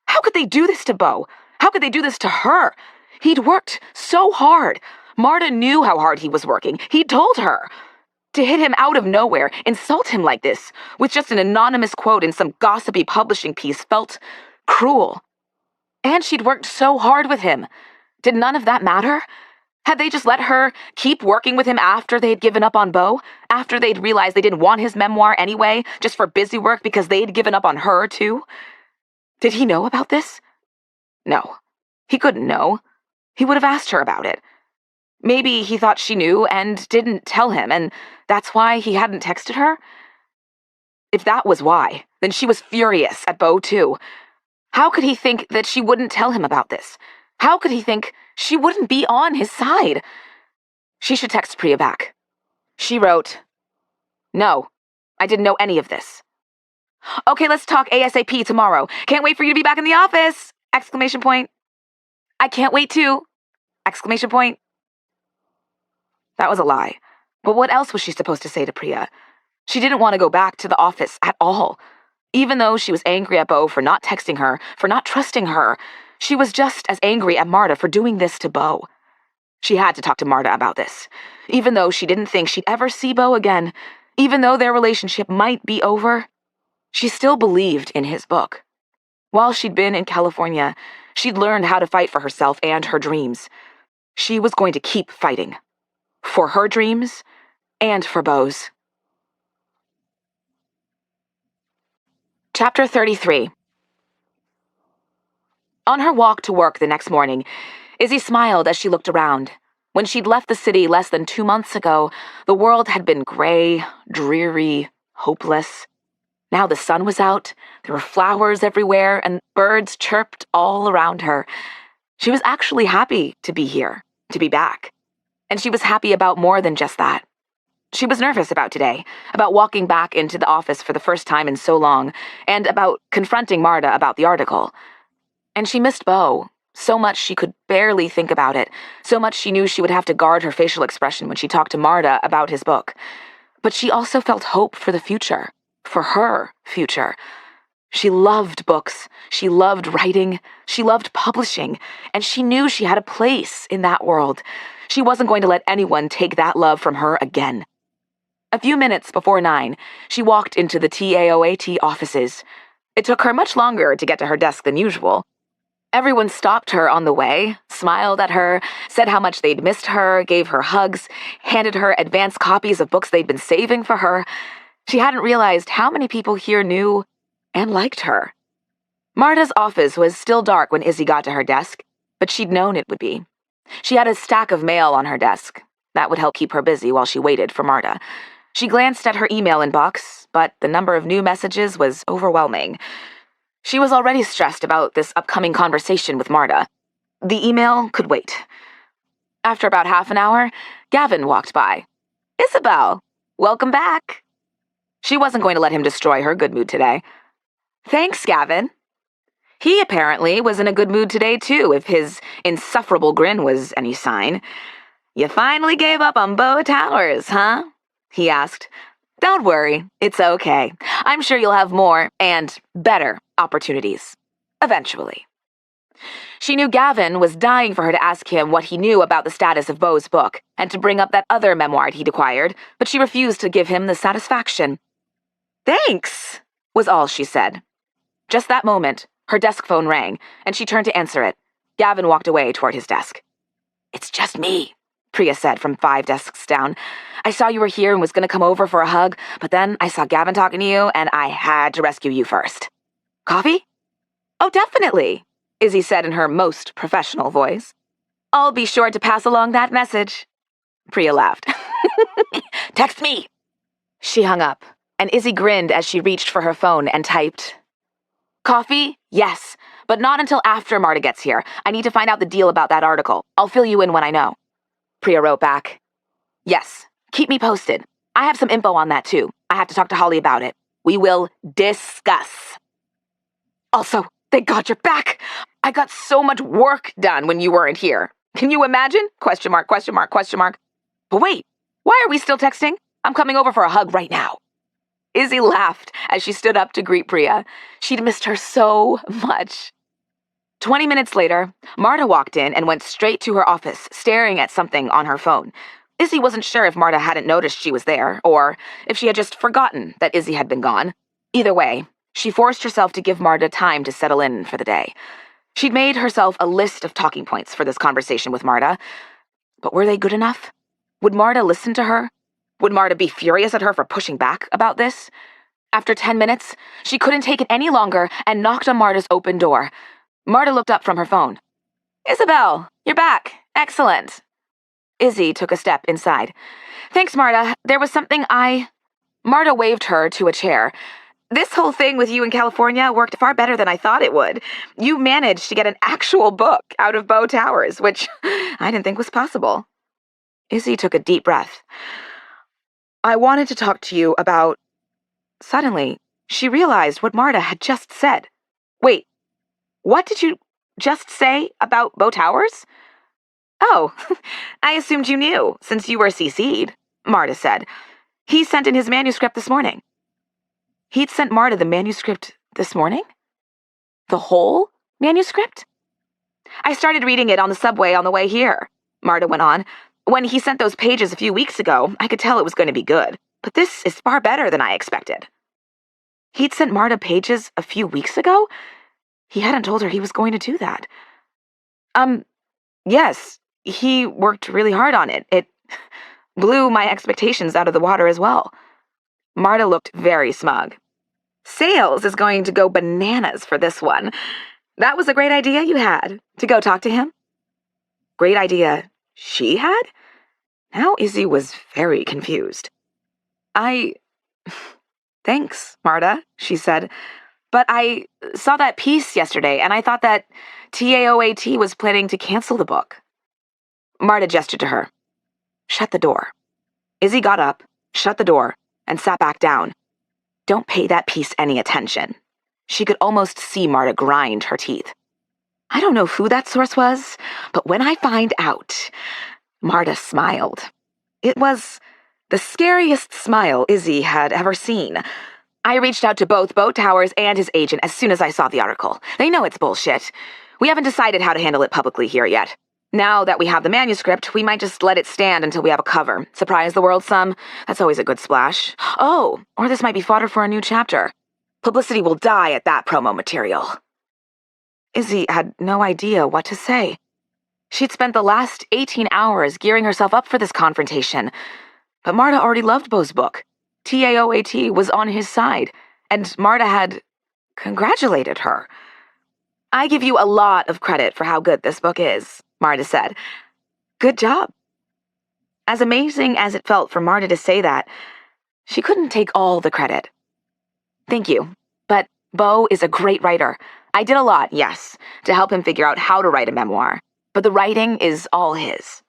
How could they do this to Beau? How could they do this to her? He'd worked so hard. Marta knew how hard he was working. He'd told her. To hit him out of nowhere, insult him like this, with just an anonymous quote in some gossipy publishing piece, felt cruel. And she'd worked so hard with him. Did none of that matter? Had they just let her keep working with him after they'd given up on Beau? After they'd realized they didn't want his memoir anyway, just for busy work because they'd given up on her, too? Did he know about this? No. He couldn't know. He would have asked her about it. Maybe he thought she knew and didn't tell him, and that's why he hadn't texted her? If that was why, then she was furious at Beau, too. How could he think that she wouldn't tell him about this? How could he think she wouldn't be on his side? She should text Priya back. She wrote, No, I didn't know any of this. Okay, let's talk ASAP tomorrow. Can't wait for you to be back in the office! Exclamation point. I can't wait too! Exclamation point. That was a lie. But what else was she supposed to say to Priya? She didn't want to go back to the office at all. Even though she was angry at Beau for not texting her, for not trusting her, she was just as angry at Marta for doing this to Beau. She had to talk to Marta about this. Even though she didn't think she'd ever see Beau again, even though their relationship might be over, she still believed in his book. While she'd been in California, she'd learned how to fight for herself and her dreams. She was going to keep fighting. For her dreams, and for Beau's. Chapter 33. On her walk to work the next morning, Izzy smiled as she looked around. When she'd left the city less than 2 months ago, the world had been gray, dreary, hopeless. Now the sun was out, there were flowers everywhere, and birds chirped all around her. She was actually happy to be here, to be back. And she was happy about more than just that. She was nervous about today, about walking back into the office for the first time in so long, and about confronting Marta about the article. And she missed Beau, so much she could barely think about it, so much she knew she would have to guard her facial expression when she talked to Marta about his book. But she also felt hope for the future, for her future. She loved books, she loved writing, she loved publishing, and she knew she had a place in that world. She wasn't going to let anyone take that love from her again. A few minutes before 9, she walked into the TAOAT offices. It took her much longer to get to her desk than usual. Everyone stopped her on the way, smiled at her, said how much they'd missed her, gave her hugs, handed her advance copies of books they'd been saving for her. She hadn't realized how many people here knew and liked her. Marta's office was still dark when Izzy got to her desk, but she'd known it would be. She had a stack of mail on her desk. That would help keep her busy while she waited for Marta. She glanced at her email inbox, but the number of new messages was overwhelming. She was already stressed about this upcoming conversation with Marta. The email could wait. After about half an hour, Gavin walked by. Isabelle, welcome back. She wasn't going to let him destroy her good mood today. Thanks, Gavin. He apparently was in a good mood today, too, if his insufferable grin was any sign. You finally gave up on Beau Towers, huh? He asked. Don't worry, it's okay. I'm sure you'll have more and better opportunities. Eventually. She knew Gavin was dying for her to ask him what he knew about the status of Beau's book, and to bring up that other memoir he'd acquired, but she refused to give him the satisfaction. "Thanks," was all she said. Just that moment, her desk phone rang, and she turned to answer it. Gavin walked away toward his desk. "It's just me," Priya said from 5 desks down. "I saw you were here and was going to come over for a hug, but then I saw Gavin talking to you, and I had to rescue you first. Coffee?" "Oh, definitely," Izzy said in her most professional voice. "I'll be sure to pass along that message." Priya laughed. "Text me." She hung up, and Izzy grinned as she reached for her phone and typed, "Coffee? Yes, but not until after Marta gets here. I need to find out the deal about that article. I'll fill you in when I know." Priya wrote back, "Yes, keep me posted. I have some info on that too. I have to talk to Holly about it. We will discuss. Also, thank God you're back. I got so much work done when you weren't here. Can you imagine? Question mark, question mark, question mark. But wait, why are we still texting? I'm coming over for a hug right now." Izzy laughed as she stood up to greet Priya. She'd missed her so much. 20 minutes later, Marta walked in and went straight to her office, staring at something on her phone. Izzy wasn't sure if Marta hadn't noticed she was there, or if she had just forgotten that Izzy had been gone. Either way, she forced herself to give Marta time to settle in for the day. She'd made herself a list of talking points for this conversation with Marta. But were they good enough? Would Marta listen to her? Would Marta be furious at her for pushing back about this? After 10 minutes, she couldn't take it any longer and knocked on Marta's open door. Marta looked up from her phone. "Isabelle, you're back. Excellent." Izzy took a step inside. "Thanks, Marta. There was something Marta waved her to a chair. "This whole thing with you in California worked far better than I thought it would. You managed to get an actual book out of Beau Towers, which I didn't think was possible." Izzy took a deep breath. "I wanted to talk to you about..." Suddenly, she realized what Marta had just said. "Wait, what did you just say about Beau Towers?" "Oh, I assumed you knew, since you were CC'd, Marta said. "He sent in his manuscript this morning." He'd sent Marta the manuscript this morning? The whole manuscript? "I started reading it on the subway on the way here," Marta went on. "When he sent those pages a few weeks ago, I could tell it was going to be good. But this is far better than I expected." He'd sent Marta pages a few weeks ago? He hadn't told her he was going to do that. Yes, he worked really hard on it. It blew my expectations out of the water as well." Marta looked very smug. "Sales is going to go bananas for this one. That was a great idea you had, to go talk to him." Great idea she had? Now Izzy was very confused. Thanks, Marta," she said. "But I saw that piece yesterday, and I thought that TAOAT was planning to cancel the book." Marta gestured to her. "Shut the door." Izzy got up, shut the door, and sat back down. Don't pay that piece any attention. She could almost see Marta grind her teeth. "I don't know who that source was, but when I find out..." Marta smiled. It was the scariest smile Izzy had ever seen. "I reached out to both Beau Towers and his agent as soon as I saw the article. They know it's bullshit. We haven't decided how to handle it publicly here yet. Now that we have the manuscript, we might just let it stand until we have a cover. Surprise the world some. That's always a good splash. Oh, or this might be fodder for a new chapter. Publicity will die at that promo material." Izzy had no idea what to say. She'd spent the last 18 hours gearing herself up for this confrontation. But Marta already loved Beau's book. TAOAT was on his side, and Marta had congratulated her. "I give you a lot of credit for how good this book is," Marta said. "Good job." As amazing as it felt for Marta to say that, she couldn't take all the credit. "Thank you, but Beau is a great writer. I did a lot, yes, to help him figure out how to write a memoir, but the writing is all his."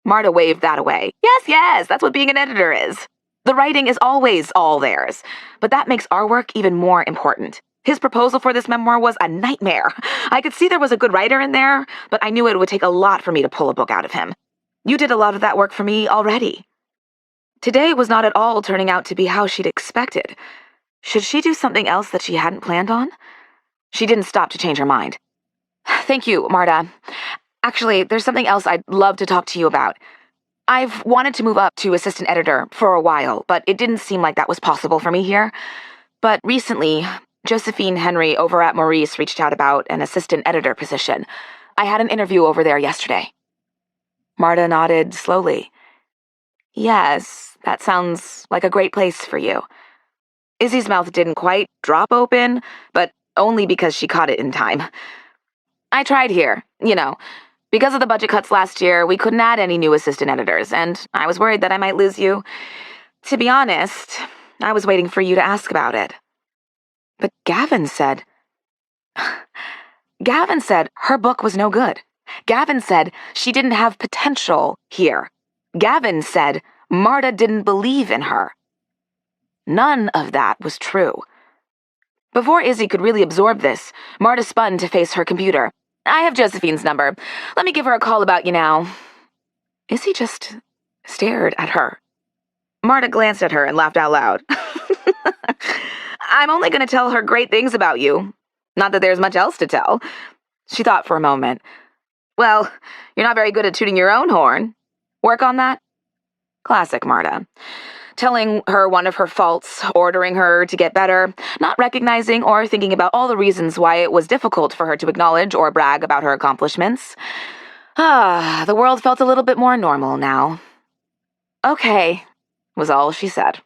Marta waved that away. Yes, that's what being an editor is. The writing is always all theirs, but that makes our work even more important. His proposal for this memoir was a nightmare. I could see there was a good writer in there, but I knew it would take a lot for me to pull a book out of him. You did a lot of that work for me already. Today was not at all turning out to be how she'd expected. Should she do something else that she hadn't planned on? She didn't stop to change her mind. Thank you, Marta. Actually, there's something else I'd love to talk to you about. I've wanted to move up to assistant editor for a while, but it didn't seem like that was possible for me here. But recently, Josephine Henry over at Maurice reached out about an assistant editor position. I had an interview over there yesterday. Marta nodded slowly. Yes, that sounds like a great place for you. Izzy's mouth didn't quite drop open, but only because she caught it in time. I tried here, Because of the budget cuts last year, we couldn't add any new assistant editors, and I was worried that I might lose you. To be honest, I was waiting for you to ask about it. But Gavin said her book was no good. Gavin said she didn't have potential here. Gavin said Marta didn't believe in her. None of that was true. Before Izzy could really absorb this, Marta spun to face her computer. I have Josephine's number. Let me give her a call about you now. Izzy just stared at her. Marta glanced at her and laughed out loud. I'm only going to tell her great things about you. Not that there's much else to tell. She thought for a moment. Well, you're not very good at tooting your own horn. Work on that? Classic Marta. Telling her one of her faults, ordering her to get better, not recognizing or thinking about all the reasons why it was difficult for her to acknowledge or brag about her accomplishments. The world felt a little bit more normal now. Okay, was all she said.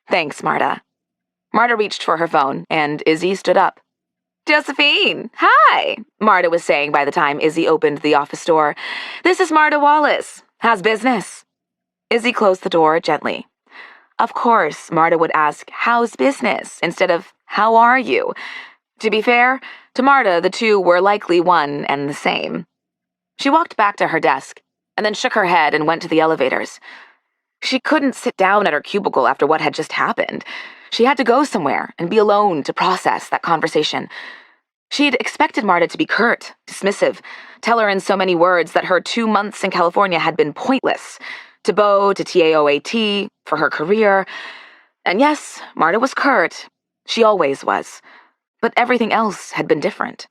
Thanks, Marta. Marta reached for her phone, and Izzy stood up. Josephine, hi, Marta was saying by the time Izzy opened the office door. This is Marta Wallace. How's business? Izzy closed the door gently. Of course, Marta would ask, how's business, instead of, how are you? To be fair, to Marta, the two were likely one and the same. She walked back to her desk, and then shook her head and went to the elevators. She couldn't sit down at her cubicle after what had just happened. She had to go somewhere and be alone to process that conversation. She'd expected Marta to be curt, dismissive, tell her in so many words that her 2 months in California had been pointless, to Beau, to TAOAT, for her career. And yes, Marta was curt. She always was. But everything else had been different.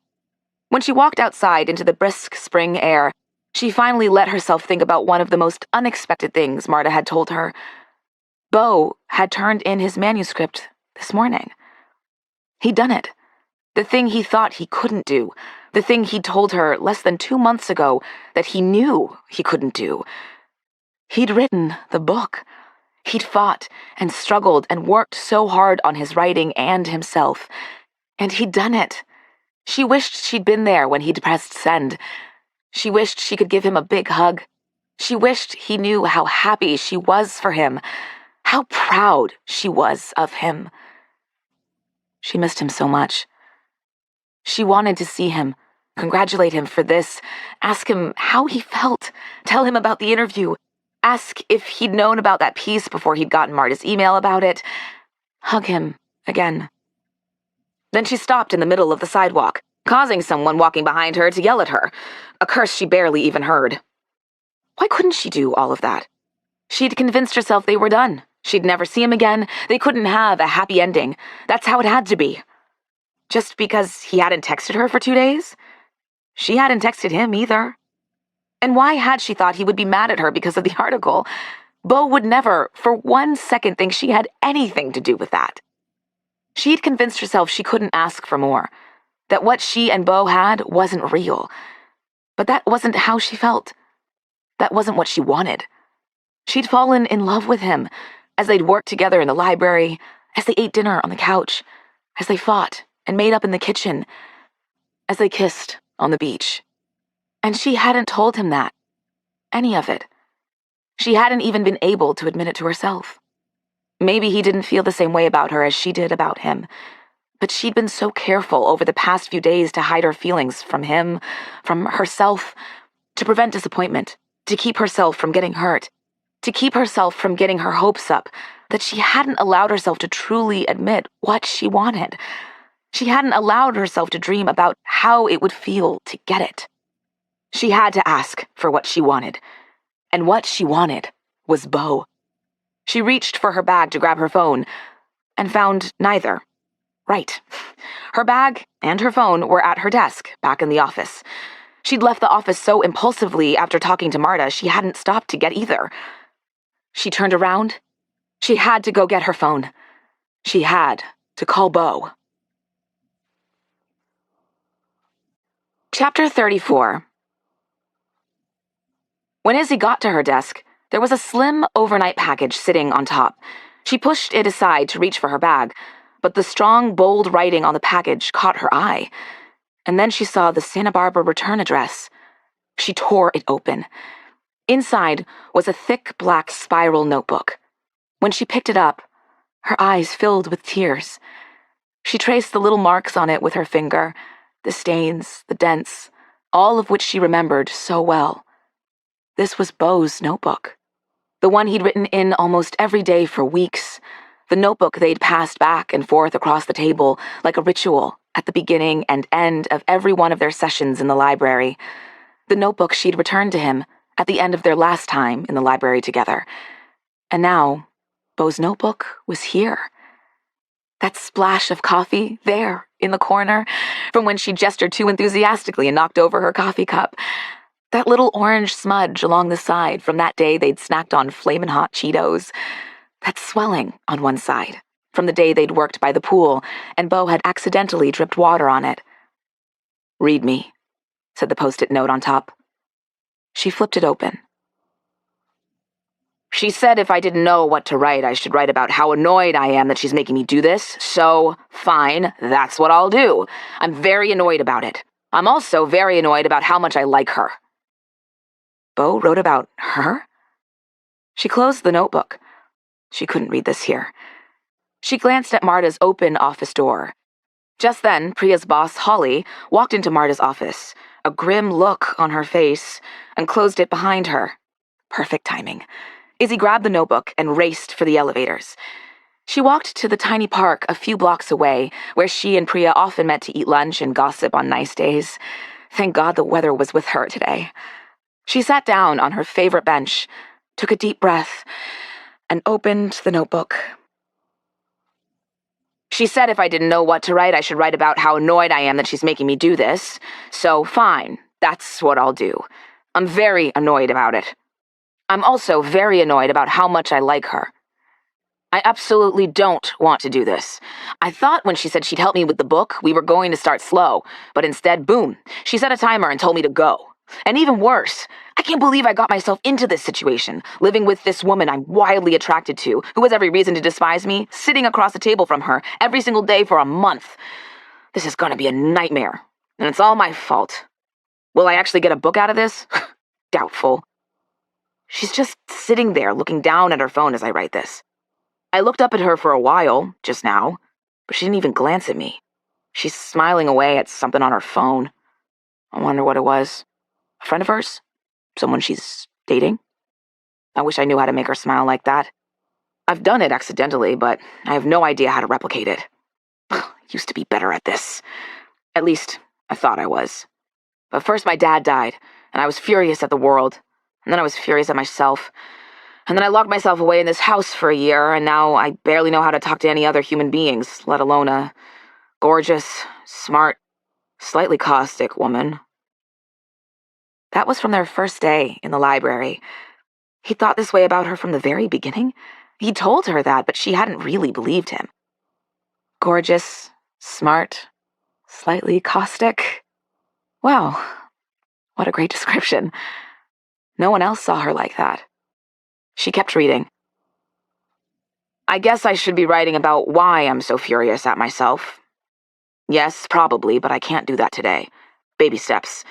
When she walked outside into the brisk spring air, she finally let herself think about one of the most unexpected things Marta had told her. Beau had turned in his manuscript this morning. He'd done it. The thing he thought he couldn't do. The thing he'd told her less than 2 months ago that he knew he couldn't do. He'd written the book. He'd fought and struggled and worked so hard on his writing and himself. And he'd done it. She wished she'd been there when he'd pressed send. She wished she could give him a big hug. She wished he knew how happy she was for him, how proud she was of him. She missed him so much. She wanted to see him, congratulate him for this, ask him how he felt, tell him about the interview, ask if he'd known about that piece before he'd gotten Marta's email about it, hug him again. Then she stopped in the middle of the sidewalk, causing someone walking behind her to yell at her, a curse she barely even heard. Why couldn't she do all of that? She'd convinced herself they were done. She'd never see him again. They couldn't have a happy ending. That's how it had to be. Just because he hadn't texted her for 2 days? She hadn't texted him either. And why had she thought he would be mad at her because of the article? Beau would never, for 1 second, think she had anything to do with that. She'd convinced herself she couldn't ask for more, that what she and Beau had wasn't real. But that wasn't how she felt. That wasn't what she wanted. She'd fallen in love with him, as they'd worked together in the library, as they ate dinner on the couch, as they fought and made up in the kitchen, as they kissed on the beach. And she hadn't told him that. Any of it. She hadn't even been able to admit it to herself. Maybe he didn't feel the same way about her as she did about him, but she'd been so careful over the past few days to hide her feelings from him, from herself, to prevent disappointment, to keep herself from getting hurt, to keep herself from getting her hopes up, that she hadn't allowed herself to truly admit what she wanted. She hadn't allowed herself to dream about how it would feel to get it. She had to ask for what she wanted, and what she wanted was Beau. She reached for her bag to grab her phone, and found neither. Right. Her bag and her phone were at her desk, back in the office. She'd left the office so impulsively after talking to Marta, she hadn't stopped to get either. She turned around. She had to go get her phone. She had to call Beau. Chapter 34. When Izzy got to her desk, there was a slim overnight package sitting on top. She pushed it aside to reach for her bag, but the strong, bold writing on the package caught her eye. And then she saw the Santa Barbara return address. She tore it open. Inside was a thick black spiral notebook. When she picked it up, her eyes filled with tears. She traced the little marks on it with her finger, the stains, the dents, all of which she remembered so well. This was Beau's notebook, the one he'd written in almost every day for weeks, the notebook they'd passed back and forth across the table like a ritual at the beginning and end of every one of their sessions in the library, the notebook she'd returned to him at the end of their last time in the library together. And now, Beau's notebook was here. That splash of coffee there in the corner from when she gestured too enthusiastically and knocked over her coffee cup. That little orange smudge along the side from that day they'd snacked on flamin' hot Cheetos. That swelling on one side from the day they'd worked by the pool and Beau had accidentally dripped water on it. "Read me," said the post-it note on top. She flipped it open. "She said if I didn't know what to write, I should write about how annoyed I am that she's making me do this, so fine, that's what I'll do. I'm very annoyed about it. I'm also very annoyed about how much I like her." Beau wrote about her? She closed the notebook. She couldn't read this here. She glanced at Marta's open office door. Just then, Priya's boss, Holly, walked into Marta's office, a grim look on her face, and closed it behind her. Perfect timing. Izzy grabbed the notebook and raced for the elevators. She walked to the tiny park a few blocks away, where she and Priya often met to eat lunch and gossip on nice days. Thank God the weather was with her today. She sat down on her favorite bench, took a deep breath, and opened the notebook. "She said if I didn't know what to write, I should write about how annoyed I am that she's making me do this. So fine, that's what I'll do. I'm very annoyed about it. I'm also very annoyed about how much I like her. I absolutely don't want to do this. I thought when she said she'd help me with the book, we were going to start slow, but instead, boom, she set a timer and told me to go. And even worse, I can't believe I got myself into this situation, living with this woman I'm wildly attracted to, who has every reason to despise me, sitting across the table from her every single day for a month. This is going to be a nightmare, and it's all my fault. Will I actually get a book out of this? Doubtful." She's just sitting there looking down at her phone as I write this. I looked up at her for a while, just now, but she didn't even glance at me. She's smiling away at something on her phone. I wonder what it was. A friend of hers? Someone she's dating? I wish I knew how to make her smile like that. I've done it accidentally, but I have no idea how to replicate it. Used to be better at this. At least, I thought I was. But first my dad died, and I was furious at the world, and then I was furious at myself. And then I locked myself away in this house for a year, and now I barely know how to talk to any other human beings, let alone a gorgeous, smart, slightly caustic woman. That was from their first day in the library. He thought this way about her from the very beginning. He told her that, but she hadn't really believed him. Gorgeous, smart, slightly caustic. Wow, what a great description. No one else saw her like that. She kept reading. "I guess I should be writing about why I'm so furious at myself. Yes, probably, but I can't do that today. Baby steps.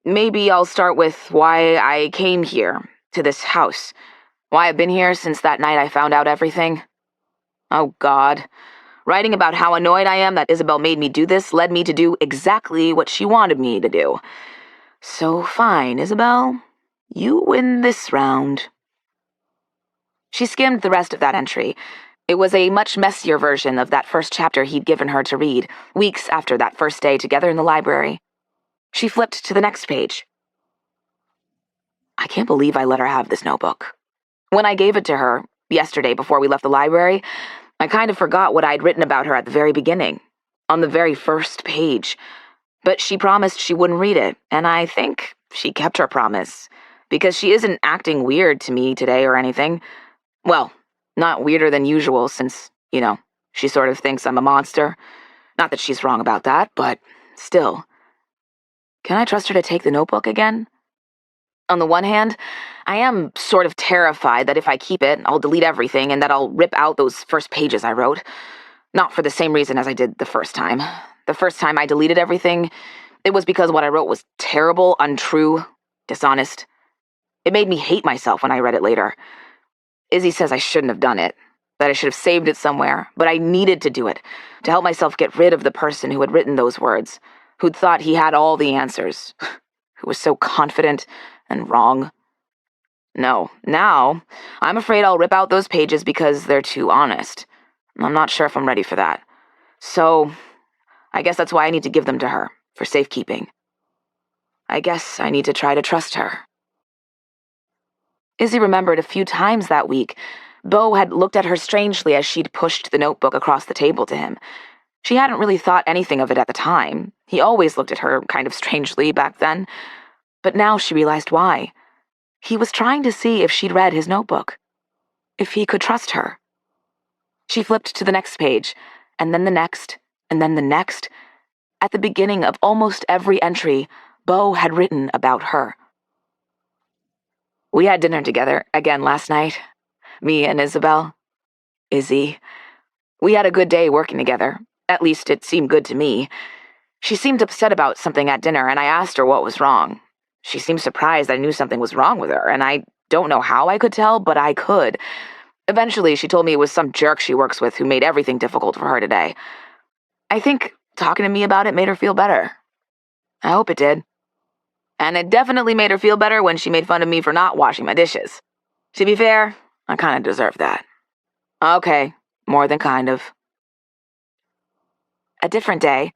Maybe I'll start with why I came here, to this house. Why I've been here since that night I found out everything. Oh, God. Writing about how annoyed I am that Isabelle made me do this led me to do exactly what she wanted me to do. So fine, Isabelle. You win this round." She skimmed the rest of that entry. It was a much messier version of that first chapter he'd given her to read, weeks after that first day together in the library. She flipped to the next page. "I can't believe I let her have this notebook. When I gave it to her, yesterday before we left the library, I kind of forgot what I'd written about her at the very beginning, on the very first page. But she promised she wouldn't read it, and I think she kept her promise, because she isn't acting weird to me today or anything. Well, not weirder than usual since, she sort of thinks I'm a monster. Not that she's wrong about that, but still. Can I trust her to take the notebook again? On the one hand, I am sort of terrified that if I keep it, I'll delete everything and that I'll rip out those first pages I wrote. Not for the same reason as I did the first time. The first time I deleted everything, it was because what I wrote was terrible, untrue, dishonest. It made me hate myself when I read it later. Izzy says I shouldn't have done it, that I should have saved it somewhere, but I needed to do it, to help myself get rid of the person who had written those words, who'd thought he had all the answers, who was so confident and wrong. No, now, I'm afraid I'll rip out those pages because they're too honest. I'm not sure if I'm ready for that. So, I guess that's why I need to give them to her, for safekeeping. I guess I need to try to trust her. Izzy remembered a few times that week, Beau had looked at her strangely as she'd pushed the notebook across the table to him. She hadn't really thought anything of it at the time. He always looked at her kind of strangely back then. But now she realized why. He was trying to see if she'd read his notebook. If he could trust her. She flipped to the next page, and then the next, and then the next. At the beginning of almost every entry, Beau had written about her. We had dinner together again last night. Me and Isabelle. Izzy. We had a good day working together. At least it seemed good to me. She seemed upset about something at dinner, and I asked her what was wrong. She seemed surprised I knew something was wrong with her, and I don't know how I could tell, but I could. Eventually, she told me it was some jerk she works with who made everything difficult for her today. I think talking to me about it made her feel better. I hope it did. And it definitely made her feel better when she made fun of me for not washing my dishes. To be fair, I kind of deserve that. Okay, more than kind of. A different day.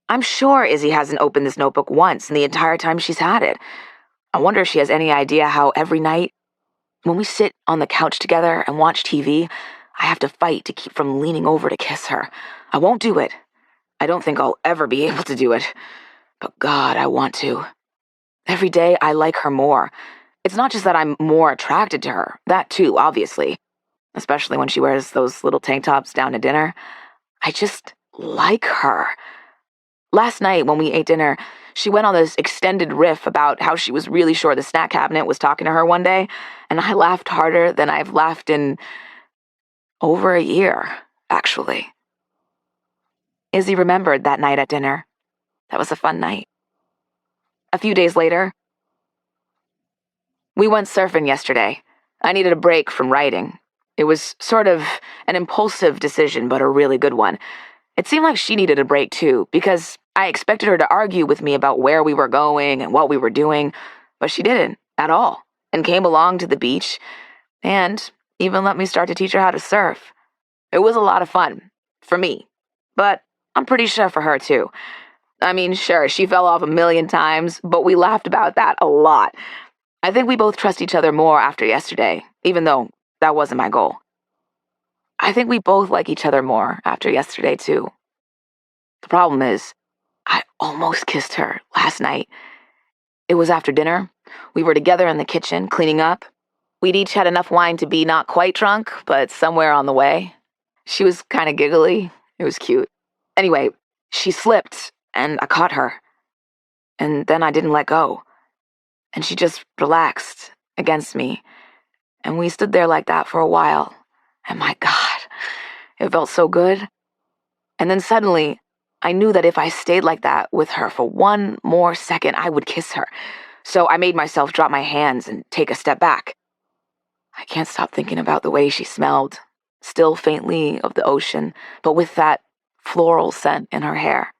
I'm sure Izzy hasn't opened this notebook once in the entire time she's had it. I wonder if she has any idea how every night, when we sit on the couch together and watch TV, I have to fight to keep from leaning over to kiss her. I won't do it. I don't think I'll ever be able to do it. But God, I want to. Every day I like her more. It's not just that I'm more attracted to her. That too, obviously. Especially when she wears those little tank tops down to dinner. I just like her. Last night when we ate dinner, she went on this extended riff about how she was really sure the snack cabinet was talking to her one day, and I laughed harder than I've laughed in over a year, actually. Izzy remembered that night at dinner. That was a fun night. A few days later, we went surfing yesterday. I needed a break from writing. It was sort of an impulsive decision, but a really good one. It seemed like she needed a break too, because I expected her to argue with me about where we were going and what we were doing, but she didn't at all, and came along to the beach, and even let me start to teach her how to surf. It was a lot of fun, for me, but I'm pretty sure for her too. I mean, sure, she fell off a million times, but we laughed about that a lot. I think we both trust each other more after yesterday, even though that wasn't my goal. I think we both like each other more after yesterday, too. The problem is, I almost kissed her last night. It was after dinner. We were together in the kitchen, cleaning up. We'd each had enough wine to be not quite drunk, but somewhere on the way. She was kind of giggly. It was cute. Anyway, she slipped, and I caught her. And then I didn't let go. And she just relaxed against me. And we stood there like that for a while. And my God, it felt so good. And then suddenly, I knew that if I stayed like that with her for one more second, I would kiss her. So I made myself drop my hands and take a step back. I can't stop thinking about the way she smelled, still faintly of the ocean, but with that floral scent in her hair.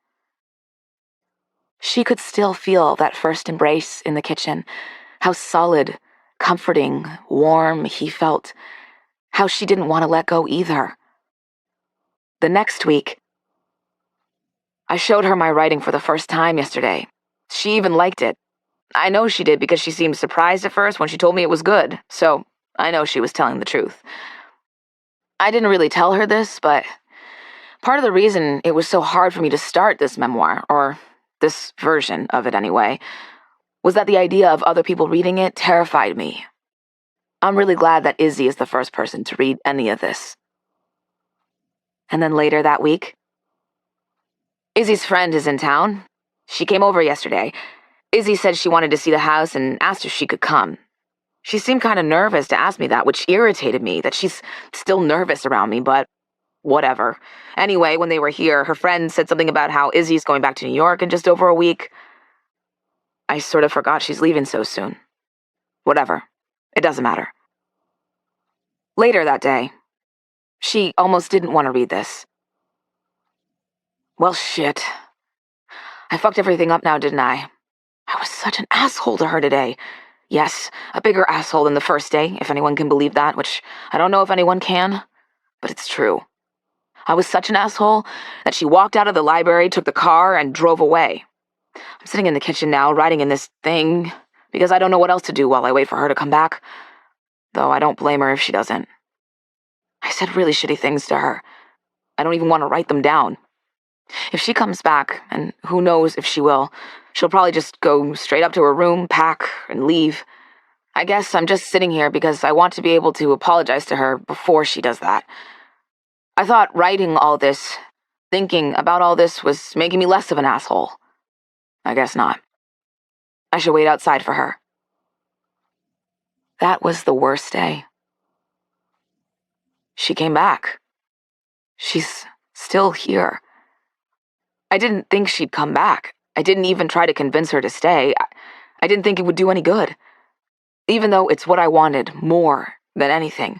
She could still feel that first embrace in the kitchen, how solid, comforting, warm he felt, how she didn't want to let go either. The next week, I showed her my writing for the first time yesterday. She even liked it. I know she did because she seemed surprised at first when she told me it was good, so I know she was telling the truth. I didn't really tell her this, but part of the reason it was so hard for me to start this memoir, or this version of it anyway, was that the idea of other people reading it terrified me. I'm really glad that Izzy is the first person to read any of this. And then later that week, Izzy's friend is in town. She came over yesterday. Izzy said she wanted to see the house and asked if she could come. She seemed kind of nervous to ask me that, which irritated me, that she's still nervous around me, but whatever. Anyway, when they were here, her friend said something about how Izzy's going back to New York in just over a week. I sort of forgot she's leaving so soon. Whatever. It doesn't matter. Later that day, she almost didn't want to read this. Well, shit. I fucked everything up now, didn't I? I was such an asshole to her today. Yes, a bigger asshole than the first day, if anyone can believe that, which I don't know if anyone can, but it's true. I was such an asshole that she walked out of the library, took the car, and drove away. I'm sitting in the kitchen now, writing in this thing, because I don't know what else to do while I wait for her to come back. Though I don't blame her if she doesn't. I said really shitty things to her. I don't even want to write them down. If she comes back, and who knows if she will, she'll probably just go straight up to her room, pack, and leave. I guess I'm just sitting here because I want to be able to apologize to her before she does that. I thought writing all this, thinking about all this, was making me less of an asshole. I guess not. I should wait outside for her. That was the worst day. She came back. She's still here. I didn't think she'd come back. I didn't even try to convince her to stay. I didn't think it would do any good. Even though it's what I wanted more than anything.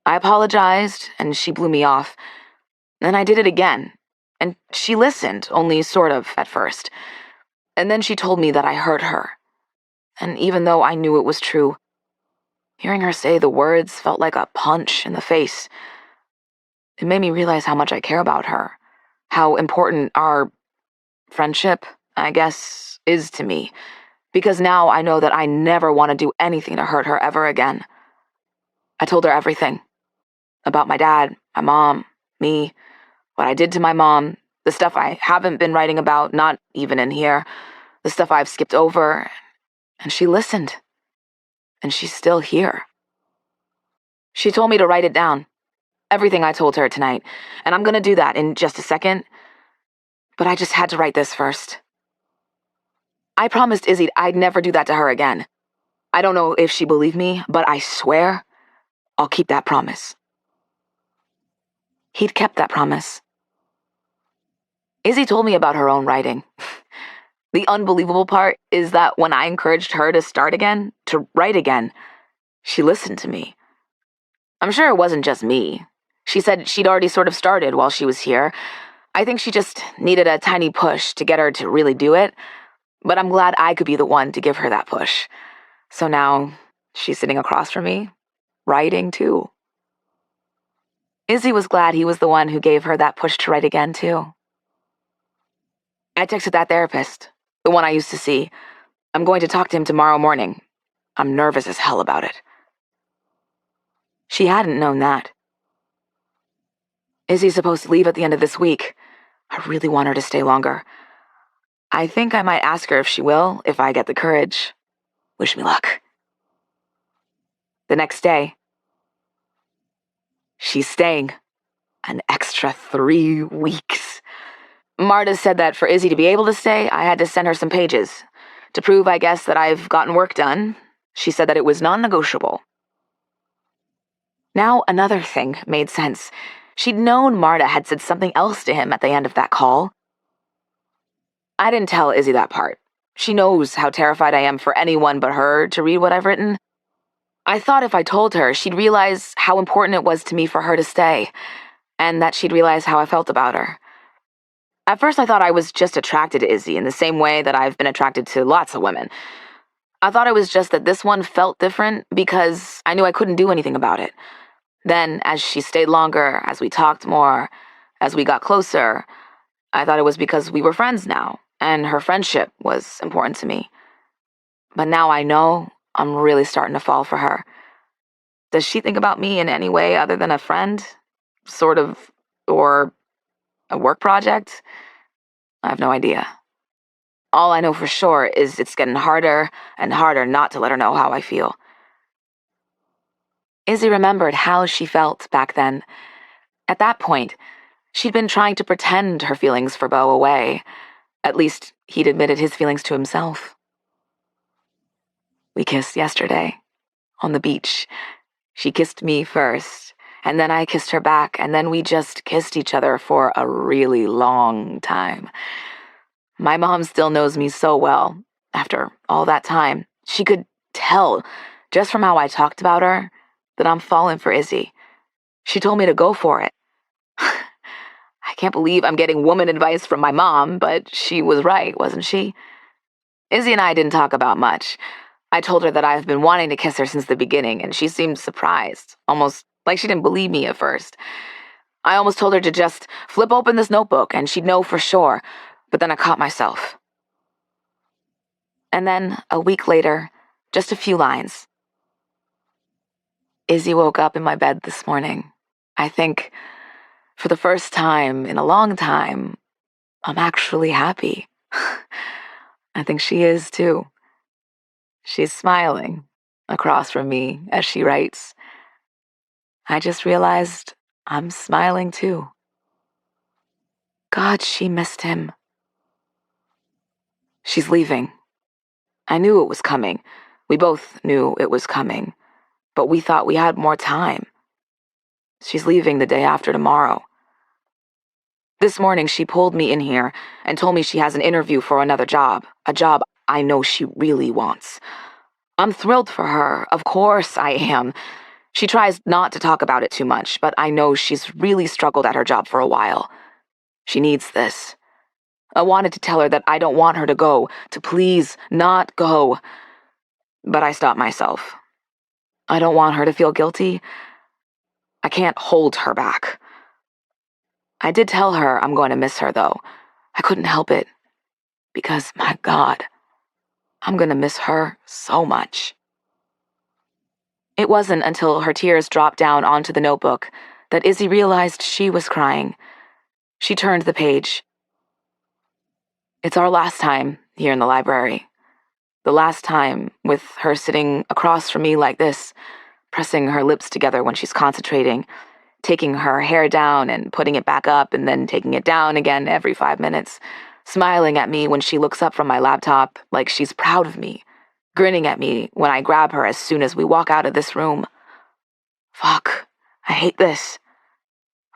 I apologized, and she blew me off. Then I did it again. And she listened, only sort of, at first. And then she told me that I hurt her. And even though I knew it was true, hearing her say the words felt like a punch in the face. It made me realize how much I care about her. How important our friendship, I guess, is to me. Because now I know that I never want to do anything to hurt her ever again. I told her everything. About my dad, my mom, me, what I did to my mom, the stuff I haven't been writing about, not even in here, the stuff I've skipped over. And she listened. And she's still here. She told me to write it down. Everything I told her tonight. And I'm gonna do that in just a second. But I just had to write this first. I promised Izzy I'd never do that to her again. I don't know if she believed me, but I swear I'll keep that promise. He'd kept that promise. Izzy told me about her own writing. The unbelievable part is that when I encouraged her to start again, to write again, she listened to me. I'm sure it wasn't just me. She said she'd already sort of started while she was here. I think she just needed a tiny push to get her to really do it, but I'm glad I could be the one to give her that push. So now she's sitting across from me, writing too. Izzy was glad he was the one who gave her that push to write again too. I texted that therapist, the one I used to see. I'm going to talk to him tomorrow morning. I'm nervous as hell about it. She hadn't known that. Izzy's supposed to leave at the end of this week. I really want her to stay longer. I think I might ask her if she will, if I get the courage. Wish me luck. The next day, she's staying. An extra 3 weeks. Marta said that for Izzy to be able to stay, I had to send her some pages. To prove, I guess, that I've gotten work done. She said that it was non-negotiable. Now another thing made sense. She'd known Marta had said something else to him at the end of that call. I didn't tell Izzy that part. She knows how terrified I am for anyone but her to read what I've written. I thought if I told her, she'd realize how important it was to me for her to stay, and that she'd realize how I felt about her. At first I thought I was just attracted to Izzy in the same way that I've been attracted to lots of women. I thought it was just that this one felt different because I knew I couldn't do anything about it. Then, as she stayed longer, as we talked more, as we got closer, I thought it was because we were friends now, and her friendship was important to me. But now I know I'm really starting to fall for her. Does she think about me in any way other than a friend? Sort of, or a work project? I have no idea. All I know for sure is it's getting harder and harder not to let her know how I feel. Izzy remembered how she felt back then. At that point, she'd been trying to pretend her feelings for Beau away. At least, he'd admitted his feelings to himself. We kissed yesterday, on the beach. She kissed me first, and then I kissed her back, and then we just kissed each other for a really long time. My mom still knows me so well. After all that time, she could tell, just from how I talked about her, that I'm falling for Izzy. She told me to go for it. I can't believe I'm getting woman advice from my mom, but she was right, wasn't she? Izzy and I didn't talk about much. I told her that I've been wanting to kiss her since the beginning, and she seemed surprised, almost like she didn't believe me at first. I almost told her to just flip open this notebook and she'd know for sure, but then I caught myself. And then, a week later, just a few lines. Izzy woke up in my bed this morning. I think, for the first time in a long time, I'm actually happy. I think she is too. She's smiling across from me as she writes. I just realized I'm smiling too. God, she missed him. She's leaving. I knew it was coming. We both knew it was coming. But we thought we had more time. She's leaving the day after tomorrow. This morning she pulled me in here and told me she has an interview for another job, a job I know she really wants. I'm thrilled for her, of course I am. She tries not to talk about it too much, but I know she's really struggled at her job for a while. She needs this. I wanted to tell her that I don't want her to go, to please not go. But I stopped myself. I don't want her to feel guilty. I can't hold her back. I did tell her I'm going to miss her, though. I couldn't help it. Because, my God, I'm going to miss her so much. It wasn't until her tears dropped down onto the notebook that Izzy realized she was crying. She turned the page. It's our last time here in the library. The last time with her sitting across from me like this, pressing her lips together when she's concentrating, taking her hair down and putting it back up and then taking it down again every 5 minutes, smiling at me when she looks up from my laptop like she's proud of me, grinning at me when I grab her as soon as we walk out of this room. Fuck, I hate this.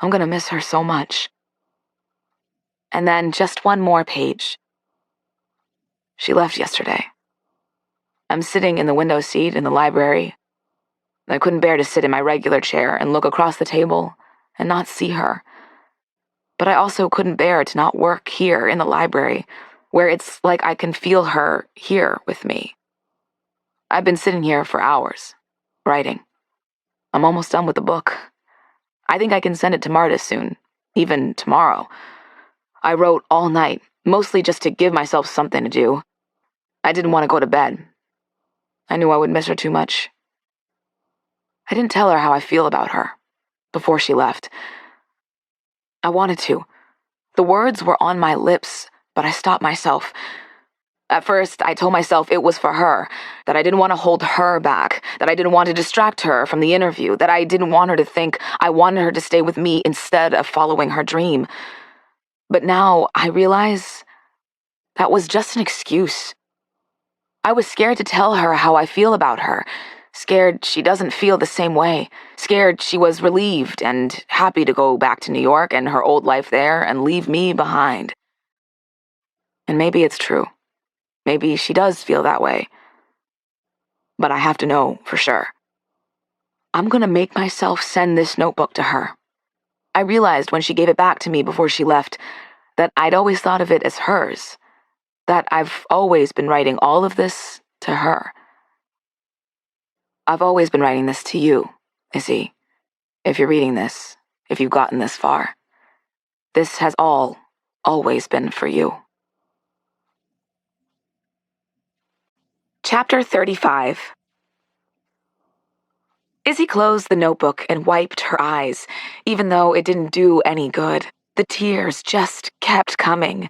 I'm gonna miss her so much. And then just one more page. She left yesterday. I'm sitting in the window seat in the library. I couldn't bear to sit in my regular chair and look across the table and not see her. But I also couldn't bear to not work here in the library, where it's like I can feel her here with me. I've been sitting here for hours, writing. I'm almost done with the book. I think I can send it to Marta soon, even tomorrow. I wrote all night, mostly just to give myself something to do. I didn't want to go to bed. I knew I would miss her too much. I didn't tell her how I feel about her before she left. I wanted to. The words were on my lips, but I stopped myself. At first, I told myself it was for her, that I didn't want to hold her back, that I didn't want to distract her from the interview, that I didn't want her to think I wanted her to stay with me instead of following her dream. But now I realize that was just an excuse. I was scared to tell her how I feel about her, scared she doesn't feel the same way, scared she was relieved and happy to go back to New York and her old life there and leave me behind. And maybe it's true. Maybe she does feel that way. But I have to know for sure. I'm gonna make myself send this notebook to her. I realized when she gave it back to me before she left that I'd always thought of it as hers, that I've always been writing all of this to her. I've always been writing this to you, Izzy. If you're reading this, if you've gotten this far, this has always been for you. Chapter 35. Izzy closed the notebook and wiped her eyes, even though it didn't do any good. The tears just kept coming.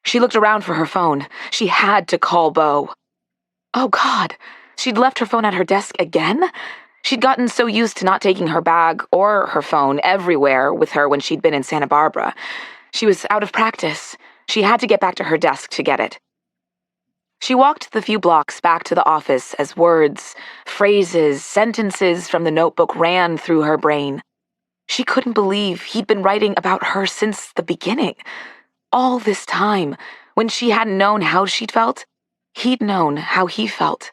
She looked around for her phone. She had to call Beau. Oh, God. She'd left her phone at her desk again? She'd gotten so used to not taking her bag or her phone everywhere with her when she'd been in Santa Barbara. She was out of practice. She had to get back to her desk to get it. She walked the few blocks back to the office as words, phrases, sentences from the notebook ran through her brain. She couldn't believe he'd been writing about her since the beginning. All this time, when she hadn't known how she'd felt, he'd known how he felt.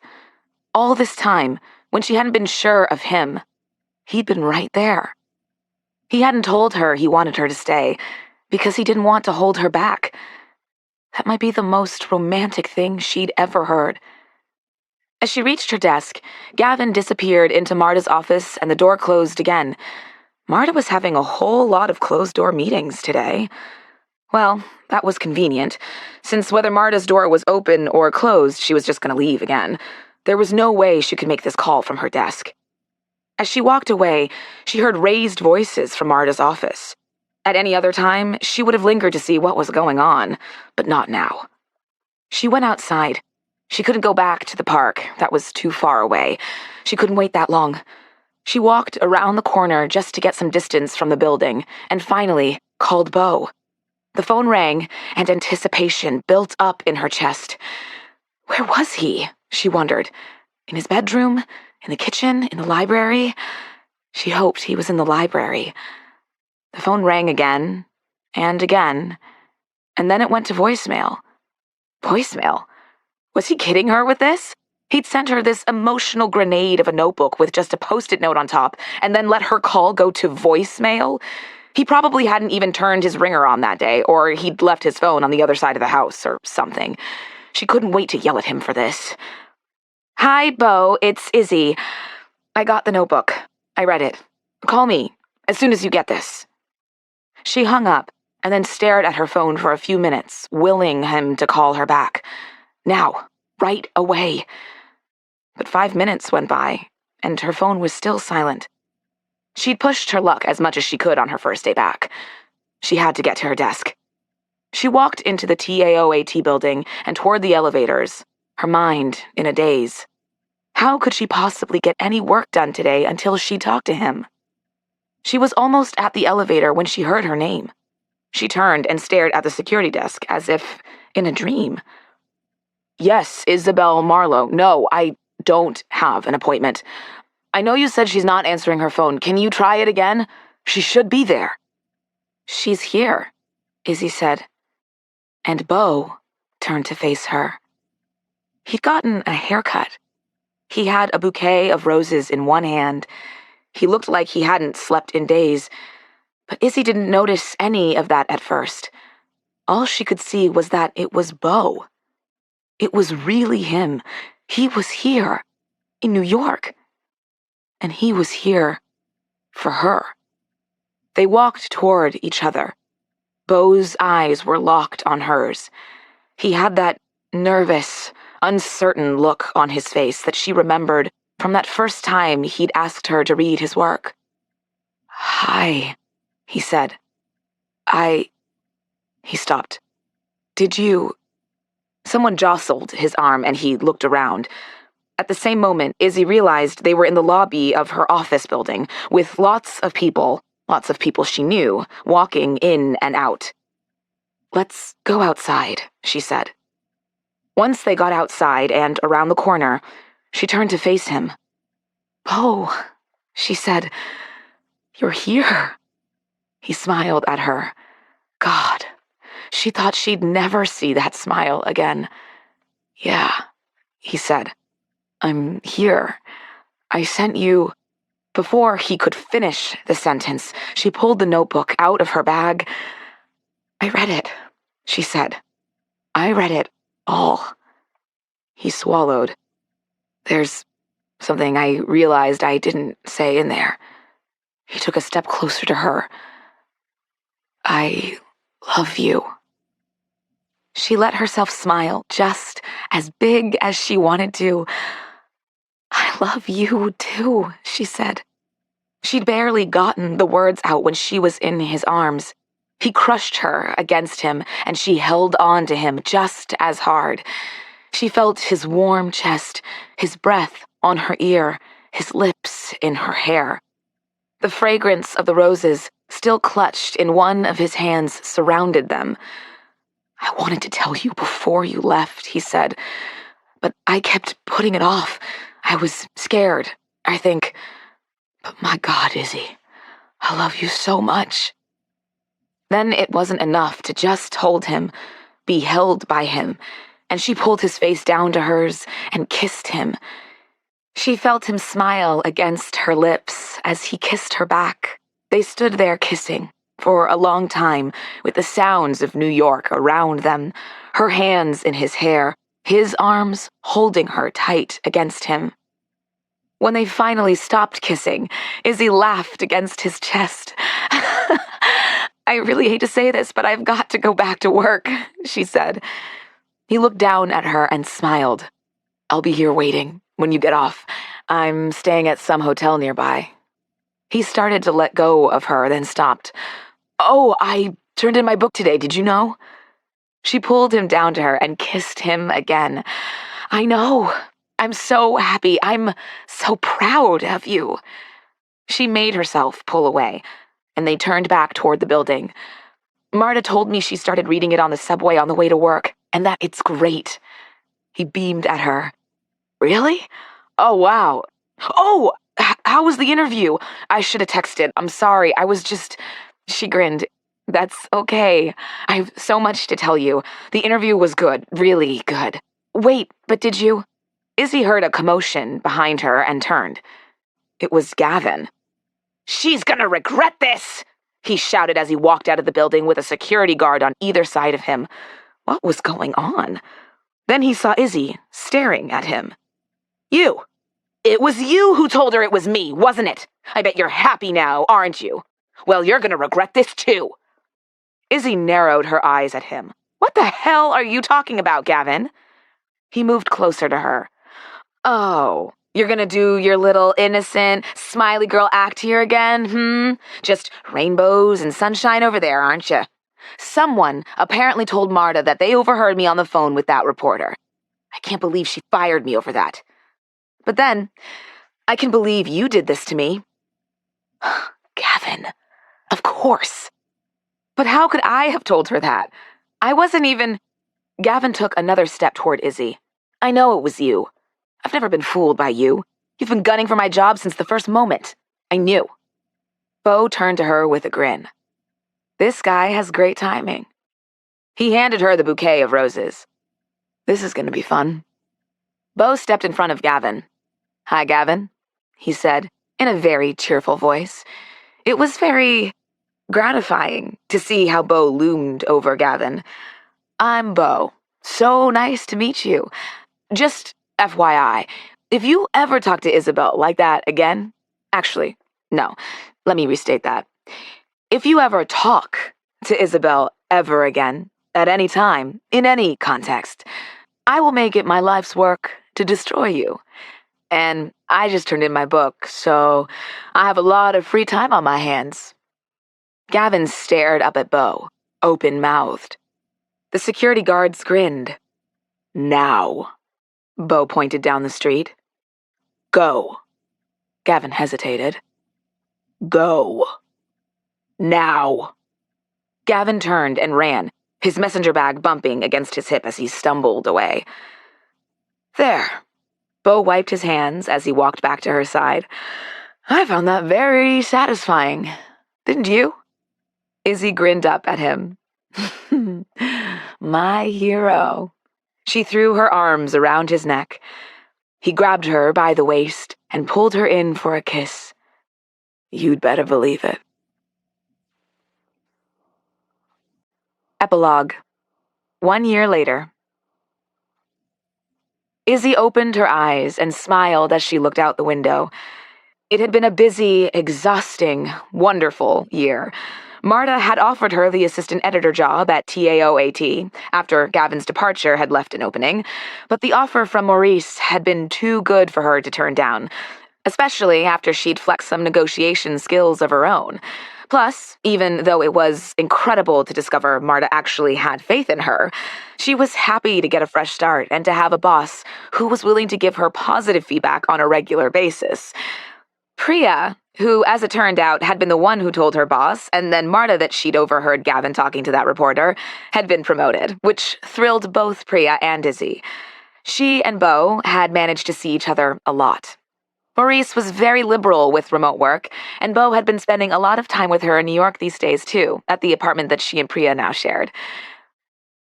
All this time, when she hadn't been sure of him, he'd been right there. He hadn't told her he wanted her to stay, because he didn't want to hold her back. That might be the most romantic thing she'd ever heard. As she reached her desk, Gavin disappeared into Marta's office and the door closed again. Marta was having a whole lot of closed-door meetings today. Well, that was convenient, since whether Marta's door was open or closed, she was just going to leave again. There was no way she could make this call from her desk. As she walked away, she heard raised voices from Marta's office. At any other time, she would have lingered to see what was going on, but not now. She went outside. She couldn't go back to the park. That was too far away. She couldn't wait that long. She walked around the corner just to get some distance from the building, and finally called Beau. The phone rang, and anticipation built up in her chest. Where was he? She wondered. In his bedroom? In the kitchen? In the library? She hoped he was in the library. The phone rang again, and again, and then it went to voicemail. Voicemail? Was he kidding her with this? He'd sent her this emotional grenade of a notebook with just a post-it note on top, and then let her call go to voicemail? He probably hadn't even turned his ringer on that day, or he'd left his phone on the other side of the house, or something. She couldn't wait to yell at him for this. Hi, Beau, it's Izzy. I got the notebook. I read it. Call me, as soon as you get this. She hung up, and then stared at her phone for a few minutes, willing him to call her back. Now, right away. But 5 minutes went by, and her phone was still silent. She'd pushed her luck as much as she could on her first day back. She had to get to her desk. She walked into the TAOAT building and toward the elevators, her mind in a daze. How could she possibly get any work done today until she talked to him? She was almost at the elevator when she heard her name. She turned and stared at the security desk as if in a dream. Yes, Isabelle Marlowe. No, I don't have an appointment. I know you said she's not answering her phone. Can you try it again? She should be there. She's here, Izzy said. And Beau turned to face her. He'd gotten a haircut. He had a bouquet of roses in one hand. He looked like he hadn't slept in days, but Izzy didn't notice any of that at first. All she could see was that it was Beau. It was really him. He was here, in New York. And he was here for her. They walked toward each other. Beau's eyes were locked on hers. He had that nervous, uncertain look on his face that she remembered from that first time he'd asked her to read his work. Hi, he said. He stopped. Did you... Someone jostled his arm and he looked around. At the same moment, Izzy realized they were in the lobby of her office building, with lots of people she knew, walking in and out. Let's go outside, she said. Once they got outside and around the corner, she turned to face him. Beau, she said, you're here. He smiled at her. God, she thought she'd never see that smile again. Yeah, he said. I'm here. I sent you... Before he could finish the sentence, she pulled the notebook out of her bag. I read it, she said. I read it all. He swallowed. There's something I realized I didn't say in there. He took a step closer to her. I love you. She let herself smile just as big as she wanted to. I love you too, she said. She'd barely gotten the words out when she was in his arms. He crushed her against him, and she held on to him just as hard. She felt his warm chest, his breath on her ear, his lips in her hair. The fragrance of the roses, still clutched in one of his hands, surrounded them. I wanted to tell you before you left, he said, but I kept putting it off. I was scared, I think. But my God, Izzy, I love you so much. Then it wasn't enough to just hold him, be held by him, and she pulled his face down to hers and kissed him. She felt him smile against her lips as he kissed her back. They stood there kissing for a long time, with the sounds of New York around them, her hands in his hair, his arms holding her tight against him. When they finally stopped kissing, Izzy laughed against his chest. I really hate to say this, but I've got to go back to work, she said. He looked down at her and smiled. I'll be here waiting when you get off. I'm staying at some hotel nearby. He started to let go of her, then stopped. Oh, I turned in my book today, did you know? She pulled him down to her and kissed him again. I know. I'm so happy. I'm so proud of you. She made herself pull away, and they turned back toward the building. Marta told me she started reading it on the subway on the way to work, and that it's great. He beamed at her. Really? Oh, wow. Oh, how was the interview? I should have texted. I'm sorry. I was just... She grinned. That's okay. I have so much to tell you. The interview was good. Really good. Wait, but did you... Izzy heard a commotion behind her and turned. It was Gavin. She's gonna regret this, he shouted as he walked out of the building with a security guard on either side of him. What was going on? Then he saw Izzy staring at him. You! It was you who told her it was me, wasn't it? I bet you're happy now, aren't you? Well, you're gonna regret this too. Izzy narrowed her eyes at him. What the hell are you talking about, Gavin? He moved closer to her. Oh, you're gonna do your little innocent, smiley girl act here again, Just rainbows and sunshine over there, aren't you? Someone apparently told Marta that they overheard me on the phone with that reporter. I can't believe she fired me over that. But then, I can believe you did this to me. Gavin, of course. But how could I have told her that? I wasn't even... Gavin took another step toward Izzy. I know it was you. I've never been fooled by you. You've been gunning for my job since the first moment. I knew. Beau turned to her with a grin. This guy has great timing. He handed her the bouquet of roses. This is going to be fun. Beau stepped in front of Gavin. Hi, Gavin, he said, in a very cheerful voice. It was very gratifying to see how Beau loomed over Gavin. I'm Beau. So nice to meet you. Just FYI, if you ever talk to Isabelle like that again... Actually, no, let me restate that. If you ever talk to Isabelle ever again, at any time, in any context, I will make it my life's work to destroy you. And I just turned in my book, so I have a lot of free time on my hands. Gavin stared up at Beau, open-mouthed. The security guards grinned. Now, Beau pointed down the street. Go. Gavin hesitated. Go. Now. Gavin turned and ran, his messenger bag bumping against his hip as he stumbled away. There. Beau wiped his hands as he walked back to her side. I found that very satisfying. Didn't you? Izzy grinned up at him. My hero. She threw her arms around his neck. He grabbed her by the waist and pulled her in for a kiss. You'd better believe it. Epilogue. 1 year later. Izzy opened her eyes and smiled as she looked out the window. It had been a busy, exhausting, wonderful year. Marta had offered her the assistant editor job at TAOAT after Gavin's departure had left an opening, but the offer from Maurice had been too good for her to turn down, especially after she'd flexed some negotiation skills of her own. Plus, even though it was incredible to discover Marta actually had faith in her, she was happy to get a fresh start and to have a boss who was willing to give her positive feedback on a regular basis. Priya, who, as it turned out, had been the one who told her boss, and then Marta that she'd overheard Gavin talking to that reporter, had been promoted, which thrilled both Priya and Izzy. She and Beau had managed to see each other a lot. Maurice was very liberal with remote work, and Beau had been spending a lot of time with her in New York these days, too, at the apartment that she and Priya now shared.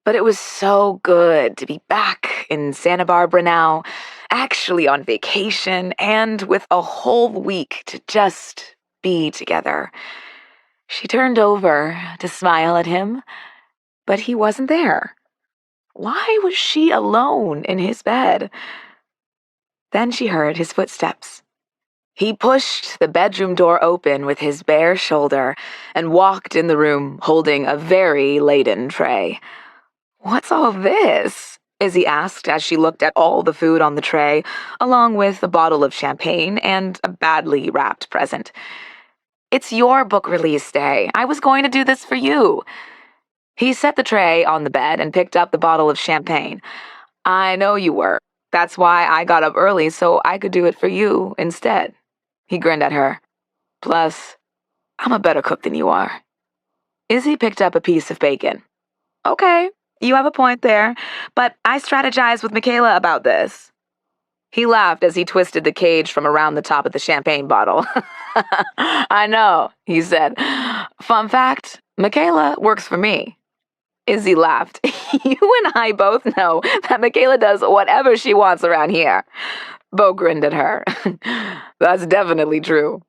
But it was so good to be back in Santa Barbara now, actually on vacation, and with a whole week to just be together. She turned over to smile at him, but he wasn't there. Why was she alone in his bed? Then she heard his footsteps. He pushed the bedroom door open with his bare shoulder and walked in the room holding a very laden tray. "What's all this?" Izzy asked as she looked at all the food on the tray, along with a bottle of champagne and a badly wrapped present. "It's your book release day. I was going to do this for you." He set the tray on the bed and picked up the bottle of champagne. "I know you were. That's why I got up early so I could do it for you instead." He grinned at her. "Plus, I'm a better cook than you are." Izzy picked up a piece of bacon. "Okay, you have a point there, but I strategized with Michaela about this." He laughed as he twisted the cage from around the top of the champagne bottle. "I know," he said. "Fun fact, Michaela works for me." Izzy laughed. "You and I both know that Michaela does whatever she wants around here." Beau grinned at her. "That's definitely true."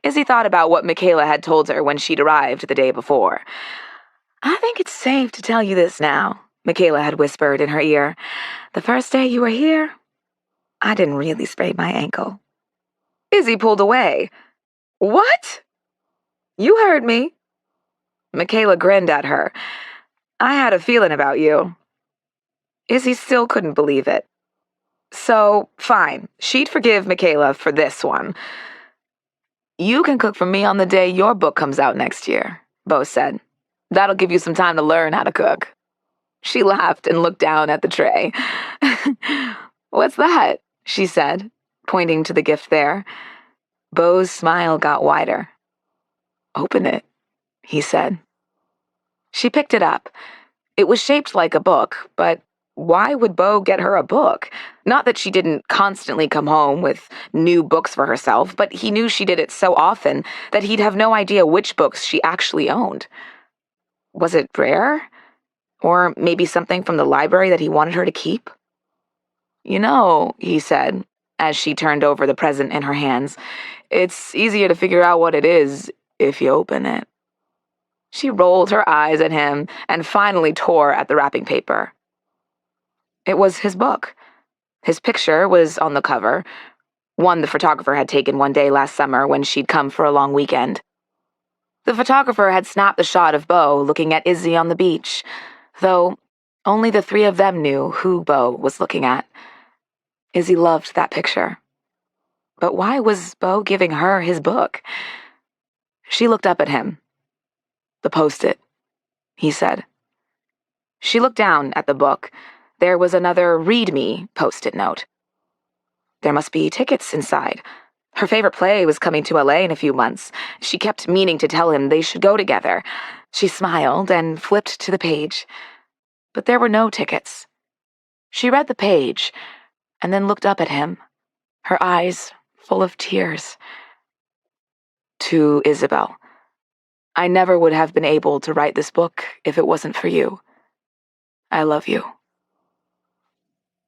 Izzy thought about what Michaela had told her when she'd arrived the day before. "I think it's safe to tell you this now," Michaela had whispered in her ear. "The first day you were here, I didn't really sprain my ankle." Izzy pulled away. "What?" "You heard me." Michaela grinned at her. "I had a feeling about you." Izzy still couldn't believe it. So, fine, she'd forgive Michaela for this one. "You can cook for me on the day your book comes out next year," Beau said. "That'll give you some time to learn how to cook." She laughed and looked down at the tray. "What's that?" she said, pointing to the gift there. Beau's smile got wider. "Open it," he said. She picked it up. It was shaped like a book, but why would Beau get her a book? Not that she didn't constantly come home with new books for herself, but he knew she did it so often that he'd have no idea which books she actually owned. Was it rare? Or maybe something from the library that he wanted her to keep? "You know," he said, as she turned over the present in her hands, "it's easier to figure out what it is if you open it." She rolled her eyes at him and finally tore at the wrapping paper. It was his book. His picture was on the cover, one the photographer had taken one day last summer when she'd come for a long weekend. The photographer had snapped the shot of Beau looking at Izzy on the beach, though only the three of them knew who Beau was looking at. Izzy loved that picture. But why was Beau giving her his book? She looked up at him. "The post-it," he said. She looked down at the book. There was another "read me" post-it note. There must be tickets inside. Her favorite play was coming to LA in a few months. She kept meaning to tell him they should go together. She smiled and flipped to the page. But there were no tickets. She read the page and then looked up at him, her eyes full of tears. "To Isabelle, I never would have been able to write this book if it wasn't for you. I love you."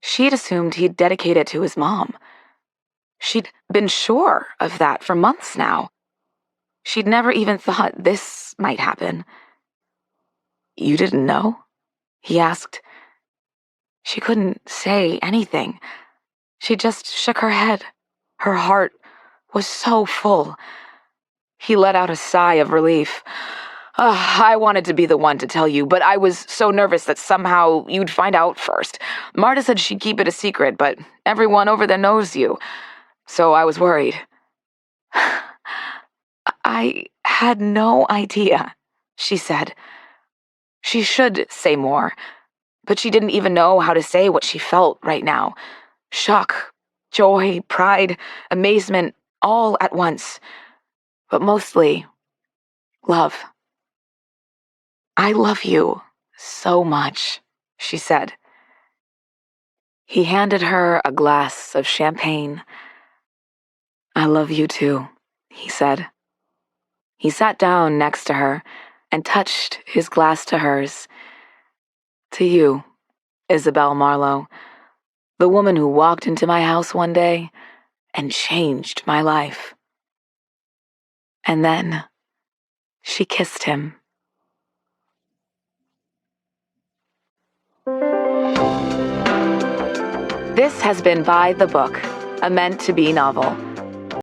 She'd assumed he'd dedicate it to his mom. She'd been sure of that for months now. She'd never even thought this might happen. "You didn't know?" he asked. She couldn't say anything. She just shook her head. Her heart was so full. He let out a sigh of relief. I wanted to be the one to tell you, but I was so nervous that somehow you'd find out first. Marta said she'd keep it a secret, but everyone over there knows you, so I was worried. I had no idea, she said. She should say more, but she didn't even know how to say what she felt right now. Shock, joy, pride, amazement, all at once. But mostly, love. I love you so much, she said. He handed her a glass of champagne. I love you too, he said. He sat down next to her and touched his glass to hers. To you, Isabelle Marlowe, the woman who walked into my house one day and changed my life. And then she kissed him. This has been By the Book, a meant-to-be novel.